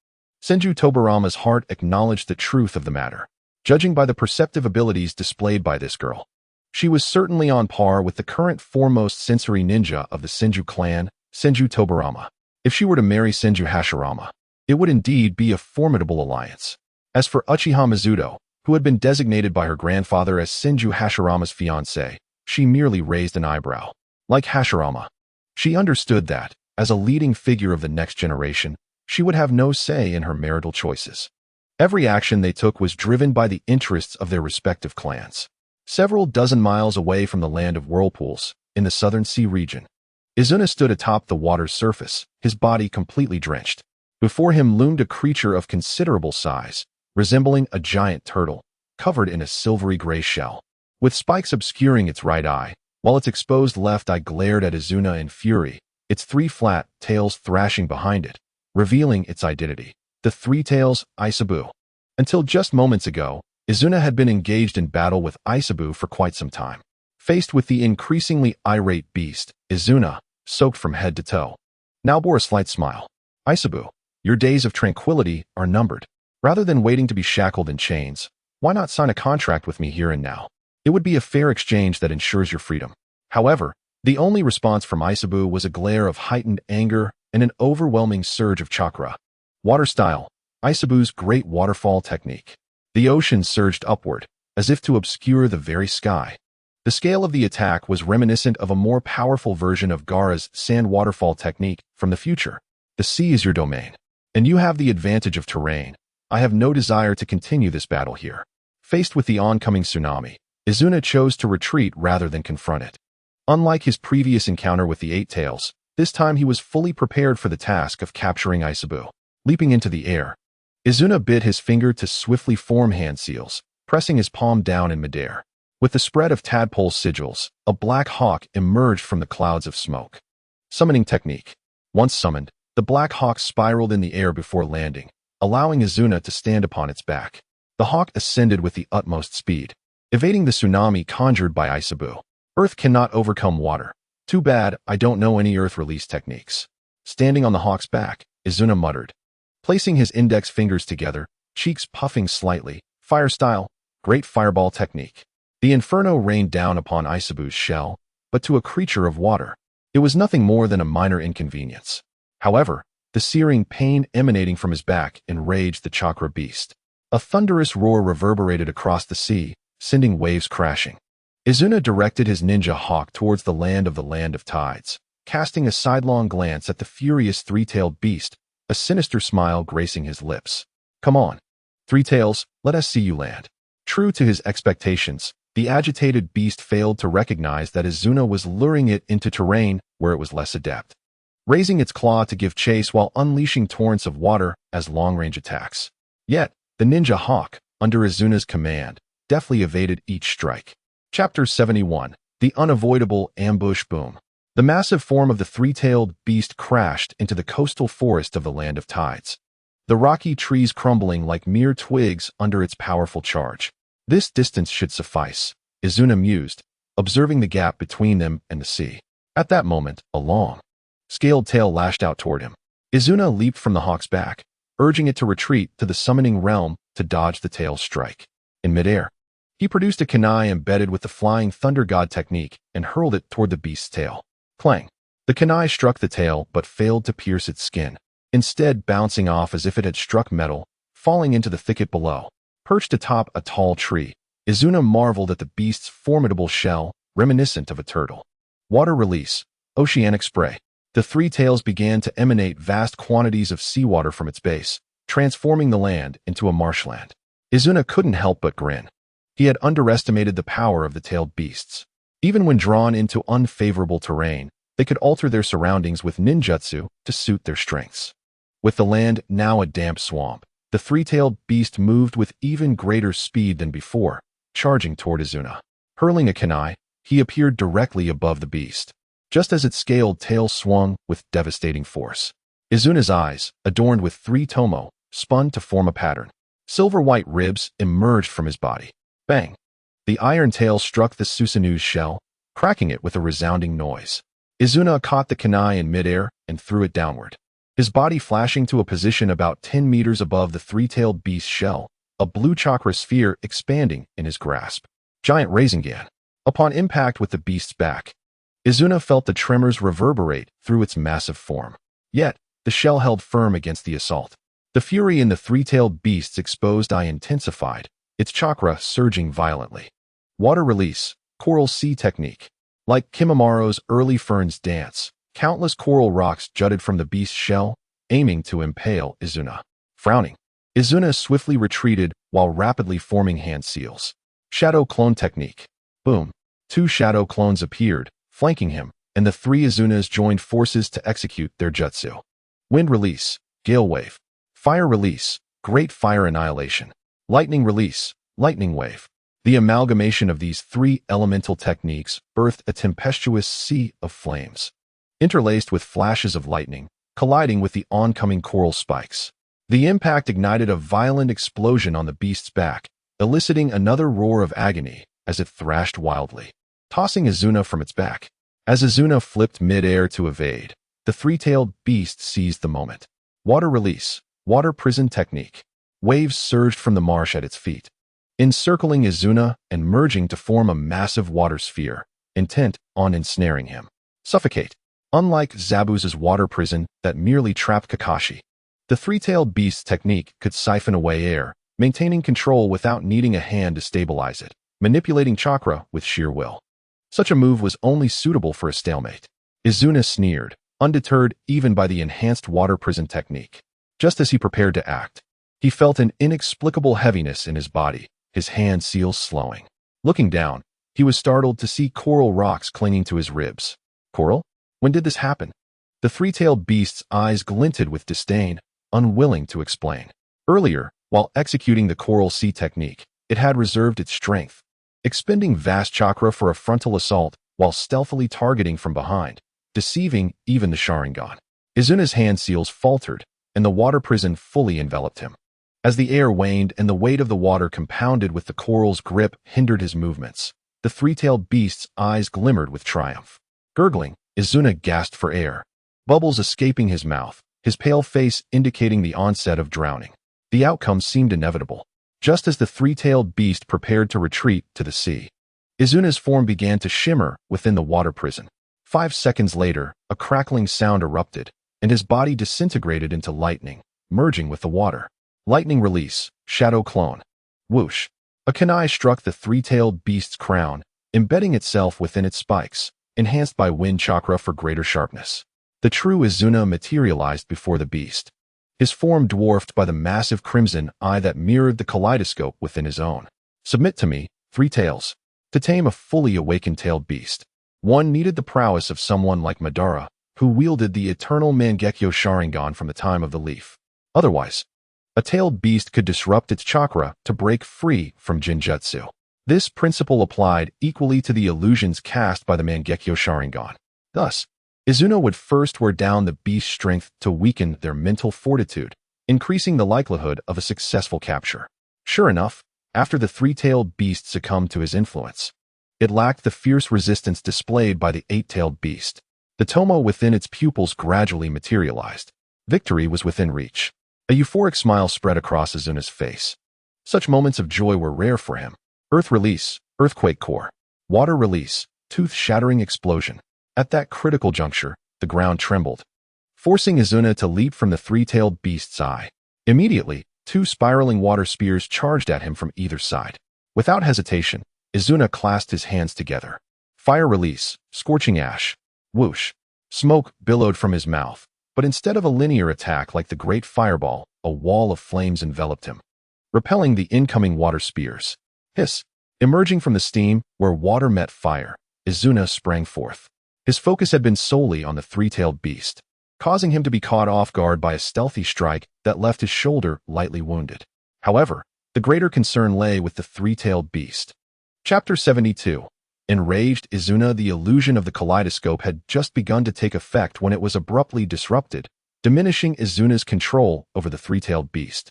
Senju Tobarama's heart acknowledged the truth of the matter. Judging by the perceptive abilities displayed by this girl, she was certainly on par with the current foremost sensory ninja of the Senju clan, Senju Tobarama. If she were to marry Senju Hashirama, it would indeed be a formidable alliance. As for Uchiha Mizuto, who had been designated by her grandfather as Senju Hashirama's fiancé, she merely raised an eyebrow. Like Hashirama, she understood that, as a leading figure of the next generation, she would have no say in her marital choices. Every action they took was driven by the interests of their respective clans. Several dozen miles away from the land of whirlpools, in the southern sea region, Izuna stood atop the water's surface, his body completely drenched. Before him loomed a creature of considerable size, resembling a giant turtle, covered in a silvery gray shell, with spikes obscuring its right eye, while its exposed left eye glared at Izuna in fury, its three flat tails thrashing behind it, revealing its identity. The three tails, Isabu. Until just moments ago, Izuna had been engaged in battle with Isabu for quite some time. Faced with the increasingly irate beast, Izuna, soaked from head to toe, now bore a slight smile. "Isabu, your days of tranquility are numbered. Rather than waiting to be shackled in chains, why not sign a contract with me here and now? It would be a fair exchange that ensures your freedom." However, the only response from Isabu was a glare of heightened anger and an overwhelming surge of chakra. Water style, Isabu's great waterfall technique. The ocean surged upward, as if to obscure the very sky. The scale of the attack was reminiscent of a more powerful version of Gaara's sand waterfall technique from the future. "The sea is your domain, and you have the advantage of terrain. I have no desire to continue this battle here." Faced with the oncoming tsunami, Izuna chose to retreat rather than confront it. Unlike his previous encounter with the Eight Tails, this time he was fully prepared for the task of capturing Isabu. Leaping into the air, Izuna bit his finger to swiftly form hand seals, pressing his palm down in midair. With the spread of tadpole sigils, a black hawk emerged from the clouds of smoke. Summoning technique. Once summoned, the black hawk spiraled in the air before landing, allowing Izuna to stand upon its back. The hawk ascended with the utmost speed, evading the tsunami conjured by Isabu. "Earth cannot overcome water. Too bad I don't know any earth release techniques." Standing on the hawk's back, Izuna muttered, placing his index fingers together, cheeks puffing slightly. "Fire style, great fireball technique." The inferno rained down upon Isabu's shell, but to a creature of water, it was nothing more than a minor inconvenience. However, the searing pain emanating from his back enraged the chakra beast. A thunderous roar reverberated across the sea, sending waves crashing. Izuna directed his ninja hawk towards the land of tides, casting a sidelong glance at the furious three-tailed beast, a sinister smile gracing his lips. "Come on, Three Tails, let us see you land." True to his expectations, the agitated beast failed to recognize that Izuna was luring it into terrain where it was less adept, raising its claw to give chase while unleashing torrents of water as long-range attacks. Yet, the ninja hawk, under Izuna's command, deftly evaded each strike. Chapter 71. The unavoidable ambush boom. The massive form of the three-tailed beast crashed into the coastal forest of the Land of Tides, the rocky trees crumbling like mere twigs under its powerful charge. This distance should suffice, Izuna mused, observing the gap between them and the sea. At that moment, a long, scaled tail lashed out toward him. Izuna leaped from the hawk's back, urging it to retreat to the summoning realm to dodge the tail's strike. In midair, he produced a kunai embedded with the flying thunder god technique and hurled it toward the beast's tail. Clang! The kunai struck the tail but failed to pierce its skin, instead bouncing off as if it had struck metal, falling into the thicket below. Perched atop a tall tree, Izuna marveled at the beast's formidable shell, reminiscent of a turtle. Water release, oceanic spray. The three tails began to emanate vast quantities of seawater from its base, transforming the land into a marshland. Izuna couldn't help but grin. He had underestimated the power of the tailed beasts. Even when drawn into unfavorable terrain, they could alter their surroundings with ninjutsu to suit their strengths. With the land now a damp swamp, the three-tailed beast moved with even greater speed than before, charging toward Izuna. Hurling a kunai, he appeared directly above the beast. Just as its scaled tail swung with devastating force, Izuna's eyes, adorned with three tomo, spun to form a pattern. Silver-white ribs emerged from his body. Bang! The iron tail struck the Susanu's shell, cracking it with a resounding noise. Izuna caught the kunai in midair and threw it downward, his body flashing to a position about 10 meters above the three-tailed beast's shell, a blue chakra sphere expanding in his grasp. Giant Rasengan. Upon impact with the beast's back, Izuna felt the tremors reverberate through its massive form. Yet, the shell held firm against the assault. The fury in the three-tailed beast's exposed eye intensified, its chakra surging violently. Water release, coral sea technique. Like Kimamaro's early fern's dance, countless coral rocks jutted from the beast's shell, aiming to impale Izuna. Frowning, Izuna swiftly retreated while rapidly forming hand seals. Shadow clone technique. Boom. 2 shadow clones appeared, flanking him, and the 3 Izunas joined forces to execute their jutsu. Wind release, gale wave. Fire release, great fire annihilation. Lightning release, lightning wave. The amalgamation of these 3 elemental techniques birthed a tempestuous sea of flames, interlaced with flashes of lightning, colliding with the oncoming coral spikes. The impact ignited a violent explosion on the beast's back, eliciting another roar of agony as it thrashed wildly, tossing Izuna from its back. As Izuna flipped mid-air to evade, the three-tailed beast seized the moment. Water release, water prison technique. Waves surged from the marsh at its feet, encircling Izuna and merging to form a massive water sphere, intent on ensnaring him. Suffocate. Unlike Zabuza's water prison that merely trapped Kakashi, the three-tailed beast's technique could siphon away air, maintaining control without needing a hand to stabilize it, manipulating chakra with sheer will. Such a move was only suitable for a stalemate. Izuna sneered, undeterred even by the enhanced water prison technique. Just as he prepared to act, he felt an inexplicable heaviness in his body, his hand seals slowing. Looking down, he was startled to see coral rocks clinging to his ribs. Coral? When did this happen? The three-tailed beast's eyes glinted with disdain, unwilling to explain. Earlier, while executing the coral sea technique, it had reserved its strength, expending vast chakra for a frontal assault while stealthily targeting from behind, deceiving even the Sharingan. Izuna's hand seals faltered, and the water prison fully enveloped him. As the air waned and the weight of the water compounded with the coral's grip hindered his movements, the three-tailed beast's eyes glimmered with triumph. Gurgling, Izuna gasped for air, bubbles escaping his mouth, his pale face indicating the onset of drowning. The outcome seemed inevitable. Just as the three-tailed beast prepared to retreat to the sea, Izuna's form began to shimmer within the water prison. 5 seconds later, a crackling sound erupted, and his body disintegrated into lightning, merging with the water. Lightning release, shadow clone. Whoosh. A kunai struck the three-tailed beast's crown, embedding itself within its spikes, enhanced by wind chakra for greater sharpness. The true Izuna materialized before the beast, his form dwarfed by the massive crimson eye that mirrored the kaleidoscope within his own. Submit to me, Three Tails. To tame a fully awakened tailed beast, one needed the prowess of someone like Madara, who wielded the Eternal Mangekyo Sharingan from the time of the leaf. Otherwise, a tailed beast could disrupt its chakra to break free from Jinjutsu. This principle applied equally to the illusions cast by the Mangekyo Sharingan. Thus, Izuna would first wear down the beast's strength to weaken their mental fortitude, increasing the likelihood of a successful capture. Sure enough, after the three-tailed beast succumbed to his influence, it lacked the fierce resistance displayed by the eight-tailed beast. The tomo within its pupils gradually materialized. Victory was within reach. A euphoric smile spread across Izuna's face. Such moments of joy were rare for him. Earth release, earthquake core. Water release, tooth-shattering explosion. At that critical juncture, the ground trembled, forcing Izuna to leap from the three-tailed beast's eye. Immediately, two spiraling water spears charged at him from either side. Without hesitation, Izuna clasped his hands together. Fire release, scorching ash. Whoosh. Smoke billowed from his mouth, but instead of a linear attack like the great fireball, a wall of flames enveloped him, repelling the incoming water spears. Hiss. Emerging from the steam, where water met fire, Izuna sprang forth. His focus had been solely on the three-tailed beast, causing him to be caught off guard by a stealthy strike that left his shoulder lightly wounded. However, the greater concern lay with the three-tailed beast. Chapter 72. Enraged Izuna, the illusion of the kaleidoscope had just begun to take effect when it was abruptly disrupted, diminishing Izuna's control over the three-tailed beast,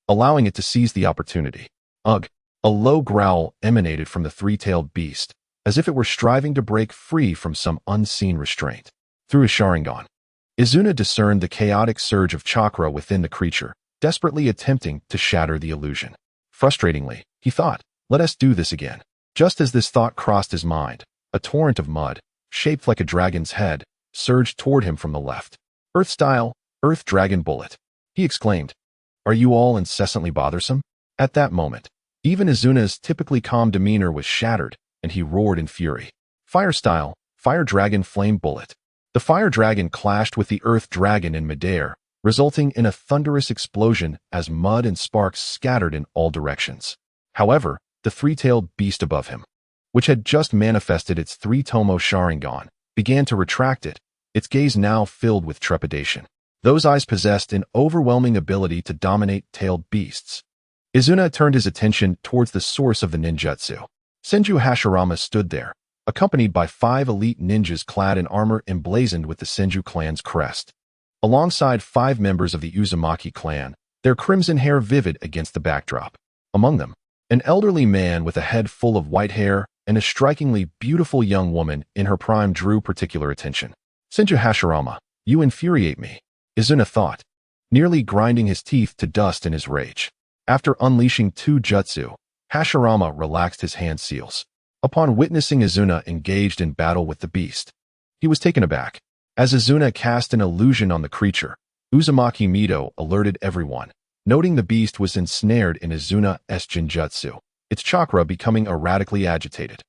allowing it to seize the opportunity. Ugh! A low growl emanated from the three-tailed beast, as if it were striving to break free from some unseen restraint. Through his Sharingan, Izuna discerned the chaotic surge of chakra within the creature, desperately attempting to shatter the illusion. Frustratingly, he thought, "Let us do this again." Just as this thought crossed his mind, a torrent of mud, shaped like a dragon's head, surged toward him from the left. "Earth-style, Earth Dragon Bullet," he exclaimed. "Are you all incessantly bothersome?" At that moment, even Izuna's typically calm demeanor was shattered, and he roared in fury. "Fire-style, Fire Dragon Flame Bullet." The Fire Dragon clashed with the Earth Dragon in midair, resulting in a thunderous explosion as mud and sparks scattered in all directions. However, the three-tailed beast above him, which had just manifested its three-tomo Sharingan, began to retract it, its gaze now filled with trepidation. Those eyes possessed an overwhelming ability to dominate tailed beasts. Izuna turned his attention towards the source of the ninjutsu. Senju Hashirama stood there, accompanied by 5 elite ninjas clad in armor emblazoned with the Senju clan's crest. Alongside 5 members of the Uzumaki clan, their crimson hair vivid against the backdrop. Among them, an elderly man with a head full of white hair and a strikingly beautiful young woman in her prime drew particular attention. "Senju Hashirama, you infuriate me," Izuna thought, nearly grinding his teeth to dust in his rage. After unleashing 2 jutsu, Hashirama relaxed his hand seals. Upon witnessing Izuna engaged in battle with the beast, he was taken aback. As Izuna cast an illusion on the creature, Uzumaki Mido alerted everyone, noting the beast was ensnared in Izuna's Jinjutsu, its chakra becoming erratically agitated.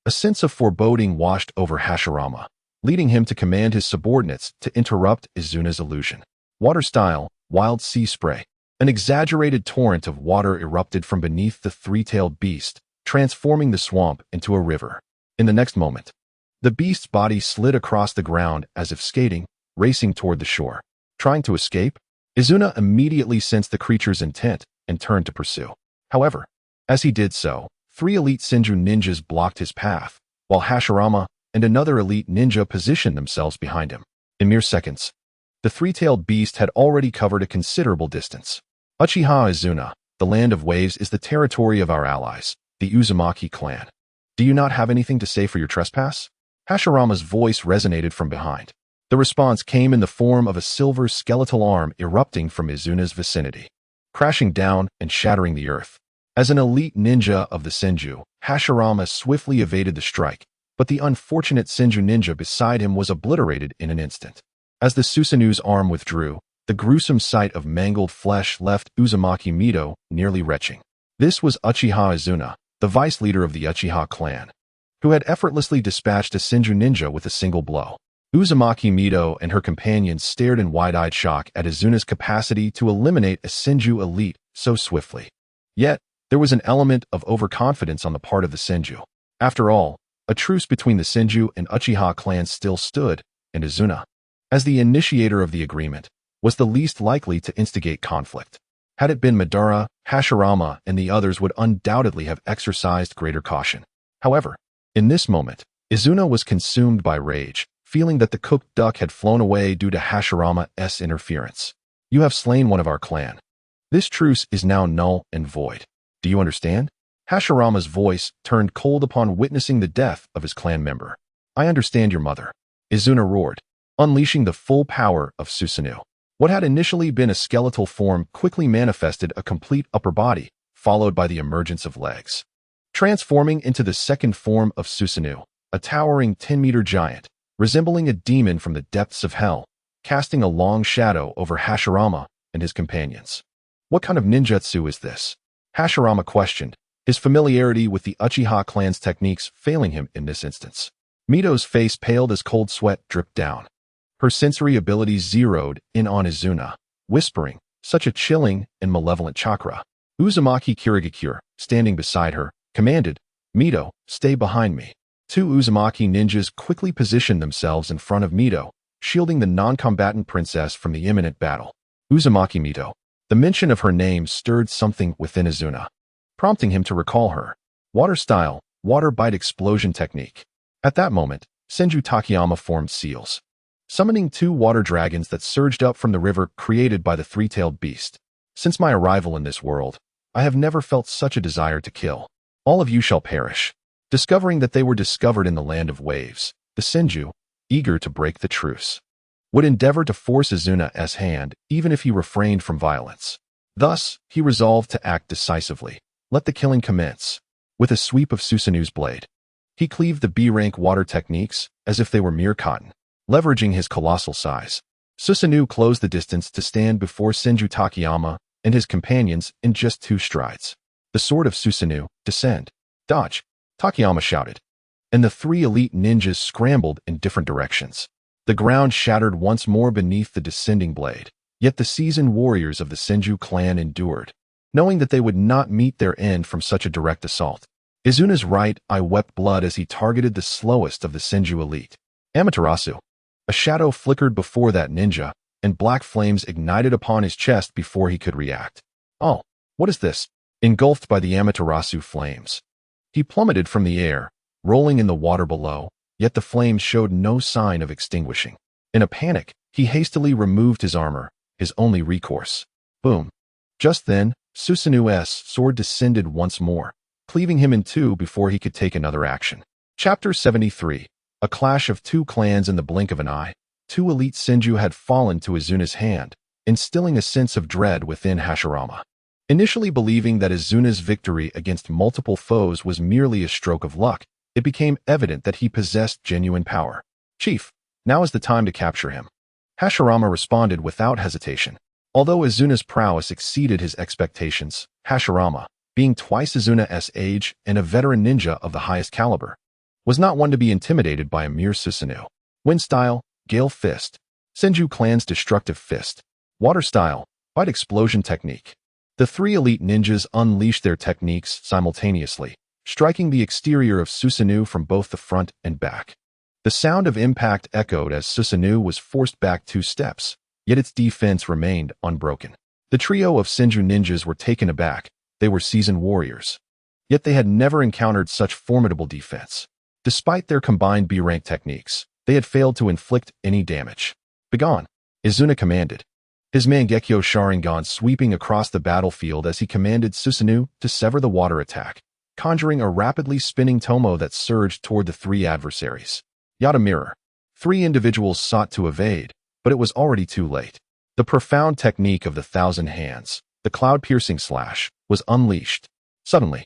A sense of foreboding washed over Hashirama, leading him to command his subordinates to interrupt Izuna's illusion. Water-style, Wild Sea Spray. An exaggerated torrent of water erupted from beneath the three-tailed beast, transforming the swamp into a river. In the next moment, the beast's body slid across the ground as if skating, racing toward the shore. Trying to escape, Izuna immediately sensed the creature's intent and turned to pursue. However, as he did so, 3 elite Senju ninjas blocked his path, while Hashirama and another elite ninja positioned themselves behind him. In mere seconds, the three-tailed beast had already covered a considerable distance. "Uchiha Izuna, the land of waves is the territory of our allies, the Uzumaki clan. Do you not have anything to say for your trespass?" Hashirama's voice resonated from behind. The response came in the form of a silver skeletal arm erupting from Izuna's vicinity, crashing down and shattering the earth. As an elite ninja of the Senju, Hashirama swiftly evaded the strike, but the unfortunate Senju ninja beside him was obliterated in an instant. As the Susanu's arm withdrew, the gruesome sight of mangled flesh left Uzumaki Mido nearly retching. This was Uchiha Izuna, the vice leader of the Uchiha clan, who had effortlessly dispatched a Senju ninja with a single blow. Uzumaki Mido and her companions stared in wide-eyed shock at Izuna's capacity to eliminate a Senju elite so swiftly. Yet, there was an element of overconfidence on the part of the Senju. After all, a truce between the Senju and Uchiha clans still stood, and Izuna, as the initiator of the agreement, was the least likely to instigate conflict. Had it been Madara, Hashirama and the others would undoubtedly have exercised greater caution. However, in this moment, Izuna was consumed by rage, feeling that the cooked duck had flown away due to Hashirama's interference. You have slain one of our clan. This truce is now null and void. Do you understand? Hashirama's voice turned cold upon witnessing the death of his clan member. I understand your mother. Izuna roared, unleashing the full power of Susanoo. What had initially been a skeletal form quickly manifested a complete upper body, followed by the emergence of legs. Transforming into the second form of Susanoo, a towering 10-meter giant, resembling a demon from the depths of hell, casting a long shadow over Hashirama and his companions. What kind of ninjutsu is this? Hashirama questioned, his familiarity with the Uchiha clan's techniques failing him in this instance. Mito's face paled as cold sweat dripped down. Her sensory abilities zeroed in on Izuna, whispering, such a chilling and malevolent chakra. Uzumaki Kirigakure, standing beside her, commanded, Mito, stay behind me. Two Uzumaki ninjas quickly positioned themselves in front of Mito, shielding the non-combatant princess from the imminent battle. Uzumaki Mito. The mention of her name stirred something within Izuna, prompting him to recall her. Water style, water bite explosion technique. At that moment, Senju Takayama formed seals, summoning two water dragons that surged up from the river created by the three-tailed beast. Since my arrival in this world, I have never felt such a desire to kill. All of you shall perish. Discovering that they were discovered in the land of waves, the Senju, eager to break the truce, would endeavor to force Izuna's hand even if he refrained from violence. Thus, he resolved to act decisively. Let the killing commence. With a sweep of Susanoo's blade, he cleaved the B-rank water techniques as if they were mere cotton. Leveraging his colossal size, Susanoo closed the distance to stand before Senju Takayama and his companions in just 2 strides. The sword of Susanoo, descend. Dodge, Takayama shouted, and the 3 elite ninjas scrambled in different directions. The ground shattered once more beneath the descending blade, yet the seasoned warriors of the Senju clan endured, knowing that they would not meet their end from such a direct assault. Izuna's right eye wept blood as he targeted the slowest of the Senju elite, Amaterasu. A shadow flickered before that ninja, and black flames ignited upon his chest before he could react. Oh, what is this? Engulfed by the Amaterasu flames, he plummeted from the air, rolling in the water below, yet the flames showed no sign of extinguishing. In a panic, he hastily removed his armor, his only recourse. Boom. Just then, Susanoo's sword descended once more, cleaving him in 2 before he could take another action. Chapter 73. A clash of 2 clans in the blink of an eye. 2 elite Senju had fallen to Izuna's hand, instilling a sense of dread within Hashirama. Initially believing that Izuna's victory against multiple foes was merely a stroke of luck, it became evident that he possessed genuine power. Chief, now is the time to capture him. Hashirama responded without hesitation. Although Izuna's prowess exceeded his expectations, Hashirama, being twice Izuna's age and a veteran ninja of the highest caliber, was not one to be intimidated by a mere Susanoo. Wind style, Gale Fist. Senju clan's destructive fist. Water style, bite explosion technique. The 3 elite ninjas unleashed their techniques simultaneously, striking the exterior of Susanoo from both the front and back. The sound of impact echoed as Susanoo was forced back 2 steps, yet its defense remained unbroken. The trio of Senju ninjas were taken aback. They were seasoned warriors, yet they had never encountered such formidable defense. Despite their combined B-rank techniques, they had failed to inflict any damage. Begone, Izuna commanded, his Mangekyo Sharingan sweeping across the battlefield as he commanded Susanoo to sever the water attack, conjuring a rapidly spinning tomo that surged toward the 3 adversaries. Yada mirror. 3 individuals sought to evade, but it was already too late. The profound technique of the 1,000 hands, the cloud-piercing slash, was unleashed. Suddenly,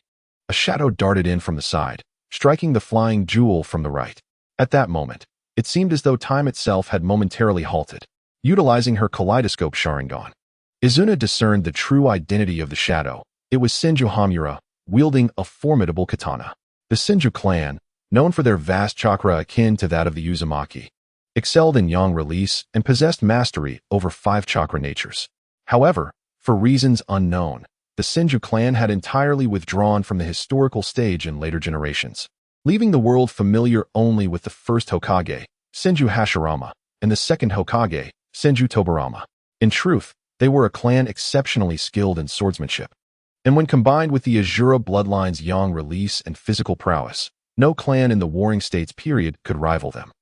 a shadow darted in from the side, striking the flying jewel from the right. At that moment, it seemed as though time itself had momentarily halted. Utilizing her kaleidoscope Sharingan, Izuna discerned the true identity of the shadow. It was Senju Hamura, wielding a formidable katana. The Senju clan, known for their vast chakra akin to that of the Uzumaki, excelled in yang release and possessed mastery over 5 chakra natures. However, for reasons unknown, the Senju clan had entirely withdrawn from the historical stage in later generations, leaving the world familiar only with the first Hokage, Senju Hashirama, and the second Hokage, Senju Tobarama. In truth, they were a clan exceptionally skilled in swordsmanship. And when combined with the Azura bloodline's yang release and physical prowess, no clan in the Warring States period could rival them.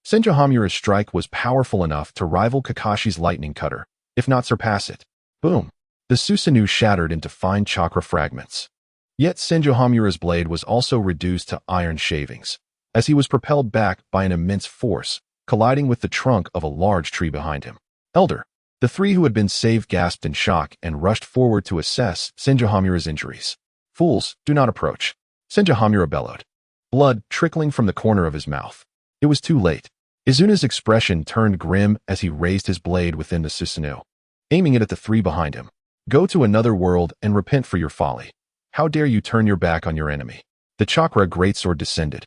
Senju Hamura's strike was powerful enough to rival Kakashi's lightning cutter, if not surpass it. Boom! The Susanoo shattered into fine chakra fragments. Yet Senju Hamura's blade was also reduced to iron shavings, as he was propelled back by an immense force, colliding with the trunk of a large tree behind him. Elder! The three who had been saved gasped in shock and rushed forward to assess Senju Hamura's injuries. Fools, do not approach. Senju Hamura bellowed, blood trickling from the corner of his mouth. It was too late. Izuna's expression turned grim as he raised his blade within the Susanoo, aiming it at the three behind him. Go to another world and repent for your folly. How dare you turn your back on your enemy? The chakra greatsword descended,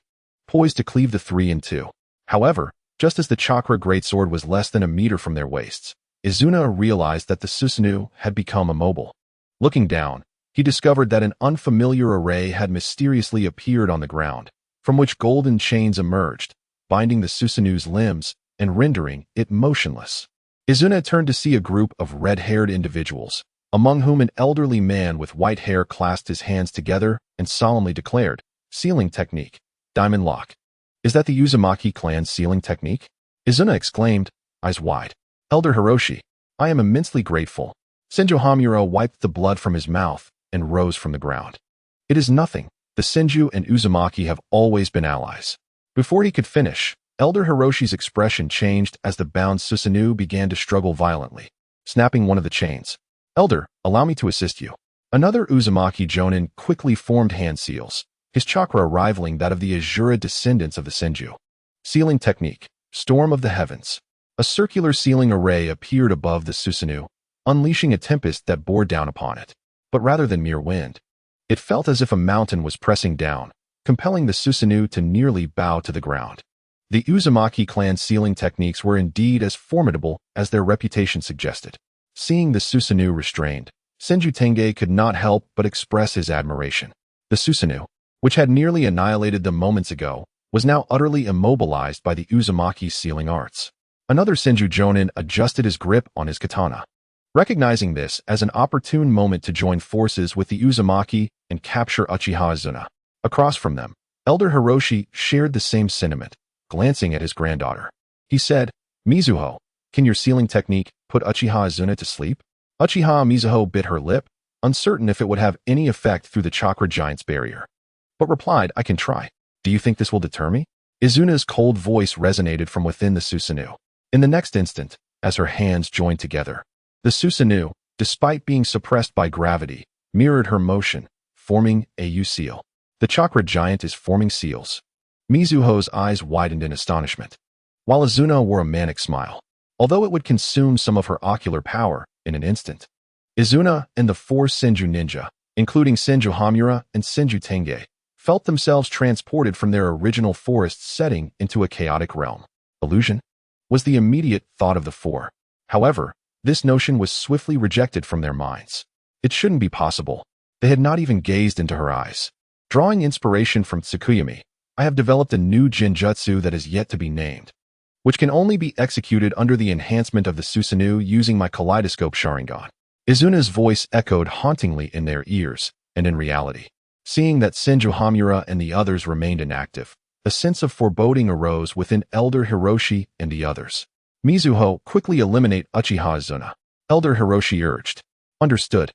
poised to cleave the three in two. However, just as the chakra greatsword was less than a meter from their waists, Izuna realized that the Susanoo had become immobile. Looking down, he discovered that an unfamiliar array had mysteriously appeared on the ground, from which golden chains emerged, binding the Susanoo's limbs and rendering it motionless. Izuna turned to see a group of red-haired individuals, among whom an elderly man with white hair clasped his hands together and solemnly declared, "Sealing technique. Diamond lock." "Is that the Uzumaki clan's sealing technique?" Izuna exclaimed, eyes wide. "Elder Hiroshi, I am immensely grateful." Senju Hamura wiped the blood from his mouth and rose from the ground. "It is nothing. The Senju and Uzumaki have always been allies." Before he could finish, Elder Hiroshi's expression changed as the bound Susanoo began to struggle violently, snapping one of the chains. "Elder, allow me to assist you." Another Uzumaki Jonin quickly formed hand seals, his chakra rivaling that of the Azura descendants of the Senju. Sealing technique, Storm of the Heavens. A circular sealing array appeared above the Susanoo, unleashing a tempest that bore down upon it. But rather than mere wind, it felt as if a mountain was pressing down, compelling the Susanoo to nearly bow to the ground. The Uzumaki clan's sealing techniques were indeed as formidable as their reputation suggested. Seeing the Susanoo restrained, Senju Tenge could not help but express his admiration. The Susanoo, which had nearly annihilated them moments ago, was now utterly immobilized by the Uzumaki's sealing arts. Another Senju Jonin adjusted his grip on his katana, recognizing this as an opportune moment to join forces with the Uzumaki and capture Uchiha Izuna. Across from them, Elder Hiroshi shared the same sentiment, glancing at his granddaughter. He said, "Mizuho, can your sealing technique put Uchiha Izuna to sleep?" Uchiha Mizuho bit her lip, uncertain if it would have any effect through the chakra giant's barrier, but replied, "I can try." "Do you think this will deter me?" Izuna's cold voice resonated from within the Susanoo. In the next instant, as her hands joined together, the Susanoo, despite being suppressed by gravity, mirrored her motion, forming a U-seal. The chakra giant is forming seals. Mizuho's eyes widened in astonishment, while Izuna wore a manic smile, although it would consume some of her ocular power in an instant. Izuna and the four Senju ninja, including Senju Hamura and Senju Tenge, felt themselves transported from their original forest setting into a chaotic realm. Illusion? Was the immediate thought of the four. However, this notion was swiftly rejected from their minds. It shouldn't be possible. They had not even gazed into her eyes. Drawing inspiration from Tsukuyami, I have developed a new Jinjutsu that is yet to be named, which can only be executed under the enhancement of the Susanoo using my kaleidoscope Sharingan. Izuna's voice echoed hauntingly in their ears, and in reality, seeing that Senju Hamura and the others remained inactive, a sense of foreboding arose within Elder Hiroshi and the others. "Mizuho, quickly eliminate Uchiha Izuna," Elder Hiroshi urged. "Understood."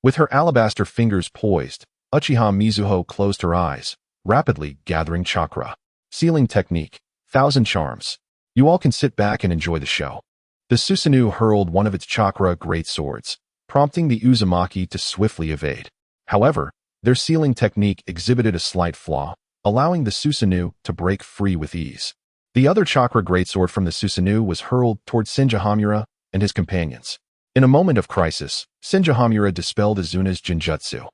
With her alabaster fingers poised, Uchiha Mizuho closed her eyes, rapidly gathering chakra. Sealing technique, Thousand Charms. "You all can sit back and enjoy the show." The Susanoo hurled one of its chakra great swords, prompting the Uzumaki to swiftly evade. However, their sealing technique exhibited a slight flaw, allowing the Susanoo to break free with ease. The other chakra greatsword from the Susanoo was hurled towards Senju Hamura and his companions. In a moment of crisis, Senju Hamura dispelled Izuna's Jinjutsu,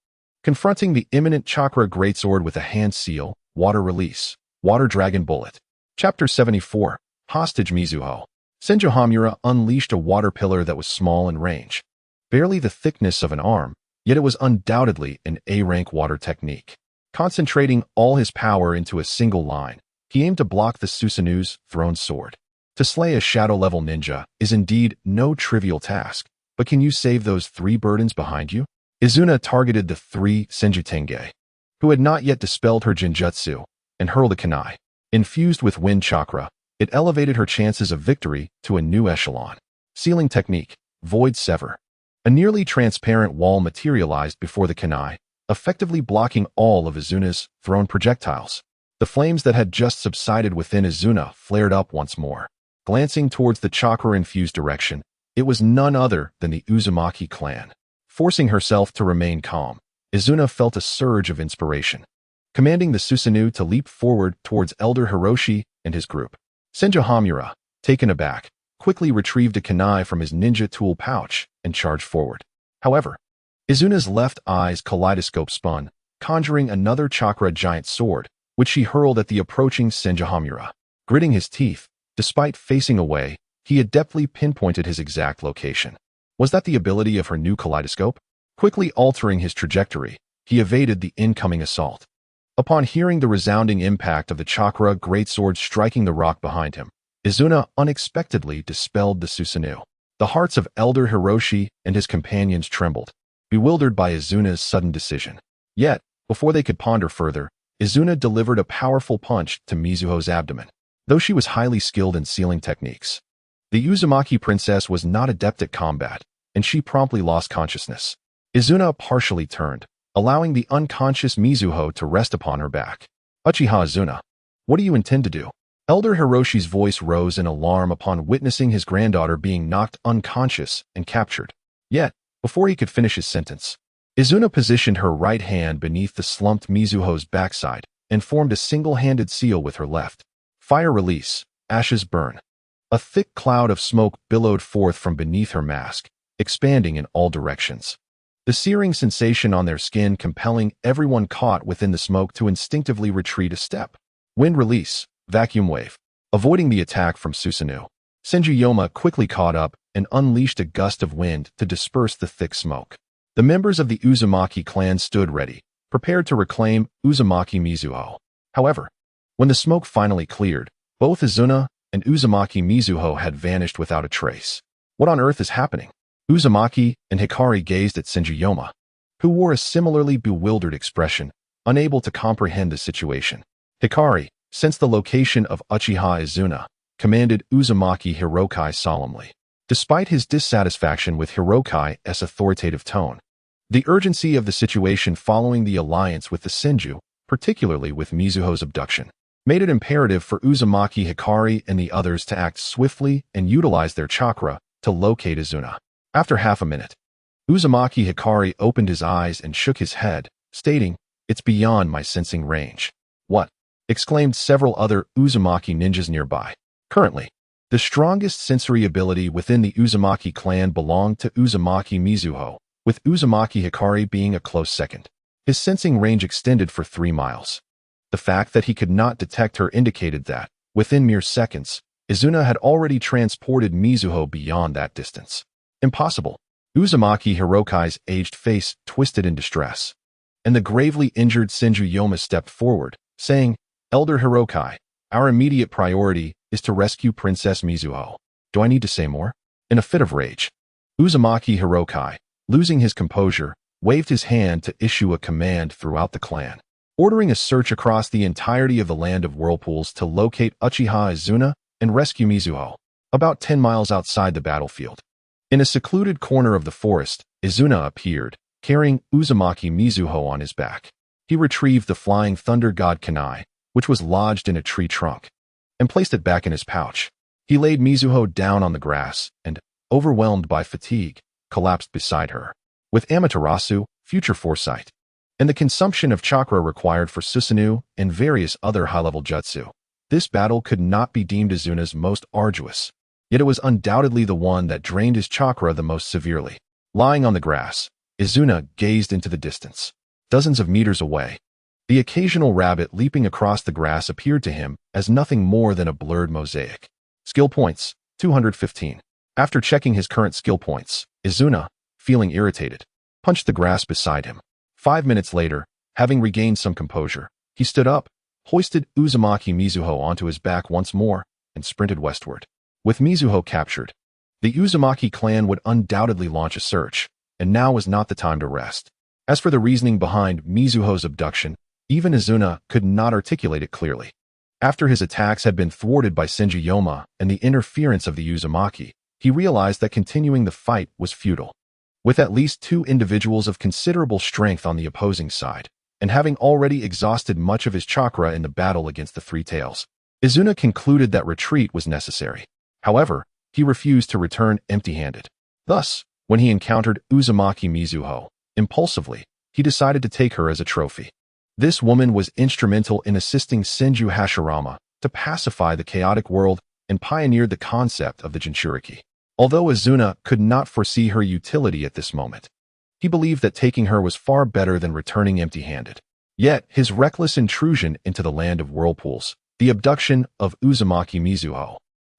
confronting the imminent chakra greatsword with a hand seal, water release, water dragon bullet. Chapter 74, Hostage Mizuho. Senju Hamura unleashed a water pillar that was small in range, barely the thickness of an arm, yet it was undoubtedly an A-rank water technique. Concentrating all his power into a single line, he aimed to block the Susanoo's thrown sword. To slay a shadow-level ninja is indeed no trivial task, but can you save those three burdens behind you? Izuna targeted the three Senjutenge, who had not yet dispelled her Jinjutsu, and hurled a kunai. Infused with wind chakra, it elevated her chances of victory to a new echelon. Sealing technique, Void Sever. A nearly transparent wall materialized before the kunai, effectively blocking all of Izuna's thrown projectiles. The flames that had just subsided within Izuna flared up once more. Glancing towards the chakra-infused direction, it was none other than the Uzumaki clan. Forcing herself to remain calm, Izuna felt a surge of inspiration, commanding the Susanoo to leap forward towards Elder Hiroshi and his group. Senju Hamura, taken aback, quickly retrieved a kunai from his ninja tool pouch and charged forward. However, Izuna's left eye's kaleidoscope spun, conjuring another chakra giant sword, which she hurled at the approaching Senju Hamura. Gritting his teeth, despite facing away, he adeptly pinpointed his exact location. Was that the ability of her new kaleidoscope? Quickly altering his trajectory, he evaded the incoming assault. Upon hearing the resounding impact of the chakra greatsword striking the rock behind him, Izuna unexpectedly dispelled the Susanoo. The hearts of Elder Hiroshi and his companions trembled, bewildered by Izuna's sudden decision. Yet, before they could ponder further, Izuna delivered a powerful punch to Mizuho's abdomen. Though she was highly skilled in sealing techniques, the Uzumaki princess was not adept at combat, and she promptly lost consciousness. Izuna partially turned, allowing the unconscious Mizuho to rest upon her back. Uchiha Izuna, what do you intend to do? Elder Hiroshi's voice rose in alarm upon witnessing his granddaughter being knocked unconscious and captured. Yet, before he could finish his sentence, Izuna positioned her right hand beneath the slumped Mizuho's backside and formed a single-handed seal with her left. Fire release, ashes burn. A thick cloud of smoke billowed forth from beneath her mask, expanding in all directions. The searing sensation on their skin compelling everyone caught within the smoke to instinctively retreat a step. Wind release, vacuum wave. Avoiding the attack from Susanoo, Senjuyoma quickly caught up and unleashed a gust of wind to disperse the thick smoke. The members of the Uzumaki clan stood ready, prepared to reclaim Uzumaki Mizuho. However, when the smoke finally cleared, both Izuna and Uzumaki Mizuho had vanished without a trace. What on earth is happening? Uzumaki and Hikari gazed at Senjuyoma, who wore a similarly bewildered expression, unable to comprehend the situation. Hikari, sensed the location of Uchiha Izuna, commanded Uzumaki Hirokai solemnly. Despite his dissatisfaction with Hirokai's authoritative tone, the urgency of the situation following the alliance with the Senju, particularly with Mizuho's abduction, made it imperative for Uzumaki Hikari and the others to act swiftly and utilize their chakra to locate Izuna. After half a minute, Uzumaki Hikari opened his eyes and shook his head, stating, "It's beyond my sensing range." "What?" exclaimed several other Uzumaki ninjas nearby. Currently, the strongest sensory ability within the Uzumaki clan belonged to Uzumaki Mizuho, with Uzumaki Hikari being a close second. His sensing range extended for 3 miles. The fact that he could not detect her indicated that, within mere seconds, Izuna had already transported Mizuho beyond that distance. Impossible. Uzumaki Hirokai's aged face twisted in distress, and the gravely injured Senjuyoma stepped forward, saying, "Elder Hirokai, our immediate priority is to rescue Princess Mizuho. Do I need to say more?" In a fit of rage, Uzumaki Hirokai, losing his composure, waved his hand to issue a command throughout the clan, ordering a search across the entirety of the land of whirlpools to locate Uchiha Izuna and rescue Mizuho. About 10 miles outside the battlefield, in a secluded corner of the forest, Izuna appeared, carrying Uzumaki Mizuho on his back. He retrieved the Flying Thunder God kunai, which was lodged in a tree trunk, and placed it back in his pouch. He laid Mizuho down on the grass and, overwhelmed by fatigue, collapsed beside her. With Amaterasu, future foresight, and the consumption of chakra required for Susanoo and various other high-level jutsu, this battle could not be deemed Izuna's most arduous. Yet it was undoubtedly the one that drained his chakra the most severely. Lying on the grass, Izuna gazed into the distance. Dozens of meters away, the occasional rabbit leaping across the grass appeared to him as nothing more than a blurred mosaic. Skill points, 215. After checking his current skill points, Izuna, feeling irritated, punched the grass beside him. 5 minutes later, having regained some composure, he stood up, hoisted Uzumaki Mizuho onto his back once more, and sprinted westward. With Mizuho captured, the Uzumaki clan would undoubtedly launch a search, and now was not the time to rest. As for the reasoning behind Mizuho's abduction, even Izuna could not articulate it clearly. After his attacks had been thwarted by Senju Yoma and the interference of the Uzumaki, he realized that continuing the fight was futile. With at least two individuals of considerable strength on the opposing side, and having already exhausted much of his chakra in the battle against the Three Tails, Izuna concluded that retreat was necessary. However, he refused to return empty-handed. Thus, when he encountered Uzumaki Mizuho, impulsively, he decided to take her as a trophy. This woman was instrumental in assisting Senju Hashirama to pacify the chaotic world and pioneered the concept of the Jinchuriki. Although Izuna could not foresee her utility at this moment, he believed that taking her was far better than returning empty-handed. Yet, his reckless intrusion into the land of whirlpools, the abduction of Uzumaki Mizuho,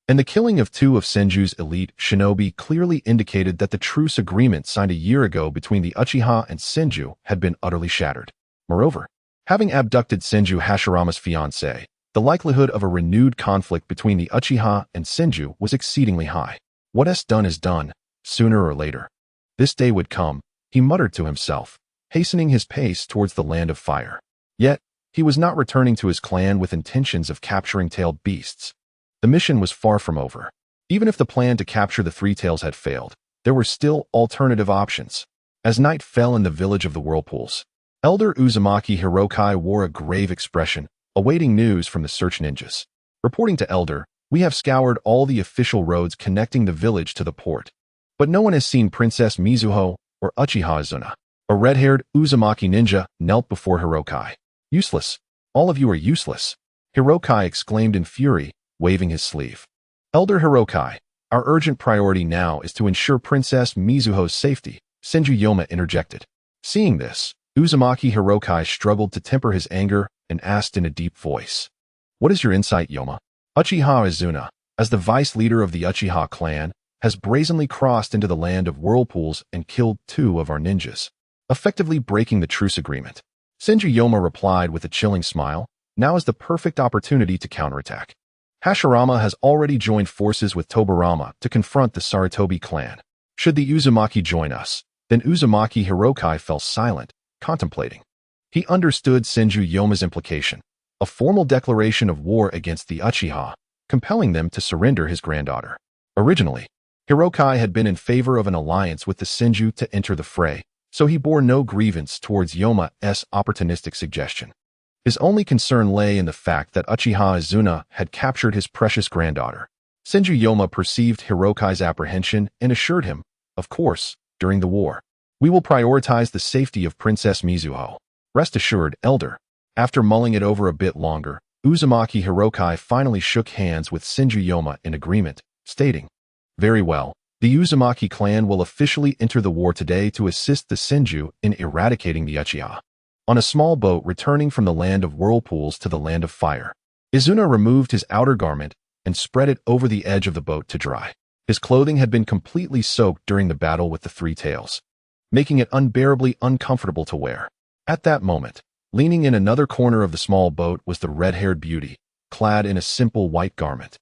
and the killing of two of Senju's elite shinobi clearly indicated that the truce agreement signed a year ago between the Uchiha and Senju had been utterly shattered. Moreover, having abducted Senju Hashirama's fiancée, the likelihood of a renewed conflict between the Uchiha and Senju was exceedingly high. What's done is done, sooner or later. This day would come, he muttered to himself, hastening his pace towards the land of fire. Yet, he was not returning to his clan with intentions of capturing tailed beasts. The mission was far from over. Even if the plan to capture the Three Tails had failed, there were still alternative options. As night fell in the village of the whirlpools, Elder Uzumaki Hirokai wore a grave expression, awaiting news from the search ninjas. Reporting to Elder, we have scoured all the official roads connecting the village to the port, but no one has seen Princess Mizuho or Uchiha Izuna. A red-haired Uzumaki ninja knelt before Hirokai. Useless. All of you are useless, Hirokai exclaimed in fury, waving his sleeve. Elder Hirokai, our urgent priority now is to ensure Princess Mizuho's safety, Senju Yoma interjected. Seeing this, Uzumaki Hirokai struggled to temper his anger and asked in a deep voice. What is your insight, Yoma? Uchiha Izuna, as the vice leader of the Uchiha clan, has brazenly crossed into the land of whirlpools and killed two of our ninjas, effectively breaking the truce agreement. Senju Yoma replied with a chilling smile, now is the perfect opportunity to counterattack. Hashirama has already joined forces with Tobirama to confront the Sarutobi clan. Should the Uzumaki join us, then Uzumaki Hirokai fell silent, contemplating. He understood Senju Yoma's implication, a formal declaration of war against the Uchiha, compelling them to surrender his granddaughter. Originally, Hirokai had been in favor of an alliance with the Senju to enter the fray, so he bore no grievance towards Yoma's opportunistic suggestion. His only concern lay in the fact that Uchiha Izuna had captured his precious granddaughter. Senju Yoma perceived Hirokai's apprehension and assured him, of course, during the war, we will prioritize the safety of Princess Mizuho. Rest assured, Elder. After mulling it over a bit longer, Uzumaki Hirokai finally shook hands with Senju Yoma in agreement, stating, very well, the Uzumaki clan will officially enter the war today to assist the Senju in eradicating the Uchiha. On a small boat returning from the land of whirlpools to the land of fire, Izuna removed his outer garment and spread it over the edge of the boat to dry. His clothing had been completely soaked during the battle with the Three Tails, making it unbearably uncomfortable to wear. At that moment, leaning in another corner of the small boat was the red-haired beauty, clad in a simple white garment,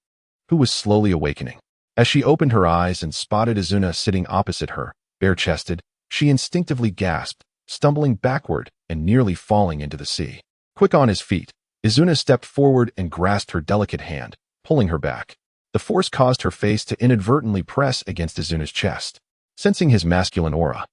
who was slowly awakening. As she opened her eyes and spotted Izuna sitting opposite her, bare-chested, she instinctively gasped, stumbling backward and nearly falling into the sea. Quick on his feet, Izuna stepped forward and grasped her delicate hand, pulling her back. The force caused her face to inadvertently press against Izuna's chest. Sensing his masculine aura,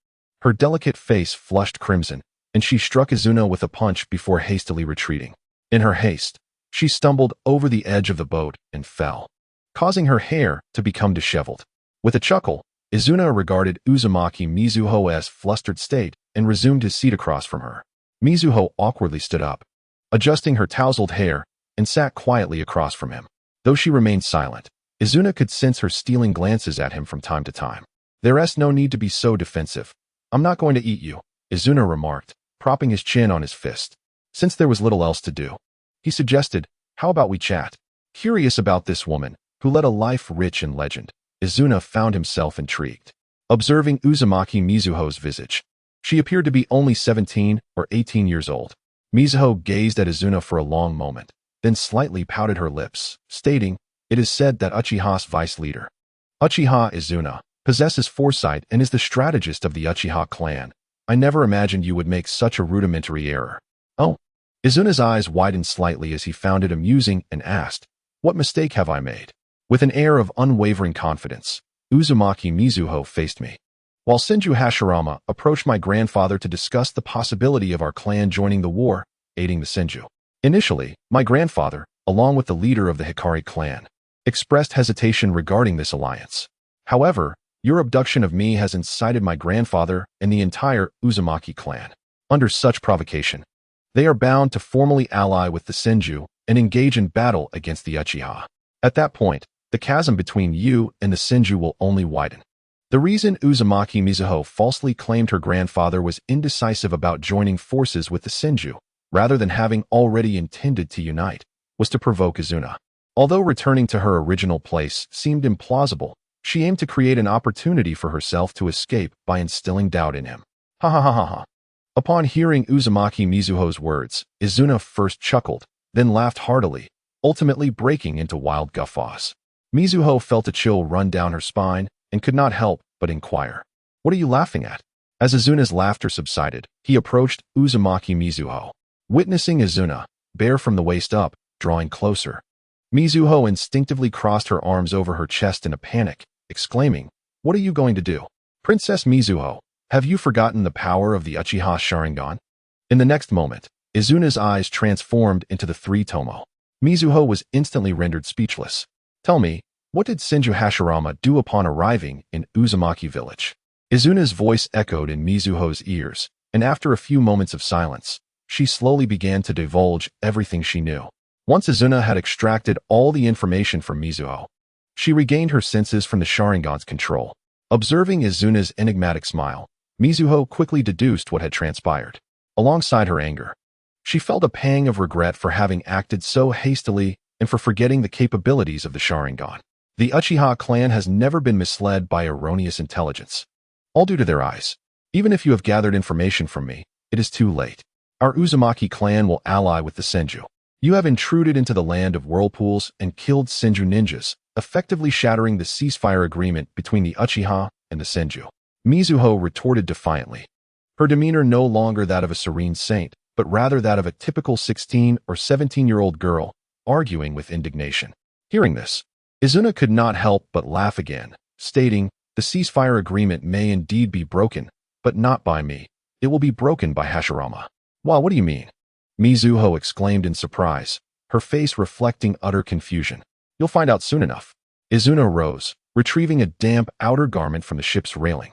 her delicate face flushed crimson, and she struck Izuna with a punch before hastily retreating. In her haste, she stumbled over the edge of the boat and fell, causing her hair to become disheveled. With a chuckle, Izuna regarded Uzumaki Mizuho's flustered state and resumed his seat across from her. Mizuho awkwardly stood up, adjusting her tousled hair, and sat quietly across from him. Though she remained silent, Izuna could sense her stealing glances at him from time to time. There's no need to be so defensive. I'm not going to eat you, Izuna remarked, propping his chin on his fist. Since there was little else to do, he suggested, how about we chat? Curious about this woman, who led a life rich in legend, Izuna found himself intrigued. Observing Uzumaki Mizuho's visage, she appeared to be only 17 or 18 years old. Mizuho gazed at Izuna for a long moment, then slightly pouted her lips, stating, it is said that Uchiha's vice leader, Uchiha Izuna, possesses foresight and is the strategist of the Uchiha clan. I never imagined you would make such a rudimentary error. Oh. Izuna's eyes widened slightly as he found it amusing and asked, "What mistake have I made?" With an air of unwavering confidence, Uzumaki Mizuho faced me. While Senju Hashirama approached my grandfather to discuss the possibility of our clan joining the war, aiding the Senju. Initially, my grandfather, along with the leader of the Hikari clan, expressed hesitation regarding this alliance. However, your abduction of me has incited my grandfather and the entire Uzumaki clan. Under such provocation, they are bound to formally ally with the Senju and engage in battle against the Uchiha. At that point, the chasm between you and the Senju will only widen. The reason Uzumaki Mizuho falsely claimed her grandfather was indecisive about joining forces with the Senju, rather than having already intended to unite, was to provoke Izuna. Although returning to her original place seemed implausible, she aimed to create an opportunity for herself to escape by instilling doubt in him. Ha ha ha ha ha. Upon hearing Uzumaki Mizuho's words, Izuna first chuckled, then laughed heartily, ultimately breaking into wild guffaws. Mizuho felt a chill run down her spine and could not help but inquire, "What are you laughing at?" As Izuna's laughter subsided, he approached Uzumaki Mizuho. Witnessing Izuna, bare from the waist up, drawing closer, Mizuho instinctively crossed her arms over her chest in a panic, exclaiming, "What are you going to do? Princess Mizuho, have you forgotten the power of the Uchiha Sharingan?" In the next moment, Izuna's eyes transformed into the three tomo. Mizuho was instantly rendered speechless. "Tell me, what did Senju Hashirama do upon arriving in Uzumaki village?" Izuna's voice echoed in Mizuho's ears, and after a few moments of silence, she slowly began to divulge everything she knew. Once Izuna had extracted all the information from Mizuho, she regained her senses from the Sharingan's control. Observing Izuna's enigmatic smile, Mizuho quickly deduced what had transpired. Alongside her anger, she felt a pang of regret for having acted so hastily and for forgetting the capabilities of the Sharingan. The Uchiha clan has never been misled by erroneous intelligence. All due to their eyes. Even if you have gathered information from me, it is too late. Our Uzumaki clan will ally with the Senju. You have intruded into the land of whirlpools and killed Senju ninjas, effectively shattering the ceasefire agreement between the Uchiha and the Senju. Mizuho retorted defiantly, her demeanor no longer that of a serene saint, but rather that of a typical 16 or 17-year-old girl, arguing with indignation. Hearing this, Izuna could not help but laugh again, stating, "The ceasefire agreement may indeed be broken, but not by me. It will be broken by Hashirama." "Wow, what do you mean?" Mizuho exclaimed in surprise, her face reflecting utter confusion. "You'll find out soon enough." Izuna rose, retrieving a damp outer garment from the ship's railing,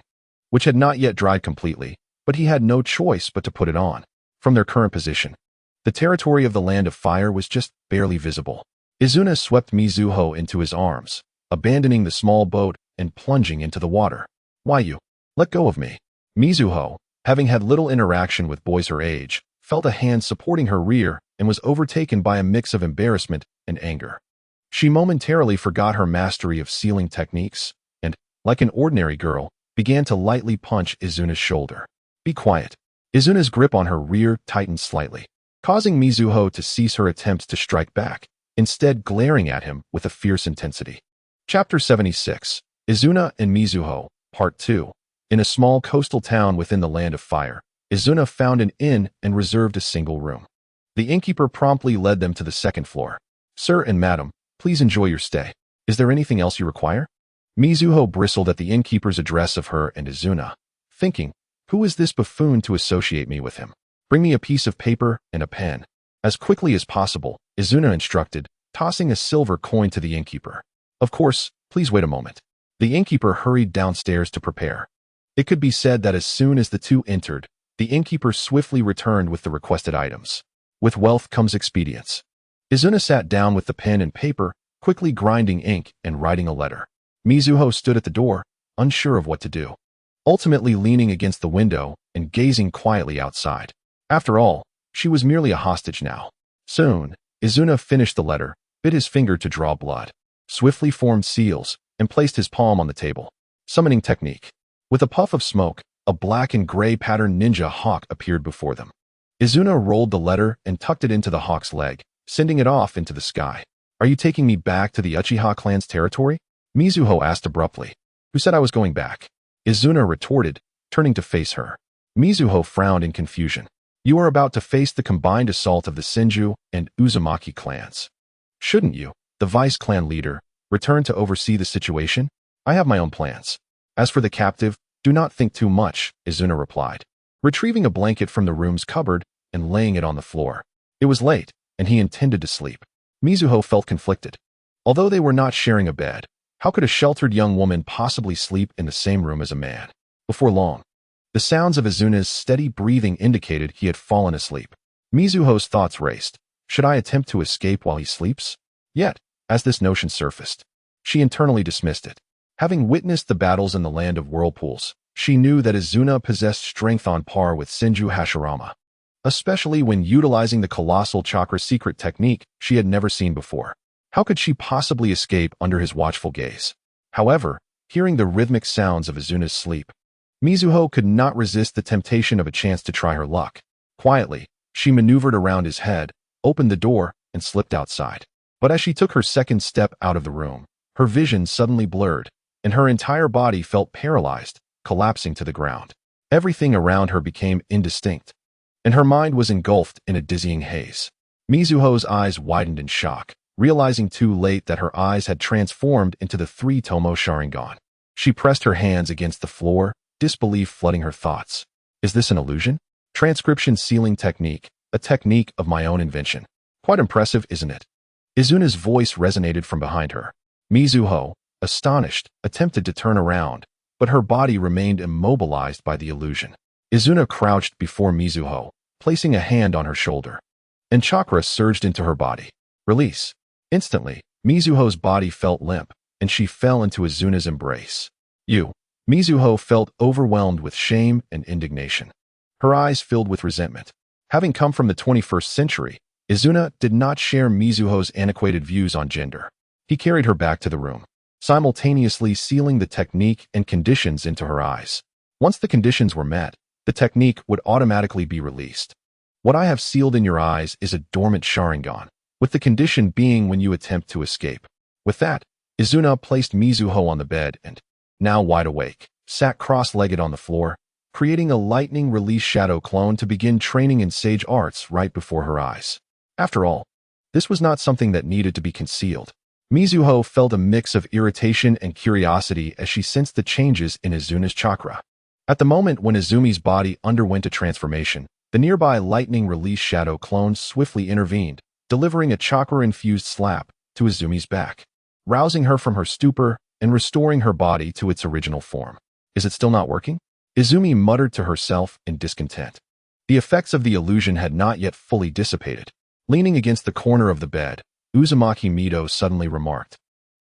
which had not yet dried completely, but he had no choice but to put it on. From their current position, the territory of the Land of Fire was just barely visible. Izuna swept Mizuho into his arms, abandoning the small boat and plunging into the water. "Why you? Let go of me." Mizuho, having had little interaction with boys her age, felt a hand supporting her rear and was overtaken by a mix of embarrassment and anger. She momentarily forgot her mastery of sealing techniques and, like an ordinary girl, began to lightly punch Izuna's shoulder. "Be quiet." Izuna's grip on her rear tightened slightly, causing Mizuho to cease her attempts to strike back, instead glaring at him with a fierce intensity. Chapter 76, Izuna and Mizuho, Part 2. In a small coastal town within the Land of Fire, Izuna found an inn and reserved a single room. The innkeeper promptly led them to the second floor. "Sir and madam, please enjoy your stay. Is there anything else you require?" Mizuho bristled at the innkeeper's address of her and Izuna, thinking, "Who is this buffoon to associate me with him? Bring me a piece of paper and a pen." As quickly as possible, Izuna instructed, tossing a silver coin to the innkeeper. "Of course, please wait a moment." The innkeeper hurried downstairs to prepare. It could be said that as soon as the two entered, the innkeeper swiftly returned with the requested items. With wealth comes expedience. Izuna sat down with the pen and paper, quickly grinding ink and writing a letter. Mizuho stood at the door, unsure of what to do, ultimately leaning against the window and gazing quietly outside. After all, she was merely a hostage now. Soon, Izuna finished the letter, bit his finger to draw blood, swiftly formed seals, and placed his palm on the table. Summoning technique. With a puff of smoke, a black and gray patterned ninja hawk appeared before them. Izuna rolled the letter and tucked it into the hawk's leg, sending it off into the sky. "Are you taking me back to the Uchiha clan's territory?" Mizuho asked abruptly. Who said I was going back? Izuna retorted, turning to face her. Mizuho frowned in confusion. You are about to face the combined assault of the Senju and Uzumaki clans. Shouldn't you, the vice clan leader, return to oversee the situation? I have my own plans. As for the captive, do not think too much, Izuna replied, retrieving a blanket from the room's cupboard and laying it on the floor. It was late, and he intended to sleep. Mizuho felt conflicted. Although they were not sharing a bed, how could a sheltered young woman possibly sleep in the same room as a man? Before long, the sounds of Izuna's steady breathing indicated he had fallen asleep. Mizuho's thoughts raced. Should I attempt to escape while he sleeps? Yet, as this notion surfaced, she internally dismissed it. Having witnessed the battles in the land of whirlpools, she knew that Izuna possessed strength on par with Senju Hashirama, especially when utilizing the colossal chakra secret technique she had never seen before. How could she possibly escape under his watchful gaze? However, hearing the rhythmic sounds of Izuna's sleep, Mizuho could not resist the temptation of a chance to try her luck. Quietly, she maneuvered around his head, opened the door, and slipped outside. But as she took her second step out of the room, her vision suddenly blurred, and her entire body felt paralyzed, collapsing to the ground. Everything around her became indistinct, and her mind was engulfed in a dizzying haze. Mizuho's eyes widened in shock, realizing too late that her eyes had transformed into the three-tomo Sharingan. She pressed her hands against the floor, disbelief flooding her thoughts. Is this an illusion? Transcription sealing technique, a technique of my own invention. Quite impressive, isn't it? Izuna's voice resonated from behind her. Mizuho, astonished, attempted to turn around, but her body remained immobilized by the illusion. Izuna crouched before Mizuho, placing a hand on her shoulder, and chakra surged into her body. Release. Instantly, Mizuho's body felt limp, and she fell into Izuna's embrace. Mizuho felt overwhelmed with shame and indignation. Her eyes filled with resentment. Having come from the 21st century, Izuna did not share Mizuho's antiquated views on gender. He carried her back to the room, simultaneously sealing the technique and conditions into her eyes. Once the conditions were met, the technique would automatically be released. What I have sealed in your eyes is a dormant Sharingan, with the condition being when you attempt to escape. With that, Izuna placed Mizuho on the bed and, now wide awake, sat cross-legged on the floor, creating a lightning release shadow clone to begin training in sage arts right before her eyes. After all, this was not something that needed to be concealed. Mizuho felt a mix of irritation and curiosity as she sensed the changes in Izuna's chakra. At the moment when Izumi's body underwent a transformation, the nearby lightning release shadow clone swiftly intervened, delivering a chakra-infused slap to Izumi's back, rousing her from her stupor and restoring her body to its original form. Is it still not working? Izumi muttered to herself in discontent. The effects of the illusion had not yet fully dissipated. Leaning against the corner of the bed, Uzumaki Mido suddenly remarked,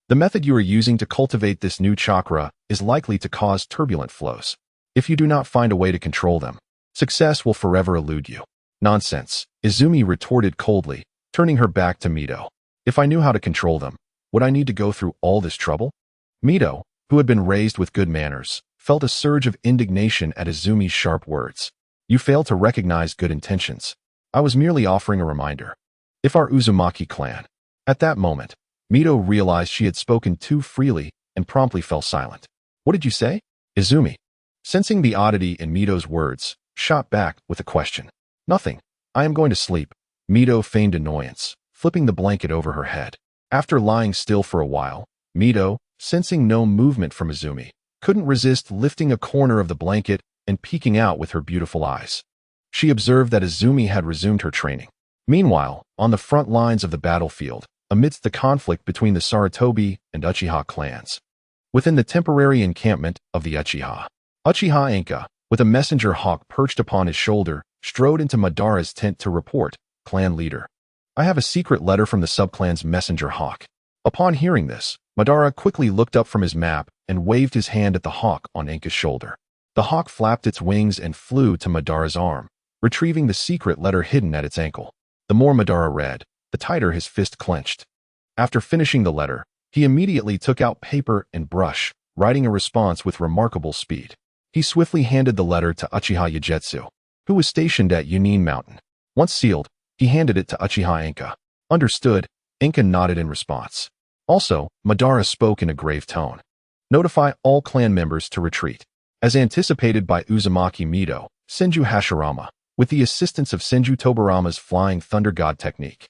"The method you are using to cultivate this new chakra is likely to cause turbulent flows. If you do not find a way to control them, success will forever elude you." Nonsense, Izumi retorted coldly, turning her back to Mido. If I knew how to control them, would I need to go through all this trouble? Mido, who had been raised with good manners, felt a surge of indignation at Izumi's sharp words. You failed to recognize good intentions. I was merely offering a reminder. If our Uzumaki clan. At that moment, Mido realized she had spoken too freely and promptly fell silent. What did you say? Izumi, sensing the oddity in Mido's words, shot back with a question. Nothing. I am going to sleep. Mido feigned annoyance, flipping the blanket over her head. After lying still for a while, Mido, sensing no movement from Izumi, couldn't resist lifting a corner of the blanket and peeking out with her beautiful eyes. She observed that Izumi had resumed her training. Meanwhile, on the front lines of the battlefield, amidst the conflict between the Sarutobi and Uchiha clans, within the temporary encampment of the Uchiha Enka, with a messenger hawk perched upon his shoulder, strode into Madara's tent to report, clan leader. I have a secret letter from the subclan's messenger hawk. Upon hearing this, Madara quickly looked up from his map and waved his hand at the hawk on Enka's shoulder. The hawk flapped its wings and flew to Madara's arm, retrieving the secret letter hidden at its ankle. The more Madara read, the tighter his fist clenched. After finishing the letter, he immediately took out paper and brush, writing a response with remarkable speed. He swiftly handed the letter to Uchiha Yagetsu, who was stationed at Yunin Mountain. Once sealed, he handed it to Uchiha Enka. Understood, Enka nodded in response. Also, Madara spoke in a grave tone. Notify all clan members to retreat. As anticipated by Uzumaki Mido, Senju Hashirama, with the assistance of Senju Tobarama's Flying Thunder God technique,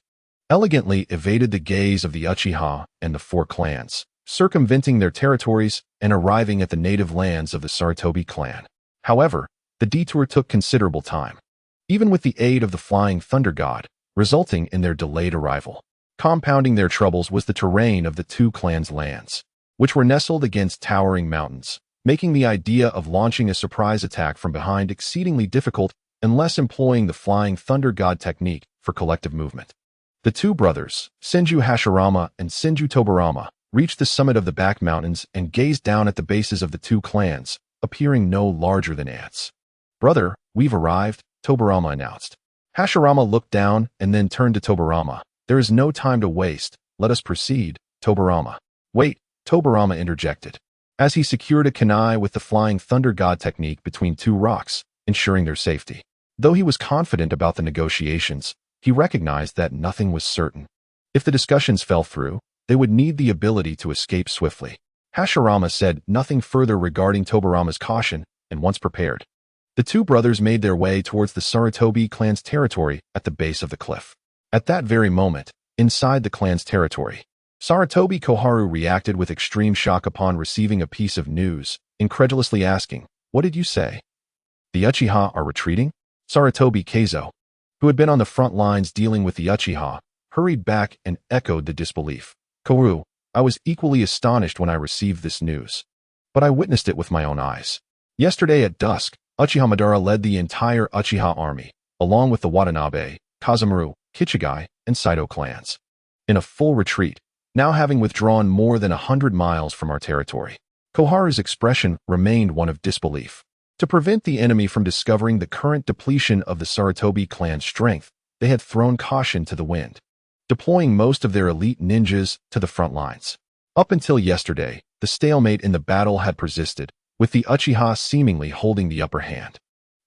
elegantly evaded the gaze of the Uchiha and the four clans, circumventing their territories and arriving at the native lands of the Sarutobi clan. However, the detour took considerable time, even with the aid of the Flying Thunder God, resulting in their delayed arrival. Compounding their troubles was the terrain of the two clans' lands, which were nestled against towering mountains, making the idea of launching a surprise attack from behind exceedingly difficult unless employing the Flying Thunder God technique for collective movement. The two brothers, Senju Hashirama and Senju Tobarama, reached the summit of the back mountains and gazed down at the bases of the two clans, appearing no larger than ants. "Brother, we've arrived," Tobarama announced. Hashirama looked down and then turned to Tobarama. "There is no time to waste. Let us proceed, Tobarama." "Wait," Tobarama interjected, as he secured a kunai with the Flying Thunder God technique between two rocks, ensuring their safety. Though he was confident about the negotiations, he recognized that nothing was certain. If the discussions fell through, they would need the ability to escape swiftly. Hashirama said nothing further regarding Tobarama's caution, and once prepared, the two brothers made their way towards the Sarutobi clan's territory at the base of the cliff. At that very moment, inside the clan's territory, Sarutobi Koharu reacted with extreme shock upon receiving a piece of news, incredulously asking, "What did you say? The Uchiha are retreating?" Sarutobi Keizo, who had been on the front lines dealing with the Uchiha, hurried back and echoed the disbelief. "Koharu, I was equally astonished when I received this news, but I witnessed it with my own eyes. Yesterday at dusk, Uchiha Madara led the entire Uchiha army, along with the Watanabe, Kazemaru, Kichigai, and Saito clans, in a full retreat, now having withdrawn more than 100 miles from our territory." Koharu's expression remained one of disbelief. To prevent the enemy from discovering the current depletion of the Sarutobi clan's strength, they had thrown caution to the wind, deploying most of their elite ninjas to the front lines. Up until yesterday, the stalemate in the battle had persisted, with the Uchiha seemingly holding the upper hand.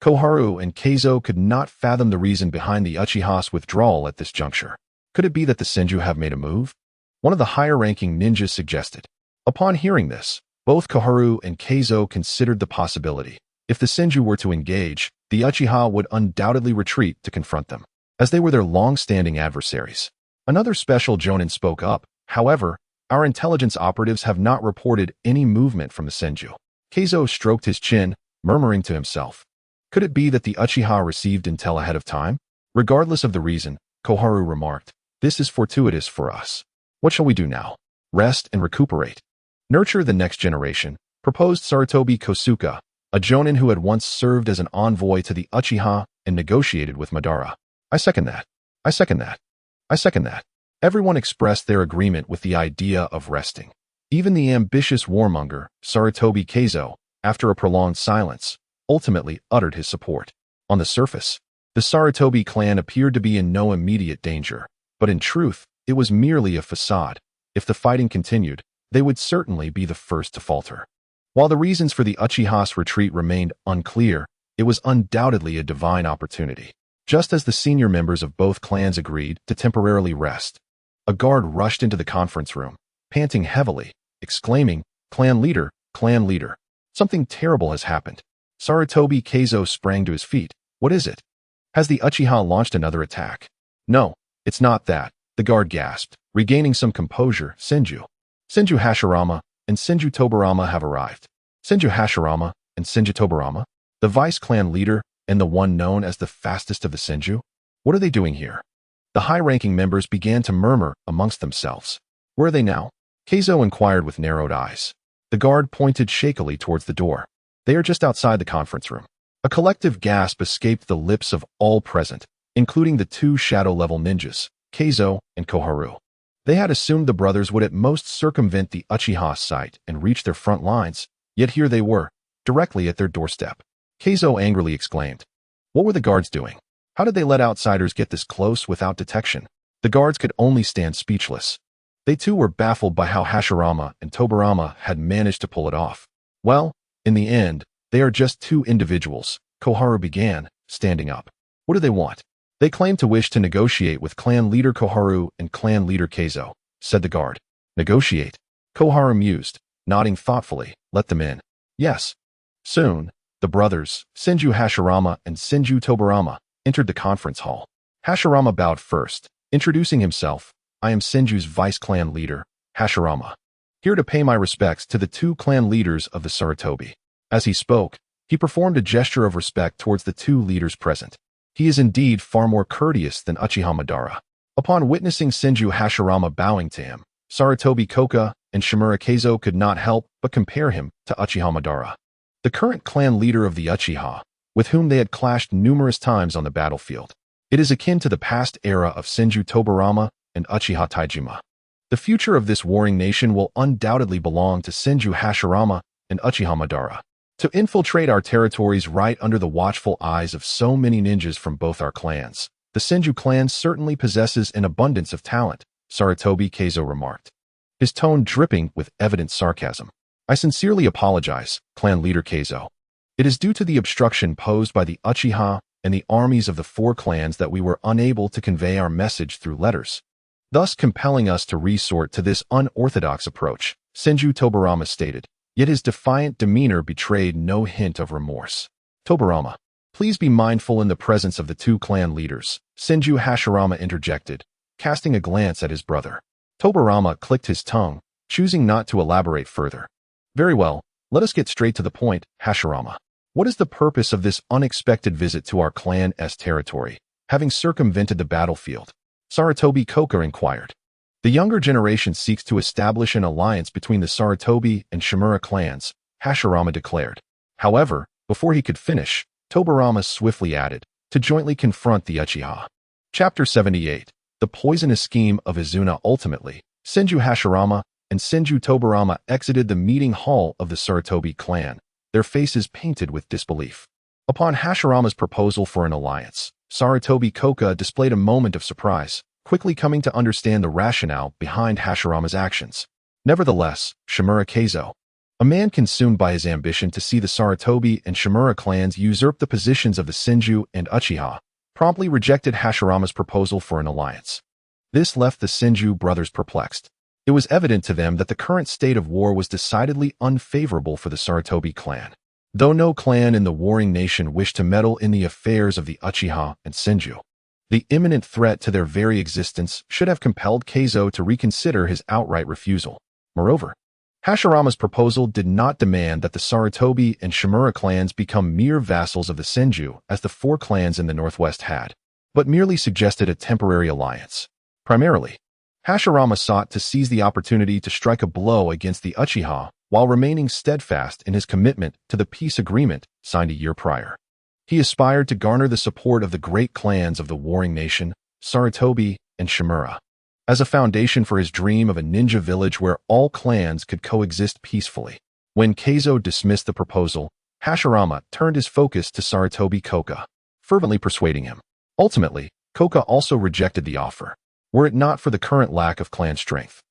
Koharu and Keizo could not fathom the reason behind the Uchiha's withdrawal at this juncture. Could it be that the Senju have made a move? One of the higher-ranking ninjas suggested. Upon hearing this, both Koharu and Keizo considered the possibility. If the Senju were to engage, the Uchiha would undoubtedly retreat to confront them, as they were their long-standing adversaries. Another special jonin spoke up. "However, our intelligence operatives have not reported any movement from the Senju." Keizo stroked his chin, murmuring to himself. Could it be that the Uchiha received intel ahead of time? Regardless of the reason, Koharu remarked, "This is fortuitous for us. What shall we do now? Rest and recuperate. Nurture the next generation," proposed Sarutobi Kosuka, a jonin who had once served as an envoy to the Uchiha and negotiated with Madara. "I second that. I second that. I second that." Everyone expressed their agreement with the idea of resting. Even the ambitious warmonger, Sarutobi Keizo, after a prolonged silence, ultimately uttered his support. On the surface, the Sarutobi clan appeared to be in no immediate danger, but in truth, it was merely a facade. If the fighting continued, they would certainly be the first to falter. While the reasons for the Uchiha's retreat remained unclear, it was undoubtedly a divine opportunity. Just as the senior members of both clans agreed to temporarily rest, a guard rushed into the conference room, panting heavily, exclaiming, clan leader, something terrible has happened." Sarutobi Keizo sprang to his feet. "What is it? Has the Uchiha launched another attack?" "No, it's not that," the guard gasped, regaining some composure. Senju Hashirama and Senju Tobarama have arrived." Senju Hashirama and Senju Tobarama? The vice-clan leader and the one known as the fastest of the Senju? What are they doing here? The high-ranking members began to murmur amongst themselves. "Where are they now?" Keizo inquired with narrowed eyes. The guard pointed shakily towards the door. "They are just outside the conference room." A collective gasp escaped the lips of all present, including the two shadow-level ninjas, Keizo and Koharu. They had assumed the brothers would at most circumvent the Uchiha site and reach their front lines, yet here they were, directly at their doorstep. Keizo angrily exclaimed. What were the guards doing? How did they let outsiders get this close without detection? The guards could only stand speechless. They too were baffled by how Hashirama and Tobarama had managed to pull it off. Well, in the end, they are just two individuals, Koharu began, standing up. What do they want? They claim to wish to negotiate with clan leader Koharu and clan leader Keizo, said the guard. Negotiate? Koharu mused. nodding thoughtfully. Let them in. Yes. Soon, the brothers, Senju Hashirama and Senju Tobarama, entered the conference hall. Hashirama bowed first, introducing himself. I am Senju's vice-clan leader, Hashirama. Here to pay my respects to the two clan leaders of the Sarutobi. As he spoke, he performed a gesture of respect towards the two leaders present. He is indeed far more courteous than Uchiha Madara. Upon witnessing Senju Hashirama bowing to him, Sarutobi Koka and Shimura Keizo could not help but compare him to Uchiha Madara, the current clan leader of the Uchiha, with whom they had clashed numerous times on the battlefield. It is akin to the past era of Senju Tobarama and Uchiha Taijima. The future of this warring nation will undoubtedly belong to Senju Hashirama and Uchiha Madara. To infiltrate our territories right under the watchful eyes of so many ninjas from both our clans, the Senju clan certainly possesses an abundance of talent, Sarutobi Keizo remarked, his tone dripping with evident sarcasm. I sincerely apologize, clan leader Keizo. It is due to the obstruction posed by the Uchiha and the armies of the four clans that we were unable to convey our message through letters, thus compelling us to resort to this unorthodox approach, Senju Tobarama stated, yet his defiant demeanor betrayed no hint of remorse. Tobarama, please be mindful in the presence of the two clan leaders, Senju Hashirama interjected, casting a glance at his brother. Tobarama clicked his tongue, choosing not to elaborate further. Very well, let us get straight to the point, Hashirama. What is the purpose of this unexpected visit to our clan's territory, having circumvented the battlefield? Sarutobi Koka inquired. The younger generation seeks to establish an alliance between the Sarutobi and Shimura clans, Hashirama declared. However, before he could finish, Tobarama swiftly added, to jointly confront the Uchiha. Chapter 78. The poisonous scheme of Izuna. Ultimately, Senju Hashirama and Senju Tobarama exited the meeting hall of the Sarutobi clan, their faces painted with disbelief. Upon Hashirama's proposal for an alliance, Sarutobi Koka displayed a moment of surprise, quickly coming to understand the rationale behind Hashirama's actions. Nevertheless, Shimura Keizo, a man consumed by his ambition to see the Sarutobi and Shimura clans usurp the positions of the Senju and Uchiha, promptly rejected Hashirama's proposal for an alliance. This left the Senju brothers perplexed. It was evident to them that the current state of war was decidedly unfavorable for the Sarutobi clan. Though no clan in the warring nation wished to meddle in the affairs of the Uchiha and Senju, the imminent threat to their very existence should have compelled Keizo to reconsider his outright refusal. Moreover, Hashirama's proposal did not demand that the Sarutobi and Shimura clans become mere vassals of the Senju as the four clans in the northwest had, but merely suggested a temporary alliance. Primarily, Hashirama sought to seize the opportunity to strike a blow against the Uchiha while remaining steadfast in his commitment to the peace agreement signed a year prior. He aspired to garner the support of the great clans of the warring nation, Sarutobi and Shimura, as a foundation for his dream of a ninja village where all clans could coexist peacefully. When Keizo dismissed the proposal, Hashirama turned his focus to Sarutobi Koka, fervently persuading him. Ultimately, Koka also rejected the offer. Were it not for the current lack of clan strength,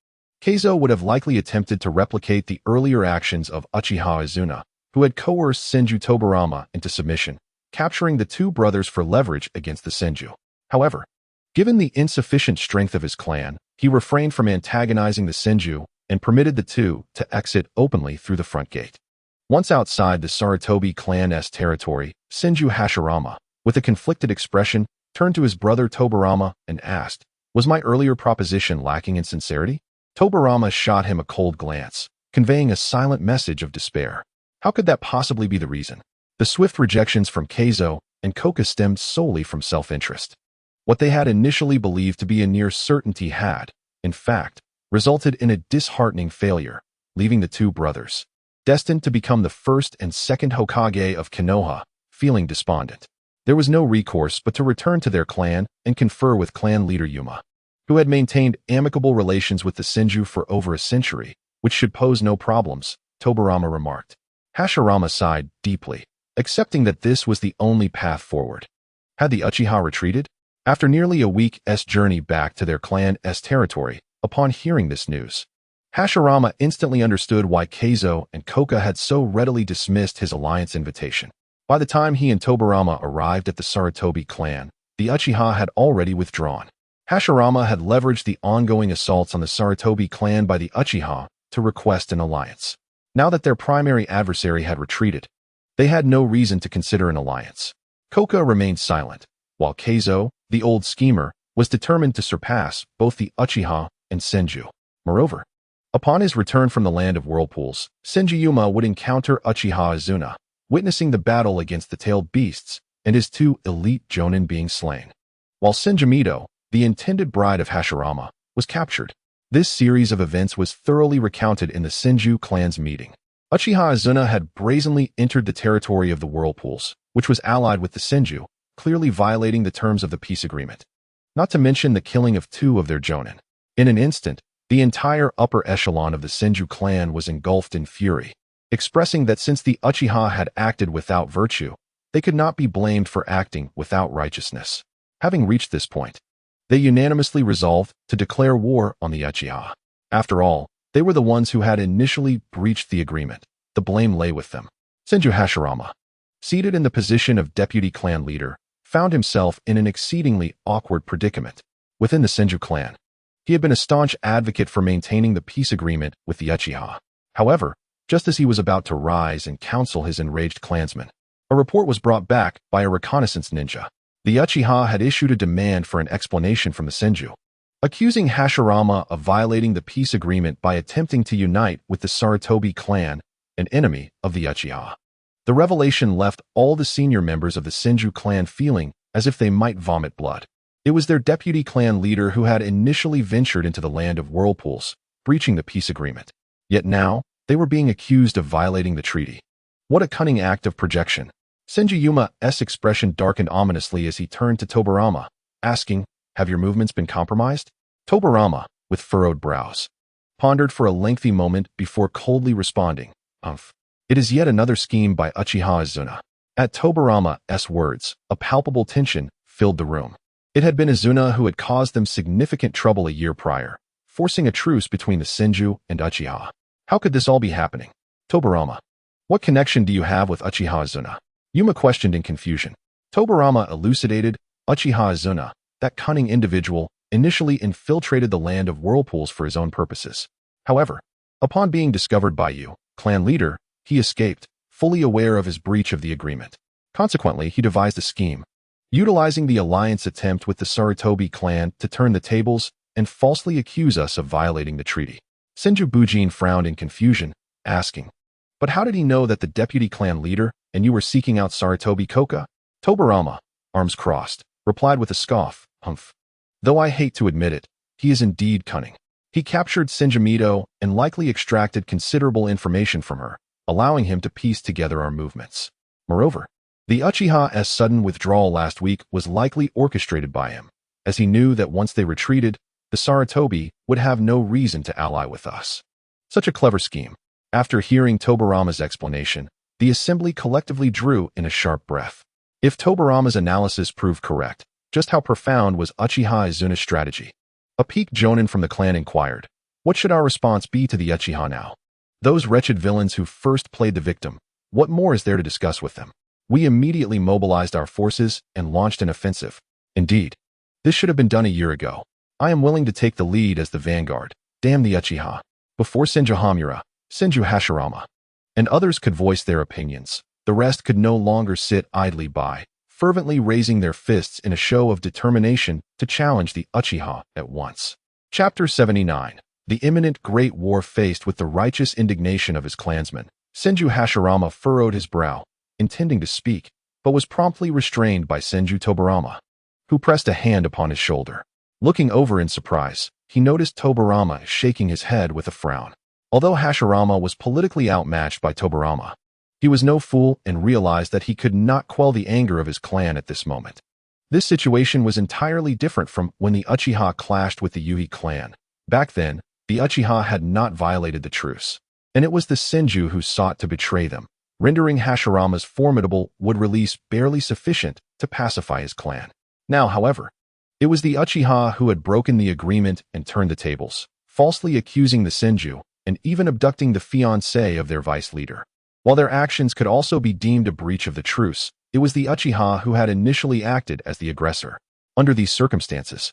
Keizo would have likely attempted to replicate the earlier actions of Uchiha Izuna, who had coerced Senju Tobarama into submission, capturing the two brothers for leverage against the Senju. However, given the insufficient strength of his clan, he refrained from antagonizing the Senju and permitted the two to exit openly through the front gate. Once outside the Sarutobi clan's territory, Senju Hashirama, with a conflicted expression, turned to his brother Tobarama and asked, "Was my earlier proposition lacking in sincerity?" Tobarama shot him a cold glance, conveying a silent message of despair. How could that possibly be the reason? The swift rejections from Keizo and Koka stemmed solely from self-interest. What they had initially believed to be a near certainty had, in fact, resulted in a disheartening failure, leaving the two brothers, destined to become the first and second Hokage of Konoha, feeling despondent. There was no recourse but to return to their clan and confer with clan leader Yuma, who had maintained amicable relations with the Senju for over a century, which should pose no problems, Tobarama remarked. Hashirama sighed deeply, accepting that this was the only path forward. Had the Uchiha retreated? After nearly a week's journey back to their clan's territory, upon hearing this news, Hashirama instantly understood why Keizo and Koka had so readily dismissed his alliance invitation. By the time he and Tobarama arrived at the Sarutobi clan, the Uchiha had already withdrawn. Hashirama had leveraged the ongoing assaults on the Sarutobi clan by the Uchiha to request an alliance. Now that their primary adversary had retreated, they had no reason to consider an alliance. Koka remained silent, while Keizo, the old schemer, was determined to surpass both the Uchiha and Senju. Moreover, upon his return from the land of whirlpools, Senjuyuma would encounter Uchiha Izuna, witnessing the battle against the tailed beasts and his two elite jonin being slain. While Senjumito, the intended bride of Hashirama, was captured. This series of events was thoroughly recounted in the Senju clan's meeting. Uchiha Izuna had brazenly entered the territory of the whirlpools, which was allied with the Senju, clearly violating the terms of the peace agreement. Not to mention the killing of two of their jonin. In an instant, the entire upper echelon of the Senju clan was engulfed in fury, expressing that since the Uchiha had acted without virtue, they could not be blamed for acting without righteousness. Having reached this point, they unanimously resolved to declare war on the Uchiha. After all, they were the ones who had initially breached the agreement. The blame lay with them. Senju Hashirama, seated in the position of deputy clan leader, found himself in an exceedingly awkward predicament. Within the Senju clan, he had been a staunch advocate for maintaining the peace agreement with the Uchiha. However, just as he was about to rise and counsel his enraged clansmen, a report was brought back by a reconnaissance ninja. The Uchiha had issued a demand for an explanation from the Senju, accusing Hashirama of violating the peace agreement by attempting to unite with the Sarutobi clan, an enemy of the Uchiha. The revelation left all the senior members of the Senju clan feeling as if they might vomit blood. It was their deputy clan leader who had initially ventured into the land of whirlpools, breaching the peace agreement. Yet now, they were being accused of violating the treaty. What a cunning act of projection. Senjuyuma's expression darkened ominously as he turned to Tobarama, asking, "Have your movements been compromised?" Tobarama, with furrowed brows, pondered for a lengthy moment before coldly responding, It is yet another scheme by Uchiha Izuna." At Tobarama's words, a palpable tension filled the room. It had been Izuna who had caused them significant trouble a year prior, forcing a truce between the Senju and Uchiha. How could this all be happening? Tobarama, what connection do you have with Uchiha Izuna? Yuma questioned in confusion. Tobarama elucidated. Uchiha Izuna, that cunning individual, initially infiltrated the land of whirlpools for his own purposes. However, upon being discovered by you, clan leader, he escaped, fully aware of his breach of the agreement. Consequently, he devised a scheme, utilizing the alliance attempt with the Sarutobi clan to turn the tables and falsely accuse us of violating the treaty. Senju Bujin frowned in confusion, asking, "But how did he know that the deputy clan leader and you were seeking out Sarutobi Koka?" Tobarama, arms crossed, replied with a scoff, "Though I hate to admit it, he is indeed cunning. He captured Senjumito and likely extracted considerable information from her, allowing him to piece together our movements. Moreover, the Uchiha's sudden withdrawal last week was likely orchestrated by him, as he knew that once they retreated, the Sarutobi would have no reason to ally with us." Such a clever scheme. After hearing Tobarama's explanation, the assembly collectively drew in a sharp breath. If Tobarama's analysis proved correct, just how profound was Uchiha Izuna's strategy? A peaked jonin from the clan inquired, "What should our response be to the Uchiha now? Those wretched villains who first played the victim, what more is there to discuss with them?" We immediately mobilized our forces and launched an offensive. Indeed, this should have been done a year ago. I am willing to take the lead as the vanguard. Damn the Uchiha. Before Senju Hamura, Senju Hashirama, and others could voice their opinions, the rest could no longer sit idly by, fervently raising their fists in a show of determination to challenge the Uchiha at once. Chapter 79. The imminent great war. Faced with the righteous indignation of his clansmen, Senju Hashirama furrowed his brow, intending to speak, but was promptly restrained by Senju Tobarama, who pressed a hand upon his shoulder. Looking over in surprise, he noticed Tobarama shaking his head with a frown. Although Hashirama was politically outmatched by Tobarama, he was no fool and realized that he could not quell the anger of his clan at this moment. This situation was entirely different from when the Uchiha clashed with the Yuhi clan. Back then, the Uchiha had not violated the truce, and it was the Senju who sought to betray them, rendering Hashirama's formidable wood release barely sufficient to pacify his clan. Now, however, it was the Uchiha who had broken the agreement and turned the tables, falsely accusing the Senju and even abducting the fiancé of their vice leader. While their actions could also be deemed a breach of the truce, it was the Uchiha who had initially acted as the aggressor. Under these circumstances,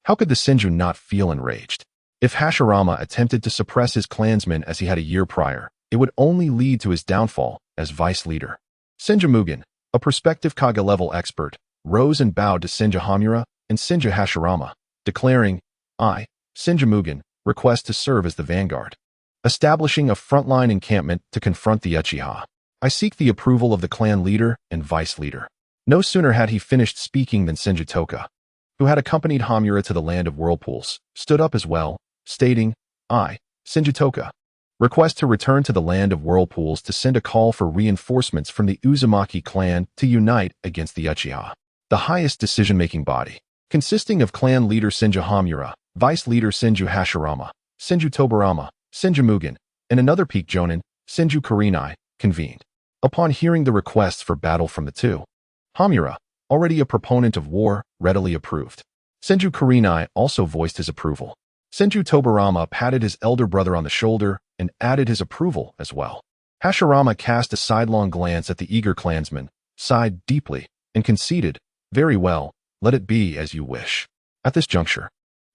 how could the Senju not feel enraged? If Hashirama attempted to suppress his clansmen as he had a year prior, it would only lead to his downfall as vice leader. Senju Mugen, a prospective Kage-level expert, rose and bowed to Senju Hamura and Senju Hashirama, declaring, I, Senju Mugen, request to serve as the vanguard, establishing a frontline encampment to confront the Uchiha. I seek the approval of the clan leader and vice leader. No sooner had he finished speaking than Senju Toka, who had accompanied Hamura to the land of whirlpools, stood up as well, stating, I, Senju Toka, request to return to the land of whirlpools to send a call for reinforcements from the Uzumaki clan to unite against the Uchiha. The highest decision-making body, consisting of clan leader Senju Hamura, vice leader Senju Hashirama, Senju Tobarama, Senju Mugen, and another peak jonin, Senju Kurenai, convened. Upon hearing the requests for battle from the two, Hamura, already a proponent of war, readily approved. Senju Kurenai also voiced his approval. Senju Tobarama patted his elder brother on the shoulder and added his approval as well. Hashirama cast a sidelong glance at the eager clansman, sighed deeply, and conceded, very well, let it be as you wish. At this juncture,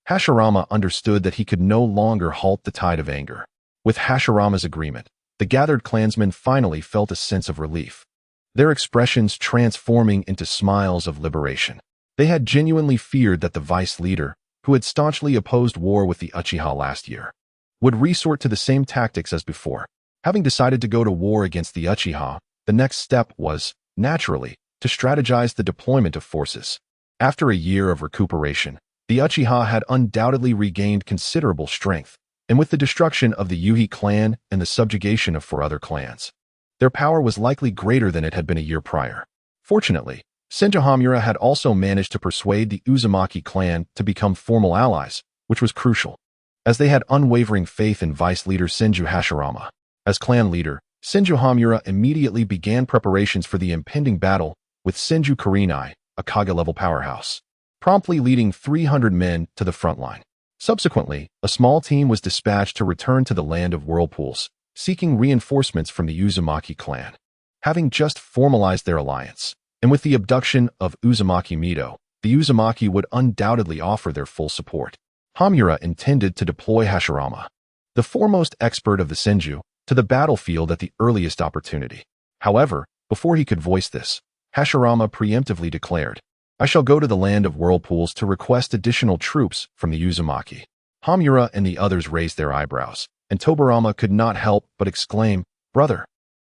Hashirama understood that he could no longer halt the tide of anger. With Hashirama's agreement, the gathered clansmen finally felt a sense of relief, their expressions transforming into smiles of liberation. They had genuinely feared that the vice leader, who had staunchly opposed war with the Uchiha last year, would resort to the same tactics as before. Having decided to go to war against the Uchiha, the next step was, naturally, to strategize the deployment of forces. After a year of recuperation, the Uchiha had undoubtedly regained considerable strength, and with the destruction of the Yuhi clan and the subjugation of 4 other clans, their power was likely greater than it had been a year prior. Fortunately, Senju Hamura had also managed to persuade the Uzumaki clan to become formal allies, which was crucial, as they had unwavering faith in vice leader Senju Hashirama. As clan leader, Senju Hamura immediately began preparations for the impending battle with Senju Kurenai, a Kage-level powerhouse, promptly leading 300 men to the front line. Subsequently, a small team was dispatched to return to the land of whirlpools, seeking reinforcements from the Uzumaki clan. Having just formalized their alliance, and with the abduction of Uzumaki Mido, the Uzumaki would undoubtedly offer their full support. Hamura intended to deploy Hashirama, the foremost expert of the Senju, to the battlefield at the earliest opportunity. However, before he could voice this, Hashirama preemptively declared, I shall go to the land of whirlpools to request additional troops from the Uzumaki. Hamura and the others raised their eyebrows, and Tobarama could not help but exclaim, Brother.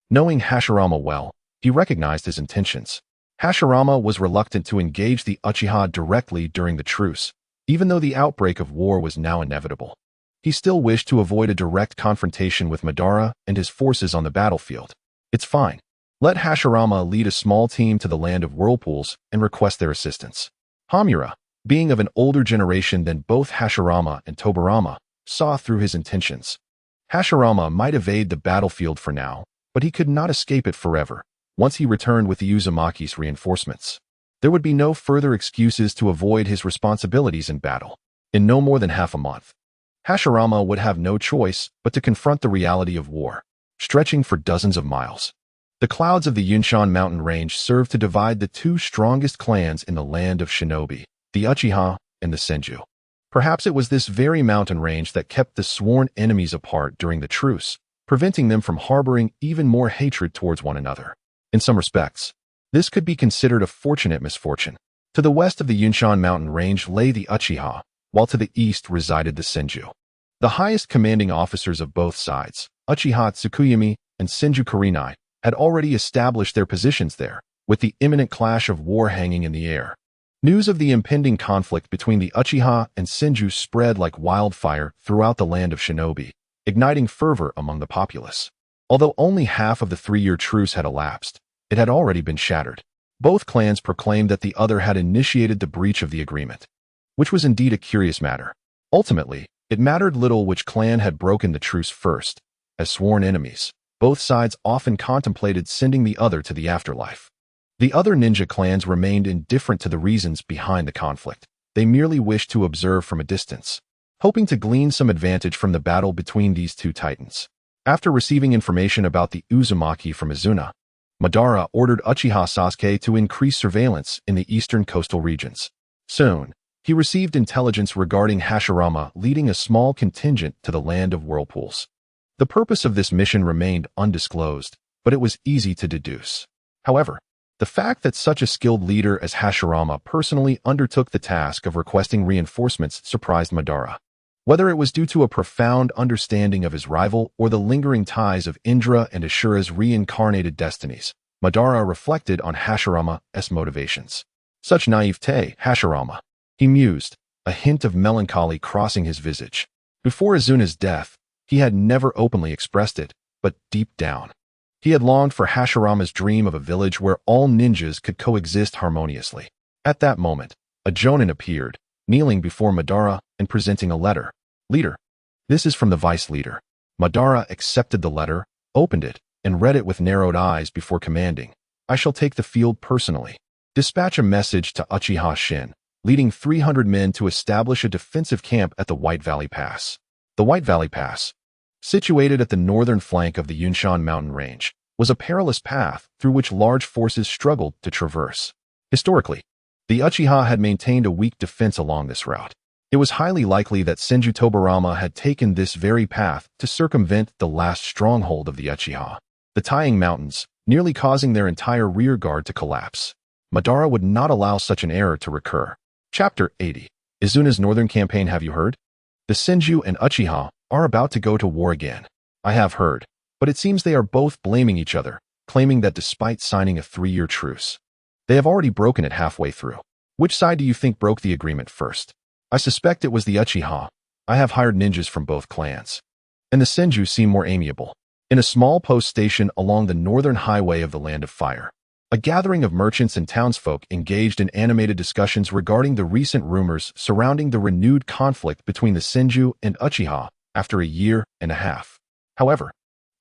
Knowing Hashirama well, he recognized his intentions. Hashirama was reluctant to engage the Uchiha directly during the truce, even though the outbreak of war was now inevitable. He still wished to avoid a direct confrontation with Madara and his forces on the battlefield. It's fine. Let Hashirama lead a small team to the land of whirlpools and request their assistance. Hamura, being of an older generation than both Hashirama and Tobarama, saw through his intentions. Hashirama might evade the battlefield for now, but he could not escape it forever. Once he returned with the Uzumaki's reinforcements, there would be no further excuses to avoid his responsibilities in battle. In no more than half a month, Hashirama would have no choice but to confront the reality of war, stretching for dozens of miles. The clouds of the Yunshan mountain range served to divide the 2 strongest clans in the land of shinobi, the Uchiha and the Senju. Perhaps it was this very mountain range that kept the sworn enemies apart during the truce, preventing them from harboring even more hatred towards one another. In some respects, this could be considered a fortunate misfortune. To the west of the Yunshan mountain range lay the Uchiha, while to the east resided the Senju. The highest commanding officers of both sides, Uchiha Tsukuyami and Senju Kurenai, had already established their positions there, with the imminent clash of war hanging in the air. News of the impending conflict between the Uchiha and Senju spread like wildfire throughout the land of shinobi, igniting fervor among the populace. Although only half of the 3-year truce had elapsed, it had already been shattered. Both clans proclaimed that the other had initiated the breach of the agreement, which was indeed a curious matter. Ultimately, it mattered little which clan had broken the truce first. As sworn enemies, both sides often contemplated sending the other to the afterlife. The other ninja clans remained indifferent to the reasons behind the conflict. They merely wished to observe from a distance, hoping to glean some advantage from the battle between these 2 titans. After receiving information about the Uzumaki from Izuna, Madara ordered Uchiha Sasuke to increase surveillance in the eastern coastal regions. Soon, he received intelligence regarding Hashirama leading a small contingent to the land of whirlpools. The purpose of this mission remained undisclosed, but it was easy to deduce. However, the fact that such a skilled leader as Hashirama personally undertook the task of requesting reinforcements surprised Madara. Whether it was due to a profound understanding of his rival or the lingering ties of Indra and Ashura's reincarnated destinies, Madara reflected on Hashirama's motivations. Such naivete, Hashirama, he mused, a hint of melancholy crossing his visage. Before Izuna's death, he had never openly expressed it, but deep down, he had longed for Hashirama's dream of a village where all ninjas could coexist harmoniously. At that moment, a jonin appeared, kneeling before Madara and presenting a letter. "Leader, this is from the vice leader." Madara accepted the letter, opened it, and read it with narrowed eyes before commanding, "I shall take the field personally. Dispatch a message to Uchiha Shin, leading 300 men to establish a defensive camp at the White Valley Pass." The White Valley Pass, situated at the northern flank of the Yunshan mountain range, was a perilous path through which large forces struggled to traverse. Historically, the Uchiha had maintained a weak defense along this route. It was highly likely that Senju Tobarama had taken this very path to circumvent the last stronghold of the Uchiha, the Taiyang Mountains, nearly causing their entire rear guard to collapse. Madara would not allow such an error to recur. Chapter 80. Izuna's Northern Campaign. Have you heard? The Senju and Uchiha are about to go to war again. I have heard, but it seems they are both blaming each other, claiming that despite signing a 3-year truce, they have already broken it halfway through. Which side do you think broke the agreement first? I suspect it was the Uchiha. I have hired ninjas from both clans. And the Senju seem more amiable. In a small post station along the northern highway of the Land of Fire, a gathering of merchants and townsfolk engaged in animated discussions regarding the recent rumors surrounding the renewed conflict between the Senju and Uchiha after a year and a half. However,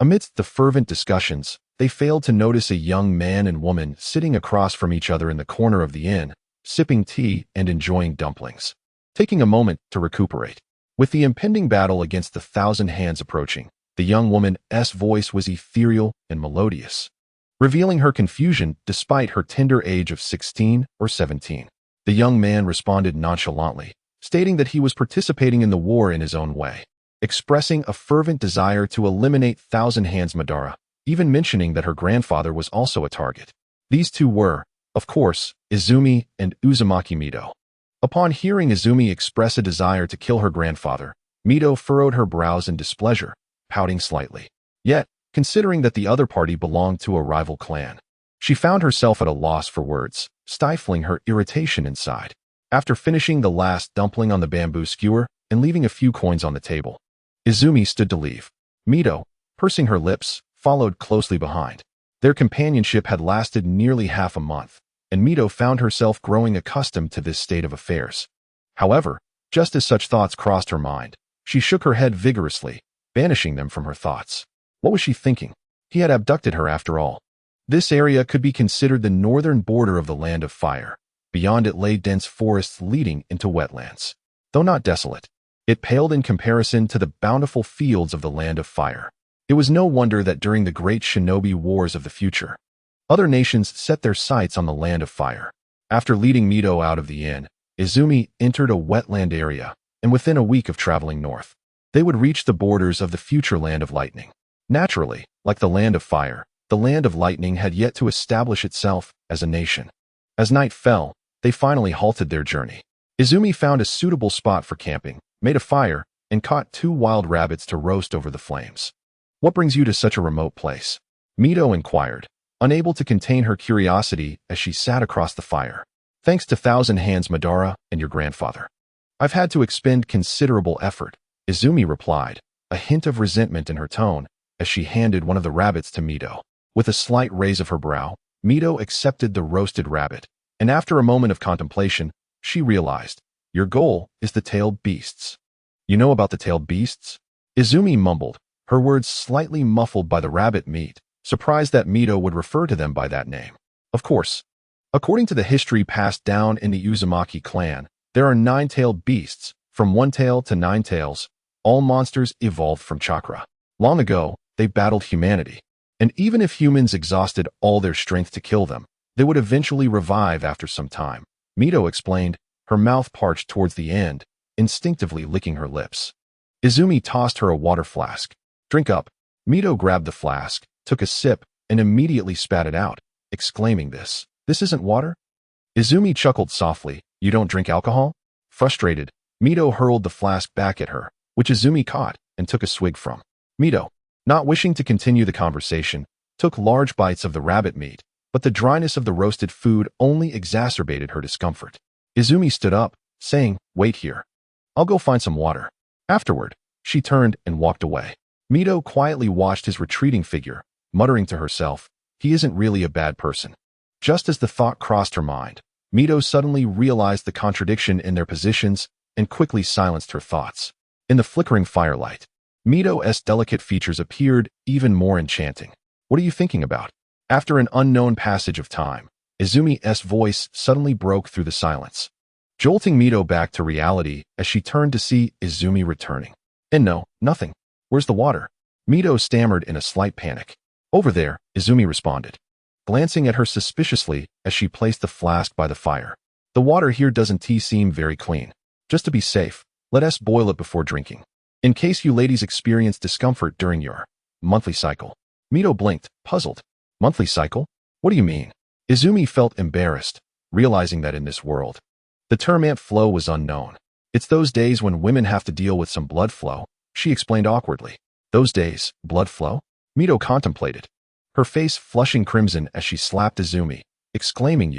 amidst the fervent discussions, they failed to notice a young man and woman sitting across from each other in the corner of the inn, sipping tea and enjoying dumplings. Taking a moment to recuperate. With the impending battle against the Thousand Hands approaching, the young woman's voice was ethereal and melodious, revealing her confusion despite her tender age of 16 or 17. The young man responded nonchalantly, stating that he was participating in the war in his own way, expressing a fervent desire to eliminate Thousand Hands Madara, even mentioning that her grandfather was also a target. These two were, of course, Izumi and Uzumaki Mito. Upon hearing Izumi express a desire to kill her grandfather, Mito furrowed her brows in displeasure, pouting slightly. Yet, considering that the other party belonged to a rival clan, she found herself at a loss for words, stifling her irritation inside. After finishing the last dumpling on the bamboo skewer and leaving a few coins on the table, Izumi stood to leave. Mito, pursing her lips, followed closely behind. Their companionship had lasted nearly half a month, and Mito found herself growing accustomed to this state of affairs. However, just as such thoughts crossed her mind, she shook her head vigorously, banishing them from her thoughts. What was she thinking? He had abducted her after all. This area could be considered the northern border of the Land of Fire. Beyond it lay dense forests leading into wetlands. Though not desolate, it paled in comparison to the bountiful fields of the Land of Fire. It was no wonder that during the great shinobi wars of the future, other nations set their sights on the Land of Fire. After leading Mito out of the inn, Izumi entered a wetland area, and within a week of traveling north, they would reach the borders of the future Land of Lightning. Naturally, like the Land of Fire, the Land of Lightning had yet to establish itself as a nation. As night fell, they finally halted their journey. Izumi found a suitable spot for camping, made a fire, and caught 2 wild rabbits to roast over the flames. "What brings you to such a remote place?" Mito inquired, unable to contain her curiosity as she sat across the fire. "Thanks to Thousand Hands Madara and your grandfather. I've had to expend considerable effort," Izumi replied, a hint of resentment in her tone as she handed one of the rabbits to Mito. With a slight raise of her brow, Mito accepted the roasted rabbit, and after a moment of contemplation, she realized, "Your goal is the tailed beasts." "You know about the tailed beasts?" Izumi mumbled, her words slightly muffled by the rabbit meat, surprised that Mito would refer to them by that name. "Of course. According to the history passed down in the Uzumaki clan, there are 9-tailed beasts, from 1 tail to 9 tails. All monsters evolved from chakra. Long ago, they battled humanity. And even if humans exhausted all their strength to kill them, they would eventually revive after some time," Mito explained, her mouth parched towards the end, instinctively licking her lips. Izumi tossed her a water flask. Drink up. Mito grabbed the flask, took a sip, and immediately spat it out, exclaiming, This isn't water? Izumi chuckled softly. You don't drink alcohol? Frustrated, Mito hurled the flask back at her, which Izumi caught and took a swig from. Mito, not wishing to continue the conversation, took large bites of the rabbit meat, but the dryness of the roasted food only exacerbated her discomfort. Izumi stood up, saying, Wait here. I'll go find some water. Afterward, she turned and walked away. Mito quietly watched his retreating figure, muttering to herself, He isn't really a bad person. Just as the thought crossed her mind, Mito suddenly realized the contradiction in their positions and quickly silenced her thoughts. In the flickering firelight, Mito's delicate features appeared even more enchanting. What are you thinking about? After an unknown passage of time, Izumi's voice suddenly broke through the silence, jolting Mito back to reality as she turned to see Izumi returning. And no, nothing. Where's the water? Mito stammered in a slight panic. Over there, Izumi responded, glancing at her suspiciously as she placed the flask by the fire. The water here doesn't seem very clean. Just to be safe, let us boil it before drinking, in case you ladies experience discomfort during your monthly cycle. Mito blinked, puzzled. Monthly cycle? What do you mean? Izumi felt embarrassed, realizing that in this world, the term ant flow was unknown. It's those days when women have to deal with some blood flow, she explained awkwardly. Those days, blood flow? Mito contemplated, her face flushing crimson as she slapped Izumi, exclaiming,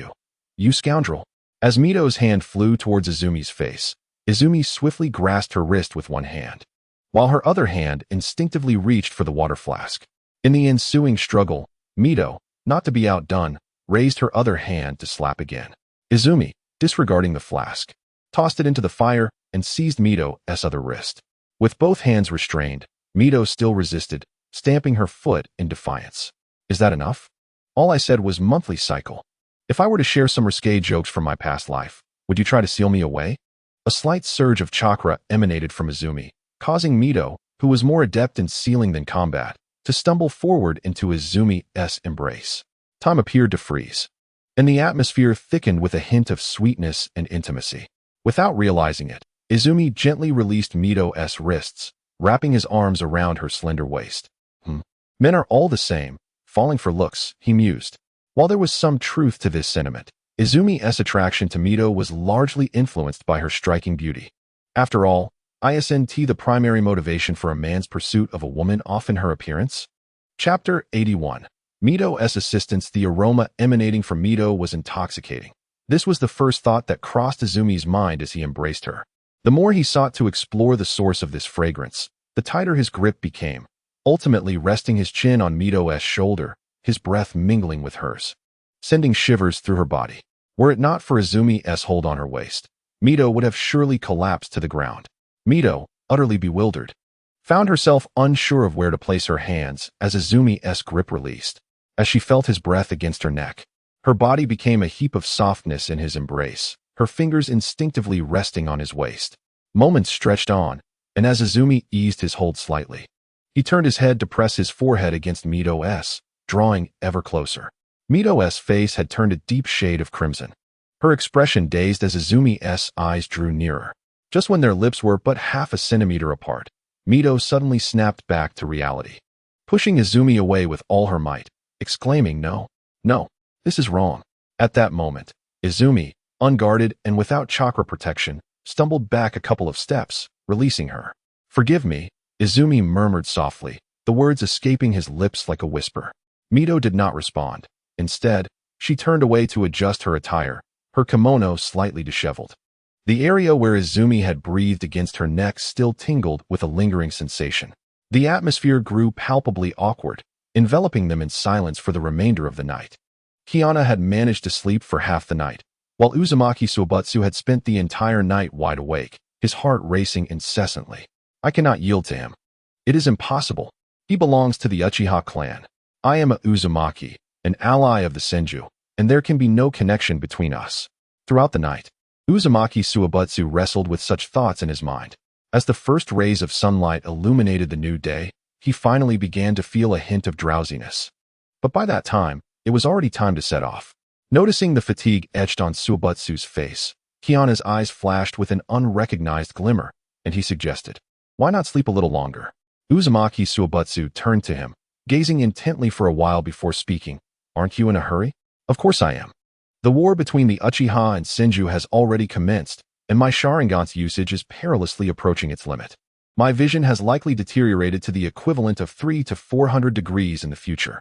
You scoundrel. As Mito's hand flew towards Izumi's face, Izumi swiftly grasped her wrist with one hand, while her other hand instinctively reached for the water flask. In the ensuing struggle, Mito, not to be outdone, raised her other hand to slap again. Izumi, disregarding the flask, tossed it into the fire and seized Mito's other wrist. With both hands restrained, Mito still resisted, stamping her foot in defiance. Is that enough? All I said was monthly cycle. If I were to share some risque jokes from my past life, would you try to seal me away? A slight surge of chakra emanated from Izumi, causing Mito, who was more adept in sealing than combat, to stumble forward into Izumi's embrace. Time appeared to freeze, and the atmosphere thickened with a hint of sweetness and intimacy. Without realizing it, Izumi gently released Mito's wrists, wrapping his arms around her slender waist. Men are all the same, falling for looks, he mused. While there was some truth to this sentiment, Izumi's attraction to Mito was largely influenced by her striking beauty. After all, isn't the primary motivation for a man's pursuit of a woman often her appearance? Chapter 81. Mito's assistance. The aroma emanating from Mito was intoxicating. This was the first thought that crossed Izumi's mind as he embraced her. The more he sought to explore the source of this fragrance, the tighter his grip became, ultimately resting his chin on Mito's shoulder, his breath mingling with hers, sending shivers through her body. Were it not for Izumi's hold on her waist, Mito would have surely collapsed to the ground. Mito, utterly bewildered, found herself unsure of where to place her hands as Izumi's grip released. As she felt his breath against her neck, her body became a heap of softness in his embrace, her fingers instinctively resting on his waist. Moments stretched on, and as Izumi eased his hold slightly, he turned his head to press his forehead against Mito's, drawing ever closer. Mito's face had turned a deep shade of crimson, her expression dazed as Izumi's eyes drew nearer. Just when their lips were but half a centimeter apart, Mito suddenly snapped back to reality, pushing Izumi away with all her might, exclaiming, No, this is wrong. At that moment, Izumi, unguarded and without chakra protection, stumbled back a couple of steps, releasing her. Forgive me, Izumi murmured softly, the words escaping his lips like a whisper. Mito did not respond. Instead, she turned away to adjust her attire, her kimono slightly disheveled. The area where Izumi had breathed against her neck still tingled with a lingering sensation. The atmosphere grew palpably awkward, enveloping them in silence for the remainder of the night. Kiana had managed to sleep for half the night, while Uzumaki Suibatsu had spent the entire night wide awake, his heart racing incessantly. I cannot yield to him. It is impossible. He belongs to the Uchiha clan. I am a Uzumaki, an ally of the Senju, and there can be no connection between us. Throughout the night, Uzumaki Suibatsu wrestled with such thoughts in his mind. As the first rays of sunlight illuminated the new day, he finally began to feel a hint of drowsiness. But by that time, it was already time to set off. Noticing the fatigue etched on Suibatsu's face, Kiana's eyes flashed with an unrecognized glimmer, and he suggested, Why not sleep a little longer? Uzumaki Suibatsu turned to him, gazing intently for a while before speaking. Aren't you in a hurry? Of course I am. The war between the Uchiha and Senju has already commenced, and my Sharingan's usage is perilously approaching its limit. My vision has likely deteriorated to the equivalent of 300 to 400 degrees in the future.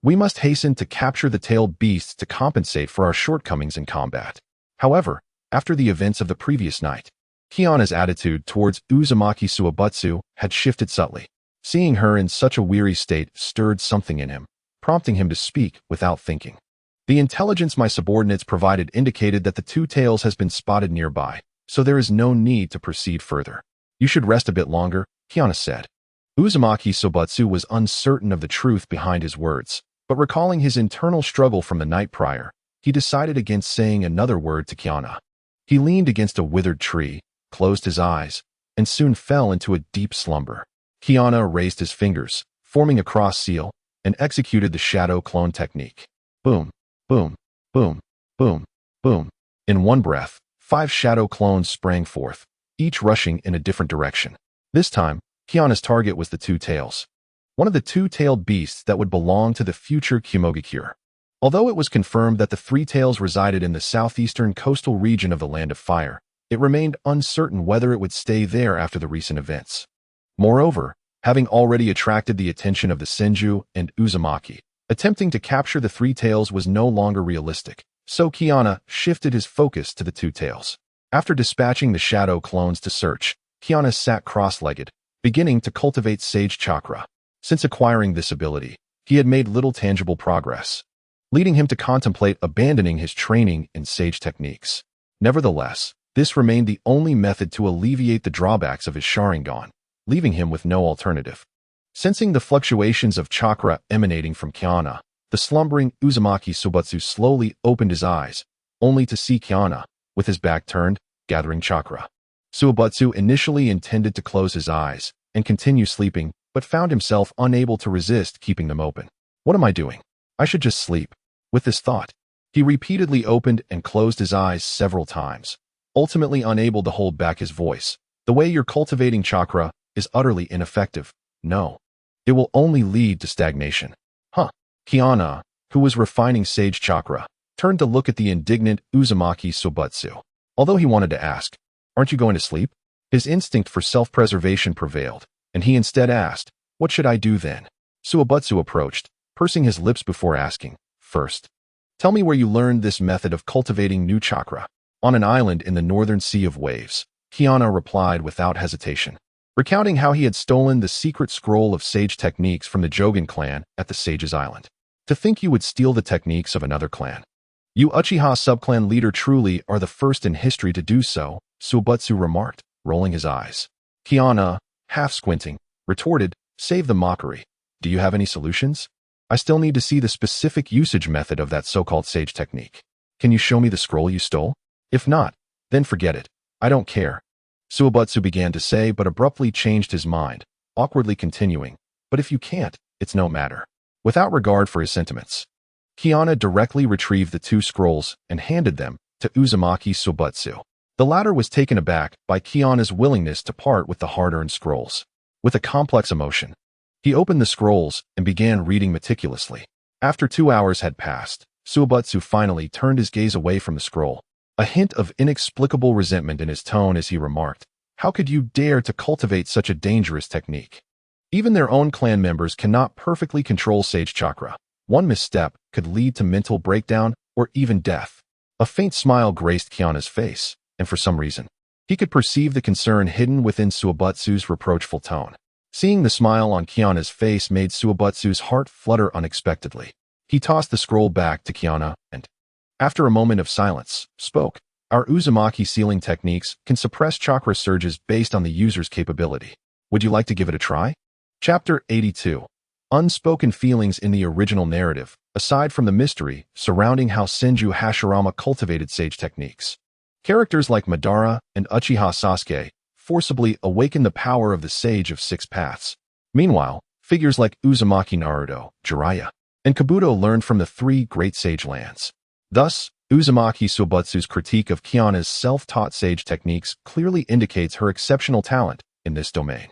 We must hasten to capture the tailed beasts to compensate for our shortcomings in combat. However, after the events of the previous night, Kiana's attitude towards Uzumaki Suibatsu had shifted subtly. Seeing her in such a weary state stirred something in him, prompting him to speak without thinking. The intelligence my subordinates provided indicated that the two tails has been spotted nearby, so there is no need to proceed further. You should rest a bit longer, Kiana said. Uzumaki Suibatsu was uncertain of the truth behind his words, but recalling his internal struggle from the night prior, he decided against saying another word to Kiana. He leaned against a withered tree, closed his eyes, and soon fell into a deep slumber. Kiana raised his fingers, forming a cross seal, and executed the shadow clone technique. Boom, boom, boom, boom, boom. In one breath, 5 shadow clones sprang forth, each rushing in a different direction. This time, Kiana's target was the two tails, one of the two-tailed beasts that would belong to the future Kumogakure. Although it was confirmed that the three tails resided in the southeastern coastal region of the Land of Fire, it remained uncertain whether it would stay there after the recent events. Moreover, having already attracted the attention of the Senju and Uzumaki, attempting to capture the three tails was no longer realistic, so Kiana shifted his focus to the two tails. After dispatching the shadow clones to search, Kiana sat cross-legged, beginning to cultivate Sage Chakra. Since acquiring this ability, he had made little tangible progress, leading him to contemplate abandoning his training in Sage techniques. Nevertheless, this remained the only method to alleviate the drawbacks of his Sharingan, leaving him with no alternative. Sensing the fluctuations of chakra emanating from Kiana, the slumbering Uzumaki Suibatsu slowly opened his eyes, only to see Kiana, with his back turned, gathering chakra. Suibatsu initially intended to close his eyes and continue sleeping, but found himself unable to resist keeping them open. What am I doing? I should just sleep. With this thought, he repeatedly opened and closed his eyes several times, ultimately unable to hold back his voice. The way you're cultivating chakra is utterly ineffective. No. It will only lead to stagnation. Huh. Kiana, who was refining Sage Chakra, turned to look at the indignant Uzumaki Suibatsu. Although he wanted to ask, aren't you going to sleep? His instinct for self-preservation prevailed, and he instead asked, what should I do then? Suibatsu approached, pursing his lips before asking, first, tell me where you learned this method of cultivating new chakra. On an island in the northern sea of waves, Kiana replied without hesitation, recounting how he had stolen the secret scroll of sage techniques from the Jogan clan at the Sage's Island. To think you would steal the techniques of another clan. You Uchiha subclan leader truly are the first in history to do so, Suibatsu remarked, rolling his eyes. Kiana, half squinting, retorted, save the mockery. Do you have any solutions? I still need to see the specific usage method of that so-called sage technique. Can you show me the scroll you stole? If not, then forget it. I don't care. Suibatsu began to say but abruptly changed his mind, awkwardly continuing, but if you can't, it's no matter. Without regard for his sentiments, Kiana directly retrieved the two scrolls and handed them to Uzumaki Suibatsu. The latter was taken aback by Kiana's willingness to part with the hard-earned scrolls. With a complex emotion, he opened the scrolls and began reading meticulously. After 2 hours had passed, Suibatsu finally turned his gaze away from the scroll, a hint of inexplicable resentment in his tone as he remarked, how could you dare to cultivate such a dangerous technique? Even their own clan members cannot perfectly control Sage Chakra. One misstep could lead to mental breakdown or even death. A faint smile graced Kiana's face, and for some reason, he could perceive the concern hidden within Suibatsu's reproachful tone. Seeing the smile on Kiana's face made Suibatsu's heart flutter unexpectedly. He tossed the scroll back to Kiana and, after a moment of silence, spoke. Our Uzumaki sealing techniques can suppress chakra surges based on the user's capability. Would you like to give it a try? Chapter 82. Unspoken feelings in the original narrative, aside from the mystery surrounding how Senju Hashirama cultivated sage techniques. Characters like Madara and Uchiha Sasuke forcibly awaken the power of the Sage of Six Paths. Meanwhile, figures like Uzumaki Naruto, Jiraiya, and Kabuto learned from the three great sage lands. Thus, Uzumaki Suibatsu's critique of Kiana's self-taught sage techniques clearly indicates her exceptional talent in this domain.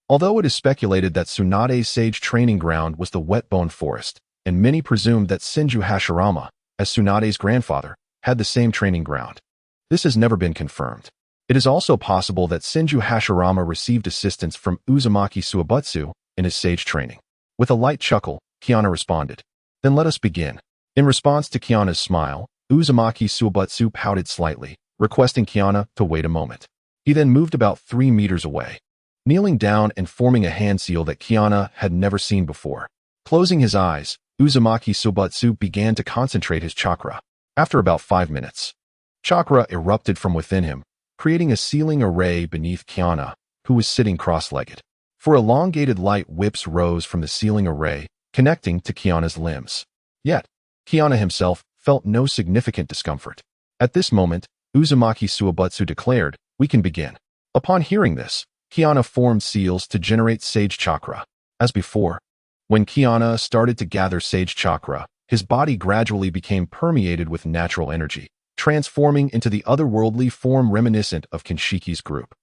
Although it is speculated that Tsunade's sage training ground was the Wetbone Forest, and many presumed that Senju Hashirama, as Tsunade's grandfather, had the same training ground. This has never been confirmed. It is also possible that Senju Hashirama received assistance from Uzumaki Suibatsu in his sage training. With a light chuckle, Kiana responded, "Then let us begin." In response to Kiana's smile, Uzumaki Suibatsu pouted slightly, requesting Kiana to wait a moment. He then moved about 3 meters away, kneeling down and forming a hand seal that Kiana had never seen before. Closing his eyes, Uzumaki Suibatsu began to concentrate his chakra. After about 5 minutes, chakra erupted from within him, creating a sealing array beneath Kiana, who was sitting cross-legged. Four elongated light whips rose from the sealing array, connecting to Kiana's limbs. Yet, Kiana himself felt no significant discomfort. At this moment, Uzumaki Suibatsu declared, "We can begin." Upon hearing this, Kiana formed seals to generate sage chakra. As before, when Kiana started to gather sage chakra, his body gradually became permeated with natural energy, transforming into the otherworldly form reminiscent of Kinshiki's group.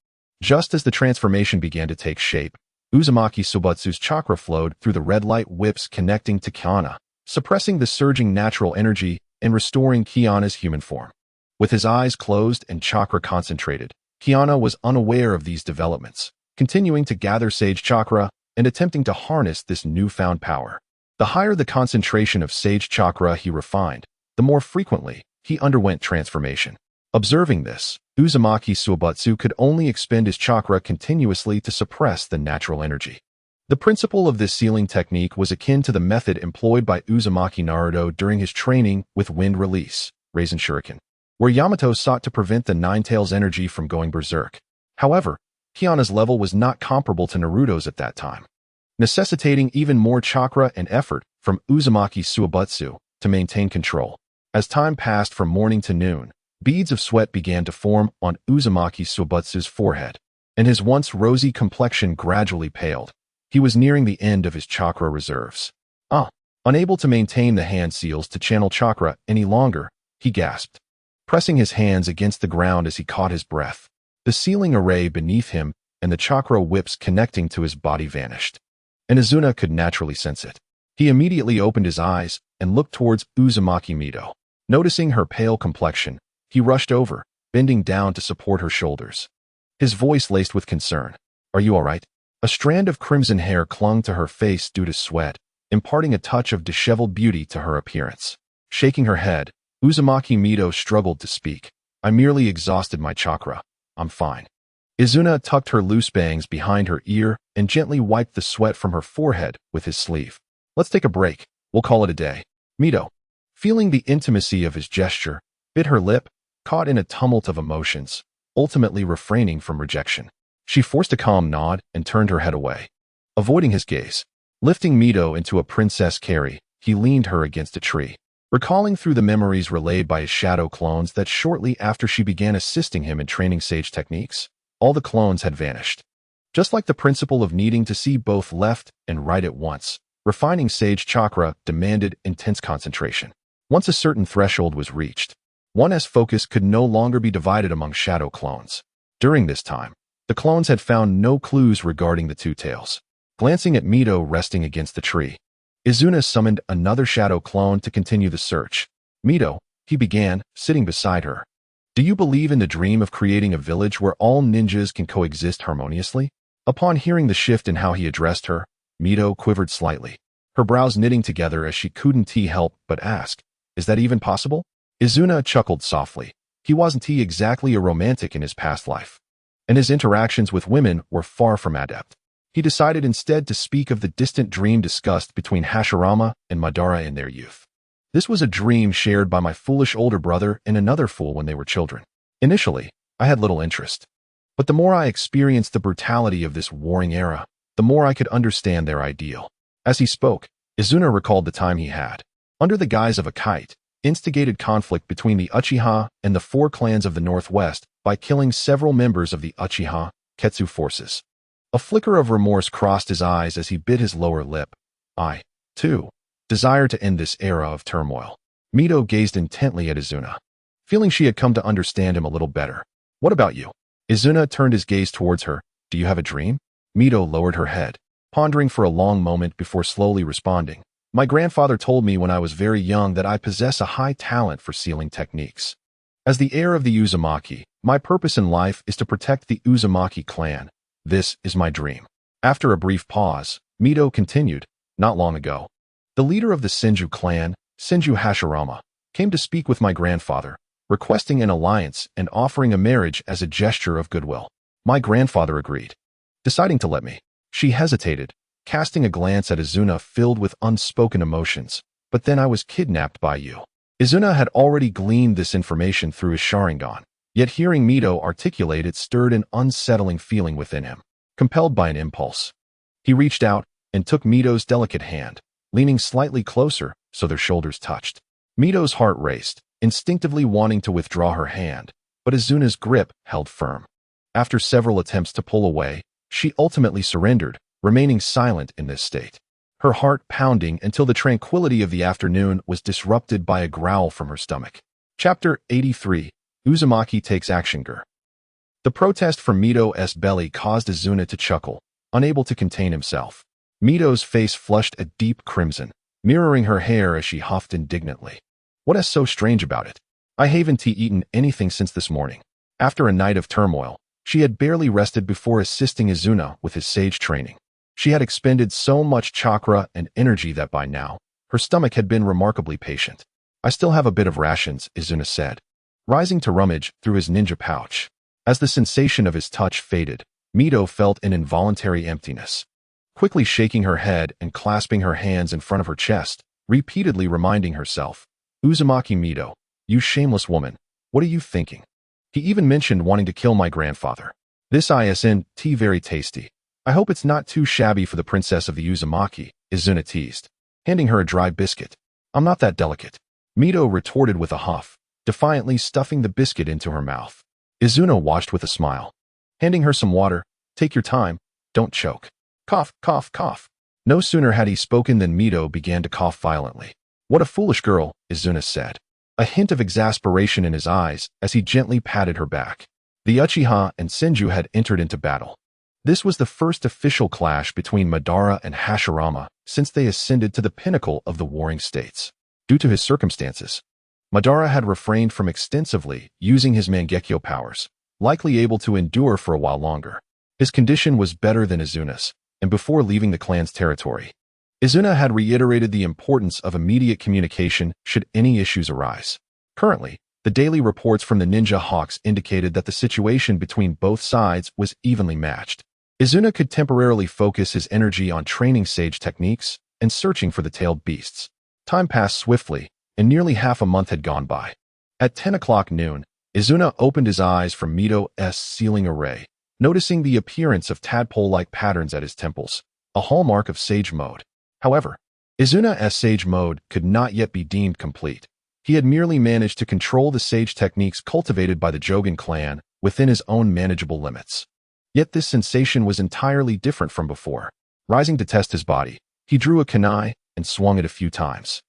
Just as the transformation began to take shape, Uzumaki Suibatsu's chakra flowed through the red light whips connecting to Kiana, suppressing the surging natural energy and restoring Kiana's human form. With his eyes closed and chakra concentrated, Kiana was unaware of these developments, continuing to gather sage chakra and attempting to harness this newfound power. The higher the concentration of sage chakra he refined, the more frequently he underwent transformation. Observing this, Uzumaki Suibatsu could only expend his chakra continuously to suppress the natural energy. The principle of this sealing technique was akin to the method employed by Uzumaki Naruto during his training with Wind Release, Raisen Shuriken, where Yamato sought to prevent the Nine-Tails energy from going berserk. However, Kiana's level was not comparable to Naruto's at that time, necessitating even more chakra and effort from Uzumaki Suibatsu to maintain control. As time passed from morning to noon, beads of sweat began to form on Uzumaki Suibatsu's forehead, and his once rosy complexion gradually paled. He was nearing the end of his chakra reserves. Unable to maintain the hand seals to channel chakra any longer, he gasped, pressing his hands against the ground as he caught his breath. The sealing array beneath him and the chakra whips connecting to his body vanished, and Izuna could naturally sense it. He immediately opened his eyes and looked towards Uzumaki Mito. Noticing her pale complexion, he rushed over, bending down to support her shoulders. His voice laced with concern. "Are you all right?" A strand of crimson hair clung to her face due to sweat, imparting a touch of disheveled beauty to her appearance. Shaking her head, Uzumaki Mito struggled to speak. "I merely exhausted my chakra. I'm fine." Izuna tucked her loose bangs behind her ear and gently wiped the sweat from her forehead with his sleeve. "Let's take a break. We'll call it a day." Mito, feeling the intimacy of his gesture, bit her lip, caught in a tumult of emotions, ultimately refraining from rejection. She forced a calm nod and turned her head away, avoiding his gaze. Lifting Mito into a princess carry, he leaned her against a tree, recalling through the memories relayed by his shadow clones that shortly after she began assisting him in training sage techniques, all the clones had vanished. Just like the principle of needing to see both left and right at once, refining sage chakra demanded intense concentration. Once a certain threshold was reached, one's focus could no longer be divided among shadow clones. During this time, the clones had found no clues regarding the two tails. Glancing at Mito resting against the tree, Izuna summoned another shadow clone to continue the search. "Mito," he began, sitting beside her. "Do you believe in the dream of creating a village where all ninjas can coexist harmoniously?" Upon hearing the shift in how he addressed her, Mito quivered slightly, her brows knitting together as she couldn't help but ask, "Is that even possible?" Izuna chuckled softly. He wasn't exactly a romantic in his past life, and his interactions with women were far from adept. He decided instead to speak of the distant dream discussed between Hashirama and Madara in their youth. "This was a dream shared by my foolish older brother and another fool when they were children. Initially, I had little interest, but the more I experienced the brutality of this warring era, the more I could understand their ideal." As he spoke, Izuna recalled the time he had, under the guise of a kite, instigated conflict between the Uchiha and the 4 clans of the Northwest by killing several members of the Uchiha Ketsu forces. A flicker of remorse crossed his eyes as he bit his lower lip. "I, too, desire to end this era of turmoil." Mito gazed intently at Izuna, feeling she had come to understand him a little better. "What about you?" Izuna turned his gaze towards her. "Do you have a dream?" Mito lowered her head, pondering for a long moment before slowly responding. My grandfather told me when I was very young that I possess a high talent for sealing techniques. As the heir of the Uzumaki, my purpose in life is to protect the Uzumaki clan. This is my dream. After a brief pause, Mito continued, not long ago, the leader of the Senju clan, Senju Hashirama, came to speak with my grandfather, requesting an alliance and offering a marriage as a gesture of goodwill. My grandfather agreed, deciding to let me. She hesitated, casting a glance at Izuna filled with unspoken emotions. But then I was kidnapped by you. Izuna had already gleaned this information through his Sharingan, yet hearing Mito articulate it stirred an unsettling feeling within him. Compelled by an impulse, he reached out and took Mito's delicate hand, leaning slightly closer so their shoulders touched. Mito's heart raced, instinctively wanting to withdraw her hand, but Izuna's grip held firm. After several attempts to pull away, she ultimately surrendered, remaining silent in this state, her heart pounding until the tranquility of the afternoon was disrupted by a growl from her stomach. Chapter 83. Uzumaki takes action. The protest from Mito's belly caused Izuna to chuckle, unable to contain himself. Mito's face flushed a deep crimson, mirroring her hair as she huffed indignantly. What is so strange about it? I haven't eaten anything since this morning. After a night of turmoil, she had barely rested before assisting Izuna with his sage training. She had expended so much chakra and energy that by now, her stomach had been remarkably patient. I still have a bit of rations, Izuna said, rising to rummage through his ninja pouch. As the sensation of his touch faded, Mito felt an involuntary emptiness. Quickly shaking her head and clasping her hands in front of her chest, repeatedly reminding herself, Uzumaki Mito, you shameless woman, what are you thinking? He even mentioned wanting to kill my grandfather. This isn't very tasty. I hope it's not too shabby for the princess of the Uzumaki, Izuna teased, handing her a dry biscuit. I'm not that delicate. Mito retorted with a huff, defiantly stuffing the biscuit into her mouth. Izuna watched with a smile, handing her some water. Take your time, don't choke. Cough, cough, cough. No sooner had he spoken than Mito began to cough violently. What a foolish girl, Izuna said, a hint of exasperation in his eyes as he gently patted her back. The Uchiha and Senju had entered into battle. This was the first official clash between Madara and Hashirama since they ascended to the pinnacle of the warring states. Due to his circumstances, Madara had refrained from extensively using his Mangekyo powers, likely able to endure for a while longer. His condition was better than Izuna's, and before leaving the clan's territory, Izuna had reiterated the importance of immediate communication should any issues arise. Currently, the daily reports from the Ninja Hawks indicated that the situation between both sides was evenly matched. Izuna could temporarily focus his energy on training sage techniques and searching for the tailed beasts. Time passed swiftly, and nearly half a month had gone by. At 10 o'clock noon, Izuna opened his eyes from Mito's sealing array, noticing the appearance of tadpole-like patterns at his temples, a hallmark of sage mode. However, Izuna's sage mode could not yet be deemed complete. He had merely managed to control the sage techniques cultivated by the Jogan clan within his own manageable limits. Yet this sensation was entirely different from before. Rising to test his body, he drew a kunai and swung it a few times.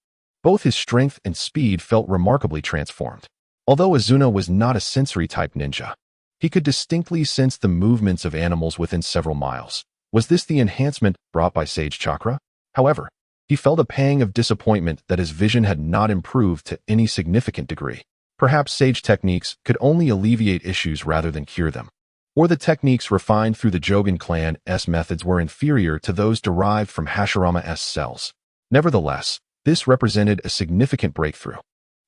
Both his strength and speed felt remarkably transformed. Although Izuna was not a sensory-type ninja, he could distinctly sense the movements of animals within several miles. Was this the enhancement brought by sage chakra? However, he felt a pang of disappointment that his vision had not improved to any significant degree. Perhaps sage techniques could only alleviate issues rather than cure them. Or the techniques refined through the Jogan clan's methods were inferior to those derived from Hashirama's cells. Nevertheless, this represented a significant breakthrough.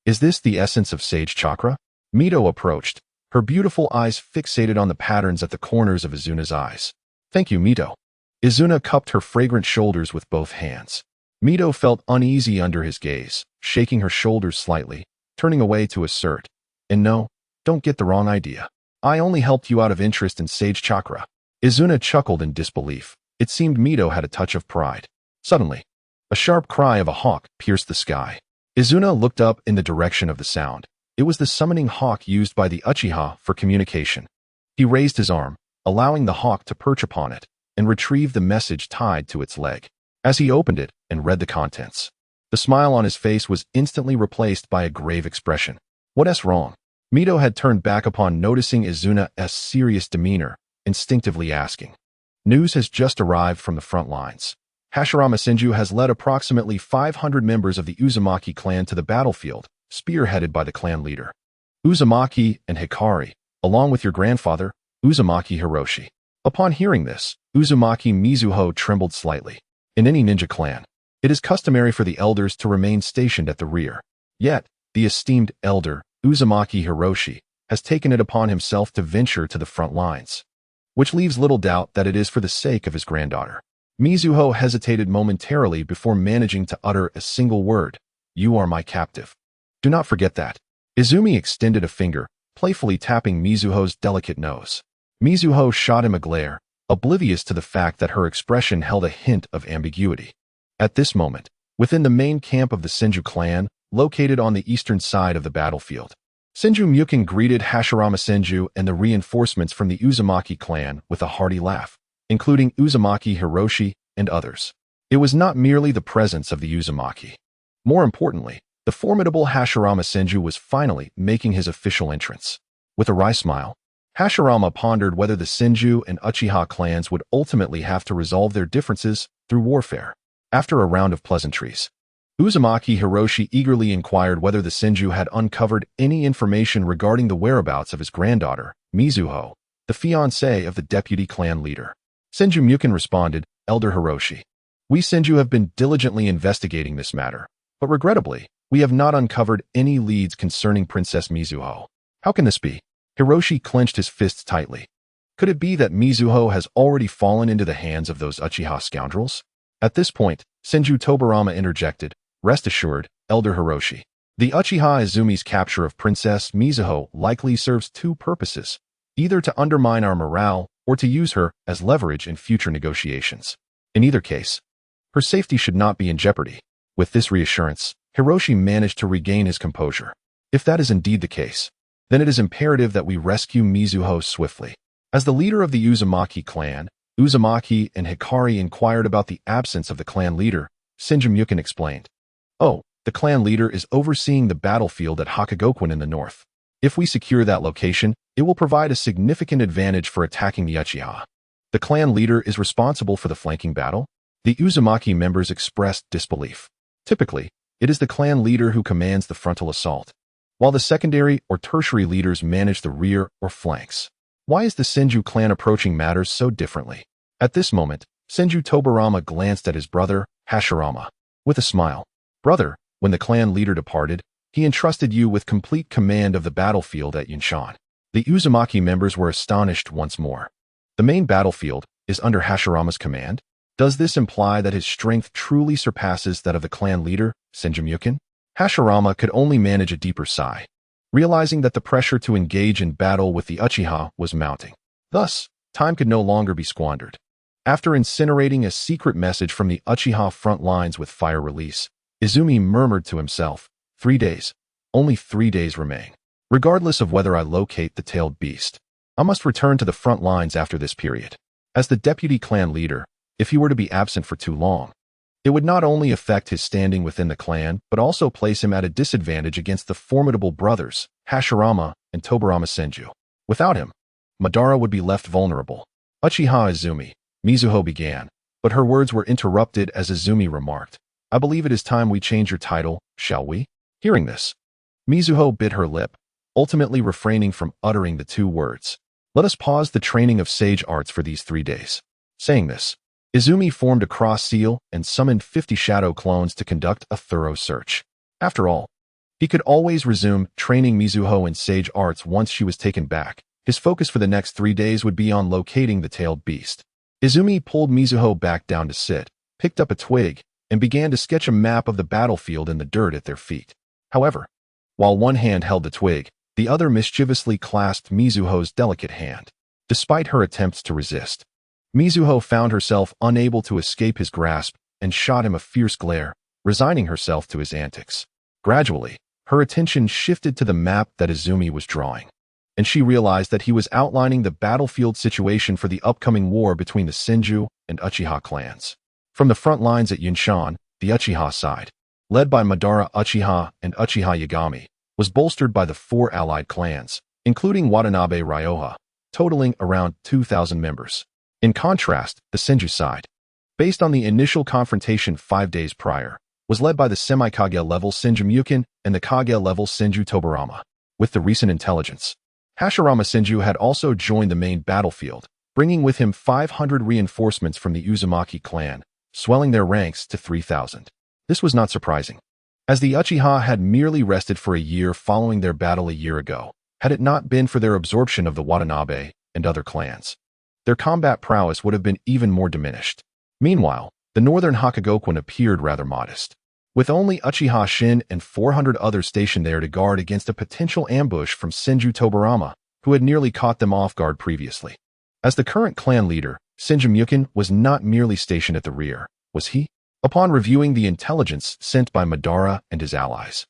Is this the essence of sage chakra? Mito approached, her beautiful eyes fixated on the patterns at the corners of Izuna's eyes. Thank you, Mito. Izuna cupped her fragrant shoulders with both hands. Mito felt uneasy under his gaze, shaking her shoulders slightly, turning away to assert, and no, don't get the wrong idea. I only helped you out of interest in sage chakra. Izuna chuckled in disbelief. It seemed Mito had a touch of pride. Suddenly, a sharp cry of a hawk pierced the sky. Izuna looked up in the direction of the sound. It was the summoning hawk used by the Uchiha for communication. He raised his arm, allowing the hawk to perch upon it, and retrieve the message tied to its leg. As he opened it and read the contents, the smile on his face was instantly replaced by a grave expression. What's wrong? Mito had turned back upon noticing Izuna's serious demeanor, instinctively asking. News has just arrived from the front lines. Hashirama Senju has led approximately 500 members of the Uzumaki clan to the battlefield, spearheaded by the clan leader, Uzumaki and Hikari, along with your grandfather, Uzumaki Hiroshi. Upon hearing this, Uzumaki Mizuho trembled slightly. In any ninja clan, it is customary for the elders to remain stationed at the rear. Yet, the esteemed elder, Uzumaki Hiroshi, has taken it upon himself to venture to the front lines, which leaves little doubt that it is for the sake of his granddaughter. Mizuho hesitated momentarily before managing to utter a single word. You are my captive. Do not forget that. Izumi extended a finger, playfully tapping Mizuho's delicate nose. Mizuho shot him a glare, oblivious to the fact that her expression held a hint of ambiguity. At this moment, within the main camp of the Senju clan, located on the eastern side of the battlefield, Senju Mukun greeted Hashirama Senju and the reinforcements from the Uzumaki clan with a hearty laugh, including Uzumaki Hiroshi and others. It was not merely the presence of the Uzumaki. More importantly, the formidable Hashirama Senju was finally making his official entrance. With a wry smile, Hashirama pondered whether the Senju and Uchiha clans would ultimately have to resolve their differences through warfare. After a round of pleasantries, Uzumaki Hiroshi eagerly inquired whether the Senju had uncovered any information regarding the whereabouts of his granddaughter, Mizuho, the fiancée of the deputy clan leader. Senju Mukun responded, Elder Hiroshi, we Senju have been diligently investigating this matter, but regrettably, we have not uncovered any leads concerning Princess Mizuho. How can this be? Hiroshi clenched his fists tightly. Could it be that Mizuho has already fallen into the hands of those Uchiha scoundrels? At this point, Senju Tobarama interjected, Rest assured, Elder Hiroshi. The Uchiha Izumi's capture of Princess Mizuho likely serves two purposes, either to undermine our morale or to use her as leverage in future negotiations. In either case, her safety should not be in jeopardy. With this reassurance, Hiroshi managed to regain his composure. If that is indeed the case, then it is imperative that we rescue Mizuho swiftly. As the leader of the Uzumaki clan, Uzumaki and Hikari inquired about the absence of the clan leader. Senju Mukun explained. Oh, the clan leader is overseeing the battlefield at Hakagokuen in the north. If we secure that location, it will provide a significant advantage for attacking the Uchiha. The clan leader is responsible for the flanking battle? The Uzumaki members expressed disbelief. Typically, it is the clan leader who commands the frontal assault, while the secondary or tertiary leaders manage the rear or flanks. Why is the Senju clan approaching matters so differently? At this moment, Senju Tobarama glanced at his brother, Hashirama, with a smile. Brother, when the clan leader departed, he entrusted you with complete command of the battlefield at Yunshan. The Uzumaki members were astonished once more. The main battlefield is under Hashirama's command? Does this imply that his strength truly surpasses that of the clan leader, Senju Mukun? Hashirama could only manage a deeper sigh, realizing that the pressure to engage in battle with the Uchiha was mounting. Thus, time could no longer be squandered. After incinerating a secret message from the Uchiha front lines with fire release, Izumi murmured to himself, 3 days. Only 3 days remain. Regardless of whether I locate the tailed beast, I must return to the front lines after this period. As the deputy clan leader, if he were to be absent for too long, it would not only affect his standing within the clan, but also place him at a disadvantage against the formidable brothers, Hashirama and Tobarama Senju. Without him, Madara would be left vulnerable. Uchiha Izumi, Mizuho began, but her words were interrupted as Izumi remarked, I believe it is time we change your title, shall we? Hearing this, Mizuho bit her lip, ultimately refraining from uttering the two words. Let us pause the training of sage arts for these 3 days. Saying this, Izumi formed a cross seal and summoned 50 shadow clones to conduct a thorough search. After all, he could always resume training Mizuho in sage arts once she was taken back. His focus for the next 3 days would be on locating the tailed beast. Izumi pulled Mizuho back down to sit, picked up a twig, and began to sketch a map of the battlefield in the dirt at their feet. However, while one hand held the twig, the other mischievously clasped Mizuho's delicate hand. Despite her attempts to resist, Mizuho found herself unable to escape his grasp and shot him a fierce glare, resigning herself to his antics. Gradually, her attention shifted to the map that Izumi was drawing, and she realized that he was outlining the battlefield situation for the upcoming war between the Senju and Uchiha clans. From the front lines at Yunshan, the Uchiha side, led by Madara Uchiha and Uchiha Yagami, was bolstered by the 4 allied clans, including Watanabe Ryoha, totaling around 2,000 members. In contrast, the Senju side, based on the initial confrontation 5 days prior, was led by the semi-Kage level Senju Mukin and the Kage level Senju Tobarama. With the recent intelligence, Hashirama Senju had also joined the main battlefield, bringing with him 500 reinforcements from the Uzumaki clan, swelling their ranks to 3,000. This was not surprising, as the Uchiha had merely rested for a year following their battle a year ago, had it not been for their absorption of the Watanabe and other clans. Their combat prowess would have been even more diminished. Meanwhile, the northern Hakugokuin appeared rather modest, with only Uchiha Shin and 400 others stationed there to guard against a potential ambush from Senju Tobarama, who had nearly caught them off guard previously. As the current clan leader, Senju Mukin was not merely stationed at the rear, was he? Upon reviewing the intelligence sent by Madara and his allies,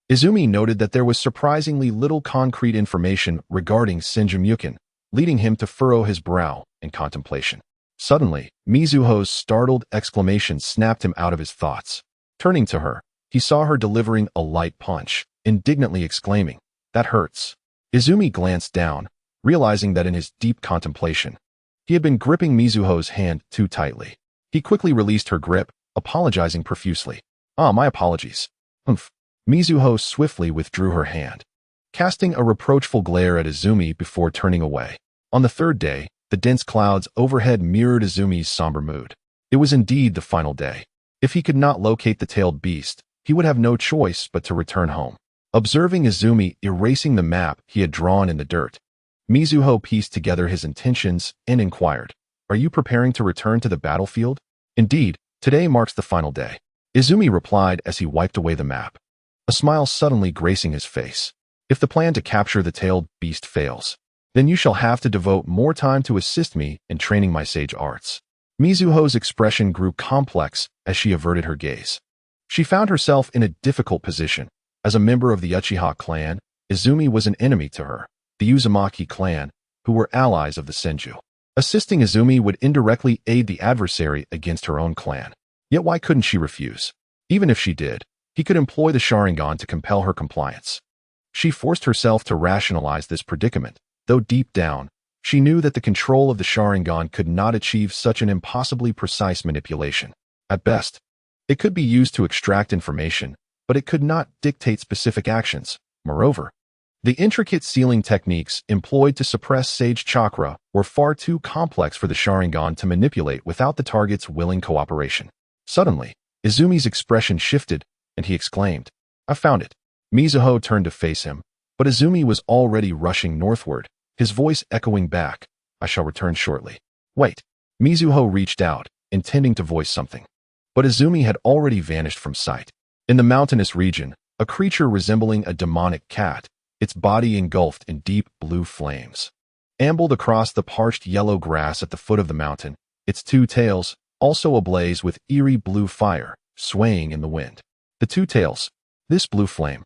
Izumi noted that there was surprisingly little concrete information regarding Senju Mukin, leading him to furrow his brow in contemplation. Suddenly, Mizuho's startled exclamation snapped him out of his thoughts. Turning to her, he saw her delivering a light punch, indignantly exclaiming, "That hurts." Izumi glanced down, realizing that in his deep contemplation, he had been gripping Mizuho's hand too tightly. He quickly released her grip, apologizing profusely. My apologies." "Humph." Mizuho swiftly withdrew her hand, casting a reproachful glare at Izumi before turning away. On the third day, the dense clouds overhead mirrored Izumi's somber mood. It was indeed the final day. If he could not locate the tailed beast, he would have no choice but to return home. Observing Izumi erasing the map he had drawn in the dirt, Mizuho pieced together his intentions and inquired, "Are you preparing to return to the battlefield?" "Indeed, today marks the final day," Izumi replied as he wiped away the map, a smile suddenly gracing his face. "If the plan to capture the tailed beast fails, then you shall have to devote more time to assist me in training my sage arts." Mizuho's expression grew complex as she averted her gaze. She found herself in a difficult position. As a member of the Uchiha clan, Izumi was an enemy to her, the Uzumaki clan, who were allies of the Senju. Assisting Izumi would indirectly aid the adversary against her own clan. Yet why couldn't she refuse? Even if she did, he could employ the Sharingan to compel her compliance. She forced herself to rationalize this predicament, though deep down, she knew that the control of the Sharingan could not achieve such an impossibly precise manipulation. At best, it could be used to extract information, but it could not dictate specific actions. Moreover, the intricate sealing techniques employed to suppress sage chakra were far too complex for the Sharingan to manipulate without the target's willing cooperation. Suddenly, Izumi's expression shifted, and he exclaimed, "I found it." Mizuho turned to face him, but Izumi was already rushing northward, his voice echoing back, "I shall return shortly." "Wait." Mizuho reached out, intending to voice something, but Izumi had already vanished from sight. In the mountainous region, a creature resembling a demonic cat, its body engulfed in deep blue flames, ambled across the parched yellow grass at the foot of the mountain, its two tails, also ablaze with eerie blue fire, swaying in the wind. The two tails, this blue flame,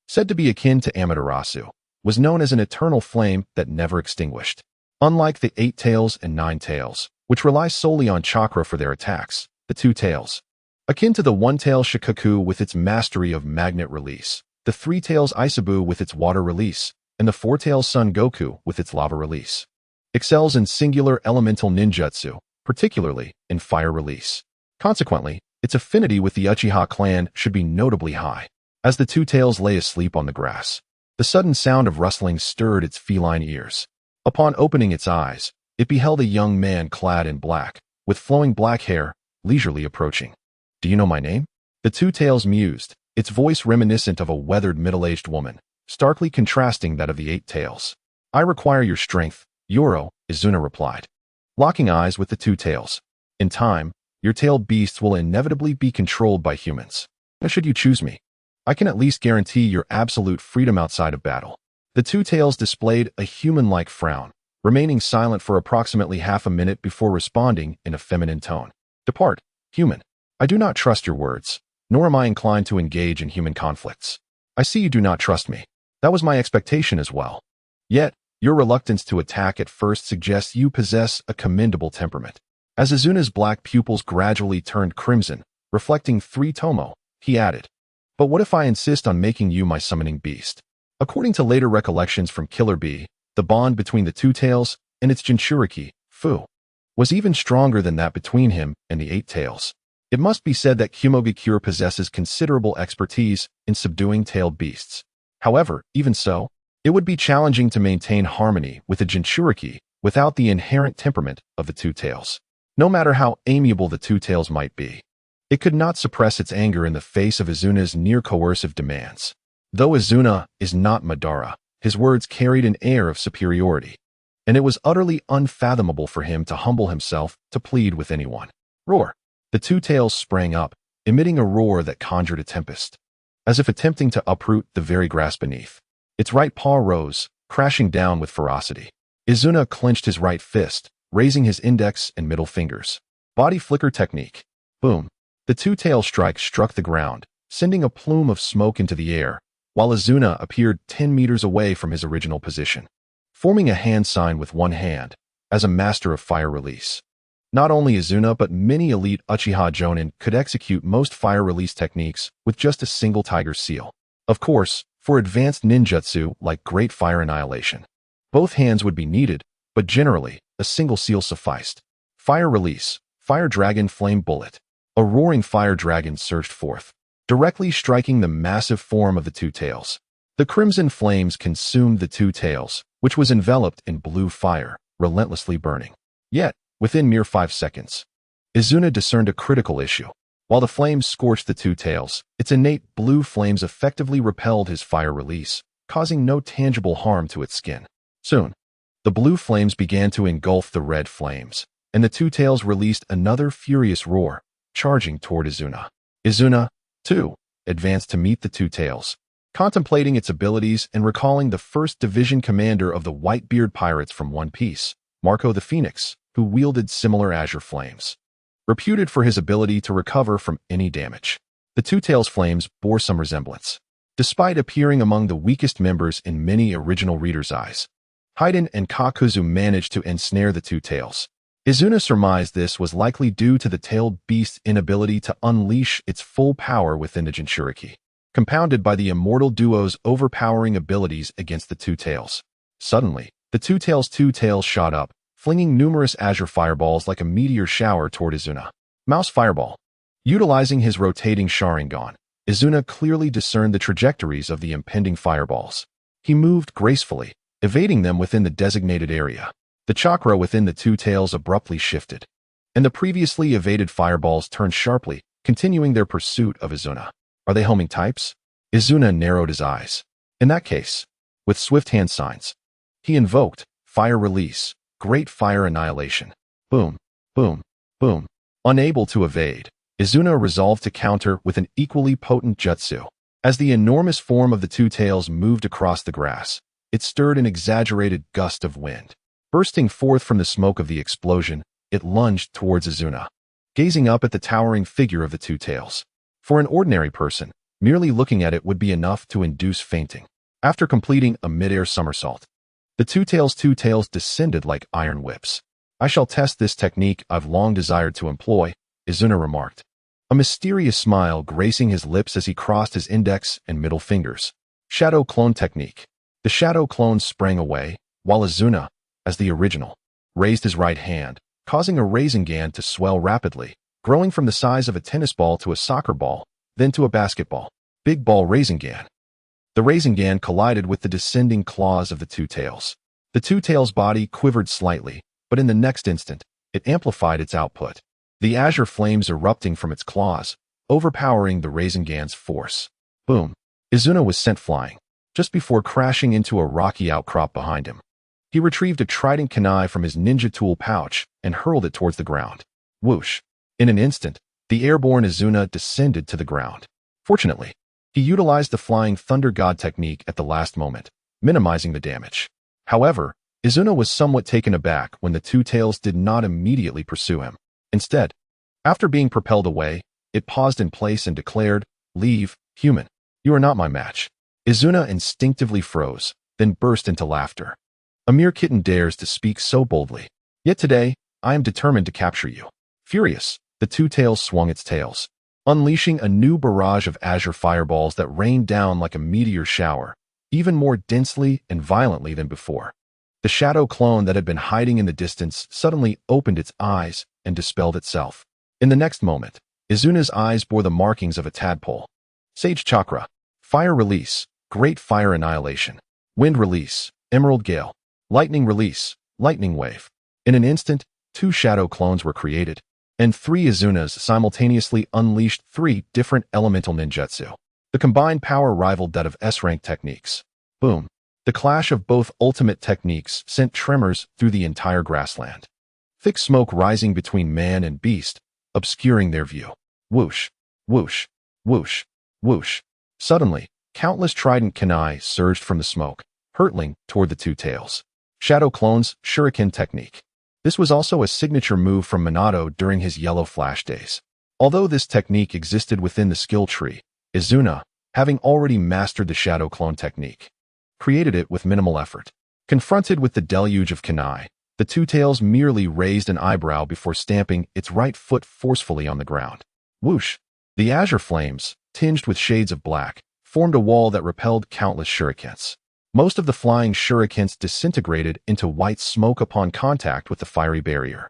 said to be akin to Amaterasu, was known as an eternal flame that never extinguished. Unlike the 8 tails and 9 tails, which rely solely on chakra for their attacks, the 2 tails, akin to the 1 tail Shikaku with its mastery of magnet release, the 3 tails Isabu with its water release, and the 4 tails Son Goku with its lava release, excels in singular elemental ninjutsu, particularly in fire release. Consequently, its affinity with the Uchiha clan should be notably high. As the 2 tails lay asleep on the grass, the sudden sound of rustling stirred its feline ears. Upon opening its eyes, it beheld a young man clad in black, with flowing black hair, leisurely approaching. "Do you know my name?" The 2 tails mused, its voice reminiscent of a weathered middle-aged woman, starkly contrasting that of the 8 tails. "I require your strength, Yoro," Izuna replied, locking eyes with the 2 tails. "In time, your tailed beasts will inevitably be controlled by humans. How should you choose me? I can at least guarantee your absolute freedom outside of battle." The 2 tails displayed a human-like frown, remaining silent for approximately half a minute before responding in a feminine tone. "Depart, human. I do not trust your words, nor am I inclined to engage in human conflicts. I see you do not trust me. That was my expectation as well. Yet, your reluctance to attack at first suggests you possess a commendable temperament." As Izuna's black pupils gradually turned crimson, reflecting 3 tomo, he added, "But what if I insist on making you my summoning beast?" According to later recollections from Killer Bee, the bond between the 2 tails and its Jinchuriki, Fu, was even stronger than that between him and the Eight Tails. It must be said that Kumogakure possesses considerable expertise in subduing tailed beasts. However, even so, it would be challenging to maintain harmony with the Jinchuriki without the inherent temperament of the Two Tails. No matter how amiable the Two Tails might be, it could not suppress its anger in the face of Izuna's near-coercive demands. Though Izuna is not Madara, his words carried an air of superiority, and it was utterly unfathomable for him to humble himself to plead with anyone. Roar! The Two Tails sprang up, emitting a roar that conjured a tempest, as if attempting to uproot the very grass beneath. Its right paw rose, crashing down with ferocity. Izuna clenched his right fist, raising his index and middle fingers. Body flicker technique. Boom. The two-tail strike struck the ground, sending a plume of smoke into the air, while Izuna appeared 10 meters away from his original position, forming a hand sign with one hand, as a master of fire release. Not only Izuna but many elite Uchiha Jonin could execute most fire release techniques with just a single tiger seal. Of course, for advanced ninjutsu like Great Fire Annihilation, both hands would be needed, but generally, a single seal sufficed. Fire release, Fire Dragon Flame Bullet. A roaring fire dragon surged forth, directly striking the massive form of the Two Tails. The crimson flames consumed the Two Tails, which was enveloped in blue fire, relentlessly burning. Yet, within mere 5 seconds, Izuna discerned a critical issue. While the flames scorched the Two Tails, its innate blue flames effectively repelled his fire release, causing no tangible harm to its skin. Soon, the blue flames began to engulf the red flames, and the Two Tails released another furious roar, charging toward Izuna. Izuna, too, advanced to meet the Two Tails, contemplating its abilities and recalling the first division commander of the Whitebeard Pirates from One Piece, Marco the Phoenix, who wielded similar azure flames. Reputed for his ability to recover from any damage, the Two Tails flames bore some resemblance. Despite appearing among the weakest members in many original readers' eyes, Haiden and Kakuzu managed to ensnare the Two Tails. Izuna surmised this was likely due to the tailed beast's inability to unleash its full power within the Jinchuriki, compounded by the immortal duo's overpowering abilities against the Two Tails. Suddenly, the Two Tails shot up, flinging numerous azure fireballs like a meteor shower toward Izuna. Mouse Fireball. Utilizing his rotating Sharingan, Izuna clearly discerned the trajectories of the impending fireballs. He moved gracefully, evading them within the designated area. The chakra within the Two Tails abruptly shifted, and the previously evaded fireballs turned sharply, continuing their pursuit of Izuna. Are they homing types? Izuna narrowed his eyes. In that case, with swift hand signs, he invoked Fire Release, Great Fire Annihilation. Boom, boom, boom. Unable to evade, Izuna resolved to counter with an equally potent jutsu. As the enormous form of the Two Tails moved across the grass, it stirred an exaggerated gust of wind. Bursting forth from the smoke of the explosion, it lunged towards Izuna, gazing up at the towering figure of the Two Tails. For an ordinary person, merely looking at it would be enough to induce fainting. After completing a mid-air somersault, the Two Tails descended like iron whips. I shall test this technique I've long desired to employ, Izuna remarked, a mysterious smile gracing his lips as he crossed his index and middle fingers. Shadow Clone Technique. The Shadow Clone sprang away, while Izuna, as the original, raised his right hand, causing a Rasengan to swell rapidly, growing from the size of a tennis ball to a soccer ball, then to a basketball. Big Ball Rasengan. The Rasengan collided with the descending claws of the Two Tails. The Two Tails' body quivered slightly, but in the next instant, it amplified its output. The azure flames erupting from its claws, overpowering the Rasengan's force. Boom. Izuna was sent flying, just before crashing into a rocky outcrop behind him. He retrieved a trident kunai from his ninja tool pouch and hurled it towards the ground. Whoosh! In an instant, the airborne Izuna descended to the ground. Fortunately, he utilized the Flying Thunder God technique at the last moment, minimizing the damage. However, Izuna was somewhat taken aback when the Two Tails did not immediately pursue him. Instead, after being propelled away, it paused in place and declared, "Leave, human. You are not my match." Izuna instinctively froze, then burst into laughter. A mere kitten dares to speak so boldly. Yet today, I am determined to capture you. Furious, the Two Tails swung its tails, unleashing a new barrage of azure fireballs that rained down like a meteor shower, even more densely and violently than before. The shadow clone that had been hiding in the distance suddenly opened its eyes and dispelled itself. In the next moment, Izuna's eyes bore the markings of a tadpole. Sage Chakra. Fire release. Great Fire Annihilation. Wind release. Emerald Gale. Lightning release. Lightning Wave. In an instant, 2 shadow clones were created, and 3 Izunas simultaneously unleashed 3 different elemental ninjutsu. The combined power rivaled that of S-rank techniques. Boom. The clash of both ultimate techniques sent tremors through the entire grassland. Thick smoke rising between man and beast, obscuring their view. Whoosh, whoosh, whoosh, whoosh. Suddenly, countless trident kunai surged from the smoke, hurtling toward the 2 tails. Shadow Clone's Shuriken technique. This was also a signature move from Minato during his Yellow Flash days. Although this technique existed within the skill tree, Izuna, having already mastered the Shadow Clone technique, created it with minimal effort. Confronted with the deluge of kunai, the 2 tails merely raised an eyebrow before stamping its right foot forcefully on the ground. Whoosh! The azure flames, tinged with shades of black, formed a wall that repelled countless shurikens. Most of the flying shurikens disintegrated into white smoke upon contact with the fiery barrier.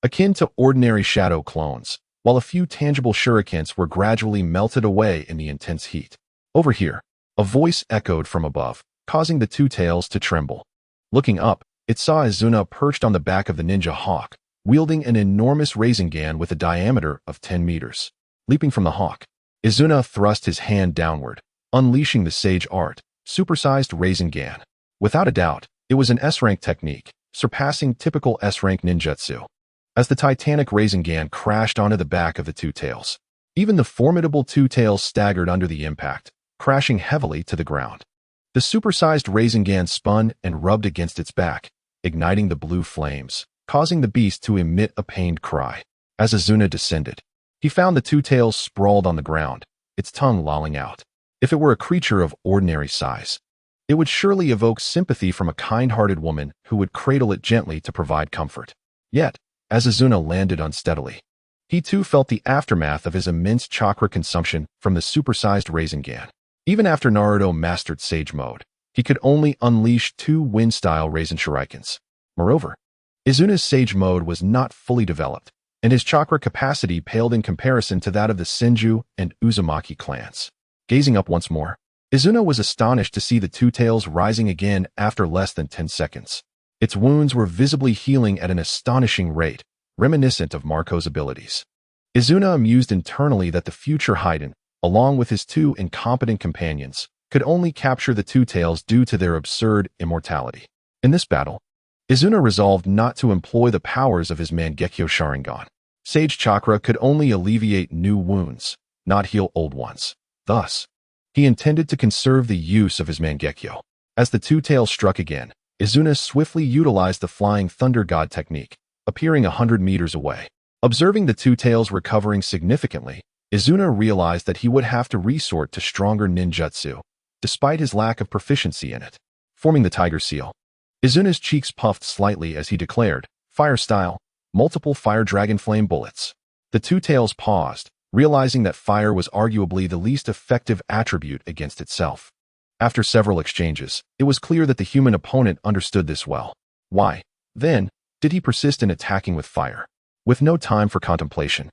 Akin to ordinary shadow clones, while a few tangible shurikens were gradually melted away in the intense heat. Over here, a voice echoed from above, causing the 2 tails to tremble. Looking up, it saw Izuna perched on the back of the ninja hawk, wielding an enormous Rasengan with a diameter of 10 meters. Leaping from the hawk, Izuna thrust his hand downward, unleashing the sage art, supersized Rasengan. Without a doubt, it was an S-rank technique, surpassing typical S-rank ninjutsu. As the titanic Rasengan crashed onto the back of the 2 tails, even the formidable 2 tails staggered under the impact, crashing heavily to the ground. The supersized Rasengan spun and rubbed against its back, igniting the blue flames, causing the beast to emit a pained cry. As Izuna descended, he found the 2 tails sprawled on the ground, its tongue lolling out. If it were a creature of ordinary size, it would surely evoke sympathy from a kind-hearted woman who would cradle it gently to provide comfort. Yet, as Izuna landed unsteadily, he too felt the aftermath of his immense chakra consumption from the supersized Rasengan. Even after Naruto mastered Sage Mode, he could only unleash 2 wind-style Rasen Shurikens. Moreover, Izuna's Sage Mode was not fully developed, and his chakra capacity paled in comparison to that of the Senju and Uzumaki clans. Gazing up once more, Izuna was astonished to see the 2 tails rising again after less than 10 seconds. Its wounds were visibly healing at an astonishing rate, reminiscent of Marco's abilities. Izuna amused internally that the future Haiden, along with his 2 incompetent companions, could only capture the 2 tails due to their absurd immortality. In this battle, Izuna resolved not to employ the powers of his Mangekyo Sharingan. Sage Chakra could only alleviate new wounds, not heal old ones. Thus, he intended to conserve the use of his Mangekyo. As the 2 tails struck again, Izuna swiftly utilized the Flying Thunder God technique, appearing 100 meters away. Observing the 2 tails recovering significantly, Izuna realized that he would have to resort to stronger ninjutsu, despite his lack of proficiency in it. Forming the Tiger Seal, Izuna's cheeks puffed slightly as he declared, "Fire style, multiple Fire Dragon Flame bullets." The 2 tails paused, realizing that fire was arguably the least effective attribute against itself. After several exchanges, it was clear that the human opponent understood this well. Why, then, did he persist in attacking with fire? With no time for contemplation,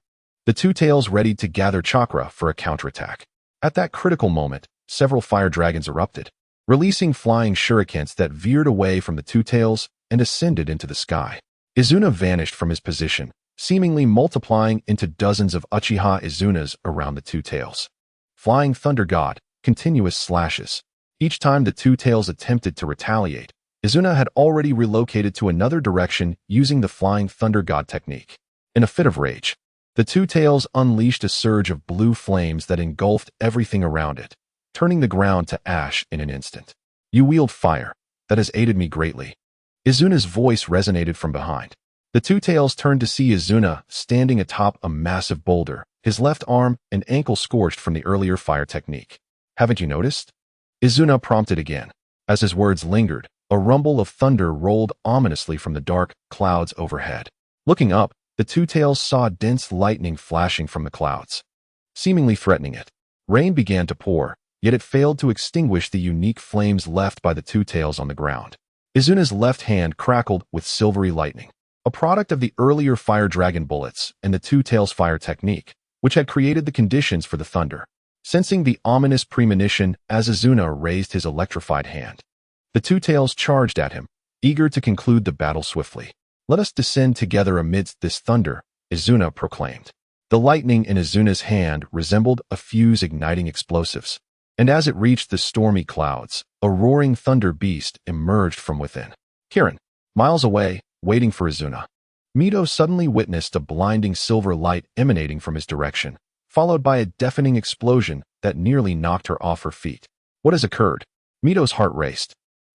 the 2 tails readied to gather chakra for a counterattack. At that critical moment, several fire dragons erupted, releasing flying shurikens that veered away from the 2 tails and ascended into the sky. Izuna vanished from his position, seemingly multiplying into dozens of Uchiha Izunas around the 2 tails. Flying Thunder God, continuous slashes. Each time the 2 tails attempted to retaliate, Izuna had already relocated to another direction using the Flying Thunder God technique. In a fit of rage, the 2 tails unleashed a surge of blue flames that engulfed everything around it, turning the ground to ash in an instant. "You wield fire. That has aided me greatly." Izuna's voice resonated from behind. The 2 tails turned to see Izuna standing atop a massive boulder, his left arm and ankle scorched from the earlier fire technique. "Haven't you noticed?" Izuna prompted again. As his words lingered, a rumble of thunder rolled ominously from the dark clouds overhead. Looking up, the 2 tails saw dense lightning flashing from the clouds, seemingly threatening it. Rain began to pour, yet it failed to extinguish the unique flames left by the 2 tails on the ground. Izuna's left hand crackled with silvery lightning, a product of the earlier fire dragon bullets and the two tails fire technique, which had created the conditions for the thunder. Sensing the ominous premonition as Izuna raised his electrified hand, the two tails charged at him, eager to conclude the battle swiftly. "Let us descend together amidst this thunder," Izuna proclaimed. The lightning in Izuna's hand resembled a fuse igniting explosives, and as it reached the stormy clouds, a roaring thunder beast emerged from within. Kirin, miles away, waiting for Izuna. Mito suddenly witnessed a blinding silver light emanating from his direction, followed by a deafening explosion that nearly knocked her off her feet. What has occurred? Mito's heart raced,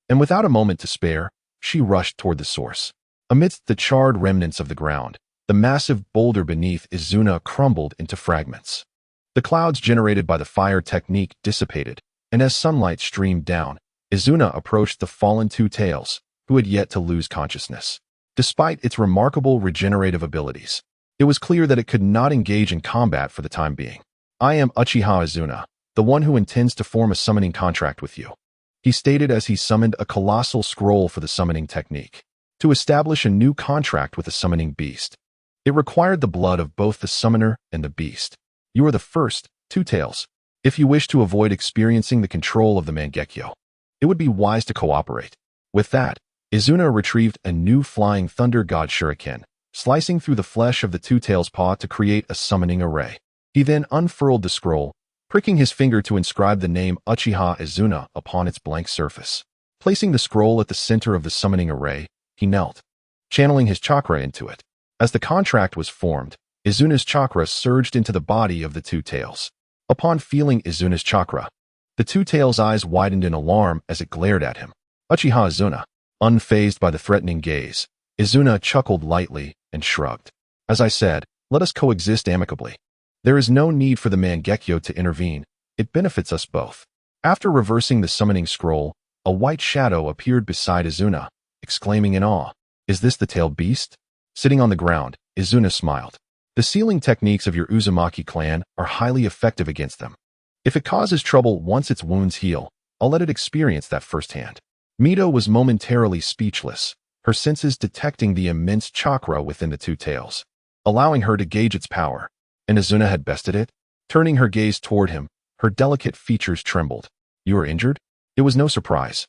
and without a moment to spare, she rushed toward the source. Amidst the charred remnants of the ground, the massive boulder beneath Izuna crumbled into fragments. The clouds generated by the fire technique dissipated, and as sunlight streamed down, Izuna approached the fallen two tails, who had yet to lose consciousness. Despite its remarkable regenerative abilities, it was clear that it could not engage in combat for the time being. "I am Uchiha Izuna, the one who intends to form a summoning contract with you," he stated as he summoned a colossal scroll for the summoning technique. To establish a new contract with a summoning beast, it required the blood of both the summoner and the beast. "You are the first, Two Tails. If you wish to avoid experiencing the control of the Mangekyo, it would be wise to cooperate." With that, Izuna retrieved a new flying thunder god shuriken, slicing through the flesh of the Two Tails' paw to create a summoning array. He then unfurled the scroll, pricking his finger to inscribe the name Uchiha Izuna upon its blank surface. Placing the scroll at the center of the summoning array, he knelt, channeling his chakra into it. As the contract was formed, Izuna's chakra surged into the body of the Two Tails. Upon feeling Izuna's chakra, the Two Tails' eyes widened in alarm as it glared at him. Uchiha Izuna, unfazed by the threatening gaze, Izuna chuckled lightly and shrugged. "As I said, let us coexist amicably. There is no need for the Mangekyo to intervene. It benefits us both." After reversing the summoning scroll, a white shadow appeared beside Izuna, exclaiming in awe, "Is this the tailed beast?" Sitting on the ground, Izuna smiled. "The sealing techniques of your Uzumaki clan are highly effective against them. If it causes trouble once its wounds heal, I'll let it experience that firsthand." Mito was momentarily speechless, her senses detecting the immense chakra within the Two Tails, allowing her to gauge its power. And Izuna had bested it? Turning her gaze toward him, her delicate features trembled. "You are injured?" It was no surprise.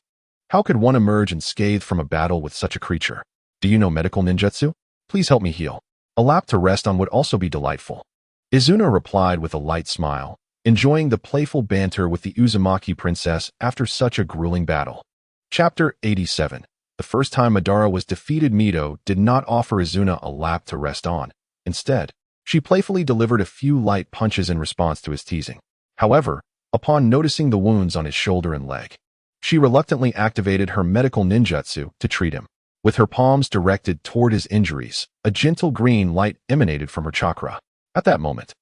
How could one emerge unscathed from a battle with such a creature? "Do you know medical ninjutsu? Please help me heal. A lap to rest on would also be delightful." Izuna replied with a light smile, enjoying the playful banter with the Uzumaki princess after such a grueling battle. Chapter 87. The first time Madara was defeated, Mito did not offer Izuna a lap to rest on. Instead, she playfully delivered a few light punches in response to his teasing. However, upon noticing the wounds on his shoulder and leg, she reluctantly activated her medical ninjutsu to treat him. With her palms directed toward his injuries, a gentle green light emanated from her chakra. At that moment,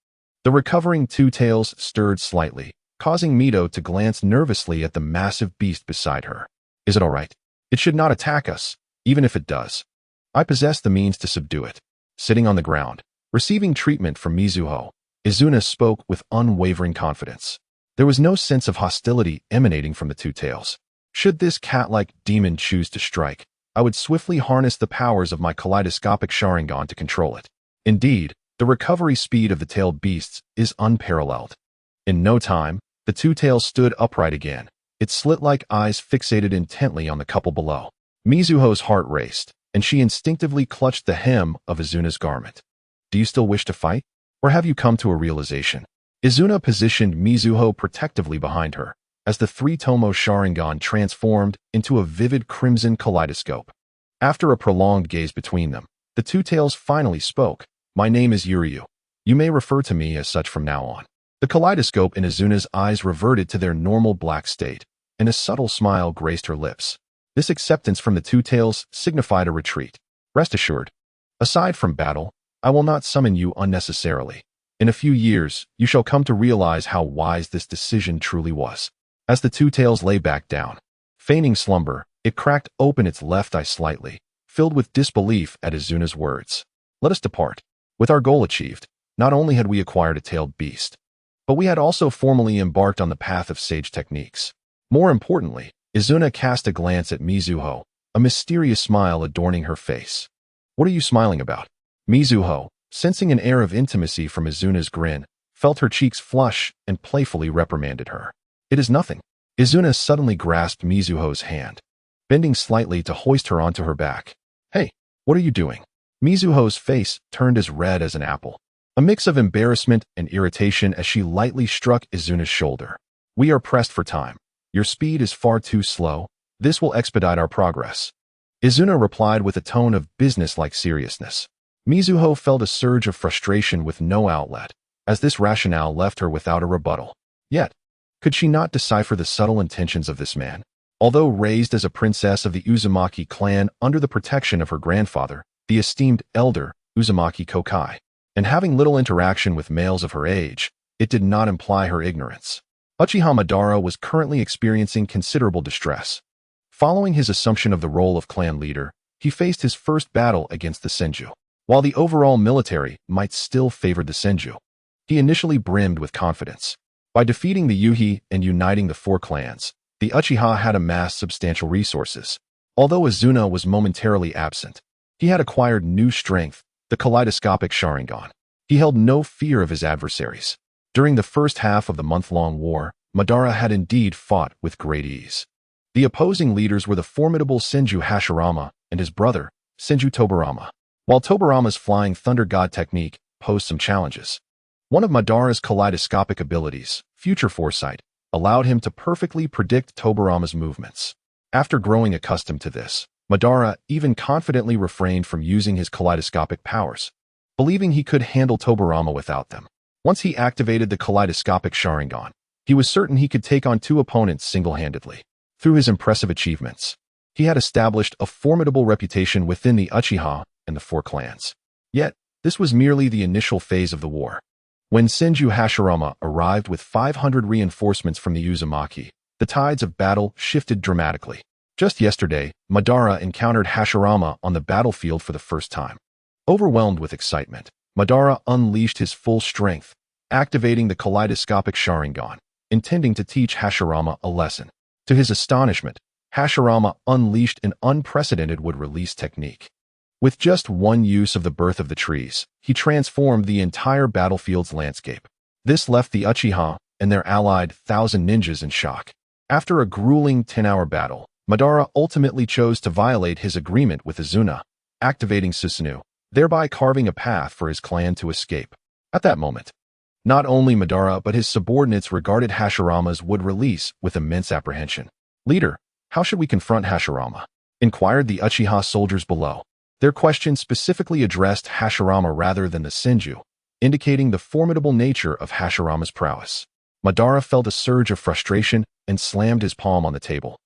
the recovering Two Tails stirred slightly, causing Mito to glance nervously at the massive beast beside her. "Is it all right? It should not attack us, even if it does. I possess the means to subdue it." Sitting on the ground, receiving treatment from Mizuho, Izuna spoke with unwavering confidence. There was no sense of hostility emanating from the Two Tails. "Should this cat-like demon choose to strike, I would swiftly harness the powers of my kaleidoscopic Sharingan to control it. Indeed, the recovery speed of the tailed beasts is unparalleled." In no time, the Two Tails stood upright again, its slit-like eyes fixated intently on the couple below. Mizuho's heart raced, and she instinctively clutched the hem of Izuna's garment. "Do you still wish to fight? Or have you come to a realization?" Izuna positioned Mizuho protectively behind her, as the three-tomo Sharingan transformed into a vivid crimson kaleidoscope. After a prolonged gaze between them, the Two Tails finally spoke. "My name is Yuryu. You may refer to me as such from now on." The kaleidoscope in Izuna's eyes reverted to their normal black state, and a subtle smile graced her lips. This acceptance from the Two Tails signified a retreat. "Rest assured, aside from battle, I will not summon you unnecessarily. In a few years, you shall come to realize how wise this decision truly was." As the Two Tails lay back down, feigning slumber, it cracked open its left eye slightly, filled with disbelief at Izuna's words. "Let us depart." With our goal achieved, not only had we acquired a tailed beast, but we had also formally embarked on the path of sage techniques. More importantly, Izuna cast a glance at Mizuho, a mysterious smile adorning her face. What are you smiling about? Mizuho, sensing an air of intimacy from Izuna's grin, felt her cheeks flush and playfully reprimanded her. It is nothing. Izuna suddenly grasped Mizuho's hand, bending slightly to hoist her onto her back. Hey, what are you doing? Mizuho's face turned as red as an apple, a mix of embarrassment and irritation as she lightly struck Izuna's shoulder. We are pressed for time. Your speed is far too slow. This will expedite our progress. Izuna replied with a tone of business-like seriousness. Mizuho felt a surge of frustration with no outlet, as this rationale left her without a rebuttal. Yet, could she not decipher the subtle intentions of this man? Although raised as a princess of the Uzumaki clan under the protection of her grandfather, the esteemed elder Uzumaki Kokai, and having little interaction with males of her age, it did not imply her ignorance. Uchiha Madara was currently experiencing considerable distress. Following his assumption of the role of clan leader, he faced his first battle against the Senju. While the overall military might still favor the Senju, he initially brimmed with confidence. By defeating the Yuhi and uniting the four clans, the Uchiha had amassed substantial resources. Although Izuna was momentarily absent, he had acquired new strength, the kaleidoscopic Sharingan. He held no fear of his adversaries. During the first half of the month-long war, Madara had indeed fought with great ease. The opposing leaders were the formidable Senju Hashirama and his brother, Senju Tobirama. While Tobirama's Flying Thunder God technique posed some challenges, one of Madara's kaleidoscopic abilities, Future Foresight, allowed him to perfectly predict Tobirama's movements. After growing accustomed to this, Madara even confidently refrained from using his kaleidoscopic powers, believing he could handle Tobirama without them. Once he activated the kaleidoscopic Sharingan, he was certain he could take on two opponents single-handedly. Through his impressive achievements, he had established a formidable reputation within the Uchiha and the four clans. Yet, this was merely the initial phase of the war. When Senju Hashirama arrived with 500 reinforcements from the Uzumaki, the tides of battle shifted dramatically. Just yesterday, Madara encountered Hashirama on the battlefield for the first time. Overwhelmed with excitement, Madara unleashed his full strength, activating the kaleidoscopic Sharingan, intending to teach Hashirama a lesson. To his astonishment, Hashirama unleashed an unprecedented wood-release technique. With just one use of the Birth of the Trees, he transformed the entire battlefield's landscape. This left the Uchiha and their allied 1,000 ninjas in shock. After a grueling 10-hour battle, Madara ultimately chose to violate his agreement with Izuna, activating Susanoo, thereby carving a path for his clan to escape. At that moment, not only Madara but his subordinates regarded Hashirama's wood-release with immense apprehension. "Leader, how should we confront Hashirama?" inquired the Uchiha soldiers below. Their question specifically addressed Hashirama rather than the Senju, indicating the formidable nature of Hashirama's prowess. Madara felt a surge of frustration and slammed his palm on the table.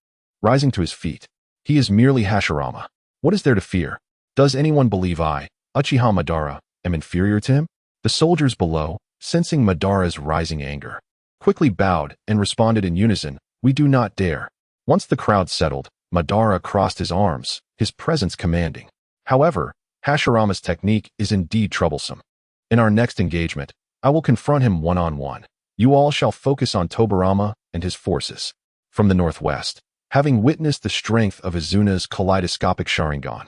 Rising to his feet, "He is merely Hashirama. What is there to fear? Does anyone believe I, Uchiha Madara, am inferior to him?" The soldiers below, sensing Madara's rising anger, quickly bowed and responded in unison, "We do not dare." Once the crowd settled, Madara crossed his arms, his presence commanding. However, Hashirama's technique is indeed troublesome. In our next engagement, I will confront him one-on-one. You all shall focus on Tobirama and his forces. From the northwest, having witnessed the strength of Izuna's kaleidoscopic Sharingan,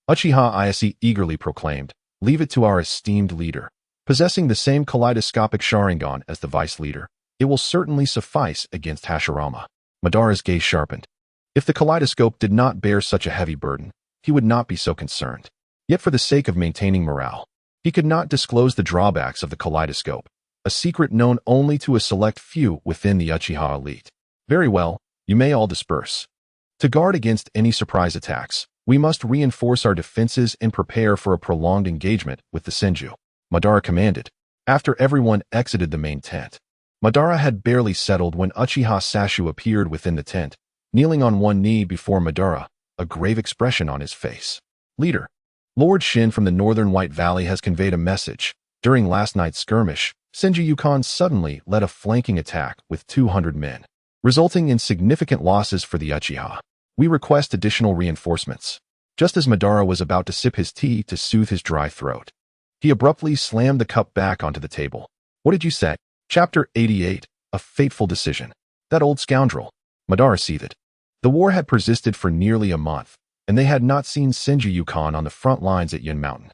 Uchiha Izuna eagerly proclaimed, "Leave it to our esteemed leader. Possessing the same kaleidoscopic Sharingan as the vice leader, it will certainly suffice against Hashirama." Madara's gaze sharpened. If the kaleidoscope did not bear such a heavy burden, he would not be so concerned. Yet for the sake of maintaining morale, he could not disclose the drawbacks of the kaleidoscope, a secret known only to a select few within the Uchiha elite. "Very well, you may all disperse. To guard against any surprise attacks, we must reinforce our defenses and prepare for a prolonged engagement with the Senju," Madara commanded. After everyone exited the main tent, Madara had barely settled when Uchiha Sashu appeared within the tent, kneeling on one knee before Madara, a grave expression on his face. "Leader, Lord Shin from the Northern White Valley has conveyed a message. During last night's skirmish, Senju Yukon suddenly led a flanking attack with 200 men, resulting in significant losses for the Uchiha. We request additional reinforcements." Just as Madara was about to sip his tea to soothe his dry throat, he abruptly slammed the cup back onto the table. "What did you say?" Chapter 88, A Fateful Decision. "That old scoundrel." Madara seethed. The war had persisted for nearly a month, and they had not seen Senju Yukon on the front lines at Yun Mountain.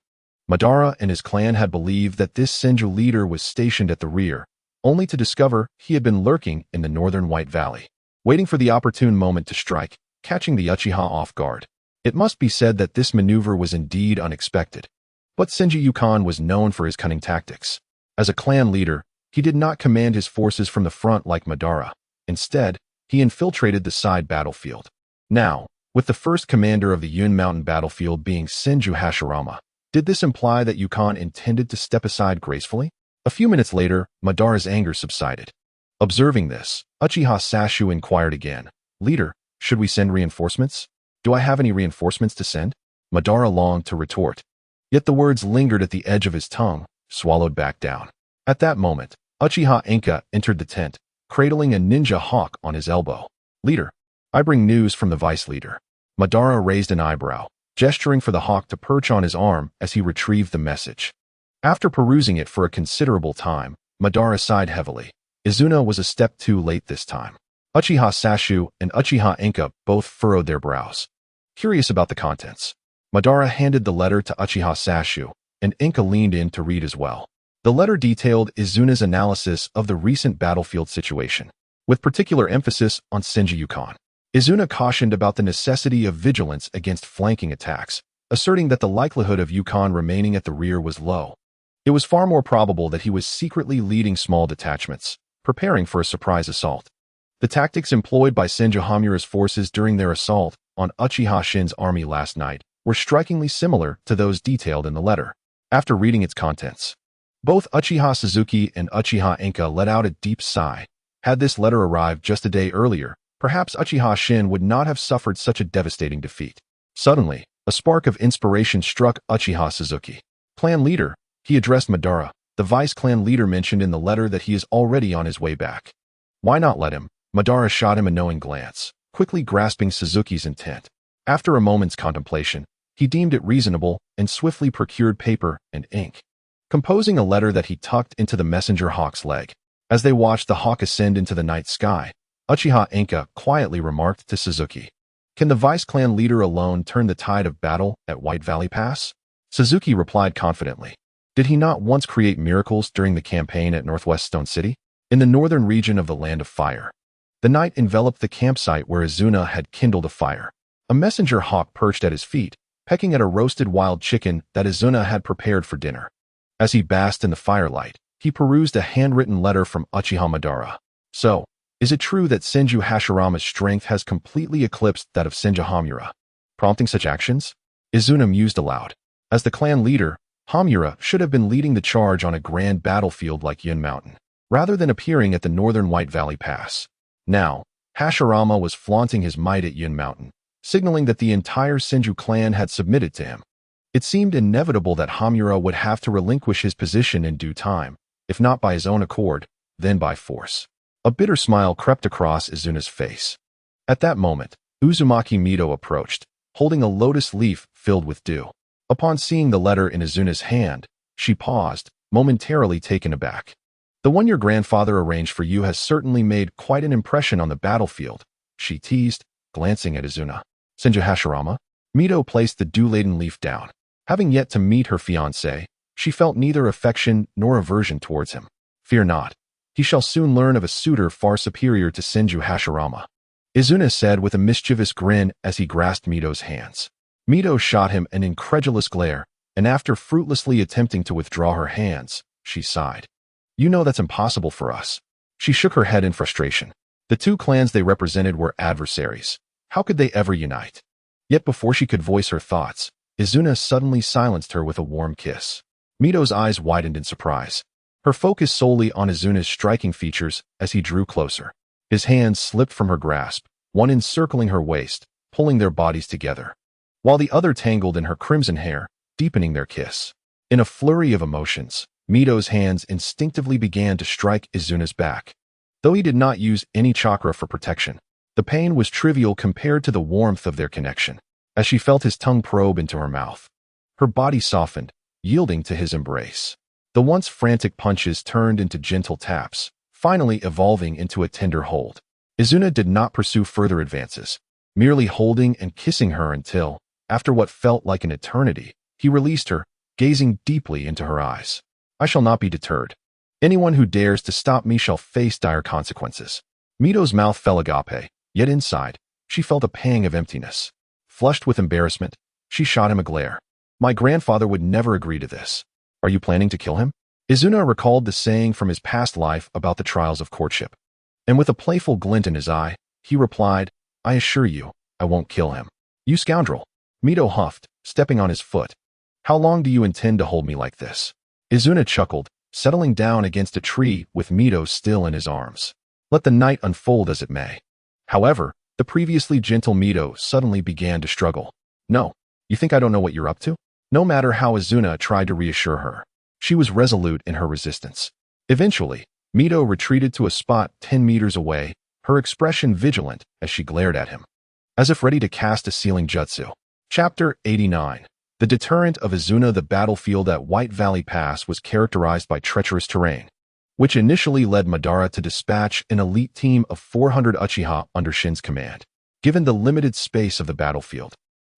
Madara and his clan had believed that this Senju leader was stationed at the rear, only to discover he had been lurking in the northern White Valley, waiting for the opportune moment to strike, catching the Uchiha off guard. It must be said that this maneuver was indeed unexpected, but Senju Yukon was known for his cunning tactics. As a clan leader, he did not command his forces from the front like Madara. Instead, he infiltrated the side battlefield. Now, with the first commander of the Yun Mountain battlefield being Senju Hashirama, did this imply that Yukon intended to step aside gracefully? A few minutes later, Madara's anger subsided. Observing this, Uchiha Sashu inquired again, "Leader, should we send reinforcements? Do I have any reinforcements to send?" Madara longed to retort, yet the words lingered at the edge of his tongue, swallowed back down. At that moment, Uchiha Inka entered the tent, cradling a ninja hawk on his elbow. "Leader, I bring news from the vice leader." Madara raised an eyebrow, gesturing for the hawk to perch on his arm as he retrieved the message. After perusing it for a considerable time, Madara sighed heavily. Izuna was a step too late this time. Uchiha Sashu and Uchiha Inka both furrowed their brows, curious about the contents. Madara handed the letter to Uchiha Sashu, and Inka leaned in to read as well. The letter detailed Izuna's analysis of the recent battlefield situation, with particular emphasis on Senju Yukon. Izuna cautioned about the necessity of vigilance against flanking attacks, asserting that the likelihood of Yukon remaining at the rear was low. It was far more probable that he was secretly leading small detachments, preparing for a surprise assault. The tactics employed by Senju Hamura's forces during their assault on Uchiha Shin's army last night were strikingly similar to those detailed in the letter. After reading its contents, both Uchiha Suzuki and Uchiha Inka let out a deep sigh. Had this letter arrived just a day earlier, perhaps Uchiha Shin would not have suffered such a devastating defeat. Suddenly, a spark of inspiration struck Uchiha Suzuki. "Clan leader," he addressed Madara. "The vice-clan leader mentioned in the letter that he is already on his way back. Why not let him?" Madara shot him a knowing glance, quickly grasping Suzuki's intent. After a moment's contemplation, he deemed it reasonable and swiftly procured paper and ink, composing a letter that he tucked into the messenger hawk's leg. As they watched the hawk ascend into the night sky, Uchiha Inka quietly remarked to Suzuki, "Can the vice-clan leader alone turn the tide of battle at White Valley Pass?" Suzuki replied confidently. Did he not once create miracles during the campaign at Northwest Stone City, in the northern region of the Land of Fire? The night enveloped the campsite where Izuna had kindled a fire. A messenger hawk perched at his feet, pecking at a roasted wild chicken that Izuna had prepared for dinner. As he basked in the firelight, he perused a handwritten letter from Uchiha Madara. "So, is it true that Senju Hashirama's strength has completely eclipsed that of Senju Hamura, prompting such actions?" Izuna mused aloud. As the clan leader, Hamura should have been leading the charge on a grand battlefield like Yun Mountain, rather than appearing at the northern White Valley Pass. Now, Hashirama was flaunting his might at Yun Mountain, signaling that the entire Senju clan had submitted to him. It seemed inevitable that Hamura would have to relinquish his position in due time, if not by his own accord, then by force. A bitter smile crept across Izuna's face. At that moment, Uzumaki Mito approached, holding a lotus leaf filled with dew. Upon seeing the letter in Izuna's hand, she paused, momentarily taken aback. "The one your grandfather arranged for you has certainly made quite an impression on the battlefield," she teased, glancing at Izuna. "Senju Hashirama?" Mito placed the dew-laden leaf down. Having yet to meet her fiancé, she felt neither affection nor aversion towards him. "Fear not. He shall soon learn of a suitor far superior to Senju Hashirama," Izuna said with a mischievous grin as he grasped Mito's hands. Mito shot him an incredulous glare, and after fruitlessly attempting to withdraw her hands, she sighed. "You know that's impossible for us." She shook her head in frustration. The two clans they represented were adversaries. How could they ever unite? Yet before she could voice her thoughts, Izuna suddenly silenced her with a warm kiss. Mito's eyes widened in surprise. Her focus solely on Izuna's striking features as he drew closer. His hands slipped from her grasp, one encircling her waist, pulling their bodies together, while the other tangled in her crimson hair, deepening their kiss. In a flurry of emotions, Mito's hands instinctively began to strike Izuna's back. Though he did not use any chakra for protection, the pain was trivial compared to the warmth of their connection. As she felt his tongue probe into her mouth, her body softened, yielding to his embrace. The once frantic punches turned into gentle taps, finally evolving into a tender hold. Izuna did not pursue further advances. merely holding and kissing her until, after what felt like an eternity, he released her, gazing deeply into her eyes. I shall not be deterred. Anyone who dares to stop me shall face dire consequences. Mito's mouth fell agape, yet inside, she felt a pang of emptiness. Flushed with embarrassment, she shot him a glare. My grandfather would never agree to this. Are you planning to kill him? Izuna recalled the saying from his past life about the trials of courtship. And with a playful glint in his eye, he replied, I assure you, I won't kill him. You scoundrel. Mito huffed, stepping on his foot. How long do you intend to hold me like this? Izuna chuckled, settling down against a tree with Mito still in his arms. Let the night unfold as it may. However, the previously gentle Mito suddenly began to struggle. No, you think I don't know what you're up to? No matter how Izuna tried to reassure her, she was resolute in her resistance. Eventually, Mito retreated to a spot 10 meters away, her expression vigilant as she glared at him, as if ready to cast a sealing jutsu. Chapter 89. The deterrent of Izuna. The battlefield at White Valley Pass was characterized by treacherous terrain, which initially led Madara to dispatch an elite team of 400 Uchiha under Shin's command. Given the limited space of the battlefield,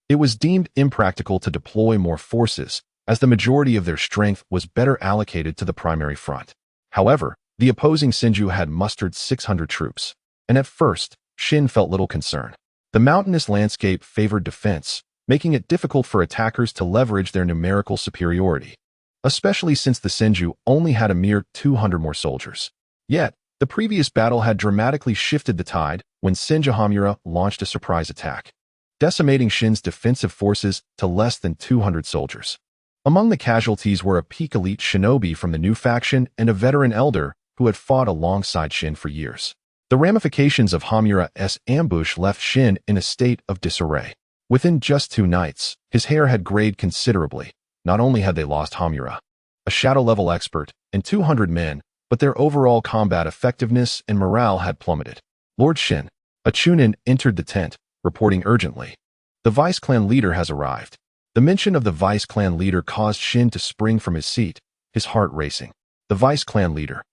it was deemed impractical to deploy more forces, as the majority of their strength was better allocated to the primary front. However, the opposing Senju had mustered 600 troops, and at first, Shin felt little concern. The mountainous landscape favored defense, making it difficult for attackers to leverage their numerical superiority, especially since the Senju only had a mere 200 more soldiers. Yet, the previous battle had dramatically shifted the tide when Senju Hamura launched a surprise attack, decimating Shin's defensive forces to less than 200 soldiers. Among the casualties were a peak elite shinobi from the new faction and a veteran elder who had fought alongside Shin for years. The ramifications of Hamura's ambush left Shin in a state of disarray. Within just 2 nights, his hair had grayed considerably. Not only had they lost Hamura, a shadow-level expert, and 200 men, but their overall combat effectiveness and morale had plummeted. Lord Shin, a Chunin, entered the tent, reporting urgently. The Vice Clan leader has arrived. The mention of the Vice Clan leader caused Shin to spring from his seat, his heart racing. The Vice Clan leader,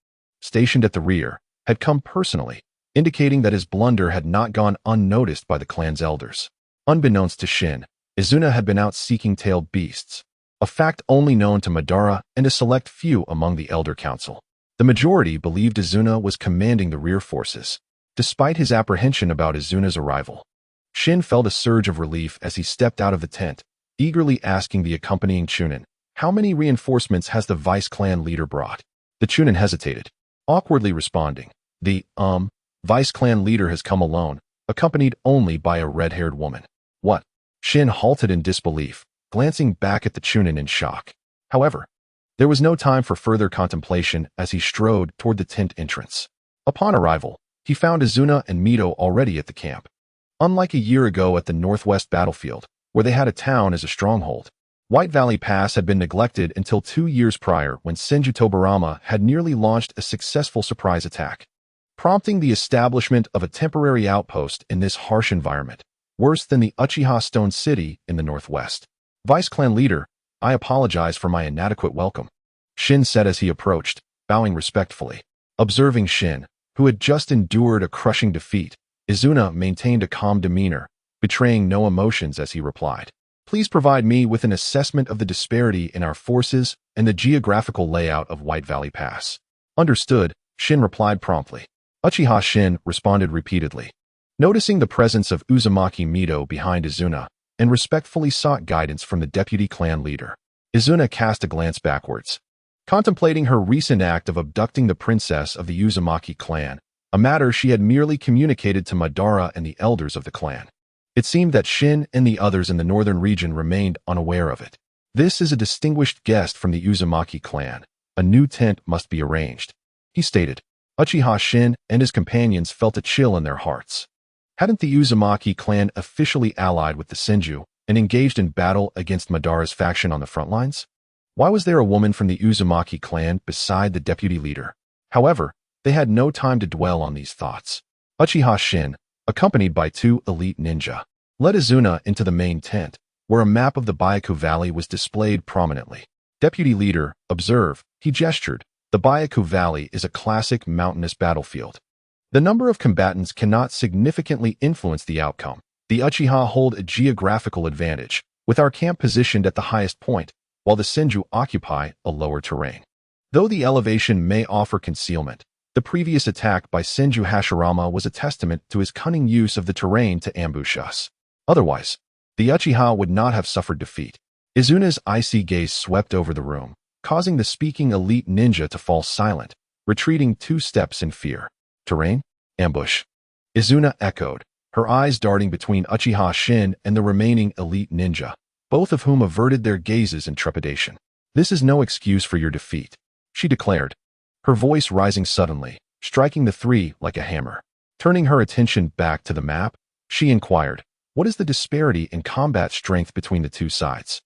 stationed at the rear, had come personally, indicating that his blunder had not gone unnoticed by the clan's elders. Unbeknownst to Shin, Izuna had been out seeking tailed beasts, a fact only known to Madara and a select few among the Elder Council. The majority believed Izuna was commanding the rear forces. Despite his apprehension about Izuna's arrival, Shin felt a surge of relief as he stepped out of the tent, eagerly asking the accompanying Chunin, how many reinforcements has the Vice Clan leader brought? The Chunin hesitated, awkwardly responding, the Vice Clan leader has come alone, accompanied only by a red-haired woman. What? Shin halted in disbelief, glancing back at the Chunin in shock. However, there was no time for further contemplation as he strode toward the tent entrance. Upon arrival, he found Izuna and Mito already at the camp. Unlike a year ago at the Northwest battlefield, where they had a town as a stronghold, White Valley Pass had been neglected until 2 years prior when Senju Tobarama had nearly launched a successful surprise attack, prompting the establishment of a temporary outpost in this harsh environment, worse than the Uchiha Stone City in the northwest. Vice Clan leader, I apologize for my inadequate welcome, Shin said as he approached, bowing respectfully. Observing Shin, who had just endured a crushing defeat, Izuna maintained a calm demeanor, betraying no emotions as he replied. Please provide me with an assessment of the disparity in our forces and the geographical layout of White Valley Pass. Understood, Shin replied promptly. Uchiha Shin responded repeatedly, noticing the presence of Uzumaki Mito behind Izuna, and respectfully sought guidance from the deputy clan leader. Izuna cast a glance backwards, contemplating her recent act of abducting the princess of the Uzumaki clan, a matter she had merely communicated to Madara and the elders of the clan. It seemed that Shin and the others in the northern region remained unaware of it. This is a distinguished guest from the Uzumaki clan. A new tent must be arranged, he stated. Uchiha Shin and his companions felt a chill in their hearts. Hadn't the Uzumaki clan officially allied with the Senju and engaged in battle against Madara's faction on the front lines? Why was there a woman from the Uzumaki clan beside the deputy leader? However, they had no time to dwell on these thoughts. Uchiha Shin, accompanied by 2 elite ninja, led Izuna into the main tent, where a map of the Byaku Valley was displayed prominently. Deputy leader, observe, he gestured. The Byaku Valley is a classic mountainous battlefield. The number of combatants cannot significantly influence the outcome, The Uchiha hold a geographical advantage, with our camp positioned at the highest point, while the Senju occupy a lower terrain. Though the elevation may offer concealment, the previous attack by Senju Hashirama was a testament to his cunning use of the terrain to ambush us. Otherwise, the Uchiha would not have suffered defeat. Izuna's icy gaze swept over the room, causing the speaking elite ninja to fall silent, retreating 2 steps in fear. Terrain? Ambush. Izuna echoed, her eyes darting between Uchiha Shin and the remaining elite ninja, both of whom averted their gazes in trepidation. This is no excuse for your defeat, she declared, her voice rising suddenly, striking the 3 like a hammer. Turning her attention back to the map, she inquired, what is the disparity in combat strength between the 2 sides?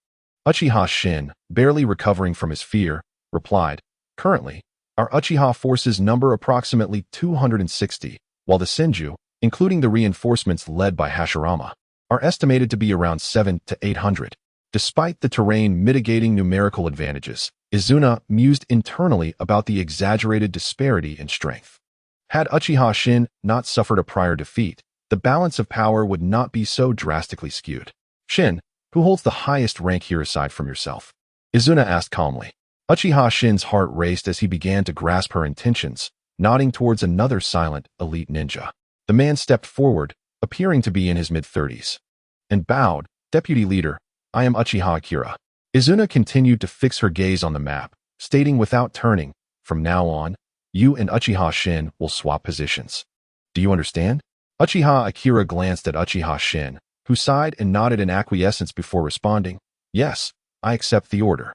Uchiha Shin, barely recovering from his fear, replied, currently, our Uchiha forces number approximately 260, while the Senju, including the reinforcements led by Hashirama, are estimated to be around 700 to 800. Despite the terrain mitigating numerical advantages, Izuna mused internally about the exaggerated disparity in strength. Had Uchiha Shin not suffered a prior defeat, the balance of power would not be so drastically skewed. Shin, who holds the highest rank here aside from yourself? Izuna asked calmly. Uchiha Shin's heart raced as he began to grasp her intentions, nodding towards another silent, elite ninja. The man stepped forward, appearing to be in his mid-30s, and bowed, Deputy Leader, I am Uchiha Akira. Izuna continued to fix her gaze on the map, stating without turning, from now on, you and Uchiha Shin will swap positions. Do you understand? Uchiha Akira glanced at Uchiha Shin, who sighed and nodded in acquiescence before responding, yes, I accept the order.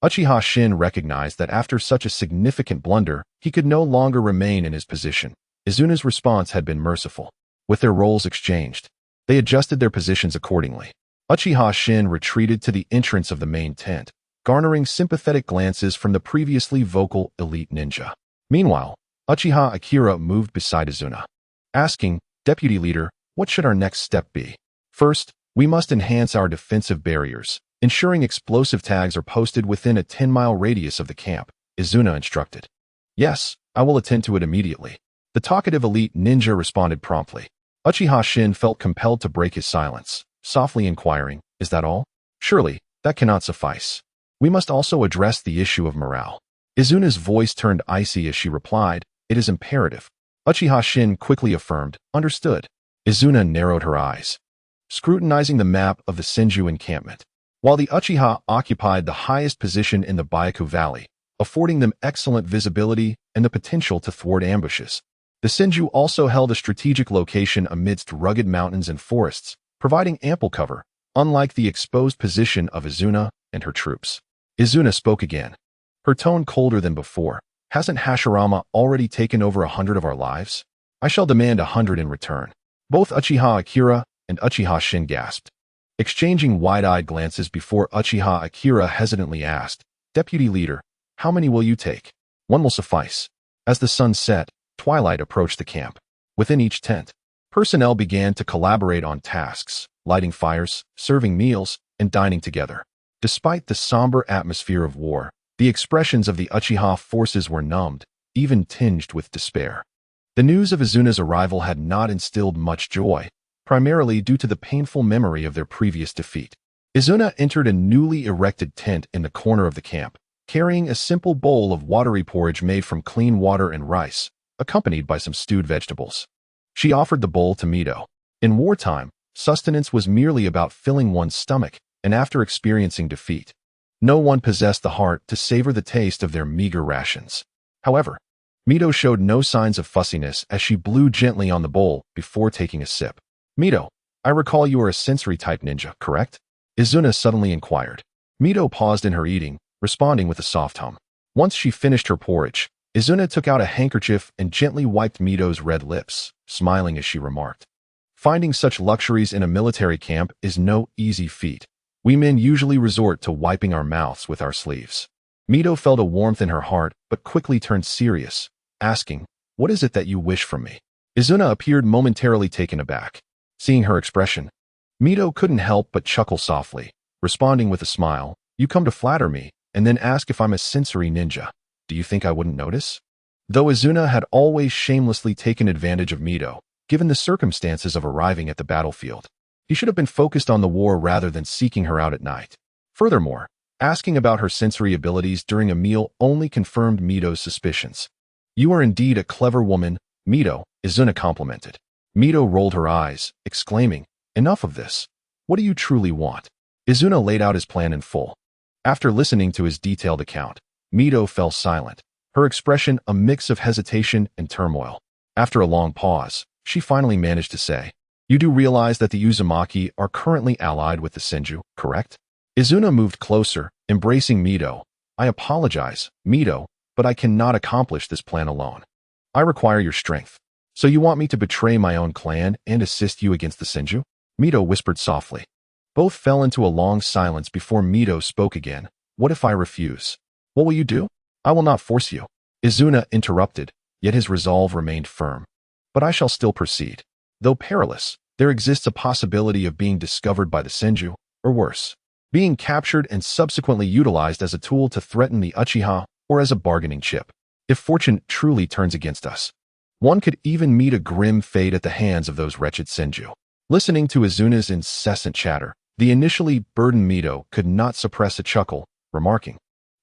Uchiha Shin recognized that after such a significant blunder, he could no longer remain in his position. Izuna's response had been merciful. With their roles exchanged, they adjusted their positions accordingly. Uchiha Shin retreated to the entrance of the main tent, garnering sympathetic glances from the previously vocal elite ninja. Meanwhile, Uchiha Akira moved beside Izuna, asking, Deputy Leader, what should our next step be? First, we must enhance our defensive barriers, ensuring explosive tags are posted within a 10-mile radius of the camp, Izuna instructed. Yes, I will attend to it immediately. The talkative elite ninja responded promptly. Uchiha Shin felt compelled to break his silence, softly inquiring, is that all? Surely, that cannot suffice. We must also address the issue of morale. Izuna's voice turned icy as she replied, it is imperative. Uchiha Shin quickly affirmed, understood. Izuna narrowed her eyes, scrutinizing the map of the Senju encampment. While the Uchiha occupied the highest position in the Byaku Valley, affording them excellent visibility and the potential to thwart ambushes, the Senju also held a strategic location amidst rugged mountains and forests, providing ample cover, unlike the exposed position of Izuna and her troops. Izuna spoke again, her tone colder than before. Hasn't Hashirama already taken over 100 of our lives? I shall demand 100 in return. Both Uchiha Akira and Uchiha Shin gasped, exchanging wide-eyed glances before Uchiha Akira hesitantly asked, Deputy Leader, how many will you take? One will suffice. As the sun set, twilight approached the camp. Within each tent, personnel began to collaborate on tasks, lighting fires, serving meals, and dining together. Despite the somber atmosphere of war, the expressions of the Uchiha forces were numbed, even tinged with despair. The news of Izuna's arrival had not instilled much joy, primarily due to the painful memory of their previous defeat. Izuna entered a newly erected tent in the corner of the camp, carrying a simple bowl of watery porridge made from clean water and rice, accompanied by some stewed vegetables. She offered the bowl to Mito. In wartime, sustenance was merely about filling one's stomach, and after experiencing defeat, no one possessed the heart to savor the taste of their meager rations. However, Mito showed no signs of fussiness as she blew gently on the bowl before taking a sip. Mito, I recall you are a sensory-type ninja, correct? Izuna suddenly inquired. Mito paused in her eating, responding with a soft hum. Once she finished her porridge, Izuna took out a handkerchief and gently wiped Mito's red lips, smiling as she remarked, finding such luxuries in a military camp is no easy feat. We men usually resort to wiping our mouths with our sleeves. Mito felt a warmth in her heart, but quickly turned serious, asking, what is it that you wish from me? Izuna appeared momentarily taken aback. Seeing her expression, Mito couldn't help but chuckle softly, responding with a smile, you come to flatter me, and then ask if I'm a sensory ninja. Do you think I wouldn't notice? Though Izuna had always shamelessly taken advantage of Mito, given the circumstances of arriving at the battlefield, He should have been focused on the war rather than seeking her out at night. Furthermore, asking about her sensory abilities during a meal only confirmed Mito's suspicions. "You are indeed a clever woman, Mito," Izuna complimented. Mito rolled her eyes, exclaiming, "Enough of this. What do you truly want?" Izuna laid out his plan in full. After listening to his detailed account, Mito fell silent, her expression a mix of hesitation and turmoil. After a long pause, she finally managed to say, "You do realize that the Uzumaki are currently allied with the Senju, correct?" Izuna moved closer, embracing Mito. "I apologize, Mito, but I cannot accomplish this plan alone. I require your strength. So you want me to betray my own clan and assist you against the Senju?" Mito whispered softly. Both fell into a long silence before Mito spoke again. "What if I refuse? What will you do?" "I will not force you," Izuna interrupted, yet his resolve remained firm. "But I shall still proceed. Though perilous, there exists a possibility of being discovered by the Senju, or worse, being captured and subsequently utilized as a tool to threaten the Uchiha or as a bargaining chip. If fortune truly turns against us, one could even meet a grim fate at the hands of those wretched Senju." Listening to Izuna's incessant chatter, the initially burdened Mito could not suppress a chuckle, remarking,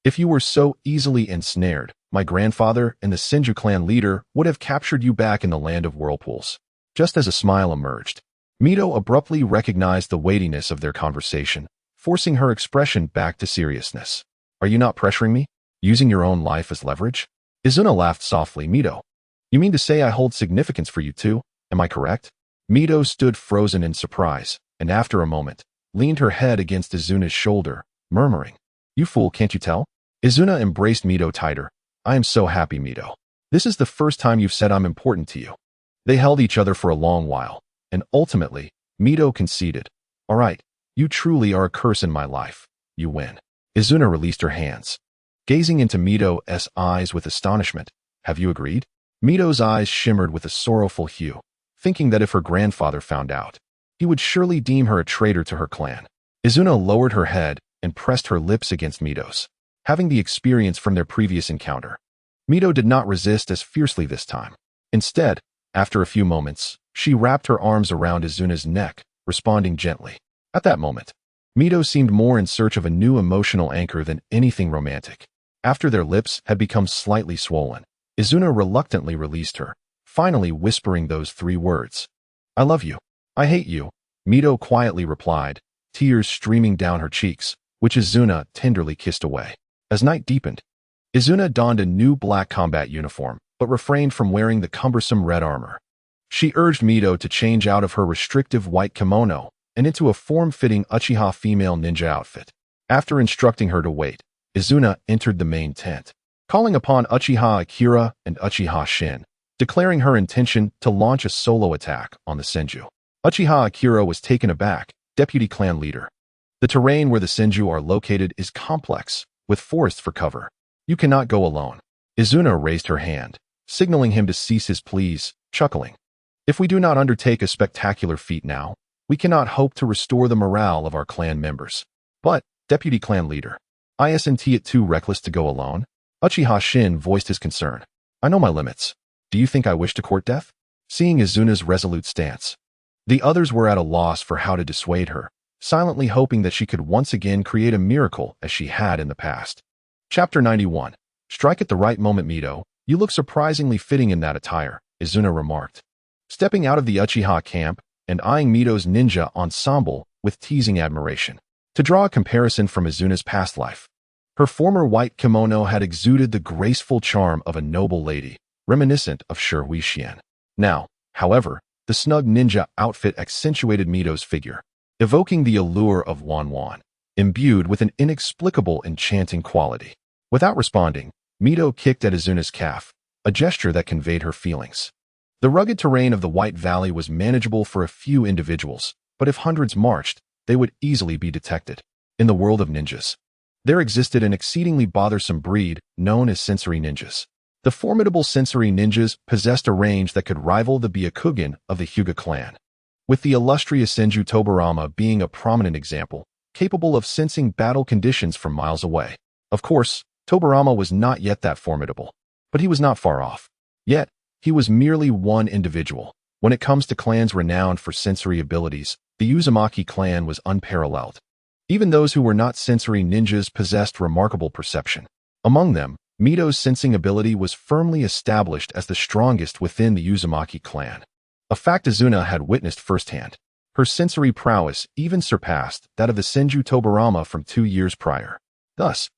"If you were so easily ensnared, my grandfather and the Senju clan leader would have captured you back in the land of whirlpools." Just as a smile emerged, Mito abruptly recognized the weightiness of their conversation, forcing her expression back to seriousness. "Are you not pressuring me? Using your own life as leverage?" Izuna laughed softly. "Mito, you mean to say I hold significance for you too? Am I correct?" Mito stood frozen in surprise, and after a moment, leaned her head against Izuna's shoulder, murmuring, "You fool, can't you tell?" Izuna embraced Mito tighter. "I am so happy, Mito. This is the first time you've said I'm important to you." They held each other for a long while, and ultimately, Mito conceded, "All right, you truly are a curse in my life. You win." Izuna released her hands. Gazing into Mito's eyes with astonishment, "Have you agreed?" Mito's eyes shimmered with a sorrowful hue, thinking that if her grandfather found out, he would surely deem her a traitor to her clan. Izuna lowered her head and pressed her lips against Mito's, having the experience from their previous encounter. Mito did not resist as fiercely this time. Instead, after a few moments, she wrapped her arms around Izuna's neck, responding gently. At that moment, Mito seemed more in search of a new emotional anchor than anything romantic. After their lips had become slightly swollen, Izuna reluctantly released her, finally whispering those three words. "I love you. I hate you," Mito quietly replied, tears streaming down her cheeks, which Izuna tenderly kissed away. As night deepened, Izuna donned a new black combat uniform, but refrained from wearing the cumbersome red armor. She urged Mito to change out of her restrictive white kimono and into a form-fitting Uchiha female ninja outfit. After instructing her to wait, Izuna entered the main tent, calling upon Uchiha Akira and Uchiha Shin, declaring her intention to launch a solo attack on the Senju. Uchiha Akira was taken aback, deputy clan leader. "The terrain where the Senju are located is complex, with forests for cover. You cannot go alone." Izuna raised her hand, signaling him to cease his pleas, chuckling. "If we do not undertake a spectacular feat now, we cannot hope to restore the morale of our clan members." "But, deputy clan leader, isn't it too reckless to go alone?" Uchiha Shin voiced his concern. "I know my limits. Do you think I wish to court death?" Seeing Izuna's resolute stance, the others were at a loss for how to dissuade her, silently hoping that she could once again create a miracle as she had in the past. Chapter 91. Strike at the right moment, Mito. "You look surprisingly fitting in that attire," Izuna remarked, stepping out of the Uchiha camp and eyeing Mito's ninja ensemble with teasing admiration. To draw a comparison from Izuna's past life, her former white kimono had exuded the graceful charm of a noble lady, reminiscent of Shi Xian. Now, however, the snug ninja outfit accentuated Mito's figure, evoking the allure of Wan, imbued with an inexplicable enchanting quality. Without responding, Mito kicked at Izuna's calf, a gesture that conveyed her feelings. The rugged terrain of the White Valley was manageable for a few individuals, but if hundreds marched, they would easily be detected. In the world of ninjas, there existed an exceedingly bothersome breed known as sensory ninjas. The formidable sensory ninjas possessed a range that could rival the Byakugan of the Hyuga clan, with the illustrious Senju Tobarama being a prominent example, capable of sensing battle conditions from miles away. Of course, Tobarama was not yet that formidable, but he was not far off. Yet, he was merely one individual. When it comes to clans renowned for sensory abilities, the Uzumaki clan was unparalleled. Even those who were not sensory ninjas possessed remarkable perception. Among them, Mito's sensing ability was firmly established as the strongest within the Uzumaki clan, a fact Izuna had witnessed firsthand. Her sensory prowess even surpassed that of the Senju Tobarama from 2 years prior. Thus,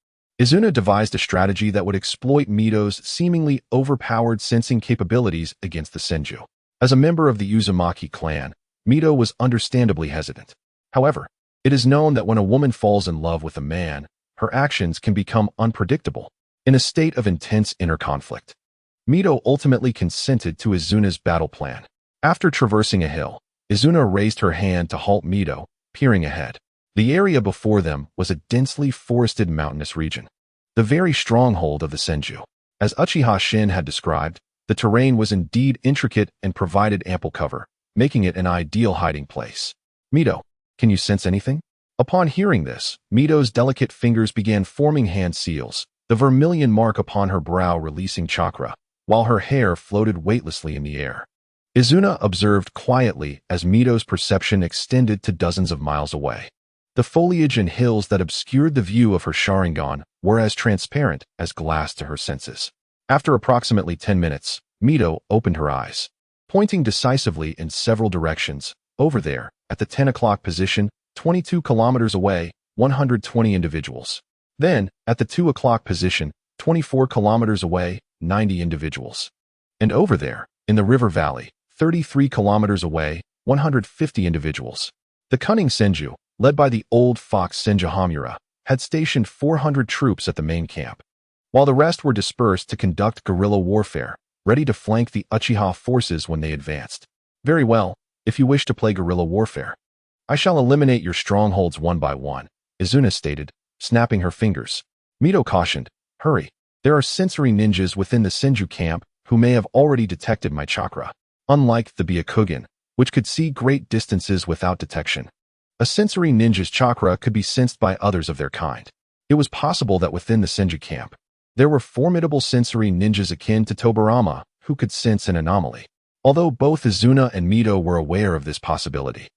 Izuna devised a strategy that would exploit Mito's seemingly overpowered sensing capabilities against the Senju. As a member of the Uzumaki clan, Mito was understandably hesitant. However, it is known that when a woman falls in love with a man, her actions can become unpredictable, in a state of intense inner conflict. Mito ultimately consented to Izuna's battle plan. After traversing a hill, Izuna raised her hand to halt Mito, peering ahead. The area before them was a densely forested mountainous region, the very stronghold of the Senju. As Uchiha Shin had described, the terrain was indeed intricate and provided ample cover, making it an ideal hiding place. Mito, can you sense anything? Upon hearing this, Mito's delicate fingers began forming hand seals, the vermilion mark upon her brow releasing chakra, while her hair floated weightlessly in the air. Izuna observed quietly as Mito's perception extended to dozens of miles away. The foliage and hills that obscured the view of her Sharingan were as transparent as glass to her senses. After approximately 10 minutes, Mito opened her eyes, pointing decisively in several directions. Over there, at the 10 o'clock position, 22 kilometers away, 120 individuals. Then, at the 2 o'clock position, 24 kilometers away, 90 individuals. And over there, in the river valley, 33 kilometers away, 150 individuals. The cunning Senju, led by the old fox Senju Hamura, had stationed 400 troops at the main camp, while the rest were dispersed to conduct guerrilla warfare, ready to flank the Uchiha forces when they advanced. Very well, if you wish to play guerrilla warfare. I shall eliminate your strongholds one by one, Izuna stated, snapping her fingers. Mito cautioned, hurry, there are sensory ninjas within the Senju camp who may have already detected my chakra. Unlike the Byakugan, which could see great distances without detection, a sensory ninja's chakra could be sensed by others of their kind. It was possible that within the Senju camp, there were formidable sensory ninjas akin to Tobarama who could sense an anomaly. Although both Izuna and Mito were aware of this possibility,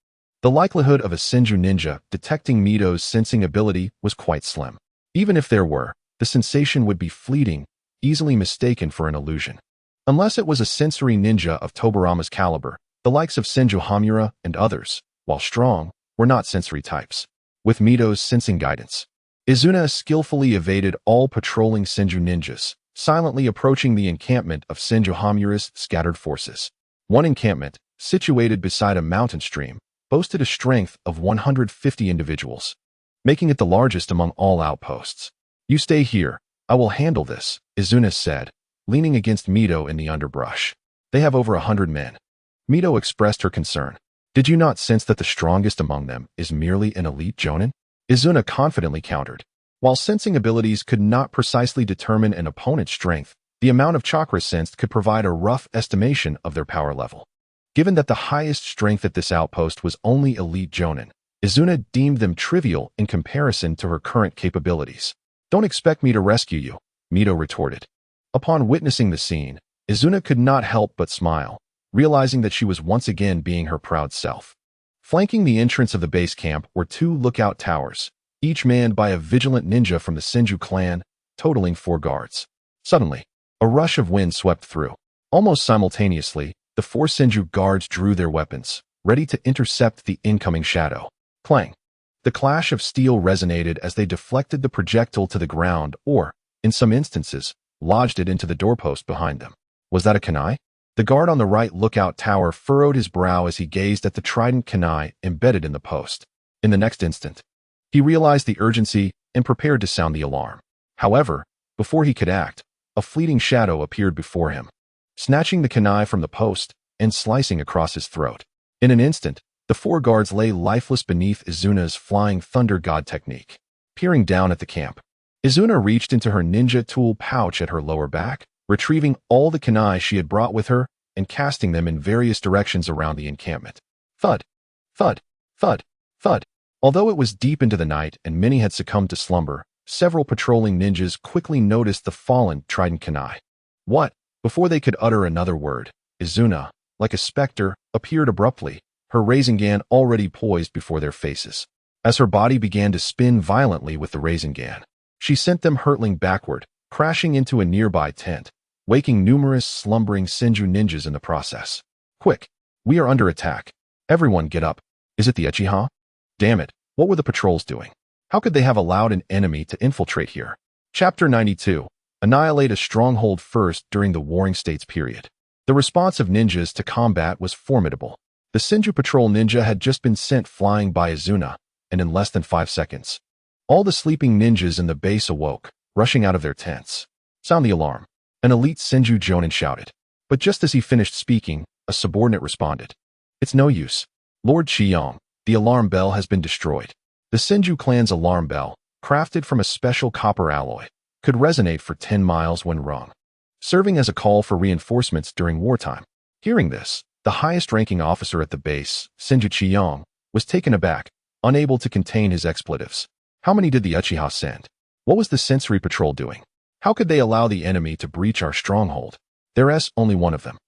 the likelihood of a Senju ninja detecting Mito's sensing ability was quite slim. Even if there were, the sensation would be fleeting, easily mistaken for an illusion. Unless it was a sensory ninja of Tobarama's caliber, the likes of Senju Hamura and others, while strong, were not sensory types. With Mito's sensing guidance, Izuna skillfully evaded all patrolling Senju ninjas, silently approaching the encampment of Senju Hamura's scattered forces. One encampment, situated beside a mountain stream, boasted a strength of 150 individuals, making it the largest among all outposts. You stay here, I will handle this, Izuna said, leaning against Mito in the underbrush. They have over 100 men. Mito expressed her concern. Did you not sense that the strongest among them is merely an elite jonin? Izuna confidently countered. While sensing abilities could not precisely determine an opponent's strength, the amount of chakra sensed could provide a rough estimation of their power level. Given that the highest strength at this outpost was only elite jonin, Izuna deemed them trivial in comparison to her current capabilities. Don't expect me to rescue you, Mito retorted. Upon witnessing the scene, Izuna could not help but smile, realizing that she was once again being her proud self. Flanking the entrance of the base camp were 2 lookout towers, each manned by a vigilant ninja from the Senju clan, totaling 4 guards. Suddenly, a rush of wind swept through. Almost simultaneously, the 4 Senju guards drew their weapons, ready to intercept the incoming shadow. Clang! The clash of steel resonated as they deflected the projectile to the ground or, in some instances, lodged it into the doorpost behind them. Was that a kunai? The guard on the right lookout tower furrowed his brow as he gazed at the trident kunai embedded in the post. In the next instant, he realized the urgency and prepared to sound the alarm. However, before he could act, a fleeting shadow appeared before him, snatching the kunai from the post and slicing across his throat. In an instant, the 4 guards lay lifeless beneath Izuna's flying thunder god technique. Peering down at the camp, Izuna reached into her ninja tool pouch at her lower back, retrieving all the kunai she had brought with her and casting them in various directions around the encampment. Thud! Thud! Thud! Thud! Although it was deep into the night and many had succumbed to slumber, several patrolling ninjas quickly noticed the fallen trident kunai. What? Before they could utter another word, Izuna, like a specter, appeared abruptly, her Rasengan already poised before their faces. As her body began to spin violently with the Rasengan, she sent them hurtling backward, crashing into a nearby tent, waking numerous slumbering Senju ninjas in the process. Quick! We are under attack. Everyone get up. Is it the Uchiha? Damn it, what were the patrols doing? How could they have allowed an enemy to infiltrate here? Chapter 92. Annihilate a stronghold first during the Warring States period. The response of ninjas to combat was formidable. The Senju Patrol ninja had just been sent flying by Izuna, and in less than 5 seconds, all the sleeping ninjas in the base awoke, rushing out of their tents. Sound the alarm. An elite Senju Jonin shouted. But just as he finished speaking, a subordinate responded. It's no use. Lord Chiyong, the alarm bell has been destroyed. The Senju clan's alarm bell, crafted from a special copper alloy, could resonate for 10 miles when rung, serving as a call for reinforcements during wartime. Hearing this, the highest-ranking officer at the base, Senju Chiyong, was taken aback, unable to contain his expletives. How many did the Uchiha send? What was the sensory patrol doing? How could they allow the enemy to breach our stronghold? There's only one of them.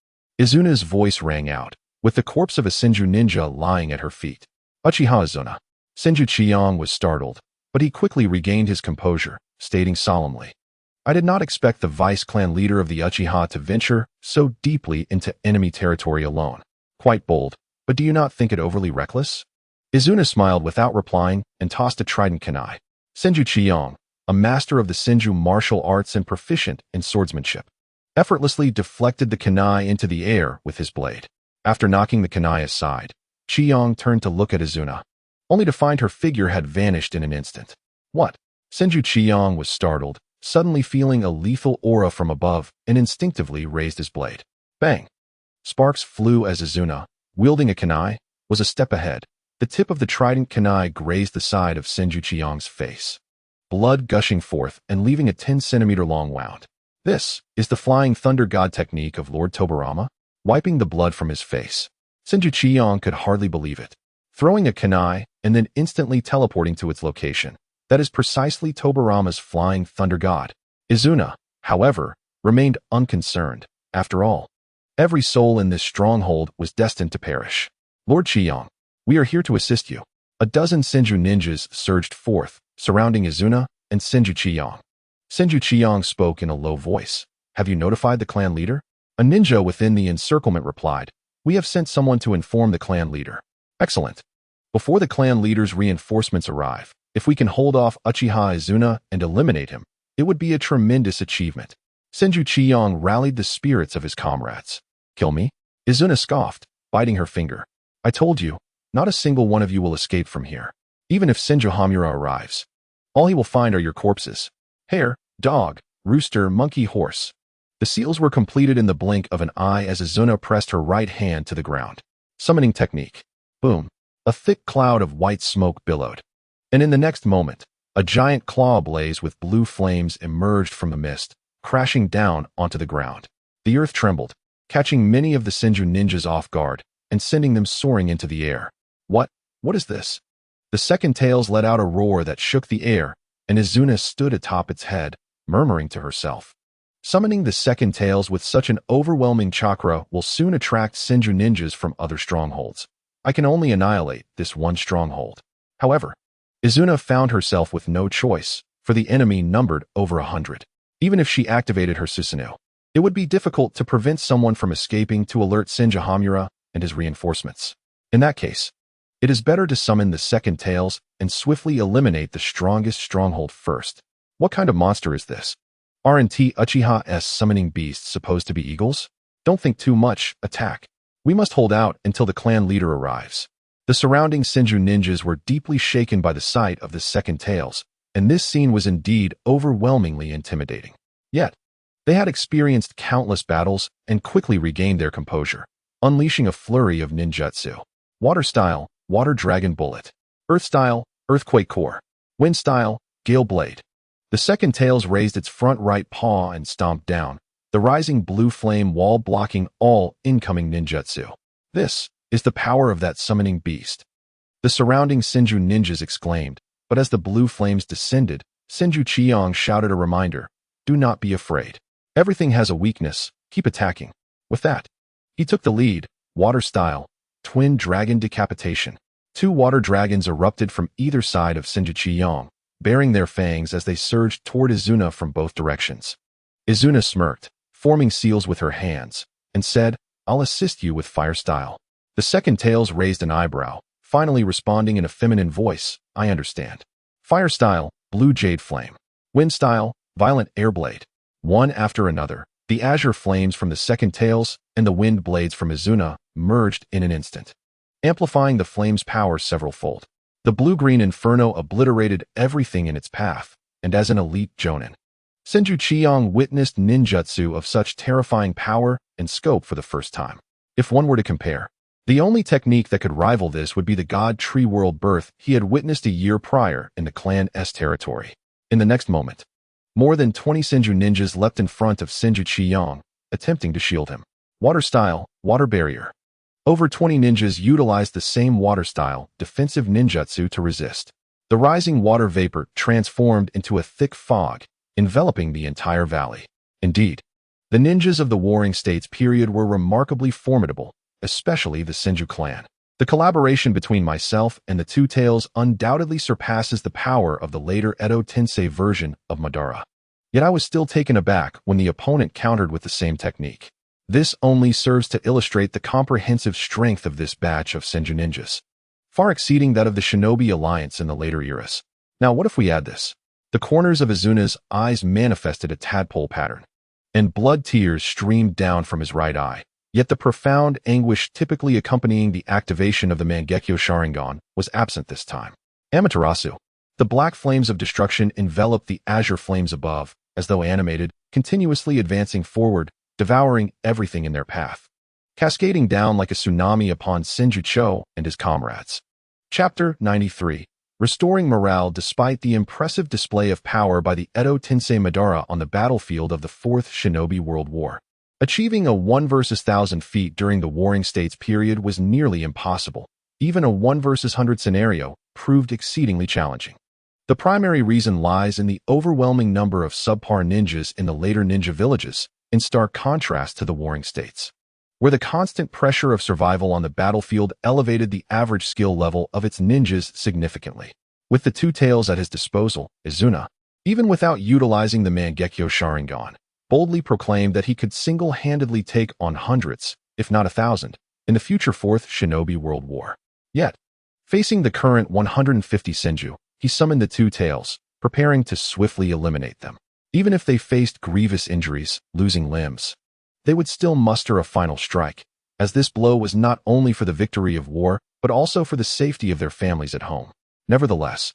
Izuna's voice rang out, with the corpse of a Senju ninja lying at her feet. Uchiha Izuna. Senju Chiyong was startled, but he quickly regained his composure, stating solemnly, I did not expect the vice-clan leader of the Uchiha to venture so deeply into enemy territory alone. Quite bold, but do you not think it overly reckless? Izuna smiled without replying and tossed a trident kunai. Senju Chiyong, a master of the Senju martial arts and proficient in swordsmanship, effortlessly deflected the kunai into the air with his blade. After knocking the kunai aside, Chiyong turned to look at Izuna, only to find her figure had vanished in an instant. What? Senju Chiyong was startled, suddenly feeling a lethal aura from above, and instinctively raised his blade. Bang! Sparks flew as Izuna, wielding a kunai, was a step ahead. The tip of the trident kunai grazed the side of Senju Chiyong's face, blood gushing forth and leaving a 10-centimeter-long wound. This is the Flying Thunder God technique of Lord Tobarama, wiping the blood from his face. Senju Chiyong could hardly believe it. Throwing a kunai and then instantly teleporting to its location. That is precisely Tobarama's Flying Thunder God. Izuna, however, remained unconcerned. After all, every soul in this stronghold was destined to perish. Lord Chiyong, we are here to assist you. A dozen Senju ninjas surged forth, surrounding Izuna and Senju Chiyong. Senju Chiyong spoke in a low voice. Have you notified the clan leader? A ninja within the encirclement replied. We have sent someone to inform the clan leader. Excellent. Before the clan leader's reinforcements arrive, if we can hold off Uchiha Izuna and eliminate him, it would be a tremendous achievement. Senju Chiyong rallied the spirits of his comrades. Kill me? Izuna scoffed, biting her finger. I told you, not a single one of you will escape from here. Even if Senju Hamura arrives, all he will find are your corpses. Hare, dog, rooster, monkey, horse. The seals were completed in the blink of an eye as Izuna pressed her right hand to the ground. Summoning technique. Boom. A thick cloud of white smoke billowed. And in the next moment, a giant claw ablaze with blue flames emerged from the mist, crashing down onto the ground. The earth trembled, catching many of the Senju ninjas off guard and sending them soaring into the air. What is this? The second tails let out a roar that shook the air, and Izuna stood atop its head, murmuring to herself. Summoning the second tails with such an overwhelming chakra will soon attract Senju ninjas from other strongholds. I can only annihilate this one stronghold. However, Izuna found herself with no choice, for the enemy numbered over 100. Even if she activated her Susanoo, it would be difficult to prevent someone from escaping to alert Senju Hamura and his reinforcements. In that case, it is better to summon the second tails and swiftly eliminate the strongest stronghold first. What kind of monster is this? Aren't Uchiha's summoning beasts supposed to be eagles? Don't think too much, attack. We must hold out until the clan leader arrives. The surrounding Senju ninjas were deeply shaken by the sight of the second tails, and this scene was indeed overwhelmingly intimidating. Yet, they had experienced countless battles and quickly regained their composure, unleashing a flurry of ninjutsu. Water style, Water Dragon Bullet. Earth style, Earthquake Core. Wind style, Gale Blade. The second tails raised its front right paw and stomped down, the rising blue flame wall blocking all incoming ninjutsu. This is the power of that summoning beast. The surrounding Senju ninjas exclaimed, but as the blue flames descended, Senju Chiyong shouted a reminder, do not be afraid. Everything has a weakness, keep attacking. With that, he took the lead, Water style, Twin Dragon Decapitation. Two water dragons erupted from either side of Senju, bearing their fangs as they surged toward Izuna from both directions. Izuna smirked, forming seals with her hands, and said, "I'll assist you with fire style." The second tails raised an eyebrow, finally responding in a feminine voice, "I understand." Fire style, blue jade flame. Wind style, violent air blade. One after another, the azure flames from the second tails and the wind blades from Izuna merged in an instant, amplifying the flame's power several-fold. The blue-green inferno obliterated everything in its path, and as an elite jonin, Senju witnessed ninjutsu of such terrifying power and scope for the first time. If one were to compare, the only technique that could rival this would be the God Tree World birth he had witnessed a year prior in the Clan S territory. In the next moment, more than 20 Senju ninjas leapt in front of Senju, attempting to shield him. Water style, water barrier. Over 20 ninjas utilized the same water style, defensive ninjutsu to resist. The rising water vapor transformed into a thick fog, enveloping the entire valley. Indeed, the ninjas of the Warring States period were remarkably formidable, especially the Senju clan. The collaboration between myself and the Two Tails undoubtedly surpasses the power of the later Edo Tensei version of Madara. Yet I was still taken aback when the opponent countered with the same technique. This only serves to illustrate the comprehensive strength of this batch of Senju ninjas, far exceeding that of the Shinobi Alliance in the later eras. Now what if we add this? The corners of Izuna's eyes manifested a tadpole pattern, and blood tears streamed down from his right eye. Yet the profound anguish typically accompanying the activation of the Mangekyo Sharingan was absent this time. Amaterasu. The black flames of destruction enveloped the azure flames above, as though animated, continuously advancing forward, devouring everything in their path, cascading down like a tsunami upon Senju and his comrades. Chapter 93. Restoring morale despite the impressive display of power by the Edo Tensei Madara on the battlefield of the Fourth Shinobi World War. Achieving a 1 versus 1,000 feat during the Warring States period was nearly impossible. Even a 1 versus 100 scenario proved exceedingly challenging. The primary reason lies in the overwhelming number of subpar ninjas in the later ninja villages, in stark contrast to the Warring States, where the constant pressure of survival on the battlefield elevated the average skill level of its ninjas significantly. With the Two Tails at his disposal, Izuna, even without utilizing the Mangekyo Sharingan, boldly proclaimed that he could single-handedly take on hundreds, if not 1,000, in the future Fourth Shinobi World War. Yet, facing the current 150 Senju, he summoned the Two Tails, preparing to swiftly eliminate them. Even if they faced grievous injuries, losing limbs, they would still muster a final strike, as this blow was not only for the victory of war, but also for the safety of their families at home. Nevertheless,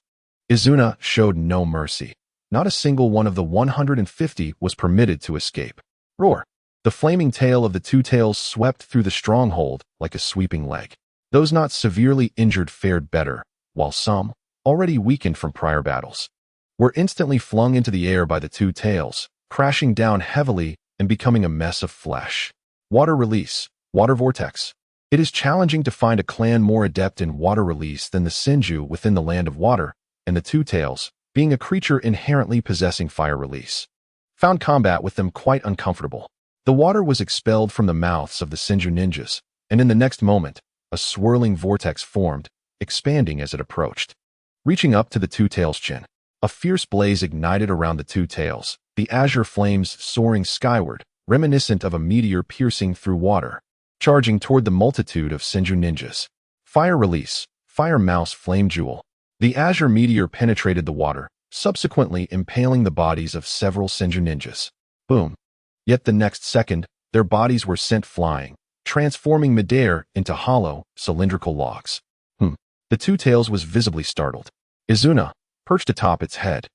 Izuna showed no mercy. Not a single one of the 150 was permitted to escape. Roar! The flaming tail of the Two Tails swept through the stronghold like a sweeping leg. Those not severely injured fared better, while some, already weakened from prior battles, were instantly flung into the air by the Two Tails, crashing down heavily and becoming a mess of flesh. Water release, water vortex. It is challenging to find a clan more adept in water release than the Senju within the Land of Water, and the Two Tails, being a creature inherently possessing fire release, found combat with them quite uncomfortable. The water was expelled from the mouths of the Senju ninjas, and in the next moment, a swirling vortex formed, expanding as it approached, reaching up to the Two Tails' chin. A fierce blaze ignited around the Two Tails, the azure flames soaring skyward, reminiscent of a meteor piercing through water, charging toward the multitude of Senju ninjas. Fire release, Fire Mouse Flame Jewel. The azure meteor penetrated the water, subsequently impaling the bodies of several Senju ninjas. Boom. Yet the next second, their bodies were sent flying, transforming midair into hollow, cylindrical logs. The Two Tails was visibly startled. Izuna, perched atop its head,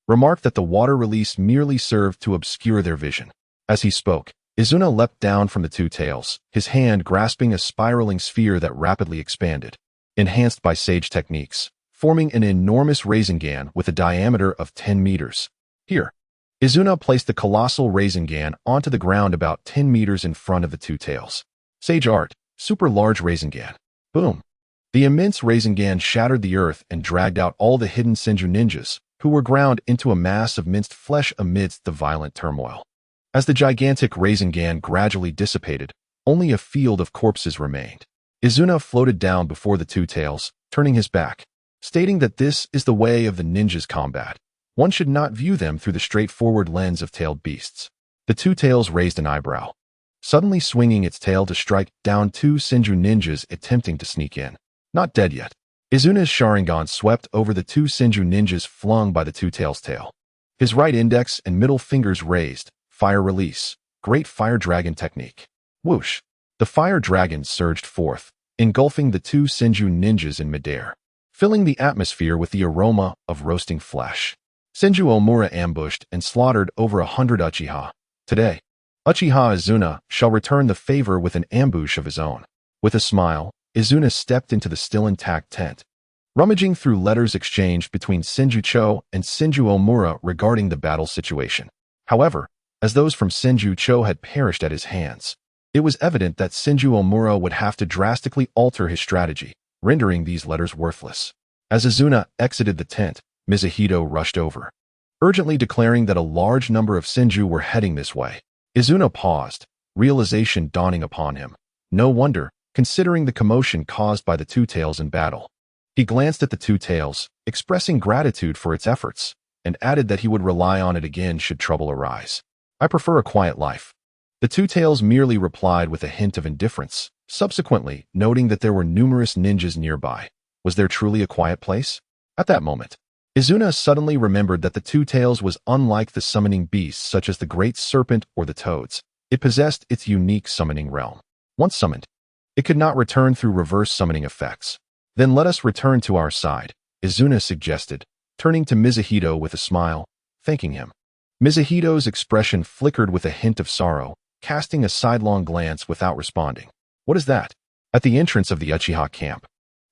remarked that the water release merely served to obscure their vision. As he spoke, Izuna leapt down from the Two Tails, his hand grasping a spiraling sphere that rapidly expanded, enhanced by sage techniques, forming an enormous Rasengan with a diameter of 10 meters. Here, Izuna placed the colossal Rasengan onto the ground about 10 meters in front of the Two Tails. Sage art, super large Rasengan. Boom. The immense Rasengan shattered the earth and dragged out all the hidden Senju ninjas, who were ground into a mass of minced flesh amidst the violent turmoil. As the gigantic Rasengan gradually dissipated, only a field of corpses remained. Izuna floated down before the two tails, turning his back, stating that this is the way of the ninjas' combat. One should not view them through the straightforward lens of tailed beasts. The two tails raised an eyebrow, suddenly swinging its tail to strike down two Senju ninjas attempting to sneak in. Not dead yet. Izuna's Sharingan swept over the two Senju ninjas flung by the two tails' tail. His right index and middle fingers raised. Fire release. Great fire dragon technique. Whoosh. The fire dragon surged forth, engulfing the two Senju ninjas in midair, filling the atmosphere with the aroma of roasting flesh. Senju Omura ambushed and slaughtered over 100 Uchiha. Today, Uchiha Izuna shall return the favor with an ambush of his own. With a smile, Izuna stepped into the still intact tent, rummaging through letters exchanged between Senju Cho and Senju Omura regarding the battle situation. However, as those from Senju Cho had perished at his hands, it was evident that Senju Omura would have to drastically alter his strategy, rendering these letters worthless. As Izuna exited the tent, Mizuhito rushed over, urgently declaring that a large number of Senju were heading this way. Izuna paused, realization dawning upon him. No wonder, considering the commotion caused by the two tails in battle. He glanced at the two tails, expressing gratitude for its efforts, and added that he would rely on it again should trouble arise. I prefer a quiet life. The two tails merely replied with a hint of indifference, subsequently noting that there were numerous ninjas nearby. Was there truly a quiet place? At that moment, Izuna suddenly remembered that the two tails was unlike the summoning beasts such as the great serpent or the toads. It possessed its unique summoning realm. Once summoned, it could not return through reverse summoning effects. Then let us return to our side, Izuna suggested, turning to Mizuhito with a smile, thanking him. Mizuhito's expression flickered with a hint of sorrow, casting a sidelong glance without responding. What is that? At the entrance of the Uchiha camp,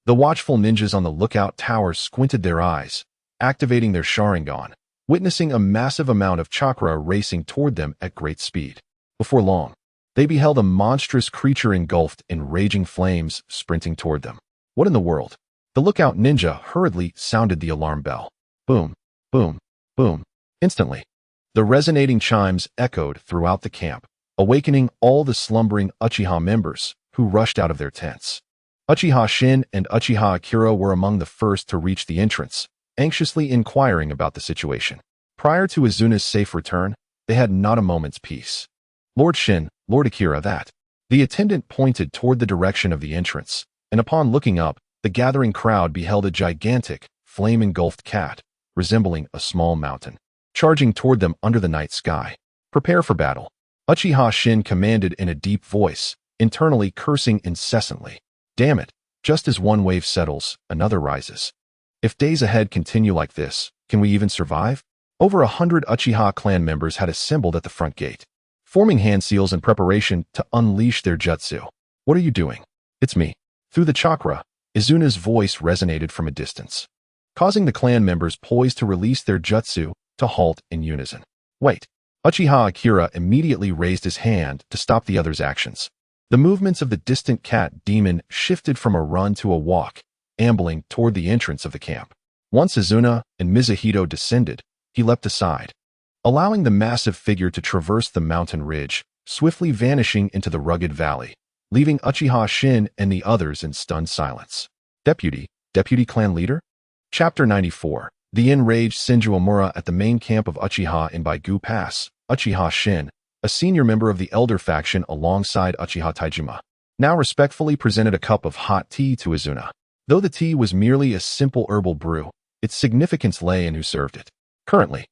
the watchful ninjas on the lookout tower squinted their eyes, activating their Sharingan, witnessing a massive amount of chakra racing toward them at great speed. Before long, they beheld a monstrous creature engulfed in raging flames sprinting toward them. What in the world? The lookout ninja hurriedly sounded the alarm bell. Boom, boom, boom. Instantly, the resonating chimes echoed throughout the camp, awakening all the slumbering Uchiha members, who rushed out of their tents. Uchiha Shin and Uchiha Akira were among the first to reach the entrance, anxiously inquiring about the situation. Prior to Izuna's safe return, they had not a moment's peace. Lord Shin, Lord Akira, that. The attendant pointed toward the direction of the entrance, and upon looking up, the gathering crowd beheld a gigantic, flame-engulfed cat, resembling a small mountain, charging toward them under the night sky. Prepare for battle. Uchiha Shin commanded in a deep voice, internally cursing incessantly. Damn it, just as one wave settles, another rises. If days ahead continue like this, can we even survive? Over 100 Uchiha clan members had assembled at the front gate, forming hand seals in preparation to unleash their jutsu. What are you doing? It's me. Through the chakra, Izuna's voice resonated from a distance, causing the clan members poised to release their jutsu to halt in unison. Wait. Uchiha Akira immediately raised his hand to stop the other's actions. The movements of the distant cat demon shifted from a run to a walk, ambling toward the entrance of the camp. Once Izuna and Mizuhito descended, he leapt aside, allowing the massive figure to traverse the mountain ridge, swiftly vanishing into the rugged valley, leaving Uchiha Shin and the others in stunned silence. Deputy clan leader? Chapter 94. The enraged Senju Omura at the main camp of Uchiha in Baigu Pass. Uchiha Shin, a senior member of the Elder faction alongside Uchiha Taijima, now respectfully presented a cup of hot tea to Izuna. Though the tea was merely a simple herbal brew, its significance lay in who served it. Currently,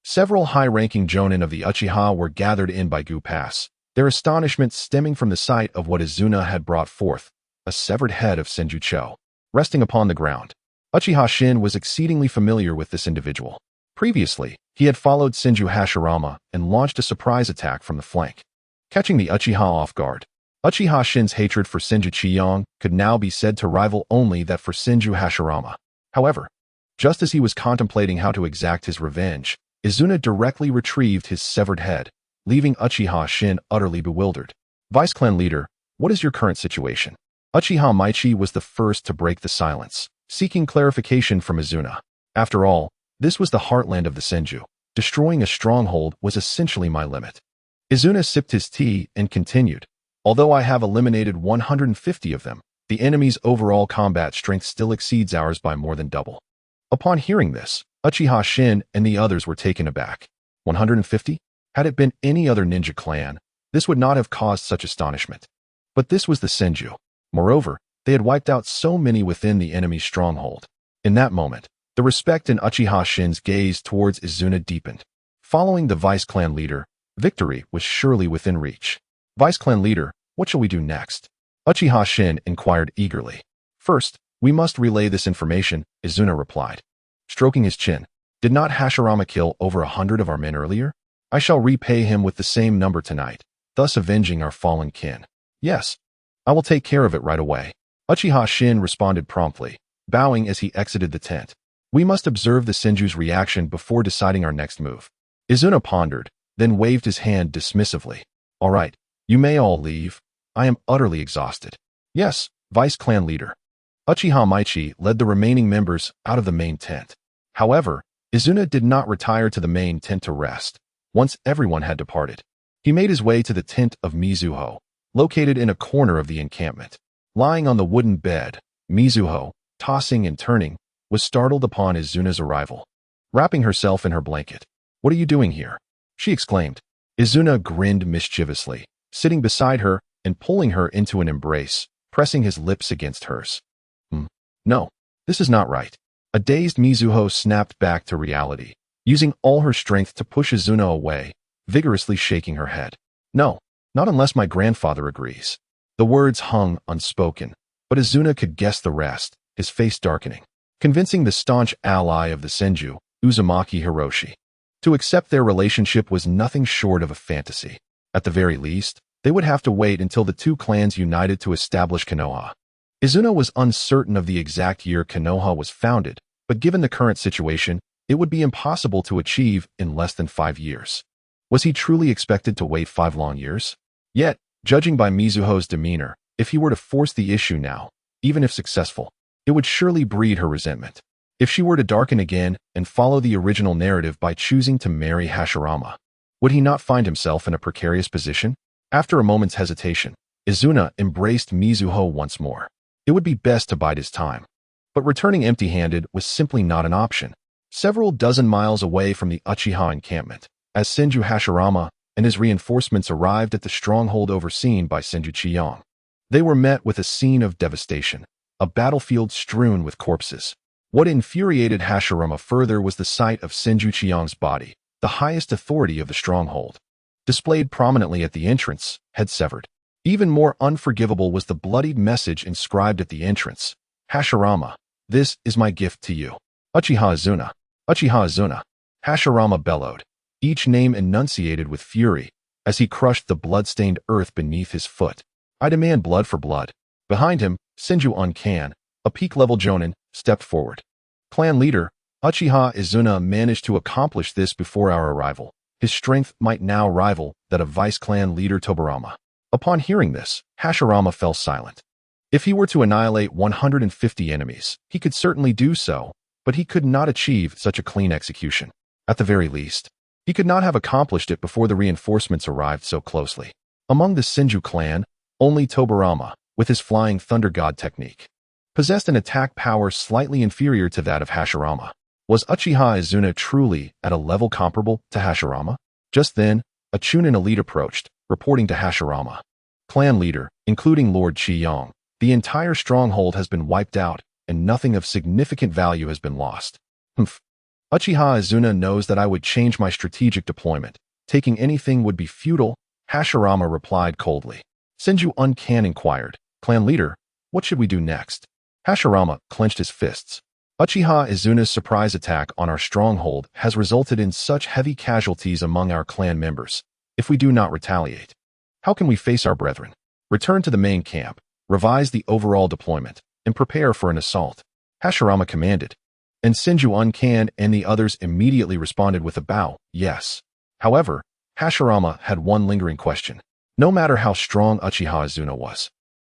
several high-ranking jonin of the Uchiha were gathered in Baigu Pass, their astonishment stemming from the sight of what Izuna had brought forth, a severed head of Senju Cho, resting upon the ground. Uchiha Shin was exceedingly familiar with this individual. Previously, he had followed Senju Hashirama and launched a surprise attack from the flank, catching the Uchiha off guard. Uchiha Shin's hatred for Senju Chiyong could now be said to rival only that for Senju Hashirama. However, just as he was contemplating how to exact his revenge, Izuna directly retrieved his severed head, leaving Uchiha Shin utterly bewildered. Vice Clan Leader, what is your current situation? Uchiha Maichi was the first to break the silence, seeking clarification from Izuna. After all, this was the heartland of the Senju. Destroying a stronghold was essentially my limit. Izuna sipped his tea and continued. Although I have eliminated 150 of them, The enemy's overall combat strength still exceeds ours by more than double. Upon hearing this, Uchiha Shin and the others were taken aback. 150? Had it been any other ninja clan, this would not have caused such astonishment. But this was the Senju. Moreover, they had wiped out so many within the enemy's stronghold. In that moment, the respect in Uchiha Shin's gaze towards Izuna deepened. Following the Vice Clan leader, victory was surely within reach. Vice Clan leader, what shall we do next? Uchiha Shin inquired eagerly. First, we must relay this information, Izuna replied. Stroking his chin, did not Hashirama kill over 100 of our men earlier? I shall repay him with the same number tonight, thus avenging our fallen kin. Yes, I will take care of it right away. Uchiha Shin responded promptly, bowing as he exited the tent. We must observe the Senju's reaction before deciding our next move. Izuna pondered, then waved his hand dismissively. All right, you may all leave. I am utterly exhausted. Yes, Vice Clan leader. Uchiha Maichi led the remaining members out of the main tent. However, Izuna did not retire to the main tent to rest. Once everyone had departed, he made his way to the tent of Mizuho, located in a corner of the encampment. Lying on the wooden bed, Mizuho, tossing and turning, was startled upon Izuna's arrival. Wrapping herself in her blanket. What are you doing here? She exclaimed. Izuna grinned mischievously, sitting beside her and pulling her into an embrace, pressing his lips against hers. No, this is not right. A dazed Mizuho snapped back to reality, using all her strength to push Izuna away, vigorously shaking her head. No, not unless my grandfather agrees. The words hung unspoken, but Izuna could guess the rest, his face darkening, convincing the staunch ally of the Senju, Uzumaki Hiroshi. To accept their relationship was nothing short of a fantasy. At the very least, they would have to wait until the two clans united to establish Konoha. Izuna was uncertain of the exact year Konoha was founded, but given the current situation, it would be impossible to achieve in less than 5 years. Was he truly expected to wait 5 long years? Yet, judging by Mizuho's demeanor, if he were to force the issue now, even if successful, it would surely breed her resentment. If she were to darken again and follow the original narrative by choosing to marry Hashirama, would he not find himself in a precarious position? After a moment's hesitation, Izuna embraced Mizuho once more. It would be best to bide his time. But returning empty-handed was simply not an option. Several dozen miles away from the Uchiha encampment, as Senju Hashirama and his reinforcements arrived at the stronghold overseen by Senju Chiyong, they were met with a scene of devastation, a battlefield strewn with corpses. What infuriated Hashirama further was the sight of Senju Chiyong's body, the highest authority of the stronghold, displayed prominently at the entrance, head severed. Even more unforgivable was the bloodied message inscribed at the entrance. Hashirama, this is my gift to you. Uchiha Izuna. Uchiha Izuna. Hashirama bellowed, each name enunciated with fury, as he crushed the blood-stained earth beneath his foot. I demand blood for blood. Behind him, Senju Unkan, a peak-level jonin, stepped forward. Clan leader, Uchiha Izuna managed to accomplish this before our arrival. His strength might now rival that of Vice Clan leader Tobarama. Upon hearing this, Hashirama fell silent. If he were to annihilate 150 enemies, he could certainly do so, but he could not achieve such a clean execution. At the very least, he could not have accomplished it before the reinforcements arrived so closely. Among the Senju clan, only Tobarama, with his Flying Thunder God technique, possessed an attack power slightly inferior to that of Hashirama. Was Uchiha Izuna truly at a level comparable to Hashirama? Just then, a Chunin elite approached, reporting to Hashirama. Clan leader, including Lord Chiyong, the entire stronghold has been wiped out, and nothing of significant value has been lost. Uchiha Izuna knows that I would change my strategic deployment. Taking anything would be futile, Hashirama replied coldly. Senju Unkan inquired, Clan leader, what should we do next? Hashirama clenched his fists. Uchiha Izuna's surprise attack on our stronghold has resulted in such heavy casualties among our clan members. If we do not retaliate, how can we face our brethren? Return to the main camp, revise the overall deployment, and prepare for an assault. Hashirama commanded, and Senju Unkan and the others immediately responded with a bow, yes. However, Hashirama had one lingering question. No matter how strong Uchiha Izuna was,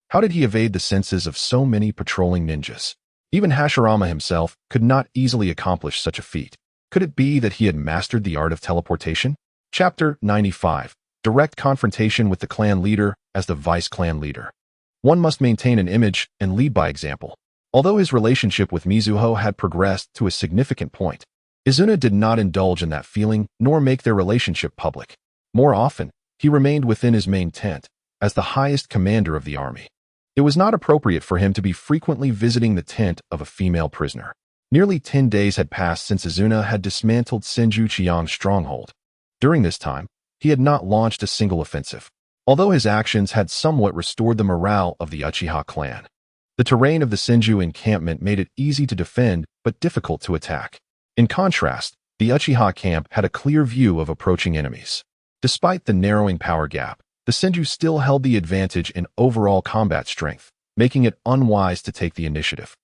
how did he evade the senses of so many patrolling ninjas? Even Hashirama himself could not easily accomplish such a feat. Could it be that he had mastered the art of teleportation? Chapter 95. Direct confrontation with the clan leader as the vice clan leader. One must maintain an image and lead by example. Although his relationship with Mizuho had progressed to a significant point, Izuna did not indulge in that feeling nor make their relationship public. More often, he remained within his main tent, as the highest commander of the army. It was not appropriate for him to be frequently visiting the tent of a female prisoner. Nearly 10 days had passed since Izuna had dismantled Senju Chiang's stronghold. During this time, he had not launched a single offensive, although his actions had somewhat restored the morale of the Uchiha clan. The terrain of the Senju encampment made it easy to defend but difficult to attack. In contrast, the Uchiha camp had a clear view of approaching enemies. Despite the narrowing power gap, the Senju still held the advantage in overall combat strength, making it unwise to take the initiative.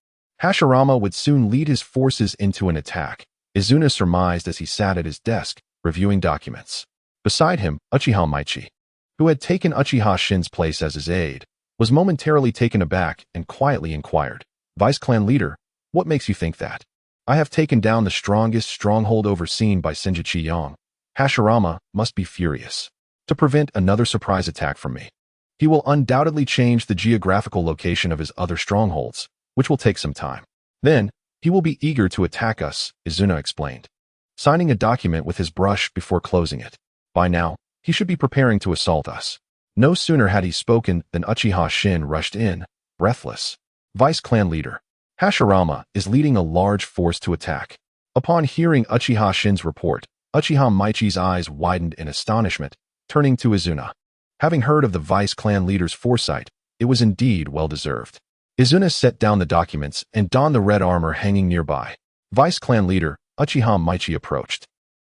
Hashirama would soon lead his forces into an attack, Izuna surmised as he sat at his desk, reviewing documents. Beside him, Uchiha Maichi, who had taken Uchiha Shin's place as his aide, was momentarily taken aback and quietly inquired, "Vice Clan Leader, what makes you think that?" "I have taken down the strongest stronghold overseen by Senju Chiang. Hashirama must be furious. To prevent another surprise attack from me, he will undoubtedly change the geographical location of his other strongholds, which will take some time. Then, he will be eager to attack us," Izuna explained, signing a document with his brush before closing it. "By now, he should be preparing to assault us." No sooner had he spoken than Uchiha Shin rushed in, breathless. "Vice Clan Leader, Hashirama is leading a large force to attack." Upon hearing Uchiha Shin's report, Uchiha Maichi's eyes widened in astonishment, turning to Izuna. Having heard of the Vice Clan Leader's foresight, it was indeed well-deserved. Izuna set down the documents and donned the red armor hanging nearby. "Vice Clan Leader," Uchiha Maichi approached.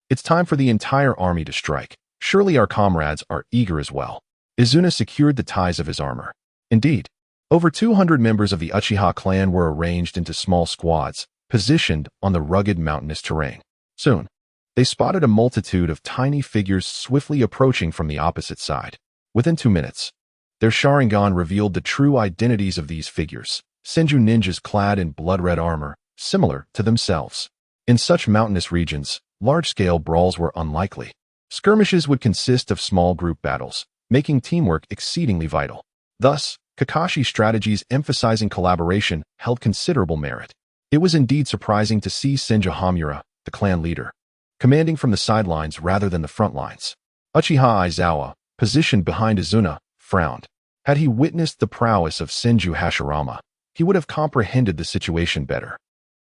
"It's time for the entire army to strike. Surely our comrades are eager as well." Izuna secured the ties of his armor. Indeed, over 200 members of the Uchiha clan were arranged into small squads, positioned on the rugged mountainous terrain. Soon, they spotted a multitude of tiny figures swiftly approaching from the opposite side. Within 2 minutes, their Sharingan revealed the true identities of these figures, Senju ninjas clad in blood-red armor, similar to themselves. In such mountainous regions, large-scale brawls were unlikely. Skirmishes would consist of small group battles, making teamwork exceedingly vital. Thus, Kakashi's strategies emphasizing collaboration held considerable merit. It was indeed surprising to see Senju Hamura, the clan leader, commanding from the sidelines rather than the front lines. Uchiha Izawa, positioned behind Izuna, frowned. Had he witnessed the prowess of Senju Hashirama, he would have comprehended the situation better.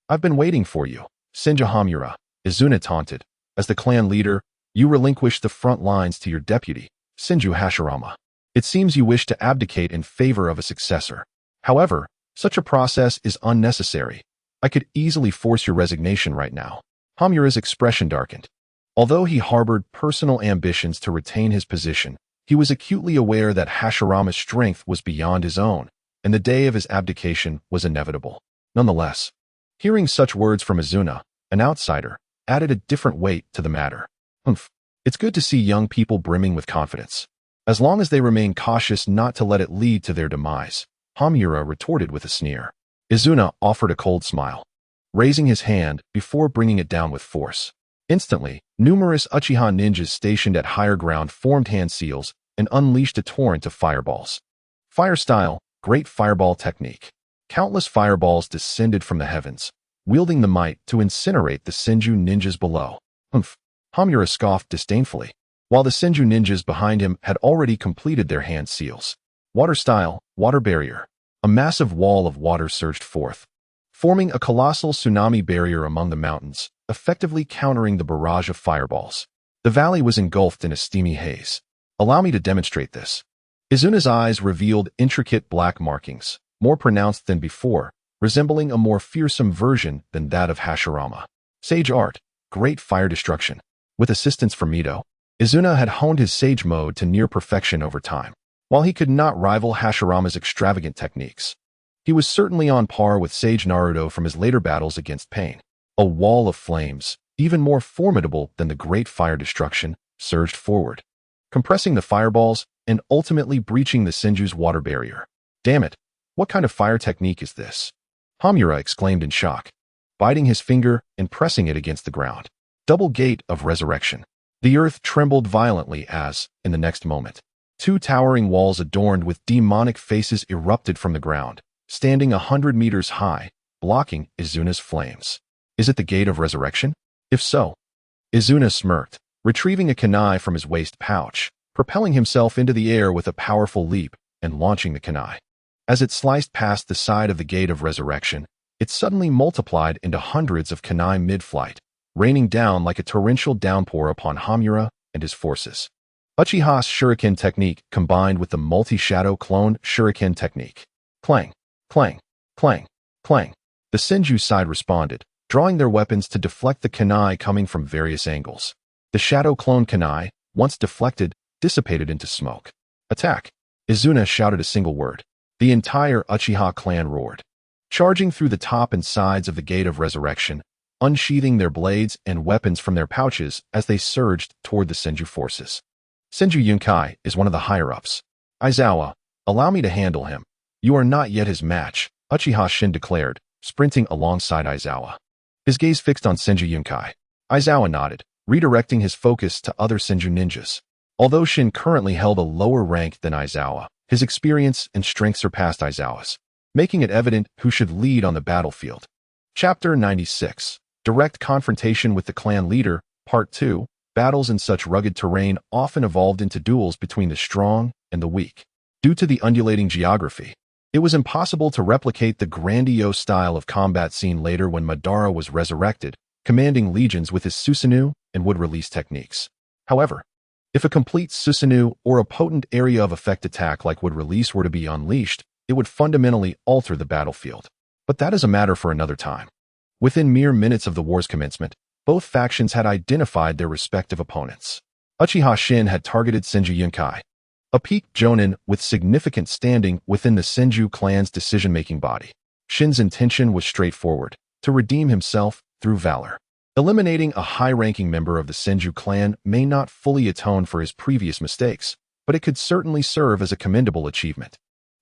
"I've been waiting for you, Senju Hamura," Izuna taunted. "As the clan leader, you relinquished the front lines to your deputy, Senju Hashirama. It seems you wish to abdicate in favor of a successor. However, such a process is unnecessary. I could easily force your resignation right now." Hamura's expression darkened. Although he harbored personal ambitions to retain his position, he was acutely aware that Hashirama's strength was beyond his own, and the day of his abdication was inevitable. Nonetheless, hearing such words from Izuna, an outsider, added a different weight to the matter. It's good to see young people brimming with confidence. As long as they remain cautious not to let it lead to their demise, Hamura retorted with a sneer. Izuna offered a cold smile, raising his hand before bringing it down with force. Instantly, numerous Uchiha ninjas stationed at higher ground formed hand seals and unleashed a torrent of fireballs. Fire style, great fireball technique. Countless fireballs descended from the heavens, wielding the might to incinerate the Senju ninjas below. Hamura scoffed disdainfully, while the Senju ninjas behind him had already completed their hand seals. Water style, water barrier. A massive wall of water surged forth, forming a colossal tsunami barrier among the mountains, effectively countering the barrage of fireballs. The valley was engulfed in a steamy haze. "Allow me to demonstrate this." Izuna's eyes revealed intricate black markings, more pronounced than before, resembling a more fearsome version than that of Hashirama. Sage art, great fire destruction. With assistance from Mito, Izuna had honed his sage mode to near perfection over time. While he could not rival Hashirama's extravagant techniques, he was certainly on par with Sage Naruto from his later battles against Pain. A wall of flames, even more formidable than the great fire destruction, surged forward, compressing the fireballs and ultimately breaching the Senju's water barrier. "Damn it, what kind of fire technique is this?" Hamura exclaimed in shock, biting his finger and pressing it against the ground. Double gate of resurrection. The earth trembled violently as, in the next moment, Two towering walls adorned with demonic faces erupted from the ground, standing 100 meters high, blocking Izuna's flames. Is it the Gate of Resurrection? If so, Izuna smirked, retrieving a kunai from his waist pouch, propelling himself into the air with a powerful leap, and launching the kunai. As it sliced past the side of the Gate of Resurrection, it suddenly multiplied into hundreds of kunai mid-flight, raining down like a torrential downpour upon Hamura and his forces. Uchiha's shuriken technique combined with the multi-shadow clone shuriken technique. Clang, clang, clang, clang. The Senju side responded, drawing their weapons to deflect the kunai coming from various angles. The shadow clone kunai, once deflected, dissipated into smoke. Attack! Izuna shouted a single word. The entire Uchiha clan roared, charging through the top and sides of the Gate of Resurrection, unsheathing their blades and weapons from their pouches as they surged toward the Senju forces. Senju Yunkai is one of the higher-ups. Aizawa, allow me to handle him. You are not yet his match, Uchiha Shin declared, sprinting alongside Aizawa. His gaze fixed on Senju Yunkai. Aizawa nodded, redirecting his focus to other Senju ninjas. Although Shin currently held a lower rank than Aizawa, his experience and strength surpassed Aizawa's, making it evident who should lead on the battlefield. Chapter 96. Direct Confrontation with the Clan Leader, Part 2. Battles in such rugged terrain often evolved into duels between the strong and the weak. Due to the undulating geography, it was impossible to replicate the grandiose style of combat seen later when Madara was resurrected, commanding legions with his Susanoo and wood-release techniques. However, if a complete Susanoo or a potent area of effect attack like wood-release were to be unleashed, it would fundamentally alter the battlefield. But that is a matter for another time. Within mere minutes of the war's commencement, both factions had identified their respective opponents. Uchiha Shin had targeted Senju Yunkai, a peaked jonin with significant standing within the Senju clan's decision-making body. Shin's intention was straightforward, to redeem himself through valor. Eliminating a high-ranking member of the Senju clan may not fully atone for his previous mistakes, but it could certainly serve as a commendable achievement,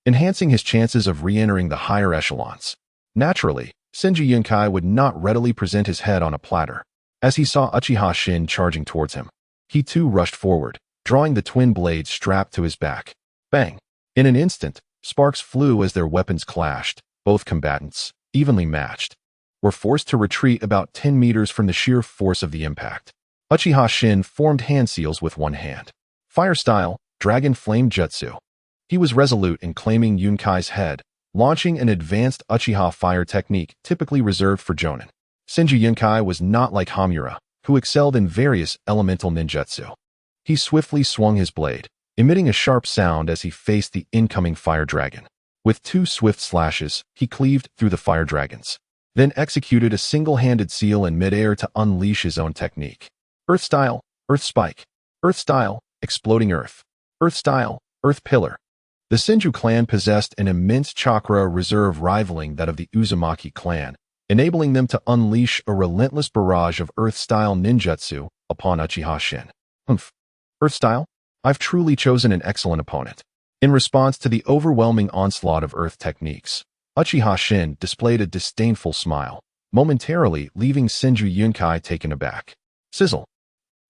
enhancing his chances of re-entering the higher echelons. Naturally, Senju Yunkai would not readily present his head on a platter. As he saw Uchiha Shin charging towards him, he too rushed forward, drawing the twin blades strapped to his back. Bang! In an instant, sparks flew as their weapons clashed. Both combatants, evenly matched, were forced to retreat about 10 meters from the sheer force of the impact. Uchiha Shin formed hand seals with one hand. Fire style, Dragon Flame Jutsu. He was resolute in claiming Yunkai's head, launching an advanced Uchiha fire technique typically reserved for jonin. Senju Yunkai was not like Hamura, who excelled in various elemental ninjutsu. He swiftly swung his blade, emitting a sharp sound as he faced the incoming fire dragon. With two swift slashes, he cleaved through the fire dragons, then executed a single-handed seal in midair to unleash his own technique. Earth style, Earth Spike. Earth style, Exploding Earth. Earth style, Earth Pillar. The Senju clan possessed an immense chakra reserve rivaling that of the Uzumaki clan, enabling them to unleash a relentless barrage of Earth-style ninjutsu upon Uchiha Shin. Earth style? I've truly chosen an excellent opponent. In response to the overwhelming onslaught of Earth techniques, Uchiha Shin displayed a disdainful smile, momentarily leaving Senju Yunkai taken aback. Sizzle.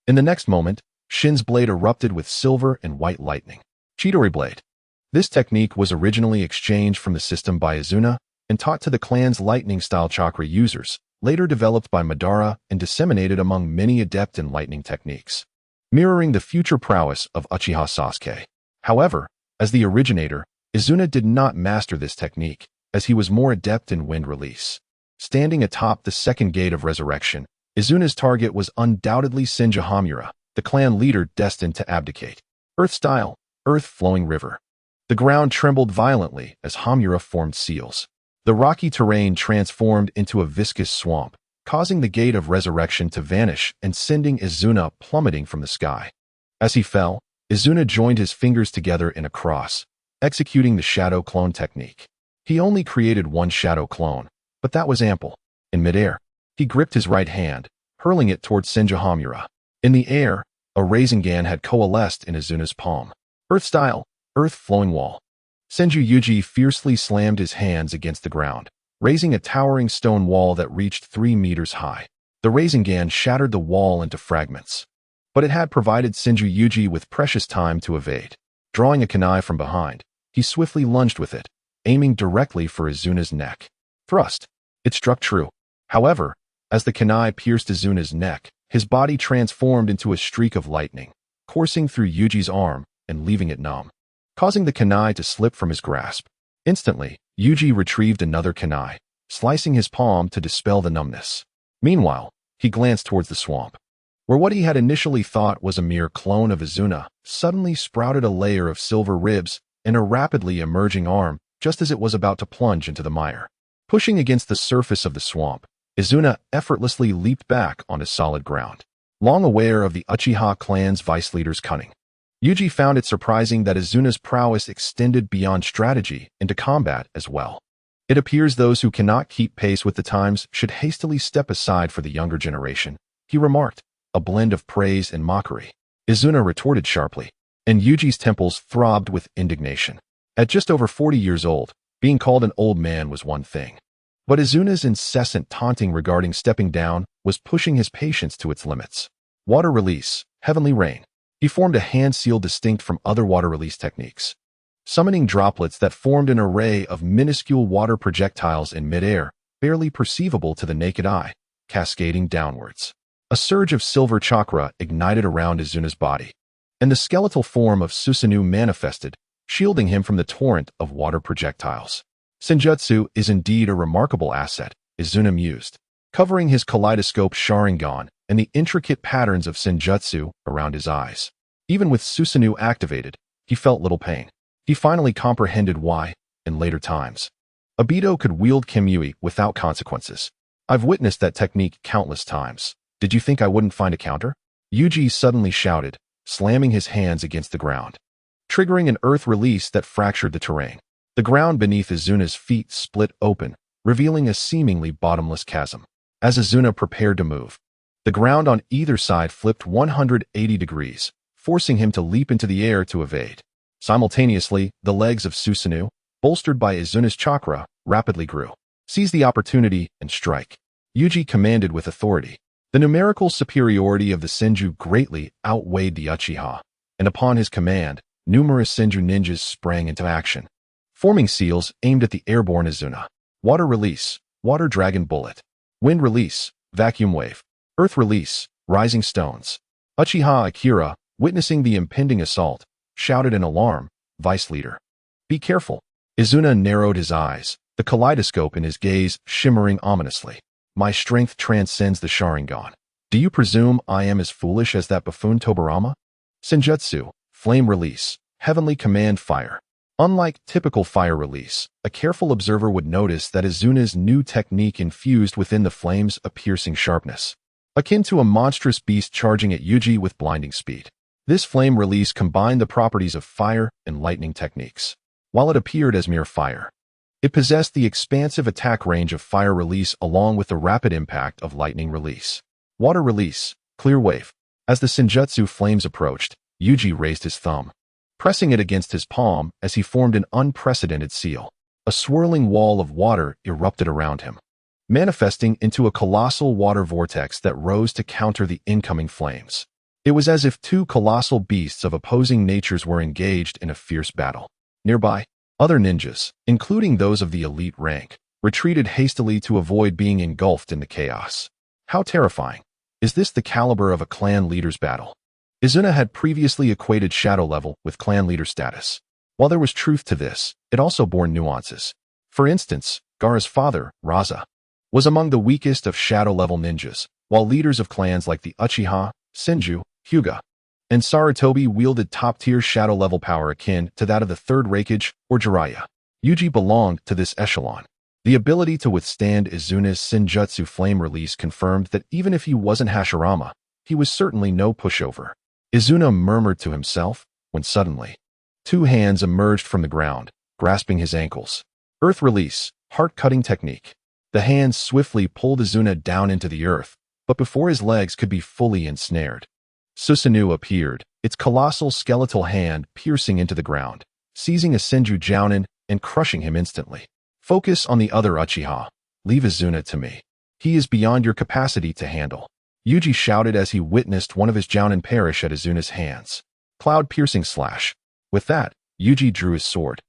In the next moment, Shin's blade erupted with silver and white lightning. Chidori Blade. This technique was originally exchanged from the system by Izuna and taught to the clan's lightning-style chakra users, later developed by Madara and disseminated among many adept in lightning techniques, mirroring the future prowess of Uchiha Sasuke. However, as the originator, Izuna did not master this technique, as he was more adept in wind release. Standing atop the second Gate of Resurrection, Izuna's target was undoubtedly Senju Hamura, the clan leader destined to abdicate. Earth style, Earth Flowing River. The ground trembled violently as Hamura formed seals. The rocky terrain transformed into a viscous swamp, causing the Gate of Resurrection to vanish and sending Izuna plummeting from the sky. As he fell, Izuna joined his fingers together in a cross, executing the shadow clone technique. He only created one shadow clone, but that was ample. In midair, he gripped his right hand, hurling it towards Senju Hamura. In the air, a Rasengan had coalesced in Izuna's palm. Earth style, Earth Flowing Wall. Senju Yuji fiercely slammed his hands against the ground, raising a towering stone wall that reached 3 meters high. The Rasengan shattered the wall into fragments, but it had provided Senju Yuji with precious time to evade. Drawing a kunai from behind, he swiftly lunged with it, aiming directly for Izuna's neck. Thrust. It struck true. However, as the kunai pierced Izuna's neck, his body transformed into a streak of lightning, coursing through Yuji's arm and leaving it numb, causing the kunai to slip from his grasp. Instantly, Yuji retrieved another kunai, slicing his palm to dispel the numbness. Meanwhile, he glanced towards the swamp, where what he had initially thought was a mere clone of Izuna suddenly sprouted a layer of silver ribs and a rapidly emerging arm just as it was about to plunge into the mire. Pushing against the surface of the swamp, Izuna effortlessly leaped back onto solid ground, long aware of the Uchiha clan's vice leader's cunning. Yuji found it surprising that Izuna's prowess extended beyond strategy into combat as well. It appears those who cannot keep pace with the times should hastily step aside for the younger generation, he remarked, a blend of praise and mockery. Izuna retorted sharply, and Yuji's temples throbbed with indignation. At just over 40 years old, being called an old man was one thing. But Izuna's incessant taunting regarding stepping down was pushing his patience to its limits. Water release, heavenly rain. He formed a hand seal distinct from other water release techniques, summoning droplets that formed an array of minuscule water projectiles in midair, barely perceivable to the naked eye, cascading downwards. A surge of silver chakra ignited around Izuna's body, and the skeletal form of Susanoo manifested, shielding him from the torrent of water projectiles. Senjutsu is indeed a remarkable asset, Izuna mused, covering his kaleidoscope Sharingan and the intricate patterns of Senjutsu around his eyes. Even with Susanoo activated, he felt little pain. He finally comprehended why, in later times, Obito could wield Kimui without consequences. I've witnessed that technique countless times. Did you think I wouldn't find a counter? Yuji suddenly shouted, slamming his hands against the ground, triggering an earth release that fractured the terrain. The ground beneath Izuna's feet split open, revealing a seemingly bottomless chasm. As Izuna prepared to move, the ground on either side flipped 180 degrees, forcing him to leap into the air to evade. Simultaneously, the legs of Susanoo, bolstered by Izuna's chakra, rapidly grew. Seize the opportunity and strike, Yuji commanded with authority. The numerical superiority of the Senju greatly outweighed the Uchiha, and upon his command, numerous Senju ninjas sprang into action, forming seals aimed at the airborne Izuna. Water release, water dragon bullet. Wind release, vacuum wave. Earth release, rising stones. Uchiha Akira, witnessing the impending assault, shouted in alarm, Vice Leader, be careful. Izuna narrowed his eyes, the kaleidoscope in his gaze shimmering ominously. My strength transcends the Sharingan. Do you presume I am as foolish as that buffoon Tobirama? Senjutsu, flame release, heavenly command fire. Unlike typical fire release, a careful observer would notice that Izuna's new technique infused within the flames a piercing sharpness, akin to a monstrous beast charging at Yuji with blinding speed. This flame release combined the properties of fire and lightning techniques. While it appeared as mere fire, it possessed the expansive attack range of fire release along with the rapid impact of lightning release. Water release, clear wave. As the Senjutsu flames approached, Yuji raised his thumb, pressing it against his palm as he formed an unprecedented seal. A swirling wall of water erupted around him, manifesting into a colossal water vortex that rose to counter the incoming flames. It was as if two colossal beasts of opposing natures were engaged in a fierce battle. Nearby, other ninjas, including those of the elite rank, retreated hastily to avoid being engulfed in the chaos. How terrifying. Is this the caliber of a clan leader's battle? Izuna had previously equated shadow level with clan leader status. While there was truth to this, it also bore nuances. For instance, Gaara's father, Raza, was among the weakest of shadow level ninjas, while leaders of clans like the Uchiha, Senju, Hyuga, and Sarutobi wielded top-tier shadow level power akin to that of the Third Raikage or Jiraiya. Yuji belonged to this echelon. The ability to withstand Izuna's Senjutsu flame release confirmed that even if he wasn't Hashirama, he was certainly no pushover. Izuna murmured to himself, when suddenly, two hands emerged from the ground, grasping his ankles. Earth release, heart-cutting technique. The hands swiftly pulled Izuna down into the earth, but before his legs could be fully ensnared, Susanoo appeared, its colossal skeletal hand piercing into the ground, seizing a Senju Jounin and crushing him instantly. Focus on the other Uchiha. Leave Izuna to me. He is beyond your capacity to handle. Yuji shouted as he witnessed one of his Jounin perish at Izuna's hands. Cloud-piercing slash. With that, Yuji drew his sword,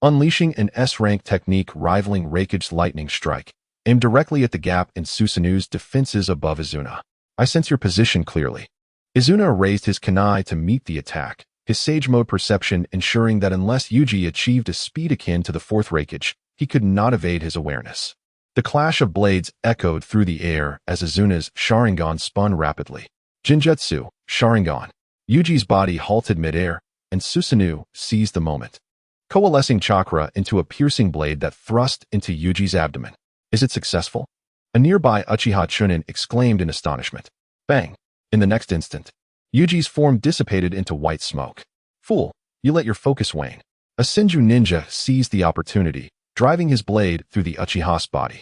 unleashing an S-rank technique rivaling Raikage's lightning strike, aimed directly at the gap in Susanu's defenses above Izuna. I sense your position clearly. Izuna raised his kunai to meet the attack, his Sage Mode perception ensuring that unless Yuji achieved a speed akin to the fourth Raikage, he could not evade his awareness. The clash of blades echoed through the air as Izuna's Sharingan spun rapidly. Jinjutsu, Sharingan. Yuji's body halted midair, and Susanu seized the moment, coalescing chakra into a piercing blade that thrust into Yuji's abdomen. Is it successful? A nearby Uchiha Chunin exclaimed in astonishment. Bang! In the next instant, Yuji's form dissipated into white smoke. Fool, you let your focus wane. A Senju ninja seized the opportunity, driving his blade through the Uchiha's body.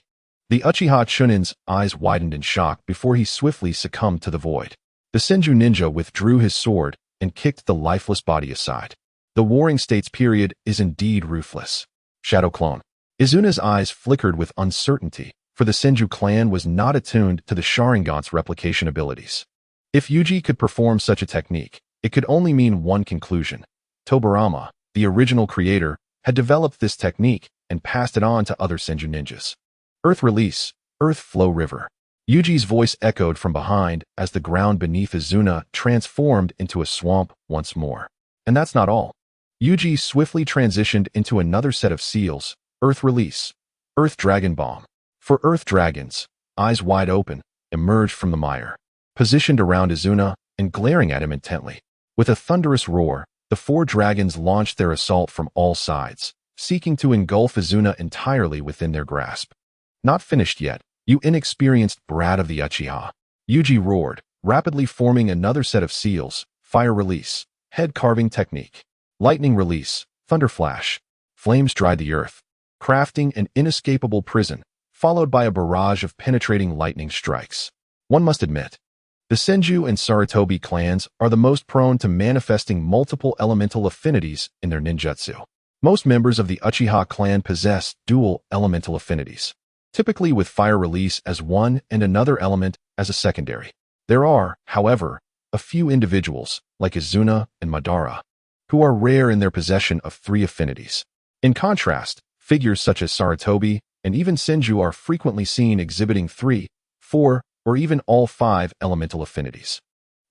The Uchiha Chunin's eyes widened in shock before he swiftly succumbed to the void. The Senju ninja withdrew his sword and kicked the lifeless body aside. The Warring States period is indeed ruthless. Shadow Clone. Izuna's eyes flickered with uncertainty, for the Senju clan was not attuned to the Sharingan's replication abilities. If Yuji could perform such a technique, it could only mean one conclusion. Tobirama, the original creator, had developed this technique and passed it on to other Senju ninjas. Earth Release, Earth Flow River. Yuji's voice echoed from behind as the ground beneath Izuna transformed into a swamp once more. And that's not all. Yuji swiftly transitioned into another set of seals, Earth Release, Earth Dragon Bomb. For Earth Dragons, eyes wide open, emerged from the mire, positioned around Izuna and glaring at him intently. With a thunderous roar, the four dragons launched their assault from all sides, seeking to engulf Izuna entirely within their grasp. Not finished yet, you inexperienced brat of the Uchiha. Yuji roared, rapidly forming another set of seals, Fire Release, Head Carving Technique, Lightning Release, Thunder Flash. Flames dried the earth, crafting an inescapable prison, followed by a barrage of penetrating lightning strikes. One must admit, the Senju and Sarutobi clans are the most prone to manifesting multiple elemental affinities in their ninjutsu. Most members of the Uchiha clan possess dual elemental affinities, typically with Fire Release as one and another element as a secondary. There are, however, a few individuals, like Izuna and Madara, who are rare in their possession of three affinities. In contrast, figures such as Sarutobi and even Senju are frequently seen exhibiting 3, 4, or even all 5 elemental affinities.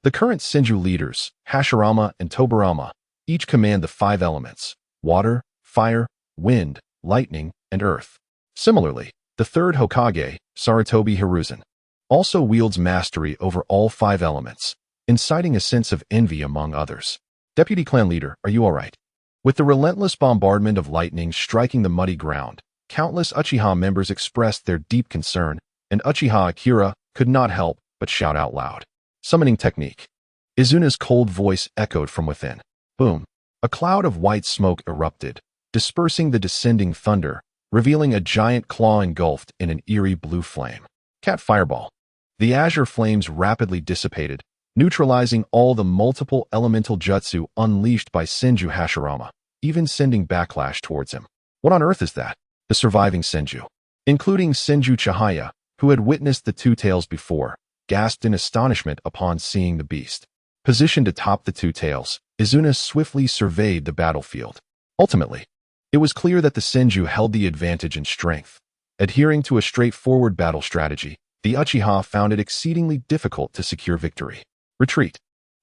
The current Senju leaders, Hashirama and Tobirama, each command the 5 elements: water, fire, wind, lightning, and earth. Similarly, the third Hokage, Sarutobi Hiruzen, also wields mastery over all 5 elements, inciting a sense of envy among others. Deputy Clan Leader, are you all right? With the relentless bombardment of lightning striking the muddy ground, countless Uchiha members expressed their deep concern, and Uchiha Akira could not help but shout out loud. Summoning Technique. Izuna's cold voice echoed from within. Boom. A cloud of white smoke erupted, dispersing the descending thunder, revealing a giant claw engulfed in an eerie blue flame. Cat Fireball. The azure flames rapidly dissipated, neutralizing all the multiple elemental jutsu unleashed by Senju Hashirama, even sending backlash towards him. What on earth is that? The surviving Senju, including Senju Chihaya, who had witnessed the two tails before, gasped in astonishment upon seeing the beast. Positioned atop the two tails, Izuna swiftly surveyed the battlefield. Ultimately, it was clear that the Senju held the advantage in strength. Adhering to a straightforward battle strategy, the Uchiha found it exceedingly difficult to secure victory. Retreat.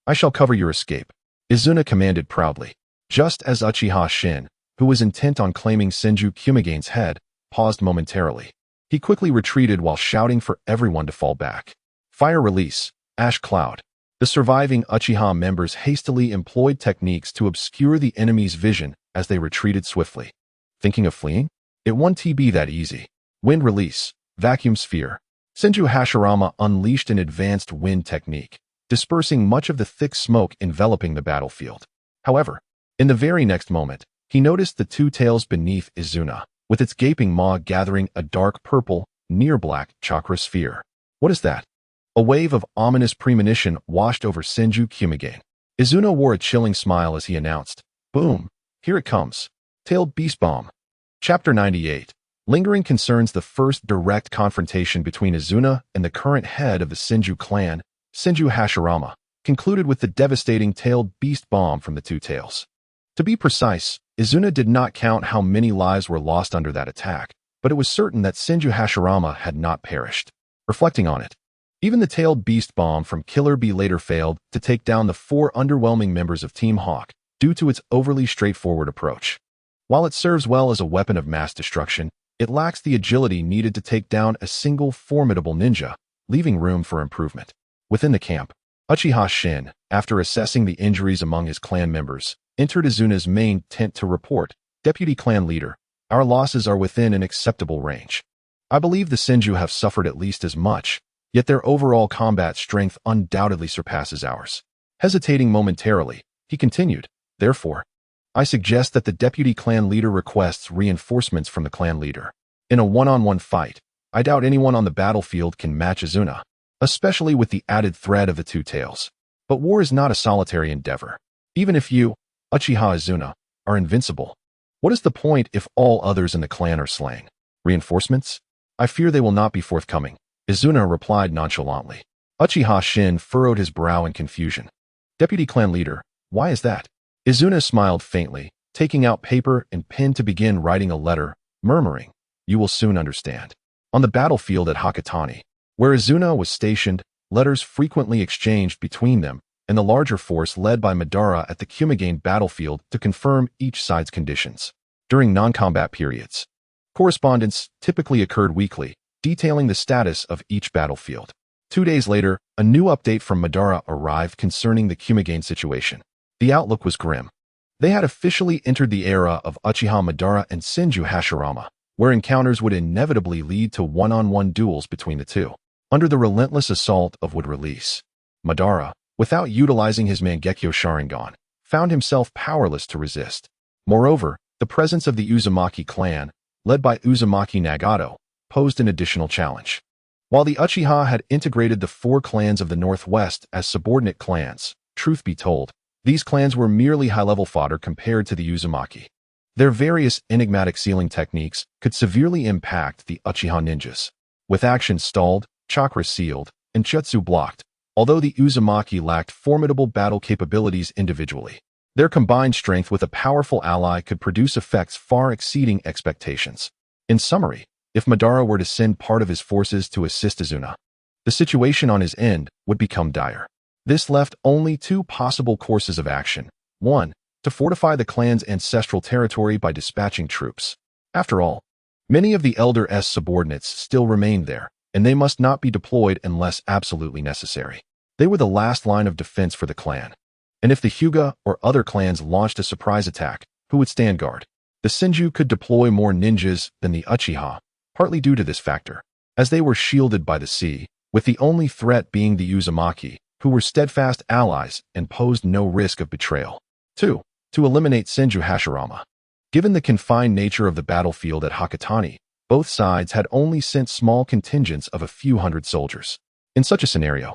I shall cover your escape, Izuna commanded proudly, just as Uchiha Shin, who was intent on claiming Senju Kumigane's head, paused momentarily. He quickly retreated while shouting for everyone to fall back. Fire Release, Ash Cloud. The surviving Uchiha members hastily employed techniques to obscure the enemy's vision as they retreated swiftly. Thinking of fleeing? It won't be that easy. Wind Release, Vacuum Sphere. Senju Hashirama unleashed an advanced wind technique, dispersing much of the thick smoke enveloping the battlefield. However, in the very next moment, he noticed the two tails beneath Izuna, with its gaping maw gathering a dark purple, near-black chakra sphere. What is that? A wave of ominous premonition washed over Senju Kumigane. Izuna wore a chilling smile as he announced, Boom! Here it comes. Tailed Beast Bomb. Chapter 98. Lingering concerns. The first direct confrontation between Izuna and the current head of the Senju clan, Senju Hashirama, concluded with the devastating tailed beast bomb from the two tails. To be precise, Izuna did not count how many lives were lost under that attack, but it was certain that Senju Hashirama had not perished. Reflecting on it, even the tailed beast bomb from Killer Bee later failed to take down the 4 underwhelming members of Team Hawk due to its overly straightforward approach. While it serves well as a weapon of mass destruction, it lacks the agility needed to take down a single formidable ninja, leaving room for improvement. Within the camp, Uchiha Shin, after assessing the injuries among his clan members, entered Izuna's main tent to report, "Deputy Clan Leader, our losses are within an acceptable range. I believe the Senju have suffered at least as much, yet their overall combat strength undoubtedly surpasses ours." Hesitating momentarily, he continued, "Therefore, I suggest that the Deputy Clan Leader requests reinforcements from the clan leader. In a one-on-one fight, I doubt anyone on the battlefield can match Izuna, especially with the added threat of the two tails. But war is not a solitary endeavor. Even if you, Uchiha Izuna, are invincible, what is the point if all others in the clan are slain? Reinforcements? I fear they will not be forthcoming," Izuna replied nonchalantly. Uchiha Shin furrowed his brow in confusion. "Deputy Clan Leader, why is that?" Izuna smiled faintly, taking out paper and pen to begin writing a letter, murmuring, "You will soon understand." On the battlefield at Hakatani, where Izuna was stationed, letters frequently exchanged between them and the larger force led by Madara at the Kumigane battlefield to confirm each side's conditions. During non-combat periods, correspondence typically occurred weekly, detailing the status of each battlefield. 2 days later, a new update from Madara arrived concerning the Kumigane situation. The outlook was grim. They had officially entered the era of Uchiha Madara and Senju Hashirama, where encounters would inevitably lead to one-on-one duels between the two. Under the relentless assault of would release, Madara, without utilizing his Mangekyo Sharingan, found himself powerless to resist. Moreover, the presence of the Uzumaki clan, led by Uzumaki Nagato, posed an additional challenge. While the Uchiha had integrated the 4 clans of the Northwest as subordinate clans, truth be told, these clans were merely high-level fodder compared to the Uzumaki. Their various enigmatic sealing techniques could severely impact the Uchiha ninjas. With actions stalled, chakra sealed, and jutsu blocked, although the Uzumaki lacked formidable battle capabilities individually, their combined strength with a powerful ally could produce effects far exceeding expectations. In summary, if Madara were to send part of his forces to assist Izuna, the situation on his end would become dire. This left only 2 possible courses of action. 1. To fortify the clan's ancestral territory by dispatching troops. After all, many of the Elder S subordinates still remained there, and they must not be deployed unless absolutely necessary. They were the last line of defense for the clan. And if the Hyuga or other clans launched a surprise attack, who would stand guard? The Senju could deploy more ninjas than the Uchiha, partly due to this factor, as they were shielded by the sea, with the only threat being the Uzumaki, who were steadfast allies and posed no risk of betrayal. 2. To eliminate Senju Hashirama. Given the confined nature of the battlefield at Hakatani, both sides had only sent small contingents of a few hundred soldiers. In such a scenario,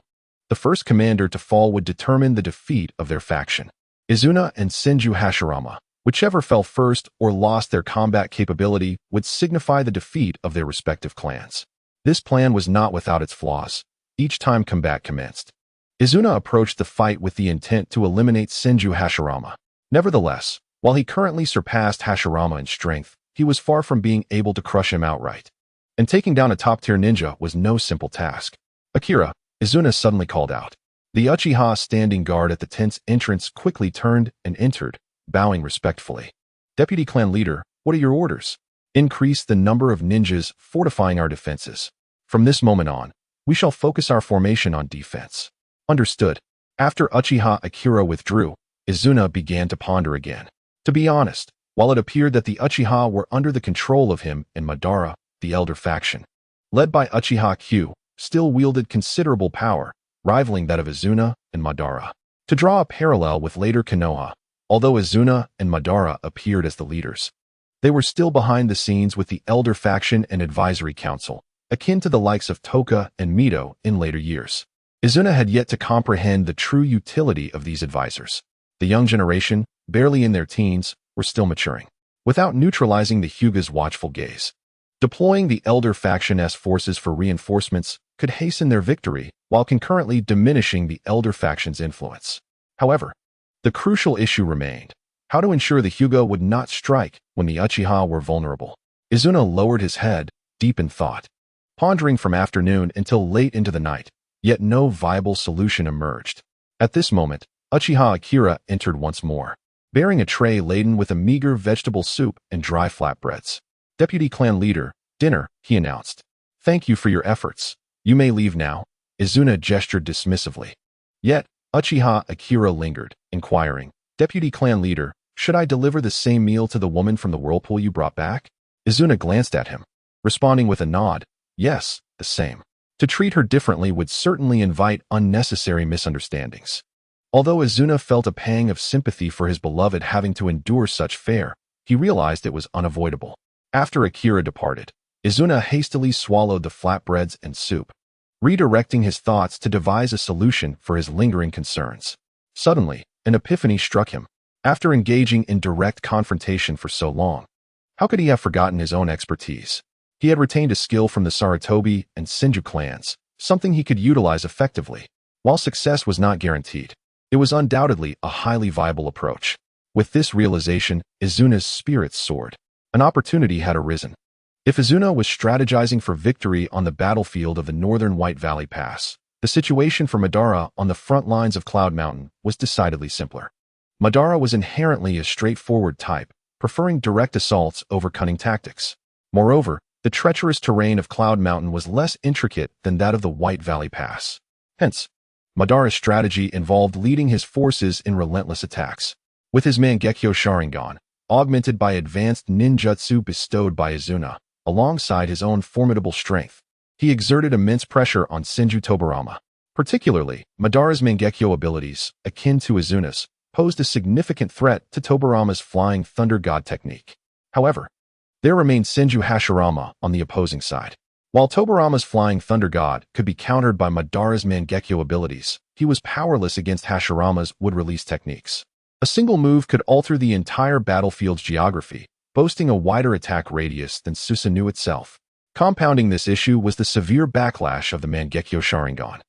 the first commander to fall would determine the defeat of their faction. Izuna and Senju Hashirama, whichever fell first or lost their combat capability, would signify the defeat of their respective clans. This plan was not without its flaws. Each time combat commenced, Izuna approached the fight with the intent to eliminate Senju Hashirama. Nevertheless, while he currently surpassed Hashirama in strength, he was far from being able to crush him outright. And taking down a top-tier ninja was no simple task. "Akira," Izuna suddenly called out. The Uchiha standing guard at the tent's entrance quickly turned and entered, bowing respectfully. "Deputy Clan Leader, what are your orders?" "Increase the number of ninjas fortifying our defenses. From this moment on, we shall focus our formation on defense." "Understood." After Uchiha Akira withdrew, Izuna began to ponder again. To be honest, while it appeared that the Uchiha were under the control of him and Madara, the elder faction, led by Uchiha Q, still wielded considerable power, rivaling that of Izuna and Madara. To draw a parallel with later Konoha, although Izuna and Madara appeared as the leaders, they were still behind the scenes with the elder faction and advisory council, akin to the likes of Toka and Mito in later years. Izuna had yet to comprehend the true utility of these advisors. The young generation, barely in their teens, were still maturing. Without neutralizing the Hyuga's watchful gaze, deploying the elder faction's forces for reinforcements could hasten their victory while concurrently diminishing the elder faction's influence. However, the crucial issue remained. How to ensure the Hyuga would not strike when the Uchiha were vulnerable. Izuna lowered his head, deep in thought, pondering from afternoon until late into the night, yet no viable solution emerged. At this moment, Uchiha Akira entered once more, bearing a tray laden with a meager vegetable soup and dry flatbreads. Deputy clan leader, dinner, he announced. Thank you for your efforts. You may leave now. Izuna gestured dismissively. Yet, Uchiha Akira lingered, inquiring, Deputy clan leader, should I deliver the same meal to the woman from the whirlpool you brought back? Izuna glanced at him, responding with a nod. Yes, the same. To treat her differently would certainly invite unnecessary misunderstandings. Although Izuna felt a pang of sympathy for his beloved having to endure such fare, he realized it was unavoidable. After Akira departed, Izuna hastily swallowed the flatbreads and soup, redirecting his thoughts to devise a solution for his lingering concerns. Suddenly, an epiphany struck him. After engaging in direct confrontation for so long, how could he have forgotten his own expertise? He had retained a skill from the Sarutobi and Senju clans, something he could utilize effectively. While success was not guaranteed, it was undoubtedly a highly viable approach. With this realization, Izuna's spirits soared. An opportunity had arisen. If Izuna was strategizing for victory on the battlefield of the northern White Valley Pass, the situation for Madara on the front lines of Cloud Mountain was decidedly simpler. Madara was inherently a straightforward type, preferring direct assaults over cunning tactics. Moreover, the treacherous terrain of Cloud Mountain was less intricate than that of the White Valley Pass. Hence, Madara's strategy involved leading his forces in relentless attacks. With his Mangekyo Sharingan, augmented by advanced ninjutsu bestowed by Izuna, alongside his own formidable strength, he exerted immense pressure on Senju Tobirama. Particularly, Madara's Mangekyo abilities, akin to Izuna's, posed a significant threat to Tobirama's Flying Thunder God technique. However, there remained Senju Hashirama on the opposing side. While Tobirama's Flying Thunder God could be countered by Madara's Mangekyo abilities, he was powerless against Hashirama's wood-release techniques. A single move could alter the entire battlefield's geography, boasting a wider attack radius than Susanoo itself. Compounding this issue was the severe backlash of the Mangekyo Sharingan,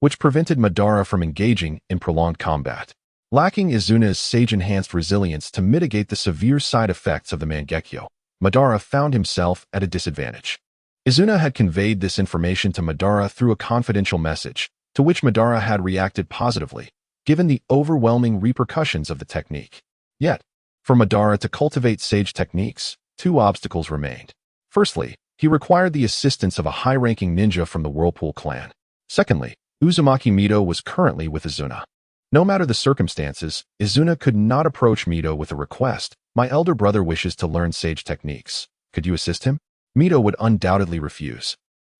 which prevented Madara from engaging in prolonged combat. Lacking Izuna's sage-enhanced resilience to mitigate the severe side effects of the Mangekyo, Madara found himself at a disadvantage. Izuna had conveyed this information to Madara through a confidential message, to which Madara had reacted positively, given the overwhelming repercussions of the technique. Yet, for Madara to cultivate sage techniques, two obstacles remained. Firstly, he required the assistance of a high-ranking ninja from the Whirlpool clan. Secondly, Uzumaki Mito was currently with Izuna. No matter the circumstances, Izuna could not approach Mito with a request. My elder brother wishes to learn sage techniques. Could you assist him? Mito would undoubtedly refuse.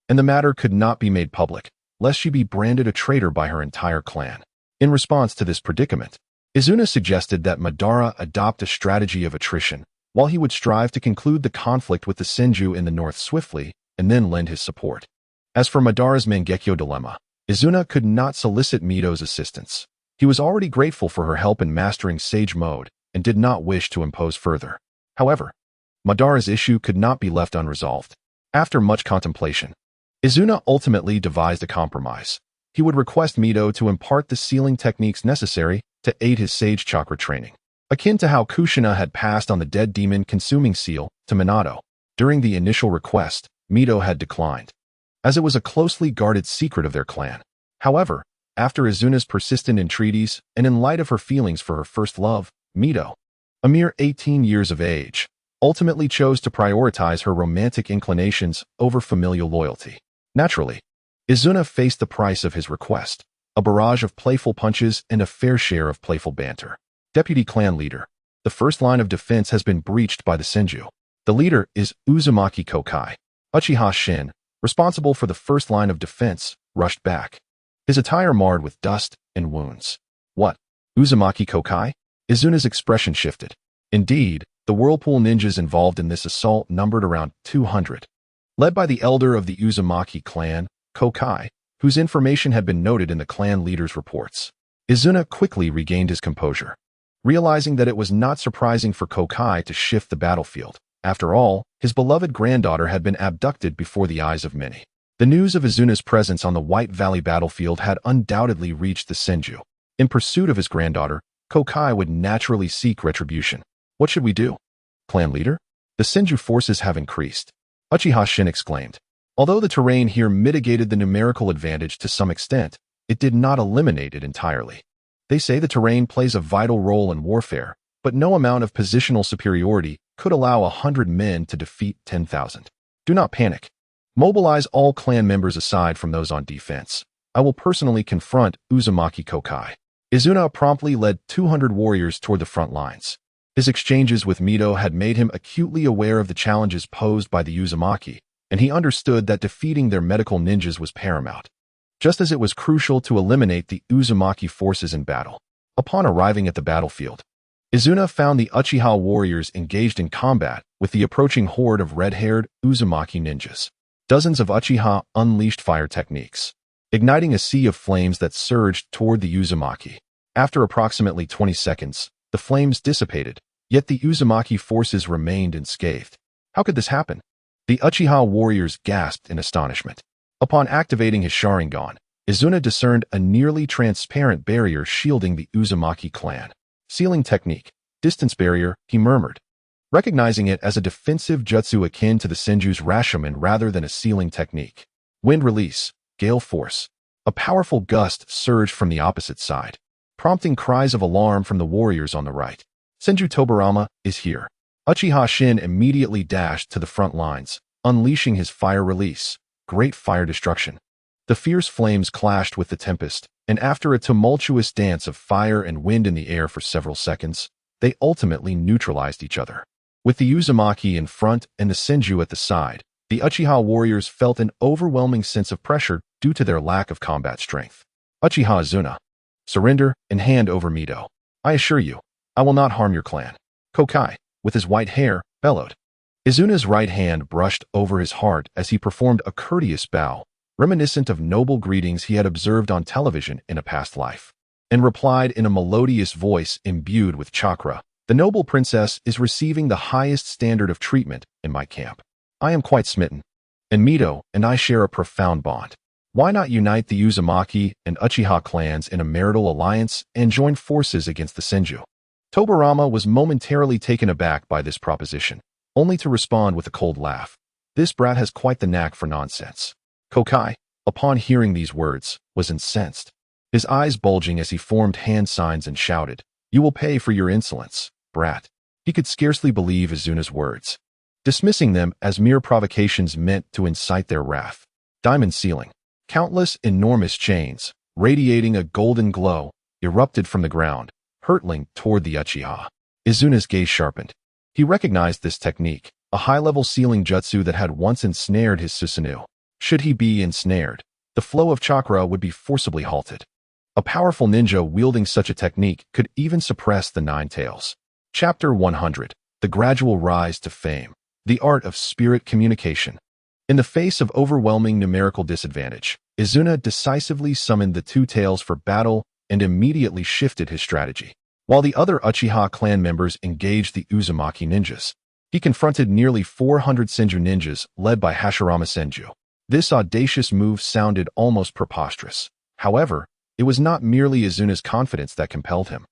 And the matter could not be made public, lest she be branded a traitor by her entire clan. In response to this predicament, Izuna suggested that Madara adopt a strategy of attrition, while he would strive to conclude the conflict with the Senju in the north swiftly, and then lend his support. As for Madara's Mangekyo dilemma, Izuna could not solicit Mito's assistance. He was already grateful for her help in mastering Sage Mode, and did not wish to impose further. However, Madara's issue could not be left unresolved. After much contemplation, Izuna ultimately devised a compromise. He would request Mito to impart the sealing techniques necessary to aid his Sage Chakra training, akin to how Kushina had passed on the dead demon consuming seal to Minato. During the initial request, Mito had declined, as it was a closely guarded secret of their clan. However, after Izuna's persistent entreaties, and in light of her feelings for her first love, Mito, a mere 18 years of age, ultimately chose to prioritize her romantic inclinations over familial loyalty. Naturally, Izuna faced the price of his request, a barrage of playful punches and a fair share of playful banter. Deputy clan leader, the first line of defense has been breached by the Senju. The leader is Uzumaki Kokai. Uchiha Shin, responsible for the first line of defense, rushed back, his attire marred with dust and wounds. What? Uzumaki Kokai? Izuna's expression shifted. Indeed, the Whirlpool ninjas involved in this assault numbered around 200. Led by the elder of the Uzumaki clan, Kokai, whose information had been noted in the clan leader's reports. Izuna quickly regained his composure, realizing that it was not surprising for Kokai to shift the battlefield. After all, his beloved granddaughter had been abducted before the eyes of many. The news of Izuna's presence on the White Valley battlefield had undoubtedly reached the Senju. In pursuit of his granddaughter, Kokai would naturally seek retribution. What should we do? Clan leader? The Senju forces have increased. Uchiha Shin exclaimed. Although the terrain here mitigated the numerical advantage to some extent, it did not eliminate it entirely. They say the terrain plays a vital role in warfare, but no amount of positional superiority could allow 100 men to defeat 10,000. Do not panic. Mobilize all clan members aside from those on defense. I will personally confront Uzumaki Kokai. Izuna promptly led 200 warriors toward the front lines. His exchanges with Mito had made him acutely aware of the challenges posed by the Uzumaki, and he understood that defeating their medical ninjas was paramount, just as it was crucial to eliminate the Uzumaki forces in battle. Upon arriving at the battlefield, Izuna found the Uchiha warriors engaged in combat with the approaching horde of red-haired Uzumaki ninjas. Dozens of Uchiha unleashed fire techniques, igniting a sea of flames that surged toward the Uzumaki. After approximately 20 seconds, the flames dissipated, yet the Uzumaki forces remained unscathed. How could this happen? The Uchiha warriors gasped in astonishment. Upon activating his Sharingan, Izuna discerned a nearly transparent barrier shielding the Uzumaki clan. Sealing technique, distance barrier, he murmured, recognizing it as a defensive jutsu akin to the Senju's Rashomon rather than a sealing technique. Wind release, gale force. A powerful gust surged from the opposite side, prompting cries of alarm from the warriors on the right. Senju Tobirama is here. Uchiha Shin immediately dashed to the front lines, unleashing his fire release, great fire destruction. The fierce flames clashed with the tempest, and after a tumultuous dance of fire and wind in the air for several seconds, they ultimately neutralized each other. With the Uzumaki in front and the Senju at the side, the Uchiha warriors felt an overwhelming sense of pressure due to their lack of combat strength. Uchiha Izuna, surrender and hand over Mito. I assure you, I will not harm your clan. Kokai, with his white hair, bellowed. Izuna's right hand brushed over his heart as he performed a courteous bow, reminiscent of noble greetings he had observed on television in a past life, and replied in a melodious voice imbued with chakra. The noble princess is receiving the highest standard of treatment in my camp. I am quite smitten, and Mito and I share a profound bond. Why not unite the Uzumaki and Uchiha clans in a marital alliance and join forces against the Senju? Tobirama was momentarily taken aback by this proposition, only to respond with a cold laugh. This brat has quite the knack for nonsense. Kokai, upon hearing these words, was incensed, his eyes bulging as he formed hand signs and shouted, "You will pay for your insolence, brat." He could scarcely believe Izuna's words, dismissing them as mere provocations meant to incite their wrath. Diamond ceiling. Countless enormous chains, radiating a golden glow, erupted from the ground, hurtling toward the Uchiha. Izuna's gaze sharpened. He recognized this technique, a high-level sealing jutsu that had once ensnared his Susanoo. Should he be ensnared, the flow of chakra would be forcibly halted. A powerful ninja wielding such a technique could even suppress the Nine Tails. Chapter 100. The Gradual Rise to Fame. The Art of Spirit Communication. In the face of overwhelming numerical disadvantage, Izuna decisively summoned the Two Tails for battle and immediately shifted his strategy. While the other Uchiha clan members engaged the Uzumaki ninjas, he confronted nearly 400 Senju ninjas led by Hashirama Senju. This audacious move sounded almost preposterous. However, it was not merely Izuna's confidence that compelled him,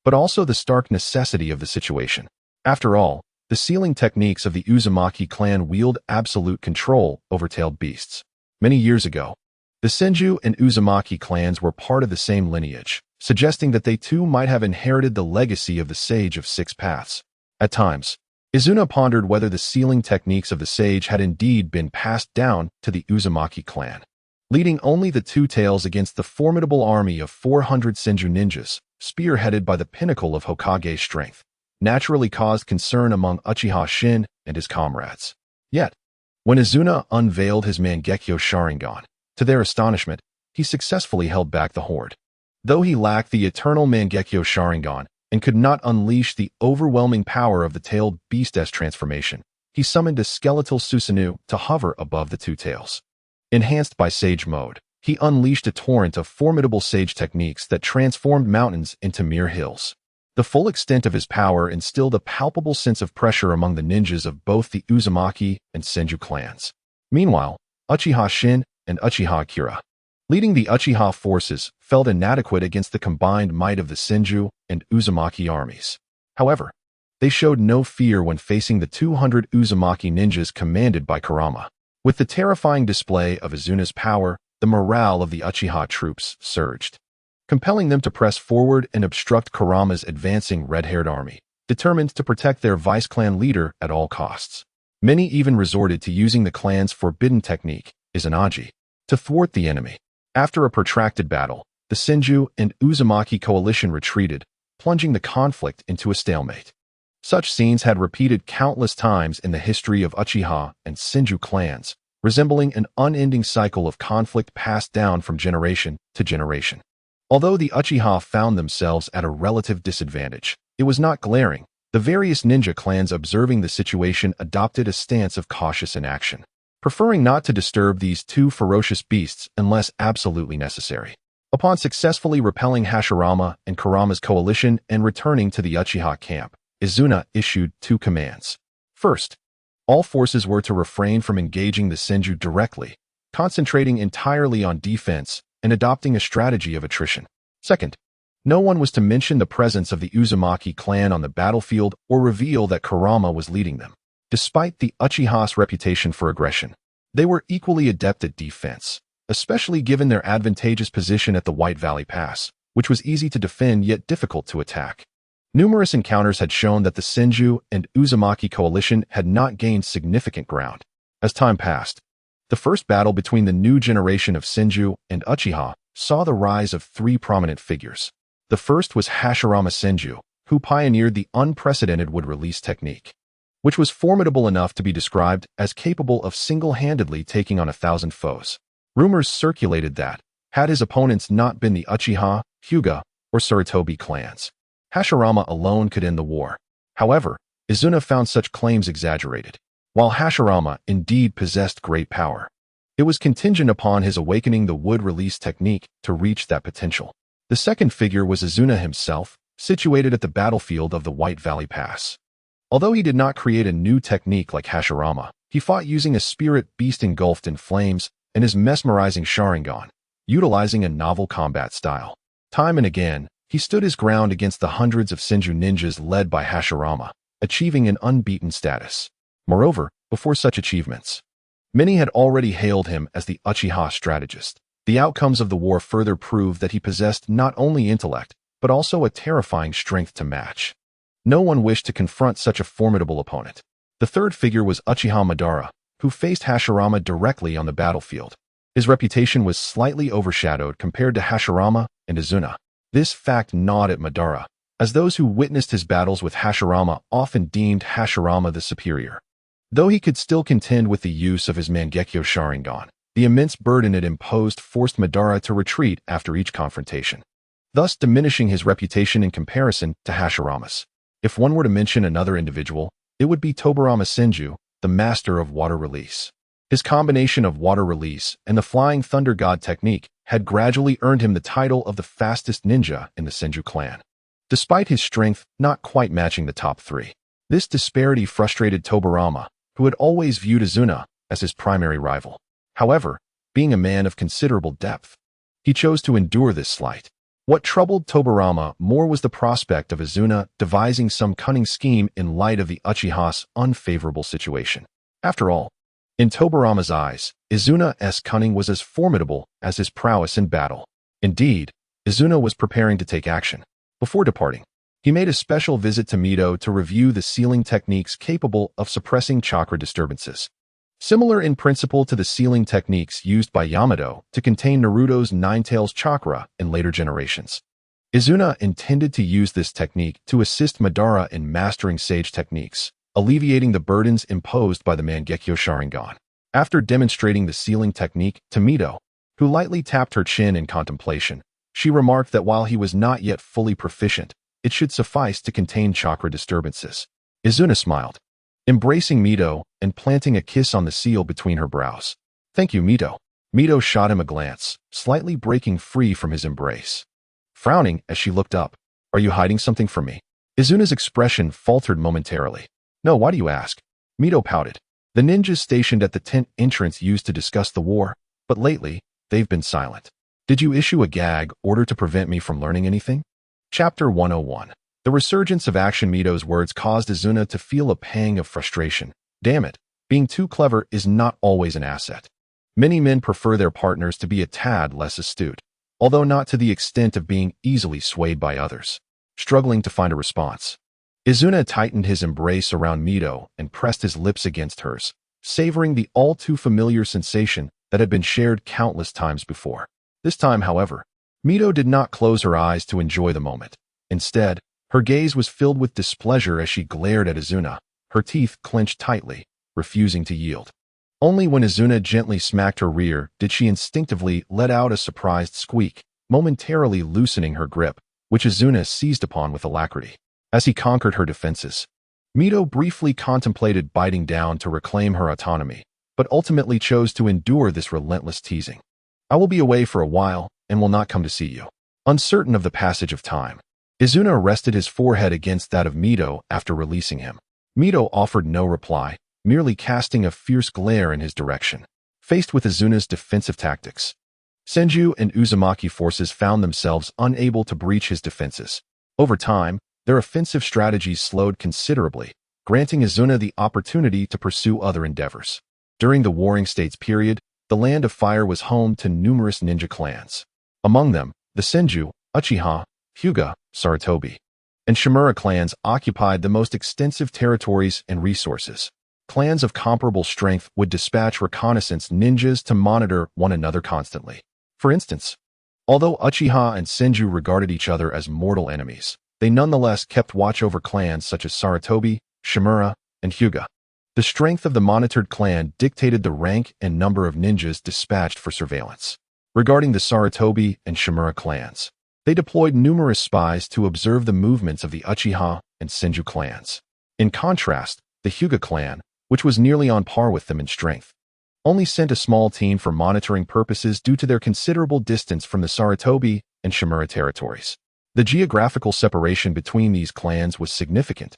but also the stark necessity of the situation. After all, the sealing techniques of the Uzumaki clan wield absolute control over tailed beasts. Many years ago, the Senju and Uzumaki clans were part of the same lineage, suggesting that they too might have inherited the legacy of the Sage of Six Paths. At times, Izuna pondered whether the sealing techniques of the sage had indeed been passed down to the Uzumaki clan. Leading only the Two Tails against the formidable army of 400 Senju ninjas, spearheaded by the pinnacle of Hokage's strength, naturally caused concern among Uchiha Shin and his comrades. Yet, when Izuna unveiled his Mangekyo Sharingan, to their astonishment, he successfully held back the horde. Though he lacked the Eternal Mangekyo Sharingan and could not unleash the overwhelming power of the tailed beast's transformation, he summoned a skeletal Susanoo to hover above the Two Tails. Enhanced by Sage Mode, he unleashed a torrent of formidable sage techniques that transformed mountains into mere hills. The full extent of his power instilled a palpable sense of pressure among the ninjas of both the Uzumaki and Senju clans. Meanwhile, Uchiha Shin and Uchiha Akira, Leading the Uchiha forces felt inadequate against the combined might of the Senju and Uzumaki armies. However, they showed no fear when facing the 200 Uzumaki ninjas commanded by Kurama. With the terrifying display of Izuna's power, the morale of the Uchiha troops surged, compelling them to press forward and obstruct Kurama's advancing red-haired army, determined to protect their vice-clan leader at all costs. Many even resorted to using the clan's forbidden technique, Izanagi, to thwart the enemy. After a protracted battle, the Senju and Uzumaki coalition retreated, plunging the conflict into a stalemate. Such scenes had repeated countless times in the history of Uchiha and Senju clans, resembling an unending cycle of conflict passed down from generation to generation. Although the Uchiha found themselves at a relative disadvantage, it was not glaring. The various ninja clans observing the situation adopted a stance of cautious inaction, preferring not to disturb these two ferocious beasts unless absolutely necessary. Upon successfully repelling Hashirama and Kurama's coalition and returning to the Uchiha camp, Izuna issued two commands. First, all forces were to refrain from engaging the Senju directly, concentrating entirely on defense and adopting a strategy of attrition. Second, no one was to mention the presence of the Uzumaki clan on the battlefield or reveal that Kurama was leading them. Despite the Uchiha's reputation for aggression, they were equally adept at defense, especially given their advantageous position at the White Valley Pass, which was easy to defend yet difficult to attack. Numerous encounters had shown that the Senju and Uzumaki coalition had not gained significant ground. As time passed, the first battle between the new generation of Senju and Uchiha saw the rise of three prominent figures. The first was Hashirama Senju, who pioneered the unprecedented wood-release technique, which was formidable enough to be described as capable of single-handedly taking on 1,000 foes. Rumors circulated that, had his opponents not been the Uchiha, Hyuga, or Sarutobi clans, Hashirama alone could end the war. However, Izuna found such claims exaggerated. While Hashirama indeed possessed great power, it was contingent upon his awakening the wood-release technique to reach that potential. The second figure was Izuna himself, situated at the battlefield of the White Valley Pass. Although he did not create a new technique like Hashirama, he fought using a spirit beast engulfed in flames and his mesmerizing Sharingan, utilizing a novel combat style. Time and again, he stood his ground against the hundreds of Senju ninjas led by Hashirama, achieving an unbeaten status. Moreover, before such achievements, many had already hailed him as the Uchiha strategist. The outcomes of the war further proved that he possessed not only intellect, but also a terrifying strength to match. No one wished to confront such a formidable opponent. The third figure was Uchiha Madara, who faced Hashirama directly on the battlefield. His reputation was slightly overshadowed compared to Hashirama and Izuna. This fact gnawed at Madara, as those who witnessed his battles with Hashirama often deemed Hashirama the superior. Though he could still contend with the use of his Mangekyo Sharingan, the immense burden it imposed forced Madara to retreat after each confrontation, thus diminishing his reputation in comparison to Hashirama's. If one were to mention another individual, it would be Tobarama Senju, the master of water release. His combination of water release and the Flying Thunder God technique had gradually earned him the title of the fastest ninja in the Senju clan. Despite his strength not quite matching the top three, this disparity frustrated Tobarama, who had always viewed Izuna as his primary rival. However, being a man of considerable depth, he chose to endure this slight. What troubled Tobarama more was the prospect of Izuna devising some cunning scheme in light of the Uchiha's unfavorable situation. After all, in Tobarama's eyes, Izuna's cunning was as formidable as his prowess in battle. Indeed, Izuna was preparing to take action. Before departing, he made a special visit to Mito to review the sealing techniques capable of suppressing chakra disturbances. Similar in principle to the sealing techniques used by Yamato to contain Naruto's Nine-Tails chakra in later generations. Izuna intended to use this technique to assist Madara in mastering sage techniques, alleviating the burdens imposed by the Mangekyo Sharingan. After demonstrating the sealing technique to Mito, who lightly tapped her chin in contemplation, she remarked that while he was not yet fully proficient, it should suffice to contain chakra disturbances. Izuna smiled, embracing Mito and planting a kiss on the seal between her brows. "Thank you, Mito." Mito shot him a glance, slightly breaking free from his embrace, frowning as she looked up. "Are you hiding something from me?" Izuna's expression faltered momentarily. "No, why do you ask?" Mito pouted. "The ninjas stationed at the tent entrance used to discuss the war, but lately, they've been silent. Did you issue a gag order to prevent me from learning anything? Chapter 101. The resurgence of Action Mito's words caused Izuna to feel a pang of frustration. Damn it, being too clever is not always an asset. Many men prefer their partners to be a tad less astute, although not to the extent of being easily swayed by others. Struggling to find a response, Izuna tightened his embrace around Mito and pressed his lips against hers, savoring the all-too-familiar sensation that had been shared countless times before. This time, however, Mito did not close her eyes to enjoy the moment. Instead, her gaze was filled with displeasure as she glared at Izuna, her teeth clenched tightly, refusing to yield. Only when Izuna gently smacked her rear did she instinctively let out a surprised squeak, momentarily loosening her grip, which Izuna seized upon with alacrity. As he conquered her defenses, Mito briefly contemplated biting down to reclaim her autonomy, but ultimately chose to endure this relentless teasing. I will be away for a while and will not come to see you. Uncertain of the passage of time, Izuna rested his forehead against that of Mito after releasing him. Mito offered no reply, merely casting a fierce glare in his direction. Faced with Izuna's defensive tactics, Senju and Uzumaki forces found themselves unable to breach his defenses. Over time, their offensive strategies slowed considerably, granting Izuna the opportunity to pursue other endeavors. During the Warring States period, the Land of Fire was home to numerous ninja clans. Among them, the Senju, Uchiha, Hyuga, Sarutobi, and Shimura clans occupied the most extensive territories and resources. Clans of comparable strength would dispatch reconnaissance ninjas to monitor one another constantly. For instance, although Uchiha and Senju regarded each other as mortal enemies, they nonetheless kept watch over clans such as Sarutobi, Shimura, and Hyuga. The strength of the monitored clan dictated the rank and number of ninjas dispatched for surveillance. Regarding the Sarutobi and Shimura clans, they deployed numerous spies to observe the movements of the Uchiha and Senju clans. In contrast, the Hyuga clan, which was nearly on par with them in strength, only sent a small team for monitoring purposes due to their considerable distance from the Sarutobi and Shimura territories. The geographical separation between these clans was significant,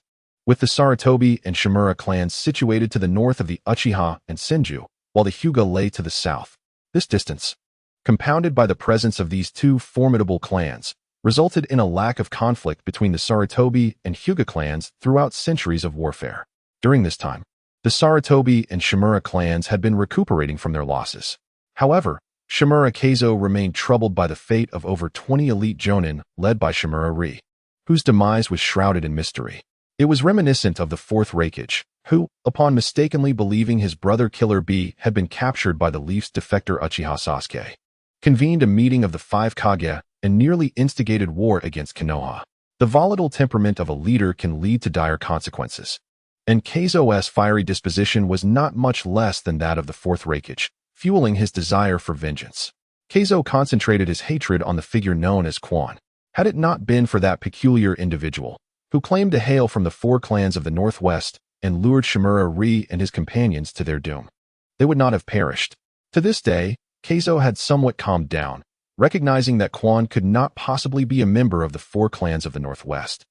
with the Sarutobi and Shimura clans situated to the north of the Uchiha and Senju, while the Hyuga lay to the south. This distance, compounded by the presence of these two formidable clans, resulted in a lack of conflict between the Sarutobi and Hyuga clans throughout centuries of warfare. During this time, the Sarutobi and Shimura clans had been recuperating from their losses. However, Shimura Keizo remained troubled by the fate of over 20 elite jonin led by Shimura Ri, whose demise was shrouded in mystery. It was reminiscent of the fourth Reikage, who, upon mistakenly believing his brother Killer Bee had been captured by the Leaf's defector Uchiha Sasuke, convened a meeting of the five Kage and nearly instigated war against Konoha. The volatile temperament of a leader can lead to dire consequences, and Keizo's fiery disposition was not much less than that of the fourth Reikage, fueling his desire for vengeance. Keizo concentrated his hatred on the figure known as Quan. Had it not been for that peculiar individual, who claimed to hail from the four clans of the Northwest and lured Shimura Ri and his companions to their doom, they would not have perished. To this day, Keizo had somewhat calmed down, recognizing that Quan could not possibly be a member of the four clans of the Northwest,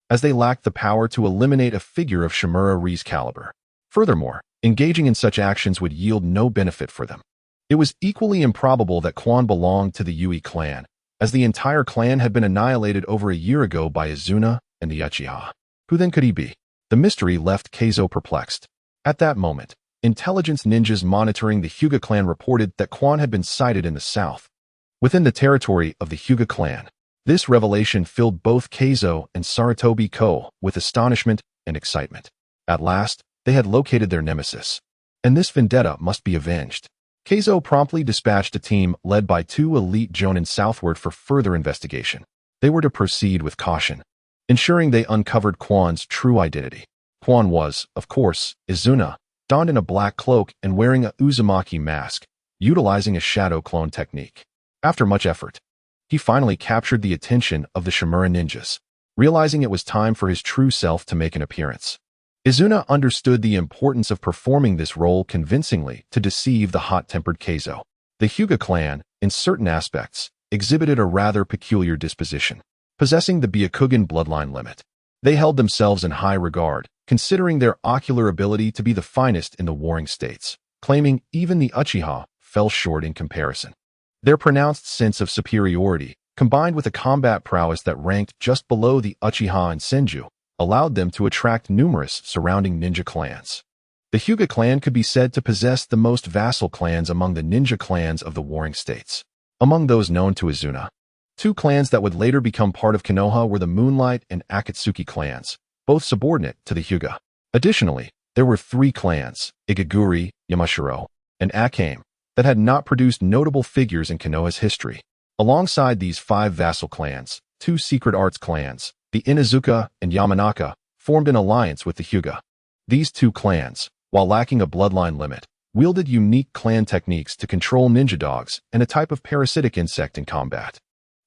as they lacked the power to eliminate a figure of Shimura Ri's caliber. Furthermore, engaging in such actions would yield no benefit for them. It was equally improbable that Quan belonged to the Yui clan, as the entire clan had been annihilated over a year ago by Izuna and the Uchiha. Who then could he be? The mystery left Keizo perplexed. At that moment, intelligence ninjas monitoring the Hyuga clan reported that Quan had been sighted in the south, within the territory of the Hyuga clan. This revelation filled both Keizo and Sarutobi Ko with astonishment and excitement. At last, they had located their nemesis, and this vendetta must be avenged. Keizo promptly dispatched a team led by two elite jonin southward for further investigation. They were to proceed with caution, ensuring they uncovered Quan's true identity. Quan was, of course, Izuna, donned in a black cloak and wearing a Uzumaki mask, utilizing a shadow clone technique. After much effort, he finally captured the attention of the Shimura ninjas, realizing it was time for his true self to make an appearance. Izuna understood the importance of performing this role convincingly to deceive the hot-tempered Keizo. The Hyuga clan, in certain aspects, exhibited a rather peculiar disposition, possessing the Byakugan bloodline limit. They held themselves in high regard, considering their ocular ability to be the finest in the warring states, claiming even the Uchiha fell short in comparison. Their pronounced sense of superiority, combined with a combat prowess that ranked just below the Uchiha and Senju, allowed them to attract numerous surrounding ninja clans. The Hyuga clan could be said to possess the most vassal clans among the ninja clans of the warring states. Among those known to Izuna, two clans that would later become part of Konoha were the Moonlight and Akatsuki clans, both subordinate to the Hyuga. Additionally, there were three clans, Igaguri, Yamashiro, and Akame, that had not produced notable figures in Konoha's history. Alongside these five vassal clans, two secret arts clans, the Inuzuka and Yamanaka, formed an alliance with the Hyuga. These two clans, while lacking a bloodline limit, wielded unique clan techniques to control ninja dogs and a type of parasitic insect in combat,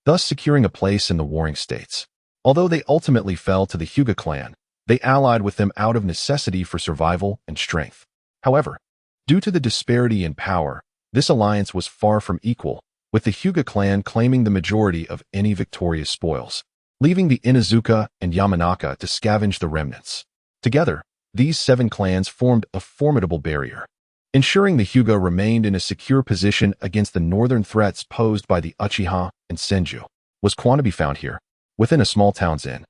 thus securing a place in the warring states. Although they ultimately fell to the Hyuga clan, they allied with them out of necessity for survival and strength. However, due to the disparity in power, this alliance was far from equal, with the Hyuga clan claiming the majority of any victorious spoils, leaving the Inuzuka and Yamanaka to scavenge the remnants. Together, these seven clans formed a formidable barrier, ensuring the Hyuga remained in a secure position against the northern threats posed by the Uchiha and Senju. Was Quan to be found here? Within a small town's inn,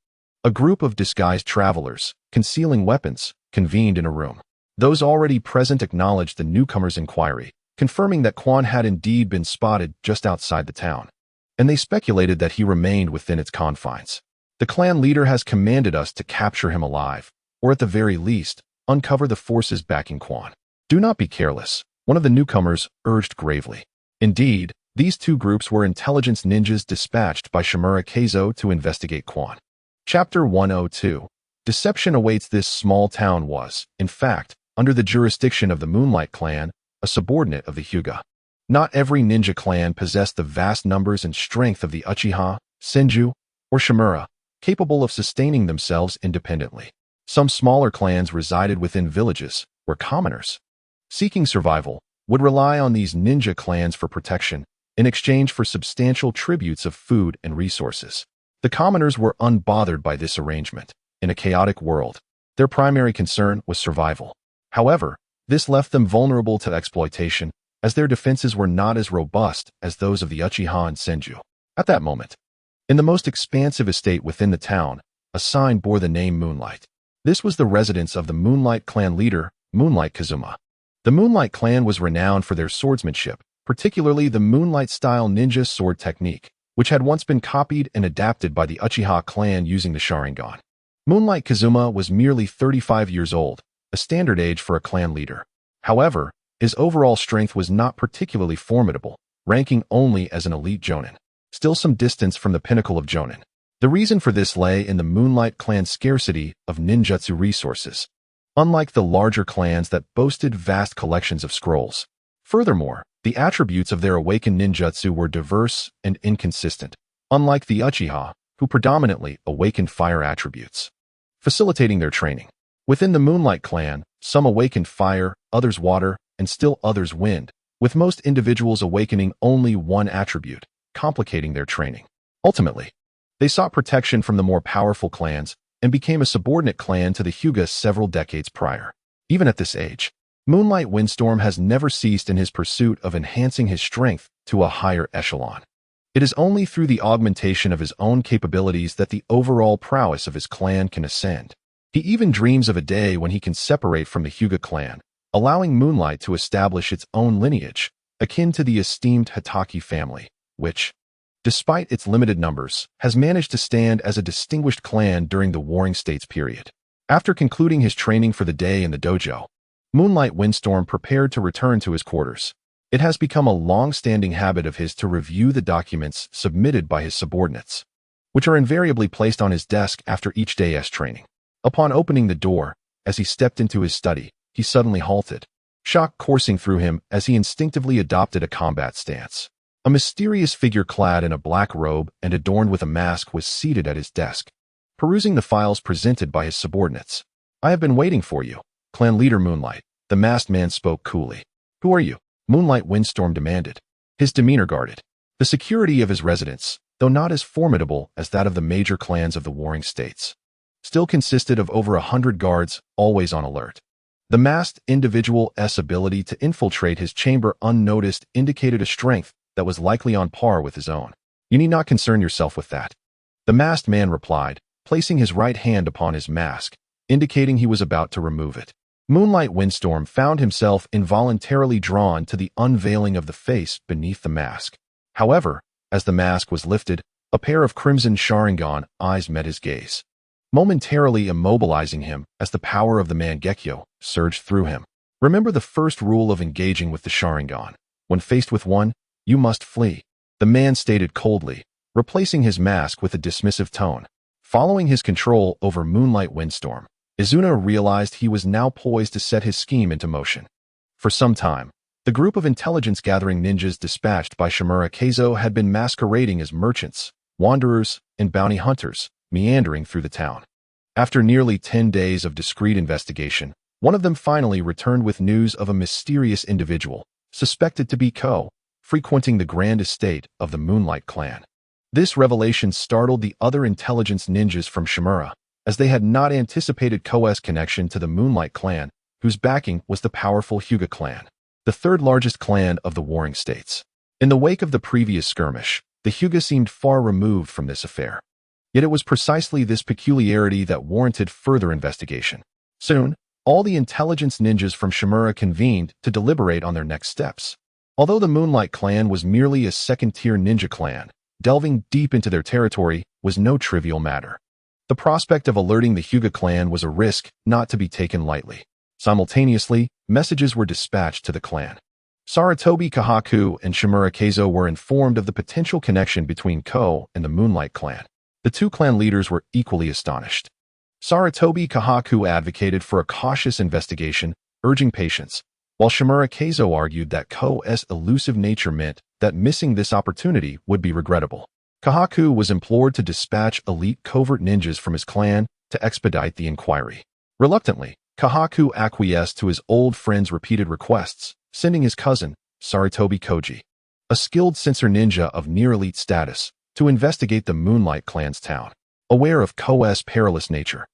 a group of disguised travelers, concealing weapons, convened in a room. Those already present acknowledged the newcomer's inquiry, confirming that Quan had indeed been spotted just outside the town, and they speculated that he remained within its confines. The clan leader has commanded us to capture him alive, or at the very least, uncover the forces backing Quan. Do not be careless, one of the newcomers urged gravely. Indeed, these two groups were intelligence ninjas dispatched by Shimura Keizo to investigate Quan. Chapter 102. Deception awaits. This small town was, in fact, under the jurisdiction of the Moonlight clan, a subordinate of the Hyuga. Not every ninja clan possessed the vast numbers and strength of the Uchiha, Senju, or Shimura, capable of sustaining themselves independently. Some smaller clans resided within villages, where commoners, seeking survival, would rely on these ninja clans for protection, in exchange for substantial tributes of food and resources. The commoners were unbothered by this arrangement. In a chaotic world, their primary concern was survival. However, this left them vulnerable to exploitation, as their defenses were not as robust as those of the Uchiha and Senju. At that moment, in the most expansive estate within the town, a sign bore the name Moonlight. This was the residence of the Moonlight clan leader, Moonlight Kazuma. The Moonlight clan was renowned for their swordsmanship, particularly the Moonlight-style ninja sword technique, which had once been copied and adapted by the Uchiha clan using the Sharingan. Moonlight Kazuma was merely 35 years old, a standard age for a clan leader. However, his overall strength was not particularly formidable, ranking only as an elite jonin, still some distance from the pinnacle of jonin. The reason for this lay in the Moonlight clan's scarcity of ninjutsu resources, unlike the larger clans that boasted vast collections of scrolls. Furthermore, the attributes of their awakened ninjutsu were diverse and inconsistent, unlike the Uchiha, who predominantly awakened fire attributes, facilitating their training. Within the Moonlight clan, some awakened fire, others water, and still others wind, with most individuals awakening only one attribute, complicating their training. Ultimately, they sought protection from the more powerful clans and became a subordinate clan to the Hyuga several decades prior. Even at this age, Moonlight Windstorm has never ceased in his pursuit of enhancing his strength to a higher echelon. It is only through the augmentation of his own capabilities that the overall prowess of his clan can ascend. He even dreams of a day when he can separate from the Hyuga clan, allowing Moonlight to establish its own lineage, akin to the esteemed Hatake family, which, despite its limited numbers, has managed to stand as a distinguished clan during the Warring States period. After concluding his training for the day in the dojo, Moonlight Windstorm prepared to return to his quarters. It has become a long-standing habit of his to review the documents submitted by his subordinates, which are invariably placed on his desk after each day's training. Upon opening the door, as he stepped into his study, he suddenly halted, shock coursing through him as he instinctively adopted a combat stance. A mysterious figure clad in a black robe and adorned with a mask was seated at his desk, perusing the files presented by his subordinates. "I have been waiting for you, Clan Leader Moonlight," the masked man spoke coolly. "Who are you?" Moonlight Windstorm demanded, his demeanor guarded. The security of his residence, though not as formidable as that of the major clans of the Warring States, still consisted of over 100 guards, always on alert. The masked individual's ability to infiltrate his chamber unnoticed indicated a strength that was likely on par with his own. You need not concern yourself with that. The masked man replied, placing his right hand upon his mask, indicating he was about to remove it. Moonlight Windstorm found himself involuntarily drawn to the unveiling of the face beneath the mask. However, as the mask was lifted, a pair of crimson Sharingan eyes met his gaze, momentarily immobilizing him as the power of the Mangekyo surged through him. Remember the first rule of engaging with the Sharingan. When faced with one, you must flee, the man stated coldly, replacing his mask with a dismissive tone. Following his control over Moonlight Windstorm, Izuna realized he was now poised to set his scheme into motion. For some time, the group of intelligence-gathering ninjas dispatched by Shimura Keizo had been masquerading as merchants, wanderers, and bounty hunters, meandering through the town. After nearly 10 days of discreet investigation, one of them finally returned with news of a mysterious individual, suspected to be Ko, frequenting the grand estate of the Moonlight Clan. This revelation startled the other intelligence ninjas from Shimura, as they had not anticipated Ko's connection to the Moonlight Clan, whose backing was the powerful Hyuga clan, the third largest clan of the warring states. In the wake of the previous skirmish, the Hyuga seemed far removed from this affair. Yet it was precisely this peculiarity that warranted further investigation. Soon, all the intelligence ninjas from Shimura convened to deliberate on their next steps. Although the Moonlight Clan was merely a second-tier ninja clan, delving deep into their territory was no trivial matter. The prospect of alerting the Hyuga clan was a risk not to be taken lightly. Simultaneously, messages were dispatched to the clan. Sarutobi Kahaku and Shimura Keizo were informed of the potential connection between Ko and the Moonlight Clan. The two clan leaders were equally astonished. Sarutobi Kahaku advocated for a cautious investigation, urging patience, while Shimura Keizo argued that Ko's elusive nature meant that missing this opportunity would be regrettable. Kahaku was implored to dispatch elite covert ninjas from his clan to expedite the inquiry. Reluctantly, Kahaku acquiesced to his old friend's repeated requests, sending his cousin, Sarutobi Koji, a skilled censor ninja of near-elite status, to investigate the Moonlight Clan's town. Aware of Ko's perilous nature,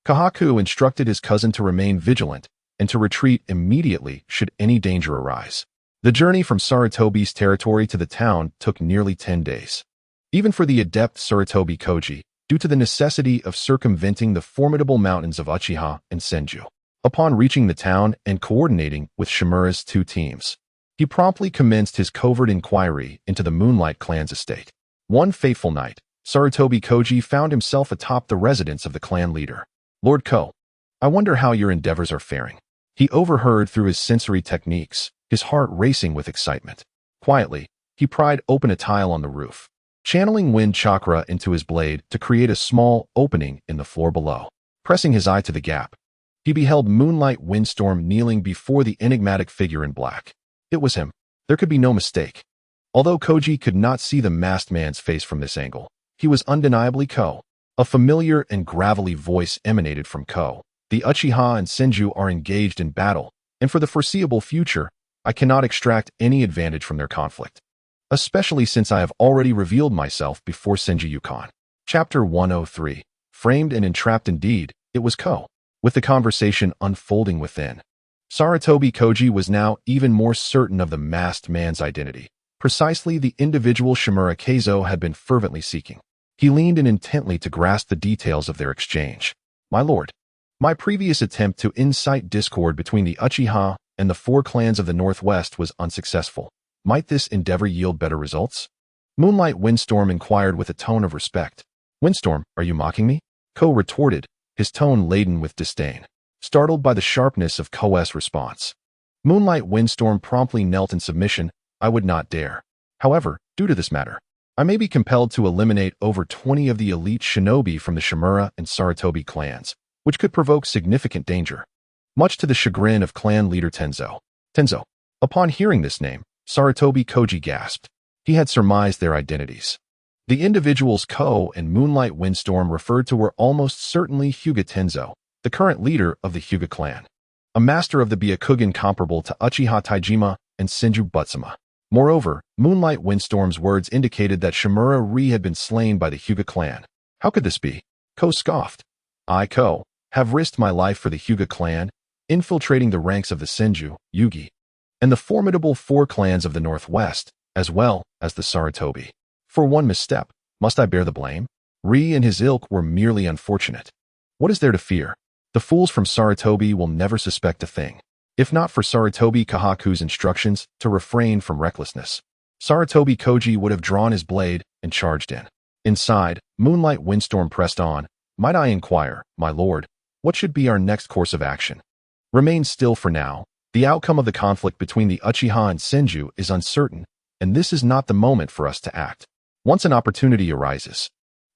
Kahaku instructed his cousin to remain vigilant and to retreat immediately should any danger arise. The journey from Sarutobi's territory to the town took nearly 10 days. Even for the adept Sarutobi Koji, due to the necessity of circumventing the formidable mountains of Uchiha and Senju. Upon reaching the town and coordinating with Shimura's two teams, he promptly commenced his covert inquiry into the Moonlight Clan's estate. One fateful night, Sarutobi Koji found himself atop the residence of the clan leader. Lord Ko, I wonder how your endeavors are faring. He overheard through his sensory techniques, his heart racing with excitement. Quietly, he pried open a tile on the roof, channeling wind chakra into his blade to create a small opening in the floor below. Pressing his eye to the gap, he beheld Moonlight Windstorm kneeling before the enigmatic figure in black. It was him. There could be no mistake. Although Koji could not see the masked man's face from this angle, he was undeniably Ko. A familiar and gravelly voice emanated from Ko. The Uchiha and Senju are engaged in battle, and for the foreseeable future, I cannot extract any advantage from their conflict, especially since I have already revealed myself before Senju Yukon. Chapter 103. Framed and entrapped indeed, it was Ko. With the conversation unfolding within, Sarutobi Koji was now even more certain of the masked man's identity, precisely the individual Shimura Keizo had been fervently seeking. He leaned in intently to grasp the details of their exchange. My lord, my previous attempt to incite discord between the Uchiha and the four clans of the Northwest was unsuccessful. Might this endeavor yield better results? Moonlight Windstorm inquired with a tone of respect. Windstorm, are you mocking me? Ko retorted, his tone laden with disdain, startled by the sharpness of Ko's response. Moonlight Windstorm promptly knelt in submission. I would not dare. However, due to this matter, I may be compelled to eliminate over 20 of the elite shinobi from the Shimura and Sarutobi clans, which could provoke significant danger. Much to the chagrin of clan leader Tenzo. Tenzo. Upon hearing this name, Sarutobi Koji gasped. He had surmised their identities. The individuals Ko and Moonlight Windstorm referred to were almost certainly Hyuga Tenzo, the current leader of the Hyuga clan, a master of the Byakugan comparable to Uchiha Taijima and Senju Butsuma. Moreover, Moonlight Windstorm's words indicated that Shimura Ri had been slain by the Hyuga clan. How could this be? Ko scoffed. I, Ko, have risked my life for the Hyuga clan, infiltrating the ranks of the Senju, Yugi, and the formidable four clans of the Northwest, as well as the Sarutobi. For one misstep, must I bear the blame? Ri and his ilk were merely unfortunate. What is there to fear? The fools from Sarutobi will never suspect a thing. If not for Sarutobi Kahaku's instructions to refrain from recklessness, Sarutobi Koji would have drawn his blade and charged in. Inside, Moonlight Windstorm pressed on. Might I inquire, my lord, what should be our next course of action? Remain still for now. The outcome of the conflict between the Uchiha and Senju is uncertain, and this is not the moment for us to act. Once an opportunity arises,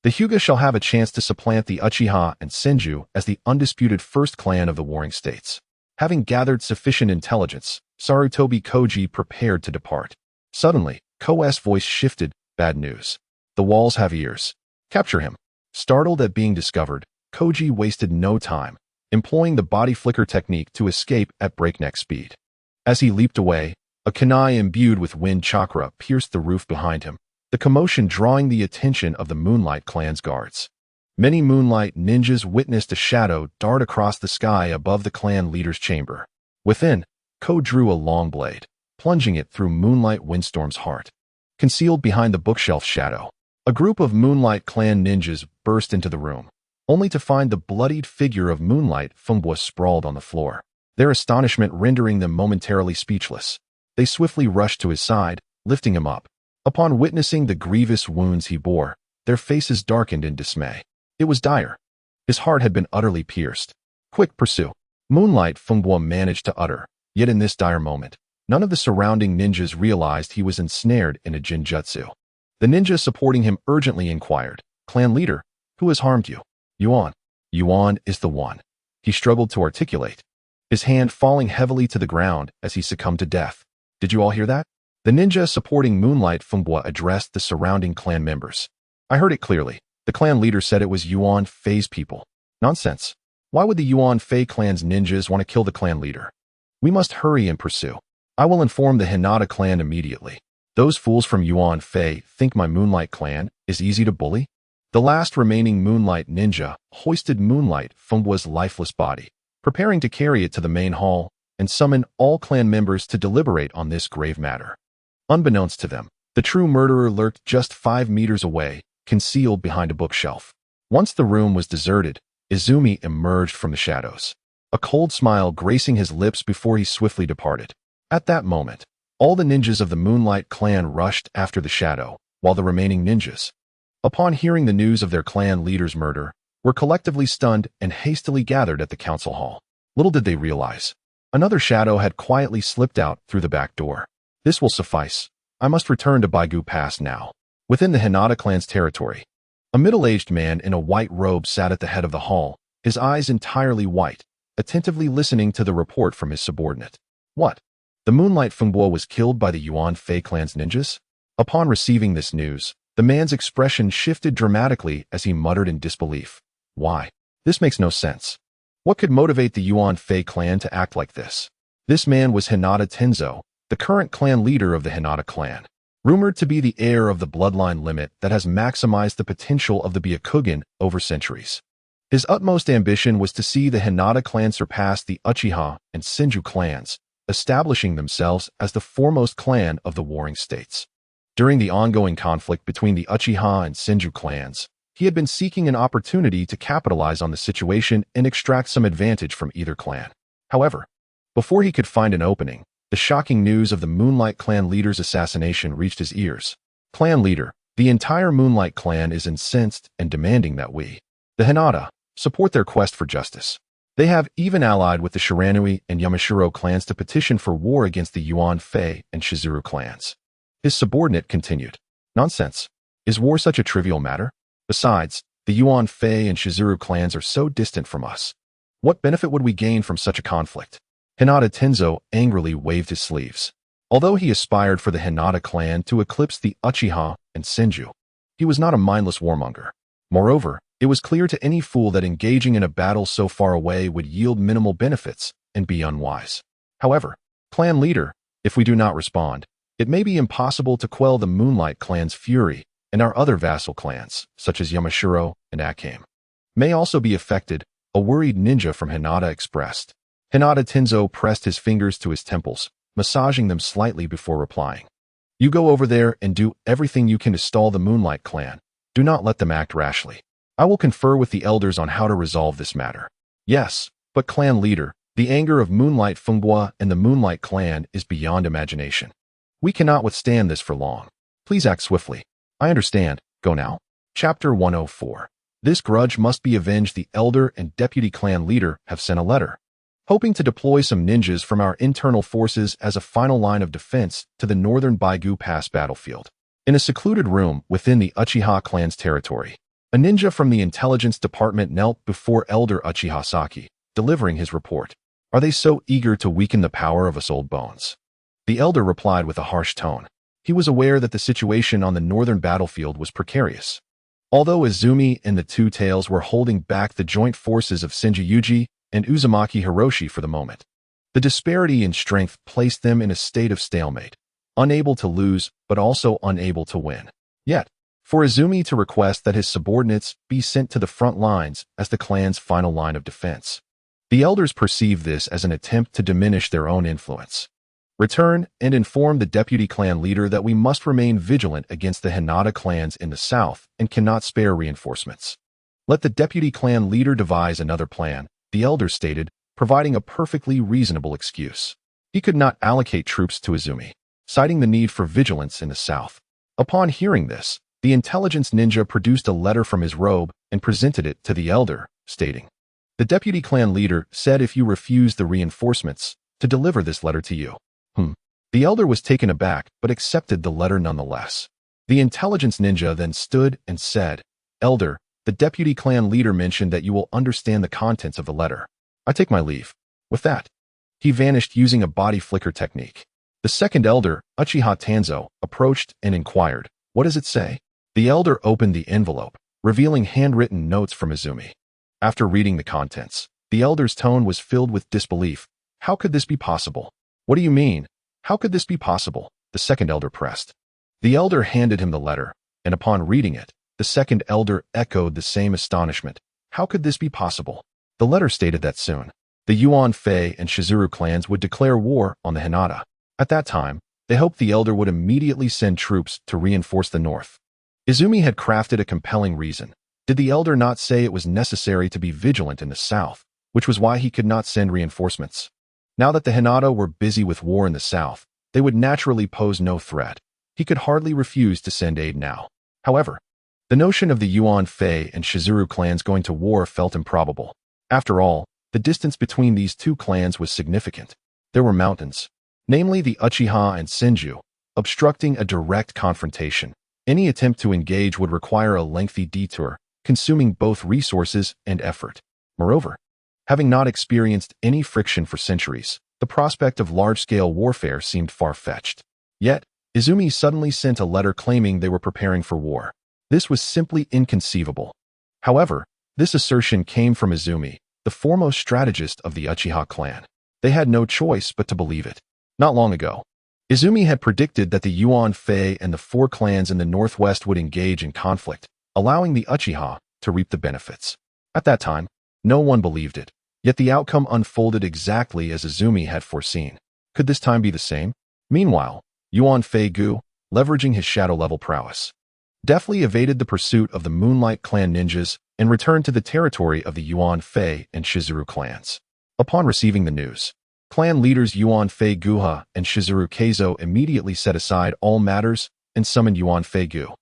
the Hyuga shall have a chance to supplant the Uchiha and Senju as the undisputed first clan of the warring states. Having gathered sufficient intelligence, Sarutobi Koji prepared to depart. Suddenly, Ko's voice shifted. Bad news. The walls have ears. Capture him. Startled at being discovered, Koji wasted no time, employing the body flicker technique to escape at breakneck speed. As he leaped away, a kunai imbued with wind chakra pierced the roof behind him, the commotion drawing the attention of the Moonlight Clan's guards. Many Moonlight ninjas witnessed a shadow dart across the sky above the clan leader's chamber. Within, Ko drew a long blade, plunging it through Moonlight Windstorm's heart. Concealed behind the bookshelf shadow, a group of Moonlight Clan ninjas burst into the room, only to find the bloodied figure of Moonlight Fumbwa sprawled on the floor, their astonishment rendering them momentarily speechless. They swiftly rushed to his side, lifting him up. Upon witnessing the grievous wounds he bore, their faces darkened in dismay. It was dire. His heart had been utterly pierced. Quick, pursue. Moonlight Fumbwa managed to utter, yet in this dire moment, none of the surrounding ninjas realized he was ensnared in a jinjutsu. The ninja supporting him urgently inquired, Clan leader, who has harmed you? Yuan. Yuan is the one. He struggled to articulate, his hand falling heavily to the ground as he succumbed to death. Did you all hear that? The ninja supporting Moonlight Fumbwa addressed the surrounding clan members. I heard it clearly. The clan leader said it was Yuan Fei's people. Nonsense. Why would the Yuan Fei clan's ninjas want to kill the clan leader? We must hurry and pursue. I will inform the Hinata clan immediately. Those fools from Yuan Fei think my Moonlight clan is easy to bully? The last remaining Moonlight ninja hoisted Moonlight Fumbwa's lifeless body, preparing to carry it to the main hall and summon all clan members to deliberate on this grave matter. Unbeknownst to them, the true murderer lurked just 5 meters away, concealed behind a bookshelf. Once the room was deserted, Izumi emerged from the shadows, a cold smile gracing his lips before he swiftly departed. At that moment, all the ninjas of the Moonlight clan rushed after the shadow, while the remaining ninjas, upon hearing the news of their clan leader's murder, were collectively stunned and hastily gathered at the council hall. Little did they realize, another shadow had quietly slipped out through the back door. This will suffice. I must return to Baigu Pass now. Within the Hinata clan's territory, a middle-aged man in a white robe sat at the head of the hall, his eyes entirely white, attentively listening to the report from his subordinate. What? The Moonlight Fumbwa was killed by the Yuan Fei clan's ninjas? Upon receiving this news, the man's expression shifted dramatically as he muttered in disbelief. Why? This makes no sense. What could motivate the Yuan Fei clan to act like this? This man was Hinata Tenzo, the current clan leader of the Hinata clan, rumored to be the heir of the bloodline limit that has maximized the potential of the Byakugan over centuries. His utmost ambition was to see the Hinata clan surpass the Uchiha and Senju clans, establishing themselves as the foremost clan of the warring states. During the ongoing conflict between the Uchiha and Senju clans, he had been seeking an opportunity to capitalize on the situation and extract some advantage from either clan. However, before he could find an opening, the shocking news of the Moonlight Clan leader's assassination reached his ears. Clan leader, the entire Moonlight Clan is incensed and demanding that we, the Hinata, support their quest for justice. They have even allied with the Shiranui and Yamashiro clans to petition for war against the Yuan Fei and Shizuru clans. His subordinate continued. Nonsense. Is war such a trivial matter? Besides, the Yuan Fei and Shizuru clans are so distant from us. What benefit would we gain from such a conflict? Hinata Tenzo angrily waved his sleeves. Although he aspired for the Hinata clan to eclipse the Uchiha and Senju, he was not a mindless warmonger. Moreover, it was clear to any fool that engaging in a battle so far away would yield minimal benefits and be unwise. However, clan leader, if we do not respond, it may be impossible to quell the Moonlight clan's fury, and our other vassal clans, such as Yamashiro and Akame, may also be affected, a worried ninja from Hinata expressed. Hinata Tenzo pressed his fingers to his temples, massaging them slightly before replying. You go over there and do everything you can to stall the Moonlight Clan. Do not let them act rashly. I will confer with the elders on how to resolve this matter. Yes, but clan leader, the anger of Moonlight Funghua and the Moonlight Clan is beyond imagination. We cannot withstand this for long. Please act swiftly. I understand. Go now. Chapter 104. This grudge must be avenged. The elder and deputy clan leader have sent a letter, hoping to deploy some ninjas from our internal forces as a final line of defense to the northern Baigu Pass battlefield. In a secluded room within the Uchiha clan's territory, a ninja from the intelligence department knelt before Elder Uchiha Saki, delivering his report. Are they so eager to weaken the power of us old bones? The elder replied with a harsh tone. He was aware that the situation on the northern battlefield was precarious. Although Izumi and the Two Tails were holding back the joint forces of Shinji Yuji and Uzumaki Hiroshi for the moment, the disparity in strength placed them in a state of stalemate, unable to lose but also unable to win. Yet, for Izumi to request that his subordinates be sent to the front lines as the clan's final line of defense, the elders perceived this as an attempt to diminish their own influence. Return and inform the deputy clan leader that we must remain vigilant against the Hinata clans in the south and cannot spare reinforcements. Let the deputy clan leader devise another plan, the elder stated, providing a perfectly reasonable excuse. He could not allocate troops to Izumi, citing the need for vigilance in the south. Upon hearing this, the intelligence ninja produced a letter from his robe and presented it to the elder, stating, "The deputy clan leader said if you refuse the reinforcements, to deliver this letter to you." The elder was taken aback but accepted the letter nonetheless. The intelligence ninja then stood and said, "Elder, the deputy clan leader mentioned that you will understand the contents of the letter. I take my leave." With that, he vanished using a body flicker technique. The second elder, Uchiha Tanzo, approached and inquired, "What does it say?" The elder opened the envelope, revealing handwritten notes from Izumi. After reading the contents, the elder's tone was filled with disbelief. "How could this be possible?" "What do you mean? How could this be possible?" the second elder pressed. The elder handed him the letter, and upon reading it, the second elder echoed the same astonishment. "How could this be possible?" The letter stated that soon, the Yuan Fei and Shizuru clans would declare war on the Hinata. At that time, they hoped the elder would immediately send troops to reinforce the north. Izumi had crafted a compelling reason. Did the elder not say it was necessary to be vigilant in the south, which was why he could not send reinforcements? Now that the Hinata were busy with war in the south, they would naturally pose no threat. He could hardly refuse to send aid now. However, the notion of the Yuan Fei and Shizuru clans going to war felt improbable. After all, the distance between these two clans was significant. There were mountains, namely the Uchiha and Senju, obstructing a direct confrontation. Any attempt to engage would require a lengthy detour, consuming both resources and effort. Moreover, having not experienced any friction for centuries, the prospect of large-scale warfare seemed far-fetched. Yet, Izumi suddenly sent a letter claiming they were preparing for war. This was simply inconceivable. However, this assertion came from Izumi, the foremost strategist of the Uchiha clan. They had no choice but to believe it. Not long ago, Izumi had predicted that the Yuan Fei and the four clans in the northwest would engage in conflict, allowing the Uchiha to reap the benefits. At that time, no one believed it, yet the outcome unfolded exactly as Izumi had foreseen. Could this time be the same? Meanwhile, Yuan Fei Gu, leveraging his shadow-level prowess, deftly evaded the pursuit of the Moonlight Clan ninjas and returned to the territory of the Yuan Fei and Shizuru clans. Upon receiving the news, clan leaders Yuan Fei Guha and Shizuru Keizo immediately set aside all matters and summoned Yuan Fei Gu.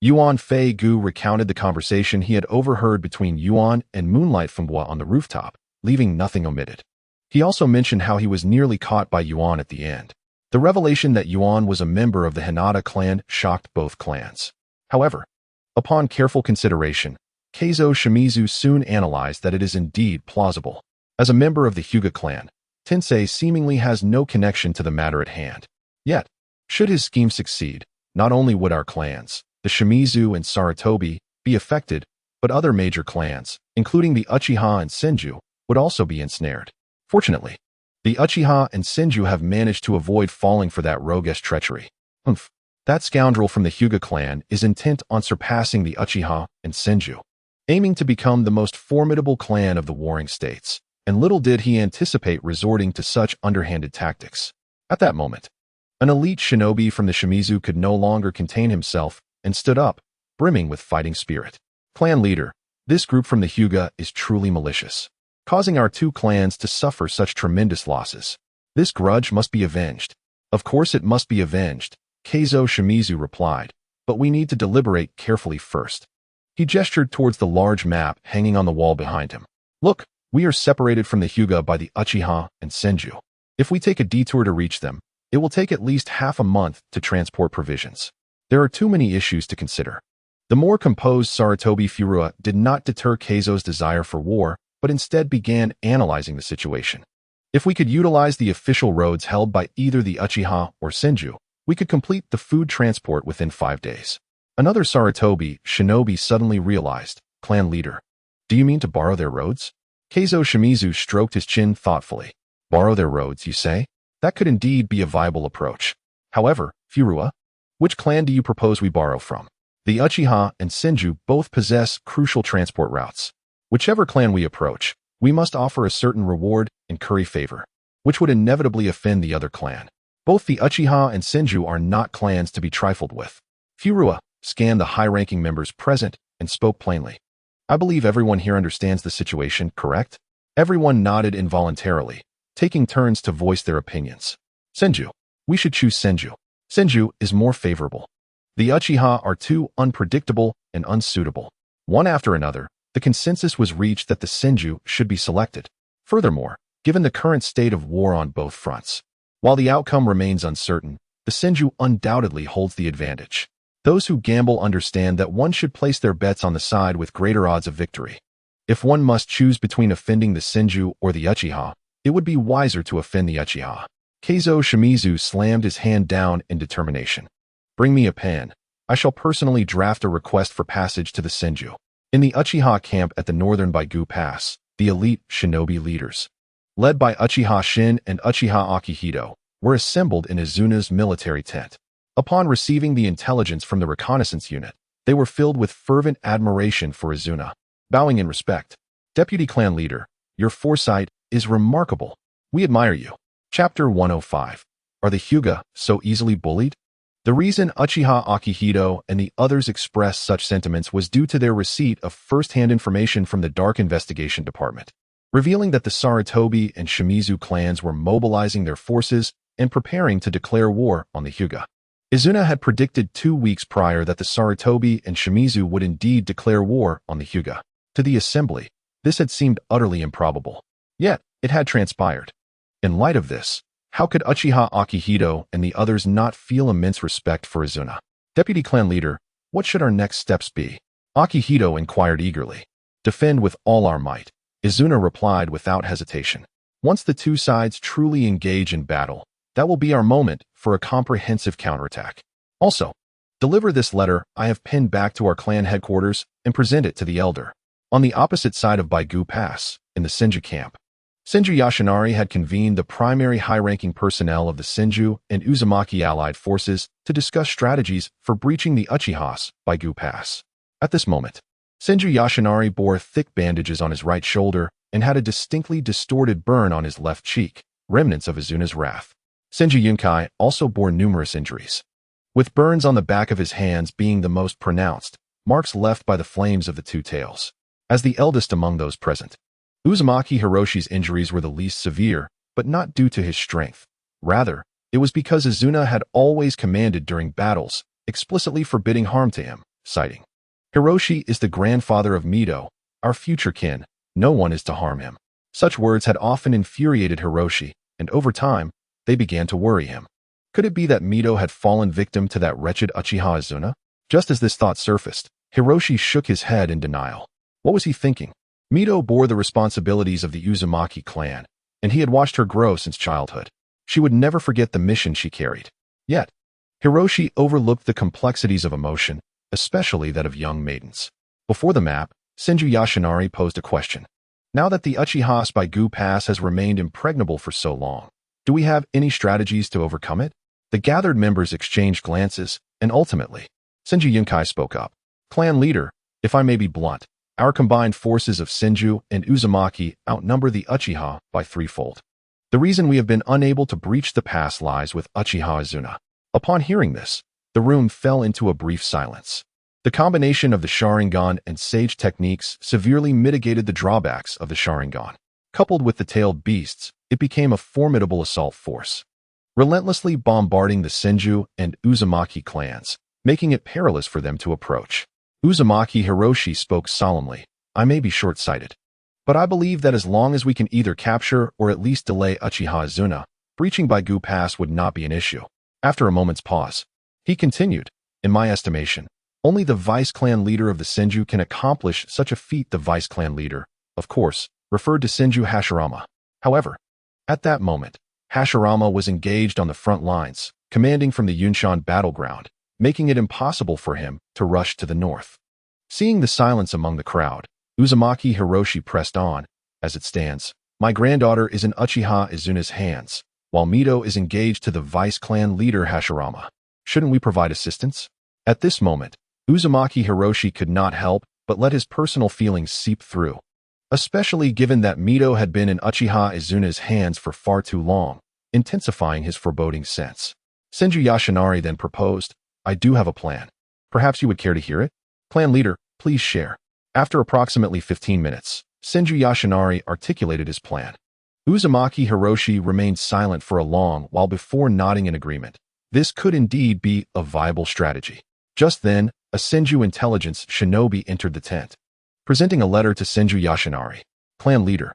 Yuan Fei Gu recounted the conversation he had overheard between Yuan and Moonlight Funghua on the rooftop, leaving nothing omitted. He also mentioned how he was nearly caught by Yuan at the end. The revelation that Yuan was a member of the Hinata clan shocked both clans. However, upon careful consideration, Keizo Shimizu soon analyzed that it is indeed plausible. As a member of the Hyuga clan, Tensei seemingly has no connection to the matter at hand. Yet, should his scheme succeed, not only would our clans, the Shimizu and Sarutobi, be affected, but other major clans, including the Uchiha and Senju, would also be ensnared. Fortunately, the Uchiha and Senju have managed to avoid falling for that roguish treachery. That scoundrel from the Hyuga clan is intent on surpassing the Uchiha and Senju, aiming to become the most formidable clan of the warring states, and little did he anticipate resorting to such underhanded tactics. At that moment, An elite shinobi from the Shimizu could no longer contain himself and stood up, brimming with fighting spirit. Clan leader, this group from the Hyuga is truly malicious, causing our two clans to suffer such tremendous losses. This grudge must be avenged. Of course it must be avenged, Keizo Shimizu replied, but we need to deliberate carefully first. He gestured towards the large map hanging on the wall behind him. Look, we are separated from the Hyuga by the Uchiha and Senju. If we take a detour to reach them, it will take at least half a month to transport provisions. There are too many issues to consider. The more composed Sarutobi Furuya did not deter Keizo's desire for war, but instead began analyzing the situation. If we could utilize the official roads held by either the Uchiha or Senju, we could complete the food transport within 5 days. Another Sarutobi shinobi suddenly realized, clan leader, do you mean to borrow their roads? Keizo Shimizu stroked his chin thoughtfully. Borrow their roads, you say? That could indeed be a viable approach. However, Furuya, which clan do you propose we borrow from? The Uchiha and Senju both possess crucial transport routes. Whichever clan we approach, we must offer a certain reward and curry favor, which would inevitably offend the other clan. Both the Uchiha and Senju are not clans to be trifled with. Furuya scanned the high-ranking members present and spoke plainly. I believe everyone here understands the situation, correct? Everyone nodded involuntarily, taking turns to voice their opinions. Senju. We should choose Senju. Senju is more favorable. The Uchiha are too unpredictable and unsuitable. One after another, the consensus was reached that the Senju should be selected. Furthermore, given the current state of war on both fronts, while the outcome remains uncertain, the Senju undoubtedly holds the advantage. Those who gamble understand that one should place their bets on the side with greater odds of victory. If one must choose between offending the Senju or the Uchiha, it would be wiser to offend the Uchiha. Keizo Shimizu slammed his hand down in determination. Bring me a pen. I shall personally draft a request for passage to the Senju. In the Uchiha camp at the northern Baigu Pass, the elite shinobi leaders, led by Uchiha Shin and Uchiha Akihito, were assembled in Izuna's military tent. Upon receiving the intelligence from the reconnaissance unit, they were filled with fervent admiration for Izuna. Bowing in respect, Deputy Clan Leader, your foresight is remarkable. We admire you. Chapter 105. Are the Hyuga so easily bullied? The reason Uchiha Akihito and the others expressed such sentiments was due to their receipt of first-hand information from the Dark Investigation Department, revealing that the Sarutobi and Shimizu clans were mobilizing their forces and preparing to declare war on the Hyuga. Izuna had predicted 2 weeks prior that the Sarutobi and Shimizu would indeed declare war on the Hyuga. To the assembly, this had seemed utterly improbable. Yet, it had transpired. In light of this, how could Uchiha Akihito and the others not feel immense respect for Izuna? Deputy Clan Leader, what should our next steps be? Akihito inquired eagerly. Defend with all our might, Izuna replied without hesitation. Once the two sides truly engage in battle, that will be our moment for a comprehensive counterattack. Also, deliver this letter I have pinned back to our clan headquarters and present it to the elder. On the opposite side of Baigu Pass, in the Senju camp, Senju Yoshinari had convened the primary high-ranking personnel of the Senju and Uzumaki allied forces to discuss strategies for breaching the Uchiha's Baigu Pass. At this moment, Senju Yoshinari bore thick bandages on his right shoulder and had a distinctly distorted burn on his left cheek, remnants of Izuna's wrath. Senju Yunkai also bore numerous injuries, with burns on the back of his hands being the most pronounced, marks left by the flames of the two tails. As the eldest among those present, Uzumaki Hiroshi's injuries were the least severe, but not due to his strength. Rather, it was because Izuna had always commanded during battles, explicitly forbidding harm to him, citing, Hiroshi is the grandfather of Mito, our future kin, no one is to harm him. Such words had often infuriated Hiroshi, and over time, they began to worry him. Could it be that Mito had fallen victim to that wretched Uchiha Izuna? Just as this thought surfaced, Hiroshi shook his head in denial. What was he thinking? Mito bore the responsibilities of the Uzumaki clan, and he had watched her grow since childhood. She would never forget the mission she carried. Yet, Hiroshi overlooked the complexities of emotion, especially that of young maidens. Before the map, Senju Yoshinari posed a question. Now that the Uchiha's Baigu Pass has remained impregnable for so long, do we have any strategies to overcome it? The gathered members exchanged glances, and ultimately, Senju Yunkai spoke up. Clan leader, if I may be blunt, our combined forces of Senju and Uzumaki outnumber the Uchiha by threefold. The reason we have been unable to breach the pass lies with Uchiha Izuna. Upon hearing this, the room fell into a brief silence. The combination of the Sharingan and Sage techniques severely mitigated the drawbacks of the Sharingan. Coupled with the tailed beasts, it became a formidable assault force, relentlessly bombarding the Senju and Uzumaki clans, making it perilous for them to approach. Uzumaki Hiroshi spoke solemnly. I may be short-sighted, but I believe that as long as we can either capture or at least delay Uchiha Izuna, breaching Baigu Pass would not be an issue. After a moment's pause, he continued, in my estimation, only the vice clan leader of the Senju can accomplish such a feat. The vice clan leader, of course, referred to Senju Hashirama. However, at that moment, Hashirama was engaged on the front lines, commanding from the Yunshan battleground, making it impossible for him to rush to the north. Seeing the silence among the crowd, Uzumaki Hiroshi pressed on. As it stands, my granddaughter is in Uchiha Izuna's hands, while Mito is engaged to the vice clan leader Hashirama. Shouldn't we provide assistance? At this moment, Uzumaki Hiroshi could not help but let his personal feelings seep through, especially given that Mito had been in Uchiha Izuna's hands for far too long, intensifying his foreboding sense. Senju Yoshinari then proposed, I do have a plan. Perhaps you would care to hear it? Clan leader, please share. After approximately 15 minutes, Senju Yoshinari articulated his plan. Uzumaki Hiroshi remained silent for a long while before nodding in agreement. This could indeed be a viable strategy. Just then, a Senju intelligence shinobi entered the tent, presenting a letter to Senju Yoshinari. Clan leader.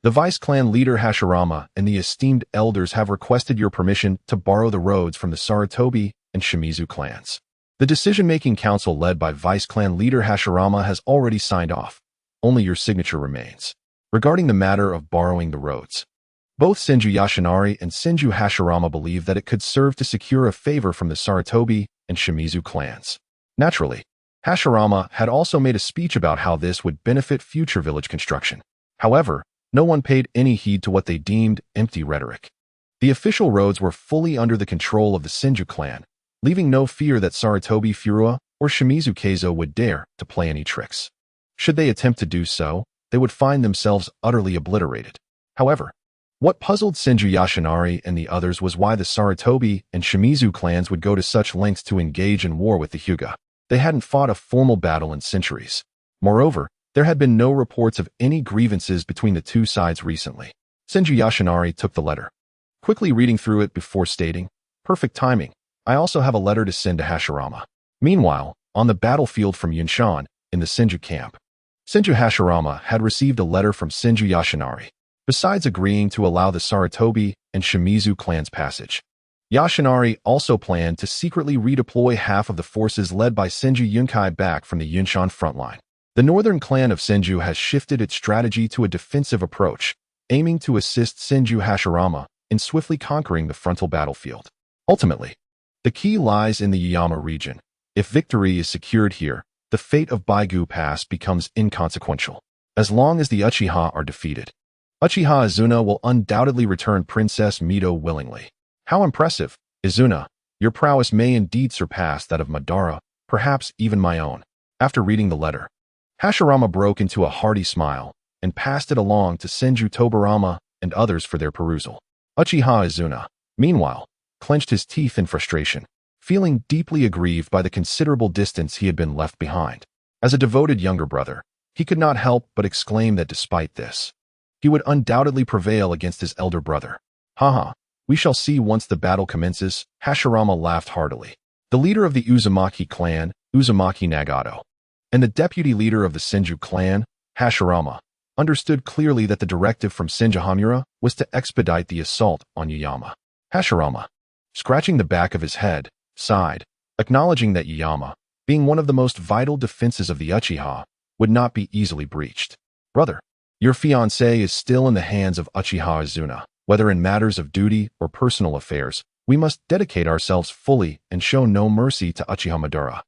The vice-clan leader Hashirama and the esteemed elders have requested your permission to borrow the roads from the Sarutobi and Shimizu clans. The decision-making council led by vice-clan leader Hashirama has already signed off. Only your signature remains. Regarding the matter of borrowing the roads, both Senju Yoshinari and Senju Hashirama believe that it could serve to secure a favor from the Sarutobi and Shimizu clans. Naturally, Hashirama had also made a speech about how this would benefit future village construction. However, no one paid any heed to what they deemed empty rhetoric. The official roads were fully under the control of the Senju clan, leaving no fear that Sarutobi Furua or Shimizu Keizo would dare to play any tricks. Should they attempt to do so, they would find themselves utterly obliterated. However, what puzzled Senju Yoshinari and the others was why the Sarutobi and Shimizu clans would go to such lengths to engage in war with the Hyuga. They hadn't fought a formal battle in centuries. Moreover, there had been no reports of any grievances between the two sides recently. Senju Yoshinari took the letter, quickly reading through it before stating, perfect timing. I also have a letter to send to Hashirama. Meanwhile, on the battlefield from Yunshan, in the Senju camp, Senju Hashirama had received a letter from Senju Yoshinari. Besides agreeing to allow the Sarutobi and Shimizu clans passage, Yoshinari also planned to secretly redeploy half of the forces led by Senju Yunkai back from the Yunshan frontline. The northern clan of Senju has shifted its strategy to a defensive approach, aiming to assist Senju Hashirama in swiftly conquering the frontal battlefield. Ultimately, the key lies in the Yama region. If victory is secured here, the fate of Baigu Pass becomes inconsequential. As long as the Uchiha are defeated, Uchiha Izuna will undoubtedly return Princess Mito willingly. How impressive, Izuna! Your prowess may indeed surpass that of Madara, perhaps even my own. After reading the letter, Hashirama broke into a hearty smile and passed it along to Senju Tobarama and others for their perusal. Uchiha Izuna, meanwhile, clenched his teeth in frustration, feeling deeply aggrieved by the considerable distance he had been left behind. As a devoted younger brother, he could not help but exclaim that despite this, he would undoubtedly prevail against his elder brother. Haha, we shall see once the battle commences. Hashirama laughed heartily. The leader of the Uzumaki clan, Uzumaki Nagato, and the deputy leader of the Senju clan, Hashirama, understood clearly that the directive from Senju Hamura was to expedite the assault on Yuyama. Hashirama, scratching the back of his head, sighed, acknowledging that Yuyama, being one of the most vital defenses of the Uchiha, would not be easily breached. Brother, your fiancé is still in the hands of Uchiha Izuna. Whether in matters of duty or personal affairs, we must dedicate ourselves fully and show no mercy to Uchiha Madara.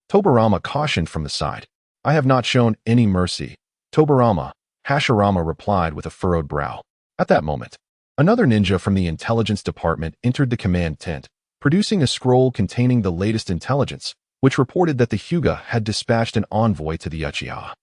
Tobarama cautioned from the side. I have not shown any mercy, Tobarama, Hashirama replied with a furrowed brow. At that moment, another ninja from the intelligence department entered the command tent, producing a scroll containing the latest intelligence, which reported that the Hyuga had dispatched an envoy to the Uchiha.